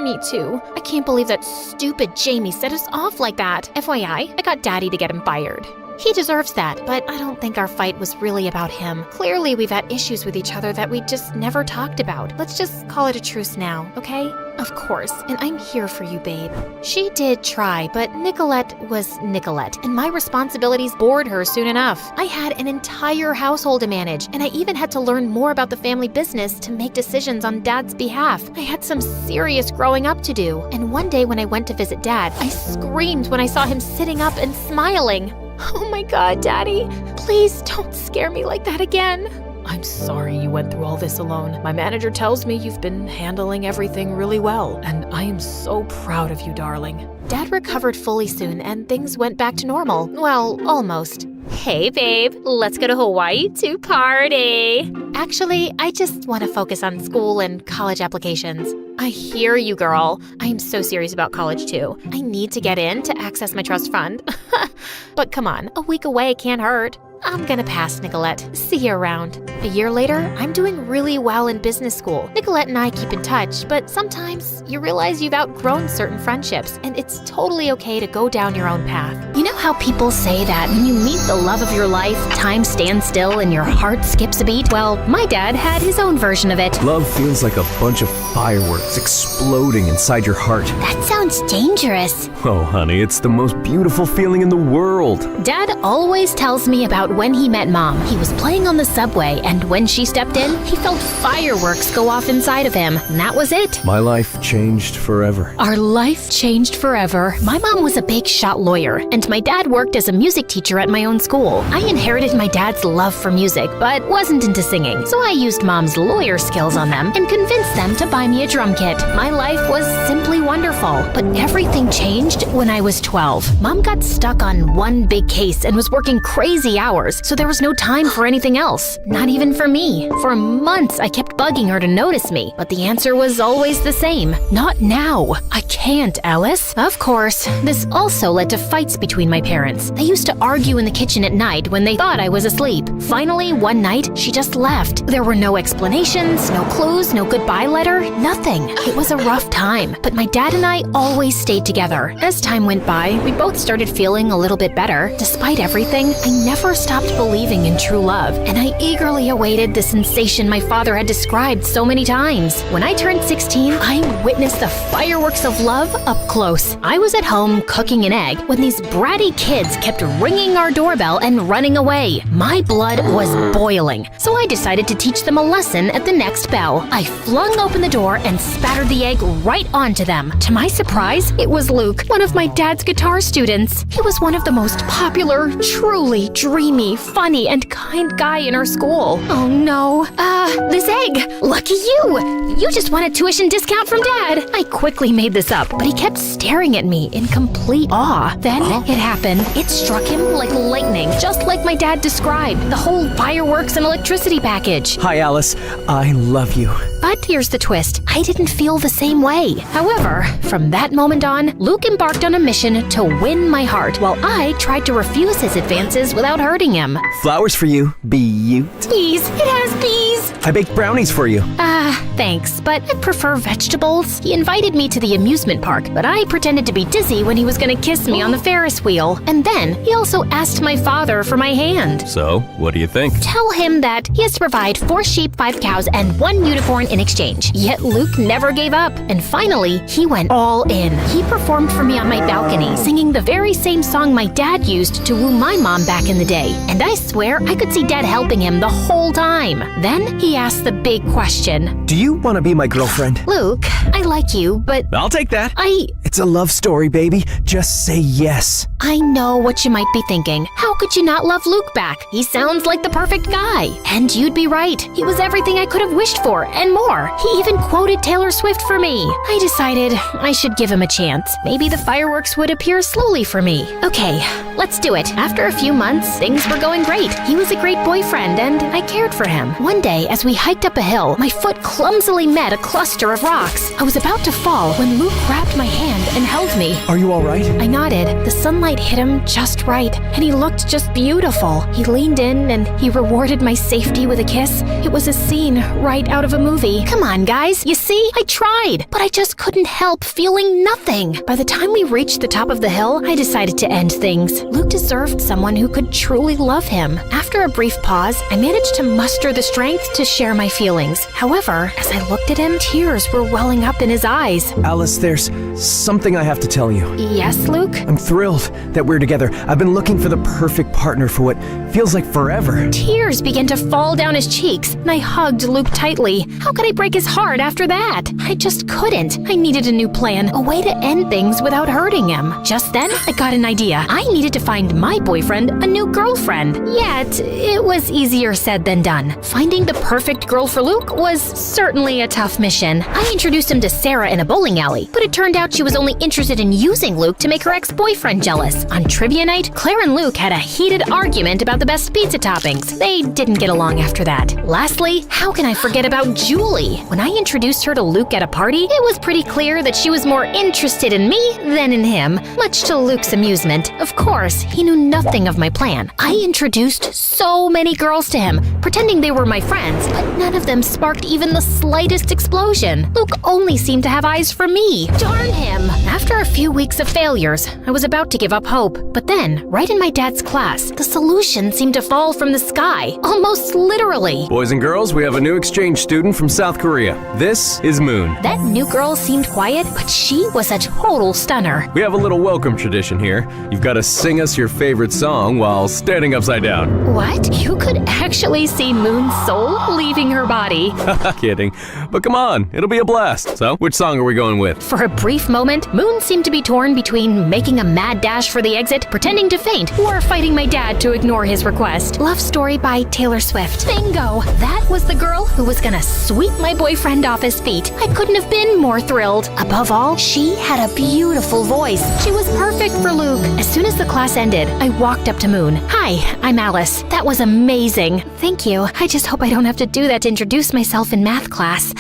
Me too. I can't believe that stupid Jamie set us off like that. FYI, I got Daddy to get him fired. He deserves that, but I don't think our fight was really about him. Clearly, we've had issues with each other that we just never talked about. Let's just call it a truce now, okay? Of course, and I'm here for you, babe. She did try, but Nicolette was Nicolette, and my responsibilities bored her soon enough. I had an entire household to manage, and I even had to learn more about the family business to make decisions on Dad's behalf. I had some serious growing up to do, and one day when I went to visit Dad, I screamed when I saw him sitting up and smiling. Oh my God, Daddy, please don't scare me like that again. I'm sorry you went through all this alone. My manager tells me you've been handling everything really well, and I am so proud of you, darling. Dad recovered fully soon, and things went back to normal. Well, almost. Hey, babe, let's go to Hawaii to party. Actually, I just want to focus on school and college applications. I hear you, girl. I'm so serious about college, too. I need to get in to access my trust fund. But come on, a week away can't hurt. I'm gonna pass, Nicolette. See you around. A year later, I'm doing really well in business school. Nicolette and I keep in touch, but sometimes you realize you've outgrown certain friendships, and it's totally okay to go down your own path. You know how people say that when you meet the love of your life, time stands still and your heart skips a beat? Well, my dad had his own version of it. Love feels like a bunch of fireworks exploding inside your heart. That sounds dangerous. Oh, honey, it's the most beautiful feeling in the world. Dad always tells me about when he met Mom. He was playing on the subway, and when she stepped in, he felt fireworks go off inside of him, and that was it. My life changed forever. Our life changed forever. My mom was a big shot lawyer, and my dad worked as a music teacher at my own school. I inherited my dad's love for music, but wasn't into singing, so I used Mom's lawyer skills on them and convinced them to buy me a drum kit. My life was simply wonderful, but everything changed when I was 12. Mom got stuck on one big case and was working crazy hours, so there was no time for anything else, not even for me. For months, I kept bugging her to notice me, but the answer was always the same. Not now. I can't, Alice. Of course, this also led to fights between my parents. They used to argue in the kitchen at night when they thought I was asleep. Finally, one night, she just left. There were no explanations, no clues, no goodbye letter, nothing. It was a rough time, but my dad and I always stayed together. As time went by, we both started feeling a little bit better. Despite everything, I never stopped believing in true love, and I eagerly awaited the sensation my father had described so many times. When I turned 16, I witnessed the fireworks of love up close. I was at home cooking an egg when these bratty kids kept ringing our doorbell and running away. My blood was boiling, so I decided to teach them a lesson at the next bell. I flung open the door and spattered the egg right onto them. To my surprise, it was Luke, one of my dad's guitar students. He was one of the most popular, truly dreamy, funny, and kind guy in our school. Oh no. This egg! Lucky you! You just won a tuition discount from Dad! I quickly made this up, but he kept staring at me in complete awe. Then it happened. It struck him like lightning, just like my dad described. The whole fireworks and electricity package. Hi, Alice. I love you. But here's the twist. I didn't feel the same way. However, from that moment on, Luke embarked on a mission to win my heart, while I tried to refuse his advances without hurting him. Flowers for you, beaut. Bees! It has bees! I baked brownies for you. Thanks, but I prefer vegetables. He invited me to the amusement park, but I pretended to be dizzy when he was gonna kiss me on the Ferris wheel. And then he also asked my father for my hand. So, what do you think? Tell him that he has to provide 4 sheep, 5 cows, and 1 unicorn in exchange. Yet Luke never gave up, and finally, he went all in. He performed for me on my balcony, singing the very same song my dad used to woo my mom back in the day. And I swear I could see Dad helping him the whole time. Then he asked the big question. Do you want to be my girlfriend? Luke, I like you, but I'll take that. It's a love story, baby. Just say yes. I know what you might be thinking. How could you not love Luke back? He sounds like the perfect guy. And you'd be right. He was everything I could have wished for, and more. He even quoted Taylor Swift for me. I decided I should give him a chance. Maybe the fireworks would appear slowly for me. Okay, let's do it. After a few months, things were going great. He was a great boyfriend, and I cared for him. One day, as we hiked up a hill, my foot clumsily met a cluster of rocks. I was about to fall when Luke grabbed my hand and held me. Are you all right? I nodded. The sunlight hit him just right, and he looked just beautiful. He leaned in, and he rewarded my safety with a kiss. It was a scene right out of a movie. Come on, guys. You see? I tried, but I just couldn't help feeling nothing. By the time we reached the top of the hill, I decided to end things. Luke deserved someone who could truly love him. After a brief pause, I managed to muster the strength to share my feelings. However, as I looked at him, tears were welling up in his eyes. Alice, there's something I have to tell you. Yes, Luke? I'm thrilled that we're together. I've been looking for the perfect partner for what feels like forever. Tears began to fall down his cheeks, and I hugged Luke tightly. How could I break his heart after that? I just couldn't. I needed a new plan, a way to end things without hurting him. Just then, I got an idea. I needed to find my boyfriend a new girlfriend. Yet, it was easier said than done. Finding the perfect girl for Luke was certainly a tough mission. I introduced him to Sarah in a bowling alley, but it turned out she was only interested in using Luke to make her ex-boyfriend jealous. On trivia night, Claire and Luke had a heated argument about out the best pizza toppings. They didn't get along after that. Lastly, how can I forget about Julie? When I introduced her to Luke at a party, it was pretty clear that she was more interested in me than in him, much to Luke's amusement. Of course, he knew nothing of my plan. I introduced so many girls to him, pretending they were my friends, but none of them sparked even the slightest explosion. Luke only seemed to have eyes for me. Darn him! After a few weeks of failures, I was about to give up hope. But then, right in my dad's class, the solution seemed to fall from the sky, almost literally. Boys and girls, we have a new exchange student from South Korea. This is Moon. That new girl seemed quiet, but she was a total stunner. We have a little welcome tradition here. You've got to sing us your favorite song while standing upside down. What? You could actually see Moon's soul leaving her body. Kidding. But come on, it'll be a blast. So, which song are we going with? For a brief moment, Moon seemed to be torn between making a mad dash for the exit, pretending to faint, or fighting my dad to ignore his request. Love Story by Taylor Swift. Bingo! That was the girl who was gonna sweep my boyfriend off his feet. I couldn't have been more thrilled. Above all, she had a beautiful voice. She was perfect for Luke. As soon as the class ended, I walked up to Moon. Hi, I'm Alice. That was amazing. Thank you. I just hope I don't have to do that to introduce myself in math class.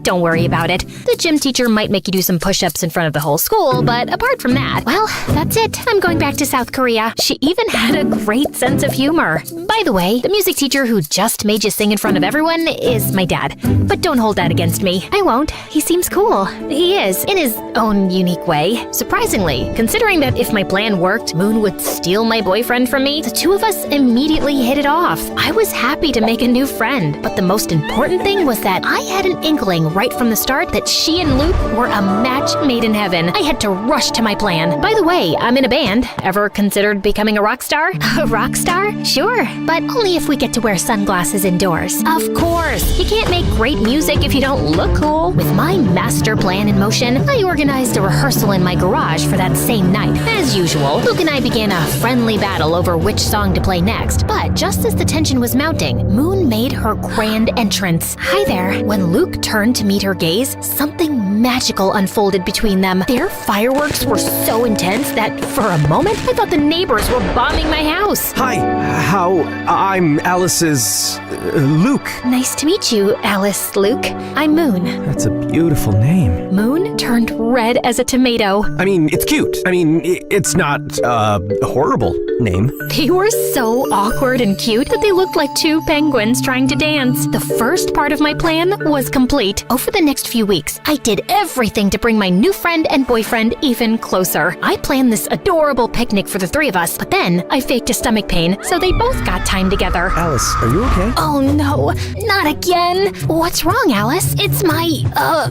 Don't worry about it. The gym teacher might make you do some push-ups in front of the whole school, but apart from that, well, that's it. I'm going back to South Korea. She even had a great sense of humor. By the way, the music teacher who just made you sing in front of everyone is my dad. But don't hold that against me. I won't. He seems cool. He is, in his own unique way. Surprisingly, considering that if my plan worked, Moon would steal my boyfriend from me, the two of us immediately hit it off. I was happy to make a new friend, but the most important thing was that I had an inkling right from the start that she and Luke were a match made in heaven. I had to rush to my plan. By the way, I'm in a band. Ever considered becoming a rock star? A rock star? Sure, but only if we get to wear sunglasses indoors. Of course, you can't make great music if you don't look cool. With my master plan in motion, I organized a rehearsal in my garage for that same night. As usual, Luke and I began a friendly battle over which song to play next. But just as the tension was mounting, Moon made her grand entrance. Hi there. When Luke turned to meet her gaze, something magical unfolded between them. Their fireworks were so intense that for a moment I thought the neighbors were bombing my house. Hi, I'm Alice's Luke. Nice to meet you, Alice Luke. I'm Moon. That's a beautiful name. Moon turned red as a tomato. I mean, it's cute. I mean, it's not a horrible name. They were so awkward and cute that they looked like two penguins trying to dance. The first part of my plan was complete. Over the next few weeks, I did everything to bring my new friend and boyfriend even closer. I planned this adorable picnic for the three of us, but then I faked a stomach pain, so they both got time together. Alice, are you okay? Oh no, not again. What's wrong, Alice? It's my,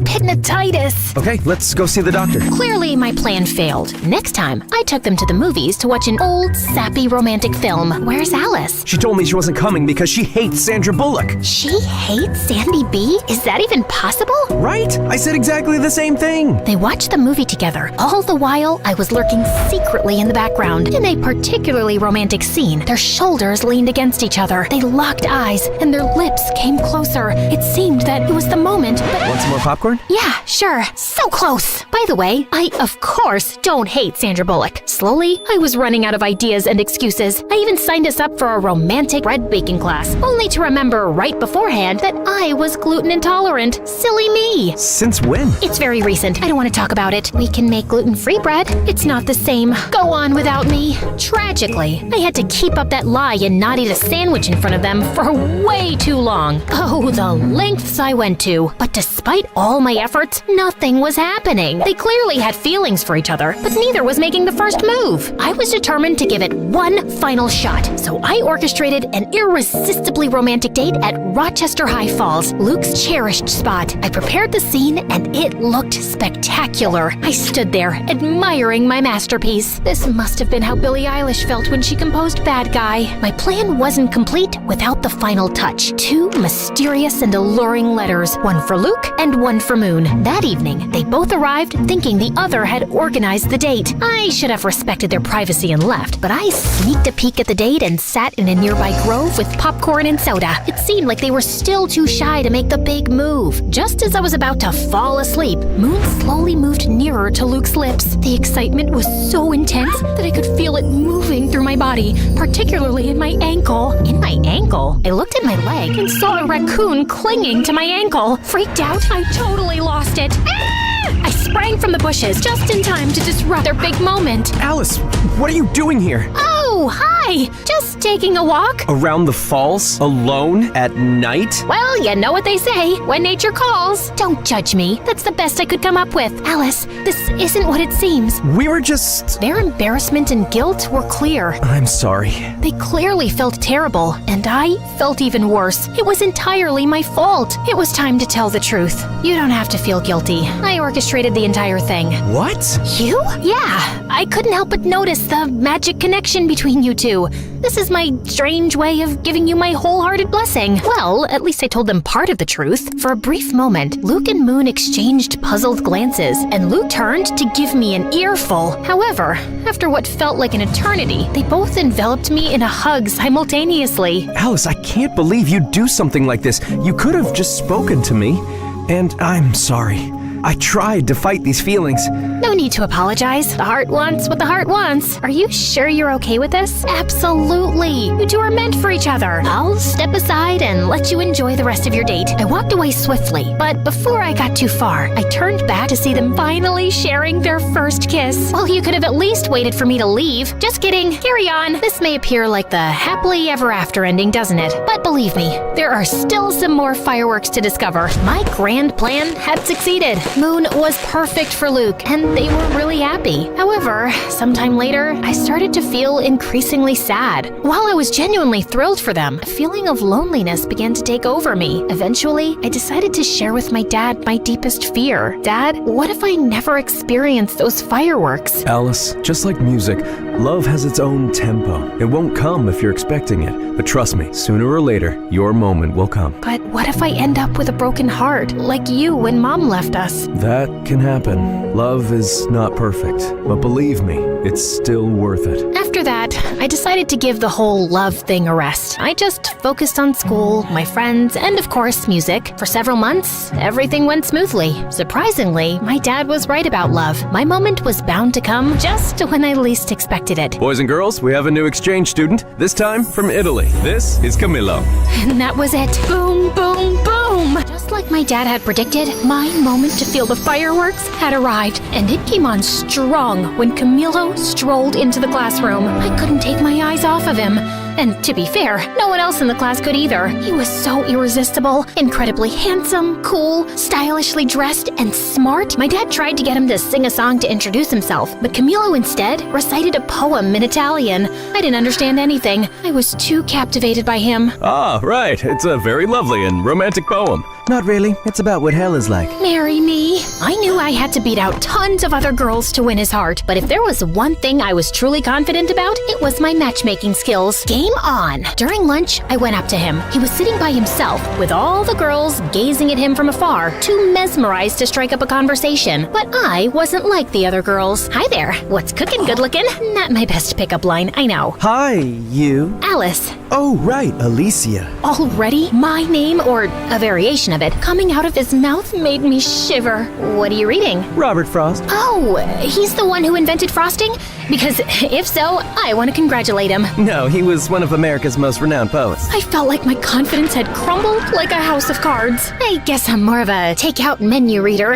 pigmatitis. Okay, let's go see the doctor. Clearly, my plan failed. Next time, I took them to the movies to watch an old, sappy romantic film. Where's Alice? She told me she wasn't coming because she hates Sandra Bullock. She hates Sandy B? Is that even possible? Right? I said exactly the same thing. They watched the movie together. All the while, I was lurking secretly in the background. In a particularly romantic scene, their shoulders leaned against each other. They locked eyes, and their lips came closer. It seemed that it was the moment, but... Want some more popcorn? Yeah, sure. So close. By the way, I, of course, don't hate Sandra Bullock. Slowly, I was running out of ideas and excuses. I even signed us up for a romantic bread baking class, only to remember right beforehand that I was gluten intolerant. Silly me. Since when? It's very recent. I don't want to talk about it. We can make gluten-free bread. It's not the same. Go on without me. Tragically, I had to keep up that lie and not eat a sandwich in front of them for way too long. Oh, the lengths I went to. But despite all my efforts, nothing was happening. They clearly had feelings for each other, but neither was making the first move. I was determined to give it one final shot, so I orchestrated an irresistibly romantic date at Rochester High Falls, Luke's cherished spot. I prepared the scene, and it looked spectacular. I stood there, admiring my masterpiece. This must have been how Billie Eilish felt when she composed Bad Guy. My plan wasn't complete without the final touch. Two mysterious and alluring letters, one for Luke and one for Moon. That evening, they both arrived thinking the other had organized the date. I should have respected their privacy and left, but I sneaked a peek at the date and sat in a nearby grove with popcorn and soda. It seemed like they were still too shy to make the big move. Just as I was about to fall asleep asleep, Moon slowly moved nearer to Luke's lips. The excitement was so intense that I could feel it moving through my body, particularly in my ankle. In my ankle? I looked at my leg and saw a raccoon clinging to my ankle. Freaked out, I totally lost it. I sprang from the bushes just in time to disrupt their big moment. Alice, what are you doing here? Oh, hi! Just taking a walk. Around the falls? Alone? At night? Well, you know what they say, when nature calls. Don't judge me. That's the best I could come up with. Alice, this isn't what it seems. We were just... Their embarrassment and guilt were clear. I'm sorry. They clearly felt terrible, and I felt even worse. It was entirely my fault. It was time to tell the truth. You don't have to feel guilty. I orchestrated the entire thing. What? You? Yeah. I couldn't help but notice the magic connection between you two. This is my strange way of giving you my wholehearted blessing. Well, at least I told them part of the truth. For a brief moment, Luke and Moon exchanged puzzled glances, and Luke turned to give me an earful. However, after what felt like an eternity, they both enveloped me in a hug simultaneously. Alice, I can't believe you'd do something like this. You could have just spoken to me. And I'm sorry. I tried to fight these feelings. No need to apologize. The heart wants what the heart wants. Are you sure you're okay with this? Absolutely. You two are meant for each other. I'll step aside and let you enjoy the rest of your date. I walked away swiftly, but before I got too far, I turned back to see them finally sharing their first kiss. Well, you could have at least waited for me to leave. Just kidding. Carry on. This may appear like the happily ever after ending, doesn't it? But believe me, there are still some more fireworks to discover. My grand plan had succeeded. Moon was perfect for Luke, and they were really happy. However, sometime later, I started to feel increasingly sad. While I was genuinely thrilled for them, a feeling of loneliness began to take over me. Eventually, I decided to share with my dad my deepest fear. Dad, what if I never experienced those fireworks? Alice, just like music, love has its own tempo. It won't come if you're expecting it. But trust me, sooner or later, your moment will come. But what if I end up with a broken heart, like you when Mom left us? That can happen. Love is not perfect, but believe me, it's still worth it. After that, I decided to give the whole love thing a rest. I just focused on school, my friends, and of course, music. For several months, everything went smoothly. Surprisingly, my dad was right about love. My moment was bound to come just when I least expected it. Boys and girls, we have a new exchange student, this time from Italy. This is Camillo. And that was it. Boom, boom, boom! Just like my dad had predicted, my moment to feel the fireworks had arrived, and it came on strong when Camilo strolled into the classroom. I couldn't take my eyes off of him. And to be fair, no one else in the class could either. He was so irresistible, incredibly handsome, cool, stylishly dressed, and smart. My dad tried to get him to sing a song to introduce himself, but Camilo instead recited a poem in Italian. I didn't understand anything. I was too captivated by him. Ah, right. It's a very lovely and romantic poem. Not really. It's about what hell is like. Marry me. I knew I had to beat out tons of other girls to win his heart, but if there was one thing I was truly confident about, it was my matchmaking skills. Game on. During lunch, I went up to him. He was sitting by himself, with all the girls gazing at him from afar, too mesmerized to strike up a conversation. But I wasn't like the other girls. Hi there. What's cooking, good looking? Not my best pickup line, I know. Hi, you. Alice. Oh, right, Alicia. Already? My name, or a variation of it, coming out of his mouth made me shiver. What are you reading? Robert Frost. Oh, he's the one who invented frosting? Because if so, I want to congratulate him. No, he was one of America's most renowned poets. I felt like my confidence had crumbled like a house of cards. I guess I'm more of a takeout menu reader.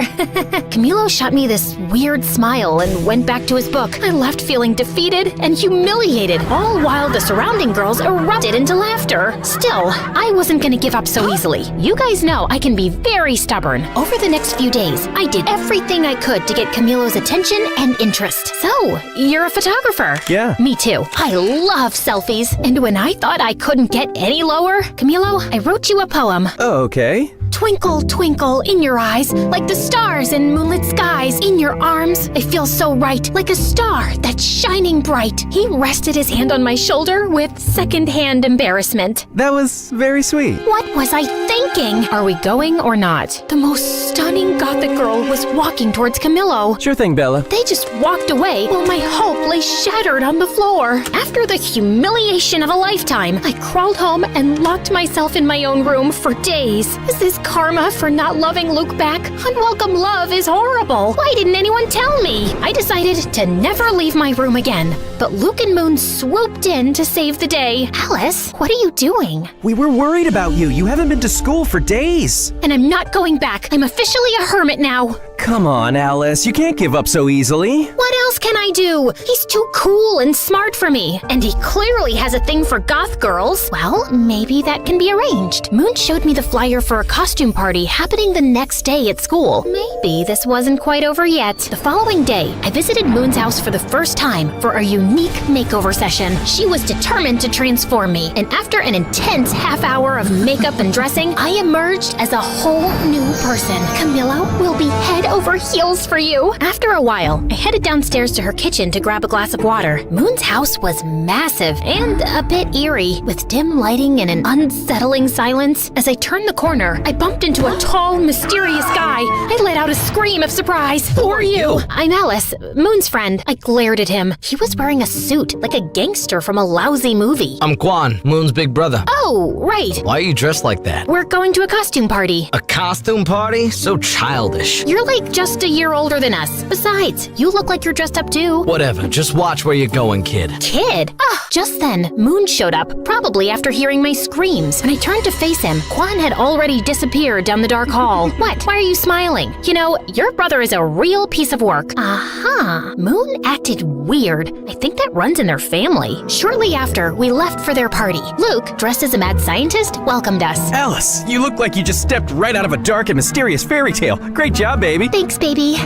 Camilo shot me this weird smile and went back to his book. I left feeling defeated and humiliated, all while the surrounding girls erupted into laughter. Still, I wasn't gonna give up so easily. You guys know I can be very stubborn. Over the next few days, I did everything I could to get Camilo's attention and interest. So, you're a photographer? Yeah. Me too. I love selfies. And when I thought I couldn't get any lower, Camilo, I wrote you a poem. Okay. Twinkle, twinkle in your eyes, like the stars in moonlit skies. In your arms, I feel so right, like a star that's shining bright. He rested his hand on my shoulder with second-hand embarrassment. That was very sweet. What was I thinking? Are we going or not? The most stunning gothic girl was walking towards Camilo. Sure thing, Bella. They just walked away while my hope lay shattered on the floor. After the humiliation of a lifetime, I crawled home and locked myself in my own room for days. Is this karma for not loving Luke back? Unwelcome love is horrible. Why didn't anyone tell me? I decided to never leave my room again. But Luke and Moon swooped in to save the day. Alice, what are you doing? We were worried about you. You haven't been to school for days. And I'm not going back. I'm officially a hermit now. Come on, Alice. You can't give up so easily. What else can I do? He's too cool and smart for me. And he clearly has a thing for goth girls. Well, maybe that can be arranged. Moon showed me the flyer for a costume party happening the next day at school. Maybe this wasn't quite over yet. The following day, I visited Moon's house for the first time for a unique makeover session. She was determined to transform me, and after an intense half hour of makeup and dressing, I emerged as a whole new person. Camillo will be head over heels for you. After a while, I headed downstairs to her kitchen to grab a glass of water. Moon's house was massive and a bit eerie, with dim lighting and an unsettling silence. As I turned the corner, I bumped into a tall, mysterious guy. I let out a scream of surprise. Who are you? I'm Alice, Moon's friend. I glared at him. He was wearing a suit, like a gangster from a lousy movie. I'm Quan, Moon's big brother. Oh, right. Why are you dressed like that? We're going to a costume party. A costume party? So childish. You're like just a year older than us. Besides, you look like you're dressed up too. Whatever, just watch where you're going, kid. Kid? Just then, Moon showed up, probably after hearing my screams. When I turned to face him, Quan had already disappeared down the dark hall. What? Why are you smiling? You know, your brother is a real piece of work. Uh-huh. Moon acted weird. I think that runs in their family. Shortly after, we left for their party. Luke, dressed as a mad scientist, welcomed us. Alice, you look like you just stepped right out of a dark and mysterious fairy tale. Great job, baby. Thanks, baby.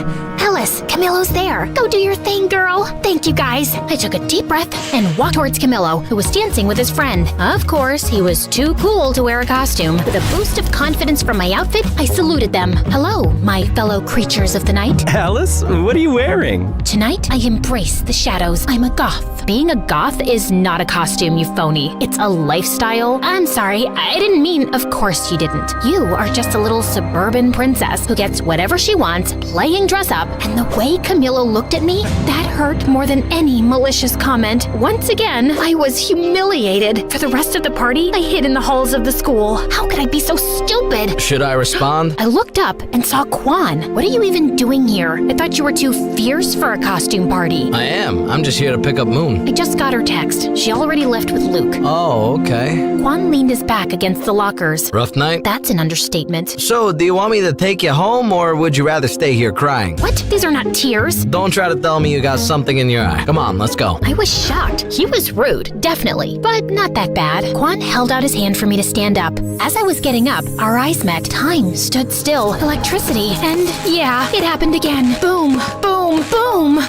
Alice, Camillo's there. Go do your thing, girl. Thank you, guys. I took a deep breath and walked towards Camillo, who was dancing with his friend. Of course, he was too cool to wear a costume. With a boost of confidence from my outfit, I saluted them. Hello, my fellow creatures of the night. Alice, what are you wearing? Tonight, I embrace the shadows. I'm a goth. Being a goth is not a costume, you phony. It's a lifestyle. I'm sorry, I didn't mean, of course you didn't. You are just a little suburban princess who gets whatever she wants, playing dress up, and the way Camillo looked at me, that hurt more than any malicious comment. Once again, I was humiliated. For the rest of the party, I hid in the halls of the school. How could I be so stupid? Should I respond? I looked up and saw Quan. What are you even doing here? I thought you were too fierce for a costume party. I am. I'm just here to pick up Moon. I just got her text. She already left with Luke. Oh, okay. Quan leaned his back against the lockers. Rough night? That's an understatement. So, do you want me to take you home, or would you rather stay here crying? What? These are not tears. Don't try to tell me you got something in your eye. Come on, let's go. I was shocked. He was rude, definitely, but not that bad. Quan held out his hand for me to stand up. As I was getting up, our eyes met. Time stood still. Electricity. And yeah, it happened again. Boom, boom, boom.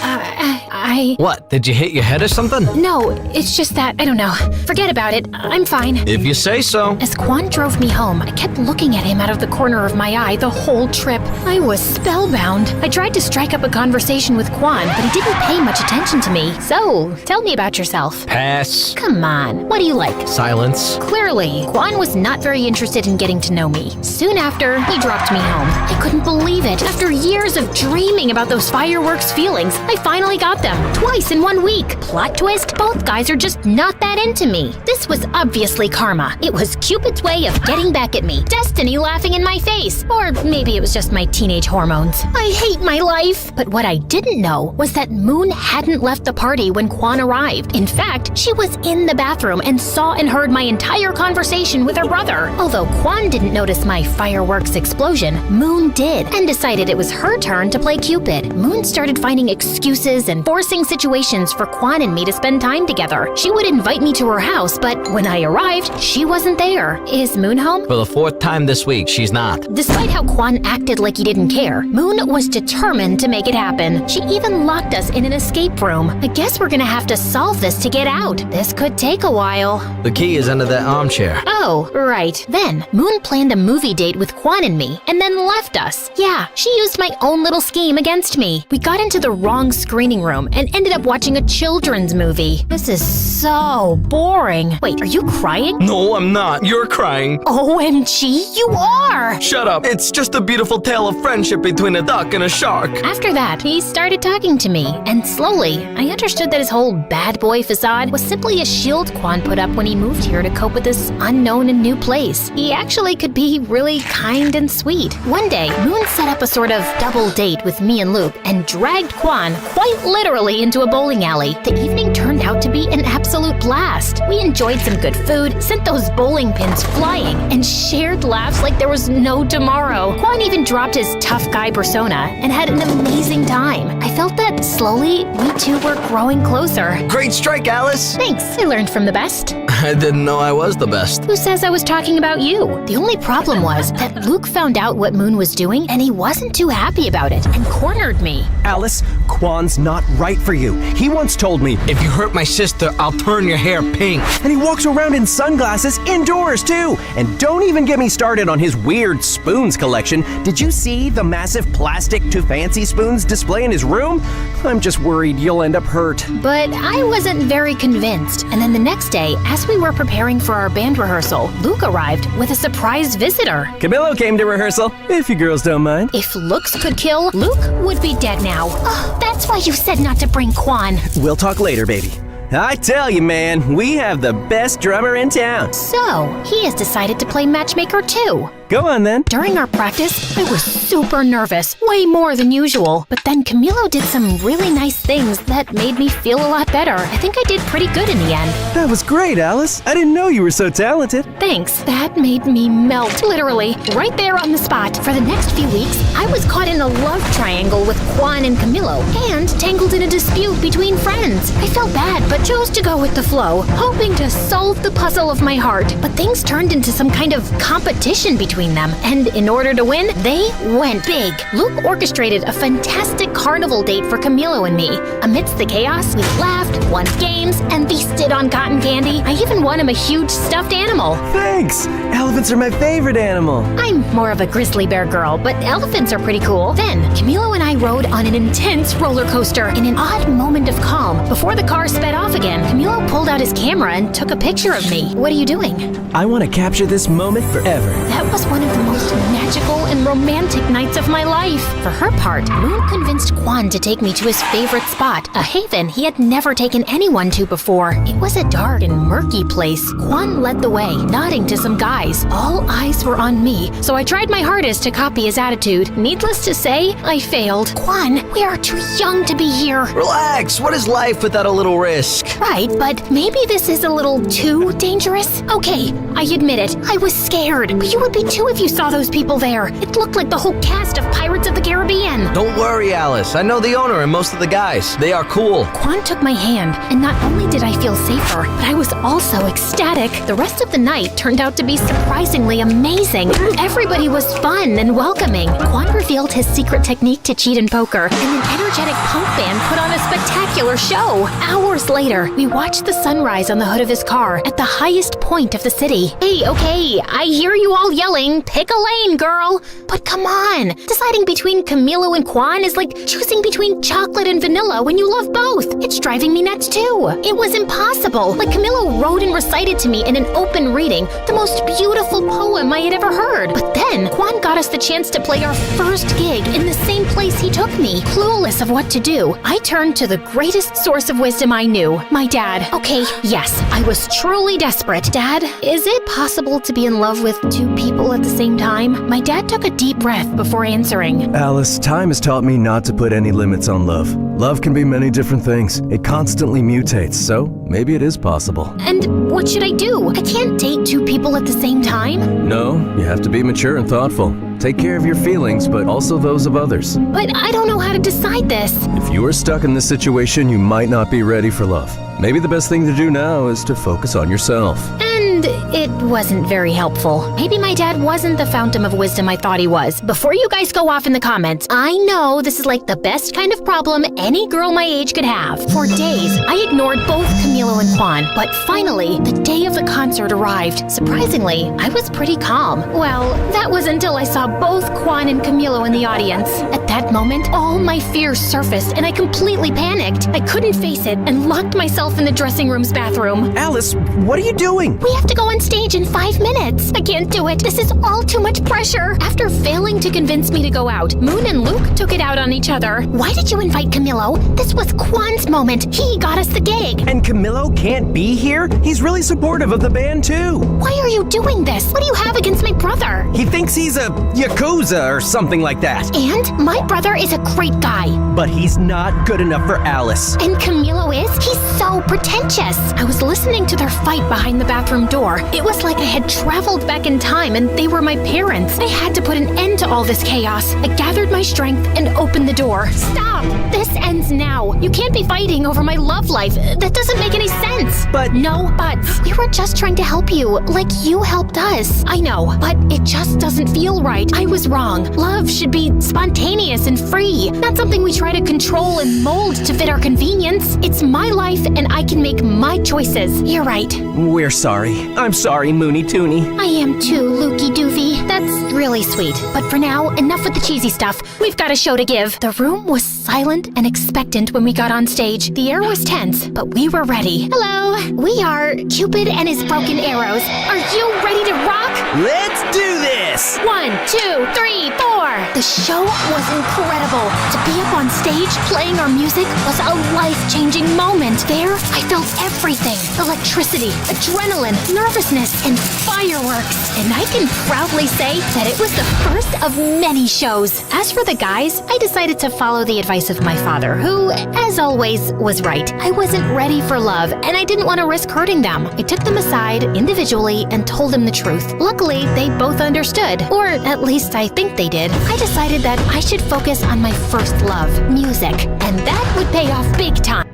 What? Did you hit your head or something? No, it's just that, I don't know. Forget about it. I'm fine. If you say so. As Quan drove me home, I kept looking at him out of the corner of my eye the whole trip. I was spellbound. I tried to strike up a conversation with Quan, but he didn't pay much attention to me. So, tell me about yourself. Pass. Come on, what do you like? Silence. Clearly, Quan was not very interested in getting to know me. Soon after, he dropped me home. I couldn't believe it. After years of dreaming about those fireworks feelings, I finally got them. Twice in 1 week. Plot twist, both guys are just not that into me. This was obviously karma. It was Cupid's way of getting back at me. Destiny laughing in my face. Or maybe it was just my teenage hormones. I hate my life. But what I didn't know was that Moon hadn't left the party when Quan arrived. In fact, she was in the bathroom and saw and heard my entire conversation with her brother. Although Quan didn't notice my fireworks explosion, Moon did, and decided it was her turn to play Cupid. Moon started finding excuses and forcing situations for Quan and me to spend time together. She would invite me to her house, but when I arrived, she wasn't there. Is Moon home? For the 4th time this week, she's not. Despite how Quan acted like he didn't care, Moon was determined to make it happen. She even locked us in an escape room. I guess we're gonna have to solve this to get out. This could take a while. The key is under that armchair. Oh, right. Then, Moon planned a movie date with Quan and me, and then left us. Yeah, she used my own little scheme against me. We got into the wrong screening room and ended up watching a children's movie. This is so boring. Wait, are you crying? No, I'm not. You're crying. OMG, you are! Shut up. It's just a beautiful tale of friendship between a duck and a shark. After that, he started talking to me, and slowly, I understood that his whole bad boy facade was simply a shield Quan put up when he moved here to cope with this unknown and new place. He actually could be really kind and sweet. One day, Moon set up a sort of double date with me and Luke and dragged Quan quite literally into a bowling alley. The evening turned out to be an absolute blast. We enjoyed some good food, sent those bowling pins flying, and shared laughs like there was no tomorrow. Quan even dropped his tough guy persona and had an amazing time. I felt that slowly, we two were growing closer. Great strike, Alice! Thanks, I learned from the best. I didn't know I was the best. Who says I was talking about you? The only problem was that Luke found out what Moon was doing and he wasn't too happy about it and cornered me. Alice, Quan's not right for you. He once told me, if you hurt my sister, I'll turn your hair pink. And he walks around in sunglasses indoors too. And don't even get me started on his weird spoons collection. Did you see the massive plastic to fancy spoons display in his room? I'm just worried you'll end up hurt. But I wasn't very convinced. And then the next day, as we were preparing for our band rehearsal, Luke arrived with a surprise visitor. Camilo came to rehearsal, if you girls don't mind. If looks could kill, Luke would be dead now. Oh, that's why you said not to bring Quan. We'll talk later, baby. I tell you, man, we have the best drummer in town. So, he has decided to play matchmaker too. Go on then. During our practice, I was super nervous, way more than usual. But then Camilo did some really nice things that made me feel a lot better. I think I did pretty good in the end. That was great, Alice. I didn't know you were so talented. Thanks. That made me melt, literally, right there on the spot. For the next few weeks, I was caught in a love triangle with Quan and Camilo, and tangled in a dispute between friends. I felt bad, but chose to go with the flow, hoping to solve the puzzle of my heart. But things turned into some kind of competition between them, and in order to win, they went big. Luke orchestrated a fantastic carnival date for Camilo and me. Amidst the chaos, we laughed, won games, and feasted on cotton candy. I even won him a huge stuffed animal. Thanks! Elephants are my favorite animal. I'm more of a grizzly bear girl, but elephants are pretty cool. Then, Camilo and I rode on an intense roller coaster in an odd moment of calm. Before the car sped off again, Camilo pulled out his camera and took a picture of me. What are you doing? I want to capture this moment forever. That was one of the most magical and romantic nights of my life. For her part, Moon convinced Quan to take me to his favorite spot, a haven he had never taken anyone to before. It was a dark and murky place. Quan led the way, nodding to some guys. All eyes were on me, so I tried my hardest to copy his attitude. Needless to say, I failed. Quan, we are too young to be here. Relax, what is life without a little risk? Right, but maybe this is a little too dangerous? Okay, I admit it, I was scared, but you would be too if you saw those people there. It looked like the whole cast of Pirates of the Caribbean. Don't worry, Alice. I know the owner and most of the guys. They are cool. Quan took my hand, and not only did I feel safer, but I was also ecstatic. The rest of the night turned out to be surprisingly amazing. Everybody was fun and welcoming. Quan revealed his secret technique to cheat in poker, and an energetic punk band put on a spectacular show. Hours later, we watched the sunrise on the hood of his car at the highest point of the city. Hey, okay, I hear you all yelling, pick a lane, girl. But come on, deciding between Camilo and Quan is like choosing between chocolate and vanilla when you love both. It's driving me nuts too. It was impossible. Like Camilo wrote and recited to me in an open reading the most beautiful poem I had ever heard. But then Quan got us the chance to play our first gig in the same place he took me. Clueless of what to do, I turned to the greatest source of wisdom I knew, my dad. Okay, yes, I was truly desperate. Dad, is it possible to be in love with two people at the same time? My dad took a deep breath before answering. Alice, time has taught me not to put any limits on love. Love can be many different things. It constantly mutates, so maybe it is possible. And what should I do? I can't date two people at the same time. No, you have to be mature and thoughtful. Take care of your feelings, but also those of others. But I don't know how to decide this. If you are stuck in this situation, you might not be ready for love. Maybe the best thing to do now is to focus on yourself. And it wasn't very helpful. Maybe my dad wasn't the fountain of wisdom I thought he was. Before you guys go off in the comments, I know this is like the best kind of problem any girl my age could have. For days, I ignored both Camilo and Quan, but finally, the day of the concert arrived. Surprisingly, I was pretty calm. Well, that was until I saw both Quan and Camilo in the audience. At that moment, all my fears surfaced and I completely panicked. I couldn't face it and locked myself in the dressing room's bathroom. Alice, what are you doing? We have to go on on stage in 5 minutes. I can't do it. This is all too much pressure. After failing to convince me to go out, Moon and Luke took it out on each other. Why did you invite Camilo? This was Quan's moment. He got us the gig. And Camilo can't be here? He's really supportive of the band, too. Why are you doing this? What do you have against my brother? He thinks he's a Yakuza or something like that. And my brother is a great guy. But he's not good enough for Alice. And Camilo is? He's so pretentious. I was listening to their fight behind the bathroom door. It was like I had traveled back in time and they were my parents. I had to put an end to all this chaos. I gathered my strength and opened the door. Stop! This ends now. You can't be fighting over my love life. That doesn't make any sense. But no buts. We were just trying to help you, like you helped us. I know, but it just doesn't feel right. I was wrong. Love should be spontaneous and free, not something we try to control and mold to fit our convenience. It's my life and I can make my choices. You're right. We're sorry. I'm sorry, Moony Toony. I am too, Lukey Doofy. That's really sweet. But for now, enough with the cheesy stuff. We've got a show to give. The room was silent and expectant when we got on stage. The air was tense, but we were ready. Hello, we are Cupid and his broken arrows. Are you ready to rock? Let's do this! 1, 2, 3, 4. The show was incredible. To be up on stage playing our music was a life-changing moment. There, I felt everything. Electricity, adrenaline, nervousness, and fireworks. And I can proudly say that it was the first of many shows. As for the guys, I decided to follow the advice of my father, who, as always, was right. I wasn't ready for love, and I didn't want to risk hurting them. I took them aside individually and told them the truth. Luckily, they both understood, or at least I think they did. I decided that I should focus on my first love, music, and that would pay off big time.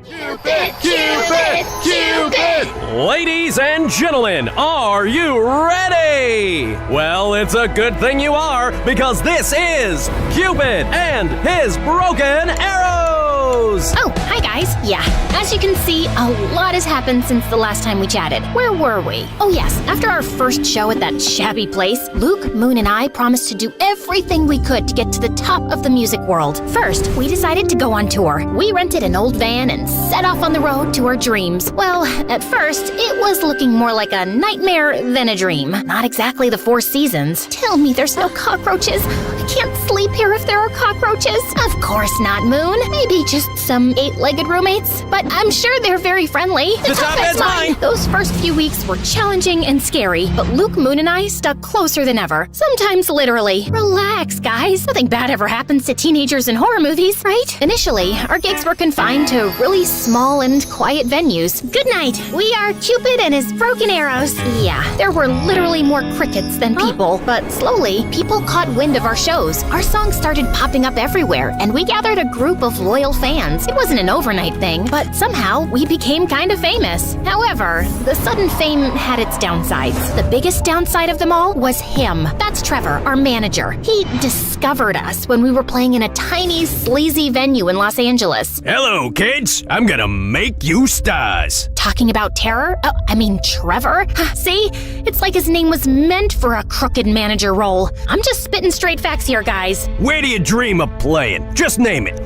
Cupid, Cupid, Cupid! Ladies and gentlemen, are you ready? Well, it's a good thing you are, because this is Cupid and his broken arrows! Oh, hi guys. Yeah, as you can see, a lot has happened since the last time we chatted. Where were we? Oh yes, after our first show at that shabby place, Luke, Moon, and I promised to do everything we could to get to the top of the music world. First, we decided to go on tour. We rented an old van and set off on the road to our dreams. Well, at first, it was looking more like a nightmare than a dream. Not exactly the Four Seasons. Tell me there's no cockroaches. I can't sleep here if there are cockroaches. Of course not, Moon. Maybe just some 8-legged roommates, but I'm sure they're very friendly. The top is mine. Those first few weeks were challenging and scary, but Luke, Moon, and I stuck closer than ever. Sometimes literally. Relax, guys. Nothing bad ever happens to teenagers in horror movies, right? Initially, our gigs were confined to really small and quiet venues. Good night. We are Cupid and his broken arrows. Yeah, there were literally more crickets than people, but slowly, people caught wind of our shows. Our songs started popping up everywhere, and we gathered a group of loyal fans. It wasn't an overnight thing, but somehow we became kind of famous. However, the sudden fame had its downsides. The biggest downside of them all was him. That's Trevor, our manager. He discovered us when we were playing in a tiny, sleazy venue in Los Angeles. Hello, kids. I'm gonna make you stars. Talking about terror? Oh, I mean Trevor? See? It's like his name was meant for a crooked manager role. I'm just spitting straight facts here, guys. Where do you dream of playing? Just name it.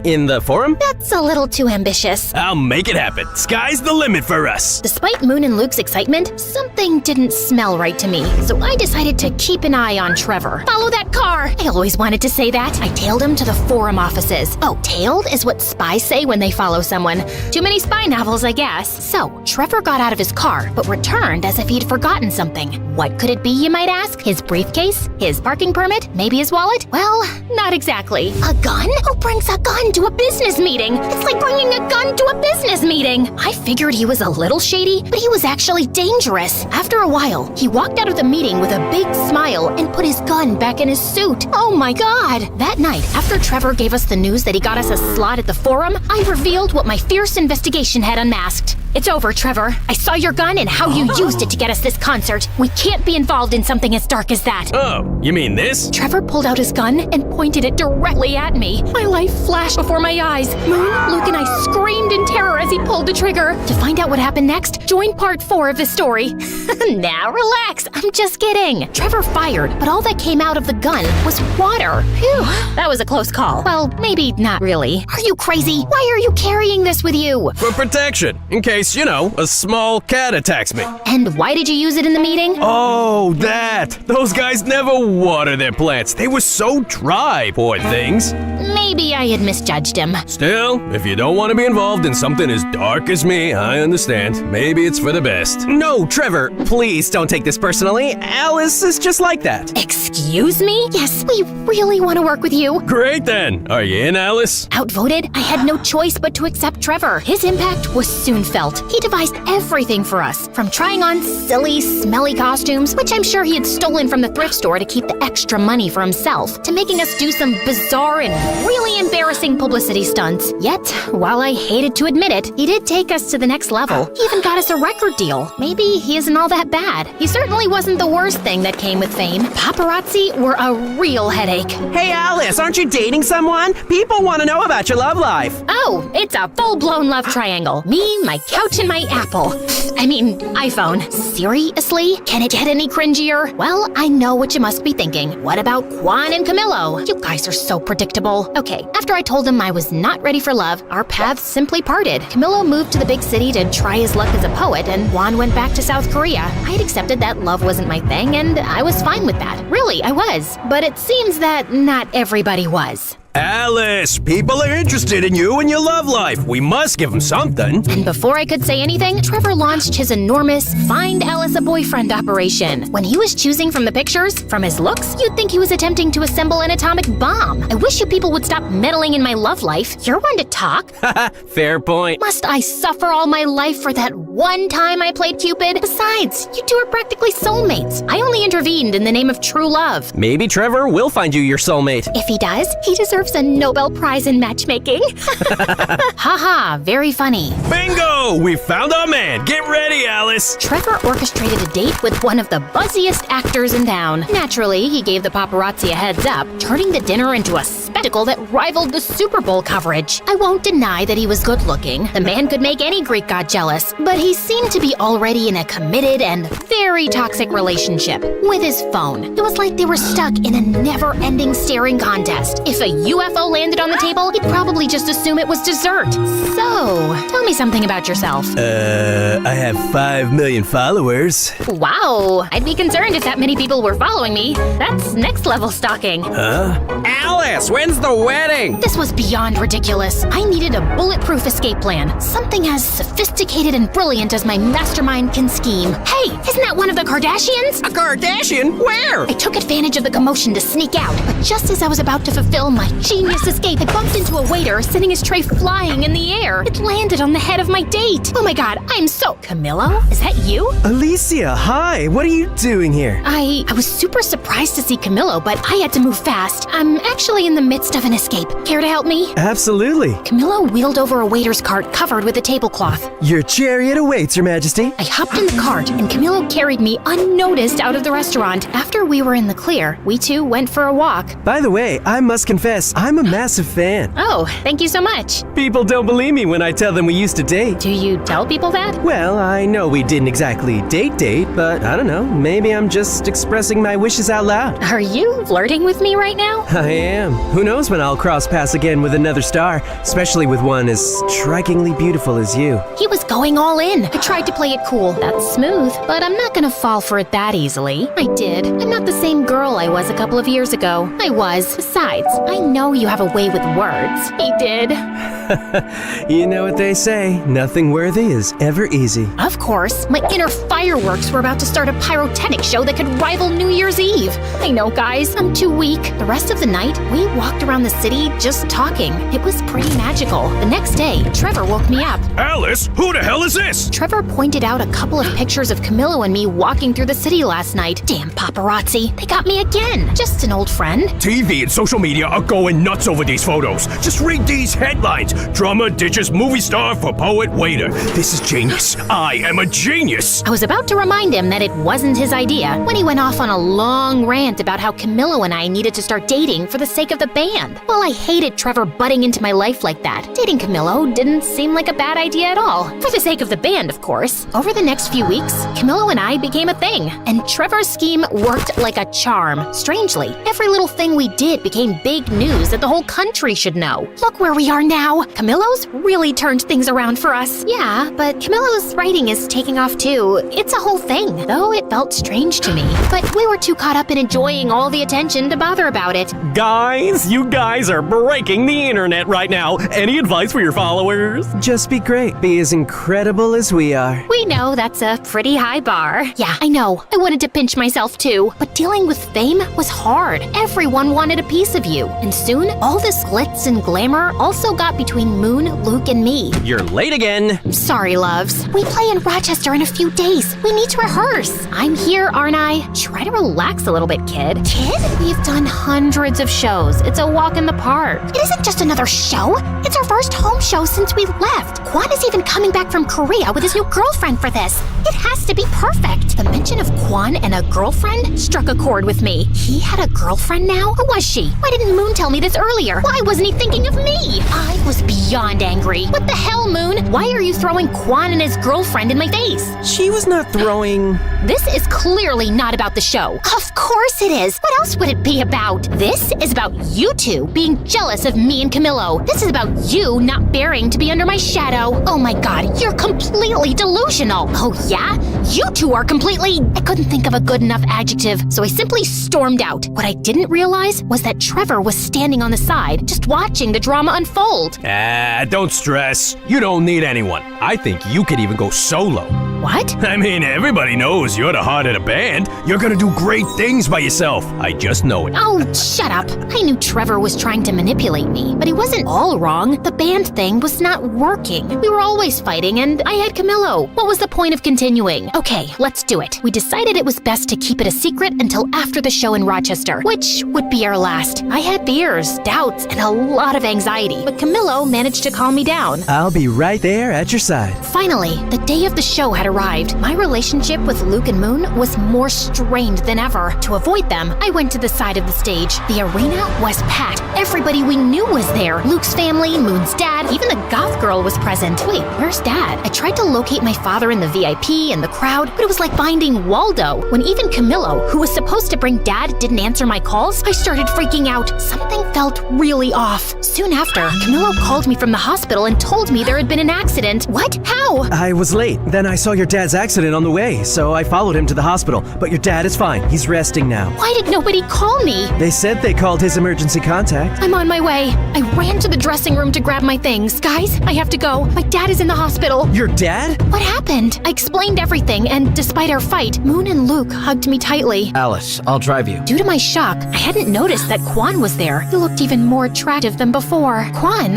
In the forum? That's a little too ambitious. I'll make it happen. Sky's the limit for us. Despite Moon and Luke's excitement, something didn't smell right to me, so I decided to keep an eye on Trevor. Follow that car! I always wanted to say that. I tailed him to the forum offices. Oh, tailed is what spies say when they follow someone. Too many spy novels, I guess. So, Trevor got out of his car, but returned as if he'd forgotten something. What could it be, you might ask? His briefcase? His parking permit? Maybe his wallet? Well, not exactly. A gun? Who brings a gun to a business meeting? It's like bringing a gun to a business meeting. I figured he was a little shady, but he was actually dangerous. After a while, he walked out of the meeting with a big smile and put his gun back in his suit. Oh my God! That night, after Trevor gave us the news that he got us a slot at the forum, I revealed what my fierce investigation had unmasked. It's over, Trevor. I saw your gun and how you used it to get us this concert. We can't be involved in something as dark as that. Oh, you mean this? Trevor pulled out his gun and pointed it directly at me. My life flashed before my eyes. Moon, Luke, and I screamed in terror as he pulled the trigger. To find out what happened next, join part 4 of the story. Now relax, I'm just kidding. Trevor fired, but all that came out of the gun was water. Phew, that was a close call. Well, maybe not really. Are you crazy? Why are you carrying this with you? For protection, in case case, a small cat attacks me. And why did you use it in the meeting? Oh, that! Those guys never water their plants. They were so dry, poor things. Maybe I had misjudged him. Still, if you don't want to be involved in something as dark as me, I understand. Maybe it's for the best. No, Trevor, please don't take this personally. Alice is just like that. Excuse me? Yes, we really want to work with you. Great then. Are you in, Alice? Outvoted, I had no choice but to accept Trevor. His impact was soon felt. He devised everything for us, from trying on silly, smelly costumes, which I'm sure he had stolen from the thrift store to keep the extra money for himself, to making us do some bizarre and really embarrassing publicity stunts. Yet, while I hated to admit it, he did take us to the next level. He even got us a record deal. Maybe he isn't all that bad. He certainly wasn't the worst thing that came with fame. Paparazzi were a real headache. Hey, Alice, aren't you dating someone? People want to know about your love life. Oh, it's a full-blown love triangle. Me, my couch, and my Apple. I mean, iPhone. Seriously? Can it get any cringier? Well, I know what you must be thinking. What about Juan and Camilo? You guys are so predictable. Okay, after I told him I was not ready for love, our paths simply parted. Camilo moved to the big city to try his luck as a poet, and Juan went back to South Korea. I had accepted that love wasn't my thing, and I was fine with that. Really, I was. But it seems that not everybody was. Alice, people are interested in you and your love life. We must give them something. And before I could say anything, Trevor launched his enormous Find Alice a Boyfriend operation. When he was choosing from the pictures, from his looks, you'd think he was attempting to assemble an atomic bomb. I wish you people would stop meddling in my love life. You're one to talk. Fair point. Must I suffer all my life for that one time I played Cupid? Besides, you two are practically soulmates. I only intervened in the name of true love. Maybe Trevor will find you your soulmate. If he does, he deserves a Nobel Prize in matchmaking. Haha, very funny. Bingo! We found our man. Get ready, Alice. Trevor orchestrated a date with one of the buzziest actors in town. Naturally, he gave the paparazzi a heads up, turning the dinner into a spectacle that rivaled the Super Bowl coverage. I won't deny that he was good looking. The man could make any Greek god jealous, but he seemed to be already in a committed and very toxic relationship with his phone. It was like they were stuck in a never-ending staring contest. If a UFO landed on the table, he'd probably just assume it was dessert. So, tell me something about yourself. I have 5 million followers. Wow, I'd be concerned if that many people were following me. That's next level stalking. Huh? Alice, when's the wedding? This was beyond ridiculous. I needed a bulletproof escape plan. Something as sophisticated and brilliant as my mastermind can scheme. Hey, isn't that one of the Kardashians? A Kardashian? Where? I took advantage of the commotion to sneak out, but just as I was about to fulfill my genius escape, I bumped into a waiter sending his tray flying in the air. It landed on the head of my date. Oh my god, I'm so... Camilo? Is that you? Alicia, hi. What are you doing here? I was super surprised to see Camilo, but I had to move fast. I'm actually in the midst of an escape. Care to help me? Absolutely. Camilo wheeled over a waiter's cart covered with a tablecloth. Your chariot awaits, Your Majesty. I hopped in the cart, and Camilo carried me unnoticed out of the restaurant. After we were in the clear, we two went for a walk. By the way, I must confess, I'm a massive fan. Oh, thank you so much. People don't believe me when I tell them we used to date. Do you tell people that? Well, I know we didn't exactly date, but I don't know. Maybe I'm just expressing my wishes out loud. Are you flirting with me right now? I am. Who knows when I'll cross paths again with another star, especially with one as strikingly beautiful as you. He was going all in. I tried to play it cool. That's smooth, but I'm not gonna fall for it that easily. I did. I'm not the same girl I was a couple of years ago. I was. Besides, I know you have a way with words. He did. You know what they say, nothing worthy is ever easy. Of course. My inner fireworks were about to start a pyrotechnic show that could rival New Year's Eve. I know, guys, I'm too weak. The rest of the night, we walked around the city just talking. It was pretty magical. The next day, Trevor woke me up. Alice, who the hell is this? Trevor pointed out a couple of pictures of Camilo and me walking through the city last night. Damn paparazzi. They got me again. Just an old friend. TV and social media are going nuts over these photos. Just read these headlines. Drummer ditches movie star for poet waiter. This is genius. I am a genius. I was about to remind him that it wasn't his idea when he went off on a long rant about how Camilo and I needed to start dating for the sake of the band. Well, I hated Trevor butting into my life like that. Dating Camilo didn't seem like a bad idea at all. For the sake of the band, of course. Over the next few weeks, Camilo and I became a thing, and Trevor's scheme worked like a charm. Strangely, every little thing we did became big news news that the whole country should know. Look where we are now. Camillo's really turned things around for us. Yeah, but Camillo's writing is taking off too. It's a whole thing, though it felt strange to me. But we were too caught up in enjoying all the attention to bother about it. Guys, you guys are breaking the internet right now. Any advice for your followers? Just be great. Be as incredible as we are. We know that's a pretty high bar. Yeah, I know. I wanted to pinch myself too. But dealing with fame was hard. Everyone wanted a piece of you. And soon, all this glitz and glamour also got between Moon, Luke, and me. You're late again. Sorry, loves. We play in Rochester in a few days. We need to rehearse. I'm here, aren't I? Try to relax a little bit, kid. Kid? We've done hundreds of shows. It's a walk in the park. It isn't just another show. It's our first home show since we left. Kwan is even coming back from Korea with his new girlfriend for this. It has to be perfect. The mention of Kwan and a girlfriend struck a chord with me. He had a girlfriend now? Who was she? Why didn't Moon tell me this earlier? Why wasn't he thinking of me? I was beyond angry. What the hell, Moon? Why are you throwing Kwan and his girlfriend in my face? She was not throwing... This is clearly not about the show. Of course it is. What else would it be about? This is about you two being jealous of me and Camillo. This is about you not bearing to be under my shadow. Oh my god, you're completely delusional. Oh yeah? You two are completely... I couldn't think of a good enough adjective, so I simply stormed out. What I didn't realize was that Trevor was standing on the side, just watching the drama unfold. Don't stress. You don't need anyone. I think you could even go solo. What? I mean, everybody knows you're the heart of the band. You're gonna do great things by yourself. I just know it. Oh, shut up. I knew Trevor was trying to manipulate me, but he wasn't all wrong. The band thing was not working. We were always fighting, and I had Camillo. What was the point of continuing? Okay, let's do it. We decided it was best to keep it a secret until after the show in Rochester, which would be our last. I had fears, doubts, and a lot of anxiety, but Camillo managed to calm me down. I'll be right there at your side. Finally, the day of the show had arrived. My relationship with Luke and Moon was more strained than ever. To avoid them, I went to the side of the stage. The arena was packed. Everybody we knew was there. Luke's family, Moon's dad, even the goth girl was present. Wait, where's Dad? I tried to locate my father in the VIP and the crowd, but it was like finding Waldo. When even Camillo, who was supposed to bring Dad, didn't answer my calls, I started freaking out. Something felt really off. Soon after, Camillo called me from the hospital and told me there had been an accident. What? How? I was late. Then I saw your dad's accident on the way, so I followed him to the hospital. But your dad is fine. He's resting now. Why did nobody call me? They said they called his emergency contact. I'm on my way. I ran to the dressing room to grab my things. Guys, I have to go. My dad is in the hospital. Your dad? What happened? I explained everything, and despite our fight, Moon and Luke hugged me tightly. Alice, I'll drive you. Due to my shock, I hadn't noticed that Kwan was there. He looked even more attractive than before. Kwan,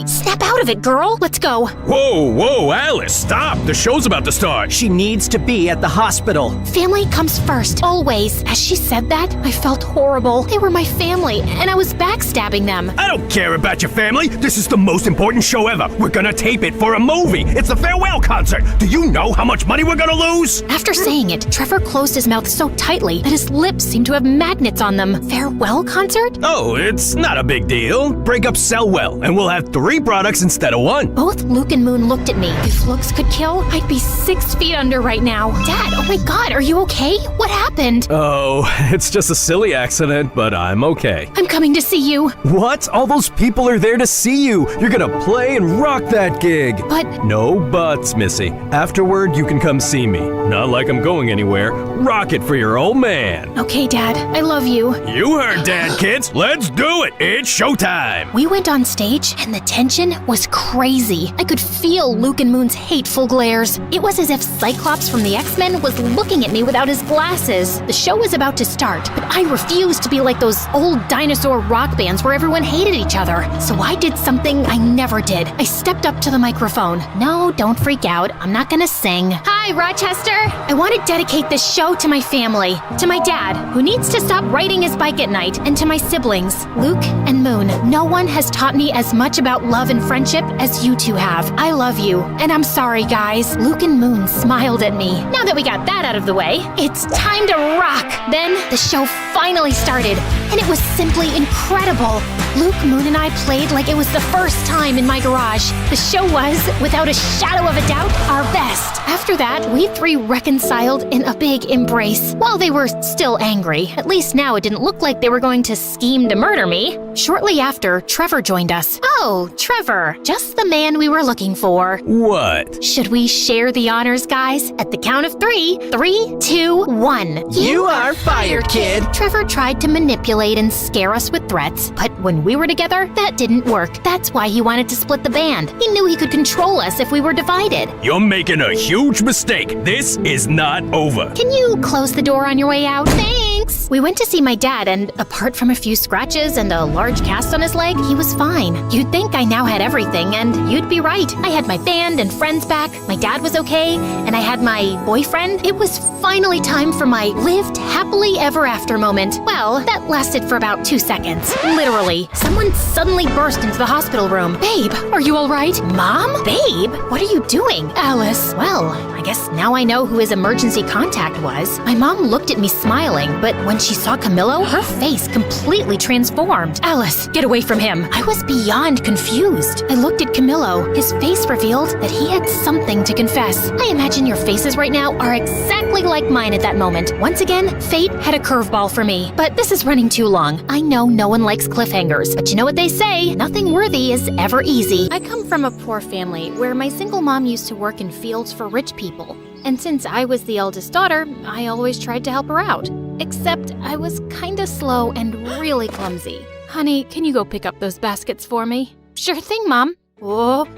Snap out of it, girl. Let's go. Whoa, Alice, stop. The show's about to start. She needs to be at the hospital. Family comes first, always. As she said that, I felt horrible. They were my family, and I was backstabbing them. I don't care about your family. This is the most important show ever. We're gonna tape it for a movie. It's the farewell concert. Do you know how much money we're gonna lose? After saying it, Trevor closed his mouth so tightly that his lips seemed to have magnets on them. Farewell concert? Oh, it's not a big deal. Breakups sell well, and we'll have 3 products instead of 1. Both Luke and Moon looked at me. If looks could kill, I'd be 6 feet under right now. Dad, oh my god, are you okay? What happened? Oh, it's just a silly accident, but I'm okay. I'm coming to see you. What? All those people are there to see you. You're gonna play and rock that gig. But... No buts, Missy. Afterward, you can come see me. Not like I'm going anywhere. Rock it for your old man. Okay, Dad. I love you. You heard Dad, kids. Let's do it. It's showtime. We went on stage, and the tension was crazy. I could feel Luke and Moon's hateful glares. It was as if Cyclops from the X-Men was looking at me without his glasses. The show was about to start, but I refused to be like those old dinosaur rock bands where everyone hated each other. So I did something I never did. I stepped up to the microphone. No, don't freak out. I'm not gonna sing. Hi, Rochester. I want to dedicate this show to my family, to my dad, who needs to stop riding his bike at night, and to my siblings, Luke and Moon. No one has taught me as much about love and friendship as you two have. I love you, and I'm sorry, guys. Luke and Moon moon smiled at me. Now that we got that out of the way, it's time to rock! Then the show finally started, and it was simply incredible. Luke, Moon, and I played like it was the first time in my garage. The show was, without a shadow of a doubt, our best. After that, we three reconciled in a big embrace. While they were still angry, at least now it didn't look like they were going to scheme to murder me. Shortly after, Trevor joined us. Oh, Trevor, just the man we were looking for. What? Should we share the honors, guys? At the count of 3. 3, 2, 1. You are fired, kid. Trevor tried to manipulate and scare us with threats, but when we were together, that didn't work. That's why he wanted to split the band. He knew he could control us if we were divided. You're making a huge mistake. This is not over. Can you close the door on your way out? Thanks! We went to see my dad, and apart from a few scratches and a large cast on his leg, he was fine. You'd think I now had everything, and you'd be right. I had my band and friends back, my dad was okay, and I had my boyfriend. It was finally time for my lived happily ever after moment. Well, that lasted for about 2 seconds. Literally, someone suddenly burst into the hospital room. Babe, are you all right? Mom? Babe, what are you doing? Alice. Well, I guess now I know who his emergency contact was. My mom looked at me smiling, but when she saw Camillo, her face completely transformed. Alice, get away from him. I was beyond confused. I looked at Camillo. His face revealed that he had something to confess. I imagine your faces right now are exactly like mine at that moment. Once again, fate had a curveball for me. But this is running too long. I know no one likes cliffhangers, but you know what they say, nothing worthy is ever easy. I come from a poor family where my single mom used to work in fields for rich people. And since I was the eldest daughter, I always tried to help her out. Except I was kinda slow and really clumsy. Honey, can you go pick up those baskets for me? Sure thing, Mom. Oh,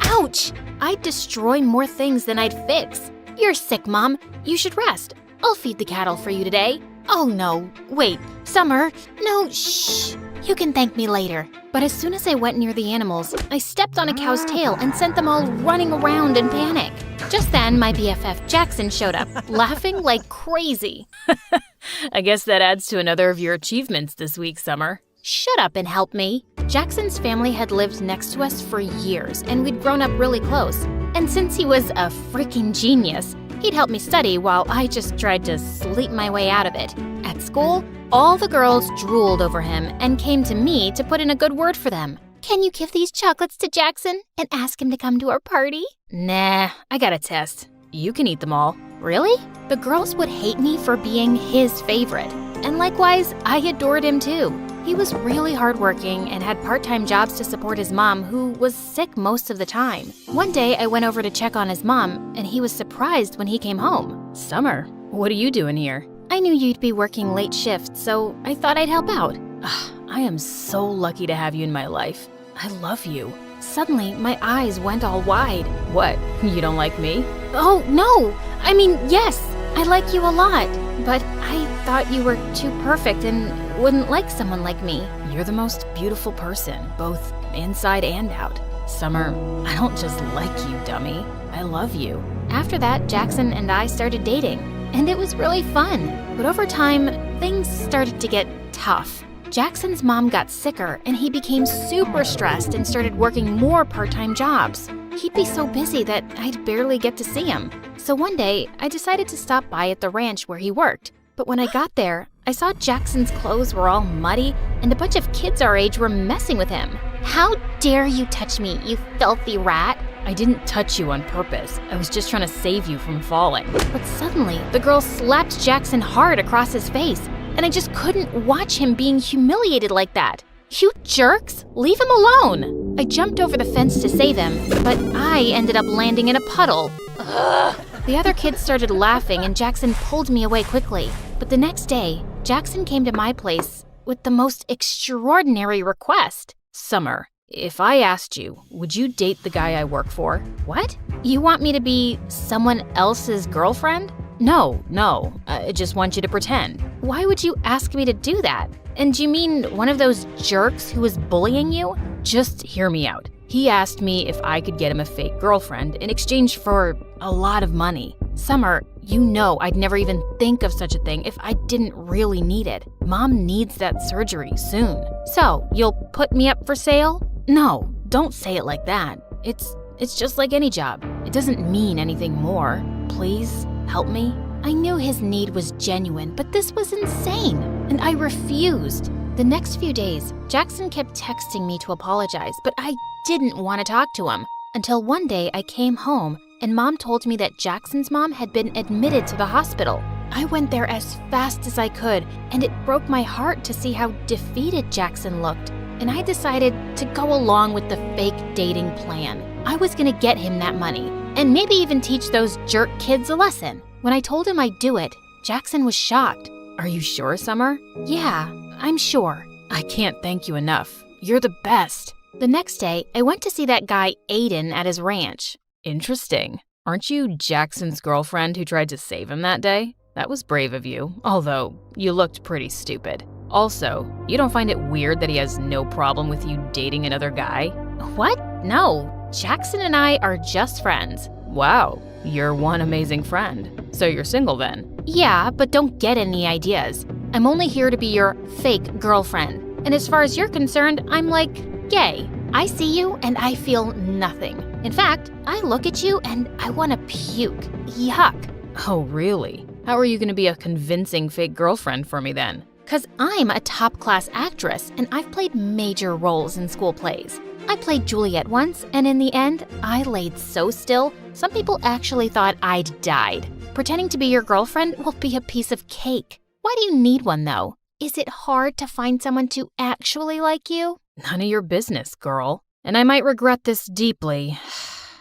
ouch! I'd destroy more things than I'd fix. You're sick, Mom. You should rest. I'll feed the cattle for you today. Oh no, wait, Summer. No, shh. You can thank me later. But as soon as I went near the animals, I stepped on a cow's tail and sent them all running around in panic. Just then, my BFF Jackson showed up, laughing like crazy. I guess that adds to another of your achievements this week, Summer. Shut up and help me. Jackson's family had lived next to us for years, and we'd grown up really close. And since he was a freaking genius, he'd help me study while I just tried to sleep my way out of it. At school, all the girls drooled over him and came to me to put in a good word for them. Can you give these chocolates to Jackson and ask him to come to our party? Nah, I got a test. You can eat them all. Really? The girls would hate me for being his favorite. And likewise, I adored him too. He was really hardworking and had part-time jobs to support his mom, who was sick most of the time. One day, I went over to check on his mom, and he was surprised when he came home. Summer, what are you doing here? I knew you'd be working late shifts, so I thought I'd help out. I am so lucky to have you in my life. I love you. Suddenly, my eyes went all wide. What, you don't like me? Oh, no! I mean, yes, I like you a lot, but I thought you were too perfect and wouldn't like someone like me. You're the most beautiful person, both inside and out. Summer, I don't just like you, dummy. I love you. After that, Jackson and I started dating, and it was really fun. But over time, things started to get tough. Jackson's mom got sicker, and he became super stressed and started working more part-time jobs. He'd be so busy that I'd barely get to see him. So one day, I decided to stop by at the ranch where he worked. But when I got there, I saw Jackson's clothes were all muddy, and a bunch of kids our age were messing with him. How dare you touch me, you filthy rat? I didn't touch you on purpose. I was just trying to save you from falling. But suddenly, the girl slapped Jackson hard across his face, and I just couldn't watch him being humiliated like that. You jerks! Leave him alone! I jumped over the fence to save him, but I ended up landing in a puddle. Ugh. The other kids started laughing, and Jackson pulled me away quickly. But the next day, Jackson came to my place with the most extraordinary request. Summer, if I asked you, would you date the guy I work for? What? You want me to be someone else's girlfriend? No, I just want you to pretend. Why would you ask me to do that? And do you mean one of those jerks who was bullying you? Just hear me out. He asked me if I could get him a fake girlfriend in exchange for a lot of money. Summer, you know I'd never even think of such a thing if I didn't really need it. Mom needs that surgery soon. So, you'll put me up for sale? No, don't say it like that. It's It's just like any job. It doesn't mean anything more. Please, help me. I knew his need was genuine, but this was insane, and I refused. The next few days, Jackson kept texting me to apologize, but I didn't want to talk to him. Until one day I came home, and Mom told me that Jackson's mom had been admitted to the hospital. I went there as fast as I could, and it broke my heart to see how defeated Jackson looked. And I decided to go along with the fake dating plan. I was gonna get him that money, and maybe even teach those jerk kids a lesson. When I told him I'd do it, Jackson was shocked. Are you sure, Summer? Yeah, I'm sure. I can't thank you enough. You're the best. The next day, I went to see that guy Aiden at his ranch. Interesting. Aren't you Jackson's girlfriend who tried to save him that day? That was brave of you, although you looked pretty stupid. Also, you don't find it weird that he has no problem with you dating another guy? What? No. Jackson and I are just friends. Wow, you're one amazing friend. So you're single then? Yeah, but don't get any ideas. I'm only here to be your fake girlfriend. And as far as you're concerned, I'm like gay. I see you and I feel nothing. In fact, I look at you and I want to puke. Yuck. Oh, really? How are you going to be a convincing fake girlfriend for me then? 'Cause I'm a top-class actress and I've played major roles in school plays. I played Juliet once, and in the end, I laid so still, some people actually thought I'd died. Pretending to be your girlfriend will be a piece of cake. Why do you need one, though? Is it hard to find someone to actually like you? None of your business, girl. And I might regret this deeply,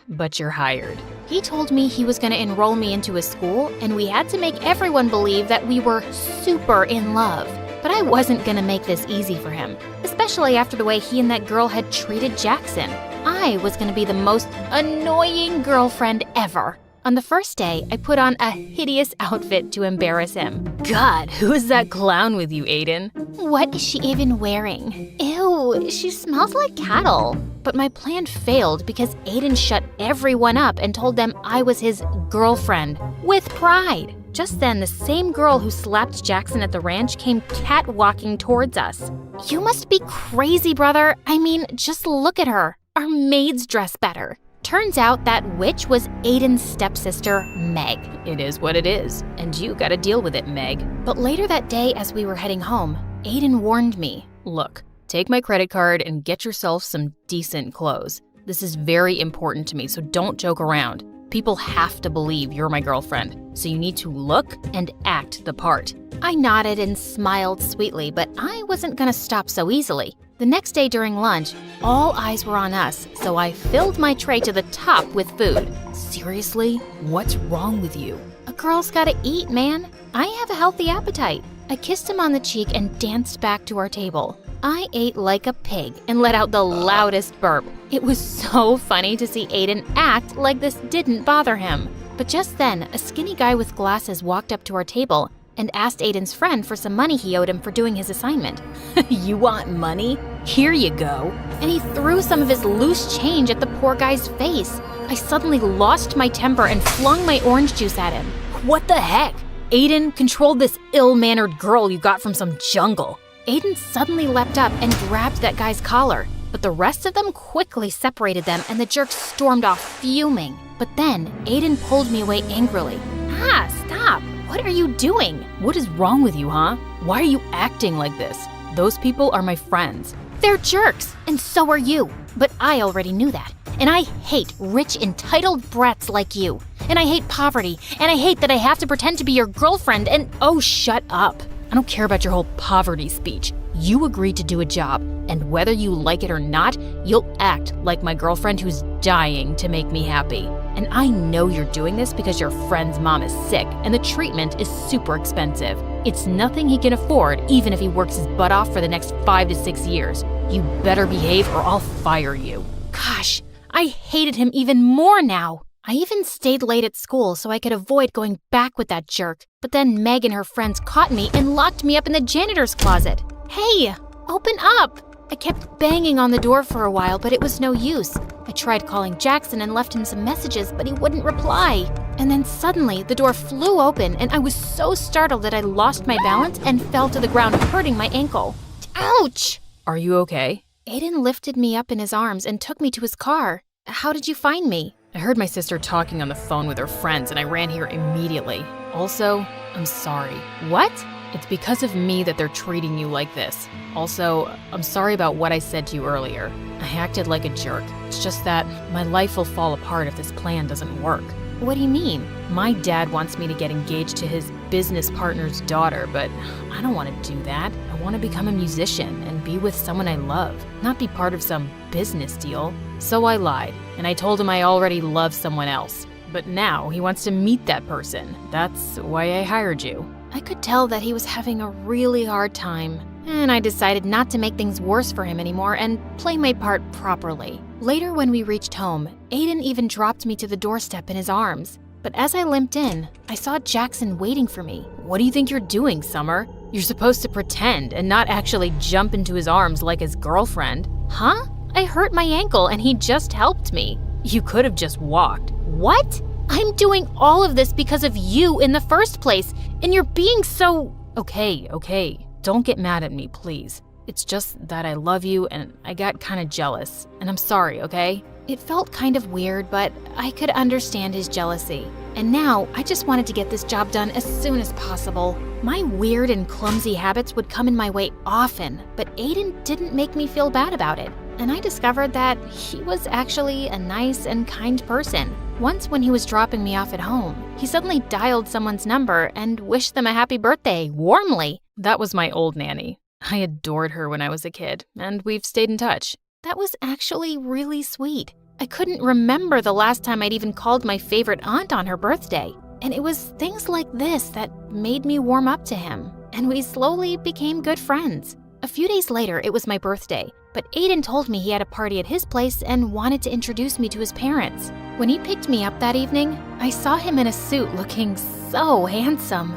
but you're hired. He told me he was going to enroll me into his school, and we had to make everyone believe that we were super in love. But I wasn't going to make this easy for him, especially after the way he and that girl had treated Jackson. I was going to be the most annoying girlfriend ever. On the first day, I put on a hideous outfit to embarrass him. God, who is that clown with you, Aiden? What is she even wearing? Ew, she smells like cattle. But my plan failed because Aiden shut everyone up and told them I was his girlfriend, with pride. Just then, the same girl who slapped Jackson at the ranch came catwalking towards us. You must be crazy, brother. I mean, just look at her. Our maids dress better. Turns out that witch was Aiden's stepsister, Meg. It is what it is, and you gotta deal with it, Meg. But later that day, as we were heading home, Aiden warned me. Look, take my credit card and get yourself some decent clothes. This is very important to me, so don't joke around. People have to believe you're my girlfriend, so you need to look and act the part. I nodded and smiled sweetly, but I wasn't gonna stop so easily. The next day during lunch, all eyes were on us, so I filled my tray to the top with food. Seriously? What's wrong with you? A girl's gotta eat, man. I have a healthy appetite. I kissed him on the cheek and danced back to our table. I ate like a pig and let out the loudest burp. It was so funny to see Aiden act like this didn't bother him. But just then, a skinny guy with glasses walked up to our table and asked Aiden's friend for some money he owed him for doing his assignment. You want money? Here you go. And he threw some of his loose change at the poor guy's face. I suddenly lost my temper and flung my orange juice at him. What the heck? Aiden, control this ill-mannered girl you got from some jungle. Aiden suddenly leapt up and grabbed that guy's collar, but the rest of them quickly separated them and the jerk stormed off fuming. But then, Aiden pulled me away angrily. Ah, stop! What are you doing? What is wrong with you, huh? Why are you acting like this? Those people are my friends. They're jerks, and so are you. But I already knew that. And I hate rich, entitled brats like you. And I hate poverty, and I hate that I have to pretend to be your girlfriend and— Oh, shut up. I don't care about your whole poverty speech. You agreed to do a job, and whether you like it or not, you'll act like my girlfriend who's dying to make me happy. And I know you're doing this because your friend's mom is sick, and the treatment is super expensive. It's nothing he can afford, even if he works his butt off for the next 5 to 6 years. You better behave or I'll fire you. Gosh, I hated him even more now. I even stayed late at school so I could avoid going back with that jerk. But then Meg and her friends caught me and locked me up in the janitor's closet. Hey, open up! I kept banging on the door for a while, but it was no use. I tried calling Jackson and left him some messages, but he wouldn't reply. And then suddenly, the door flew open, and I was so startled that I lost my balance and fell to the ground, hurting my ankle. Ouch! Are you okay? Aiden lifted me up in his arms and took me to his car. How did you find me? I heard my sister talking on the phone with her friends and I ran here immediately. Also, I'm sorry. What? It's because of me that they're treating you like this. Also, I'm sorry about what I said to you earlier. I acted like a jerk. It's just that my life will fall apart if this plan doesn't work. What do you mean? My dad wants me to get engaged to his business partner's daughter, but I don't want to do that. I want to become a musician and be with someone I love, not be part of some business deal. So I lied, and I told him I already love someone else. But now he wants to meet that person. That's why I hired you. I could tell that he was having a really hard time, and I decided not to make things worse for him anymore and play my part properly. Later, when we reached home, Aiden even dropped me to the doorstep in his arms. But as I limped in, I saw Jackson waiting for me. What do you think you're doing, Summer? You're supposed to pretend and not actually jump into his arms like his girlfriend. Huh? I hurt my ankle and he just helped me. You could have just walked. What? I'm doing all of this because of you in the first place, and you're being so... Okay. Don't get mad at me, please. It's just that I love you and I got kind of jealous, and I'm sorry, okay? It felt kind of weird, but I could understand his jealousy. And now, I just wanted to get this job done as soon as possible. My weird and clumsy habits would come in my way often, but Aiden didn't make me feel bad about it. And I discovered that he was actually a nice and kind person. Once when he was dropping me off at home, he suddenly dialed someone's number and wished them a happy birthday, warmly. That was my old nanny. I adored her when I was a kid, and we've stayed in touch. That was actually really sweet. I couldn't remember the last time I'd even called my favorite aunt on her birthday. And it was things like this that made me warm up to him, and we slowly became good friends. A few days later, it was my birthday, but Aiden told me he had a party at his place and wanted to introduce me to his parents. When he picked me up that evening, I saw him in a suit looking so handsome.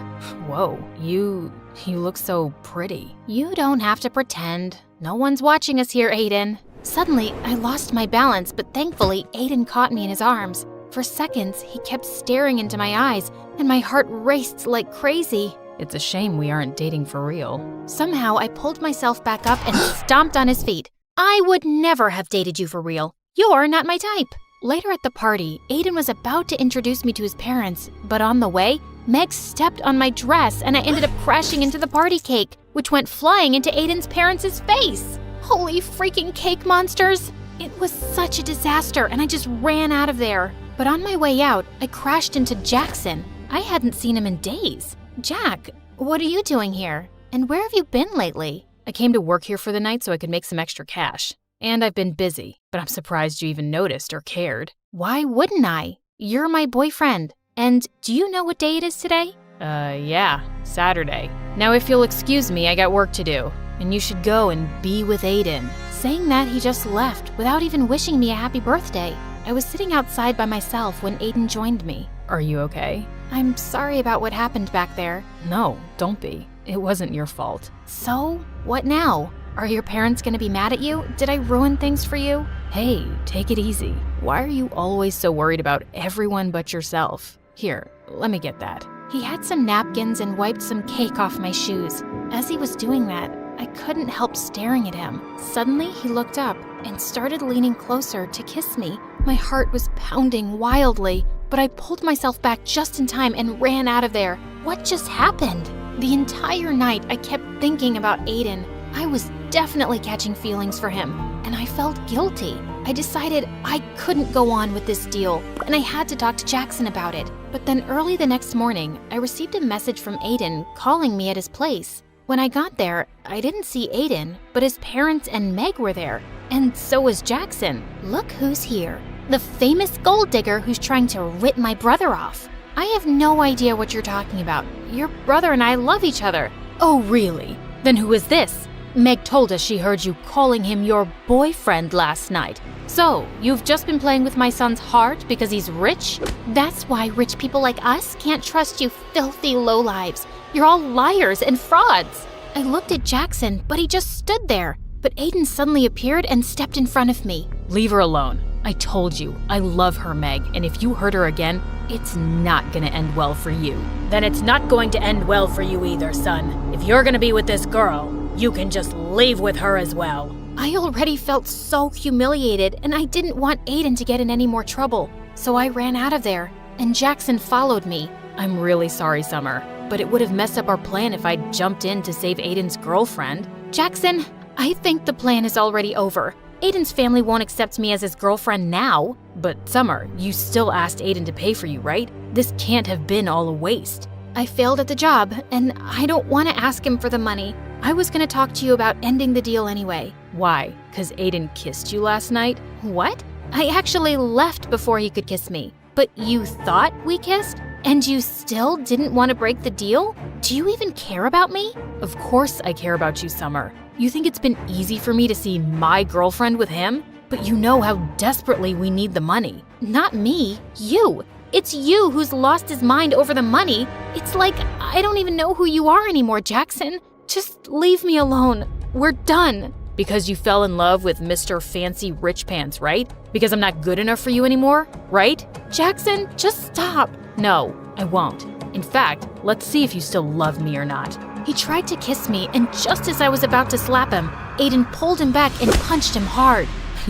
Whoa, you look so pretty. You don't have to pretend. No one's watching us here, Aiden. Suddenly, I lost my balance, but thankfully, Aiden caught me in his arms. For seconds, he kept staring into my eyes, and my heart raced like crazy. It's a shame we aren't dating for real. Somehow, I pulled myself back up and stomped on his feet. I would never have dated you for real. You're not my type. Later at the party, Aiden was about to introduce me to his parents, but on the way, Meg stepped on my dress and I ended up crashing into the party cake, which went flying into Aiden's parents' face. Holy freaking cake monsters! It was such a disaster and I just ran out of there. But on my way out, I crashed into Jackson. I hadn't seen him in days. Jack, what are you doing here? And where have you been lately? I came to work here for the night so I could make some extra cash. And I've been busy, but I'm surprised you even noticed or cared. Why wouldn't I? You're my boyfriend. And do you know what day it is today? Yeah, Saturday. Now if you'll excuse me, I got work to do. And you should go and be with Aiden. Saying that, he just left without even wishing me a happy birthday. I was sitting outside by myself when Aiden joined me. Are you okay? I'm sorry about what happened back there. No, don't be. It wasn't your fault. So, what now? Are your parents gonna be mad at you? Did I ruin things for you? Hey, take it easy. Why are you always so worried about everyone but yourself? Here, let me get that. He had some napkins and wiped some cake off my shoes. As he was doing that, I couldn't help staring at him. Suddenly, he looked up and started leaning closer to kiss me. My heart was pounding wildly, but I pulled myself back just in time and ran out of there. What just happened? The entire night, I kept thinking about Aiden. I was definitely catching feelings for him, and I felt guilty. I decided I couldn't go on with this deal, and I had to talk to Jackson about it. But then early the next morning, I received a message from Aiden calling me at his place. When I got there, I didn't see Aiden, but his parents and Meg were there, and so was Jackson. Look who's here. The famous gold digger who's trying to rip my brother off. I have no idea what you're talking about. Your brother and I love each other. Oh, really? Then who is this? Meg told us she heard you calling him your boyfriend last night. So, you've just been playing with my son's heart because he's rich? That's why rich people like us can't trust you filthy lowlives. You're all liars and frauds. I looked at Jackson, but he just stood there. But Aiden suddenly appeared and stepped in front of me. Leave her alone. I told you, I love her, Meg, and if you hurt her again, it's not gonna end well for you. Then it's not going to end well for you either, son. If you're gonna be with this girl, you can just leave with her as well. I already felt so humiliated, and I didn't want Aiden to get in any more trouble. So I ran out of there, and Jackson followed me. I'm really sorry, Summer, but it would have messed up our plan if I'd jumped in to save Aiden's girlfriend. Jackson, I think the plan is already over. Aiden's family won't accept me as his girlfriend now. But Summer, you still asked Aiden to pay for you, right? This can't have been all a waste. I failed at the job, and I don't want to ask him for the money. I was going to talk to you about ending the deal anyway. Why? 'Cause Aiden kissed you last night? What? I actually left before he could kiss me. But you thought we kissed? And you still didn't want to break the deal? Do you even care about me? Of course I care about you, Summer. You think it's been easy for me to see my girlfriend with him? But you know how desperately we need the money. Not me, you. It's you who's lost his mind over the money. It's like I don't even know who you are anymore, Jackson. Just leave me alone. We're done. Because you fell in love with Mr. Fancy Rich Pants, right? Because I'm not good enough for you anymore, right? Jackson, just stop. No, I won't. In fact, let's see if you still love me or not. He tried to kiss me, and just as I was about to slap him, Aiden pulled him back and punched him hard.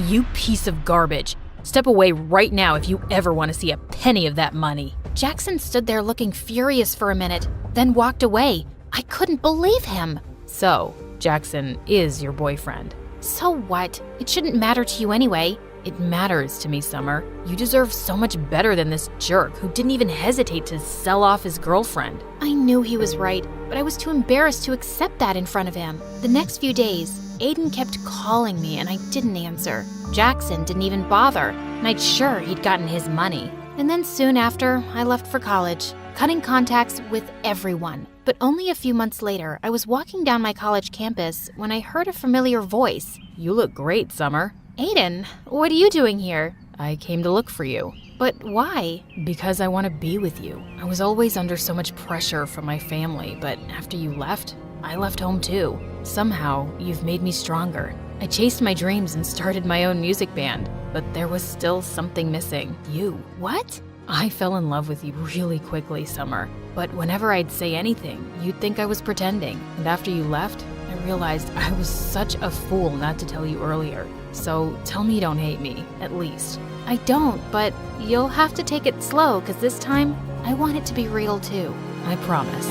You piece of garbage. Step away right now if you ever want to see a penny of that money. Jackson stood there looking furious for a minute, then walked away. I couldn't believe him. So, Jackson is your boyfriend. So what? It shouldn't matter to you anyway. It matters to me, Summer. You deserve so much better than this jerk who didn't even hesitate to sell off his girlfriend. I knew he was right, but I was too embarrassed to accept that in front of him. The next few days, Aiden kept calling me and I didn't answer. Jackson didn't even bother, and I'd sure he'd gotten his money. And then soon after, I left for college, cutting contacts with everyone. But only a few months later, I was walking down my college campus when I heard a familiar voice. You look great, Summer. Aiden, what are you doing here? I came to look for you. But why? Because I want to be with you. I was always under so much pressure from my family, but after you left, I left home too. Somehow, you've made me stronger. I chased my dreams and started my own music band, but there was still something missing. You. What? I fell in love with you really quickly, Summer. But whenever I'd say anything, you'd think I was pretending. And after you left, I realized I was such a fool not to tell you earlier. So tell me you don't hate me, at least. I don't, but you'll have to take it slow, because this time, I want it to be real too. I promise.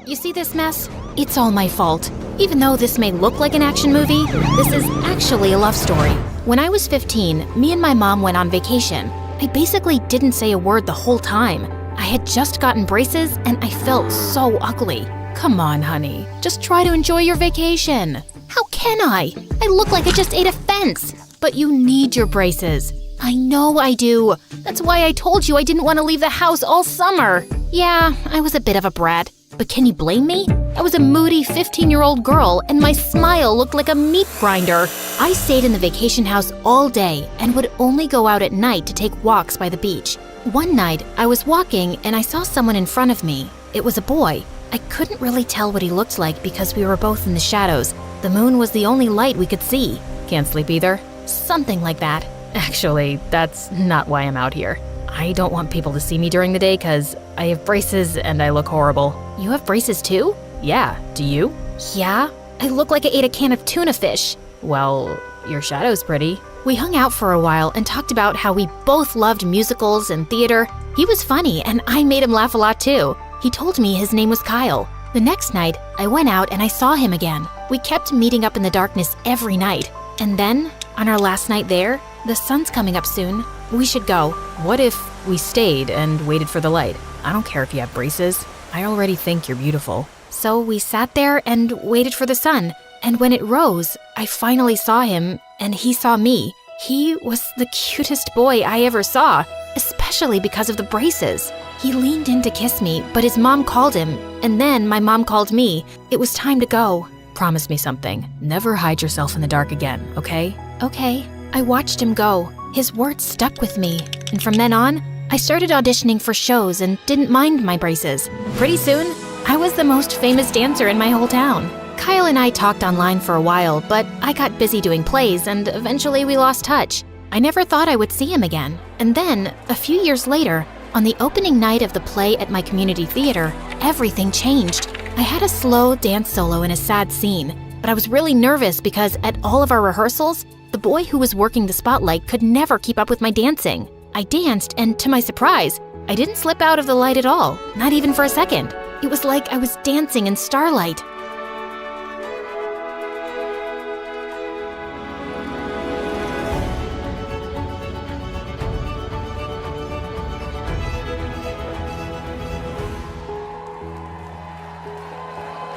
You see this mess? It's all my fault. Even though this may look like an action movie, this is actually a love story. When I was 15, me and my mom went on vacation. I basically didn't say a word the whole time. I had just gotten braces and I felt so ugly. Come on, honey. Just try to enjoy your vacation. How can I? I look like I just ate a fence. But you need your braces. I know I do. That's why I told you I didn't want to leave the house all summer. Yeah, I was a bit of a brat. But can you blame me? I was a moody 15-year-old girl and my smile looked like a meat grinder. I stayed in the vacation house all day and would only go out at night to take walks by the beach. One night, I was walking and I saw someone in front of me. It was a boy. I couldn't really tell what he looked like because we were both in the shadows. The moon was the only light we could see. Can't sleep either? Something like that. Actually, that's not why I'm out here. I don't want people to see me during the day because I have braces and I look horrible. You have braces too? Yeah, do you? Yeah, I look like I ate a can of tuna fish. Well, your shadow's pretty. We hung out for a while and talked about how we both loved musicals and theater. He was funny and I made him laugh a lot too. He told me his name was Kyle. The next night, I went out and I saw him again. We kept meeting up in the darkness every night. And then, on our last night there, the sun's coming up soon. We should go. What if we stayed and waited for the light? I don't care if you have braces. I already think you're beautiful. So we sat there and waited for the sun. And when it rose, I finally saw him and he saw me. He was the cutest boy I ever saw, especially because of the braces. He leaned in to kiss me, but his mom called him, and then my mom called me. It was time to go. Promise me something. Never hide yourself in the dark again, okay? Okay. I watched him go. His words stuck with me, and from then on, I started auditioning for shows and didn't mind my braces. Pretty soon, I was the most famous dancer in my whole town. Kyle and I talked online for a while, but I got busy doing plays and eventually we lost touch. I never thought I would see him again. And then, a few years later, on the opening night of the play at my community theater, everything changed. I had a slow dance solo in a sad scene. but I was really nervous because at all of our rehearsals, the boy who was working the spotlight could never keep up with my dancing. I danced, and to my surprise, I didn't slip out of the light at all, not even for a second. It was like I was dancing in starlight.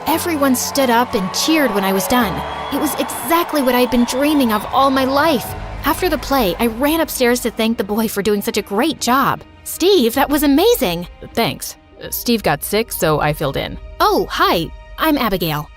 Everyone stood up and cheered when I was done. It was exactly what I'd been dreaming of all my life. After the play, I ran upstairs to thank the boy for doing such a great job. Steve, that was amazing. Thanks. Steve got sick, so I filled in. Oh, hi. I'm Abigail.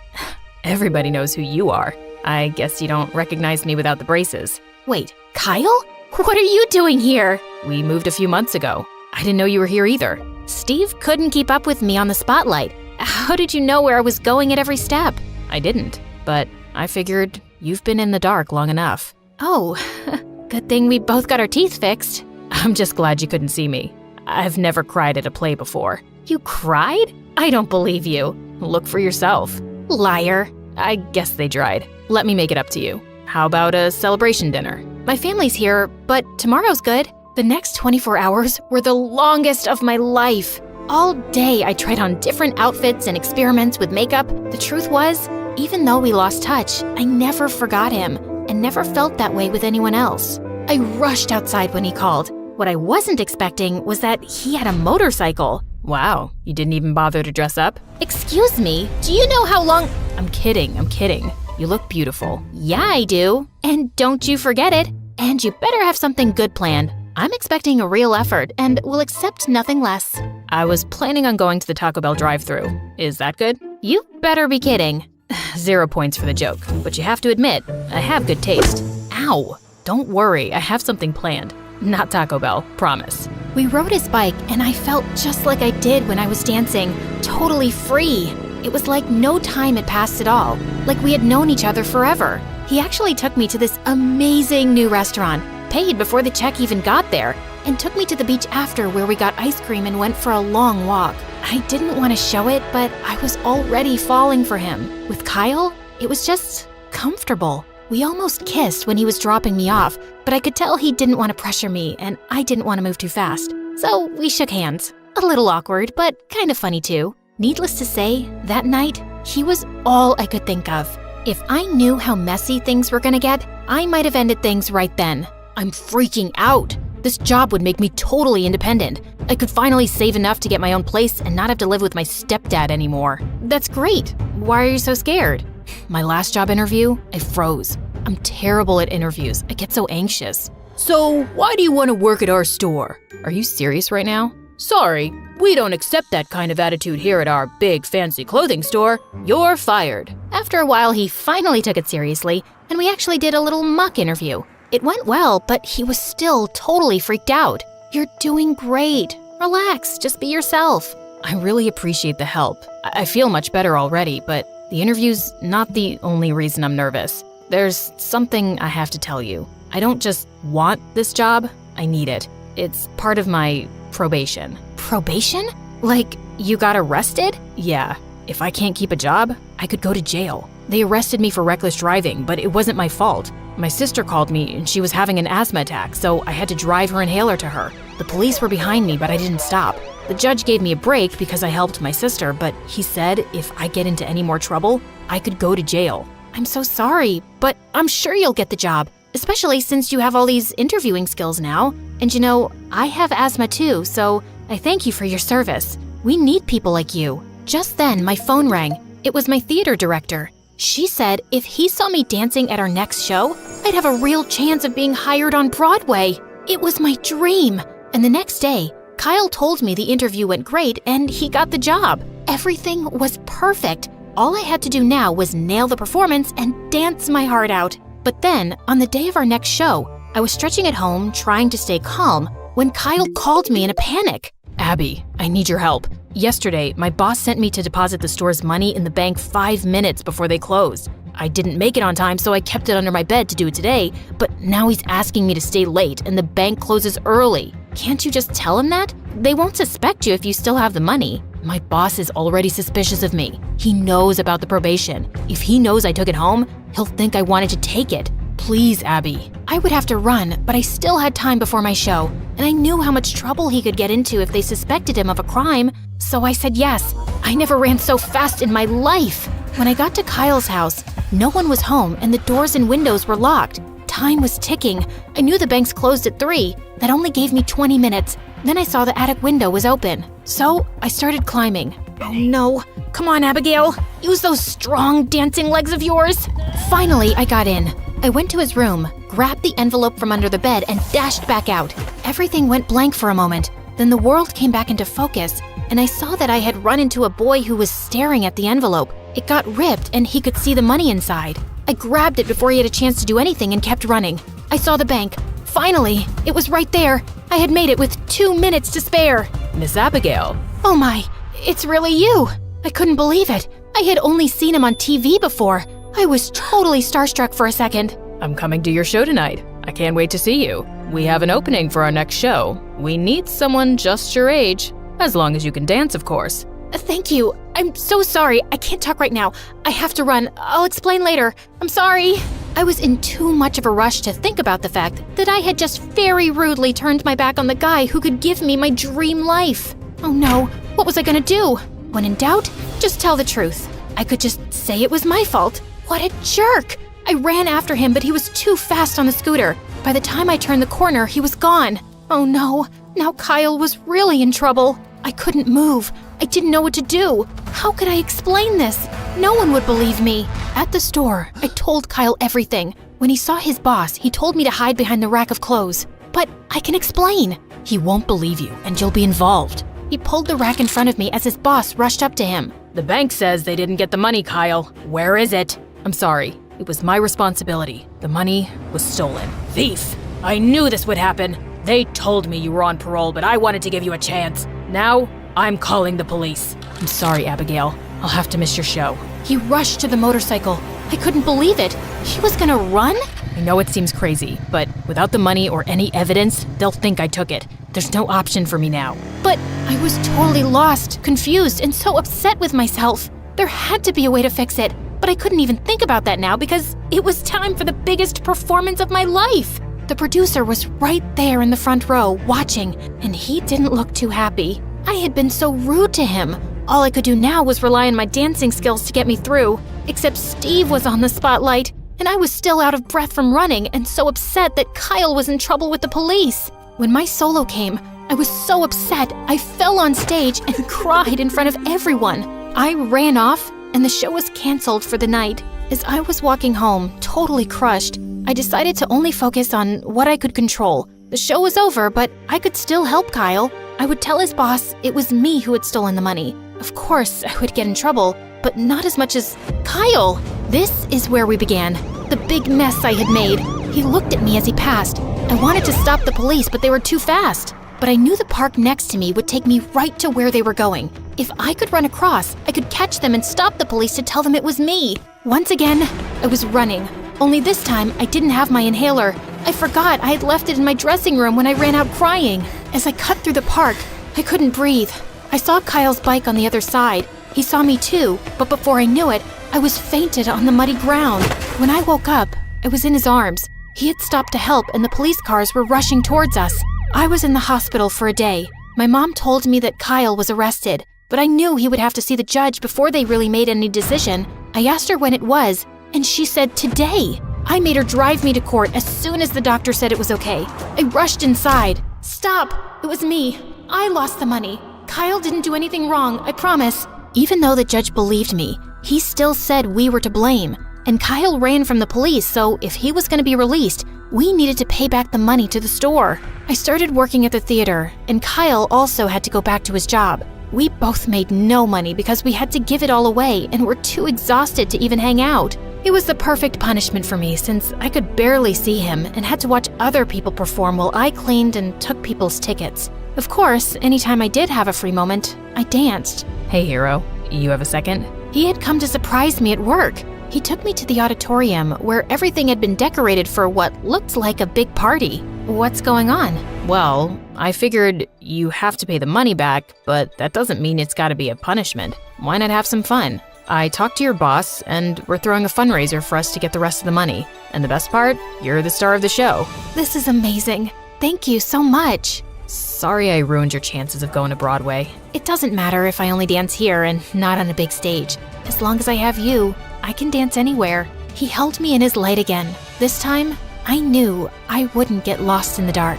Everybody knows who you are. I guess you don't recognize me without the braces. Wait, Kyle? What are you doing here? We moved a few months ago. I didn't know you were here either. Steve couldn't keep up with me on the spotlight. How did you know where I was going at every step? I didn't, but I figured you've been in the dark long enough. Oh, good thing we both got our teeth fixed. I'm just glad you couldn't see me. I've never cried at a play before. You cried? I don't believe you. Look for yourself. Liar. I guess they tried. Let me make it up to you. How about a celebration dinner? My family's here, but tomorrow's good. The next 24 hours were the longest of my life. All day, I tried on different outfits and experiments with makeup. The truth was, even though we lost touch, I never forgot him and never felt that way with anyone else. I rushed outside when he called. What I wasn't expecting was that he had a motorcycle. Wow, you didn't even bother to dress up? Excuse me, do you know how long— I'm kidding. You look beautiful. Yeah, I do. And don't you forget it. And you better have something good planned. I'm expecting a real effort and will accept nothing less. I was planning on going to the Taco Bell drive-thru. Is that good? You better be kidding. 0 points for the joke, but you have to admit, I have good taste. Ow! Don't worry, I have something planned. Not Taco Bell, promise. We rode his bike and I felt just like I did when I was dancing, totally free. It was like no time had passed at all, like we had known each other forever. He actually took me to this amazing new restaurant, paid before the check even got there, and took me to the beach after where we got ice cream and went for a long walk. I didn't want to show it, but I was already falling for him. With Kyle, it was just comfortable. We almost kissed when he was dropping me off, but I could tell he didn't want to pressure me and I didn't want to move too fast. So we shook hands. A little awkward, but kind of funny too. Needless to say, that night, he was all I could think of. If I knew how messy things were gonna get, I might have ended things right then. I'm freaking out. This job would make me totally independent. I could finally save enough to get my own place and not have to live with my stepdad anymore. That's great. Why are you so scared? My last job interview, I froze. I'm terrible at interviews. I get so anxious. So, why do you want to work at our store? Are you serious right now? Sorry, we don't accept that kind of attitude here at our big fancy clothing store. You're fired. After a while, he finally took it seriously, and we actually did a little mock interview. It went well, but he was still totally freaked out. You're doing great. Relax, just be yourself. I really appreciate the help. I feel much better already, but the interview's not the only reason I'm nervous. There's something I have to tell you. I don't just want this job, I need it. It's part of my probation. Probation? Like, you got arrested? Yeah. If I can't keep a job, I could go to jail. They arrested me for reckless driving, but it wasn't my fault. My sister called me and she was having an asthma attack, so I had to drive her inhaler to her. The police were behind me, but I didn't stop. The judge gave me a break because I helped my sister, but he said if I get into any more trouble, I could go to jail. I'm so sorry, but I'm sure you'll get the job, especially since you have all these interviewing skills now. And you know, I have asthma too, so I thank you for your service. We need people like you. Just then, my phone rang. It was my theater director. She said if he saw me dancing at our next show, I'd have a real chance of being hired on Broadway. It was my dream. And the next day, Kyle told me the interview went great and he got the job. Everything was perfect. All I had to do now was nail the performance and dance my heart out. But then, on the day of our next show, I was stretching at home trying to stay calm when Kyle called me in a panic. Abby, I need your help. Yesterday, my boss sent me to deposit the store's money in the bank 5 minutes before they closed. I didn't make it on time, so I kept it under my bed to do it today, but now he's asking me to stay late and the bank closes early. Can't you just tell him that? They won't suspect you if you still have the money. My boss is already suspicious of me. He knows about the probation. If he knows I took it home, he'll think I wanted to take it. Please, Abby. I would have to run, but I still had time before my show, and I knew how much trouble he could get into if they suspected him of a crime, so I said yes. I never ran so fast in my life. When I got to Kyle's house, no one was home and the doors and windows were locked. Time was ticking. I knew the banks closed at 3. That only gave me 20 minutes. Then I saw the attic window was open. So I started climbing. Oh no. Come on, Abigail. Use those strong dancing legs of yours. Finally, I got in. I went to his room, grabbed the envelope from under the bed, and dashed back out. Everything went blank for a moment. Then the world came back into focus, and I saw that I had run into a boy who was staring at the envelope. It got ripped, and he could see the money inside. I grabbed it before he had a chance to do anything and kept running. I saw the bank. Finally, it was right there. I had made it with 2 minutes to spare. Miss Abigail. Oh my, it's really you. I couldn't believe it. I had only seen him on TV before. I was totally starstruck for a second. I'm coming to your show tonight. I can't wait to see you. We have an opening for our next show. We need someone just your age, as long as you can dance, of course. Thank you. I'm so sorry. I can't talk right now. I have to run. I'll explain later. I'm sorry. I was in too much of a rush to think about the fact that I had just very rudely turned my back on the guy who could give me my dream life. Oh no, what was I gonna do? When in doubt, just tell the truth. I could just say it was my fault. What a jerk! I ran after him, but he was too fast on the scooter. By the time I turned the corner, he was gone. Oh no, now Kyle was really in trouble. I couldn't move. I didn't know what to do. How could I explain this? No one would believe me. At the store, I told Kyle everything. When he saw his boss, he told me to hide behind the rack of clothes. But I can explain. He won't believe you, and you'll be involved. He pulled the rack in front of me as his boss rushed up to him. The bank says they didn't get the money, Kyle. Where is it? I'm sorry. It was my responsibility. The money was stolen. Thief! I knew this would happen. They told me you were on parole, but I wanted to give you a chance. Now, I'm calling the police. I'm sorry, Abigail. I'll have to miss your show. He rushed to the motorcycle. I couldn't believe it. He was gonna run? I know it seems crazy, but without the money or any evidence, they'll think I took it. There's no option for me now. But I was totally lost, confused, and so upset with myself. There had to be a way to fix it, but I couldn't even think about that now because it was time for the biggest performance of my life. The producer was right there in the front row, watching, and he didn't look too happy. I had been so rude to him. All I could do now was rely on my dancing skills to get me through, except Steve was on the spotlight, and I was still out of breath from running and so upset that Kyle was in trouble with the police. When my solo came, I was so upset I fell on stage and cried in front of everyone. I ran off, and the show was canceled for the night. As I was walking home, totally crushed, I decided to only focus on what I could control. The show was over, but I could still help Kyle. I would tell his boss it was me who had stolen the money. Of course, I would get in trouble, but not as much as Kyle. This is where we began. The big mess I had made. He looked at me as he passed. I wanted to stop the police, but they were too fast. But I knew the park next to me would take me right to where they were going. If I could run across, I could catch them and stop the police to tell them it was me. Once again, I was running. Only this time, I didn't have my inhaler. I forgot I had left it in my dressing room when I ran out crying. As I cut through the park, I couldn't breathe. I saw Kyle's bike on the other side. He saw me too, but before I knew it, I was fainted on the muddy ground. When I woke up, I was in his arms. He had stopped to help and the police cars were rushing towards us. I was in the hospital for a day. My mom told me that Kyle was arrested, but I knew he would have to see the judge before they really made any decision. I asked her when it was, and she said today. I made her drive me to court as soon as the doctor said it was okay. I rushed inside. Stop! It was me. I lost the money. Kyle didn't do anything wrong, I promise. Even though the judge believed me, he still said we were to blame. And Kyle ran from the police, so if he was going to be released, we needed to pay back the money to the store. I started working at the theater, and Kyle also had to go back to his job. We both made no money because we had to give it all away and were too exhausted to even hang out. It was the perfect punishment for me since I could barely see him and had to watch other people perform while I cleaned and took people's tickets. Of course, anytime I did have a free moment, I danced. Hey, hero, you have a second? He had come to surprise me at work. He took me to the auditorium where everything had been decorated for what looked like a big party. What's going on? Well, I figured you have to pay the money back, but that doesn't mean it's gotta be a punishment. Why not have some fun? I talked to your boss, and we're throwing a fundraiser for us to get the rest of the money. And the best part, you're the star of the show. This is amazing. Thank you so much. Sorry I ruined your chances of going to Broadway. It doesn't matter if I only dance here and not on a big stage. As long as I have you, I can dance anywhere. He held me in his light again. This time, I knew I wouldn't get lost in the dark.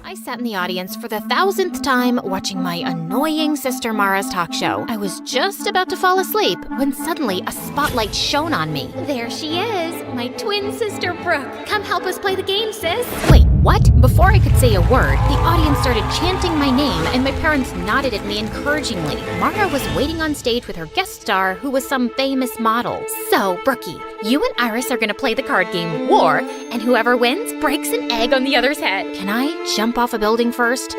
I sat in the audience for the 1000th time watching my annoying sister Mara's talk show. I was just about to fall asleep when suddenly a spotlight shone on me. There she is, my twin sister Brooke. Come help us play the game, sis. Wait, what? Before I could say a word, the audience started chanting my name and my parents nodded at me encouragingly. Mara was waiting on stage with her guest star, who was some famous model. So, Brookie, you and Iris are gonna play the card game War, and whoever wins breaks an egg on the other's head. Can I jump off a building first?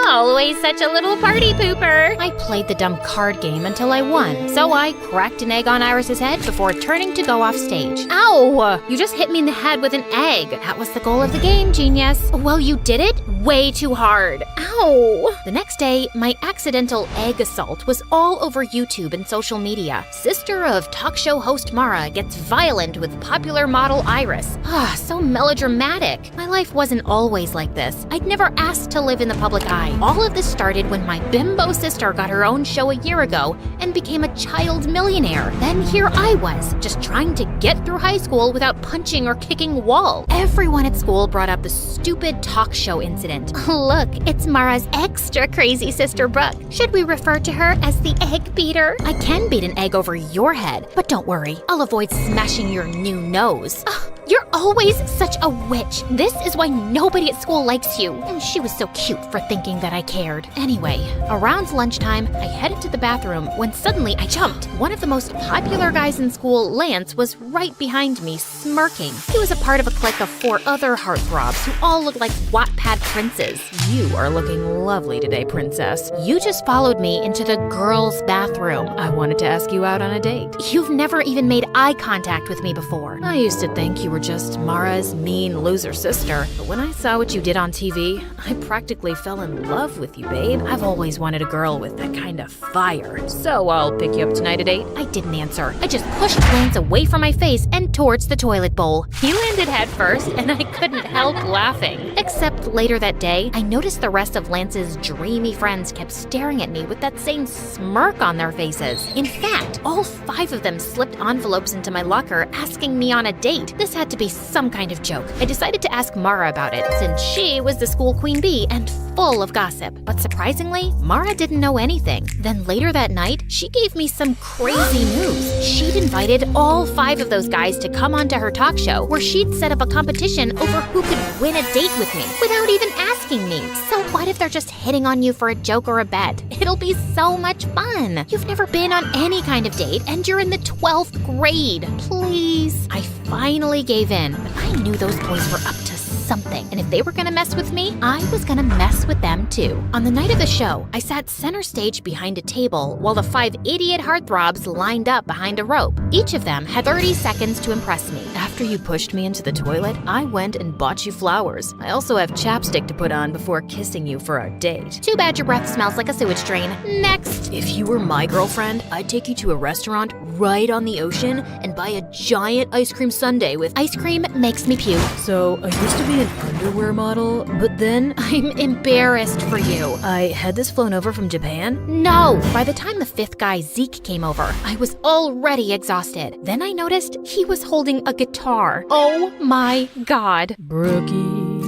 Always such a little party pooper. I played the dumb card game until I won, so I cracked an egg on Iris's head before turning to go off stage. Ow! You just hit me in the head with an egg. That was the goal of the game, genius. Well, you did it way too hard. Ow! The next day, my accidental egg assault was all over YouTube and social media. Sister of talk show host Mara gets violent with popular model Iris. So melodramatic. My life wasn't always like this. I'd never asked to live in the public eye. All of this started when my bimbo sister got her own show a year ago and became a child millionaire. Then here I was, just trying to get through high school without punching or kicking walls. Everyone at school brought up the stupid talk show incident. Look, it's Mara's extra crazy sister Brooke. Should we refer to her as the egg beater? I can beat an egg over your head, but don't worry, I'll avoid smashing your new nose. You're always such a witch. This is why nobody at school likes you. She was so cute for thinking that I cared. Anyway, around lunchtime, I headed to the bathroom when suddenly I jumped. One of the most popular guys in school, Lance, was right behind me, smirking. He was a part of a clique of 4 other heartthrobs who all looked like Wattpad princes. You are looking lovely today, princess. You just followed me into the girls' bathroom. I wanted to ask you out on a date. You've never even made eye contact with me before. I used to think you were just Mara's mean loser sister, but when I saw what you did on TV, I practically fell in love with you, babe. I've always wanted a girl with that kind of fire. So I'll pick you up tonight at 8. I didn't answer. I just pushed Lance away from my face and towards the toilet bowl. He landed head first, and I couldn't help laughing. Except later that day, I noticed the rest of Lance's dreamy friends kept staring at me with that same smirk on their faces. In fact, all 5 of them slipped envelopes into my locker asking me on a date. This had to be some kind of joke. I decided to ask Mara about it, since she was the school queen bee and full of gossip. But surprisingly, Mara didn't know anything. Then later that night, she gave me some crazy news. She'd invited all 5 of those guys to come onto her talk show, where she'd set up a competition over who could win a date with me, without even asking me. So what if they're just hitting on you for a joke or a bet? It'll be so much fun. You've never been on any kind of date, and you're in the 12th grade. Please. I finally gave in, but I knew those boys were up to something, and if they were gonna mess with me, I was gonna mess with them too. On the night of the show, I sat center stage behind a table while the 5 idiot heartthrobs lined up behind a rope. Each of them had 30 seconds to impress me. After you pushed me into the toilet, I went and bought you flowers. I also have chapstick to put on before kissing you for our date. Too bad your breath smells like a sewage drain. Next! If you were my girlfriend, I'd take you to a restaurant right on the ocean and buy a giant ice cream sundae with ice cream makes me puke. So, I used to be an underwear model, but then I'm embarrassed for you. I had this flown over from Japan? No! By the time the 5th guy, Zeke, came over, I was already exhausted. Then I noticed he was holding a guitar. Oh my god. Brookie,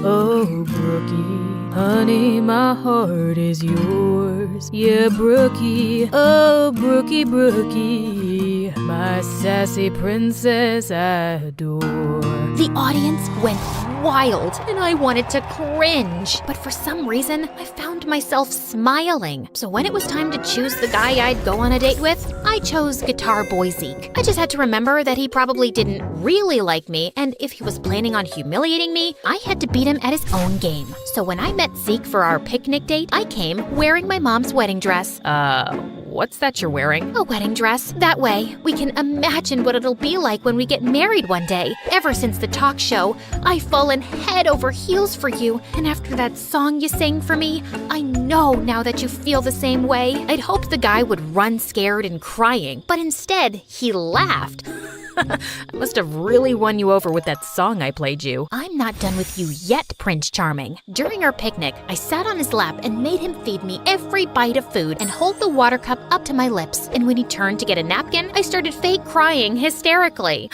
oh Brookie, honey, my heart is yours. Yeah, Brookie, oh Brookie, Brookie, my sassy princess I adore. The audience went wild, and I wanted to cringe. But for some reason, I found myself smiling. So when it was time to choose the guy I'd go on a date with, I chose Guitar Boy Zeke. I just had to remember that he probably didn't really like me, and if he was planning on humiliating me, I had to beat him at his own game. So when I met Zeke for our picnic date, I came wearing my mom's wedding dress. what's that you're wearing? A wedding dress. That way, we can imagine what it'll be like when we get married one day. Ever since the talk show, I've fallen head over heels for you. And after that song you sang for me, I know now that you feel the same way. I'd hoped the guy would run scared and crying, But instead, he laughed. I must have really won you over with that song I played you. I'm not done with you yet, Prince Charming. During our picnic, I sat on his lap and made him feed me every bite of food and hold the water cup up to my lips. And when he turned to get a napkin, I started fake crying hysterically.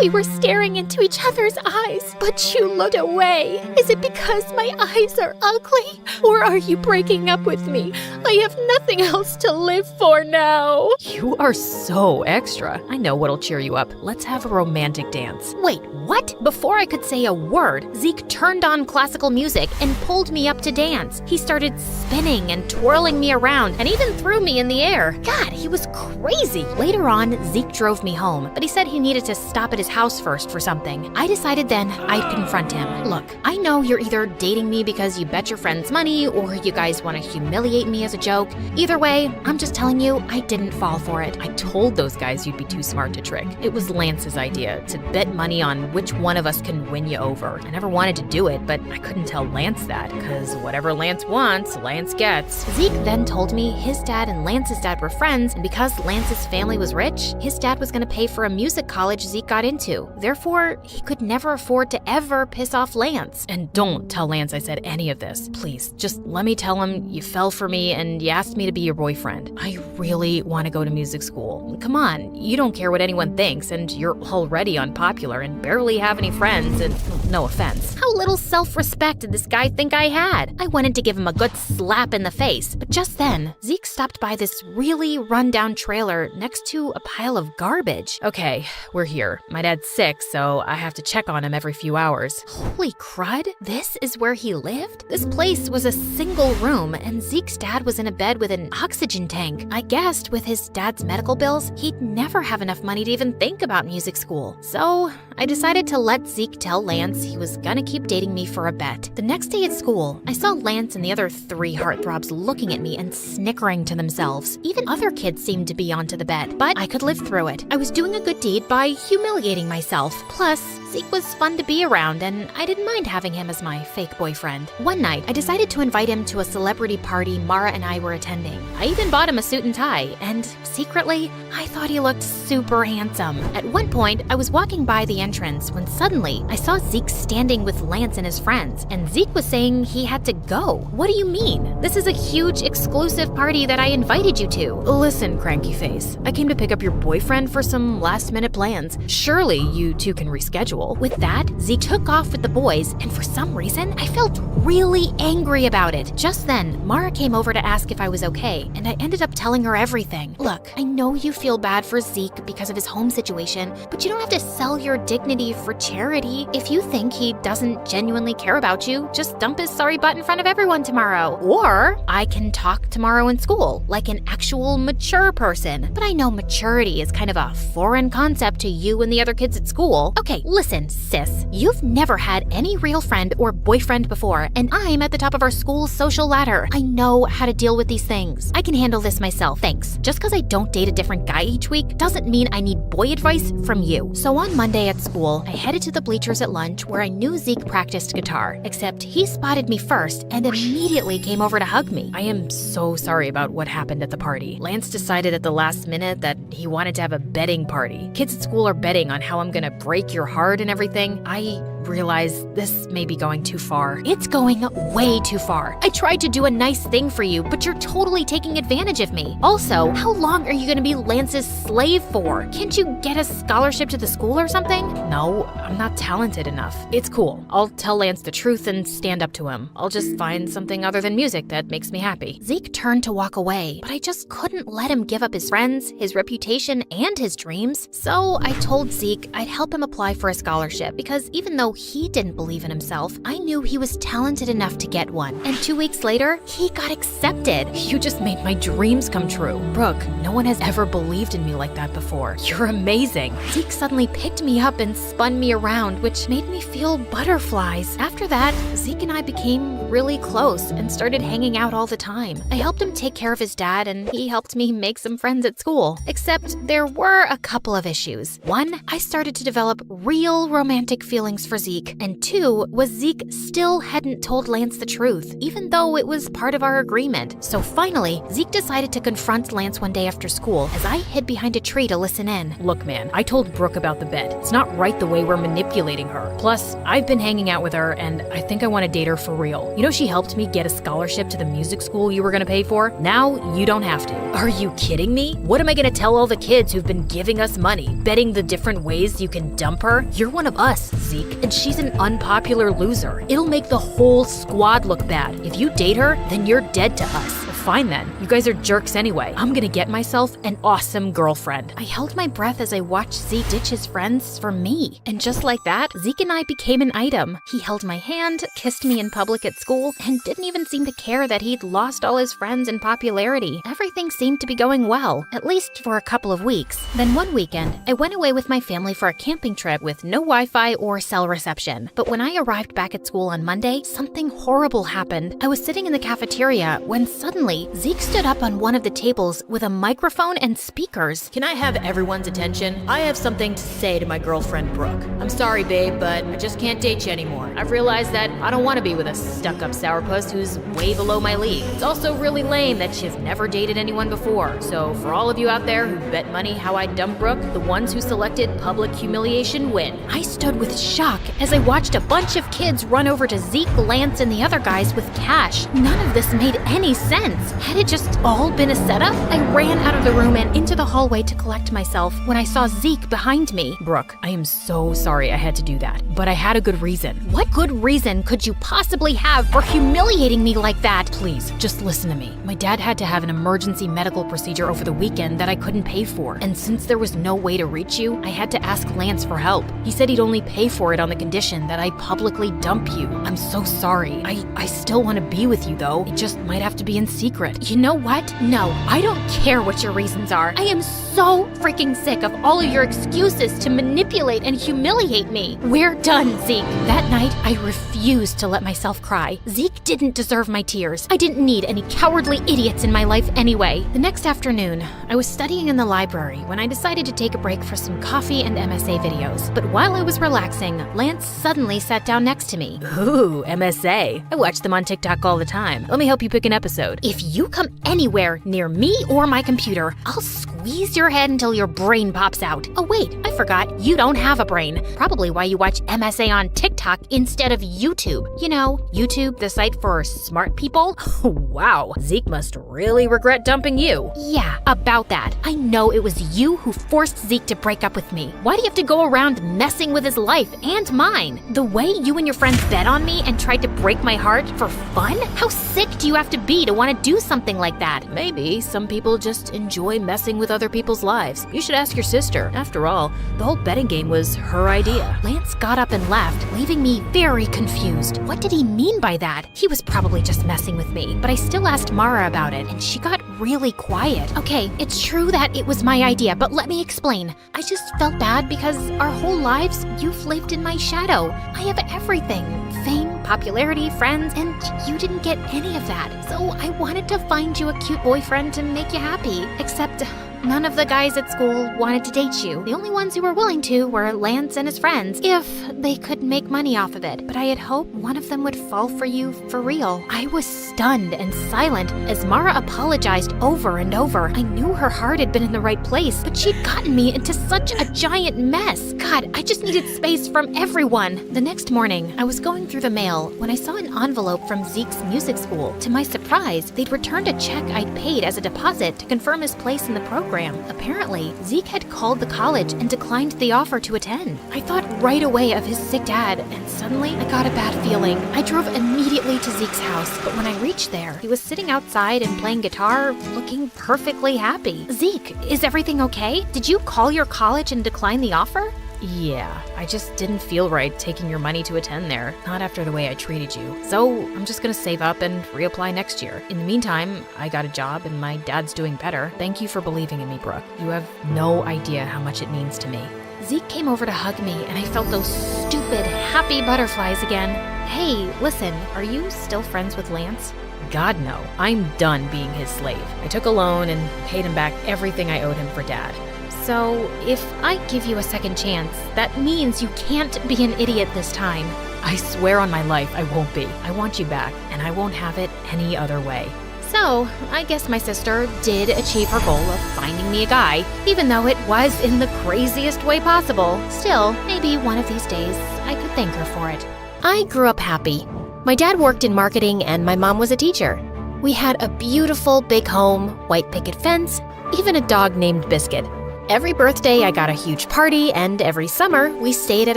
We were staring into each other's eyes, but you looked away. Is it because my eyes are ugly? Or are you breaking up with me? I have nothing else to live for now. You are so extra. I know what'll cheer you up. Let's have a romantic dance. Wait, what? Before I could say a word, Zeke turned on classical music and pulled me up to dance. He started spinning and twirling me around and even threw me in the air. God, he was crazy. Later on, Zeke drove me home, but he said he needed to stop at his house first for something. I decided then I'd confront him. Look, I know you're either dating me because you bet your friends money or you guys want to humiliate me as a joke. Either way, I'm just telling you, I didn't fall for it. I told those guys you'd be too smart to trick. It was Lance's idea to bet money on which one of us can win you over. I never wanted to do it, but I couldn't tell Lance that, because whatever Lance wants, Lance gets. Zeke then told me his dad and Lance's dad were friends, and because Lance's family was rich, his dad was going to pay for a music college Zeke got into. Therefore, he could never afford to ever piss off Lance. And don't tell Lance I said any of this. Please, just let me tell him you fell for me and you asked me to be your boyfriend. I really want to go to music school. Come on, you don't care what anyone thinks, and you're already unpopular and barely have any friends, and no offense. How little self-respect did this guy think I had? I wanted to give him a good slap in the face, but just then, Zeke stopped by this really run-down trailer next to a pile of garbage. Okay, we're here. My dad's sick, so I have to check on him every few hours. Holy crud, this is where he lived? This place was a single room, and Zeke's dad was in a bed with an oxygen tank. I guessed with his dad's medical bills, he'd never have enough money to even think about music school. So I decided to let Zeke tell Lance he was gonna keep dating me for a bet. The next day at school, I saw Lance and the other 3 heartthrobs looking at me and snickering to themselves. Even other kids seemed to be onto the bet, but I could live through it. I was doing a good deed by humiliating myself. Plus, Zeke was fun to be around, and I didn't mind having him as my fake boyfriend. One night, I decided to invite him to a celebrity party Mara and I were attending. I even bought him a suit and tie, and secretly, I thought he looked super handsome. At one point, I was walking by the entrance when suddenly I saw Zeke standing with Lance and his friends, and Zeke was saying he had to go. What do you mean? This is a huge exclusive party that I invited you to. Listen, cranky face, I came to pick up your boyfriend for some last-minute plans. Surely you two can reschedule. With that, Zeke took off with the boys, and for some reason, I felt really angry about it. Just then, Mara came over to ask if I was okay, and I ended up telling her everything. Look, I know you feel bad for Zeke because of his home situation, but you don't have to sell your dignity for charity. If you think he doesn't genuinely care about you, just dump his sorry butt in front of everyone tomorrow. Or I can talk tomorrow in school, like an actual mature person. But I know maturity is kind of a foreign concept to you and the other kids at school. Okay, listen, sis, you've never had any real friend or boyfriend before, and I'm at the top of our school's social ladder. I know how to deal with these things. I can handle this myself, thanks. Just because I don't date a different guy each week doesn't mean I need boy advice from you. So on Monday at school, I headed to the bleachers at lunch where I knew Zeke practiced guitar, except he spotted me first and immediately came over to hug me. I am so sorry about what happened at the party. Lance decided at the last minute that he wanted to have a betting party. Kids at school are betting on how I'm gonna break your heart and everything. I realize this may be going too far. It's going way too far. I tried to do a nice thing for you, but you're totally taking advantage of me. Also, how long are you gonna be Lance's slave for? Can't you get a scholarship to the school or something? No, I'm not talented enough. It's cool. I'll tell Lance the truth and stand up to him. I'll just find something other than music that makes me happy. Zeke turned to walk away, but I just couldn't let him give up his friends, his reputation, and his dreams. So I told Zeke I'd help him apply for a scholarship because even though though he didn't believe in himself, I knew he was talented enough to get one. And 2 weeks later, he got accepted. You just made my dreams come true. Brooke, no one has ever believed in me like that before. You're amazing. Zeke suddenly picked me up and spun me around, which made me feel butterflies. After that, Zeke and I became really close and started hanging out all the time. I helped him take care of his dad, and he helped me make some friends at school. Except there were a couple of issues. One, I started to develop real romantic feelings for Zeke. And two, was Zeke still hadn't told Lance the truth, even though it was part of our agreement. So finally, Zeke decided to confront Lance one day after school as I hid behind a tree to listen in. Look, man, I told Brooke about the bet. It's not right the way we're manipulating her. Plus, I've been hanging out with her, and I think I want to date her for real. You know, she helped me get a scholarship to the music school you were going to pay for. Now, you don't have to. Are you kidding me? What am I going to tell all the kids who've been giving us money, betting the different ways you can dump her? You're one of us, Zeke, and she's an unpopular loser. It'll make the whole squad look bad. If you date her, then you're dead to us. Fine then. You guys are jerks anyway. I'm gonna get myself an awesome girlfriend. I held my breath as I watched Zeke ditch his friends for me. And just like that, Zeke and I became an item. He held my hand, kissed me in public at school, and didn't even seem to care that he'd lost all his friends and popularity. Everything seemed to be going well, at least for a couple of weeks. Then one weekend, I went away with my family for a camping trip with no Wi-Fi or cell reception. But when I arrived back at school on Monday, something horrible happened. I was sitting in the cafeteria when suddenly Zeke stood up on one of the tables with a microphone and speakers. Can I have everyone's attention? I have something to say to my girlfriend, Brooke. I'm sorry, babe, but I just can't date you anymore. I've realized that I don't want to be with a stuck-up sourpuss who's way below my league. It's also really lame that you've never dated anyone before. So for all of you out there who bet money how I dump Brooke, the ones who selected public humiliation win. I stood with shock as I watched a bunch of kids run over to Zeke, Lance, and the other guys with cash. None of this made any sense. Had it just all been a setup? I ran out of the room and into the hallway to collect myself when I saw Zeke behind me. Brooke, I am so sorry I had to do that, but I had a good reason. What good reason could you possibly have for humiliating me like that? Please, just listen to me. My dad had to have an emergency medical procedure over the weekend that I couldn't pay for. And since there was no way to reach you, I had to ask Lance for help. He said he'd only pay for it on the condition that I publicly dump you. I'm so sorry. I still want to be with you though. It just might have to be in secret. You know what? No, I don't care what your reasons are. I am so freaking sick of all of your excuses to manipulate and humiliate me. We're done, Zeke. That night, I refused to let myself cry. Zeke didn't deserve my tears. I didn't need any cowardly idiots in my life anyway. The next afternoon, I was studying in the library when I decided to take a break for some coffee and MSA videos. But while I was relaxing, Lance suddenly sat down next to me. Ooh, MSA. I watch them on TikTok all the time. Let me help you pick an episode. If you come anywhere near me or my computer, I'll squeeze your head until your brain pops out. Oh wait, I forgot, you don't have a brain. Probably why you watch MSA on TikTok instead of YouTube. You know, YouTube, the site for smart people. Wow, Zeke must really regret dumping you. Yeah, about that. I know it was you who forced Zeke to break up with me. Why do you have to go around messing with his life and mine? The way you and your friends bet on me and tried to break my heart for fun? How sick do you have to be to want to do something like that? Maybe some people just enjoy messing with other people's lives. You should ask your sister. After all, the whole betting game was her idea. Lance got up and left, leaving me very confused. What did he mean by that? He was probably just messing with me, but I still asked Mara about it, and she got really quiet. Okay, it's true that it was my idea, but let me explain. I just felt bad because our whole lives, you've lived in my shadow. I have everything. Fame, popularity, friends, and you didn't get any of that. So I wanted to find you a cute boyfriend to make you happy. Except none of the guys at school wanted to date you. The only ones who were willing to were Lance and his friends, if they could make money off of it. But I had hoped one of them would fall for you for real. I was stunned and silent as Mara apologized over and over. I knew her heart had been in the right place, but she'd gotten me into such a giant mess. God, I just needed space from everyone. The next morning, I was going through the mail when I saw an envelope from Zeke's music school. To my surprise, they'd returned a check I'd paid as a deposit to confirm his place in the program. Apparently, Zeke had called the college and declined the offer to attend. I thought right away of his sick dad, and suddenly I got a bad feeling. I drove immediately to Zeke's house, but when I reached there, he was sitting outside and playing guitar, looking perfectly happy. Zeke, is everything okay? Did you call your college and decline the offer? Yeah, I just didn't feel right taking your money to attend there, not after the way I treated you. So I'm just gonna save up and reapply next year. In the meantime, I got a job and my dad's doing better. Thank you for believing in me, Brooke. You have no idea how much it means to me. Zeke came over to hug me and I felt those stupid, happy butterflies again. Hey, listen, are you still friends with Lance? God, no. I'm done being his slave. I took a loan and paid him back everything I owed him for Dad. So, if I give you a second chance, that means you can't be an idiot this time. I swear on my life I won't be. I want you back, and I won't have it any other way. So, I guess my sister did achieve her goal of finding me a guy, even though it was in the craziest way possible. Still, maybe one of these days I could thank her for it. I grew up happy. My dad worked in marketing and my mom was a teacher. We had a beautiful big home, white picket fence, even a dog named Biscuit. Every birthday I got a huge party, and every summer we stayed at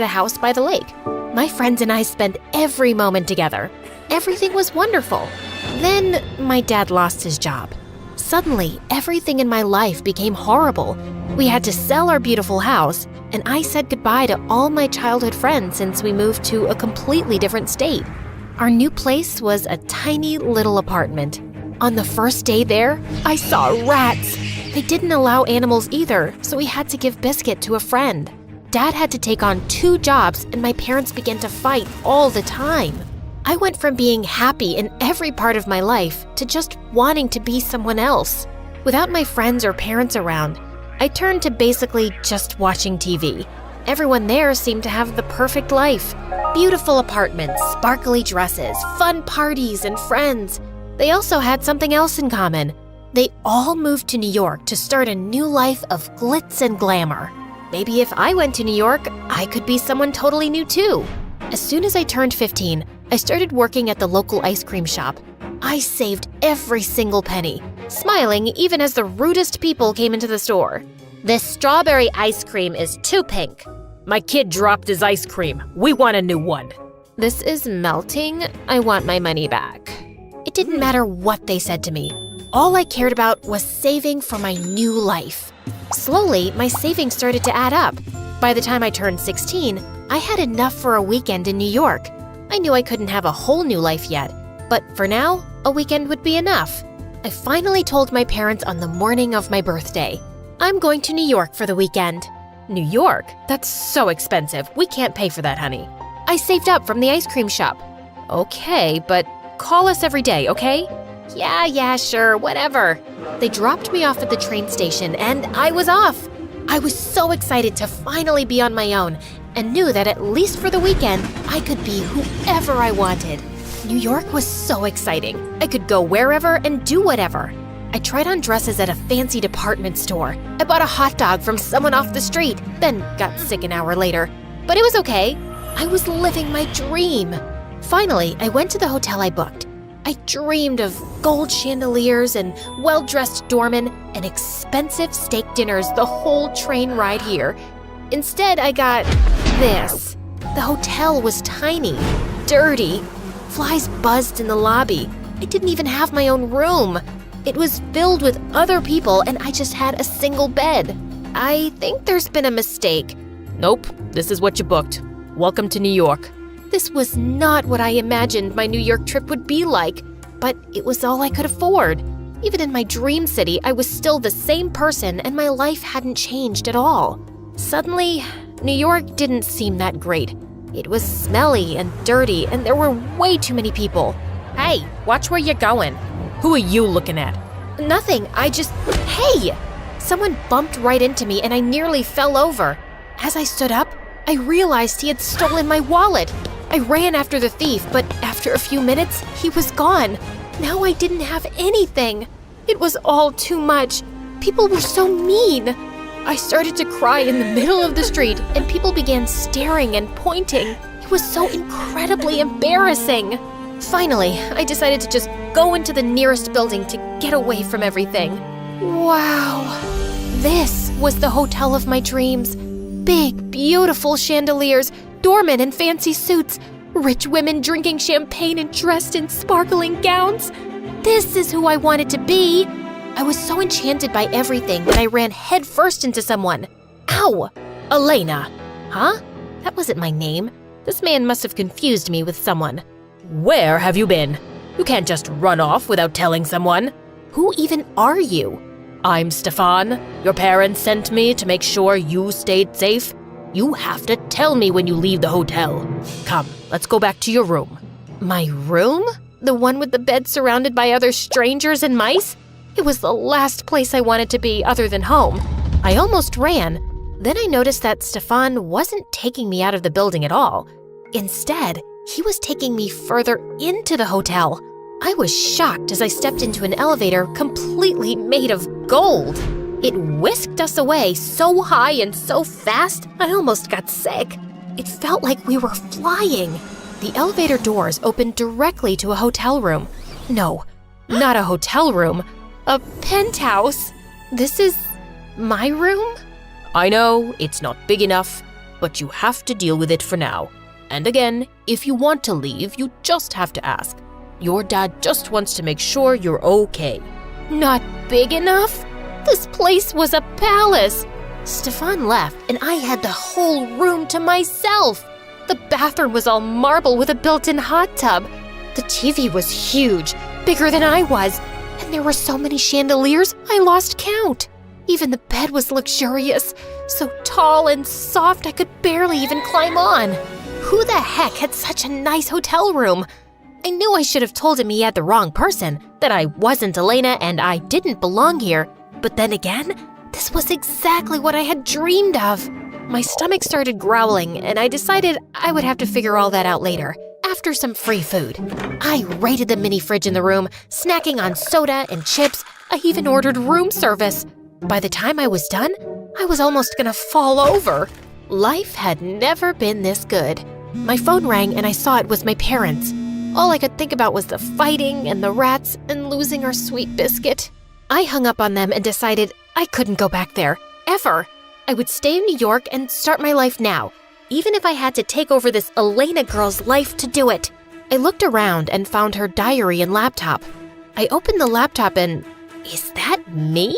a house by the lake. My friends and I spent every moment together. Everything was wonderful. Then my dad lost his job. Suddenly, everything in my life became horrible. We had to sell our beautiful house, and I said goodbye to all my childhood friends since we moved to a completely different state. Our new place was a tiny little apartment. On the first day there, I saw rats. They didn't allow animals either, so we had to give Biscuit to a friend. Dad had to take on 2 jobs, and my parents began to fight all the time. I went from being happy in every part of my life to just wanting to be someone else. Without my friends or parents around, I turned to basically just watching TV. Everyone there seemed to have the perfect life. Beautiful apartments, sparkly dresses, fun parties, and friends. They also had something else in common. They all moved to New York to start a new life of glitz and glamour. Maybe if I went to New York, I could be someone totally new too. As soon as I turned 15, I started working at the local ice cream shop. I saved every single penny, smiling even as the rudest people came into the store. This strawberry ice cream is too pink. My kid dropped his ice cream. We want a new one. This is melting. I want my money back. It didn't matter what they said to me. All I cared about was saving for my new life. Slowly, my savings started to add up. By the time I turned 16, I had enough for a weekend in New York. I knew I couldn't have a whole new life yet, but for now, a weekend would be enough. I finally told my parents on the morning of my birthday. I'm going to New York for the weekend. New York? That's so expensive. We can't pay for that, honey. I saved up from the ice cream shop. Okay, but call us every day, okay? Yeah, sure, whatever. They dropped me off at the train station and I was off. I was so excited to finally be on my own and knew that at least for the weekend, I could be whoever I wanted. New York was so exciting. I could go wherever and do whatever. I tried on dresses at a fancy department store. I bought a hot dog from someone off the street, then got sick an hour later. But it was okay. I was living my dream. Finally, I went to the hotel I booked. I dreamed of gold chandeliers and well-dressed doormen and expensive steak dinners the whole train ride here. Instead, I got this. The hotel was tiny, dirty. Flies buzzed in the lobby. I didn't even have my own room. It was filled with other people and I just had a single bed. I think there's been a mistake. Nope, this is what you booked. Welcome to New York. This was not what I imagined my New York trip would be like, but it was all I could afford. Even in my dream city, I was still the same person and my life hadn't changed at all. Suddenly, New York didn't seem that great. It was smelly and dirty and there were way too many people. Hey, watch where you're going. Who are you looking at? Nothing, Hey! Someone bumped right into me and I nearly fell over. As I stood up, I realized he had stolen my wallet. I ran after the thief, but after a few minutes, he was gone. Now I didn't have anything. It was all too much. People were so mean. I started to cry in the middle of the street, and people began staring and pointing. It was so incredibly embarrassing. Finally, I decided to just go into the nearest building to get away from everything. Wow. This was the hotel of my dreams. Big, beautiful chandeliers, doormen in fancy suits, rich women drinking champagne and dressed in sparkling gowns. This is who I wanted to be. I was so enchanted by everything that I ran headfirst into someone. Ow! Elena, Huh? That wasn't my name. This man must have confused me with someone. Where have you been? You can't just run off without telling someone. Who even are you? I'm Stefan. Your parents sent me to make sure you stayed safe. You have to tell me when you leave the hotel. Come, let's go back to your room. My room? The one with the bed surrounded by other strangers and mice? It was the last place I wanted to be other than home. I almost ran. Then I noticed that Stefan wasn't taking me out of the building at all. Instead, he was taking me further into the hotel. I was shocked as I stepped into an elevator completely made of gold. It whisked us away so high and so fast, I almost got sick. It felt like we were flying. The elevator doors opened directly to a hotel room. No, not a hotel room, a penthouse. This is my room? I know it's not big enough, but you have to deal with it for now. And again, if you want to leave, you just have to ask. Your dad just wants to make sure you're okay. Not big enough? This place was a palace. Stefan left, and I had the whole room to myself. The bathroom was all marble with a built-in hot tub. The TV was huge, bigger than I was, and there were so many chandeliers, I lost count. Even the bed was luxurious, so tall and soft I could barely even climb on. Who the heck had such a nice hotel room? I knew I should have told him he had the wrong person, that I wasn't Elena and I didn't belong here. But then again, this was exactly what I had dreamed of. My stomach started growling, and I decided I would have to figure all that out later, after some free food. I raided the mini fridge in the room, snacking on soda and chips. I even ordered room service. By the time I was done, I was almost gonna fall over. Life had never been this good. My phone rang and I saw it was my parents. All I could think about was the fighting and the rats and losing our sweet biscuit. I hung up on them and decided I couldn't go back there, ever. I would stay in New York and start my life now, even if I had to take over this Elena girl's life to do it. I looked around and found her diary and laptop. I opened the laptop and, is that me?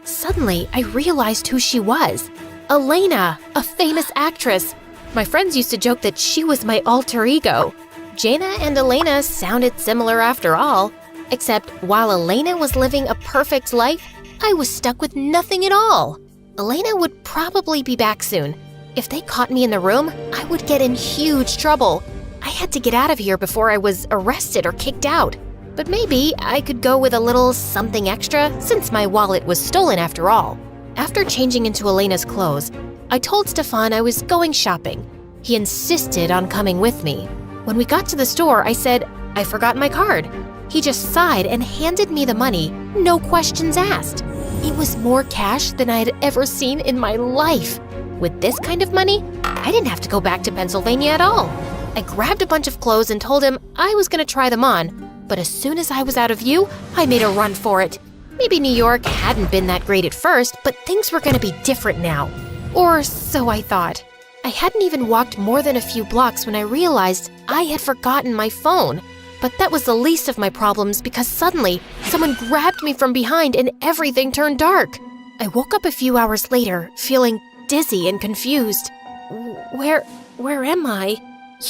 Suddenly, I realized who she was. Elena, a famous actress. My friends used to joke that she was my alter ego. Jaina and Elena sounded similar after all, except while Elena was living a perfect life, I was stuck with nothing at all. Elena would probably be back soon. If they caught me in the room, I would get in huge trouble. I had to get out of here before I was arrested or kicked out. But maybe I could go with a little something extra since my wallet was stolen after all. After changing into Elena's clothes, I told Stefan I was going shopping. He insisted on coming with me. When we got to the store, I said, I forgot my card. He just sighed and handed me the money, no questions asked. It was more cash than I had ever seen in my life. With this kind of money, I didn't have to go back to Pennsylvania at all. I grabbed a bunch of clothes and told him I was going to try them on, but as soon as I was out of view, I made a run for it. Maybe New York hadn't been that great at first, but things were going to be different now. Or so I thought. I hadn't even walked more than a few blocks when I realized I had forgotten my phone. But that was the least of my problems because suddenly someone grabbed me from behind and everything turned dark. I woke up a few hours later, feeling dizzy and confused. Where am I?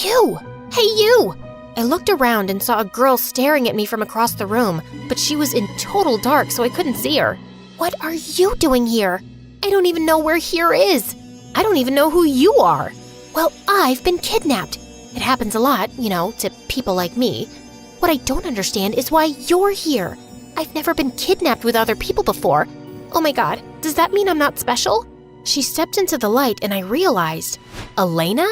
You! Hey, you! I looked around and saw a girl staring at me from across the room, but she was in total dark so I couldn't see her. What are you doing here? I don't even know where here is. I don't even know who you are. Well, I've been kidnapped. It happens a lot, to people like me. What I don't understand is why you're here. I've never been kidnapped with other people before. Oh my god, does that mean I'm not special? She stepped into the light and I realized, Elena?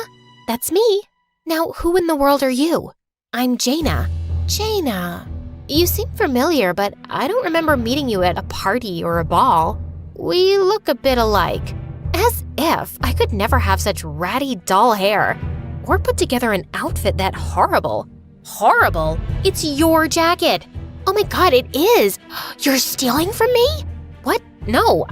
That's me. Now, who in the world are you? I'm Jaina. Jaina. You seem familiar, but I don't remember meeting you at a party or a ball. We look a bit alike. As if I could never have such ratty, dull hair. Or put together an outfit that horrible. Horrible? It's your jacket. Oh my god, it is. You're stealing from me? What? No,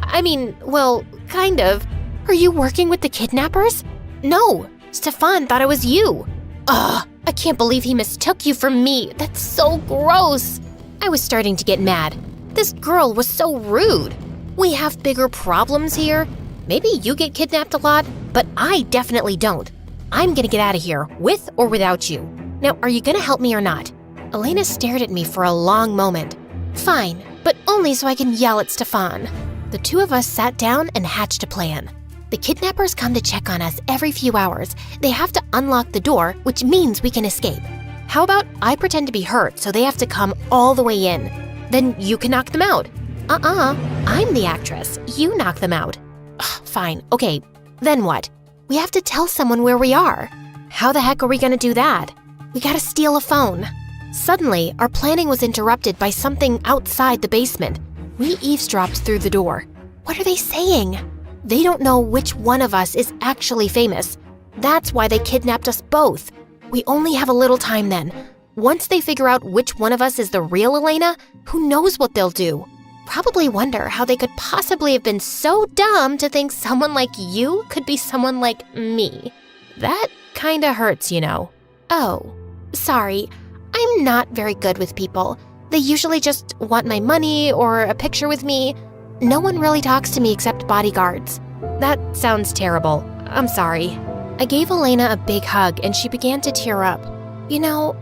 well, kind of. Are you working with the kidnappers? No, Stefan thought it was you. Ugh, I can't believe he mistook you for me. That's so gross. I was starting to get mad. This girl was so rude. We have bigger problems here. Maybe you get kidnapped a lot, but I definitely don't. I'm gonna get out of here, with or without you. Now, are you gonna help me or not? Elena stared at me for a long moment. Fine, but only so I can yell at Stefan. The two of us sat down and hatched a plan. The kidnappers come to check on us every few hours. They have to unlock the door, which means we can escape. How about I pretend to be hurt so they have to come all the way in? Then you can knock them out. I'm the actress. You knock them out. Ugh, fine, okay, then what? We have to tell someone where we are. How the heck are we gonna do that? We gotta steal a phone. Suddenly, our planning was interrupted by something outside the basement. We eavesdropped through the door. What are they saying? They don't know which one of us is actually famous. That's why they kidnapped us both. We only have a little time then. Once they figure out which one of us is the real Elena, who knows what they'll do? Probably wonder how they could possibly have been so dumb to think someone like you could be someone like me. That kinda hurts, you know. Oh, sorry. I'm not very good with people. They usually just want my money or a picture with me. No one really talks to me except bodyguards. That sounds terrible. I'm sorry. I gave Elena a big hug and she began to tear up. You know,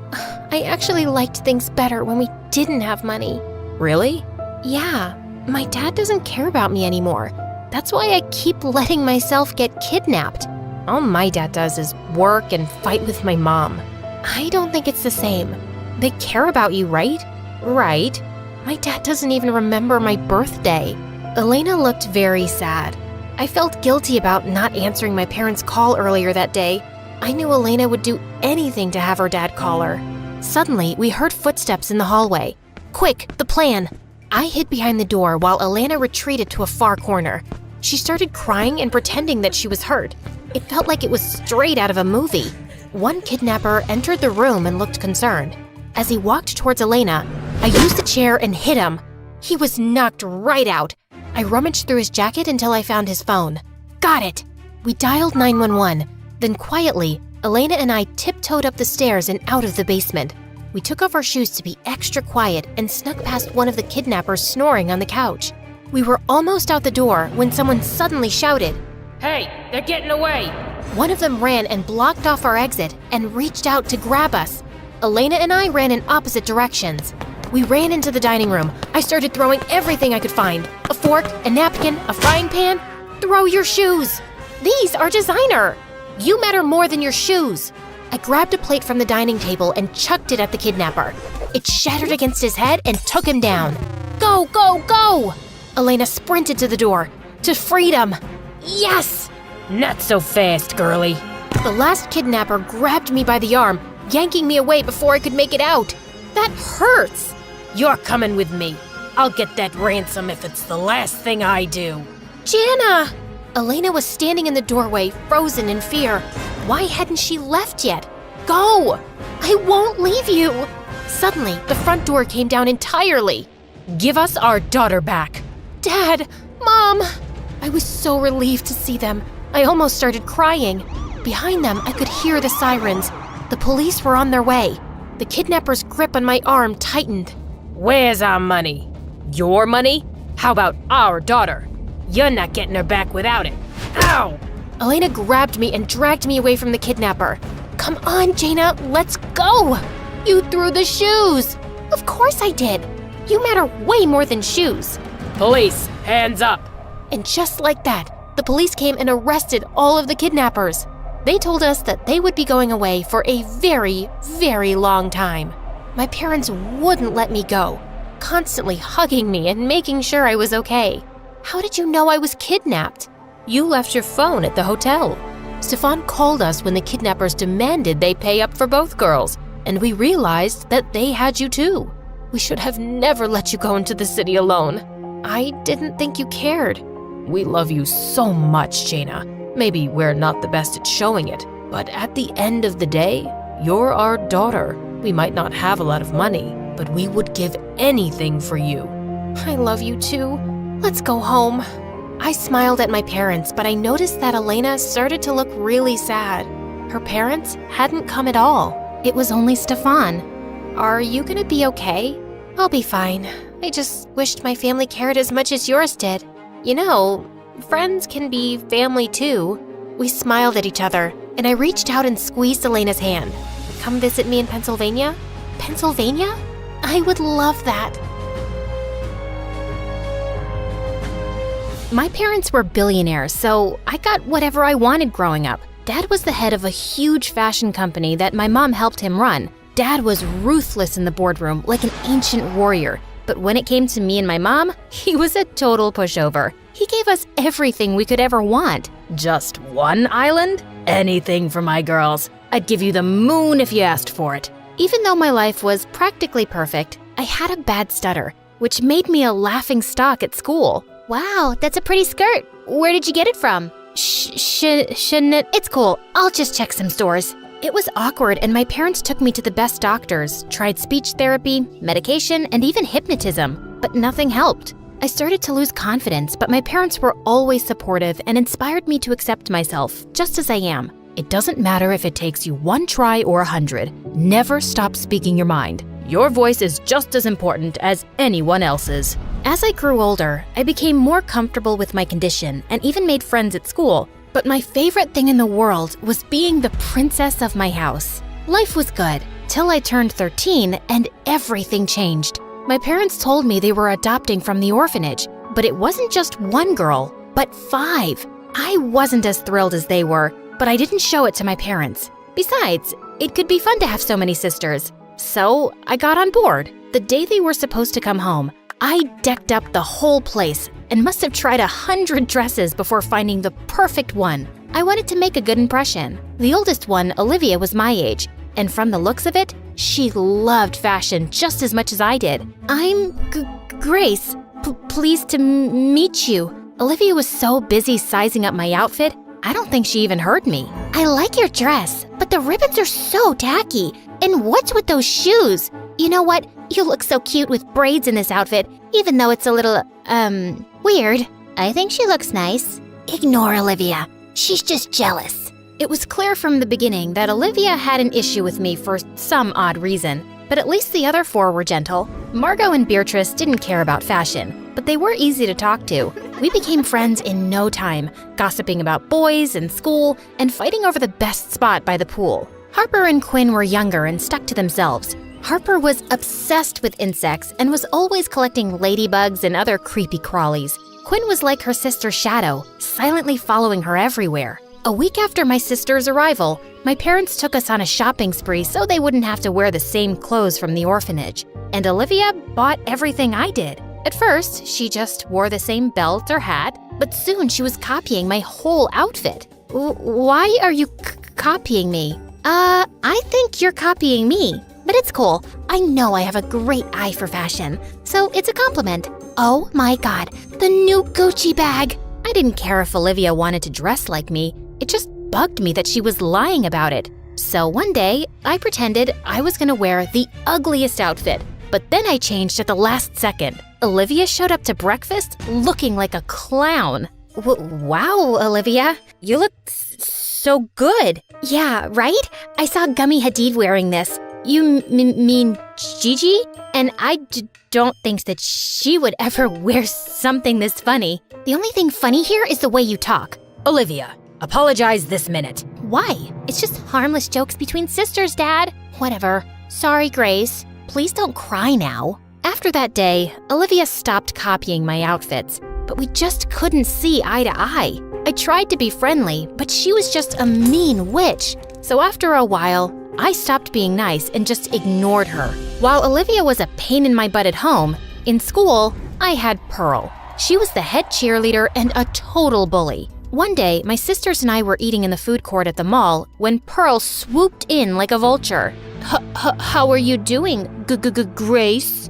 I actually liked things better when we didn't have money. Really? Yeah, my dad doesn't care about me anymore. That's why I keep letting myself get kidnapped. All my dad does is work and fight with my mom. I don't think it's the same. They care about you, right? Right. My dad doesn't even remember my birthday. Elena looked very sad. I felt guilty about not answering my parents' call earlier that day. I knew Elena would do anything to have her dad call her. Suddenly, we heard footsteps in the hallway. Quick, the plan. I hid behind the door while Elena retreated to a far corner. She started crying and pretending that she was hurt. It felt like it was straight out of a movie. One kidnapper entered the room and looked concerned. As he walked towards Elena, I used the chair and hit him. He was knocked right out. I rummaged through his jacket until I found his phone. Got it! We dialed 911. Then quietly, Elena and I tiptoed up the stairs and out of the basement. We took off our shoes to be extra quiet and snuck past one of the kidnappers snoring on the couch. We were almost out the door when someone suddenly shouted, "Hey, they're getting away!" One of them ran and blocked off our exit and reached out to grab us. Elena and I ran in opposite directions. We ran into the dining room. I started throwing everything I could find. A fork, a napkin, a frying pan. Throw your shoes! These are designer! You matter more than your shoes! I grabbed a plate from the dining table and chucked it at the kidnapper. It shattered against his head and took him down. Go, go, go! Elena sprinted to the door. To freedom! Yes! Not so fast, girlie. The last kidnapper grabbed me by the arm, yanking me away before I could make it out. That hurts! You're coming with me. I'll get that ransom if it's the last thing I do. Jana! Elena was standing in the doorway, frozen in fear. Why hadn't she left yet? Go! I won't leave you! Suddenly, the front door came down entirely. Give us our daughter back. Dad! Mom! I was so relieved to see them. I almost started crying. Behind them, I could hear the sirens. The police were on their way. The kidnapper's grip on my arm tightened. Where's our money? Your money? How about our daughter? You're not getting her back without it. Ow! Elena grabbed me and dragged me away from the kidnapper. Come on, Jana, let's go! You threw the shoes! Of course I did. You matter way more than shoes. Police, hands up! And just like that, the police came and arrested all of the kidnappers. They told us that they would be going away for a very, very long time. My parents wouldn't let me go, constantly hugging me and making sure I was okay. How did you know I was kidnapped? You left your phone at the hotel. Stefan called us when the kidnappers demanded they pay up for both girls, and we realized that they had you too. We should have never let you go into the city alone. I didn't think you cared. We love you so much, Jana. Maybe we're not the best at showing it, but at the end of the day, you're our daughter. We might not have a lot of money, but we would give anything for you. I love you too. Let's go home. I smiled at my parents, but I noticed that Elena started to look really sad. Her parents hadn't come at all. It was only Stefan. Are you gonna be okay? I'll be fine. I just wished my family cared as much as yours did. You know, friends can be family too. We smiled at each other, and I reached out and squeezed Elena's hand. Come visit me in Pennsylvania? Pennsylvania? I would love that. My parents were billionaires, so I got whatever I wanted growing up. Dad was the head of a huge fashion company that my mom helped him run. Dad was ruthless in the boardroom, like an ancient warrior. But when it came to me and my mom, he was a total pushover. He gave us everything we could ever want. Just one island? Anything for my girls. I'd give you the moon if you asked for it. Even though my life was practically perfect, I had a bad stutter, which made me a laughing stock at school. Wow, that's a pretty skirt. Where did you get it from? Shouldn't it? It's cool. I'll just check some stores. It was awkward, and my parents took me to the best doctors, tried speech therapy, medication, and even hypnotism, but nothing helped. I started to lose confidence, but my parents were always supportive and inspired me to accept myself, just as I am. It doesn't matter if it takes you 1 try or 100. Never stop speaking your mind. Your voice is just as important as anyone else's. As I grew older, I became more comfortable with my condition and even made friends at school. But my favorite thing in the world was being the princess of my house. Life was good, till I turned 13 and everything changed. My parents told me they were adopting from the orphanage, but it wasn't just 1 girl, but 5. I wasn't as thrilled as they were, but I didn't show it to my parents. Besides, it could be fun to have so many sisters. So I got on board. The day they were supposed to come home, I decked up the whole place and must have tried 100 dresses before finding the perfect one. I wanted to make a good impression. The oldest one, Olivia, was my age, and from the looks of it, she loved fashion just as much as I did. I'm Grace. Pleased to meet you. Olivia was so busy sizing up my outfit, I don't think she even heard me. I like your dress, but the ribbons are so tacky. And what's with those shoes? You know what? You look so cute with braids in this outfit, even though it's a little, weird. I think she looks nice. Ignore Olivia. She's just jealous. It was clear from the beginning that Olivia had an issue with me for some odd reason, but at least the other 4 were gentle. Margot and Beatrice didn't care about fashion, but they were easy to talk to. We became friends in no time, gossiping about boys and school and fighting over the best spot by the pool. Harper and Quinn were younger and stuck to themselves. Harper was obsessed with insects and was always collecting ladybugs and other creepy crawlies. Quinn was like her sister's shadow, silently following her everywhere. A week after my sister's arrival, my parents took us on a shopping spree so they wouldn't have to wear the same clothes from the orphanage. And Olivia bought everything I did. At first, she just wore the same belt or hat, but soon she was copying my whole outfit. Why are you copying me? I think you're copying me. But it's cool. I know I have a great eye for fashion, so it's a compliment. Oh my god, the new Gucci bag! I didn't care if Olivia wanted to dress like me. It just bugged me that she was lying about it. So one day, I pretended I was gonna wear the ugliest outfit, but then I changed at the last second. Olivia showed up to breakfast looking like a clown. Wow, Olivia, you look so good. Yeah, right? I saw Gummy Hadid wearing this. You mean Gigi? And I don't think that she would ever wear something this funny. The only thing funny here is the way you talk. Olivia, apologize this minute. Why? It's just harmless jokes between sisters, Dad. Whatever. Sorry, Grace. Please don't cry now. After that day, Olivia stopped copying my outfits, but we just couldn't see eye to eye. I tried to be friendly, but she was just a mean witch. So after a while, I stopped being nice and just ignored her. While Olivia was a pain in my butt at home, in school, I had Pearl. She was the head cheerleader and a total bully. One day, my sisters and I were eating in the food court at the mall when Pearl swooped in like a vulture. How are you doing, Grace?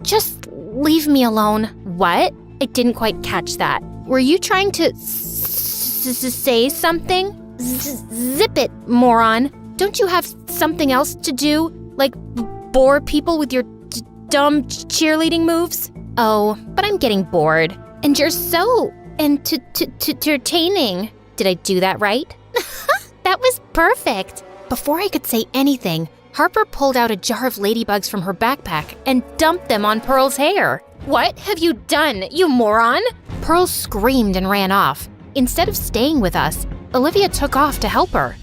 Just leave me alone. What? I didn't quite catch that. Were you trying to say something? Zip it, moron. Don't you have something else to do? Like bore people with your dumb cheerleading moves? Oh, but I'm getting bored. And you're so entertaining. Did I do that right? That was perfect. Before I could say anything, Harper pulled out a jar of ladybugs from her backpack and dumped them on Pearl's hair. What have you done, you moron? Pearl screamed and ran off. Instead of staying with us, Olivia took off to help her.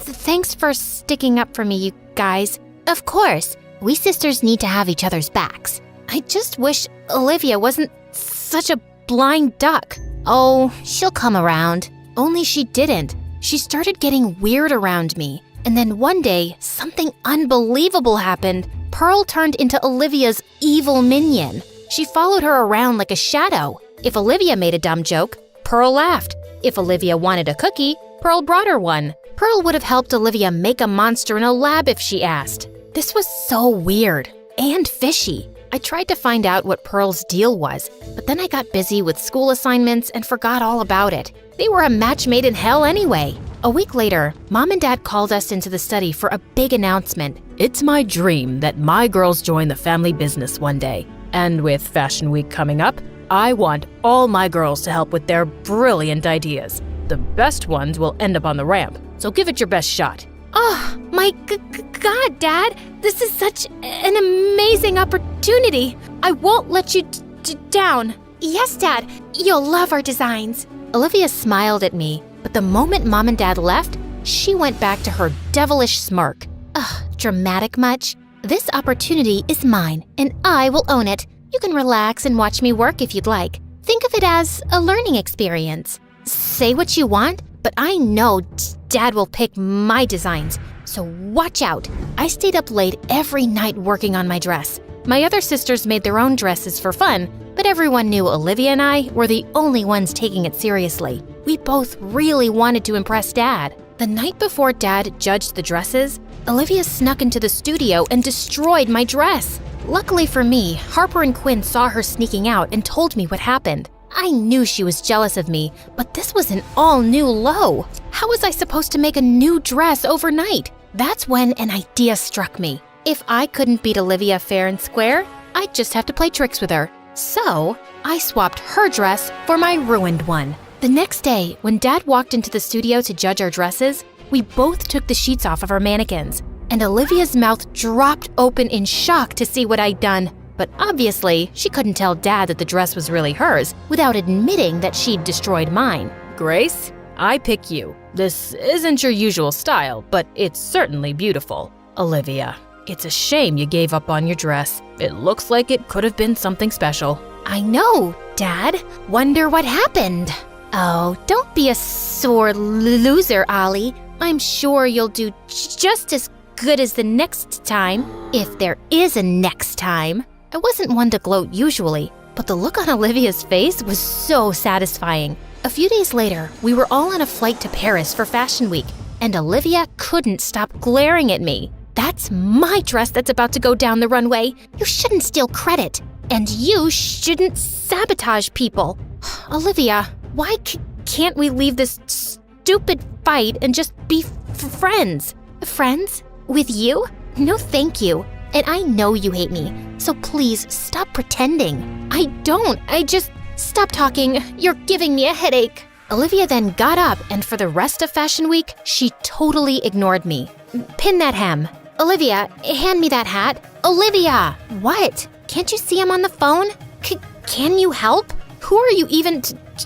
Thanks for sticking up for me, you guys. Of course. We sisters need to have each other's backs. I just wish Olivia wasn't such a blind duck. Oh, she'll come around. Only she didn't. She started getting weird around me. And then one day, something unbelievable happened. Pearl turned into Olivia's evil minion. She followed her around like a shadow. If Olivia made a dumb joke, Pearl laughed. If Olivia wanted a cookie, Pearl brought her one. Pearl would have helped Olivia make a monster in a lab if she asked. This was so weird and fishy. I tried to find out what Pearl's deal was, but then I got busy with school assignments and forgot all about it. They were a match made in hell anyway. A week later, Mom and Dad called us into the study for a big announcement. It's my dream that my girls join the family business one day. And with Fashion Week coming up, I want all my girls to help with their brilliant ideas. The best ones will end up on the ramp, so give it your best shot. Oh, my God, Dad! This is such an amazing opportunity! I won't let you down. Yes, Dad, you'll love our designs. Olivia smiled at me, but the moment Mom and Dad left, she went back to her devilish smirk. Ugh, dramatic much? This opportunity is mine, and I will own it. You can relax and watch me work if you'd like. Think of it as a learning experience. Say what you want, but I know Dad will pick my designs, so watch out. I stayed up late every night working on my dress. My other sisters made their own dresses for fun, but everyone knew Olivia and I were the only ones taking it seriously. We both really wanted to impress Dad. The night before Dad judged the dresses, Olivia snuck into the studio and destroyed my dress. Luckily for me, Harper and Quinn saw her sneaking out and told me what happened. I knew she was jealous of me, but this was an all-new low. How was I supposed to make a new dress overnight? That's when an idea struck me. If I couldn't beat Olivia fair and square, I'd just have to play tricks with her. So, I swapped her dress for my ruined one. The next day, when Dad walked into the studio to judge our dresses, we both took the sheets off of our mannequins, and Olivia's mouth dropped open in shock to see what I'd done. But obviously, she couldn't tell Dad that the dress was really hers without admitting that she'd destroyed mine. Grace, I pick you. This isn't your usual style, but it's certainly beautiful. Olivia, it's a shame you gave up on your dress. It looks like it could have been something special. I know, Dad. Wonder what happened. Oh, don't be a sore loser, Ollie. I'm sure you'll do just as good as the next time, if there is a next time. I wasn't one to gloat usually, but the look on Olivia's face was so satisfying. A few days later, we were all on a flight to Paris for Fashion Week, and Olivia couldn't stop glaring at me. That's my dress that's about to go down the runway. You shouldn't steal credit. And you shouldn't sabotage people. Olivia, why can't we leave this stupid fight and just be friends? Friends? With you? No thank you. And I know you hate me, so please stop pretending. I don't. Stop talking. You're giving me a headache. Olivia then got up, and for the rest of Fashion Week, she totally ignored me. Pin that hem. Olivia, hand me that hat. Olivia! What? Can't you see I'm on the phone? Can you help? Who are you even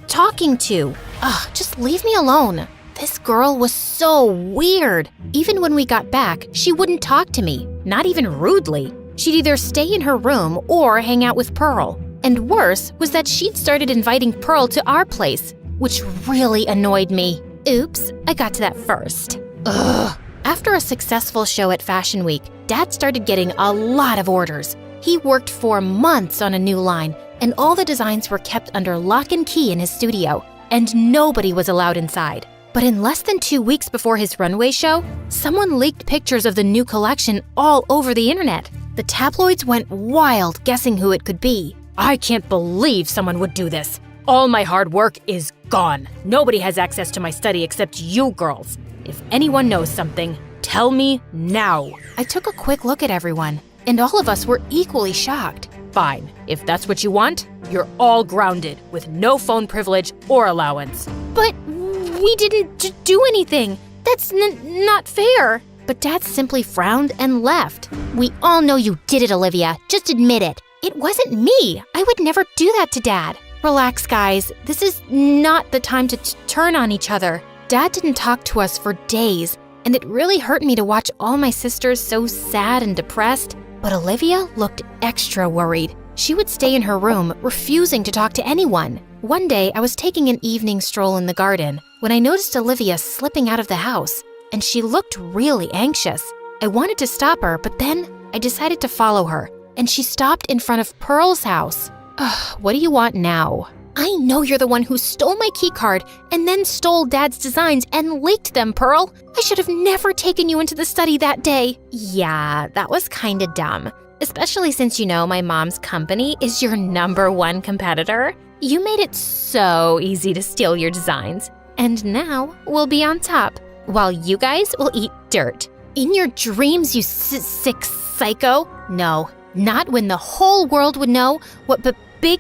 talking to? Ugh, just leave me alone. This girl was so weird. Even when we got back, she wouldn't talk to me, not even rudely. She'd either stay in her room or hang out with Pearl. And worse was that she'd started inviting Pearl to our place, which really annoyed me. Oops, I got to that first. Ugh. After a successful show at Fashion Week, Dad started getting a lot of orders. He worked for months on a new line, and all the designs were kept under lock and key in his studio, and nobody was allowed inside. But in less than 2 weeks before his runway show, someone leaked pictures of the new collection all over the internet. The tabloids went wild guessing who it could be. I can't believe someone would do this. All my hard work is gone. Nobody has access to my study except you girls. If anyone knows something, tell me now. I took a quick look at everyone, and all of us were equally shocked. Fine, if that's what you want, you're all grounded with no phone privilege or allowance. But we didn't do anything. That's not fair. But Dad simply frowned and left. We all know you did it, Olivia. Just admit it. It wasn't me. I would never do that to Dad. Relax, guys. This is not the time to turn on each other. Dad didn't talk to us for days, and it really hurt me to watch all my sisters so sad and depressed. But Olivia looked extra worried. She would stay in her room, refusing to talk to anyone. One day, I was taking an evening stroll in the garden when I noticed Olivia slipping out of the house, and she looked really anxious. I wanted to stop her, but then I decided to follow her, and she stopped in front of Pearl's house. Ugh, what do you want now? I know you're the one who stole my keycard and then stole Dad's designs and leaked them, Pearl. I should have never taken you into the study that day. Yeah, that was kinda dumb. Especially since you know my mom's company is your #1 competitor. You made it so easy to steal your designs. And now we'll be on top, while you guys will eat dirt. In your dreams, you sick psycho. No, not when the whole world would know what big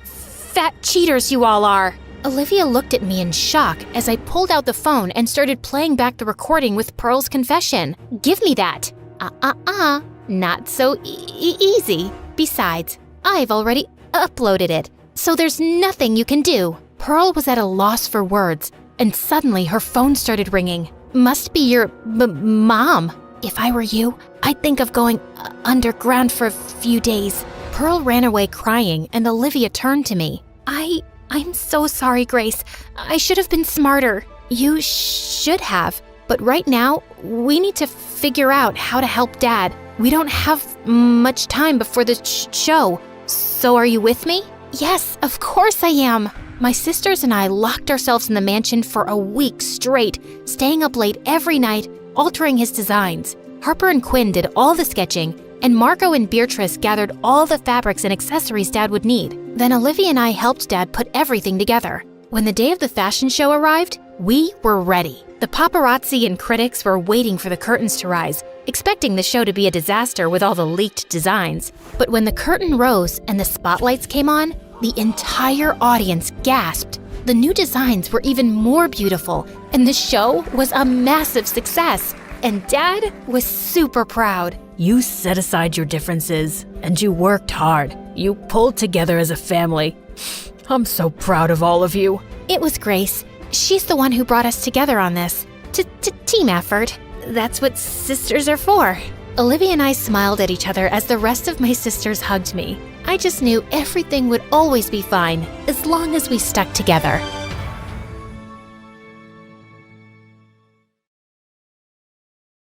fat cheaters you all are. Olivia looked at me in shock as I pulled out the phone and started playing back the recording with Pearl's confession. Give me that. Not so easy. Besides, I've already uploaded it, so there's nothing you can do. Pearl was at a loss for words, and suddenly her phone started ringing. Must be your mom. If I were you, I'd think of going underground for a few days. Pearl ran away crying, and Olivia turned to me. I'm so sorry, Grace. I should have been smarter. You should have. But right now, we need to figure out how to help Dad. We don't have much time before the show. So are you with me? Yes, of course I am. My sisters and I locked ourselves in the mansion for a week straight, staying up late every night, altering his designs. Harper and Quinn did all the sketching, and Marco and Beatrice gathered all the fabrics and accessories Dad would need. Then Olivia and I helped Dad put everything together. When the day of the fashion show arrived, we were ready. The paparazzi and critics were waiting for the curtains to rise, expecting the show to be a disaster with all the leaked designs. But when the curtain rose and the spotlights came on, the entire audience gasped. The new designs were even more beautiful, and the show was a massive success. And Dad was super proud. You set aside your differences, and you worked hard. You pulled together as a family. I'm so proud of all of you. It was Grace. She's the one who brought us together on this. Team effort. That's what sisters are for. Olivia and I smiled at each other as the rest of my sisters hugged me. I just knew everything would always be fine as long as we stuck together.